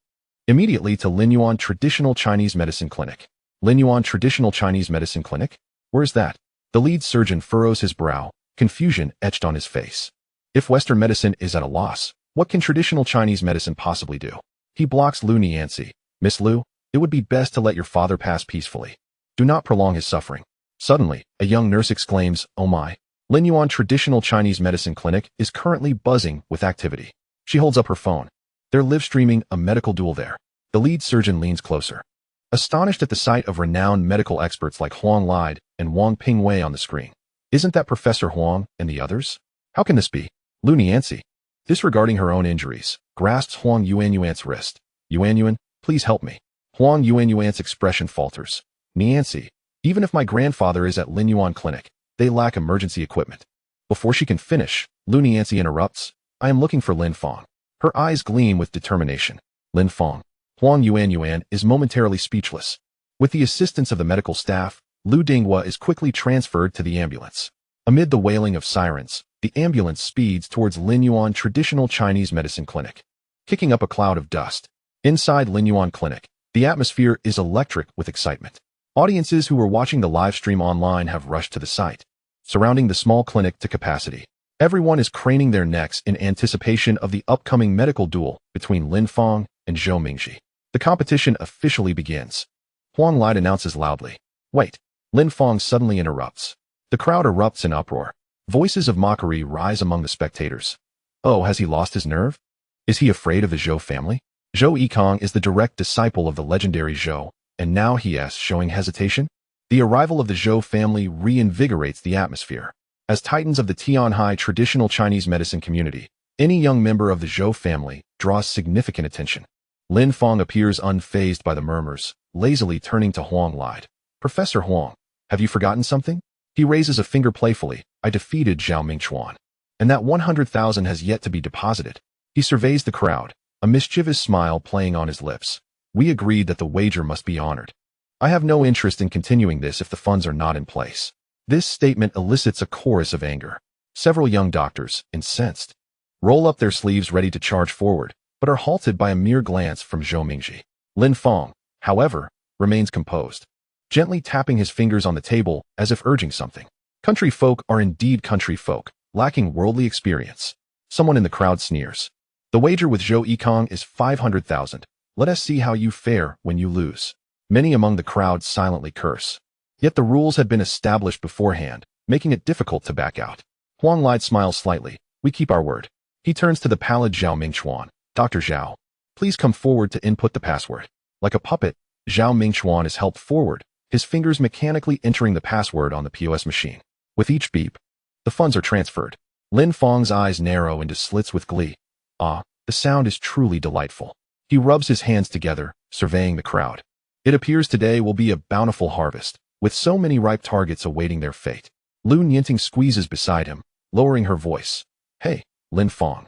Immediately to Linyuan Traditional Chinese Medicine Clinic. Linyuan Traditional Chinese Medicine Clinic? Where's that? The lead surgeon furrows his brow, confusion etched on his face. If Western medicine is at a loss, what can traditional Chinese medicine possibly do? He blocks Lu Niancy. "Miss Lu, it would be best to let your father pass peacefully. Do not prolong his suffering." Suddenly, a young nurse exclaims, "Oh my." Linyuan Traditional Chinese Medicine Clinic is currently buzzing with activity. She holds up her phone. They're live-streaming a medical duel there. The lead surgeon leans closer, astonished at the sight of renowned medical experts like Huang Lide and Wang Pingwei on the screen. "Isn't that Professor Huang and the others? How can this be?" Lu Niancy, disregarding her own injuries, grasps Huang Yuanyuan's wrist. "Yuanyuan, please help me." Huang Yuanyuan's expression falters. "Niancy, even if my grandfather is at Linyuan Clinic, they lack emergency equipment." Before she can finish, Lu Niancy interrupts. "I am looking for Lin Fang." Her eyes gleam with determination. Lin Fang. Huang Yuanyuan is momentarily speechless. With the assistance of the medical staff, Lu Dinghua is quickly transferred to the ambulance. Amid the wailing of sirens, the ambulance speeds towards Linyuan Traditional Chinese Medicine Clinic, kicking up a cloud of dust. Inside Linyuan Clinic, the atmosphere is electric with excitement. Audiences who were watching the live stream online have rushed to the site, surrounding the small clinic to capacity. Everyone is craning their necks in anticipation of the upcoming medical duel between Lin Fang and Zhou Mingji. The competition officially begins. Huang Lide announces loudly. "Wait." Lin Fang suddenly interrupts. The crowd erupts in uproar. Voices of mockery rise among the spectators. "Oh, has he lost his nerve? Is he afraid of the Zhou family?" Zhou Yikong is the direct disciple of the legendary Zhou, and now he is showing hesitation? The arrival of the Zhou family reinvigorates the atmosphere. As titans of the Tianhai traditional Chinese medicine community, any young member of the Zhou family draws significant attention. Lin Fang appears unfazed by the murmurs, lazily turning to Huang Lide. "Professor Huang, have you forgotten something?" He raises a finger playfully. "I defeated Zhao Mingchuan, and that 100,000 has yet to be deposited." He surveys the crowd, a mischievous smile playing on his lips. "We agreed that the wager must be honored. I have no interest in continuing this if the funds are not in place." This statement elicits a chorus of anger. Several young doctors, incensed, roll up their sleeves ready to charge forward, but are halted by a mere glance from Zhou Mingji. Lin Fang, however, remains composed, gently tapping his fingers on the table as if urging something. Country folk are indeed country folk, lacking worldly experience. Someone in the crowd sneers. "The wager with Zhou Yikong is 500,000. Let us see how you fare when you lose." Many among the crowd silently curse. Yet the rules had been established beforehand, making it difficult to back out. Huang Lide smiles slightly. "We keep our word." He turns to the pallid Zhao Mingchuan. Dr. Zhao, please come forward to input the password. Like a puppet, Zhao Mingchuan is helped forward, his fingers mechanically entering the password on the POS machine. With each beep, the funds are transferred. Lin Fang's eyes narrow into slits with glee. Ah, the sound is truly delightful. He rubs his hands together, surveying the crowd. It appears today will be a bountiful harvest, with so many ripe targets awaiting their fate. Lu Nianting squeezes beside him, lowering her voice. Hey, Lin Fang.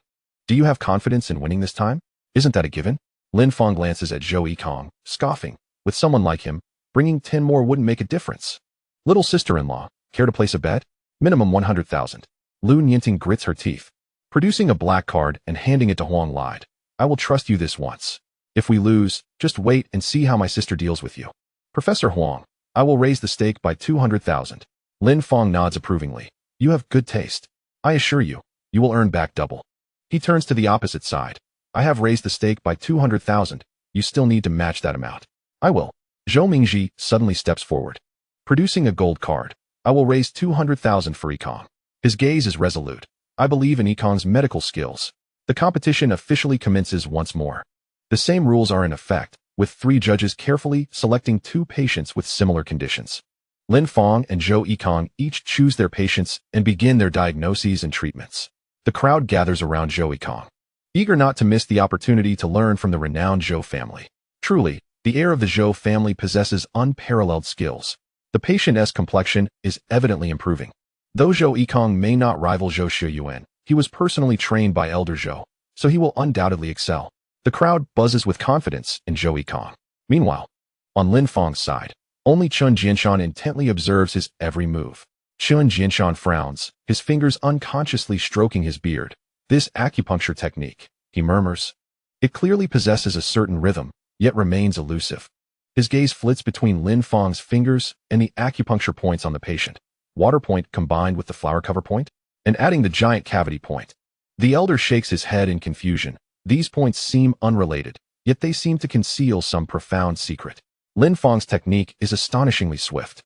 Do you have confidence in winning this time? Isn't that a given? Lin Fang glances at Zhou Yikong, scoffing. With someone like him, bringing 10 more wouldn't make a difference. Little sister-in-law, care to place a bet? Minimum 100,000. Lu Nianting grits her teeth, producing a black card and handing it to Huang Lide. I will trust you this once. If we lose, just wait and see how my sister deals with you. Professor Huang, I will raise the stake by 200,000. Lin Fang nods approvingly. You have good taste. I assure you, you will earn back double. He turns to the opposite side. I have raised the stake by 200,000. You still need to match that amount. I will. Zhou Mingji suddenly steps forward, producing a gold card. I will raise 200,000 for Yikong. His gaze is resolute. I believe in Yikong's medical skills. The competition officially commences once more. The same rules are in effect, with 3 judges carefully selecting 2 patients with similar conditions. Lin Fang and Zhou Yikong each choose their patients and begin their diagnoses and treatments. The crowd gathers around Zhou Yikong, eager not to miss the opportunity to learn from the renowned Zhou family. Truly, the heir of the Zhou family possesses unparalleled skills. The patient's complexion is evidently improving. Though Zhou Yikong may not rival Zhou Shiyuan, he was personally trained by Elder Zhou, so he will undoubtedly excel. The crowd buzzes with confidence in Zhou Yikong. Meanwhile, on Lin Fang's side, only Chun Jianshan intently observes his every move. Chun Jianshan frowns, his fingers unconsciously stroking his beard. This acupuncture technique, he murmurs. It clearly possesses a certain rhythm, yet remains elusive. His gaze flits between Lin Fang's fingers and the acupuncture points on the patient. Water point combined with the flower cover point, and adding the giant cavity point. The elder shakes his head in confusion. These points seem unrelated, yet they seem to conceal some profound secret. Lin Fang's technique is astonishingly swift.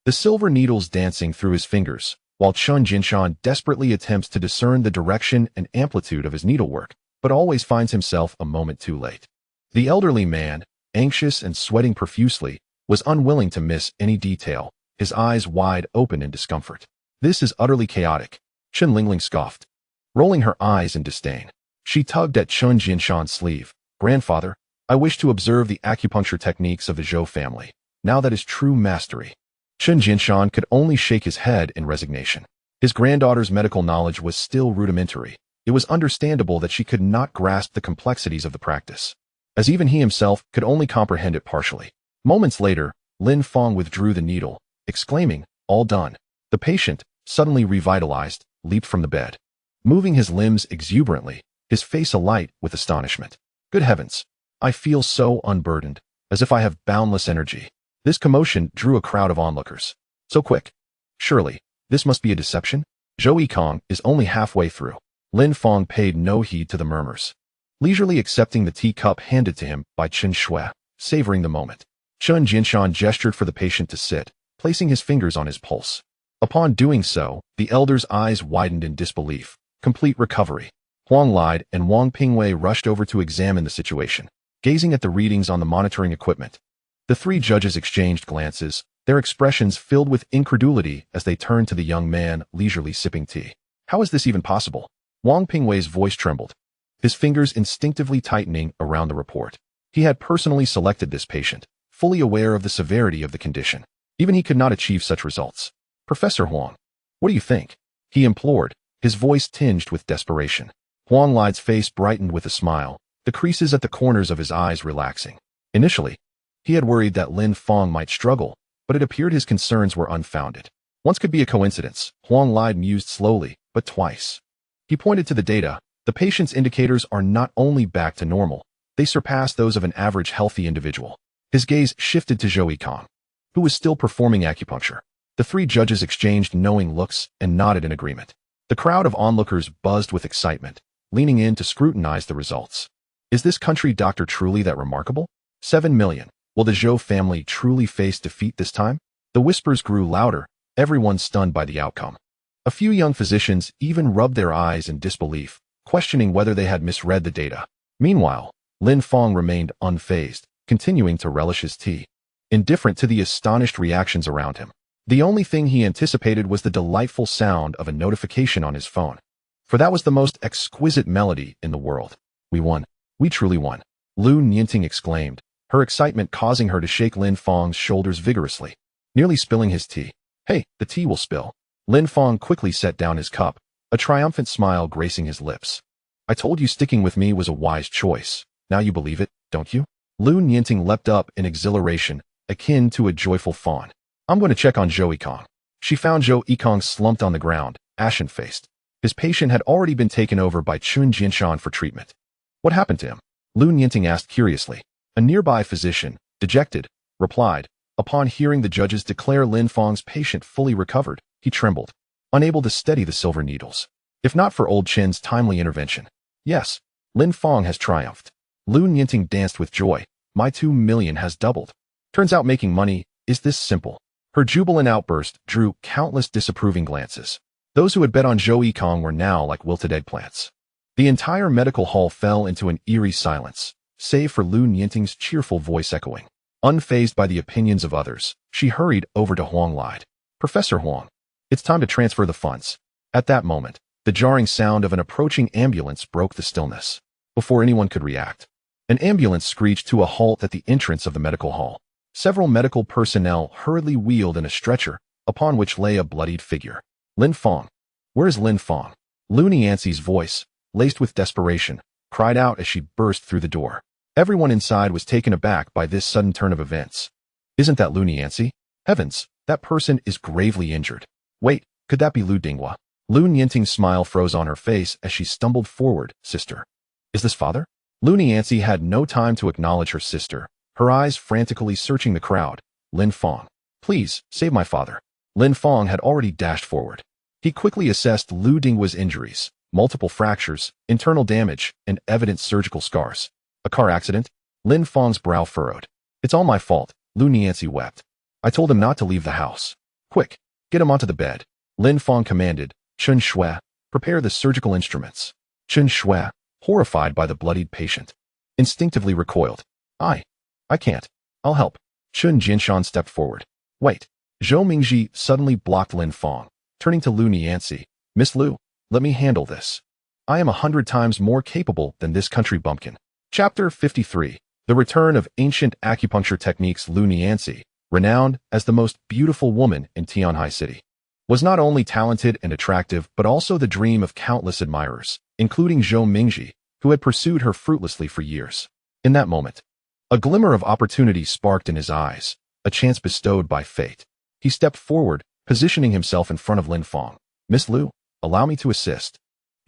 The silver needles dancing through his fingers, while Chun Jinshan desperately attempts to discern the direction and amplitude of his needlework, but always finds himself a moment too late. The elderly man, anxious and sweating profusely, was unwilling to miss any detail, his eyes wide open in discomfort. This is utterly chaotic, Chen Lingling scoffed, rolling her eyes in disdain. She tugged at Chun Jinshan's sleeve. Grandfather, I wish to observe the acupuncture techniques of the Zhou family. Now that is true mastery. Chun Jinshan could only shake his head in resignation. His granddaughter's medical knowledge was still rudimentary. It was understandable that she could not grasp the complexities of the practice, as even he himself could only comprehend it partially. Moments later, Lin Fang withdrew the needle, exclaiming, all done. The patient, suddenly revitalized, leaped from the bed, moving his limbs exuberantly, his face alight with astonishment. Good heavens! I feel so unburdened, as if I have boundless energy. This commotion drew a crowd of onlookers. So quick. Surely, this must be a deception? Zhou Yikong is only halfway through. Lin Fang paid no heed to the murmurs, leisurely accepting the teacup handed to him by Chen Shui, savoring the moment. Chun Jinshan gestured for the patient to sit, placing his fingers on his pulse. Upon doing so, the elder's eyes widened in disbelief. Complete recovery. Huang Lide and Wang Pingwei rushed over to examine the situation, gazing at the readings on the monitoring equipment. The 3 judges exchanged glances, their expressions filled with incredulity as they turned to the young man leisurely sipping tea. How is this even possible? Wang Pingwei's voice trembled, his fingers instinctively tightening around the report. He had personally selected this patient, fully aware of the severity of the condition. Even he could not achieve such results. Professor Huang, what do you think? He implored, his voice tinged with desperation. Huang Lide's face brightened with a smile, the creases at the corners of his eyes relaxing. Initially, he had worried that Lin Fang might struggle, but it appeared his concerns were unfounded. Once could be a coincidence, Huang Lide mused slowly, but twice. He pointed to the data. The patient's indicators are not only back to normal, they surpass those of an average healthy individual. His gaze shifted to Zhou Yikong, who was still performing acupuncture. The 3 judges exchanged knowing looks and nodded in agreement. The crowd of onlookers buzzed with excitement, leaning in to scrutinize the results. Is this country doctor truly that remarkable? 7 million. Will the Zhou family truly face defeat this time? The whispers grew louder, everyone stunned by the outcome. A few young physicians even rubbed their eyes in disbelief, questioning whether they had misread the data. Meanwhile, Lin Fang remained unfazed, continuing to relish his tea, indifferent to the astonished reactions around him. The only thing he anticipated was the delightful sound of a notification on his phone, for that was the most exquisite melody in the world. We won. We truly won. Lu Nianting exclaimed, her excitement causing her to shake Lin Fang's shoulders vigorously, nearly spilling his tea. Hey, the tea will spill. Lin Fang quickly set down his cup, a triumphant smile gracing his lips. I told you sticking with me was a wise choice. Now you believe it, don't you? Lu Nianting leapt up in exhilaration, akin to a joyful fawn. I'm going to check on Zhou Yikong. She found Zhou Yikong slumped on the ground, ashen-faced. His patient had already been taken over by Chun Jinshan for treatment. What happened to him? Lu Nianting asked curiously. A nearby physician, dejected, replied. Upon hearing the judges declare Lin Fang's patient fully recovered, he trembled, unable to steady the silver needles. If not for old Chin's timely intervention. Yes, Lin Fang has triumphed. Lu Nianting danced with joy. My 2 million has doubled. Turns out making money is this simple. Her jubilant outburst drew countless disapproving glances. Those who had bet on Zhou Yikong were now like wilted eggplants. The entire medical hall fell into an eerie silence, save for Lu Nianting's cheerful voice echoing. Unfazed by the opinions of others, she hurried over to Huang lied. Professor Huang, it's time to transfer the funds. At that moment, the jarring sound of an approaching ambulance broke the stillness. Before anyone could react, an ambulance screeched to a halt at the entrance of the medical hall. Several medical personnel hurriedly wheeled in a stretcher, upon which lay a bloodied figure. Lin Fang. Where is Lin Fang? Lu Nianxi's voice, laced with desperation, cried out as she burst through the door. Everyone inside was taken aback by this sudden turn of events. Isn't that Lu Nianxi? Heavens, that person is gravely injured. Wait, could that be Lu Dinghua? Lu Nianting's smile froze on her face as she stumbled forward. Sister. Is this father? Lu Nianxi had no time to acknowledge her sister, her eyes frantically searching the crowd. Lin Fang. Please, save my father. Lin Fang had already dashed forward. He quickly assessed Lu Dinghua's injuries, multiple fractures, internal damage, and evident surgical scars. A car accident? Lin Fang's brow furrowed. It's all my fault, Lu Nianxi wept. I told him not to leave the house. Quick, get him onto the bed. Lin Fang commanded. Chun Shui, prepare the surgical instruments. Chun Shui, horrified by the bloodied patient, instinctively recoiled. I can't. I'll help. Chun Jinshan stepped forward. Wait. Zhou Mingji suddenly blocked Lin Fang, turning to Lu Nianxi. Miss Lu, let me handle this. I am 100 times more capable than this country bumpkin. Chapter 53. The Return of Ancient Acupuncture Techniques. Lu Nianxi, renowned as the most beautiful woman in Tianhai City, was not only talented and attractive but also the dream of countless admirers, including Zhou Mingji, who had pursued her fruitlessly for years. In that moment, a glimmer of opportunity sparked in his eyes, a chance bestowed by fate. He stepped forward, positioning himself in front of Lin Fang. Miss Lu, allow me to assist.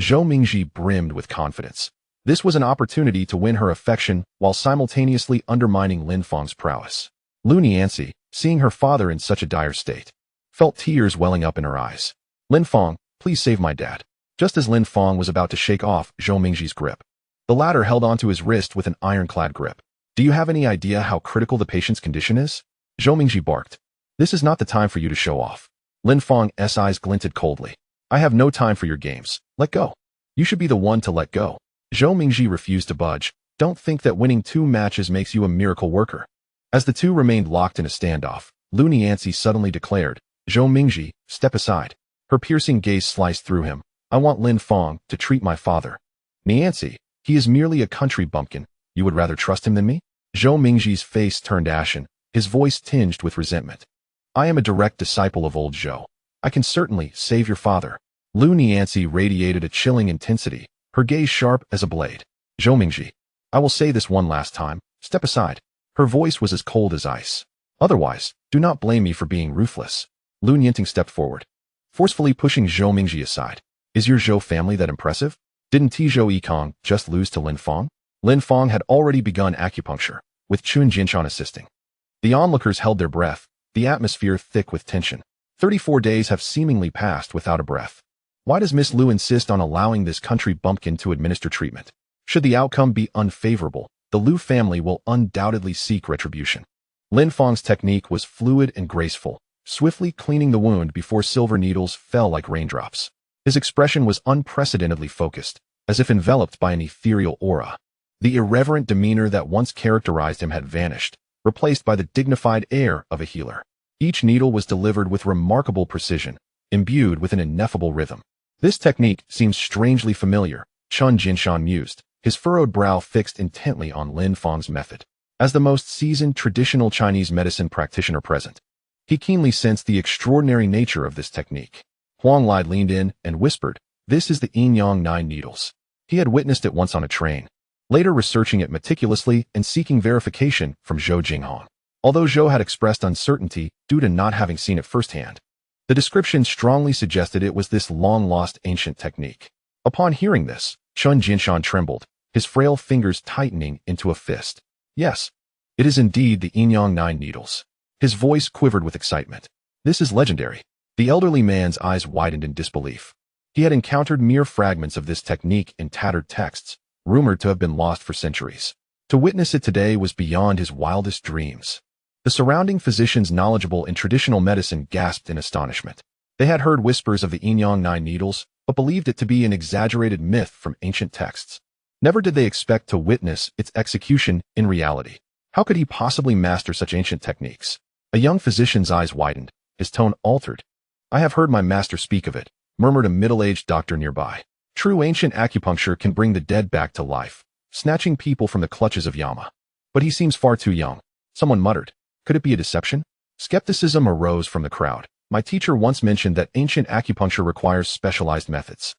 Zhou Mingji brimmed with confidence. This was an opportunity to win her affection while simultaneously undermining Lin Fang's prowess. Lu Nianxi, seeing her father in such a dire state, felt tears welling up in her eyes. Lin Fang, please save my dad. Just as Lin Fang was about to shake off Zhou Mingji's grip, the latter held onto his wrist with an ironclad grip. Do you have any idea how critical the patient's condition is? Zhou Mingji barked. This is not the time for you to show off. Lin Fang's eyes glinted coldly. I have no time for your games. Let go. You should be the one to let go. Zhou Mingji refused to budge. Don't think that winning 2 matches makes you a miracle worker. As the two remained locked in a standoff, Lu Nianxi suddenly declared, Zhou Mingji, step aside. Her piercing gaze sliced through him. I want Lin Fang to treat my father. Nianxi, he is merely a country bumpkin. You would rather trust him than me? Zhou Mingji's face turned ashen, his voice tinged with resentment. I am a direct disciple of old Zhou. I can certainly save your father. Lu Nianxi radiated a chilling intensity, her gaze sharp as a blade. Zhou Mingji, I will say this one last time. Step aside. Her voice was as cold as ice. Otherwise, do not blame me for being ruthless. Lu Nianting stepped forward, forcefully pushing Zhou Mingji aside. Is your Zhou family that impressive? Didn't Zhou Yikong just lose to Lin Fang? Lin Fang had already begun acupuncture, with Chun Jinshan assisting. The onlookers held their breath, the atmosphere thick with tension. 34 days have seemingly passed without a breath. Why does Miss Lu insist on allowing this country bumpkin to administer treatment? Should the outcome be unfavorable, the Lu family will undoubtedly seek retribution. Lin Fang's technique was fluid and graceful, swiftly cleaning the wound before silver needles fell like raindrops. His expression was unprecedentedly focused, as if enveloped by an ethereal aura. The irreverent demeanor that once characterized him had vanished, replaced by the dignified air of a healer. Each needle was delivered with remarkable precision, imbued with an ineffable rhythm. This technique seems strangely familiar, Chun Jinshan mused, his furrowed brow fixed intently on Lin Fang's method. As the most seasoned traditional Chinese medicine practitioner present, he keenly sensed the extraordinary nature of this technique. Huang Lai leaned in and whispered, "This is the Yin-Yang 9 needles." He had witnessed it once on a train, later researching it meticulously and seeking verification from Zhou Jinghong. Although Zhou had expressed uncertainty due to not having seen it firsthand, the description strongly suggested it was this long-lost ancient technique. Upon hearing this, Chun Jinshan trembled, his frail fingers tightening into a fist. "Yes, it is indeed the Yin-Yang 9 needles." His voice quivered with excitement. "This is legendary." The elderly man's eyes widened in disbelief. He had encountered mere fragments of this technique in tattered texts, rumored to have been lost for centuries. To witness it today was beyond his wildest dreams. The surrounding physicians knowledgeable in traditional medicine gasped in astonishment. They had heard whispers of the Yin-Yang 9 needles, but believed it to be an exaggerated myth from ancient texts. Never did they expect to witness its execution in reality. How could he possibly master such ancient techniques? A young physician's eyes widened, his tone altered. "I have heard my master speak of it," murmured a middle-aged doctor nearby. "True ancient acupuncture can bring the dead back to life, snatching people from the clutches of Yama. But he seems far too young." Someone muttered. Could it be a deception? Skepticism arose from the crowd. "My teacher once mentioned that ancient acupuncture requires specialized methods.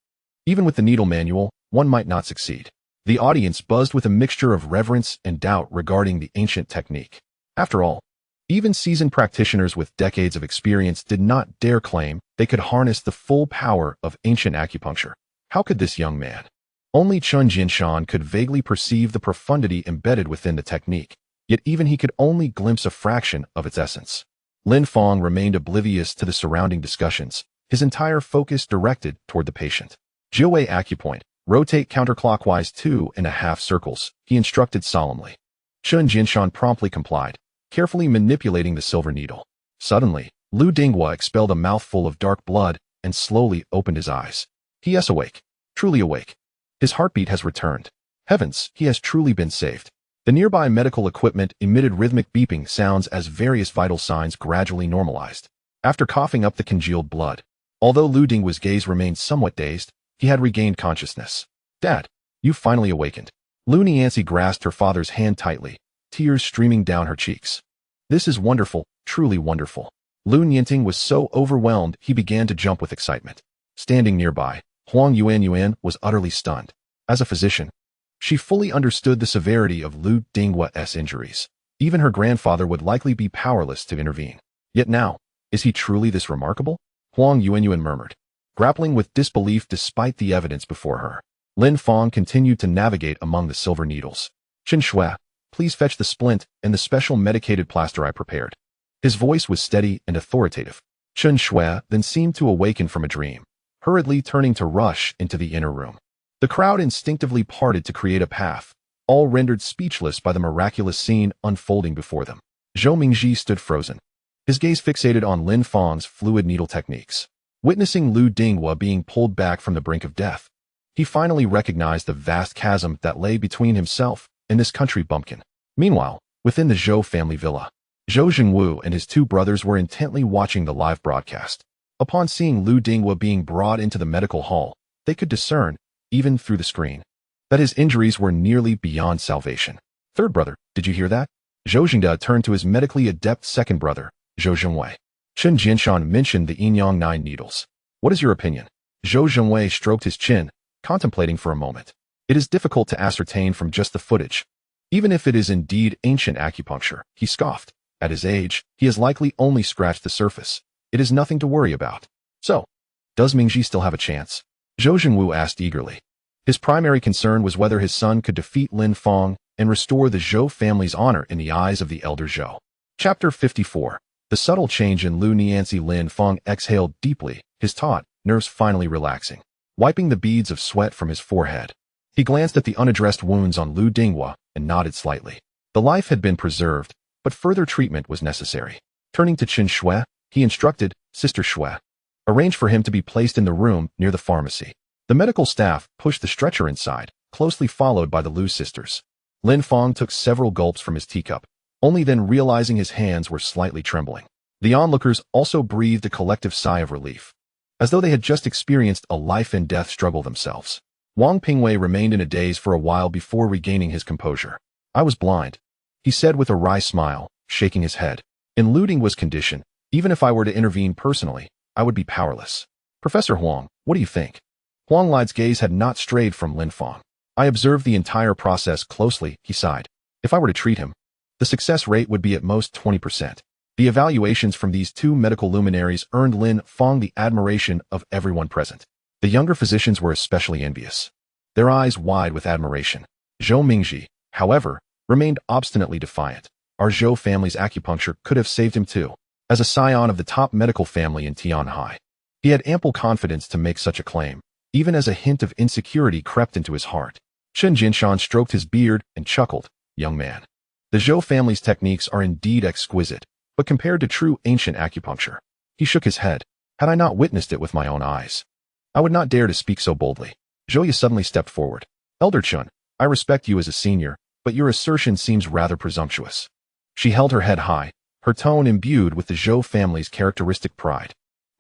Even with the needle manual, one might not succeed." The audience buzzed with a mixture of reverence and doubt regarding the ancient technique. After all, even seasoned practitioners with decades of experience did not dare claim they could harness the full power of ancient acupuncture. How could this young man? Only Chun Jinshan could vaguely perceive the profundity embedded within the technique, yet even he could only glimpse a fraction of its essence. Lin Fang remained oblivious to the surrounding discussions, his entire focus directed toward the patient. "Jiwei acupoint. Rotate counterclockwise 2.5 circles," he instructed solemnly. Chun Jinshan promptly complied, carefully manipulating the silver needle. Suddenly, Lu Dinghua expelled a mouthful of dark blood and slowly opened his eyes. He is awake, truly awake. His heartbeat has returned. Heavens, he has truly been saved. The nearby medical equipment emitted rhythmic beeping sounds as various vital signs gradually normalized. After coughing up the congealed blood, although Lu Dinghua's gaze remained somewhat dazed, he had regained consciousness. "Dad, you finally awakened." Lu Niancy grasped her father's hand tightly, tears streaming down her cheeks. "This is wonderful, truly wonderful." Lu Nianting was so overwhelmed he began to jump with excitement. Standing nearby, Huang Yuan was utterly stunned. As a physician, she fully understood the severity of Lu Dinghua's injuries. Even her grandfather would likely be powerless to intervene. Yet now, is he truly this remarkable? Huang Yuan murmured, grappling with disbelief despite the evidence before her. Lin Fang continued to navigate among the silver needles. "Chen Shui, please fetch the splint and the special medicated plaster I prepared." His voice was steady and authoritative. Chen Shui then seemed to awaken from a dream, hurriedly turning to rush into the inner room. The crowd instinctively parted to create a path, all rendered speechless by the miraculous scene unfolding before them. Zhou Mingji stood frozen, his gaze fixated on Lin Fang's fluid needle techniques. Witnessing Lu Dinghua being pulled back from the brink of death, he finally recognized the vast chasm that lay between himself and this country bumpkin. Meanwhile, within the Zhou family villa, Zhou Zhengwu and his two brothers were intently watching the live broadcast. Upon seeing Lu Dinghua being brought into the medical hall, they could discern, even through the screen, that his injuries were nearly beyond salvation. "Third brother, did you hear that?" Zhou Jingda turned to his medically adept second brother, Zhou Zhengwei. Chun Jinshan mentioned the Yin-Yang 9 needles. "What is your opinion?" Zhou Zhengwei stroked his chin, contemplating for a moment. "It is difficult to ascertain from just the footage. Even if it is indeed ancient acupuncture," he scoffed. "At his age, he has likely only scratched the surface. It is nothing to worry about." "So, does Mingji still have a chance?" Zhou Zhengwu asked eagerly. His primary concern was whether his son could defeat Lin Fang and restore the Zhou family's honor in the eyes of the elder Zhou. Chapter 54. The subtle change in Lu Niancy. Lin Fang exhaled deeply, his taut nerves finally relaxing. Wiping the beads of sweat from his forehead, he glanced at the unaddressed wounds on Lu Dinghua and nodded slightly. The life had been preserved, but further treatment was necessary. Turning to Chen Shui, he instructed, "Sister Shui, arrange for him to be placed in the room near the pharmacy." The medical staff pushed the stretcher inside, closely followed by the Lu sisters. Lin Fang took several gulps from his teacup, only then realizing his hands were slightly trembling. The onlookers also breathed a collective sigh of relief, as though they had just experienced a life-and-death struggle themselves. Wang Pingwei remained in a daze for a while before regaining his composure. I was blind, he said with a wry smile, shaking his head. In Lu Dinghua's condition, even if I were to intervene personally, I would be powerless. Professor Huang, what do you think? Huang Li's gaze had not strayed from Lin Fang. I observed the entire process closely, he sighed. If I were to treat him, the success rate would be at most 20%. The evaluations from these two medical luminaries earned Lin Fang the admiration of everyone present. The younger physicians were especially envious, their eyes wide with admiration. Zhou Mingji, however, remained obstinately defiant. Our Zhou family's acupuncture could have saved him too. As a scion of the top medical family in Tianhai, he had ample confidence to make such a claim, even as a hint of insecurity crept into his heart. Chen Jinshan stroked his beard and chuckled. Young man, the Zhou family's techniques are indeed exquisite, but compared to true ancient acupuncture. He shook his head. Had I not witnessed it with my own eyes, I would not dare to speak so boldly. Zhouya suddenly stepped forward. Elder Chun, I respect you as a senior, but your assertion seems rather presumptuous. She held her head high, her tone imbued with the Zhou family's characteristic pride.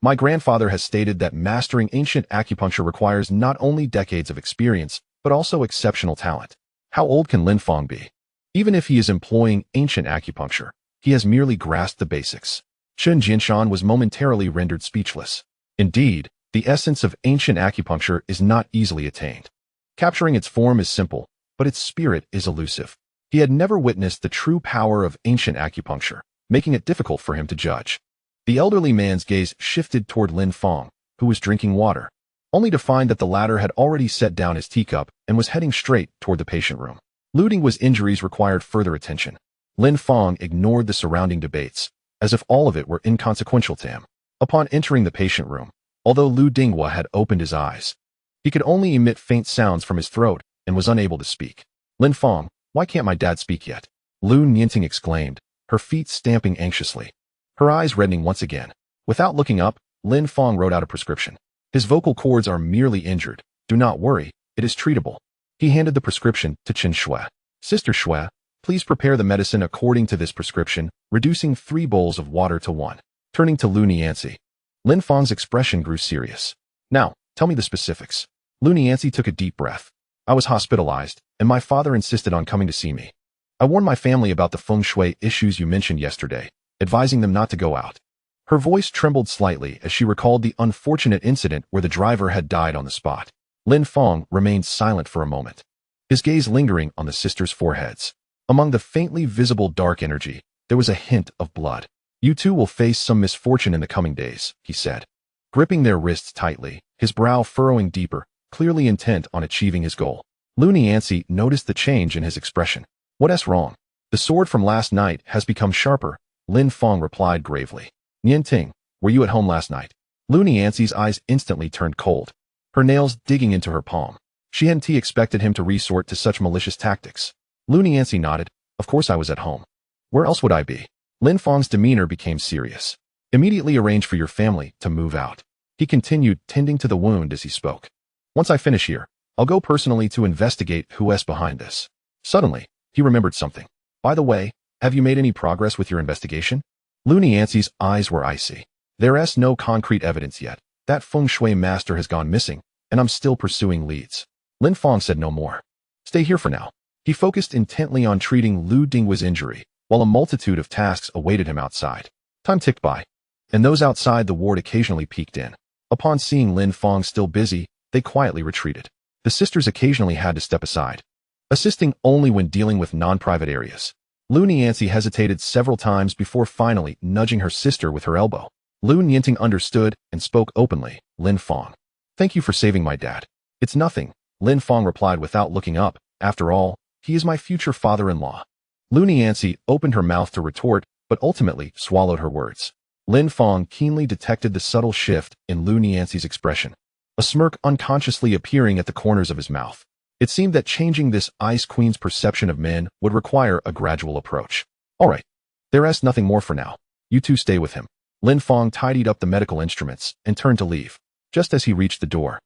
My grandfather has stated that mastering ancient acupuncture requires not only decades of experience, but also exceptional talent. How old can Lin Fang be? Even if he is employing ancient acupuncture, he has merely grasped the basics. Chen Jinshan was momentarily rendered speechless. Indeed, the essence of ancient acupuncture is not easily attained. Capturing its form is simple, but its spirit is elusive. He had never witnessed the true power of ancient acupuncture, making it difficult for him to judge. The elderly man's gaze shifted toward Lin Fang, who was drinking water, only to find that the latter had already set down his teacup and was heading straight toward the patient room. Lu Dinghua's injuries required further attention. Lin Fang ignored the surrounding debates, as if all of it were inconsequential to him. Upon entering the patient room, although Lu Dinghua had opened his eyes, he could only emit faint sounds from his throat and was unable to speak. Lin Fang, why can't my dad speak yet? Lu Nianting exclaimed, her feet stamping anxiously, her eyes reddening once again. Without looking up, Lin Fang wrote out a prescription. His vocal cords are merely injured. Do not worry, it is treatable. He handed the prescription to Qin Shui. Sister Shui, please prepare the medicine according to this prescription, reducing 3 bowls of water to 1. Turning to Lu Nianzi, Lin Fang's expression grew serious. Now, tell me the specifics. Lu Nianzi took a deep breath. I was hospitalized, and my father insisted on coming to see me. I warned my family about the feng shui issues you mentioned yesterday, advising them not to go out. Her voice trembled slightly as she recalled the unfortunate incident where the driver had died on the spot. Lin Fang remained silent for a moment, his gaze lingering on the sisters' foreheads. Among the faintly visible dark energy, there was a hint of blood. You two will face some misfortune in the coming days, he said, gripping their wrists tightly, his brow furrowing deeper, clearly intent on achieving his goal. Lu Nianzi noticed the change in his expression. What's wrong? The sword from last night has become sharper, Lin Fang replied gravely. Nianting, were you at home last night? Lu Nianzi's eyes instantly turned cold, her nails digging into her palm. She hadn't expected him to resort to such malicious tactics. Lu Nianzi nodded. Of course I was at home. Where else would I be? Lin Fang's demeanor became serious. Immediately arrange for your family to move out. He continued, tending to the wound as he spoke. Once I finish here, I'll go personally to investigate who's behind this. Suddenly, he remembered something. By the way, have you made any progress with your investigation? Lu Nianzi's eyes were icy. There's no concrete evidence yet. That feng shui master has gone missing, and I'm still pursuing leads. Lin Fang said no more. Stay here for now. He focused intently on treating Lu Dinghua's injury, while a multitude of tasks awaited him outside. Time ticked by, and those outside the ward occasionally peeked in. Upon seeing Lin Fang still busy, they quietly retreated. The sisters occasionally had to step aside, assisting only when dealing with non-private areas. Lu Nianzi hesitated several times before finally nudging her sister with her elbow. Lu Nianting understood and spoke openly. Lin Fang, thank you for saving my dad. It's nothing, Lin Fang replied without looking up. After all, he is my future father-in-law. Lu Nianzi opened her mouth to retort, but ultimately swallowed her words. Lin Fang keenly detected the subtle shift in Lu Nianzi's expression, a smirk unconsciously appearing at the corners of his mouth. It seemed that changing this Ice Queen's perception of men would require a gradual approach. All right, there's nothing more for now. You two stay with him. Lin Fang tidied up the medical instruments and turned to leave. Just as he reached the door,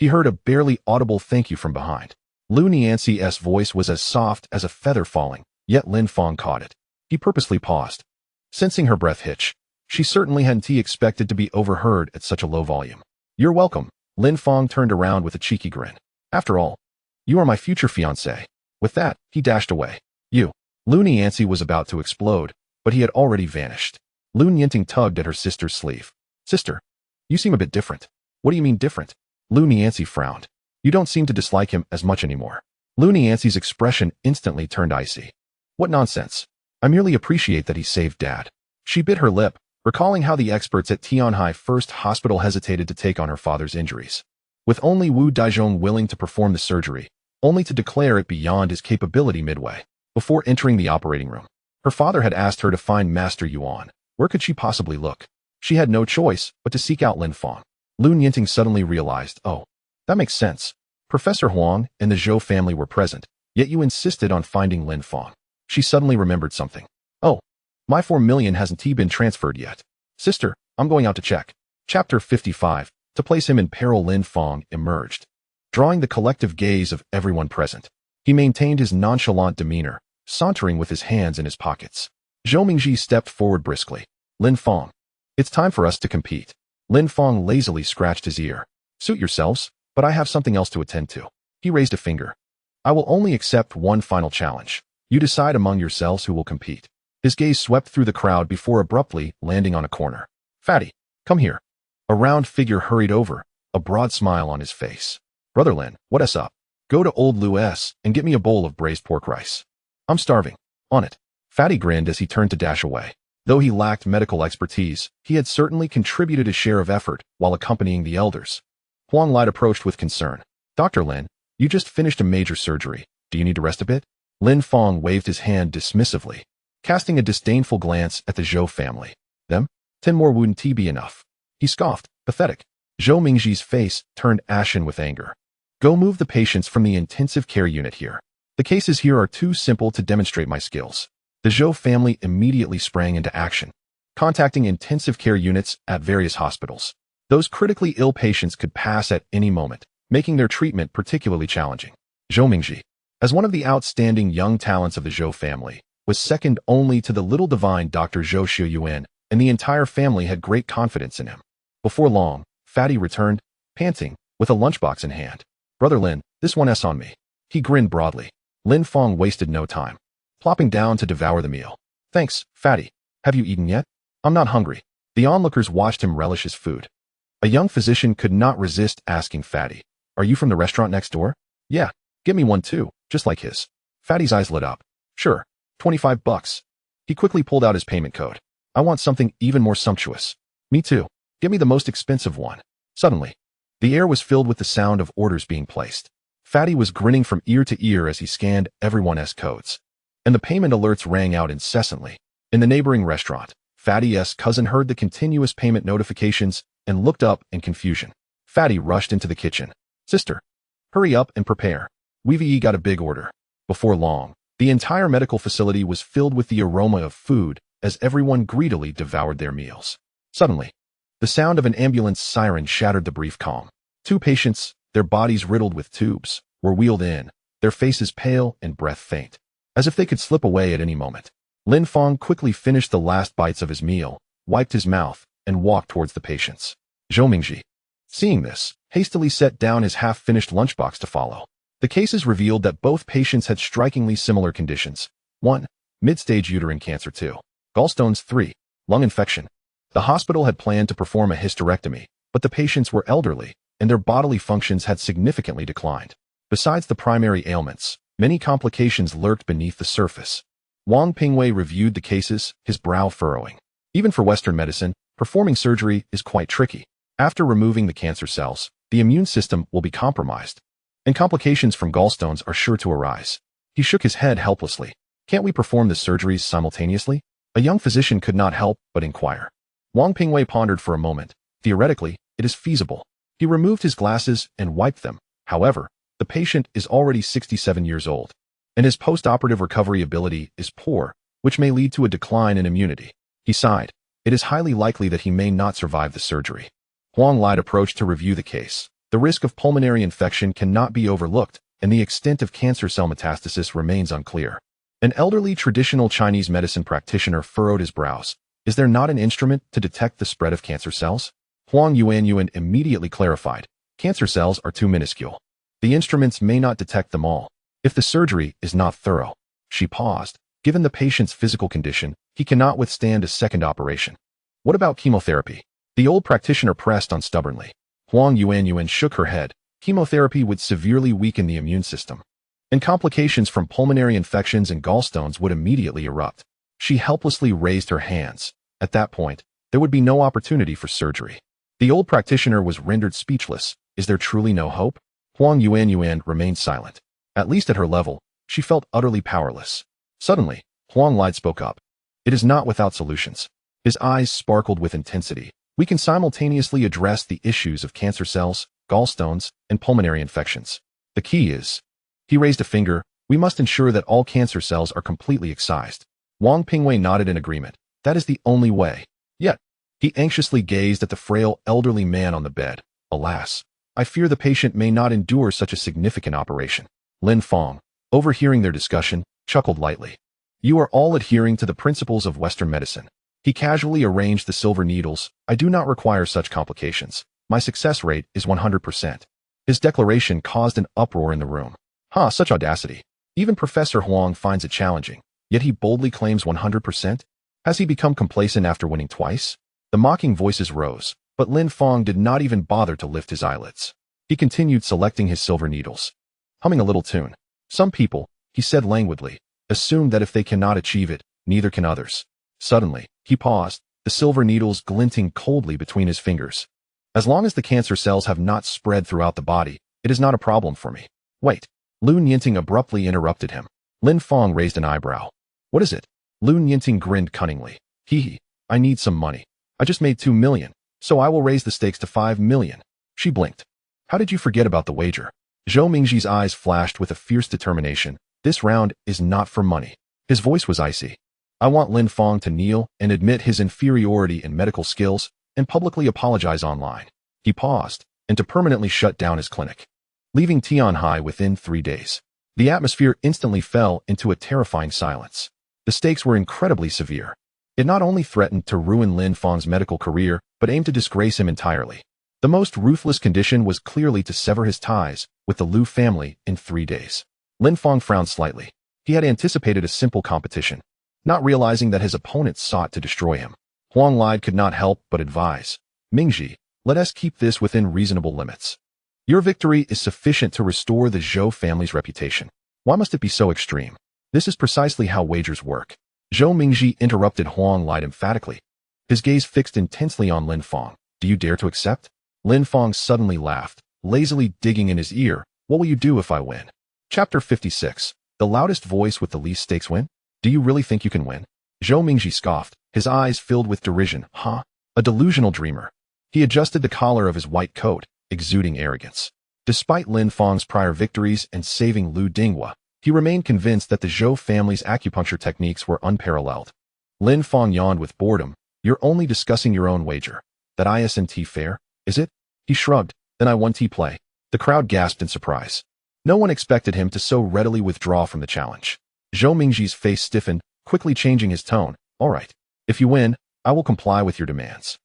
He heard a barely audible thank you from behind. Lu Nianxi's voice was as soft as a feather falling, yet Lin Fang caught it. He purposely paused. Sensing her breath hitch, she certainly hadn't expected to be overheard at such a low volume. You're welcome. Lin Fang turned around with a cheeky grin. After all, you are my future fiancé. With that, he dashed away. You. Lu Nianxi was about to explode, but he had already vanished. Lu Nianting tugged at her sister's sleeve. Sister, you seem a bit different. What do you mean different? Lu Nianxi frowned. You don't seem to dislike him as much anymore. Lu Nianxi's expression instantly turned icy. What nonsense. I merely appreciate that he saved Dad. She bit her lip, recalling how the experts at Tianhai First Hospital hesitated to take on her father's injuries. With only Wu Daizhong willing to perform the surgery, only to declare it beyond his capability midway. Before entering the operating room, her father had asked her to find Master Yuan. Where could she possibly look? She had no choice but to seek out Lin Fang. Lu Nianting suddenly realized, oh, that makes sense. Professor Huang and the Zhou family were present, yet you insisted on finding Lin Fang. She suddenly remembered something. Oh, my 4 million hasn't been transferred yet. Sister, I'm going out to check. Chapter 55. To place him in peril, Lin Fang emerged, drawing the collective gaze of everyone present. He maintained his nonchalant demeanor, sauntering with his hands in his pockets. Zhou Mingji stepped forward briskly. Lin Fang, it's time for us to compete. Lin Fang lazily scratched his ear. Suit yourselves, but I have something else to attend to. He raised a finger. I will only accept one final challenge. You decide among yourselves who will compete. His gaze swept through the crowd before abruptly landing on a corner. Fatty, come here. A round figure hurried over, a broad smile on his face. Brother Lin, what's up? Go to Old Lou's and get me a bowl of braised pork rice. I'm starving. On it. Fatty grinned as he turned to dash away. Though he lacked medical expertise, he had certainly contributed a share of effort while accompanying the elders. Huang Light approached with concern. Dr. Lin, you just finished a major surgery. Do you need to rest a bit? Lin Fang waved his hand dismissively, casting a disdainful glance at the Zhou family. Them? 10 more wouldn't be enough. He scoffed, pathetic. Zhou Mingji's face turned ashen with anger. Go move the patients from the intensive care unit here. The cases here are too simple to demonstrate my skills. The Zhou family immediately sprang into action, contacting intensive care units at various hospitals. Those critically ill patients could pass at any moment, making their treatment particularly challenging. Zhou Mingji, as one of the outstanding young talents of the Zhou family, was second only to the little divine Dr. Zhou Shiyuan, and the entire family had great confidence in him. Before long, Fatty returned, panting, with a lunchbox in hand. Brother Lin, this one's on me. He grinned broadly. Lin Fang wasted no time, plopping down to devour the meal. Thanks, Fatty. Have you eaten yet? I'm not hungry. The onlookers watched him relish his food. A young physician could not resist asking Fatty, are you from the restaurant next door? Yeah, get me one too, just like his. Fatty's eyes lit up. Sure, $25. He quickly pulled out his payment code. I want something even more sumptuous. Me too. Get me the most expensive one. Suddenly, the air was filled with the sound of orders being placed. Fatty was grinning from ear to ear as he scanned everyone's codes, and the payment alerts rang out incessantly. In the neighboring restaurant, Fatty's cousin heard the continuous payment notifications and looked up in confusion. Fatty rushed into the kitchen. Sister, hurry up and prepare. We've got a big order. Before long, the entire medical facility was filled with the aroma of food as everyone greedily devoured their meals. Suddenly, the sound of an ambulance siren shattered the brief calm. 2 patients, their bodies riddled with tubes, were wheeled in, their faces pale and breath faint, as if they could slip away at any moment. Lin Fang quickly finished the last bites of his meal, wiped his mouth, and walked towards the patients. Zhou Mingji, seeing this, hastily set down his half-finished lunchbox to follow. The cases revealed that both patients had strikingly similar conditions. 1. Mid-stage uterine cancer. 2. Gallstones. 3. Lung infection. The hospital had planned to perform a hysterectomy, but the patients were elderly, and their bodily functions had significantly declined. Besides the primary ailments, many complications lurked beneath the surface. Wang Pingwei reviewed the cases, his brow furrowing. Even for Western medicine, performing surgery is quite tricky. After removing the cancer cells, the immune system will be compromised, and complications from gallstones are sure to arise. He shook his head helplessly. Can't we perform the surgeries simultaneously? A young physician could not help but inquire. Wang Pingwei pondered for a moment. Theoretically, it is feasible. He removed his glasses and wiped them. However, the patient is already 67 years old, and his post-operative recovery ability is poor, which may lead to a decline in immunity. He sighed. It is highly likely that he may not survive the surgery. Huang Light approached to review the case. The risk of pulmonary infection cannot be overlooked, and the extent of cancer cell metastasis remains unclear. An elderly traditional Chinese medicine practitioner furrowed his brows. Is there not an instrument to detect the spread of cancer cells? Huang Yuanyuan immediately clarified. Cancer cells are too minuscule. The instruments may not detect them all. If the surgery is not thorough. She paused. Given the patient's physical condition, he cannot withstand a second operation. What about chemotherapy? The old practitioner pressed on stubbornly. Huang Yuanyuan shook her head. Chemotherapy would severely weaken the immune system, and complications from pulmonary infections and gallstones would immediately erupt. She helplessly raised her hands. At that point, there would be no opportunity for surgery. The old practitioner was rendered speechless. Is there truly no hope? Huang Yuanyuan remained silent. At least at her level, she felt utterly powerless. Suddenly, Huang Lide spoke up. It is not without solutions. His eyes sparkled with intensity. We can simultaneously address the issues of cancer cells, gallstones, and pulmonary infections. The key is, he raised a finger, we must ensure that all cancer cells are completely excised. Wang Pingwei nodded in agreement. That is the only way. Yet, he anxiously gazed at the frail, elderly man on the bed. Alas, I fear the patient may not endure such a significant operation. Lin Fang, overhearing their discussion, chuckled lightly. You are all adhering to the principles of Western medicine. He casually arranged the silver needles. I do not require such complications. My success rate is 100%. His declaration caused an uproar in the room. Such audacity. Even Professor Huang finds it challenging. Yet he boldly claims 100%? Has he become complacent after winning twice? The mocking voices rose, but Lin Fang did not even bother to lift his eyelids. He continued selecting his silver needles, humming a little tune. Some people, he said languidly, assume that if they cannot achieve it, neither can others. Suddenly, he paused, the silver needles glinting coldly between his fingers. As long as the cancer cells have not spread throughout the body, it is not a problem for me. Wait. Lu Nianting abruptly interrupted him. Lin Fang raised an eyebrow. What is it? Lu Nianting grinned cunningly. I need some money. I just made 2 million, so I will raise the stakes to 5 million. She blinked. How did you forget about the wager? Zhou Mingji's eyes flashed with a fierce determination. This round is not for money. His voice was icy. I want Lin Fang to kneel and admit his inferiority in medical skills and publicly apologize online. He paused, and to permanently shut down his clinic, leaving Tianhai within 3 days. The atmosphere instantly fell into a terrifying silence. The stakes were incredibly severe. It not only threatened to ruin Lin Fang's medical career, but aimed to disgrace him entirely. The most ruthless condition was clearly to sever his ties with the Lu family in 3 days. Lin Fang frowned slightly. He had anticipated a simple competition, not realizing that his opponents sought to destroy him. Huang Lide could not help but advise. Mingji, let us keep this within reasonable limits. Your victory is sufficient to restore the Zhou family's reputation. Why must it be so extreme? This is precisely how wagers work. Zhou Mingji interrupted Huang Lide emphatically. His gaze fixed intensely on Lin Fang. Do you dare to accept? Lin Fang suddenly laughed, lazily digging in his ear. What will you do if I win? Chapter 56. The loudest voice with the least stakes win? Do you really think you can win? Zhou Mingji scoffed, his eyes filled with derision. A delusional dreamer. He adjusted the collar of his white coat, exuding arrogance. Despite Lin Fang's prior victories and saving Lu Dinghua, he remained convinced that the Zhou family's acupuncture techniques were unparalleled. Lin Fang yawned with boredom. You're only discussing your own wager. That isn't fair, is it? He shrugged. Then I won play. The crowd gasped in surprise. No one expected him to so readily withdraw from the challenge. Zhou Mingji's face stiffened, quickly changing his tone. All right. If you win, I will comply with your demands.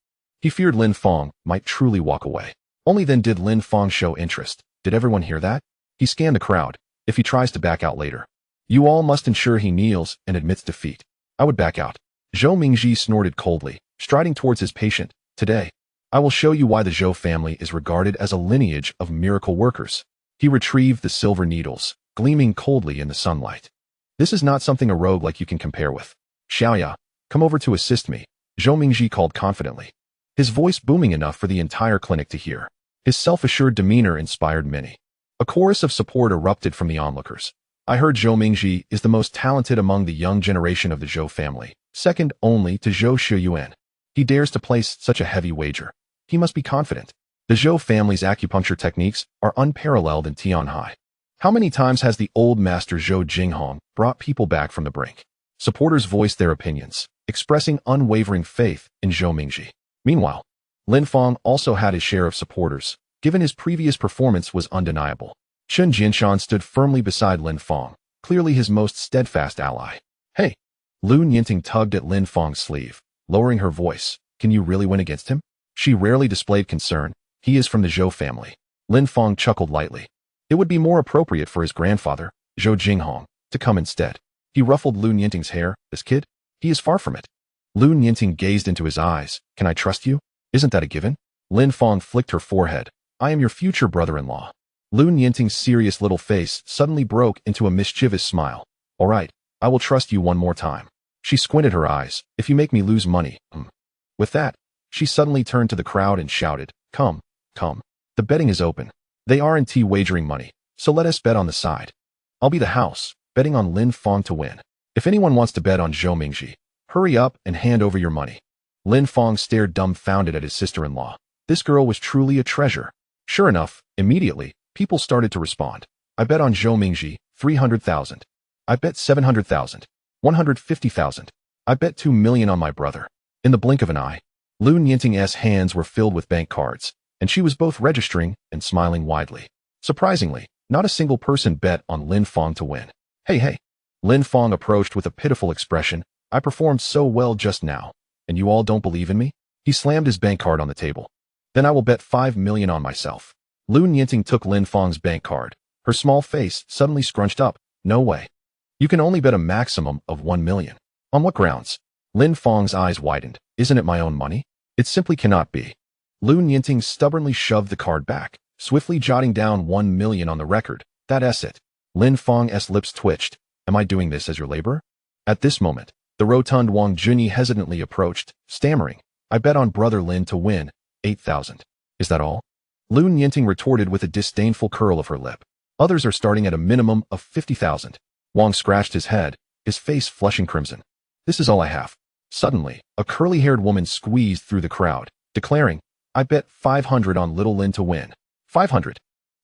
He feared Lin Fang might truly walk away. Only then did Lin Fang show interest. Did everyone hear that? He scanned the crowd. If he tries to back out later, you all must ensure he kneels and admits defeat. I would back out. Zhou Mingji snorted coldly, striding towards his patient. Today, I will show you why the Zhou family is regarded as a lineage of miracle workers. He retrieved the silver needles, gleaming coldly in the sunlight. This is not something a rogue like you can compare with. Xiaoya, come over to assist me, Zhou Mingji called confidently, his voice booming enough for the entire clinic to hear. His self-assured demeanor inspired many. A chorus of support erupted from the onlookers. I heard Zhou Mingji is the most talented among the young generation of the Zhou family, second only to Zhou Shiyuan. He dares to place such a heavy wager. He must be confident. The Zhou family's acupuncture techniques are unparalleled in Tianhai. How many times has the old master Zhou Jinghong brought people back from the brink? Supporters voiced their opinions, expressing unwavering faith in Zhou Mingji. Meanwhile, Lin Fang also had his share of supporters. given his previous performance was undeniable. Chen Jinshan stood firmly beside Lin Fang, clearly his most steadfast ally. Hey! Lu Nianting tugged at Lin Fang's sleeve, lowering her voice. Can you really win against him? She rarely displayed concern. He is from the Zhou family. Lin Fang chuckled lightly. It would be more appropriate for his grandfather, Zhou Jinghong, to come instead. He ruffled Lu Nianting's hair. This kid? He is far from it. Lu Nianting gazed into his eyes. Can I trust you? Isn't that a given? Lin Fang flicked her forehead. I am your future brother-in-law. Lu Nianting's serious little face suddenly broke into a mischievous smile. All right, I will trust you one more time. She squinted her eyes. If you make me lose money. With that, she suddenly turned to the crowd and shouted, Come, come. The betting is open. They aren't wagering money, so let us bet on the side. I'll be the house, betting on Lin Fang to win. If anyone wants to bet on Zhou Mingji, hurry up and hand over your money. Lin Fang stared dumbfounded at his sister-in-law. This girl was truly a treasure. Sure enough, immediately, people started to respond. I bet on Zhou Mingji, 300,000. I bet 700,000. 150,000. I bet 2 million on my brother. In the blink of an eye, Lu Nianting's hands were filled with bank cards, and she was both registering and smiling widely. Surprisingly, not a single person bet on Lin Fang to win. Hey. Lin Fang approached with a pitiful expression. I performed so well just now, and you all don't believe in me? He slammed his bank card on the table. Then I will bet 5 million on myself. Lu Nianting took Lin Fang's bank card. Her small face suddenly scrunched up. No way. You can only bet a maximum of 1 million. On what grounds? Lin Fang's eyes widened. Isn't it my own money? It simply cannot be. Lu Nianting stubbornly shoved the card back, swiftly jotting down 1 million on the record. That's it. Lin Fang's lips twitched. Am I doing this as your labor? At this moment, the rotund Wang Junyi hesitantly approached, stammering. I bet on brother Lin to win, 8,000. Is that all? Lu Nianting retorted with a disdainful curl of her lip. Others are starting at a minimum of 50,000. Wang scratched his head, his face flushing crimson. This is all I have. Suddenly, a curly-haired woman squeezed through the crowd, declaring, I bet 500 on little Lin to win. 500.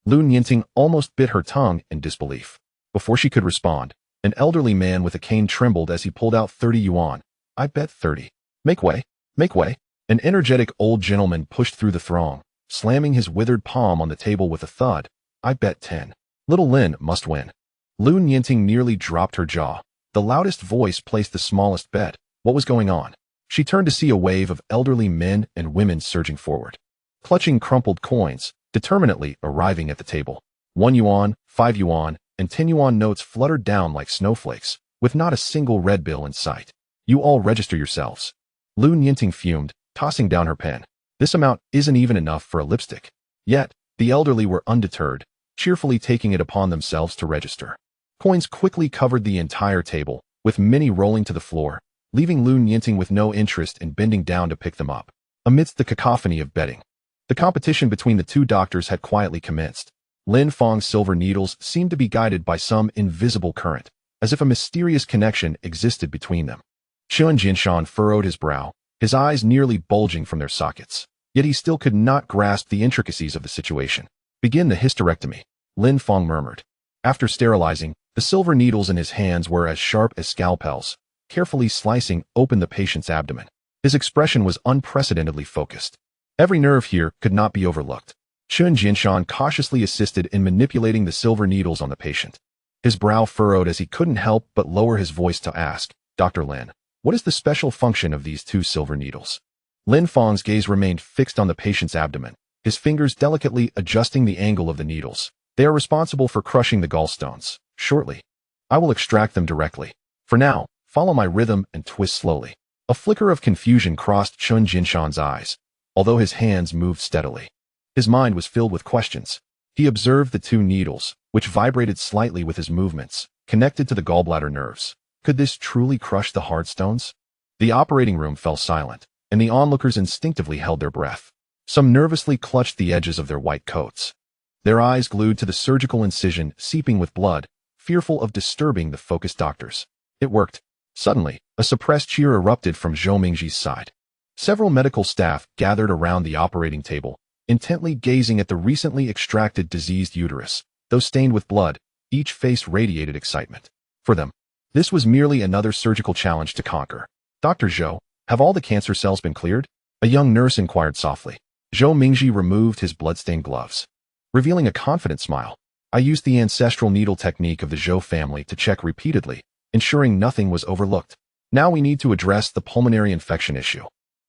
Lu Nianting almost bit her tongue in disbelief. Before she could respond, an elderly man with a cane trembled as he pulled out 30 yuan. I bet 30. Make way. Make way. An energetic old gentleman pushed through the throng, slamming his withered palm on the table with a thud. I bet 10. Little Lin must win. Lu Nianting nearly dropped her jaw. The loudest voice placed the smallest bet. What was going on? She turned to see a wave of elderly men and women surging forward, clutching crumpled coins, determinately arriving at the table. 1 yuan, 5 yuan, and 10 yuan notes fluttered down like snowflakes, with not a single red bill in sight. You all register yourselves. Lu Nianting fumed, tossing down her pen. This amount isn't even enough for a lipstick. Yet, the elderly were undeterred, cheerfully taking it upon themselves to register. Coins quickly covered the entire table, with many rolling to the floor, leaving Lu Nianting with no interest in bending down to pick them up. Amidst the cacophony of betting, the competition between the two doctors had quietly commenced. Lin Fang's silver needles seemed to be guided by some invisible current, as if a mysterious connection existed between them. Chen Jinshan furrowed his brow, his eyes nearly bulging from their sockets. Yet he still could not grasp the intricacies of the situation. Begin the hysterectomy, Lin Fang murmured. After sterilizing, the silver needles in his hands were as sharp as scalpels, carefully slicing open the patient's abdomen. His expression was unprecedentedly focused. Every nerve here could not be overlooked. Chen Jinshan cautiously assisted in manipulating the silver needles on the patient. His brow furrowed as he couldn't help but lower his voice to ask, Dr. Lin, what is the special function of these 2 silver needles? Lin Fang's gaze remained fixed on the patient's abdomen, his fingers delicately adjusting the angle of the needles. They are responsible for crushing the gallstones. Shortly, I will extract them directly. For now, follow my rhythm and twist slowly. A flicker of confusion crossed Chen Jinshan's eyes, although his hands moved steadily. His mind was filled with questions. He observed the 2 needles, which vibrated slightly with his movements, connected to the gallbladder nerves. Could this truly crush the hard stones? The operating room fell silent, and the onlookers instinctively held their breath. Some nervously clutched the edges of their white coats, their eyes glued to the surgical incision seeping with blood, fearful of disturbing the focused doctors. It worked. Suddenly, a suppressed cheer erupted from Zhou Mingji's side. Several medical staff gathered around the operating table, intently gazing at the recently extracted diseased uterus. Though stained with blood, each face radiated excitement. For them, this was merely another surgical challenge to conquer. Dr. Zhou, have all the cancer cells been cleared? A young nurse inquired softly. Zhou Mingji removed his bloodstained gloves, revealing a confident smile. I used the ancestral needle technique of the Zhou family to check repeatedly, ensuring nothing was overlooked. Now we need to address the pulmonary infection issue.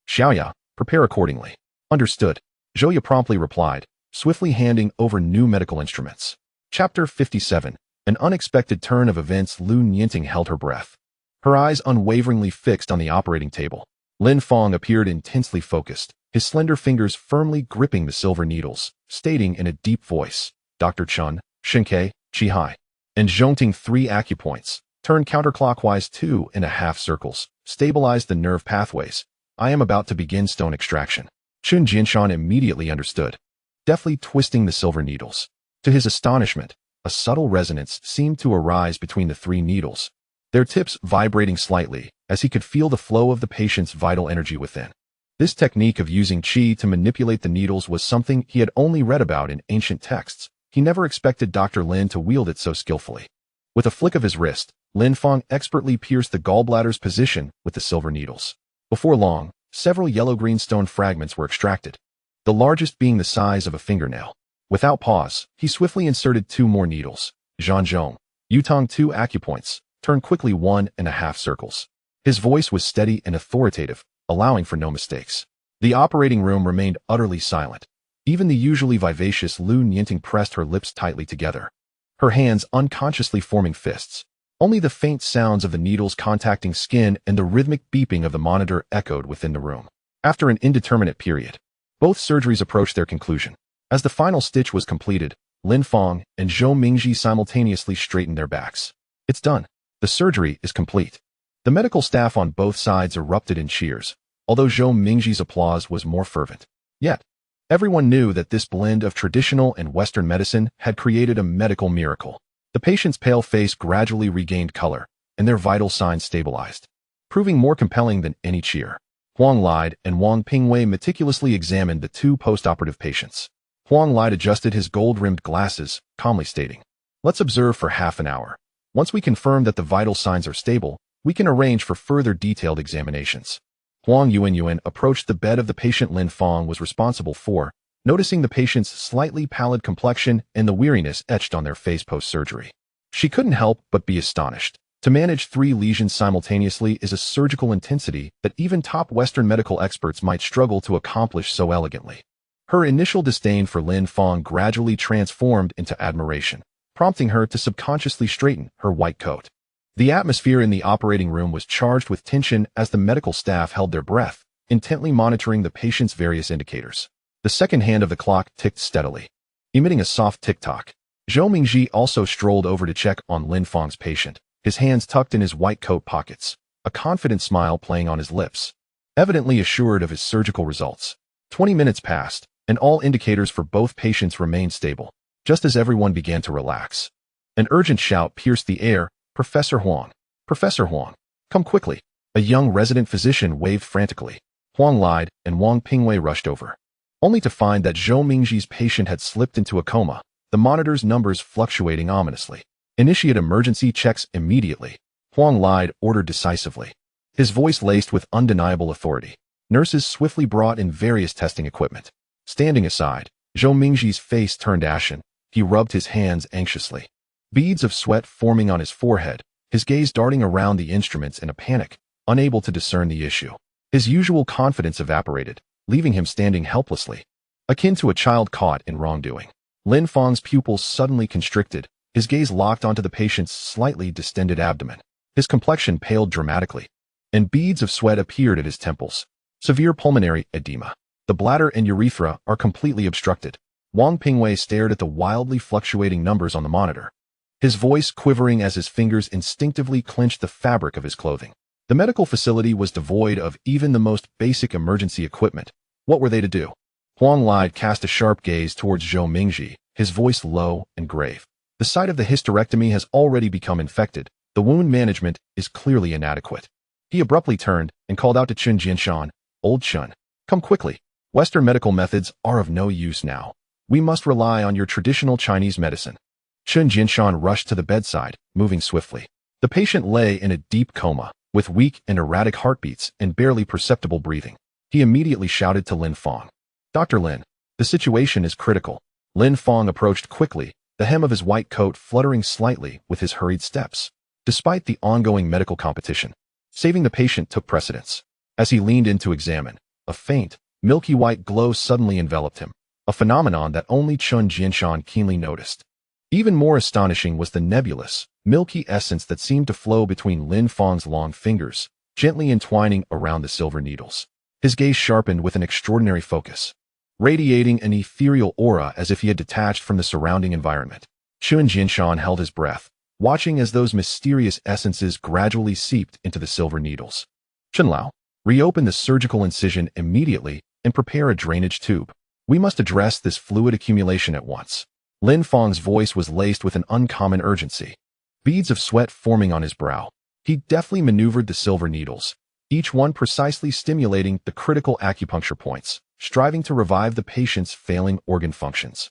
Xiaoya, prepare accordingly. Understood. Zhouya promptly replied, swiftly handing over new medical instruments. Chapter 57. An unexpected turn of events. Lun Yinting held her breath, her eyes unwaveringly fixed on the operating table. Lin Fang appeared intensely focused, his slender fingers firmly gripping the silver needles, stating in a deep voice, Dr. Chun, Shinkei, Qihai, and Zhongting 3 acupoints. Turn counterclockwise 2.5 circles. Stabilize the nerve pathways. I am about to begin stone extraction. Chun Jinshan immediately understood, deftly twisting the silver needles. To his astonishment, a subtle resonance seemed to arise between the 3 needles, their tips vibrating slightly as he could feel the flow of the patient's vital energy within. This technique of using qi to manipulate the needles was something he had only read about in ancient texts. He never expected Dr. Lin to wield it so skillfully. With a flick of his wrist, Lin Fang expertly pierced the gallbladder's position with the silver needles. Before long, several yellow-green stone fragments were extracted, the largest being the size of a fingernail. Without pause, he swiftly inserted 2 more needles. Zhanzhong, Yutong 2 acupoints, turn quickly 1.5 circles. His voice was steady and authoritative, allowing for no mistakes. The operating room remained utterly silent. Even the usually vivacious Lun Yinting pressed her lips tightly together, her hands unconsciously forming fists. Only the faint sounds of the needles contacting skin and the rhythmic beeping of the monitor echoed within the room. After an indeterminate period, both surgeries approached their conclusion. As the final stitch was completed, Lin Fang and Zhou Mingji simultaneously straightened their backs. It's done. The surgery is complete. The medical staff on both sides erupted in cheers, although Zhou Mingji's applause was more fervent. Yet, everyone knew that this blend of traditional and Western medicine had created a medical miracle. The patient's pale face gradually regained color, and their vital signs stabilized, proving more compelling than any cheer. Huang Lide and Wang Pingwei meticulously examined the 2 post-operative patients. Huang Lide adjusted his gold-rimmed glasses, calmly stating, let's observe for half an hour. Once we confirm that the vital signs are stable, we can arrange for further detailed examinations. Huang Yuanyuan approached the bed of the patient Lin Fang was responsible for, noticing the patient's slightly pallid complexion and the weariness etched on their face post-surgery. She couldn't help but be astonished. To manage 3 lesions simultaneously is a surgical intensity that even top Western medical experts might struggle to accomplish so elegantly. Her initial disdain for Lin Fang gradually transformed into admiration, prompting her to subconsciously straighten her white coat. The atmosphere in the operating room was charged with tension as the medical staff held their breath, intently monitoring the patient's various indicators. The second hand of the clock ticked steadily, emitting a soft tick-tock. Zhou Mingji also strolled over to check on Lin Fang's patient, his hands tucked in his white coat pockets, a confident smile playing on his lips, evidently assured of his surgical results. 20 minutes passed, and all indicators for both patients remained stable. Just as everyone began to relax, an urgent shout pierced the air, Professor Huang! Professor Huang! Come quickly! A young resident physician waved frantically. Huang Lide and Wang Pingwei rushed over, only to find that Zhou Mingji's patient had slipped into a coma, the monitor's numbers fluctuating ominously. Initiate emergency checks immediately, Huang Lide ordered decisively, his voice laced with undeniable authority. Nurses swiftly brought in various testing equipment. Standing aside, Zhou Mingji's face turned ashen. He rubbed his hands anxiously, beads of sweat forming on his forehead, his gaze darting around the instruments in a panic, unable to discern the issue. His usual confidence evaporated, leaving him standing helplessly, akin to a child caught in wrongdoing. Lin Fang's pupils suddenly constricted, his gaze locked onto the patient's slightly distended abdomen. His complexion paled dramatically, and beads of sweat appeared at his temples. Severe pulmonary edema. The bladder and urethra are completely obstructed. Wang Pingwei stared at the wildly fluctuating numbers on the monitor, his voice quivering as his fingers instinctively clenched the fabric of his clothing. The medical facility was devoid of even the most basic emergency equipment. What were they to do? Huang Lide cast a sharp gaze towards Zhou Mingji, his voice low and grave. The site of the hysterectomy has already become infected. The wound management is clearly inadequate. He abruptly turned and called out to Chun Jinshan, Old Chun, come quickly. Western medical methods are of no use now. We must rely on your traditional Chinese medicine. Chun Jinshan rushed to the bedside, moving swiftly. The patient lay in a deep coma, with weak and erratic heartbeats and barely perceptible breathing. He immediately shouted to Lin Fang, Dr. Lin, the situation is critical. Lin Fang approached quickly, the hem of his white coat fluttering slightly with his hurried steps. Despite the ongoing medical competition, saving the patient took precedence. As he leaned in to examine, a faint, milky white glow suddenly enveloped him, a phenomenon that only Chun Jianshan keenly noticed. Even more astonishing was the nebulous, milky essence that seemed to flow between Lin Fang's long fingers, gently entwining around the silver needles. His gaze sharpened with an extraordinary focus, radiating an ethereal aura as if he had detached from the surrounding environment. Chun Jianshan held his breath, watching as those mysterious essences gradually seeped into the silver needles. Chunlao, reopen the surgical incision immediately and prepare a drainage tube. We must address this fluid accumulation at once. Lin Fang's voice was laced with an uncommon urgency, beads of sweat forming on his brow. He deftly maneuvered the silver needles, each one precisely stimulating the critical acupuncture points, striving to revive the patient's failing organ functions.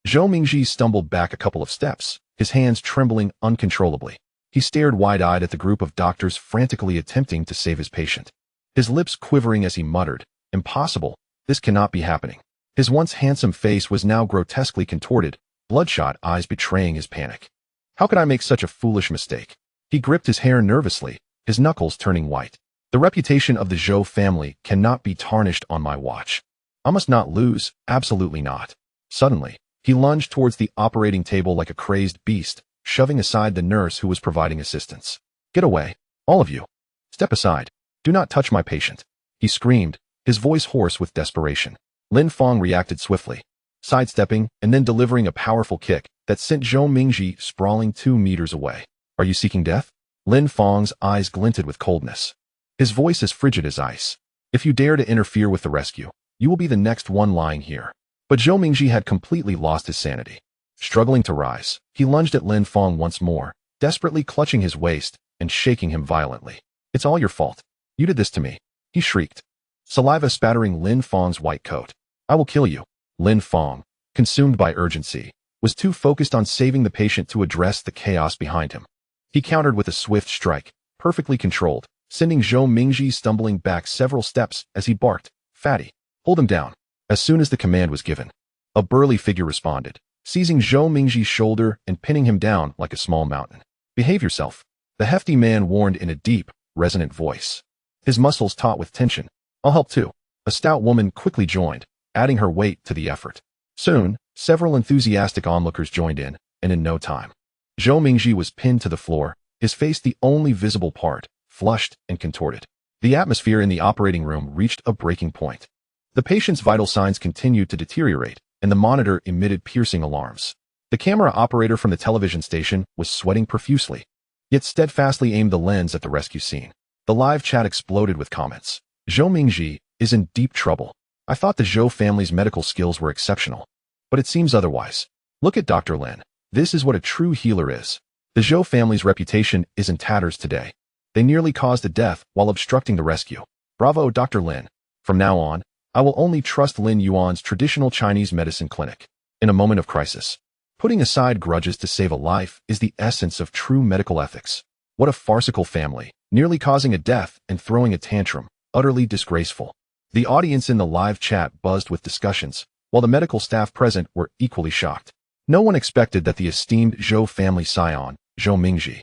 Zhou Mingji stumbled back a couple of steps, his hands trembling uncontrollably. He stared wide-eyed at the group of doctors frantically attempting to save his patient, his lips quivering as he muttered, "Impossible, this cannot be happening." His once handsome face was now grotesquely contorted, bloodshot eyes betraying his panic. How could I make such a foolish mistake? He gripped his hair nervously, his knuckles turning white. The reputation of the Zhou family cannot be tarnished on my watch. I must not lose, absolutely not. Suddenly, he lunged towards the operating table like a crazed beast, shoving aside the nurse who was providing assistance. "Get away, all of you. Step aside. Do not touch my patient," he screamed, his voice hoarse with desperation. Lin Fang reacted swiftly, sidestepping and then delivering a powerful kick that sent Zhou Mingji sprawling 2 meters away. "Are you seeking death?" Lin Fang's eyes glinted with coldness, his voice as frigid as ice. "If you dare to interfere with the rescue, you will be the next one lying here." But Zhou Mingji had completely lost his sanity. Struggling to rise, he lunged at Lin Fang once more, desperately clutching his waist and shaking him violently. "It's all your fault. You did this to me," he shrieked, saliva spattering Lin Fang's white coat. "I will kill you." Lin Fang, consumed by urgency, was too focused on saving the patient to address the chaos behind him. He countered with a swift strike, perfectly controlled, sending Zhou Mingji stumbling back several steps as he barked, "Fatty, hold him down." As soon as the command was given, a burly figure responded, seizing Zhou Mingji's shoulder and pinning him down like a small mountain. "Behave yourself," the hefty man warned in a deep, resonant voice, his muscles taut with tension. "I'll help too." A stout woman quickly joined, adding her weight to the effort. Soon, several enthusiastic onlookers joined in, and in no time, Zhou Mingji was pinned to the floor, his face the only visible part, flushed and contorted. The atmosphere in the operating room reached a breaking point. The patient's vital signs continued to deteriorate, and the monitor emitted piercing alarms. The camera operator from the television station was sweating profusely, yet steadfastly aimed the lens at the rescue scene. The live chat exploded with comments. "Zhou Mingji is in deep trouble. I thought the Zhou family's medical skills were exceptional, but it seems otherwise. Look at Dr. Lin. This is what a true healer is." The Zhou family's reputation is in tatters today. They nearly caused a death while obstructing the rescue. Bravo, Dr. Lin. From now on, I will only trust Lin Yuan's traditional Chinese medicine clinic. In a moment of crisis, putting aside grudges to save a life is the essence of true medical ethics. What a farcical family, nearly causing a death and throwing a tantrum, utterly disgraceful. The audience in the live chat buzzed with discussions, while the medical staff present were equally shocked. No one expected that the esteemed Zhou family scion, Zhou Mingji,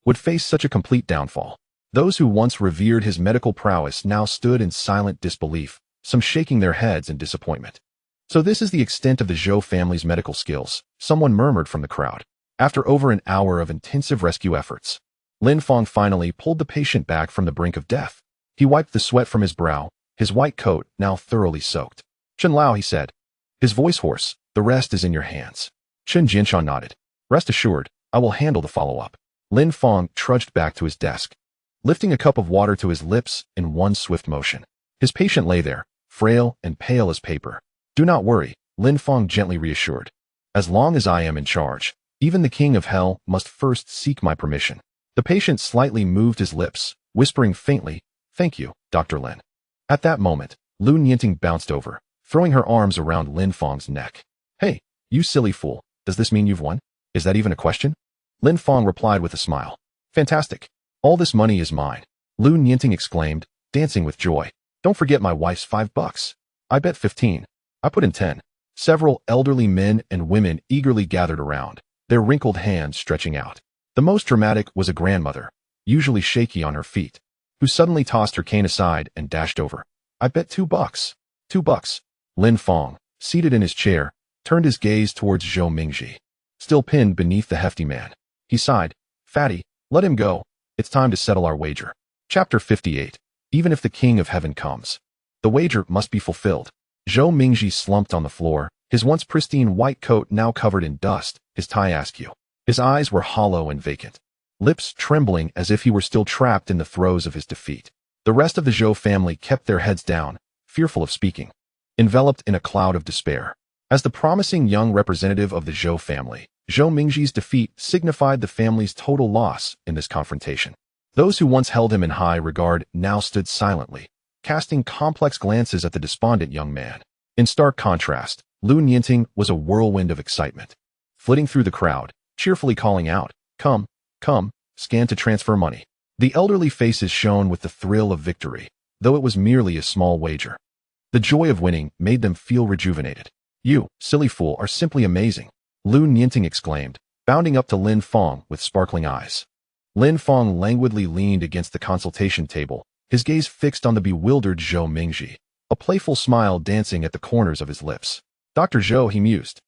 would face such a complete downfall. Those who once revered his medical prowess now stood in silent disbelief, some shaking their heads in disappointment. "So this is the extent of the Zhou family's medical skills," someone murmured from the crowd. After over an hour of intensive rescue efforts, Lin Fang finally pulled the patient back from the brink of death. He wiped the sweat from his brow, his white coat now thoroughly soaked. "Chunlao," he said, his voice hoarse, "the rest is in your hands." Chun Jianshan nodded. "Rest assured, I will handle the follow-up." Lin Fang trudged back to his desk, lifting a cup of water to his lips in one swift motion. His patient lay there, frail and pale as paper. "Do not worry," Lin Fang gently reassured. "As long as I am in charge, even the king of hell must first seek my permission." The patient slightly moved his lips, whispering faintly, "Thank you, Dr. Lin." At that moment, Lu Nianting bounced over, throwing her arms around Lin Fang's neck. "Hey, you silly fool, does this mean you've won? Is that even a question?" Lin Fang replied with a smile. "Fantastic. All this money is mine," Lu Nianting exclaimed, dancing with joy. "Don't forget my wife's $5. I bet 15. I put in 10. Several elderly men and women eagerly gathered around, their wrinkled hands stretching out. The most dramatic was a grandmother, usually shaky on her feet, who suddenly tossed her cane aside and dashed over. I bet $2. $2. Lin Fang, seated in his chair, turned his gaze towards Zhou Mingji, still pinned beneath the hefty man. He sighed. Fatty, let him go. It's time to settle our wager. Chapter 58. Even if the King of Heaven comes, the wager must be fulfilled. Zhou Mingji slumped on the floor, his once pristine white coat now covered in dust, his tie askew. His eyes were hollow and vacant, lips trembling as if he were still trapped in the throes of his defeat. The rest of the Zhou family kept their heads down, fearful of speaking, enveloped in a cloud of despair. As the promising young representative of the Zhou family, Zhou Mingji's defeat signified the family's total loss in this confrontation. Those who once held him in high regard now stood silently, casting complex glances at the despondent young man. In stark contrast, Lu Nianting was a whirlwind of excitement, flitting through the crowd, cheerfully calling out, "Come, come, scan to transfer money." The elderly faces shone with the thrill of victory, though it was merely a small wager. The joy of winning made them feel rejuvenated. "You, silly fool, are simply amazing," Lu Nianting exclaimed, bounding up to Lin Fang with sparkling eyes. Lin Fang languidly leaned against the consultation table, his gaze fixed on the bewildered Zhou Mingji, a playful smile dancing at the corners of his lips. "Dr. Zhou," he mused,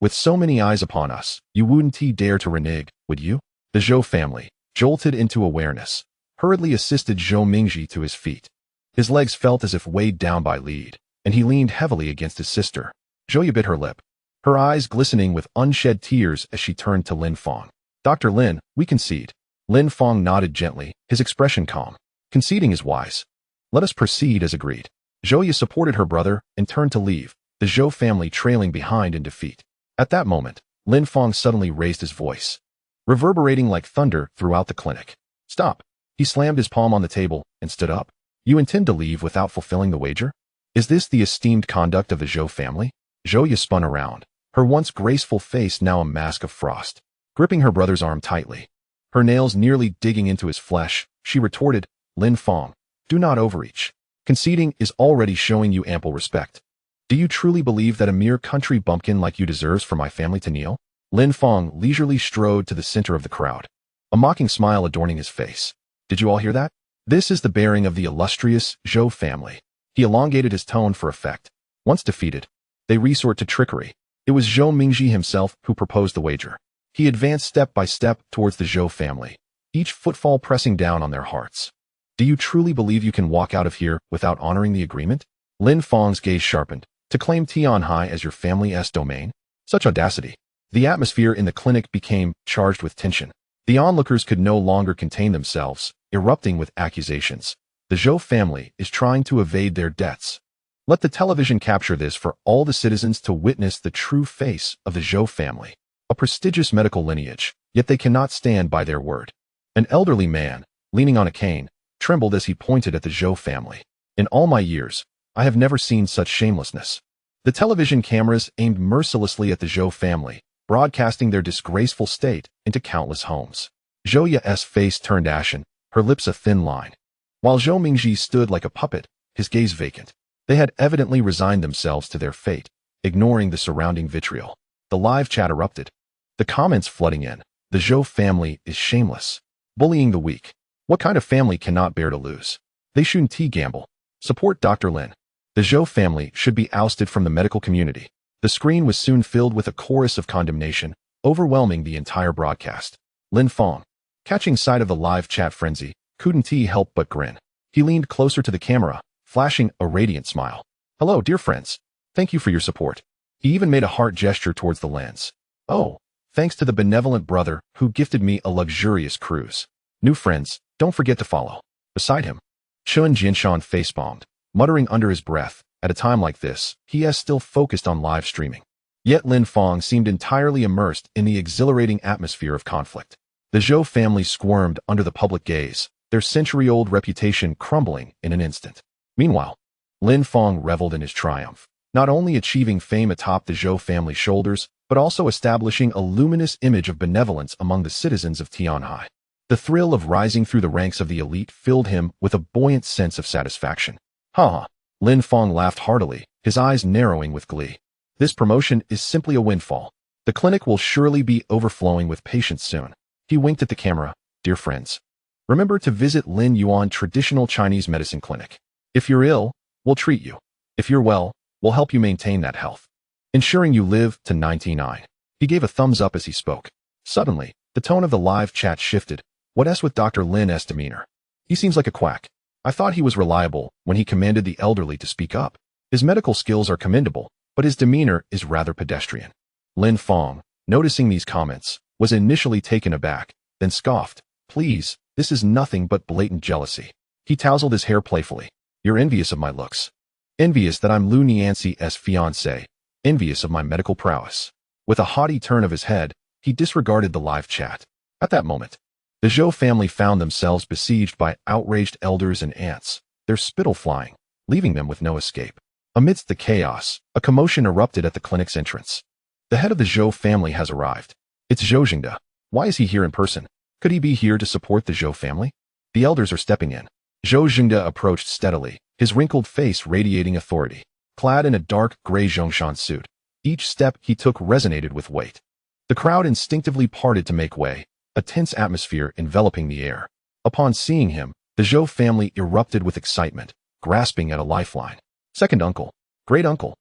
"with so many eyes upon us, you wouldn't dare to renege, would you?" The Zhou family, jolted into awareness, hurriedly assisted Zhou Mingji to his feet. His legs felt as if weighed down by lead, and he leaned heavily against his sister. Zhouya bit her lip, her eyes glistening with unshed tears as she turned to Lin Fang. "Dr. Lin, we concede." Lin Fang nodded gently, his expression calm. "Conceding is wise. Let us proceed as agreed." Zhouya supported her brother and turned to leave, the Zhou family trailing behind in defeat. At that moment, Lin Fang suddenly raised his voice, reverberating like thunder throughout the clinic. "Stop." He slammed his palm on the table and stood up. "You intend to leave without fulfilling the wager? Is this the esteemed conduct of the Zhou family?" Zhouya spun around, her once graceful face now a mask of frost. Gripping her brother's arm tightly, her nails nearly digging into his flesh, she retorted, "Lin Fang, do not overreach. Conceding is already showing you ample respect. Do you truly believe that a mere country bumpkin like you deserves for my family to kneel?" Lin Fang leisurely strode to the center of the crowd, a mocking smile adorning his face. "Did you all hear that? This is the bearing of the illustrious Zhou family." He elongated his tone for effect. "Once defeated, they resort to trickery." It was Zhou Mingji himself who proposed the wager. He advanced step by step towards the Zhou family, each footfall pressing down on their hearts. "Do you truly believe you can walk out of here without honoring the agreement?" Lin Fang's gaze sharpened. "To claim Tianhai as your family's domain? Such audacity." The atmosphere in the clinic became charged with tension. The onlookers could no longer contain themselves, erupting with accusations. The Zhou family is trying to evade their debts. Let the television capture this for all the citizens to witness the true face of the Zhou family, a prestigious medical lineage, yet they cannot stand by their word. An elderly man, leaning on a cane, trembled as he pointed at the Zhou family. "In all my years, I have never seen such shamelessness." The television cameras aimed mercilessly at the Zhou family, broadcasting their disgraceful state into countless homes. Zhouya's face turned ashen, her lips a thin line, while Zhou Mingji stood like a puppet, his gaze vacant. They had evidently resigned themselves to their fate, ignoring the surrounding vitriol. The live chat erupted, the comments flooding in. "The Zhou family is shameless, bullying the weak. What kind of family cannot bear to lose? They shouldn't gamble. Support Dr. Lin. The Zhou family should be ousted from the medical community." The screen was soon filled with a chorus of condemnation, overwhelming the entire broadcast. Lin Fang, catching sight of the live chat frenzy, couldn't help but grin. He leaned closer to the camera, flashing a radiant smile. "Hello, dear friends. Thank you for your support." He even made a heart gesture towards the lens. "Oh, thanks to the benevolent brother who gifted me a luxurious cruise. New friends, don't forget to follow." Beside him, Chun Jinshan facepalmed, muttering under his breath, "At a time like this, he is still focused on live streaming." Yet Lin Fang seemed entirely immersed in the exhilarating atmosphere of conflict. The Zhou family squirmed under the public gaze, their century-old reputation crumbling in an instant. Meanwhile, Lin Fang reveled in his triumph, not only achieving fame atop the Zhou family's shoulders, but also establishing a luminous image of benevolence among the citizens of Tianhai. The thrill of rising through the ranks of the elite filled him with a buoyant sense of satisfaction. "Ha ha!" Lin Fang laughed heartily, his eyes narrowing with glee. This promotion is simply a windfall. The clinic will surely be overflowing with patients soon. He winked at the camera. Dear friends, remember to visit Lin Yuan Traditional Chinese Medicine Clinic. If you're ill, we'll treat you. If you're well, we'll help you maintain that health, ensuring you live to 99. He gave a thumbs up as he spoke. Suddenly, the tone of the live chat shifted. What's with Dr. Lin's demeanor? He seems like a quack. I thought he was reliable when he commanded the elderly to speak up. His medical skills are commendable, but his demeanor is rather pedestrian. Lin Fang, noticing these comments, was initially taken aback, then scoffed. Please, this is nothing but blatant jealousy. He tousled his hair playfully. You're envious of my looks. Envious that I'm Lu Nianxi's fiancé. Envious of my medical prowess. With a haughty turn of his head, he disregarded the live chat. At that moment, the Zhou family found themselves besieged by outraged elders and aunts, their spittle flying, leaving them with no escape. Amidst the chaos, a commotion erupted at the clinic's entrance. The head of the Zhou family has arrived. It's Zhou Jingde. Why is he here in person? Could he be here to support the Zhou family? The elders are stepping in. Zhou Jingde approached steadily, his wrinkled face radiating authority. Clad in a dark gray Zhongshan suit, each step he took resonated with weight. The crowd instinctively parted to make way, a tense atmosphere enveloping the air. Upon seeing him, the Zhou family erupted with excitement, grasping at a lifeline. Second uncle, great uncle.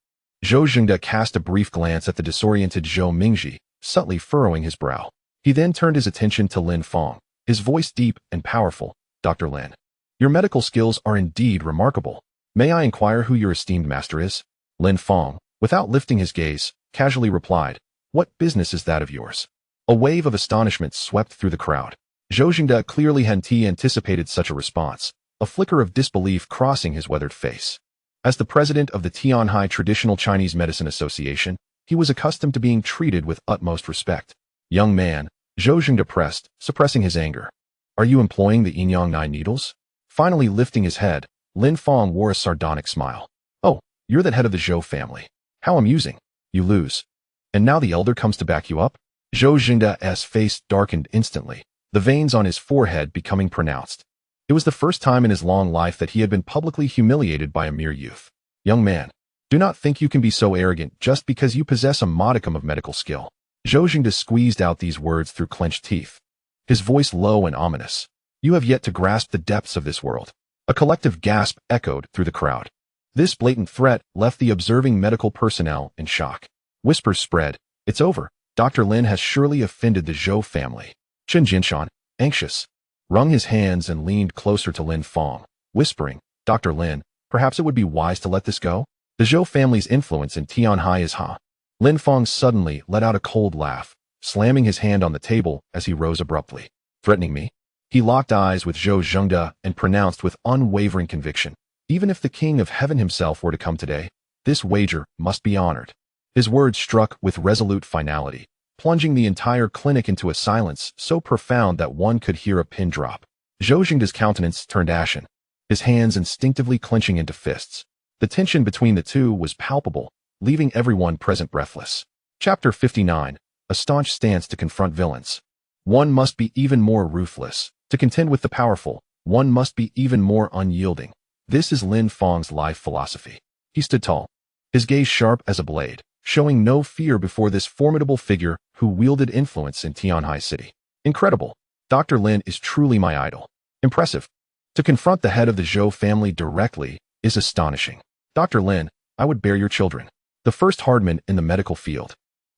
Zhou Jingde cast a brief glance at the disoriented Zhou Mingji, subtly furrowing his brow. He then turned his attention to Lin Fang, his voice deep and powerful. Dr. Lin, your medical skills are indeed remarkable. May I inquire who your esteemed master is? Lin Fang, without lifting his gaze, casually replied, What business is that of yours? A wave of astonishment swept through the crowd. Zhou Jingde clearly hadn't anticipated such a response, a flicker of disbelief crossing his weathered face. As the president of the Tianhai Traditional Chinese Medicine Association, he was accustomed to being treated with utmost respect. Young man, Zhou Jingde pressed, suppressing his anger. Are you employing the Yin-Yang 9 needles? Finally lifting his head, Lin Fang wore a sardonic smile. Oh, you're the head of the Zhou family. How amusing. You lose. And now the elder comes to back you up? Zhou Jingde's face darkened instantly, the veins on his forehead becoming pronounced. It was the first time in his long life that he had been publicly humiliated by a mere youth. Young man, do not think you can be so arrogant just because you possess a modicum of medical skill. Zhou Jingde squeezed out these words through clenched teeth, his voice low and ominous. You have yet to grasp the depths of this world. A collective gasp echoed through the crowd. This blatant threat left the observing medical personnel in shock. Whispers spread. It's over. Dr. Lin has surely offended the Zhou family. Chen Jinshan, anxious, wrung his hands and leaned closer to Lin Fang, whispering, Dr. Lin, perhaps it would be wise to let this go? The Zhou family's influence in Tianhai is ha. Lin Fang suddenly let out a cold laugh, slamming his hand on the table as he rose abruptly. Threatening me? He locked eyes with Zhou Jingde and pronounced with unwavering conviction, even if the king of heaven himself were to come today, this wager must be honored. His words struck with resolute finality, plunging the entire clinic into a silence so profound that one could hear a pin drop. Zhou Jingde's countenance turned ashen, his hands instinctively clenching into fists. The tension between the two was palpable, leaving everyone present breathless. Chapter 59, A Staunch Stance to Confront Villains. One must be even more ruthless. To contend with the powerful, one must be even more unyielding. This is Lin Fang's life philosophy. He stood tall, his gaze sharp as a blade, showing no fear before this formidable figure who wielded influence in Tianhai City. Incredible. Dr. Lin is truly my idol. Impressive. To confront the head of the Zhou family directly is astonishing. Dr. Lin, I would bear your children. The first hardman in the medical field.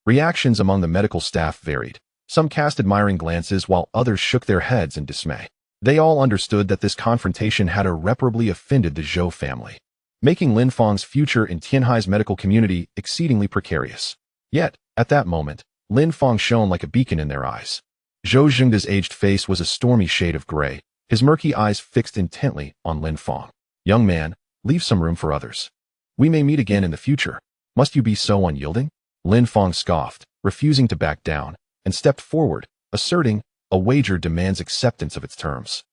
Reactions among the medical staff varied. Some cast admiring glances while others shook their heads in dismay. They all understood that this confrontation had irreparably offended the Zhou family, making Lin Fang's future in Tianhai's medical community exceedingly precarious. Yet, at that moment, Lin Fang shone like a beacon in their eyes. Zhou Jingde's aged face was a stormy shade of gray, his murky eyes fixed intently on Lin Fang. Young man, leave some room for others. We may meet again in the future. Must you be so unyielding? Lin Fang scoffed, refusing to back down, and stepped forward, asserting, a wager demands acceptance of its terms.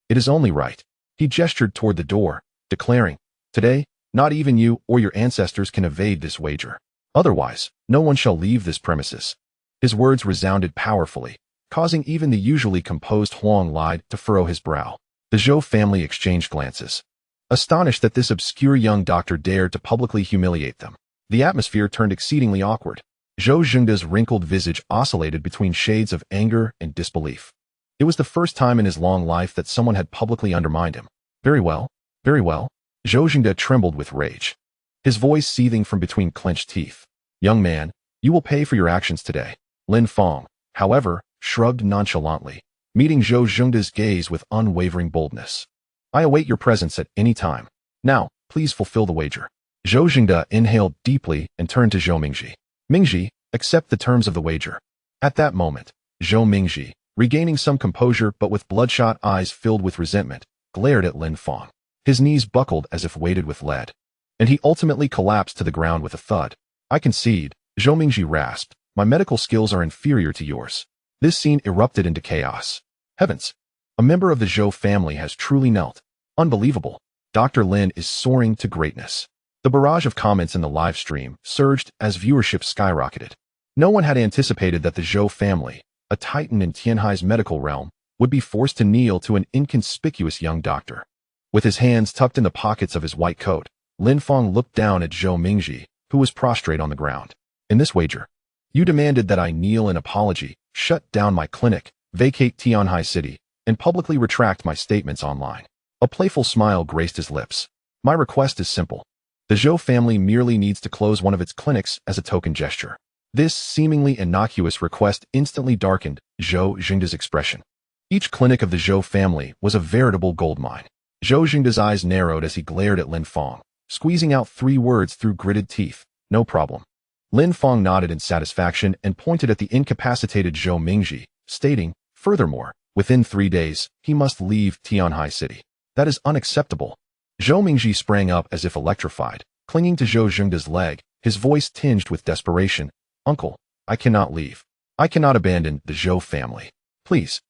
It is only right. He gestured toward the door, declaring, Today, not even you or your ancestors can evade this wager. Otherwise, no one shall leave this premises. His words resounded powerfully, causing even the usually composed Huang Lai to furrow his brow. The Zhou family exchanged glances. astonished that this obscure young doctor dared to publicly humiliate them. The atmosphere turned exceedingly awkward. Zhou Zhengda's wrinkled visage oscillated between shades of anger and disbelief. It was the first time in his long life that someone had publicly undermined him. Very well, very well. Zhou Zhengda trembled with rage, his voice seething from between clenched teeth. Young man, you will pay for your actions today. Lin Fang, however, shrugged nonchalantly, meeting Zhou Zhengda's gaze with unwavering boldness. I await your presence at any time. Now, please fulfill the wager. Zhou Zhengda inhaled deeply and turned to Zhou Mingji. Mingji, accept the terms of the wager. At that moment, Zhou Mingji, regaining some composure but with bloodshot eyes filled with resentment, glared at Lin Fang. His knees buckled as if weighted with lead, and he ultimately collapsed to the ground with a thud. I concede, Zhou Mingji rasped. My medical skills are inferior to yours. This scene erupted into chaos. Heavens! A member of the Zhou family has truly knelt. Unbelievable. Dr. Lin is soaring to greatness. The barrage of comments in the live stream surged as viewership skyrocketed. No one had anticipated that the Zhou family, a titan in Tianhai's medical realm, would be forced to kneel to an inconspicuous young doctor. With his hands tucked in the pockets of his white coat, Lin Fang looked down at Zhou Mingji, who was prostrate on the ground. In this wager, you demanded that I kneel in apology, shut down my clinic, vacate Tianhai City, and publicly retract my statements online. A playful smile graced his lips. My request is simple. The Zhou family merely needs to close one of its clinics as a token gesture. This seemingly innocuous request instantly darkened Zhou Zhengda's expression. Each clinic of the Zhou family was a veritable goldmine. Zhou Zhengda's eyes narrowed as he glared at Lin Fang, squeezing out 3 words through gritted teeth. No problem. Lin Fang nodded in satisfaction and pointed at the incapacitated Zhou Mingji, stating, furthermore, within 3 days, he must leave Tianhai City. That is unacceptable. Zhou Mingji sprang up as if electrified, clinging to Zhou Zhengda's leg, his voice tinged with desperation. Uncle, I cannot leave. I cannot abandon the Zhou family. Please.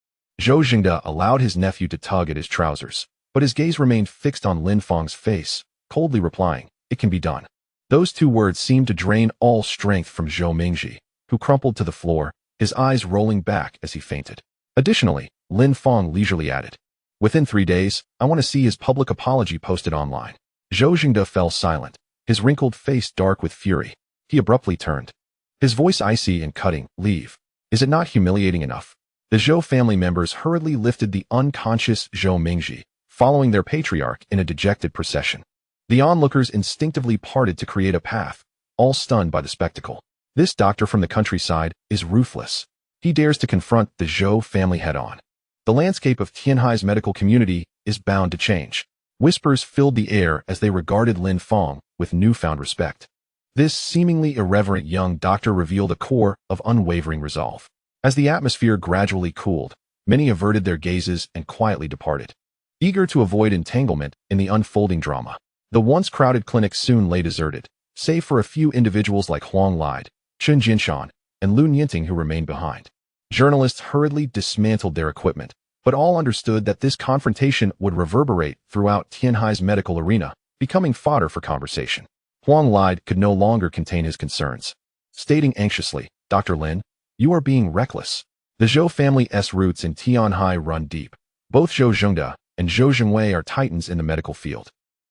Zhou Zhengda allowed his nephew to tug at his trousers, but his gaze remained fixed on Lin Fang's face, coldly replying, it can be done. Those 2 words seemed to drain all strength from Zhou Mingji, who crumpled to the floor, his eyes rolling back as he fainted. Additionally, Lin Fang leisurely added, within 3 days, I want to see his public apology posted online. Zhou Zhengda fell silent, his wrinkled face dark with fury. He abruptly turned, his voice icy and cutting. Leave. Is it not humiliating enough? The Zhou family members hurriedly lifted the unconscious Zhou Mingji, following their patriarch in a dejected procession. The onlookers instinctively parted to create a path, all stunned by the spectacle. This doctor from the countryside is ruthless. He dares to confront the Zhou family head-on. The landscape of Tianhai's medical community is bound to change. Whispers filled the air as they regarded Lin Fang with newfound respect. This seemingly irreverent young doctor revealed a core of unwavering resolve. As the atmosphere gradually cooled, many averted their gazes and quietly departed, eager to avoid entanglement in the unfolding drama. The once crowded clinic soon lay deserted, save for a few individuals like Huang Lide, Chen Jinshan, and Lu Nianting who remained behind. Journalists hurriedly dismantled their equipment, but all understood that this confrontation would reverberate throughout Tianhai's medical arena, becoming fodder for conversation. Huang Lide could no longer contain his concerns, stating anxiously, Dr. Lin, you are being reckless. The Zhou family's roots in Tianhai run deep. Both Zhou Zhengda and Zhou Zhengwei are titans in the medical field.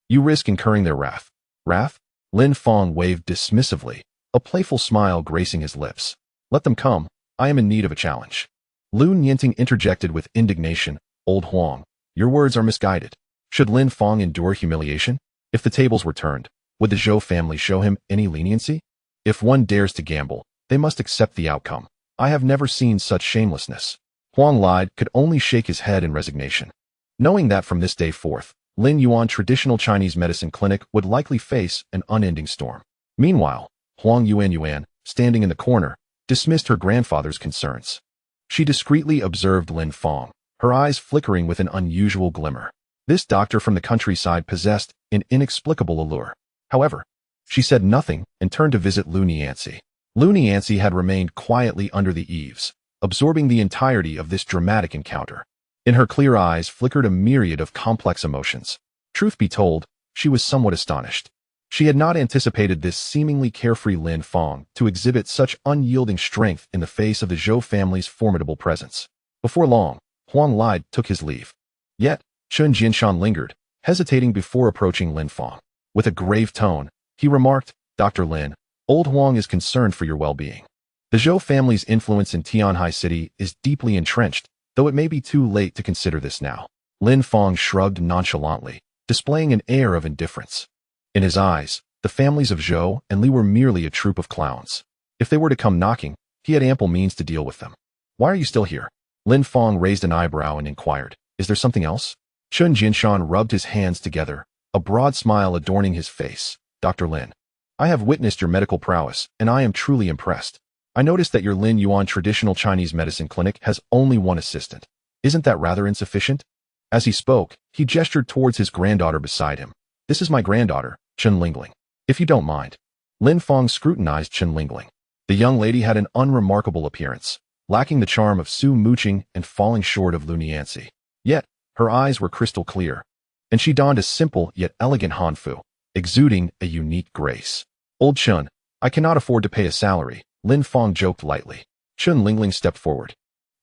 You risk incurring their wrath. Wrath? Lin Fang waved dismissively, a playful smile gracing his lips. Let them come. I am in need of a challenge. Lu Nianting interjected with indignation. Old Huang, your words are misguided. Should Lin Fang endure humiliation? If the tables were turned, would the Zhou family show him any leniency? If one dares to gamble, they must accept the outcome. I have never seen such shamelessness. Huang Lide could only shake his head in resignation, knowing that from this day forth, Lin Yuan Traditional Chinese Medicine Clinic would likely face an unending storm. Meanwhile, Huang Yuan, standing in the corner, dismissed her grandfather's concerns. She discreetly observed Lin Fang, her eyes flickering with an unusual glimmer. This doctor from the countryside possessed an inexplicable allure. However, she said nothing and turned to visit Lu Nianzi. Lu Nianzi had remained quietly under the eaves, absorbing the entirety of this dramatic encounter. In her clear eyes flickered a myriad of complex emotions. Truth be told, she was somewhat astonished. She had not anticipated this seemingly carefree Lin Fang to exhibit such unyielding strength in the face of the Zhou family's formidable presence. Before long, Huang Lide took his leave. Yet, Chen Jinshan lingered, hesitating before approaching Lin Fang. With a grave tone, he remarked, "Dr. Lin, old Huang is concerned for your well-being. The Zhou family's influence in Tianhai City is deeply entrenched, though it may be too late to consider this now." Lin Fang shrugged nonchalantly, displaying an air of indifference. In his eyes, the families of Zhou and Li were merely a troop of clowns. If they were to come knocking, he had ample means to deal with them. "Why are you still here?" Lin Fang raised an eyebrow and inquired, "Is there something else?" Chun Jinshan rubbed his hands together, a broad smile adorning his face. "Dr. Lin, I have witnessed your medical prowess, and I am truly impressed. I noticed that your Lin Yuan traditional Chinese medicine clinic has only one assistant. Isn't that rather insufficient?" As he spoke, he gestured towards his granddaughter beside him. "This is my granddaughter, Chen Lingling. If you don't mind." Lin Fang scrutinized Chen Lingling. The young lady had an unremarkable appearance, lacking the charm of Su Muqing and falling short of Lu Nianxi. Yet, her eyes were crystal clear, and she donned a simple yet elegant hanfu, exuding a unique grace. "Old Chun, I cannot afford to pay a salary," Lin Fang joked lightly. Chen Lingling stepped forward,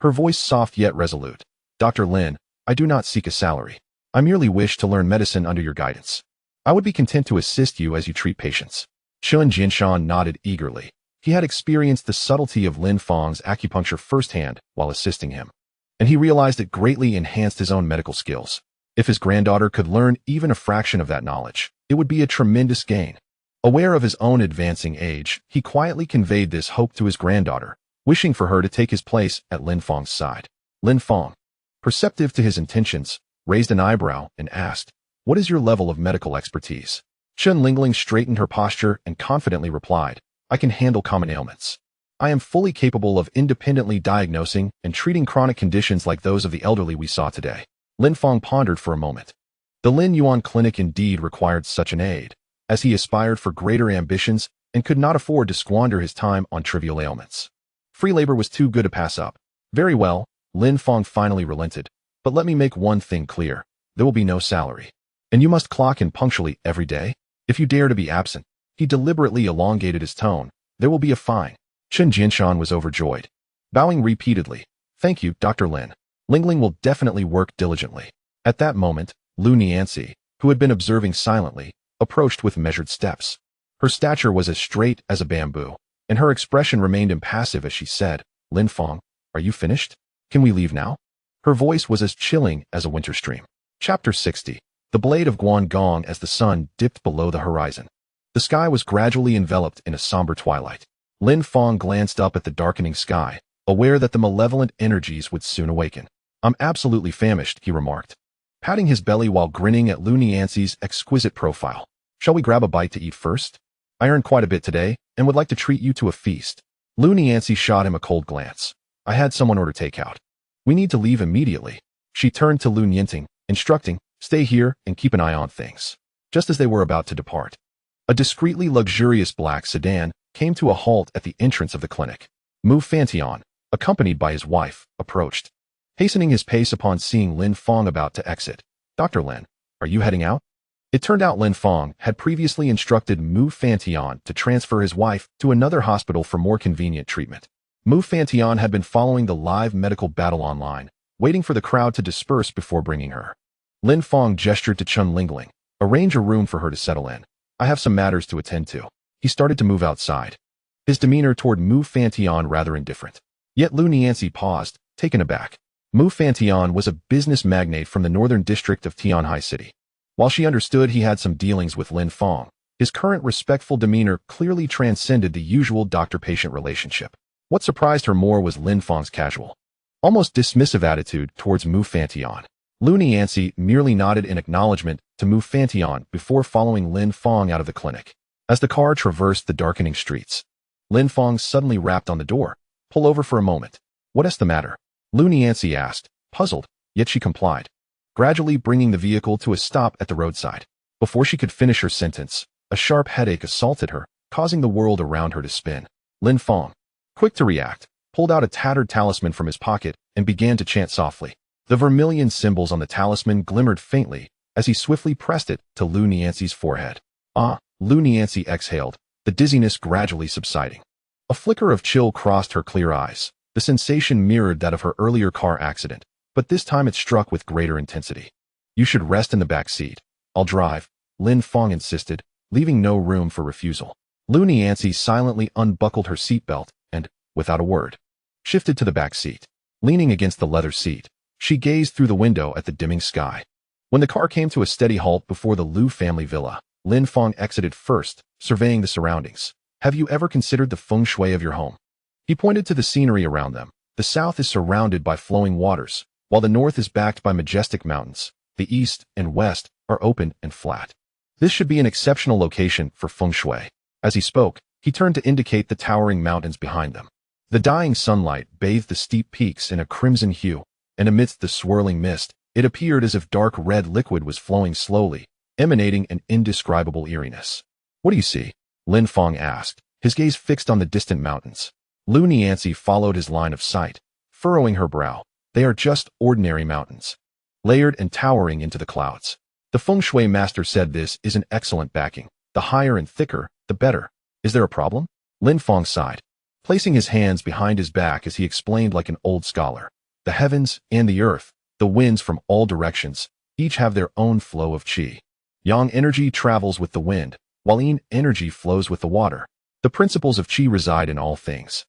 her voice soft yet resolute. "Dr. Lin, I do not seek a salary. I merely wish to learn medicine under your guidance. I would be content to assist you as you treat patients." Chun Jinshan nodded eagerly. He had experienced the subtlety of Lin Fang's acupuncture firsthand while assisting him, and he realized it greatly enhanced his own medical skills. If his granddaughter could learn even a fraction of that knowledge, it would be a tremendous gain. Aware of his own advancing age, he quietly conveyed this hope to his granddaughter, wishing for her to take his place at Lin Fang's side. Lin Fang, perceptive to his intentions, raised an eyebrow and asked, "What is your level of medical expertise?" Chen Lingling straightened her posture and confidently replied, "I can handle common ailments. I am fully capable of independently diagnosing and treating chronic conditions like those of the elderly we saw today." Lin Fang pondered for a moment. The Lin Yuan clinic indeed required such an aid, as he aspired for greater ambitions and could not afford to squander his time on trivial ailments. Free labor was too good to pass up. "Very well," Lin Fang finally relented, "but let me make one thing clear. There will be no salary. And you must clock in punctually every day. If you dare to be absent," he deliberately elongated his tone, "there will be a fine." Chen Jinshan was overjoyed. Bowing repeatedly, "Thank you, Dr. Lin. Lingling will definitely work diligently." At that moment, Lu Nianxi, who had been observing silently, approached with measured steps. Her stature was as straight as a bamboo, and her expression remained impassive as she said, "Lin Fang, are you finished? Can we leave now?" Her voice was as chilling as a winter stream. Chapter 60. The blade of Guangdong as the sun dipped below the horizon. The sky was gradually enveloped in a somber twilight. Lin Fang glanced up at the darkening sky, aware that the malevolent energies would soon awaken. "I'm absolutely famished," he remarked, patting his belly while grinning at Lu Nianxi's exquisite profile. "Shall we grab a bite to eat first? I earned quite a bit today and would like to treat you to a feast." Lu Nianxi shot him a cold glance. "I had someone order takeout. We need to leave immediately." She turned to Lu Nianting, instructing, "Stay here and keep an eye on things." Just as they were about to depart, a discreetly luxurious black sedan came to a halt at the entrance of the clinic. Mu Fantian, accompanied by his wife, approached, hastening his pace upon seeing Lin Fang about to exit. "Dr. Lin, are you heading out?" It turned out Lin Fang had previously instructed Mu Fantian to transfer his wife to another hospital for more convenient treatment. Mu Fantian had been following the live medical battle online, waiting for the crowd to disperse before bringing her. Lin Fang gestured to Chen Lingling, "Arrange a room for her to settle in. I have some matters to attend to." He started to move outside, his demeanor toward Mu Fantian rather indifferent. Yet Lu Nianxi paused, taken aback. Mu Fantian was a business magnate from the northern district of Tianhai City. While she understood he had some dealings with Lin Fang, his current respectful demeanor clearly transcended the usual doctor-patient relationship. What surprised her more was Lin Fang's casual, almost dismissive attitude towards Mu Fantian. Lu Nianxi merely nodded in acknowledgement to Mu Fantian before following Lin Fang out of the clinic. As the car traversed the darkening streets, Lin Fang suddenly rapped on the door. "Pull over for a moment." "What is the matter?" Lu Nianxi asked, puzzled, yet she complied, gradually bringing the vehicle to a stop at the roadside. Before she could finish her sentence, a sharp headache assaulted her, causing the world around her to spin. Lin Fang, quick to react, pulled out a tattered talisman from his pocket and began to chant softly. The vermilion symbols on the talisman glimmered faintly as he swiftly pressed it to Lu Nianxi's forehead. "Ah," Lu Nianxi exhaled, the dizziness gradually subsiding. A flicker of chill crossed her clear eyes. The sensation mirrored that of her earlier car accident, but this time it struck with greater intensity. "You should rest in the back seat. I'll drive, Lin Fang insisted, leaving no room for refusal. Lu Niancy silently unbuckled her seatbelt and, without a word, shifted to the back seat. Leaning against the leather seat, she gazed through the window at the dimming sky. When the car came to a steady halt before the Liu family villa, Lin Fang exited first, surveying the surroundings. Have you ever considered the feng shui of your home? He pointed to the scenery around them. The south is surrounded by flowing waters, while the north is backed by majestic mountains. The east and west are open and flat. This should be an exceptional location for feng shui. As he spoke, he turned to indicate the towering mountains behind them. The dying sunlight bathed the steep peaks in a crimson hue, and amidst the swirling mist, it appeared as if dark red liquid was flowing slowly, emanating an indescribable eeriness. What do you see? Lin Fang asked, his gaze fixed on the distant mountains. Lu Niancy followed his line of sight, furrowing her brow. They are just ordinary mountains, layered and towering into the clouds. The feng shui master said this is an excellent backing. The higher and thicker, the better. Is there a problem? Lin Fang sighed, placing his hands behind his back as he explained like an old scholar. The heavens and the earth, the winds from all directions, each have their own flow of qi. Yang energy travels with the wind, while yin energy flows with the water. The principles of qi reside in all things,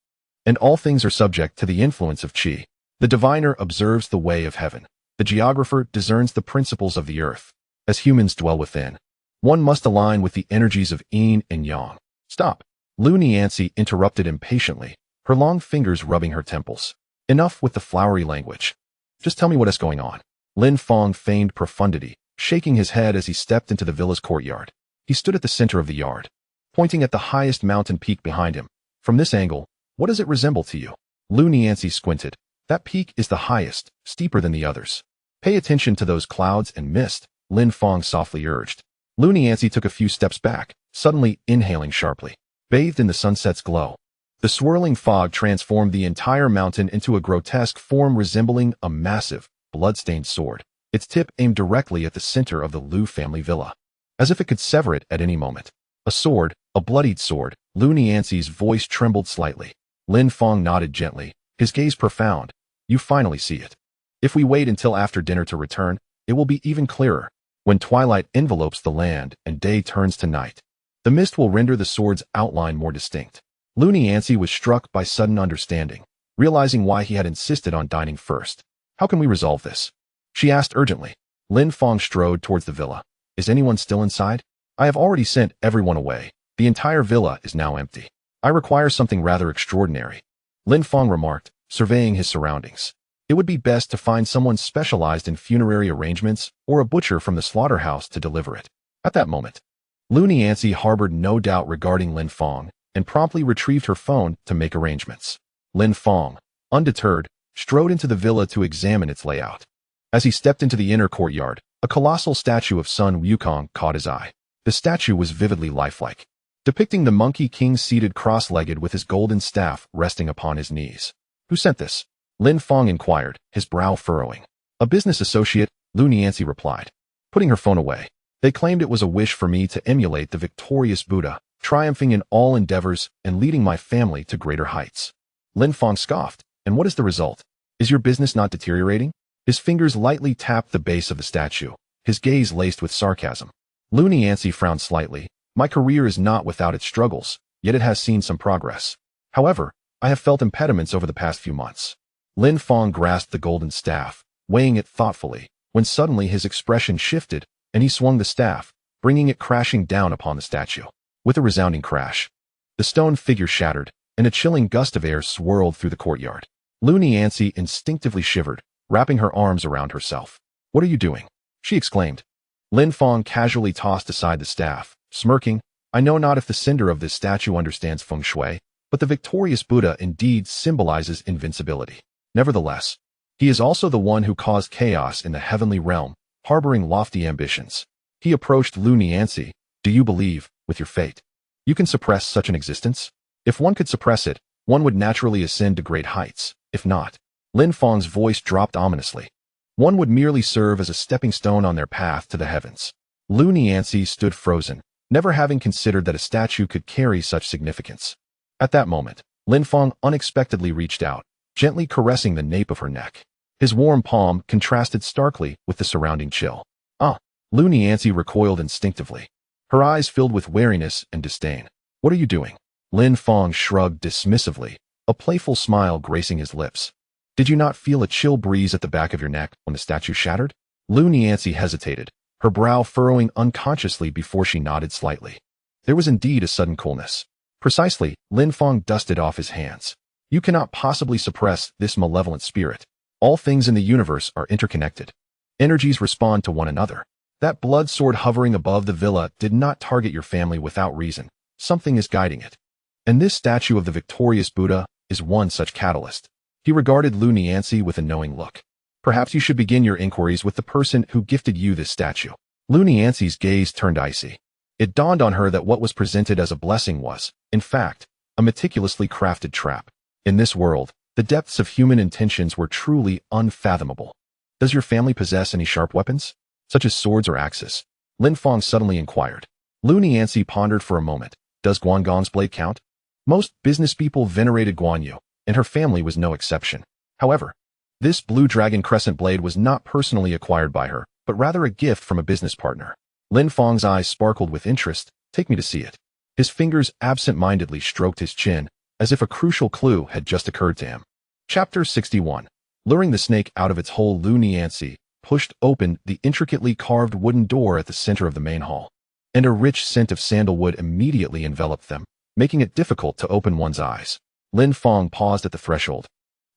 and all things are subject to the influence of qi. The diviner observes the way of heaven. The geographer discerns the principles of the earth. As humans dwell within, one must align with the energies of yin and yang. Stop. Lu Niancy interrupted impatiently, her long fingers rubbing her temples. Enough with the flowery language. Just tell me what is going on. Lin Fang feigned profundity, shaking his head as he stepped into the villa's courtyard. He stood at the center of the yard, pointing at the highest mountain peak behind him. From this angle, what does it resemble to you? Lu Niancy squinted. That peak is the highest, steeper than the others. Pay attention to those clouds and mist, Lin Fang softly urged. Lu Niancy took a few steps back, suddenly inhaling sharply. Bathed in the sunset's glow, the swirling fog transformed the entire mountain into a grotesque form resembling a massive, blood-stained sword, its tip aimed directly at the center of the Liu family villa, as if it could sever it at any moment. A sword, a bloodied sword. Lu Niancy's voice trembled slightly. Lin Fang nodded gently, his gaze profound. You finally see it. If we wait until after dinner to return, it will be even clearer. When twilight envelopes the land and day turns to night, the mist will render the sword's outline more distinct. Lu Niancy was struck by sudden understanding, realizing why he had insisted on dining first. How can we resolve this? She asked urgently. Lin Fang strode towards the villa. Is anyone still inside? I have already sent everyone away. The entire villa is now empty. I require something rather extraordinary. Lin Fang remarked, surveying his surroundings. It would be best to find someone specialized in funerary arrangements or a butcher from the slaughterhouse to deliver it. At that moment, Lu Niancy harbored no doubt regarding Lin Fang and promptly retrieved her phone to make arrangements. Lin Fang, undeterred, strode into the villa to examine its layout. As he stepped into the inner courtyard, a colossal statue of Sun Wukong caught his eye. The statue was vividly lifelike, depicting the Monkey King seated cross-legged with his golden staff resting upon his knees. Who sent this? Lin Fang inquired, his brow furrowing. A business associate, Lu Niancy replied, putting her phone away. They claimed it was a wish for me to emulate the victorious Buddha, triumphing in all endeavors and leading my family to greater heights. Lin Fang scoffed. And what is the result? Is your business not deteriorating? His fingers lightly tapped the base of the statue, his gaze laced with sarcasm. Lu Niancy frowned slightly. My career is not without its struggles, yet it has seen some progress. However, I have felt impediments over the past few months. Lin Fang grasped the golden staff, weighing it thoughtfully, when suddenly his expression shifted, and he swung the staff, bringing it crashing down upon the statue. With a resounding crash, the stone figure shattered, and a chilling gust of air swirled through the courtyard. Lu Niancy instinctively shivered, wrapping her arms around herself. What are you doing? She exclaimed. Lin Fang casually tossed aside the staff, smirking. I know not if the cinder of this statue understands feng shui, but the victorious Buddha indeed symbolizes invincibility. Nevertheless, he is also the one who caused chaos in the heavenly realm, harboring lofty ambitions. He approached Lu Niancy. Do you believe, with your fate, you can suppress such an existence? If one could suppress it, one would naturally ascend to great heights. If not, Lin Fang's voice dropped ominously. One would merely serve as a stepping stone on their path to the heavens. Lu Niancy stood frozen, never having considered that a statue could carry such significance. At that moment, Lin Fang unexpectedly reached out, gently caressing the nape of her neck. His warm palm contrasted starkly with the surrounding chill. Ah, Lu Niancy recoiled instinctively. Her eyes filled with wariness and disdain. What are you doing? Lin Fang shrugged dismissively, a playful smile gracing his lips. Did you not feel a chill breeze at the back of your neck when the statue shattered? Lu Niancy hesitated, her brow furrowing unconsciously before she nodded slightly. There was indeed a sudden coolness. Precisely, Lin Fang dusted off his hands. You cannot possibly suppress this malevolent spirit. All things in the universe are interconnected. Energies respond to one another. That blood sword hovering above the villa did not target your family without reason. Something is guiding it. And this statue of the victorious Buddha is one such catalyst. He regarded Lu Niancy with a knowing look. Perhaps you should begin your inquiries with the person who gifted you this statue. Lu Niancy's gaze turned icy. It dawned on her that what was presented as a blessing was, in fact, a meticulously crafted trap. In this world, the depths of human intentions were truly unfathomable. Does your family possess any sharp weapons, such as swords or axes? Lin Fang suddenly inquired. Lu Niancy pondered for a moment. Does Guangong's blade count? Most business people venerated Guan Yu, and her family was no exception. However, this blue dragon crescent blade was not personally acquired by her, but rather a gift from a business partner. Lin Fang's eyes sparkled with interest. Take me to see it. His fingers absent-mindedly stroked his chin, as if a crucial clue had just occurred to him. Chapter 61. Luring the snake out of its hole, Lu Niancy pushed open the intricately carved wooden door at the center of the main hall, and a rich scent of sandalwood immediately enveloped them, making it difficult to open one's eyes. Lin Fang paused at the threshold,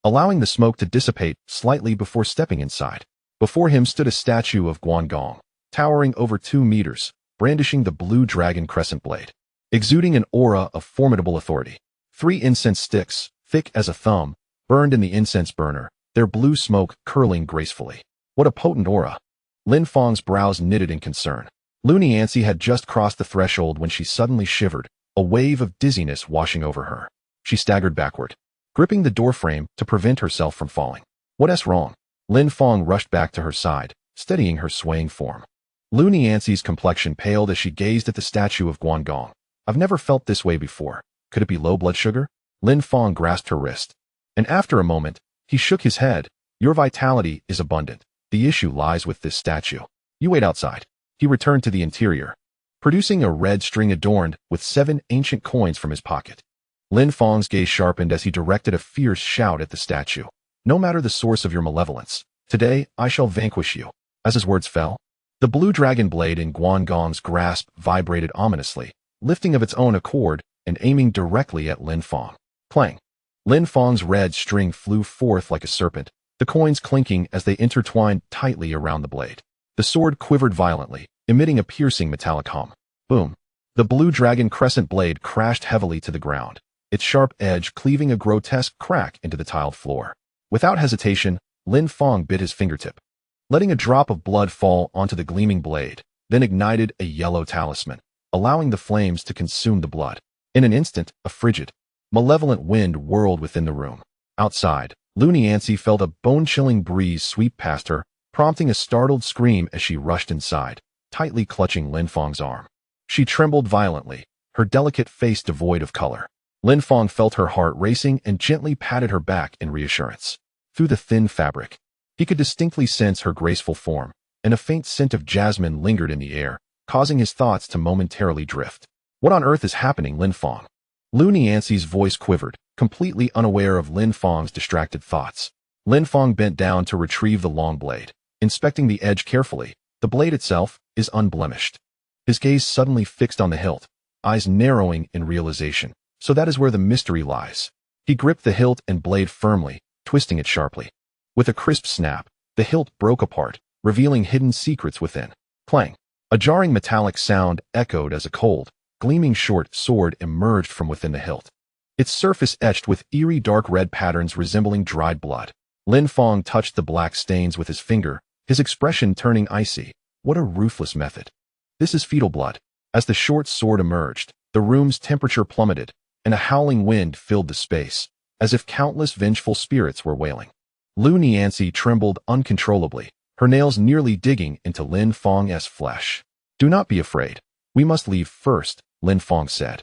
allowing the smoke to dissipate slightly before stepping inside. Before him stood a statue of Guangong, towering over 2 meters, brandishing the blue dragon crescent blade, exuding an aura of formidable authority. 3 incense sticks, thick as a thumb, burned in the incense burner, their blue smoke curling gracefully. What a potent aura! Lin Fang's brows knitted in concern. Lu Niancy had just crossed the threshold when she suddenly shivered, a wave of dizziness washing over her. She staggered backward, gripping the doorframe to prevent herself from falling. What's wrong? Lin Fang rushed back to her side, steadying her swaying form. Lu Niancy's complexion paled as she gazed at the statue of Guangong. I've never felt this way before. Could it be low blood sugar? Lin Fang grasped her wrist, and after a moment, he shook his head. Your vitality is abundant. The issue lies with this statue. You wait outside. He returned to the interior, producing a red string adorned with 7 ancient coins from his pocket. Lin Fang's gaze sharpened as he directed a fierce shout at the statue. No matter the source of your malevolence, today I shall vanquish you. As his words fell, the blue dragon blade in Guangong's grasp vibrated ominously, lifting of its own accord and aiming directly at Lin Fang. Clang! Lin Fang's red string flew forth like a serpent, the coins clinking as they intertwined tightly around the blade. The sword quivered violently, emitting a piercing metallic hum. Boom! The blue dragon crescent blade crashed heavily to the ground, its sharp edge cleaving a grotesque crack into the tiled floor. Without hesitation, Lin Fang bit his fingertip, letting a drop of blood fall onto the gleaming blade, then ignited a yellow talisman, allowing the flames to consume the blood. In an instant, a frigid, malevolent wind whirled within the room. Outside, Lu Niancy felt a bone-chilling breeze sweep past her, prompting a startled scream as she rushed inside, tightly clutching Lin Fang's arm. She trembled violently, her delicate face devoid of color. Lin Fang felt her heart racing and gently patted her back in reassurance. Through the thin fabric, he could distinctly sense her graceful form, and a faint scent of jasmine lingered in the air, causing his thoughts to momentarily drift. What on earth is happening, Lin Fang? Lu Niancy's voice quivered, completely unaware of Lin Fang's distracted thoughts. Lin Fang bent down to retrieve the long blade, inspecting the edge carefully. The blade itself is unblemished. His gaze suddenly fixed on the hilt, eyes narrowing in realization. So that is where the mystery lies. He gripped the hilt and blade firmly, twisting it sharply. With a crisp snap, the hilt broke apart, revealing hidden secrets within. Clang! A jarring metallic sound echoed as a cold, gleaming short sword emerged from within the hilt, its surface etched with eerie dark red patterns resembling dried blood. Lin Fang touched the black stains with his finger, his expression turning icy. What a ruthless method. This is fetal blood. As the short sword emerged, the room's temperature plummeted, and a howling wind filled the space, as if countless vengeful spirits were wailing. Lu Niancy trembled uncontrollably, her nails nearly digging into Lin Fang's flesh. Do not be afraid. We must leave first, Lin Fang said,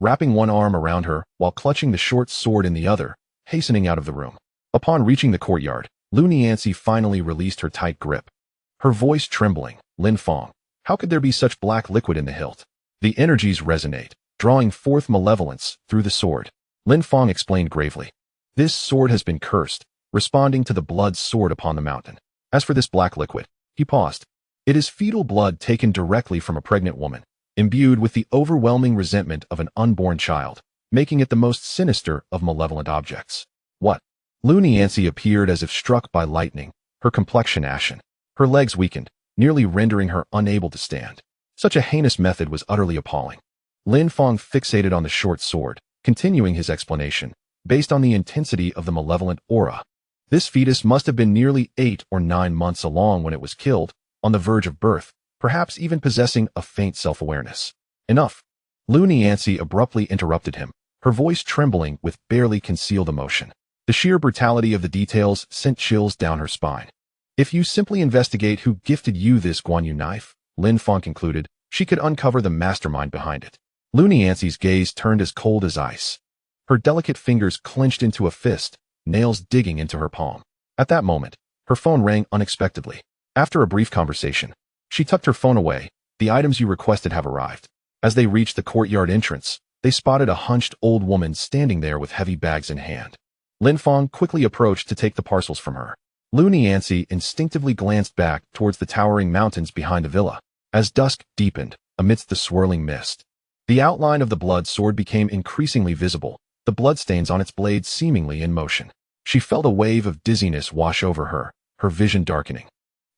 wrapping one arm around her while clutching the short sword in the other, hastening out of the room. Upon reaching the courtyard, Lu Niancy finally released her tight grip, her voice trembling. Lin Fang, how could there be such black liquid in the hilt? The energies resonate, drawing forth malevolence through the sword. Lin Fang explained gravely. This sword has been cursed, responding to the blood sword upon the mountain. As for this black liquid, he paused. It is fetal blood taken directly from a pregnant woman, imbued with the overwhelming resentment of an unborn child, making it the most sinister of malevolent objects. What? Lin Yancy appeared as if struck by lightning, her complexion ashen. Her legs weakened, nearly rendering her unable to stand. Such a heinous method was utterly appalling. Lin Fang fixated on the short sword, continuing his explanation, based on the intensity of the malevolent aura. This fetus must have been nearly 8 or 9 months along when it was killed, on the verge of birth, perhaps even possessing a faint self-awareness. Enough. Lin Yancy abruptly interrupted him, her voice trembling with barely concealed emotion. The sheer brutality of the details sent chills down her spine. If you simply investigate who gifted you this Guan Yu knife, Lin Fang concluded, she could uncover the mastermind behind it. Lin Yancy's gaze turned as cold as ice. Her delicate fingers clenched into a fist, nails digging into her palm. At that moment, her phone rang unexpectedly. After a brief conversation, she tucked her phone away. The items you requested have arrived. As they reached the courtyard entrance, they spotted a hunched old woman standing there with heavy bags in hand. Lin Fang quickly approached to take the parcels from her. Lin Yancy instinctively glanced back towards the towering mountains behind the villa. As dusk deepened, amidst the swirling mist, the outline of the blood sword became increasingly visible, the bloodstains on its blade seemingly in motion. She felt a wave of dizziness wash over her, her vision darkening,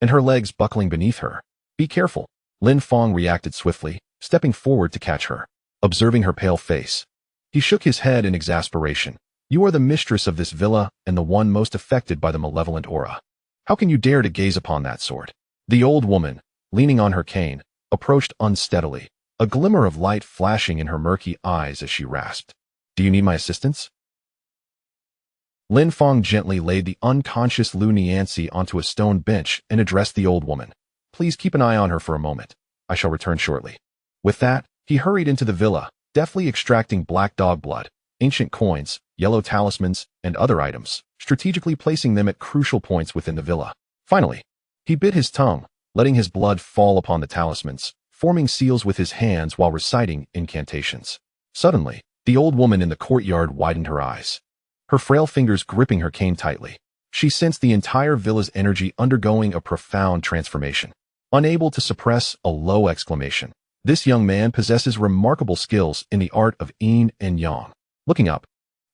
and her legs buckling beneath her. Be careful. Lin Fang reacted swiftly, stepping forward to catch her. Observing her pale face, he shook his head in exasperation. You are the mistress of this villa and the one most affected by the malevolent aura. How can you dare to gaze upon that sword? The old woman, leaning on her cane, approached unsteadily, a glimmer of light flashing in her murky eyes as she rasped. Do you need my assistance? Lin Fang gently laid the unconscious Lin Yancy onto a stone bench and addressed the old woman. Please keep an eye on her for a moment. I shall return shortly. With that, he hurried into the villa, deftly extracting black dog blood, ancient coins, yellow talismans, and other items, strategically placing them at crucial points within the villa. Finally, he bit his tongue, letting his blood fall upon the talismans, forming seals with his hands while reciting incantations. Suddenly, the old woman in the courtyard widened her eyes, her frail fingers gripping her cane tightly. She sensed the entire villa's energy undergoing a profound transformation. Unable to suppress a low exclamation, this young man possesses remarkable skills in the art of yin and yang. Looking up,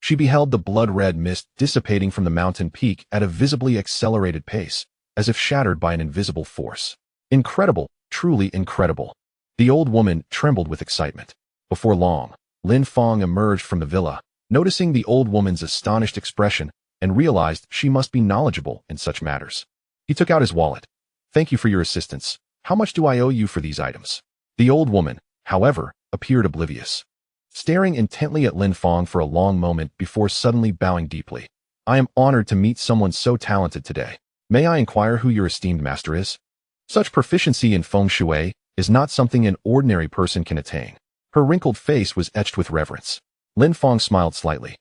she beheld the blood-red mist dissipating from the mountain peak at a visibly accelerated pace, as if shattered by an invisible force. Incredible, truly incredible. The old woman trembled with excitement. Before long, Lin Fang emerged from the villa, noticing the old woman's astonished expression, and realized she must be knowledgeable in such matters. He took out his wallet. Thank you for your assistance. How much do I owe you for these items? The old woman, however, appeared oblivious, staring intently at Lin Fang for a long moment before suddenly bowing deeply. I am honored to meet someone so talented today. May I inquire who your esteemed master is? Such proficiency in feng shui is not something an ordinary person can attain. Her wrinkled face was etched with reverence. Lin Fang smiled slightly,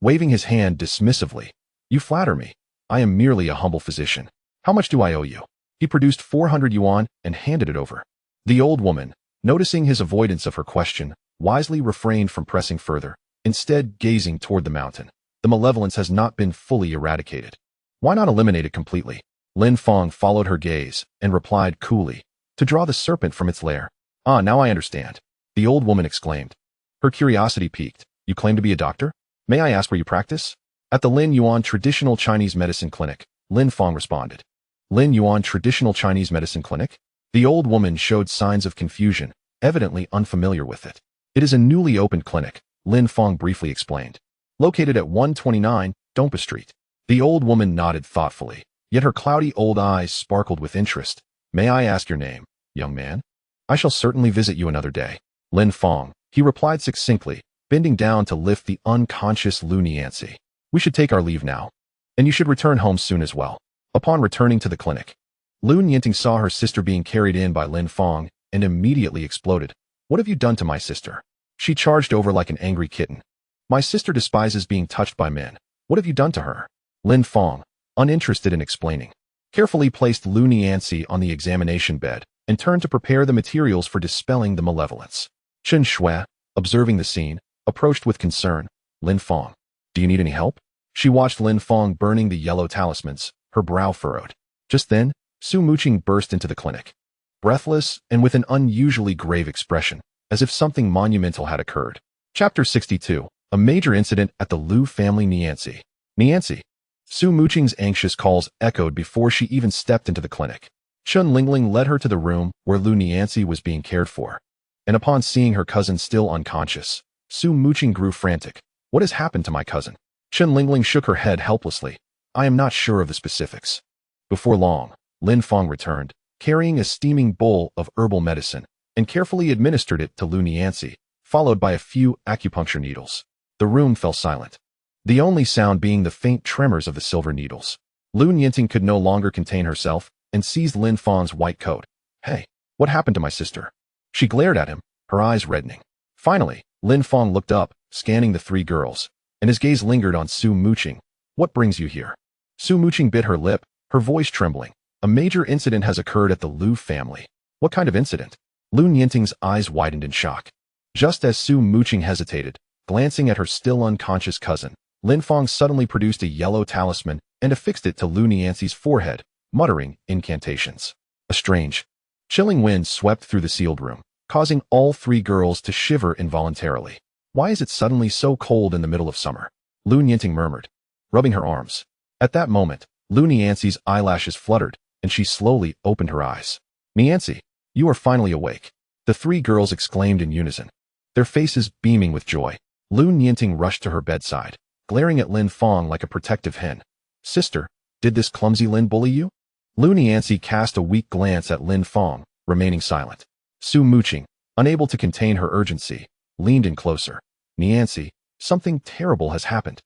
waving his hand dismissively. You flatter me. I am merely a humble physician. How much do I owe you? He produced 400 yuan and handed it over. The old woman, noticing his avoidance of her question, wisely refrained from pressing further, instead gazing toward the mountain. The malevolence has not been fully eradicated. Why not eliminate it completely? Lin Fang followed her gaze and replied coolly, to draw the serpent from its lair. Ah, now I understand. The old woman exclaimed. Her curiosity piqued. You claim to be a doctor? May I ask where you practice? At the Lin Yuan Traditional Chinese Medicine Clinic, Lin Fang responded. Lin Yuan Traditional Chinese Medicine Clinic? The old woman showed signs of confusion, evidently unfamiliar with it. It is a newly opened clinic, Lin Fang briefly explained. Located at 129 Dompa Street. The old woman nodded thoughtfully, yet her cloudy old eyes sparkled with interest. May I ask your name, young man? I shall certainly visit you another day. Lin Fang, he replied succinctly, bending down to lift the unconscious Lin Yancy. We should take our leave now. And you should return home soon as well. Upon returning to the clinic, Lin Yanting saw her sister being carried in by Lin Fang and immediately exploded. What have you done to my sister? She charged over like an angry kitten. My sister despises being touched by men. What have you done to her? Lin Fang, uninterested in explaining, carefully placed Lin Yancy on the examination bed, and turned to prepare the materials for dispelling the malevolence. Chen Shui, observing the scene, approached with concern. Lin Fang, do you need any help? She watched Lin Fang burning the yellow talismans, her brow furrowed. Just then, Su Muqing burst into the clinic. Breathless and with an unusually grave expression, as if something monumental had occurred. Chapter 62, a major incident at the Liu family. Niancy. Niancy. Su Muqing's anxious calls echoed before she even stepped into the clinic. Chun Lingling led her to the room where Liu Niancy was being cared for. And upon seeing her cousin still unconscious, Su Muqing grew frantic. What has happened to my cousin? Chun Lingling shook her head helplessly. I am not sure of the specifics. Before long, Lin Fang returned, carrying a steaming bowl of herbal medicine, and carefully administered it to Liu Niancy, followed by a few acupuncture needles. The room fell silent, the only sound being the faint tremors of the silver needles. Liu Nianting could no longer contain herself and seized Lin Fang's white coat. Hey, what happened to my sister? She glared at him, her eyes reddening. Finally, Lin Fang looked up, scanning the three girls, and his gaze lingered on Su Muqing. What brings you here? Su Muqing bit her lip, her voice trembling. A major incident has occurred at the Liu family. What kind of incident? Liu Nianting's eyes widened in shock. Just as Su Muqing hesitated, glancing at her still unconscious cousin, Lin Fang suddenly produced a yellow talisman and affixed it to Liu Niancy's forehead, muttering incantations. A strange, chilling wind swept through the sealed room, causing all three girls to shiver involuntarily. Why is it suddenly so cold in the middle of summer? Liu Nianting murmured, rubbing her arms. At that moment, Liu Niancy's eyelashes fluttered, and she slowly opened her eyes. Niancy, you are finally awake. The three girls exclaimed in unison, their faces beaming with joy. Liu Nianting rushed to her bedside, glaring at Lin Fang like a protective hen. Sister, did this clumsy Lin bully you? Liu Niancy cast a weak glance at Lin Fang, remaining silent. Su Muqing, unable to contain her urgency, leaned in closer. Niancy, something terrible has happened.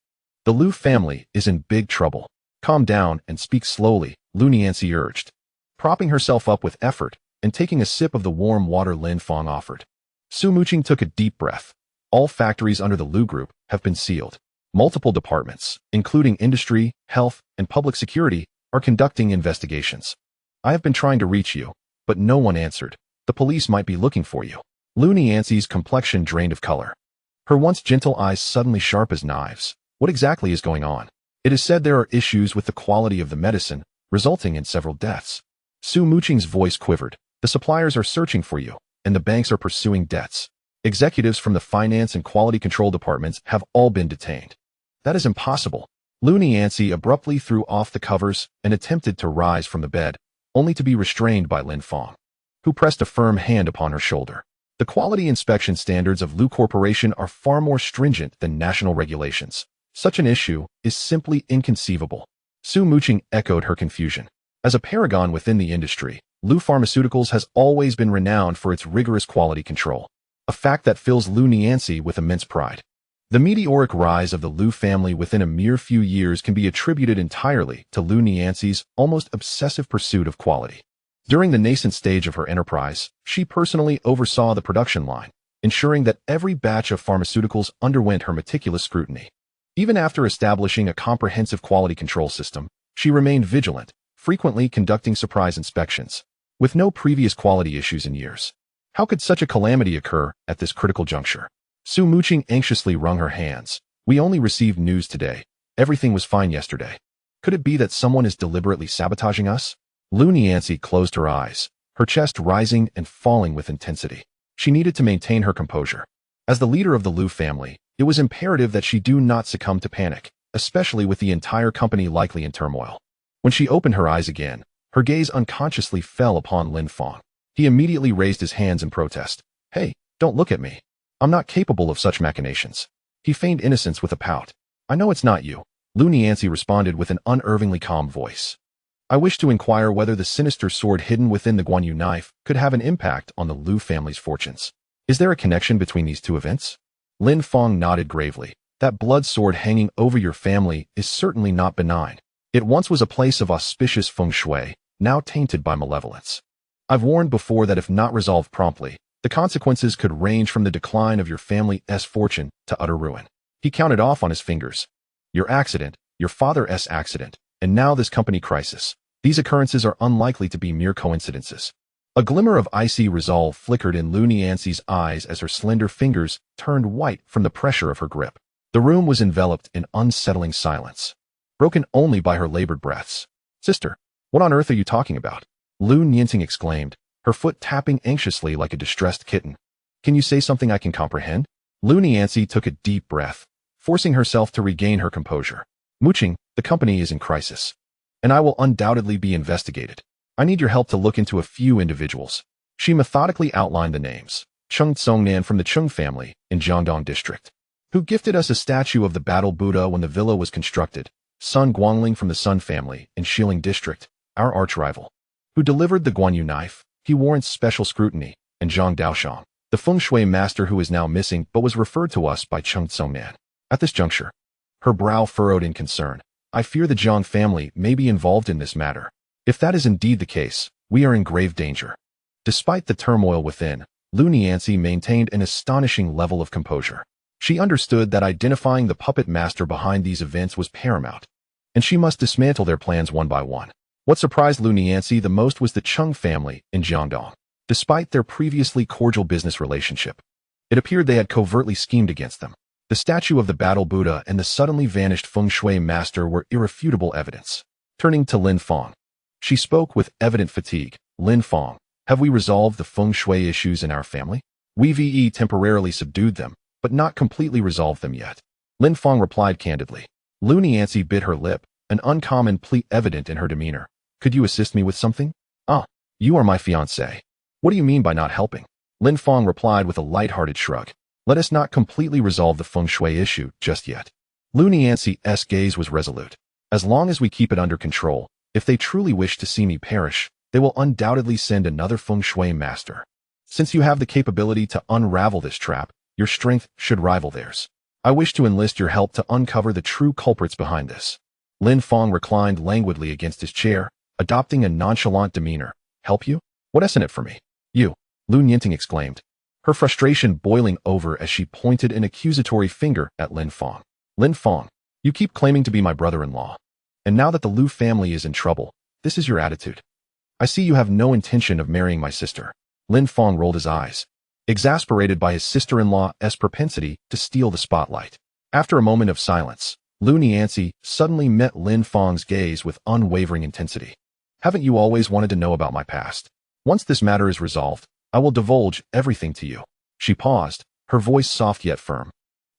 The Liu family is in big trouble. Calm down and speak slowly, Liu Niancy urged, propping herself up with effort and taking a sip of the warm water Lin Fang offered. Su Muqing took a deep breath. All factories under the Liu Group have been sealed. Multiple departments, including industry, health, and public security, are conducting investigations. I have been trying to reach you, but no one answered. The police might be looking for you. Liu Niancy's complexion drained of color. Her once gentle eyes suddenly sharp as knives. What exactly is going on? It is said there are issues with the quality of the medicine, resulting in several deaths. Su Muqing's voice quivered. The suppliers are searching for you, and the banks are pursuing debts. Executives from the finance and quality control departments have all been detained. That is impossible. Liu Niancy abruptly threw off the covers and attempted to rise from the bed, only to be restrained by Lin Fang, who pressed a firm hand upon her shoulder. The quality inspection standards of Liu Corporation are far more stringent than national regulations. Such an issue is simply inconceivable. Su Muqing echoed her confusion. As a paragon within the industry, Liu Pharmaceuticals has always been renowned for its rigorous quality control, a fact that fills Liu Niancy with immense pride. The meteoric rise of the Liu family within a mere few years can be attributed entirely to Liu Niancy's almost obsessive pursuit of quality. During the nascent stage of her enterprise, she personally oversaw the production line, ensuring that every batch of pharmaceuticals underwent her meticulous scrutiny. Even after establishing a comprehensive quality control system, she remained vigilant, frequently conducting surprise inspections, with no previous quality issues in years. How could such a calamity occur at this critical juncture? Su Muqing anxiously wrung her hands. We only received news today. Everything was fine yesterday. Could it be that someone is deliberately sabotaging us? Liu Niancy closed her eyes, her chest rising and falling with intensity. She needed to maintain her composure. As the leader of the Liu family, it was imperative that she do not succumb to panic, especially with the entire company likely in turmoil. When she opened her eyes again, her gaze unconsciously fell upon Lin Fang. He immediately raised his hands in protest. Hey, don't look at me. I'm not capable of such machinations. He feigned innocence with a pout. I know it's not you. Liu Niancy responded with an unervingly calm voice. I wish to inquire whether the sinister sword hidden within the Guanyu knife could have an impact on the Liu family's fortunes. Is there a connection between these two events? Lin Fang nodded gravely. That blood sword hanging over your family is certainly not benign. It once was a place of auspicious feng shui, now tainted by malevolence. I've warned before that if not resolved promptly, the consequences could range from the decline of your family's fortune to utter ruin. He counted off on his fingers. Your accident, your father's accident, and now this company crisis. These occurrences are unlikely to be mere coincidences. A glimmer of icy resolve flickered in Lu Nianxi's eyes as her slender fingers turned white from the pressure of her grip. The room was enveloped in unsettling silence, broken only by her labored breaths. "Sister, what on earth are you talking about?" Lu Nianxing exclaimed, her foot tapping anxiously like a distressed kitten. "Can you say something I can comprehend?" Lu Nianxi took a deep breath, forcing herself to regain her composure. "Muqing, the company is in crisis, and I will undoubtedly be investigated. I need your help to look into a few individuals." She methodically outlined the names. Cheng Tsongnan from the Cheng family in Jiangdong district, who gifted us a statue of the Battle Buddha when the villa was constructed. Sun Guangling from the Sun family in Xiling district, our arch-rival, who delivered the Guanyu knife. He warrants special scrutiny. And Zhang Daoshang, the feng shui master who is now missing but was referred to us by Cheng Tsongnan. At this juncture, her brow furrowed in concern. "I fear the Zhang family may be involved in this matter. If that is indeed the case, we are in grave danger." Despite the turmoil within, Lu Nianxi maintained an astonishing level of composure. She understood that identifying the puppet master behind these events was paramount, and she must dismantle their plans one by one. What surprised Lu Nianxi the most was the Cheng family in Jiangdong. Despite their previously cordial business relationship, it appeared they had covertly schemed against them. The statue of the Battle Buddha and the suddenly vanished feng shui master were irrefutable evidence. Turning to Lin Fang, she spoke with evident fatigue. "Lin Fang, have we resolved the feng shui issues in our family?" "We temporarily subdued them, but not completely resolved them yet," Lin Fang replied candidly. Lu Nianxi bit her lip, an uncommon plea evident in her demeanor. "Could you assist me with something?" "Ah, you are my fiancé. What do you mean by not helping?" Lin Fang replied with a light-hearted shrug. "Let us not completely resolve the feng shui issue just yet." Lu Nianxi's gaze was resolute. "As long as we keep it under control, if they truly wish to see me perish, they will undoubtedly send another feng shui master. Since you have the capability to unravel this trap, your strength should rival theirs. I wish to enlist your help to uncover the true culprits behind this." Lin Fang reclined languidly against his chair, adopting a nonchalant demeanor. "Help you? What isn't it for me?" "You," Lu Nianxing exclaimed, her frustration boiling over as she pointed an accusatory finger at Lin Fang. "Lin Fang, you keep claiming to be my brother-in-law, and now that the Lu family is in trouble, this is your attitude. I see you have no intention of marrying my sister." Lin Fang rolled his eyes, exasperated by his sister-in-law's propensity to steal the spotlight. After a moment of silence, Lu Nianxi suddenly met Lin Fang's gaze with unwavering intensity. "Haven't you always wanted to know about my past? Once this matter is resolved, I will divulge everything to you." She paused, her voice soft yet firm.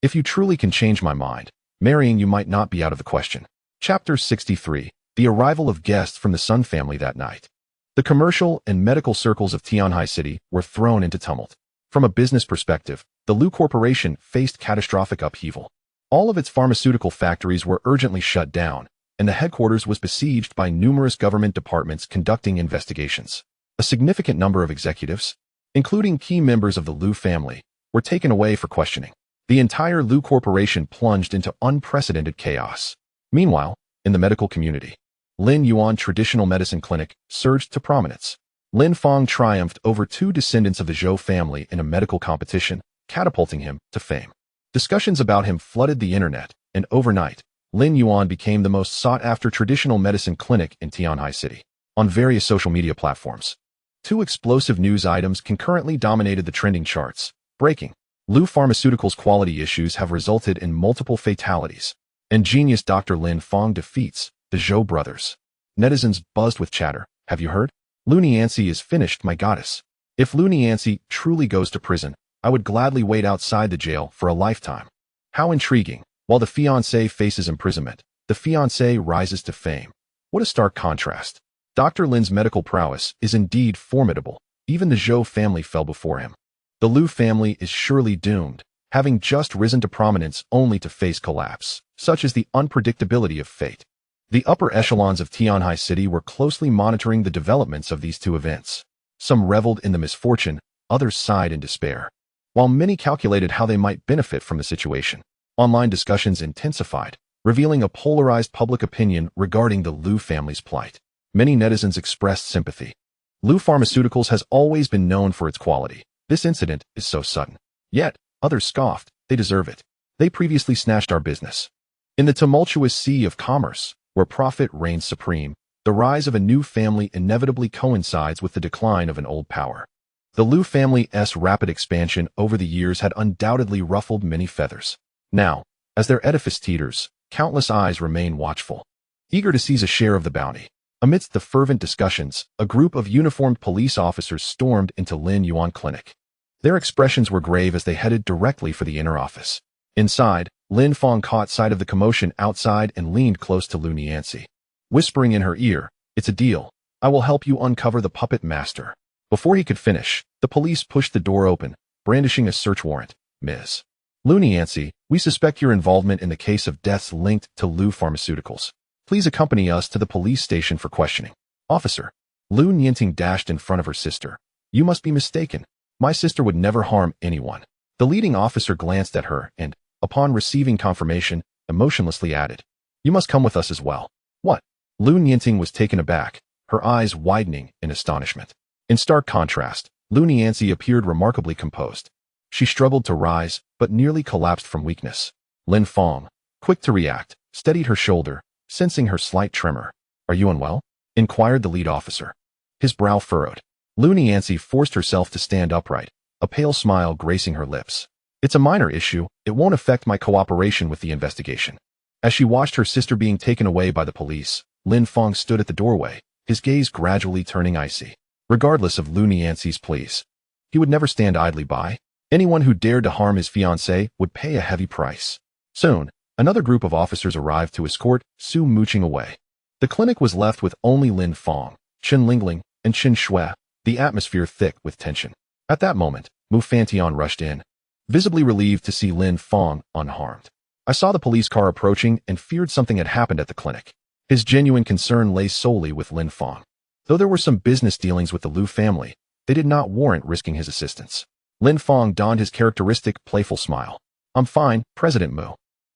"If you truly can change my mind, marrying you might not be out of the question." Chapter 63. The arrival of guests from the Sun family that night. The commercial and medical circles of Tianhai City were thrown into tumult. From a business perspective, the Lu Corporation faced catastrophic upheaval. All of its pharmaceutical factories were urgently shut down, and the headquarters was besieged by numerous government departments conducting investigations. A significant number of executives, including key members of the Lu family, were taken away for questioning. The entire Lu Corporation plunged into unprecedented chaos. Meanwhile, in the medical community, Lin Yuan Traditional Medicine Clinic surged to prominence. Lin Fang triumphed over two descendants of the Zhou family in a medical competition, catapulting him to fame. Discussions about him flooded the internet, and overnight, Lin Yuan became the most sought-after traditional medicine clinic in Tianhai City. On various social media platforms, two explosive news items concurrently dominated the trending charts. Breaking: Lu Pharmaceuticals' quality issues have resulted in multiple fatalities. Ingenious Dr. Lin Fang defeats the Zhou brothers. Netizens buzzed with chatter. "Have you heard? Lu Nianxi is finished, my goddess. If Lu Nianxi truly goes to prison, I would gladly wait outside the jail for a lifetime." How intriguing. While the fiancé faces imprisonment, the fiancé rises to fame. What a stark contrast. Dr. Lin's medical prowess is indeed formidable. Even the Zhou family fell before him. The Lu family is surely doomed, having just risen to prominence only to face collapse. Such is the unpredictability of fate. The upper echelons of Tianhai City were closely monitoring the developments of these two events. Some reveled in the misfortune, others sighed in despair. While many calculated how they might benefit from the situation, online discussions intensified, revealing a polarized public opinion regarding the Lu family's plight. Many netizens expressed sympathy. Lu Pharmaceuticals has always been known for its quality. This incident is so sudden. Yet, others scoffed. They deserve it. They previously snatched our business. In the tumultuous sea of commerce, where profit reigns supreme, The rise of a new family inevitably coincides with the decline of an old power. The Liu family's rapid expansion over the years had undoubtedly ruffled many feathers. Now, as their edifice teeters, countless eyes remain watchful, eager to seize a share of the bounty. Amidst the fervent discussions, a group of uniformed police officers stormed into Lin Yuan Clinic. Their expressions were grave as they headed directly for the inner office. Inside, Lin Fang caught sight of the commotion outside and leaned close to Lu Nianzi, whispering in her ear, "It's a deal. I will help you uncover the puppet master." Before he could finish, the police pushed the door open, brandishing a search warrant. "Ms. Lu Nianzi, we suspect your involvement in the case of deaths linked to Lu Pharmaceuticals. Please accompany us to the police station for questioning." "Officer." Lu Nianting dashed in front of her sister. "You must be mistaken. My sister would never harm anyone." The leading officer glanced at her and, upon receiving confirmation, emotionlessly added, "You must come with us as well." "What?" Lu Nianting was taken aback, her eyes widening in astonishment. In stark contrast, Lu Nianzi appeared remarkably composed. She struggled to rise, but nearly collapsed from weakness. Lin Fang, quick to react, steadied her shoulder, sensing her slight tremor. "Are you unwell?" inquired the lead officer. His brow furrowed. Lu Nianzi forced herself to stand upright, a pale smile gracing her lips. "It's a minor issue. It won't affect my cooperation with the investigation." As she watched her sister being taken away by the police, Lin Fang stood at the doorway, his gaze gradually turning icy. Regardless of Lu Nianzi's pleas, he would never stand idly by. Anyone who dared to harm his fiancée would pay a heavy price. Soon, another group of officers arrived to escort Su Muqing away. The clinic was left with only Lin Fang, Chen Lingling, and Chen Shui, the atmosphere thick with tension. At that moment, Mu Fantian rushed in, visibly relieved to see Lin Fang unharmed. "I saw the police car approaching and feared something had happened at the clinic." His genuine concern lay solely with Lin Fang. Though there were some business dealings with the Liu family, they did not warrant risking his assistance. Lin Fang donned his characteristic playful smile. "I'm fine, President Mu."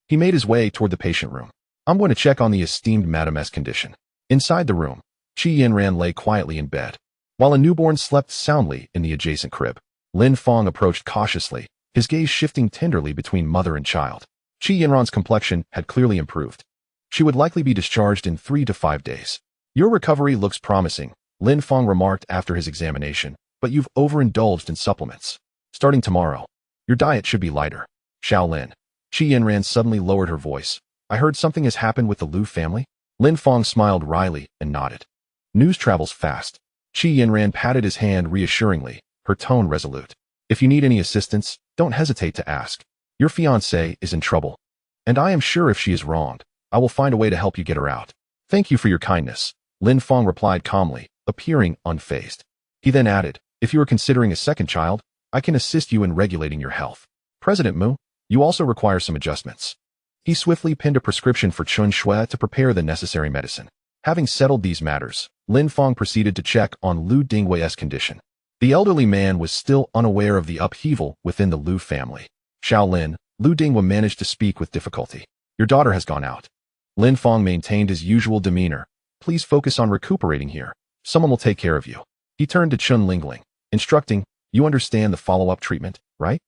He made his way toward the patient room. "I'm going to check on the esteemed Madame's condition." Inside the room, Qi Yinran lay quietly in bed, while a newborn slept soundly in the adjacent crib. Lin Fang approached cautiously, his gaze shifting tenderly between mother and child. Qi Yinran's complexion had clearly improved. She would likely be discharged in 3 to 5 days. "Your recovery looks promising," Lin Fang remarked after his examination, "but you've overindulged in supplements. Starting tomorrow, your diet should be lighter." "Shaolin." Qi Yinran suddenly lowered her voice. "I heard something has happened with the Liu family?" Lin Fang smiled wryly and nodded. "News travels fast." Qi Yinran patted his hand reassuringly, her tone resolute. "If you need any assistance, don't hesitate to ask. Your fiancée is in trouble, and I am sure if she is wronged, I will find a way to help you get her out." "Thank you for your kindness," Lin Fang replied calmly, appearing unfazed. He then added, "If you are considering a second child, I can assist you in regulating your health. President Mu, you also require some adjustments." He swiftly pinned a prescription for Chen Shui to prepare the necessary medicine. Having settled these matters, Lin Fang proceeded to check on Lu Dinghui's condition. The elderly man was still unaware of the upheaval within the Liu family. "Shaolin," Lu Dinghui managed to speak with difficulty. "Your daughter has gone out." Lin Fang maintained his usual demeanor. "Please focus on recuperating here. Someone will take care of you." He turned to Chen Lingling, instructing, "You understand the follow-up treatment, right?"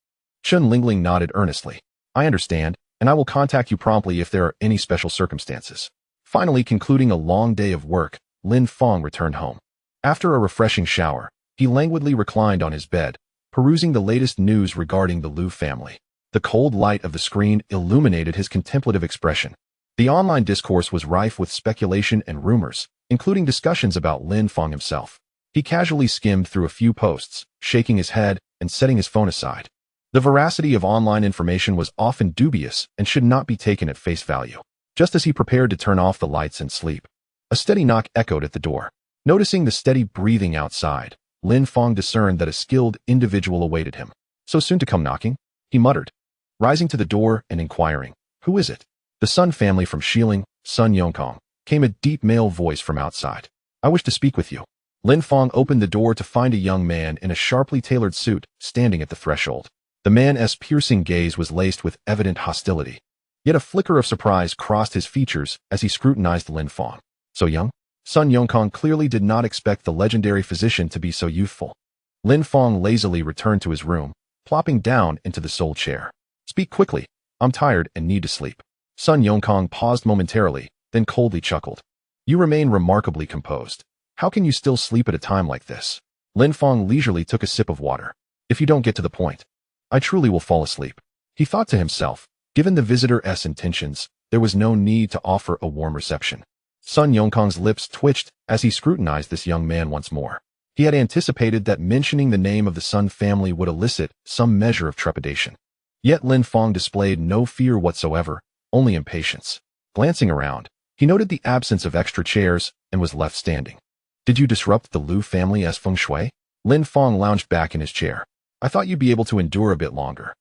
Chen Lingling nodded earnestly. "I understand, and I will contact you promptly if there are any special circumstances." Finally concluding a long day of work, Lin Fang returned home. After a refreshing shower, he languidly reclined on his bed, perusing the latest news regarding the Liu family. The cold light of the screen illuminated his contemplative expression. The online discourse was rife with speculation and rumors, including discussions about Lin Fang himself. He casually skimmed through a few posts, shaking his head and setting his phone aside. The veracity of online information was often dubious and should not be taken at face value. Just as he prepared to turn off the lights and sleep, a steady knock echoed at the door. Noticing the steady breathing outside, Lin Fang discerned that a skilled individual awaited him. "So soon to come knocking?" he muttered, rising to the door and inquiring, "Who is it?" "The Sun family from Xiling, Sun Yongkong," came a deep male voice from outside. "I wish to speak with you." Lin Fang opened the door to find a young man in a sharply tailored suit standing at the threshold. The man's piercing gaze was laced with evident hostility. Yet a flicker of surprise crossed his features as he scrutinized Lin Fang. "So young?" Sun Yongkong clearly did not expect the legendary physician to be so youthful. Lin Fang lazily returned to his room, plopping down into the sole chair. "Speak quickly. I'm tired and need to sleep." Sun Yongkong paused momentarily, then coldly chuckled. You remain remarkably composed. How can you still sleep at a time like this? Lin Fang leisurely took a sip of water. If you don't get to the point, I truly will fall asleep. He thought to himself, given the visitor's intentions, there was no need to offer a warm reception. Sun Yongkang's lips twitched as he scrutinized this young man once more. He had anticipated that mentioning the name of the Sun family would elicit some measure of trepidation. Yet Lin Fang displayed no fear whatsoever, only impatience. Glancing around, he noted the absence of extra chairs and was left standing. Did you disrupt the Liu family's feng shui? Lin Fang lounged back in his chair. I thought you'd be able to endure a bit longer.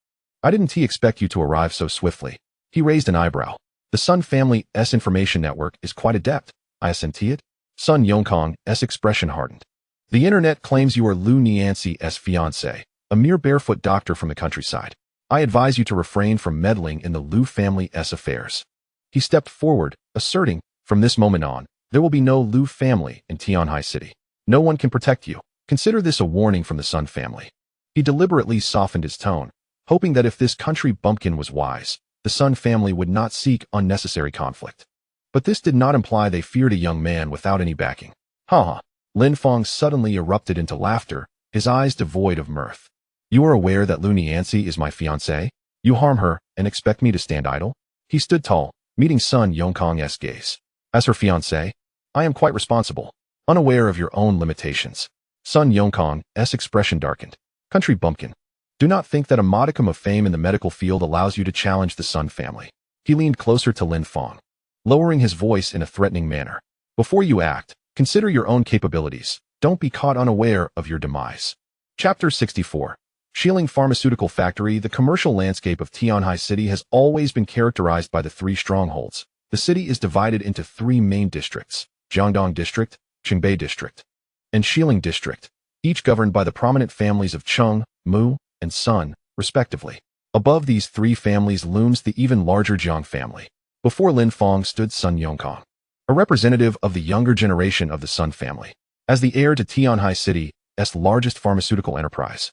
I didn't expect you to arrive so swiftly. He raised an eyebrow. The Sun family's information network is quite adept. I assent it. Sun Yongkang's expression hardened. The internet claims you are Liu Nianxi's fiancé, a mere barefoot doctor from the countryside. I advise you to refrain from meddling in the Liu family's affairs. He stepped forward, asserting, from this moment on, there will be no Liu family in Tianhai City. No one can protect you. Consider this a warning from the Sun family. He deliberately softened his tone, hoping that if this country bumpkin was wise, the Sun family would not seek unnecessary conflict. But this did not imply they feared a young man without any backing. Ha! Lin Fang suddenly erupted into laughter, his eyes devoid of mirth. You are aware that Liu Nianxi is my fiancée? You harm her and expect me to stand idle? He stood tall, meeting Sun Yongkang's gaze. As her fiancé, I am quite responsible, unaware of your own limitations. Sun Yongkang's expression darkened. Country bumpkin. Do not think that a modicum of fame in the medical field allows you to challenge the Sun family. He leaned closer to Lin Fang, lowering his voice in a threatening manner. Before you act, consider your own capabilities. Don't be caught unaware of your demise. Chapter 64. Shilin Pharmaceutical Factory. The commercial landscape of Tianhai City has always been characterized by the three strongholds. The city is divided into three main districts: Jiangdong District, Qingbei District, and Shilin District, each governed by the prominent families of Cheng, Mu, and Sun, respectively. Above these three families looms the even larger Jiang family. Before Lin Fang stood Sun Yongkang, a representative of the younger generation of the Sun family. As the heir to Tianhai City's largest pharmaceutical enterprise,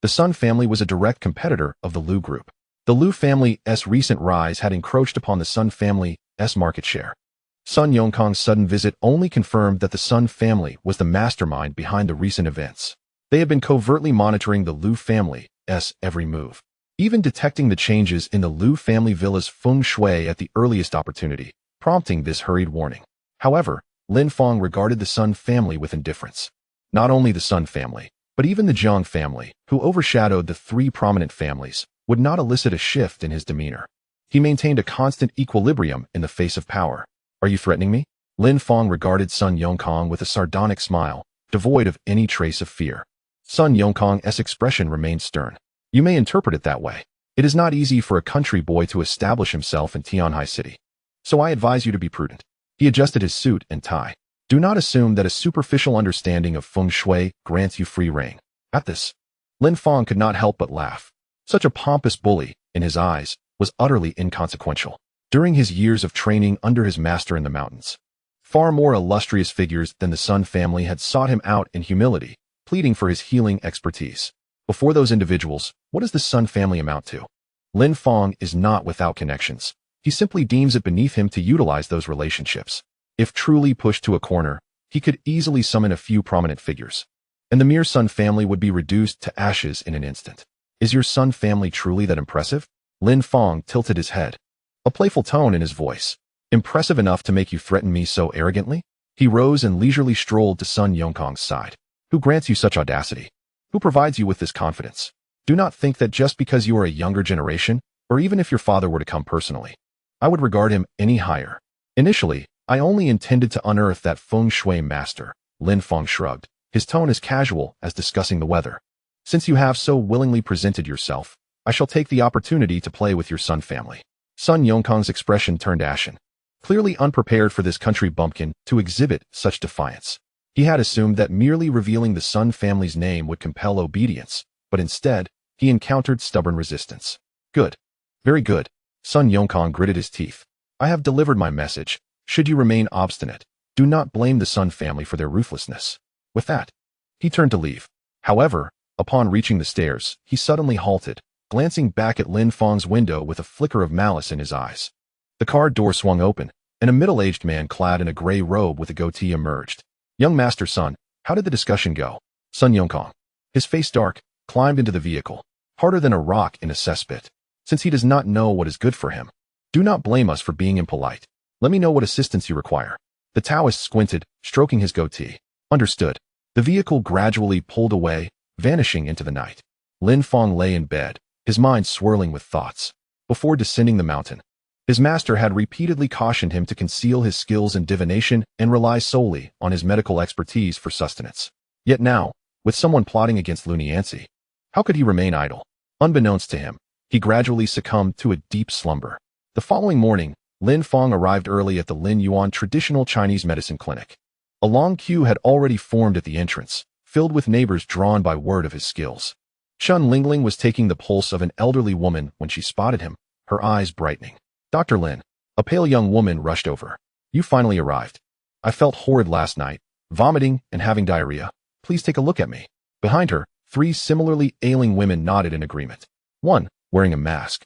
the Sun family was a direct competitor of the Liu group. The Liu family's recent rise had encroached upon the Sun family's market share. Sun Yongkang's sudden visit only confirmed that the Sun family was the mastermind behind the recent events. They had been covertly monitoring the Liu family's every move, even detecting the changes in the Liu family villa's feng shui at the earliest opportunity, prompting this hurried warning. However, Lin Fang regarded the Sun family with indifference. Not only the Sun family, but even the Jiang family, who overshadowed the three prominent families, would not elicit a shift in his demeanor. He maintained a constant equilibrium in the face of power. Are you threatening me? Lin Fang regarded Sun Yongkang with a sardonic smile, devoid of any trace of fear. Sun Yongkang's expression remained stern. You may interpret it that way. It is not easy for a country boy to establish himself in Tianhai City. So I advise you to be prudent. He adjusted his suit and tie. Do not assume that a superficial understanding of feng shui grants you free rein. At this, Lin Fang could not help but laugh. Such a pompous bully, in his eyes, was utterly inconsequential. During his years of training under his master in the mountains, far more illustrious figures than the Sun family had sought him out in humility, pleading for his healing expertise. Before those individuals, what does the Sun family amount to? Lin Fang is not without connections. He simply deems it beneath him to utilize those relationships. If truly pushed to a corner, he could easily summon a few prominent figures, and the mere Sun family would be reduced to ashes in an instant. Is your Sun family truly that impressive? Lin Fang tilted his head, a playful tone in his voice. Impressive enough to make you threaten me so arrogantly? He rose and leisurely strolled to Sun Yongkang's side. Who grants you such audacity? Who provides you with this confidence? Do not think that just because you are a younger generation, or even if your father were to come personally, I would regard him any higher. Initially, I only intended to unearth that feng shui master. Lin Fang shrugged, his tone as casual as discussing the weather. Since you have so willingly presented yourself, I shall take the opportunity to play with your Sun family. Sun Yongkang's expression turned ashen, clearly unprepared for this country bumpkin to exhibit such defiance. He had assumed that merely revealing the Sun family's name would compel obedience, but instead, he encountered stubborn resistance. Good. Very good. Sun Yongkang gritted his teeth. I have delivered my message. Should you remain obstinate, do not blame the Sun family for their ruthlessness. With that, he turned to leave. However, upon reaching the stairs, he suddenly halted, glancing back at Lin Fang's window with a flicker of malice in his eyes. The car door swung open, and a middle-aged man clad in a gray robe with a goatee emerged. Young Master Sun, how did the discussion go? Sun Yongkong, his face dark, climbed into the vehicle, harder than a rock in a cesspit. Since he does not know what is good for him, do not blame us for being impolite. Let me know what assistance you require. The Taoist squinted, stroking his goatee. Understood. The vehicle gradually pulled away, vanishing into the night. Lin Fang lay in bed, his mind swirling with thoughts. Before descending the mountain, his master had repeatedly cautioned him to conceal his skills in divination and rely solely on his medical expertise for sustenance. Yet now, with someone plotting against Luniancy, how could he remain idle? Unbeknownst to him, he gradually succumbed to a deep slumber. The following morning, Lin Fang arrived early at the Lin Yuan traditional Chinese medicine clinic. A long queue had already formed at the entrance, filled with neighbors drawn by word of his skills. Chun Lingling was taking the pulse of an elderly woman when she spotted him, her eyes brightening. Dr. Lin, a pale young woman rushed over. You finally arrived. I felt horrid last night, vomiting and having diarrhea. Please take a look at me. Behind her, 3 similarly ailing women nodded in agreement. One, wearing a mask,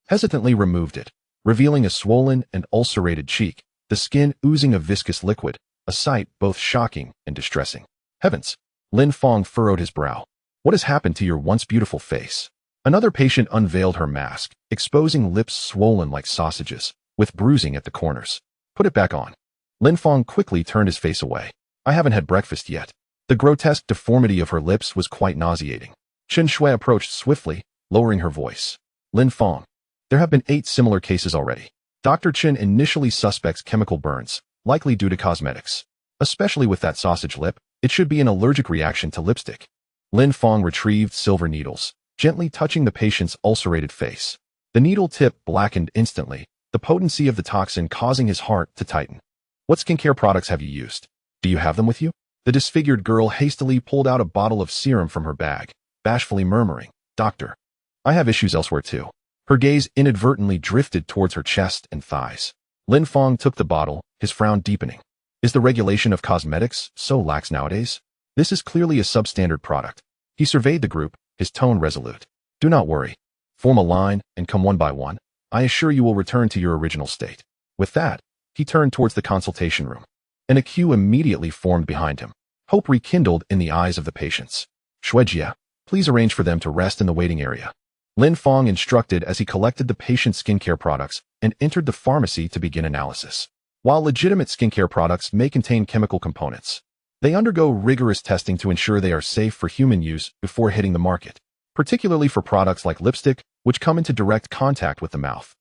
hesitantly removed it, revealing a swollen and ulcerated cheek, the skin oozing a viscous liquid, a sight both shocking and distressing. Heavens! Lin Fang furrowed his brow. What has happened to your once beautiful face? Another patient unveiled her mask, exposing lips swollen like sausages, with bruising at the corners. Put it back on. Lin Fang quickly turned his face away. I haven't had breakfast yet. The grotesque deformity of her lips was quite nauseating. Chen Shui approached swiftly, lowering her voice. Lin Fang, there have been 8 similar cases already. Dr. Chen initially suspects chemical burns, likely due to cosmetics. Especially with that sausage lip, it should be an allergic reaction to lipstick. Lin Fang retrieved silver needles, gently touching the patient's ulcerated face. The needle tip blackened instantly, the potency of the toxin causing his heart to tighten. What skincare products have you used? Do you have them with you? The disfigured girl hastily pulled out a bottle of serum from her bag, bashfully murmuring, Doctor, I have issues elsewhere too. Her gaze inadvertently drifted towards her chest and thighs. Lin Fang took the bottle, his frown deepening. Is the regulation of cosmetics so lax nowadays? This is clearly a substandard product. He surveyed the group, his tone resolute. Do not worry. Form a line and come one by one. I assure you will return to your original state. With that, he turned towards the consultation room, and a queue immediately formed behind him. Hope rekindled in the eyes of the patients. Shuijia, please arrange for them to rest in the waiting area. Lin Fang instructed as he collected the patient's skincare products and entered the pharmacy to begin analysis. While legitimate skincare products may contain chemical components, they undergo rigorous testing to ensure they are safe for human use before hitting the market, particularly for products like lipstick, which come into direct contact with the mouth.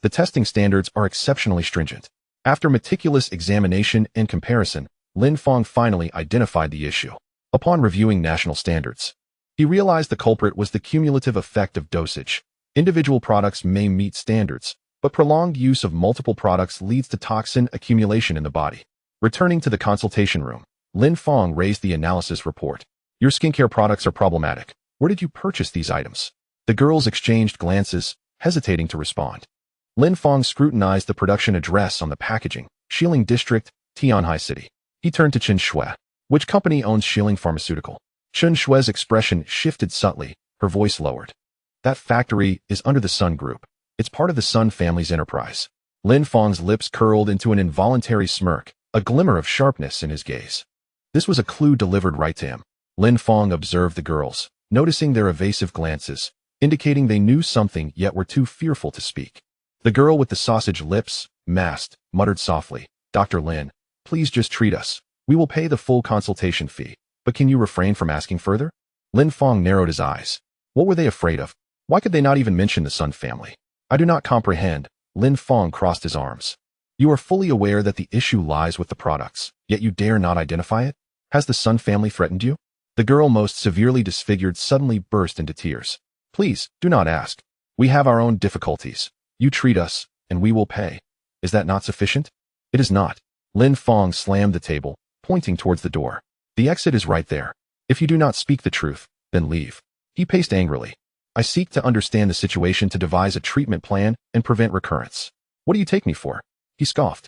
The testing standards are exceptionally stringent. After meticulous examination and comparison, Lin Fang finally identified the issue. Upon reviewing national standards, he realized the culprit was the cumulative effect of dosage. Individual products may meet standards, but prolonged use of multiple products leads to toxin accumulation in the body. Returning to the consultation room, Lin Fang raised the analysis report. Your skincare products are problematic. Where did you purchase these items? The girls exchanged glances, hesitating to respond. Lin Fang scrutinized the production address on the packaging, Shilin District, Tianhai City. He turned to Chen Shui. Which company owns Shilin Pharmaceutical? Chen Shui's expression shifted subtly, her voice lowered. That factory is under the Sun Group. It's part of the Sun family's enterprise. Lin Fang's lips curled into an involuntary smirk, a glimmer of sharpness in his gaze. This was a clue delivered right to him. Lin Fang observed the girls, noticing their evasive glances, indicating they knew something yet were too fearful to speak. The girl with the sausage lips, masked, muttered softly, Dr. Lin, please just treat us. We will pay the full consultation fee, but can you refrain from asking further? Lin Fang narrowed his eyes. What were they afraid of? Why could they not even mention the Sun family? I do not comprehend. Lin Fang crossed his arms. You are fully aware that the issue lies with the products, yet you dare not identify it? Has the Sun family threatened you? The girl most severely disfigured suddenly burst into tears. Please, do not ask. We have our own difficulties. You treat us, and we will pay. Is that not sufficient? It is not. Lin Fang slammed the table, pointing towards the door. The exit is right there. If you do not speak the truth, then leave. He paced angrily. I seek to understand the situation to devise a treatment plan and prevent recurrence. What do you take me for? He scoffed.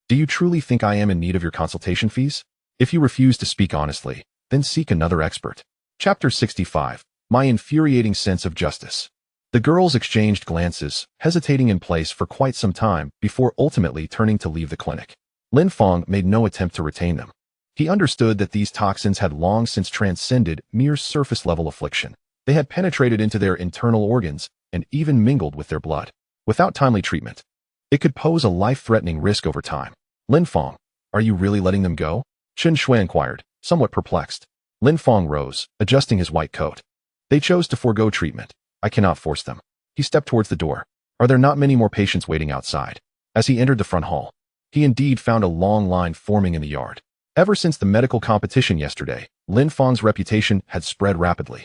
Do you truly think I am in need of your consultation fees? If you refuse to speak honestly, then seek another expert. Chapter 65. My infuriating sense of justice. The girls exchanged glances, hesitating in place for quite some time before ultimately turning to leave the clinic. Lin Fang made no attempt to retain them. He understood that these toxins had long since transcended mere surface-level affliction. They had penetrated into their internal organs and even mingled with their blood. Without timely treatment, it could pose a life-threatening risk over time. Lin Fang, are you really letting them go? Chen Shui inquired, somewhat perplexed. Lin Fang rose, adjusting his white coat. They chose to forego treatment. I cannot force them. He stepped towards the door. Are there not many more patients waiting outside? As he entered the front hall, he indeed found a long line forming in the yard. Ever since the medical competition yesterday, Lin Fang's reputation had spread rapidly,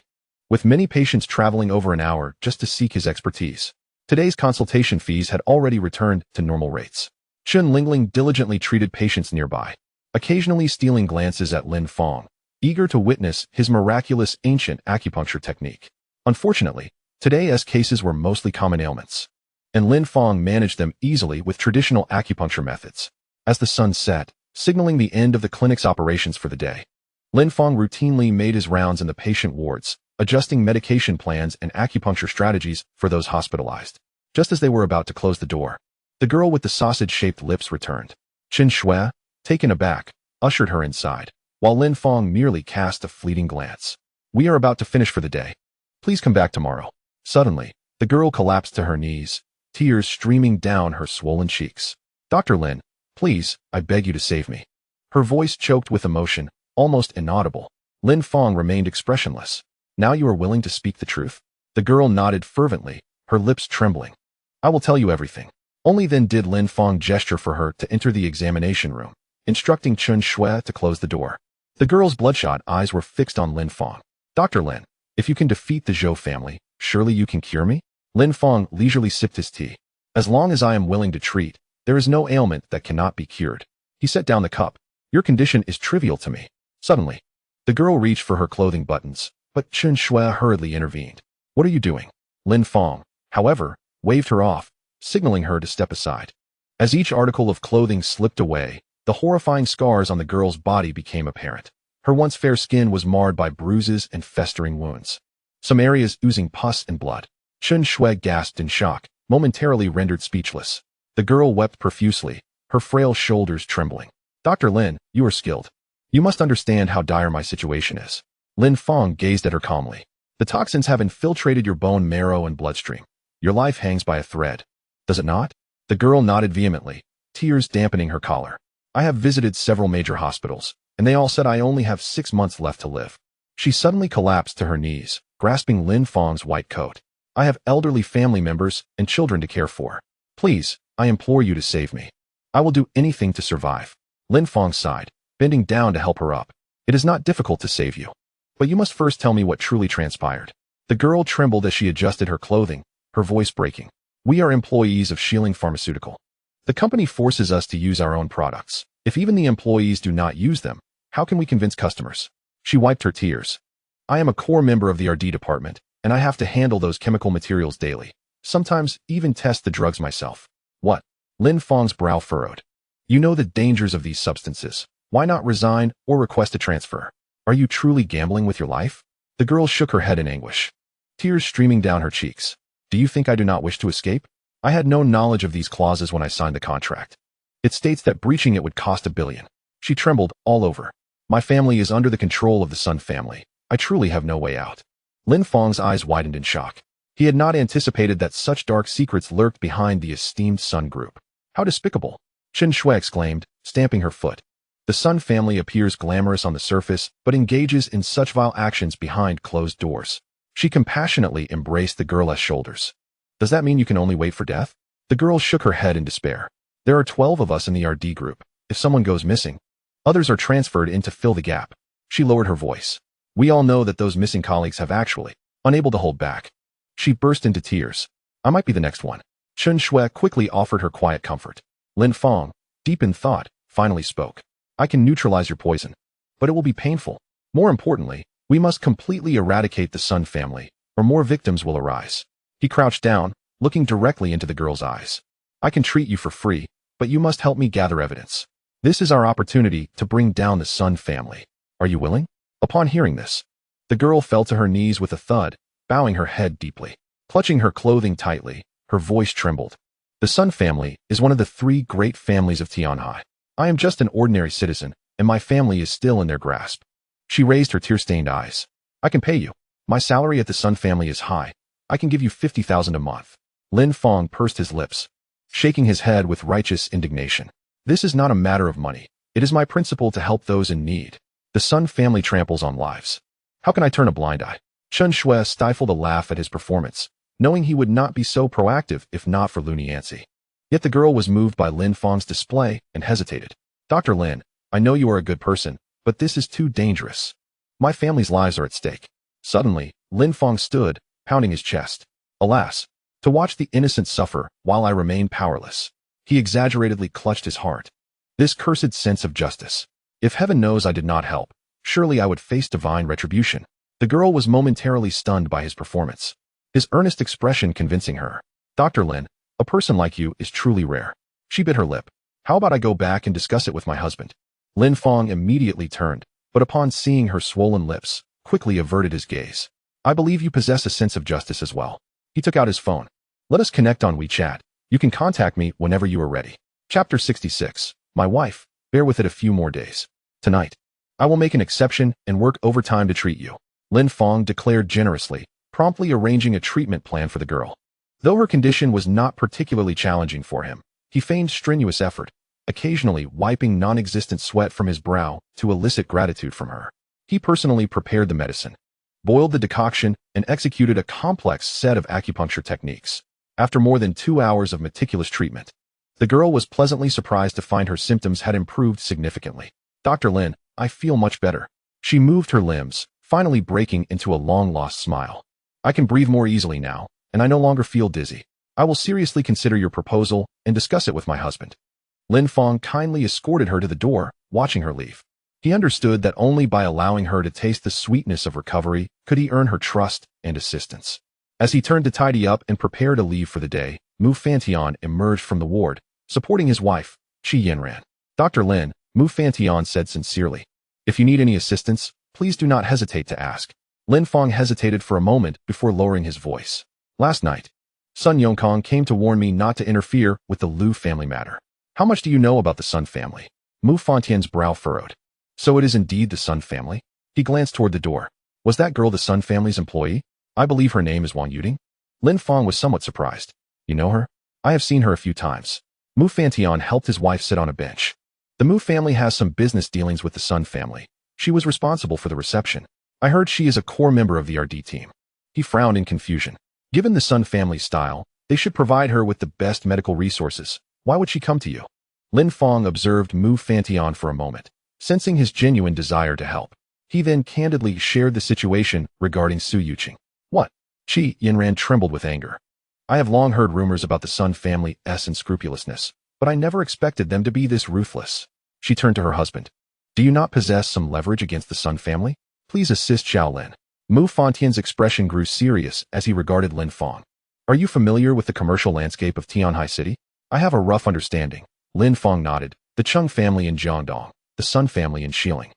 with many patients traveling over an hour just to seek his expertise. Today's consultation fees had already returned to normal rates. Chen Lingling diligently treated patients nearby, occasionally stealing glances at Lin Fang, eager to witness his miraculous ancient acupuncture technique. Unfortunately, today's cases were mostly common ailments, and Lin Fang managed them easily with traditional acupuncture methods. As the sun set, signaling the end of the clinic's operations for the day, Lin Fang routinely made his rounds in the patient wards, adjusting medication plans and acupuncture strategies for those hospitalized. Just as they were about to close the door, the girl with the sausage-shaped lips returned. Chen Shui, taken aback, ushered her inside, while Lin Fang merely cast a fleeting glance. We are about to finish for the day. Please come back tomorrow. Suddenly, the girl collapsed to her knees, tears streaming down her swollen cheeks. Dr. Lin, please, I beg you to save me. Her voice choked with emotion, almost inaudible. Lin Fang remained expressionless. Now you are willing to speak the truth? The girl nodded fervently, her lips trembling. I will tell you everything. Only then did Lin Fang gesture for her to enter the examination room, instructing Chen Shui to close the door. The girl's bloodshot eyes were fixed on Lin Fang. Dr. Lin, if you can defeat the Zhou family, surely you can cure me? Lin Fang leisurely sipped his tea. As long as I am willing to treat, there is no ailment that cannot be cured. He set down the cup. Your condition is trivial to me. Suddenly, the girl reached for her clothing buttons, but Chen Shui hurriedly intervened. What are you doing? Lin Fang, however, waved her off, signaling her to step aside. As each article of clothing slipped away, the horrifying scars on the girl's body became apparent. Her once fair skin was marred by bruises and festering wounds, some areas oozing pus and blood. Chen Shui gasped in shock, momentarily rendered speechless. The girl wept profusely, her frail shoulders trembling. Dr. Lin, you are skilled. You must understand how dire my situation is. Lin Fang gazed at her calmly. The toxins have infiltrated your bone marrow and bloodstream. Your life hangs by a thread. Does it not? The girl nodded vehemently, tears dampening her collar. I have visited several major hospitals, and they all said I only have 6 months left to live. She suddenly collapsed to her knees, grasping Lin Fang's white coat. I have elderly family members and children to care for. Please, I implore you to save me. I will do anything to survive. Lin Fang sighed, bending down to help her up. It is not difficult to save you, but you must first tell me what truly transpired. The girl trembled as she adjusted her clothing, her voice breaking. We are employees of Shilin Pharmaceutical. The company forces us to use our own products. If even the employees do not use them, how can we convince customers? She wiped her tears. I am a core member of the R&D department, and I have to handle those chemical materials daily. Sometimes even test the drugs myself. What? Lin Fang's brow furrowed. You know the dangers of these substances. Why not resign or request a transfer? Are you truly gambling with your life? The girl shook her head in anguish, tears streaming down her cheeks. Do you think I do not wish to escape? I had no knowledge of these clauses when I signed the contract. It states that breaching it would cost $1 billion. She trembled all over. My family is under the control of the Sun family. I truly have no way out. Lin Fang's eyes widened in shock. He had not anticipated that such dark secrets lurked behind the esteemed Sun group. How despicable! Chen Shui exclaimed, stamping her foot. The Sun family appears glamorous on the surface, but engages in such vile actions behind closed doors. She compassionately embraced the girl's shoulders. Does that mean you can only wait for death? The girl shook her head in despair. There are 12 of us in the RD group. If someone goes missing, others are transferred in to fill the gap. She lowered her voice. We all know that those missing colleagues have actually, unable to hold back. She burst into tears. I might be the next one. Chen Shui quickly offered her quiet comfort. Lin Fang, deep in thought, finally spoke. I can neutralize your poison, but it will be painful. More importantly, we must completely eradicate the Sun family, or more victims will arise. He crouched down, looking directly into the girl's eyes. I can treat you for free, but you must help me gather evidence. This is our opportunity to bring down the Sun family. Are you willing? Upon hearing this, the girl fell to her knees with a thud, bowing her head deeply. Clutching her clothing tightly, her voice trembled. The Sun family is one of the 3 great families of Tianhai. I am just an ordinary citizen, and my family is still in their grasp. She raised her tear-stained eyes. I can pay you. My salary at the Sun family is high. I can give you 50,000 a month. Lin Fang pursed his lips, shaking his head with righteous indignation. This is not a matter of money. It is my principle to help those in need. The Sun family tramples on lives. How can I turn a blind eye? Chen Shui stifled a laugh at his performance, knowing he would not be so proactive if not for Lin Yancy. Yet the girl was moved by Lin Fang's display and hesitated. Dr. Lin, I know you are a good person, but this is too dangerous. My family's lives are at stake. Suddenly, Lin Fang stood, pounding his chest. Alas, to watch the innocent suffer while I remain powerless. He exaggeratedly clutched his heart. This cursed sense of justice. If heaven knows I did not help, surely I would face divine retribution. The girl was momentarily stunned by his performance, his earnest expression convincing her. Dr. Lin, a person like you is truly rare. She bit her lip. How about I go back and discuss it with my husband? Lin Fang immediately turned, but upon seeing her swollen lips, quickly averted his gaze. I believe you possess a sense of justice as well. He took out his phone. Let us connect on WeChat. You can contact me whenever you are ready. Chapter 66. My wife, bear with it a few more days. Tonight, I will make an exception and work overtime to treat you. Lin Fang declared generously, promptly arranging a treatment plan for the girl. Though her condition was not particularly challenging for him, he feigned strenuous effort, occasionally wiping non-existent sweat from his brow to elicit gratitude from her. He personally prepared the medicine, boiled the decoction, and executed a complex set of acupuncture techniques. After more than 2 hours of meticulous treatment, the girl was pleasantly surprised to find her symptoms had improved significantly. Dr. Lin, I feel much better. She moved her limbs, finally breaking into a long-lost smile. I can breathe more easily now, and I no longer feel dizzy. I will seriously consider your proposal and discuss it with my husband. Lin Fang kindly escorted her to the door, watching her leave. He understood that only by allowing her to taste the sweetness of recovery could he earn her trust and assistance. As he turned to tidy up and prepare to leave for the day, Mu Fantian emerged from the ward, supporting his wife, Qi Yanran. Dr. Lin, Mu Fantian said sincerely. If you need any assistance, please do not hesitate to ask. Lin Fang hesitated for a moment before lowering his voice. Last night, Sun Yongkong came to warn me not to interfere with the Liu family matter. How much do you know about the Sun family? Mu Fantian's brow furrowed. So it is indeed the Sun family? He glanced toward the door. Was that girl the Sun family's employee? I believe her name is Wang Yuding. Lin Fang was somewhat surprised. You know her? I have seen her a few times. Mu Fantian helped his wife sit on a bench. The Mu family has some business dealings with the Sun family. She was responsible for the reception. I heard she is a core member of the RD team. He frowned in confusion. Given the Sun family's style, they should provide her with the best medical resources. Why would she come to you? Lin Fang observed Mu Fantian for a moment, sensing his genuine desire to help. He then candidly shared the situation regarding Su Yuqing. What? Qi Yanran trembled with anger. I have long heard rumors about the Sun family's unscrupulousness, but I never expected them to be this ruthless. She turned to her husband. Do you not possess some leverage against the Sun family? Please assist Xiao Lin. Mu Fantian's expression grew serious as he regarded Lin Fang. Are you familiar with the commercial landscape of Tianhai City? I have a rough understanding. Lin Fang nodded. The Chung family in Jiangdong, the Sun family in Xiling,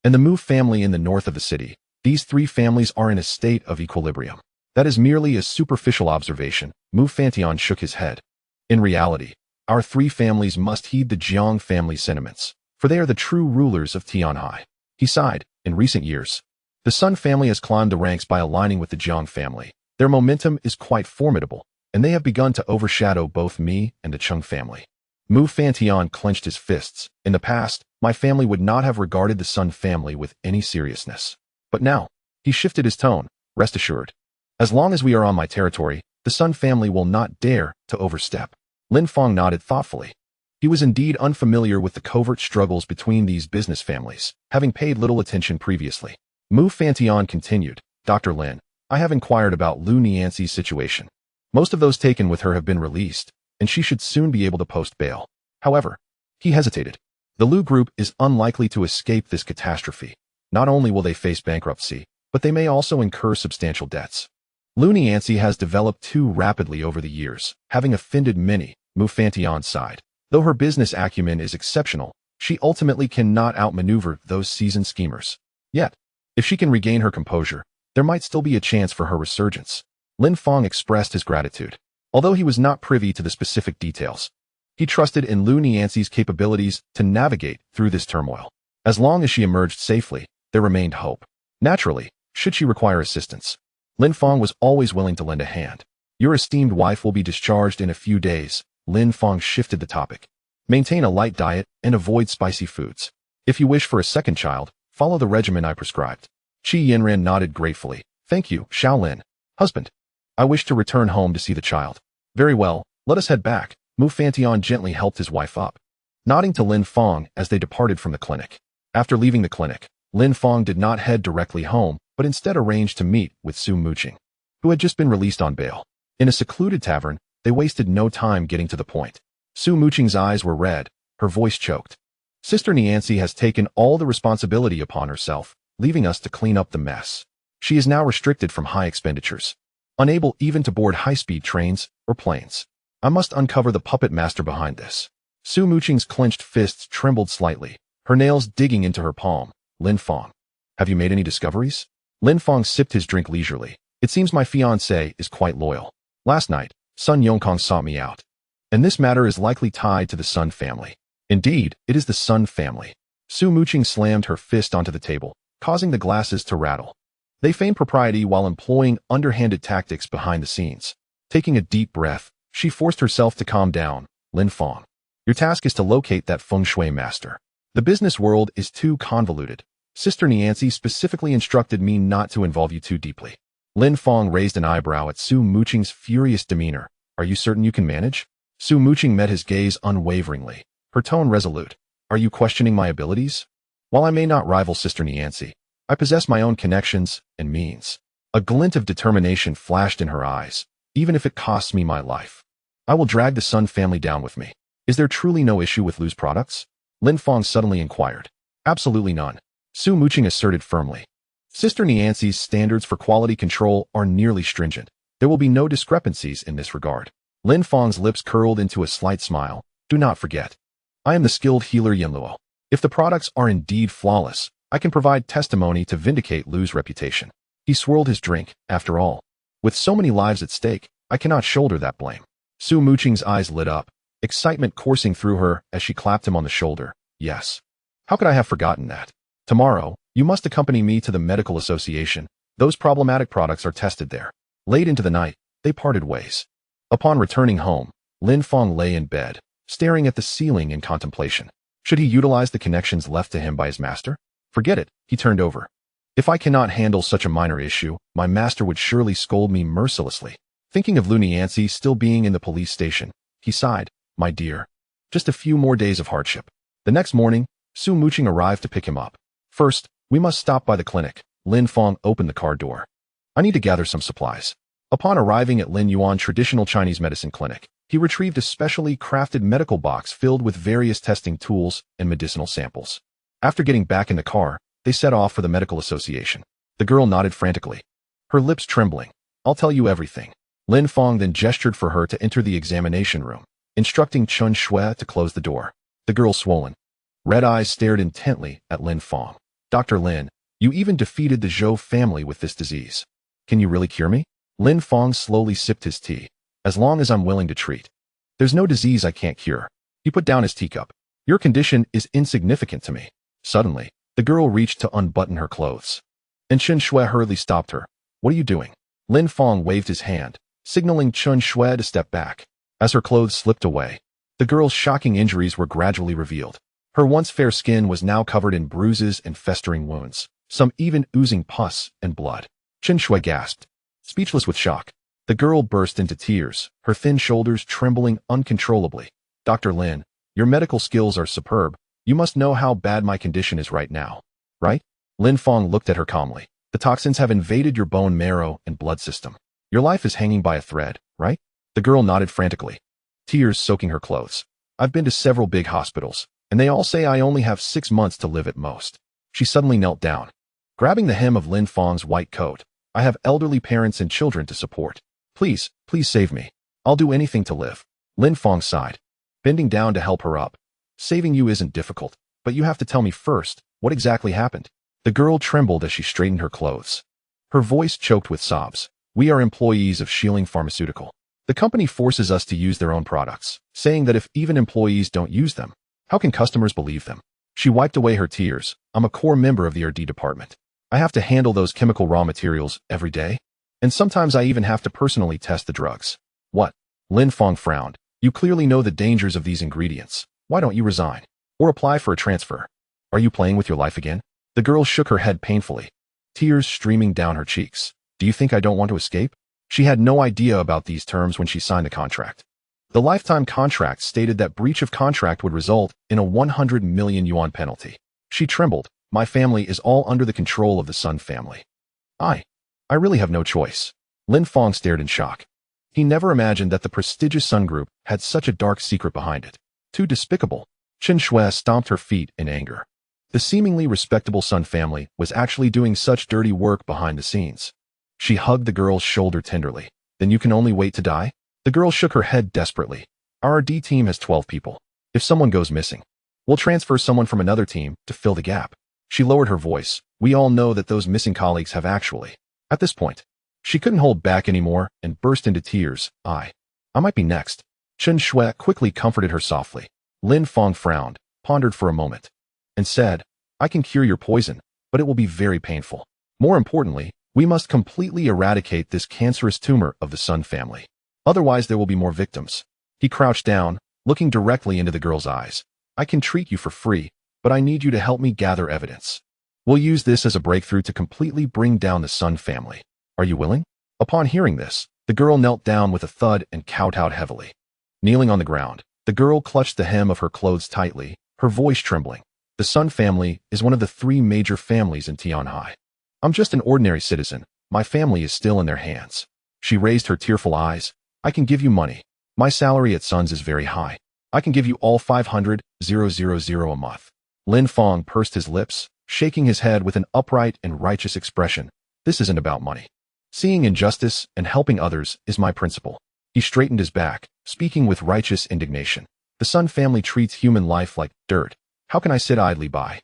and the Mu family in the north of the city. These 3 families are in a state of equilibrium. That is merely a superficial observation. Mu Fantian shook his head. In reality, our 3 families must heed the Jiang family sentiments, for they are the true rulers of Tianhai. He sighed. In recent years, the Sun family has climbed the ranks by aligning with the Jiang family. Their momentum is quite formidable, and they have begun to overshadow both me and the Chung family. Mu Fantian clenched his fists. In the past, my family would not have regarded the Sun family with any seriousness. But now, he shifted his tone. Rest assured. As long as we are on my territory, the Sun family will not dare to overstep. Lin Fang nodded thoughtfully. He was indeed unfamiliar with the covert struggles between these business families, having paid little attention previously. Mu Fantian continued. Dr. Lin, I have inquired about Lu Nianxi's situation. Most of those taken with her have been released, and she should soon be able to post bail. However, he hesitated. The Lu group is unlikely to escape this catastrophe. Not only will they face bankruptcy, but they may also incur substantial debts. Lu Nianxi has developed too rapidly over the years, having offended many. Mu Fantian sighed. Though her business acumen is exceptional, she ultimately cannot outmaneuver those seasoned schemers. Yet, if she can regain her composure, there might still be a chance for her resurgence. Lin Fang expressed his gratitude. Although he was not privy to the specific details, he trusted in Lu Nianxi's capabilities to navigate through this turmoil. As long as she emerged safely, there remained hope. Naturally, should she require assistance, Lin Fang was always willing to lend a hand. Your esteemed wife will be discharged in a few days. Lin Fang shifted the topic. Maintain a light diet and avoid spicy foods. If you wish for a second child, follow the regimen I prescribed. Qi Yinran nodded gratefully. Thank you, Shaolin. Husband, I wish to return home to see the child. Very well, let us head back. Mu Fantian gently helped his wife up, nodding to Lin Fang as they departed from the clinic. After leaving the clinic, Lin Fang did not head directly home, but instead arranged to meet with Su Muqing, who had just been released on bail. In a secluded tavern, they wasted no time getting to the point. Su Muqing's eyes were red, her voice choked. Sister Nianci has taken all the responsibility upon herself, leaving us to clean up the mess. She is now restricted from high expenditures, unable even to board high-speed trains or planes. I must uncover the puppet master behind this. Su Muqing's clenched fists trembled slightly, her nails digging into her palm. Lin Fang, have you made any discoveries? Lin Fang sipped his drink leisurely. It seems my fiancé is quite loyal. Last night, Sun Yongkong sought me out, and this matter is likely tied to the Sun family. Indeed, it is the Sun family. Su Muqing slammed her fist onto the table, causing the glasses to rattle. They feigned propriety while employing underhanded tactics behind the scenes. Taking a deep breath, she forced herself to calm down. Lin Fang, your task is to locate that feng shui master. The business world is too convoluted. Sister Nianci specifically instructed me not to involve you too deeply. Lin Fang raised an eyebrow at Su Muqing's furious demeanor. Are you certain you can manage? Su Muqing met his gaze unwaveringly, her tone resolute. Are you questioning my abilities? While I may not rival Sister Nianci, I possess my own connections and means. A glint of determination flashed in her eyes. Even if it costs me my life, I will drag the Sun family down with me. Is there truly no issue with Lu's products? Lin Fang suddenly inquired. Absolutely none. Su Muqing asserted firmly. Sister Nianci's standards for quality control are nearly stringent. There will be no discrepancies in this regard. Lin Fang's lips curled into a slight smile. Do not forget, I am the skilled healer Yanluo. If the products are indeed flawless, I can provide testimony to vindicate Lu's reputation. He swirled his drink. After all, with so many lives at stake, I cannot shoulder that blame. Su Muqing's eyes lit up, excitement coursing through her as she clapped him on the shoulder. Yes. How could I have forgotten that? Tomorrow, you must accompany me to the medical association. Those problematic products are tested there. Late into the night, they parted ways. Upon returning home, Lin Fang lay in bed, staring at the ceiling in contemplation. Should he utilize the connections left to him by his master? Forget it, he turned over. If I cannot handle such a minor issue, my master would surely scold me mercilessly. Thinking of Lu Nianci still being in the police station, he sighed. My dear, just a few more days of hardship. The next morning, Su Muqing arrived to pick him up. First, we must stop by the clinic. Lin Fang opened the car door. I need to gather some supplies. Upon arriving at Lin Yuan Traditional Chinese Medicine Clinic, he retrieved a specially crafted medical box filled with various testing tools and medicinal samples. After getting back in the car, they set off for the medical association. The girl nodded frantically, her lips trembling. I'll tell you everything. Lin Fang then gestured for her to enter the examination room, instructing Chen Shui to close the door. The girl's swollen red eyes stared intently at Lin Fang. Dr. Lin, you even defeated the Zhou family with this disease. Can you really cure me? Lin Fang slowly sipped his tea. As long as I'm willing to treat. There's no disease I can't cure. He put down his teacup. Your condition is insignificant to me. Suddenly, the girl reached to unbutton her clothes, and Chen Shui hurriedly stopped her. What are you doing? Lin Fang waved his hand, signaling Chen Shui to step back. As her clothes slipped away, the girl's shocking injuries were gradually revealed. Her once fair skin was now covered in bruises and festering wounds, some even oozing pus and blood. Chen Shui gasped, speechless with shock. The girl burst into tears, her thin shoulders trembling uncontrollably. Dr. Lin, your medical skills are superb. You must know how bad my condition is right now, right? Lin Fang looked at her calmly. The toxins have invaded your bone marrow and blood system. Your life is hanging by a thread, right? The girl nodded frantically, tears soaking her clothes. I've been to several big hospitals, and they all say I only have 6 months to live at most. She suddenly knelt down, grabbing the hem of Lin Fang's white coat. I have elderly parents and children to support. Please, please save me. I'll do anything to live. Lin Fang sighed, bending down to help her up. Saving you isn't difficult, but you have to tell me first, what exactly happened? The girl trembled as she straightened her clothes. Her voice choked with sobs. We are employees of Shilling Pharmaceutical. The company forces us to use their own products, saying that if even employees don't use them, how can customers believe them? She wiped away her tears. I'm a core member of the R&D department. I have to handle those chemical raw materials every day, and sometimes I even have to personally test the drugs. What? Lin Fang frowned. You clearly know the dangers of these ingredients. Why don't you resign? Or apply for a transfer? Are you playing with your life again? The girl shook her head painfully, tears streaming down her cheeks. Do you think I don't want to escape? She had no idea about these terms when she signed the contract. The lifetime contract stated that breach of contract would result in a 100 million yuan penalty. She trembled. My family is all under the control of the Sun family. I really have no choice. Lin Fang stared in shock. He never imagined that the prestigious Sun Group had such a dark secret behind it. Too despicable. Chen Shui stomped her feet in anger. The seemingly respectable Sun family was actually doing such dirty work behind the scenes. She hugged the girl's shoulder tenderly. Then you can only wait to die? The girl shook her head desperately. Our R&D team has 12 people. If someone goes missing, we'll transfer someone from another team to fill the gap. She lowered her voice. We all know that those missing colleagues have actually. At this point, she couldn't hold back anymore and burst into tears. I might be next. Chen Shui quickly comforted her softly. Lin Fang frowned, pondered for a moment, and said, I can cure your poison, but it will be very painful. More importantly, we must completely eradicate this cancerous tumor of the Sun family. Otherwise, there will be more victims. He crouched down, looking directly into the girl's eyes. I can treat you for free, but I need you to help me gather evidence. We'll use this as a breakthrough to completely bring down the Sun family. Are you willing? Upon hearing this, the girl knelt down with a thud and kowtowed heavily. Kneeling on the ground, the girl clutched the hem of her clothes tightly, her voice trembling. The Sun family is one of the 3 major families in Tianhai. I'm just an ordinary citizen. My family is still in their hands. She raised her tearful eyes. I can give you money. My salary at Sun's is very high. I can give you all 500,000 a month. Lin Fang pursed his lips, shaking his head with an upright and righteous expression. This isn't about money. Seeing injustice and helping others is my principle. He straightened his back, speaking with righteous indignation. The Sun family treats human life like dirt. How can I sit idly by?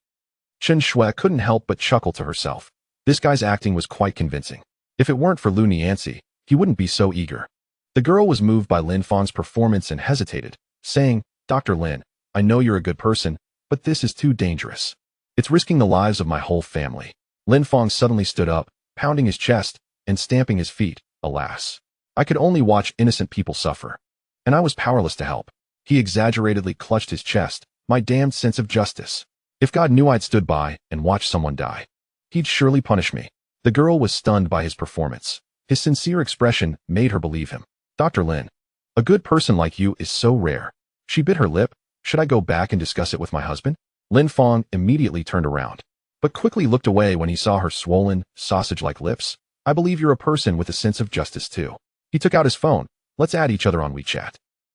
Chen Shui couldn't help but chuckle to herself. This guy's acting was quite convincing. If it weren't for Lu Nianxi, he wouldn't be so eager. The girl was moved by Lin Fang's performance and hesitated, saying, Dr. Lin, I know you're a good person, but this is too dangerous. It's risking the lives of my whole family. Lin Fang suddenly stood up, pounding his chest and stamping his feet. Alas, I could only watch innocent people suffer, and I was powerless to help. He exaggeratedly clutched his chest. My damned sense of justice. If God knew I'd stood by and watched someone die, he'd surely punish me. The girl was stunned by his performance. His sincere expression made her believe him. Dr. Lin, a good person like you is so rare. She bit her lip. Should I go back and discuss it with my husband? Lin Fang immediately turned around, but quickly looked away when he saw her swollen, sausage-like lips. I believe you're a person with a sense of justice too. He took out his phone. Let's add each other on WeChat.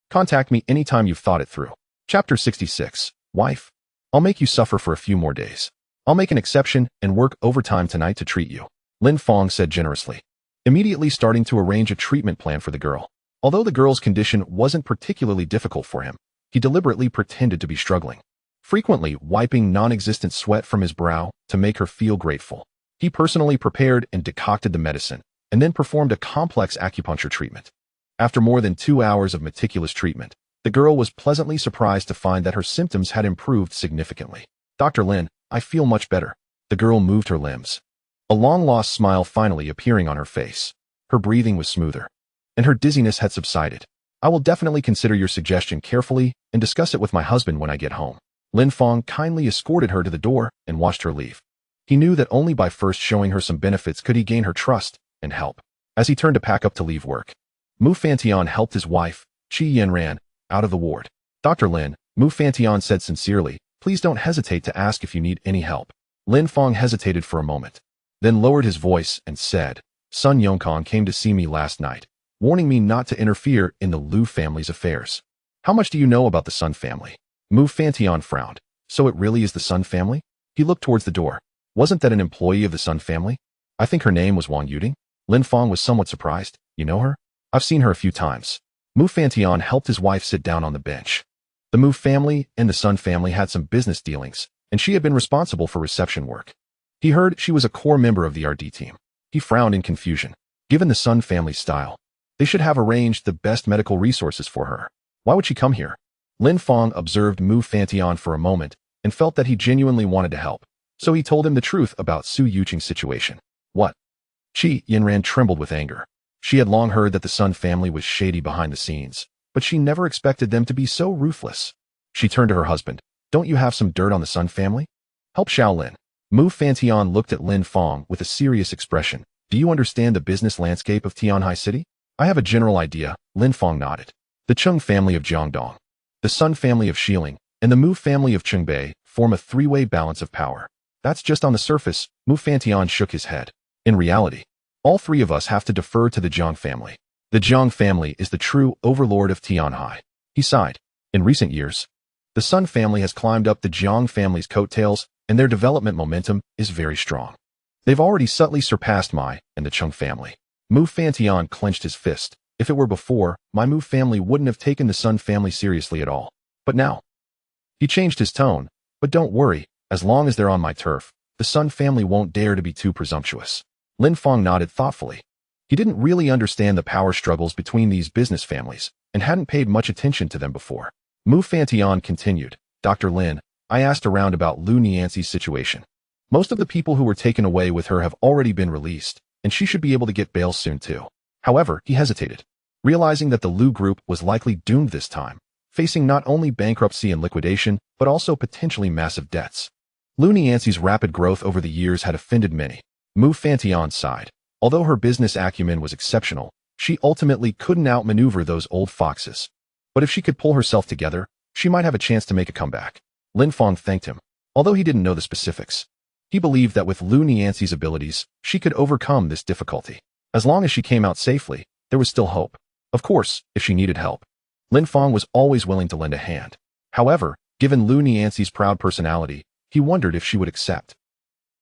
Contact me anytime you've thought it through. Chapter 66. Wife. I'll make you suffer for a few more days. I'll make an exception and work overtime tonight to treat you. Lin Fang said generously, immediately starting to arrange a treatment plan for the girl. Although the girl's condition wasn't particularly difficult for him, he deliberately pretended to be struggling, frequently wiping non-existent sweat from his brow to make her feel grateful. He personally prepared and decocted the medicine, and then performed a complex acupuncture treatment. After more than 2 hours of meticulous treatment, the girl was pleasantly surprised to find that her symptoms had improved significantly. Dr. Lin, I feel much better. The girl moved her limbs, a long-lost smile finally appearing on her face. Her breathing was smoother, and her dizziness had subsided. I will definitely consider your suggestion carefully and discuss it with my husband when I get home. Lin Fang kindly escorted her to the door and watched her leave. He knew that only by first showing her some benefits could he gain her trust and help. As he turned to pack up to leave work, Mu Fantian helped his wife, Qi Yanran, out of the ward. Dr. Lin, Mu Fantian said sincerely, please don't hesitate to ask if you need any help. Lin Fang hesitated for a moment, then lowered his voice and said, Sun Yongkong came to see me last night, warning me not to interfere in the Lu family's affairs. How much do you know about the Sun family? Mu Fantian frowned. So it really is the Sun family? He looked towards the door. Wasn't that an employee of the Sun family? I think her name was Wang Yuding. Lin Fang was somewhat surprised. You know her? I've seen her a few times. Mu Fantian helped his wife sit down on the bench. The Mu family and the Sun family had some business dealings, and she had been responsible for reception work. He heard she was a core member of the R&D team. He frowned in confusion. Given the Sun family's style, they should have arranged the best medical resources for her. Why would she come here? Lin Fang observed Mu Fantian for a moment and felt that he genuinely wanted to help, so he told him the truth about Su Yuqing's situation. What? Qi Yinran trembled with anger. She had long heard that the Sun family was shady behind the scenes, but she never expected them to be so ruthless. She turned to her husband. Don't you have some dirt on the Sun family? Help Shaolin. Mu Fantian looked at Lin Fang with a serious expression. Do you understand the business landscape of Tianhai City? I have a general idea, Lin Fang nodded. The Cheng family of Jiangdong, the Sun family of Xiling, and the Mu family of Qingbei form a three-way balance of power. That's just on the surface. Mu Fantian shook his head. In reality, all three of us have to defer to the Jiang family. The Jiang family is the true overlord of Tianhai. He sighed. In recent years, the Sun family has climbed up the Jiang family's coattails, and their development momentum is very strong. They've already subtly surpassed my and the Cheng family. Mu Fantian clenched his fist. If it were before, my Mu family wouldn't have taken the Sun family seriously at all. But now, he changed his tone. But don't worry, as long as they're on my turf, the Sun family won't dare to be too presumptuous. Lin Fang nodded thoughtfully. He didn't really understand the power struggles between these business families and hadn't paid much attention to them before. Mu Fantian continued. Dr. Lin, I asked around about Lu Nianxi's situation. Most of the people who were taken away with her have already been released, and she should be able to get bail soon too. However, he hesitated, realizing that the Lu group was likely doomed this time, facing not only bankruptcy and liquidation, but also potentially massive debts. Lu Nianxi's rapid growth over the years had offended many. Mu Fantian sighed. Although her business acumen was exceptional, she ultimately couldn't outmaneuver those old foxes. But if she could pull herself together, she might have a chance to make a comeback. Lin Fang thanked him. Although he didn't know the specifics, he believed that with Lu Nianxi's abilities, she could overcome this difficulty. As long as she came out safely, there was still hope. Of course, if she needed help, Lin Fang was always willing to lend a hand. However, given Lu Nianxi's proud personality, he wondered if she would accept.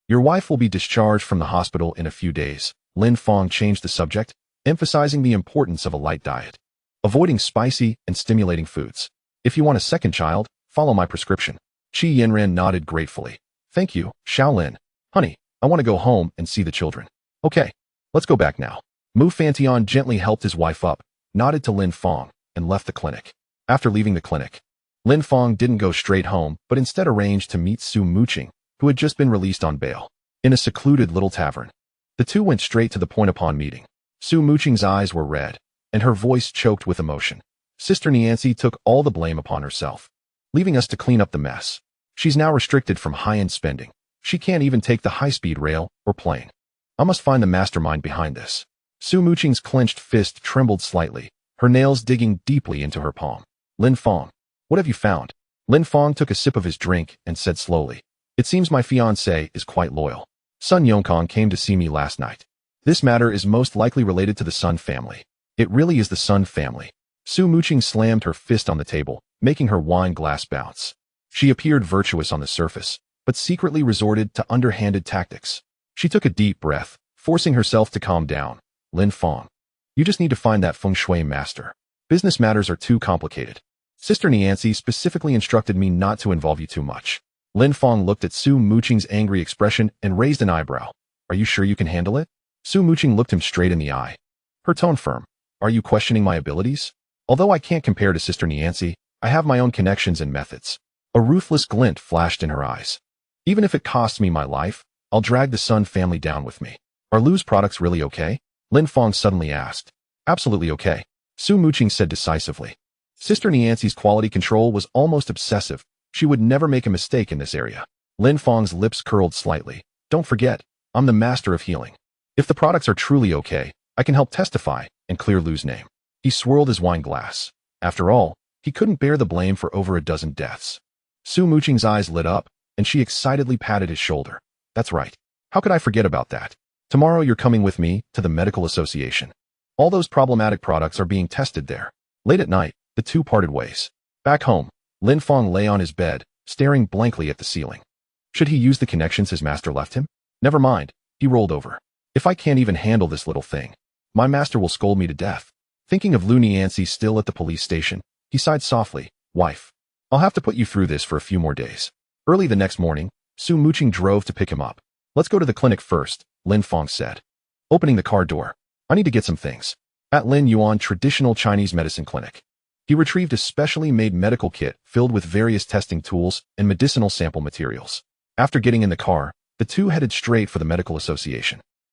Your wife will be discharged from the hospital in a few days. Lin Fang changed the subject, emphasizing the importance of a light diet, avoiding spicy and stimulating foods. If you want a second child, follow my prescription. Qi Yinran nodded gratefully. Thank you, Shaolin. Honey, I want to go home and see the children. Okay, let's go back now. Mu Fantian gently helped his wife up, nodded to Lin Fang, and left the clinic. After leaving the clinic, Lin Fang didn't go straight home, but instead arranged to meet Su Muqing, who had just been released on bail, in a secluded little tavern. The two went straight to the point upon meeting. Su Muqing's eyes were red, and her voice choked with emotion. Sister Nianci took all the blame upon herself, leaving us to clean up the mess. She's now restricted from high-end spending. She can't even take the high-speed rail or plane. I must find the mastermind behind this. Su Muqing's clenched fist trembled slightly, her nails digging deeply into her palm. Lin Fang, what have you found? Lin Fang took a sip of his drink and said slowly, It seems my fiancé is quite loyal. Sun Yongkang came to see me last night. This matter is most likely related to the Sun family. It really is the Sun family. Su Muqing slammed her fist on the table, making her wine glass bounce. She appeared virtuous on the surface, but secretly resorted to underhanded tactics. She took a deep breath, forcing herself to calm down. Lin Fang, you just need to find that feng shui master. Business matters are too complicated. Sister Nianci specifically instructed me not to involve you too much. Lin Fang looked at Su Muqing's angry expression and raised an eyebrow. Are you sure you can handle it? Su Muqing looked him straight in the eye, her tone firm. Are you questioning my abilities? Although I can't compare to Sister Nianci, I have my own connections and methods. A ruthless glint flashed in her eyes. Even if it costs me my life, I'll drag the Sun family down with me. Are Lu's products really okay? Lin Fang suddenly asked. Absolutely okay, Su Muqing said decisively. Sister Nianci's quality control was almost obsessive. She would never make a mistake in this area. Lin Fang's lips curled slightly. Don't forget, I'm the master of healing. If the products are truly okay, I can help testify and clear Lu's name. He swirled his wine glass. After all, he couldn't bear the blame for over a dozen deaths. Su Muqing's eyes lit up, and she excitedly patted his shoulder. That's right. How could I forget about that? Tomorrow you're coming with me to the medical association. All those problematic products are being tested there. Late at night, the two parted ways. Back home, Lin Fang lay on his bed, staring blankly at the ceiling. Should he use the connections his master left him? Never mind, he rolled over. If I can't even handle this little thing, my master will scold me to death. Thinking of Lu Nianci still at the police station, he sighed softly. Wife, I'll have to put you through this for a few more days. Early the next morning, Su Muqing drove to pick him up. Let's go to the clinic first, Lin Fang said. Opening the car door. I need to get some things. At Lin Yuan Traditional Chinese Medicine Clinic. He retrieved a specially made medical kit filled with various testing tools and medicinal sample materials. After getting in the car, the two headed straight for the medical association.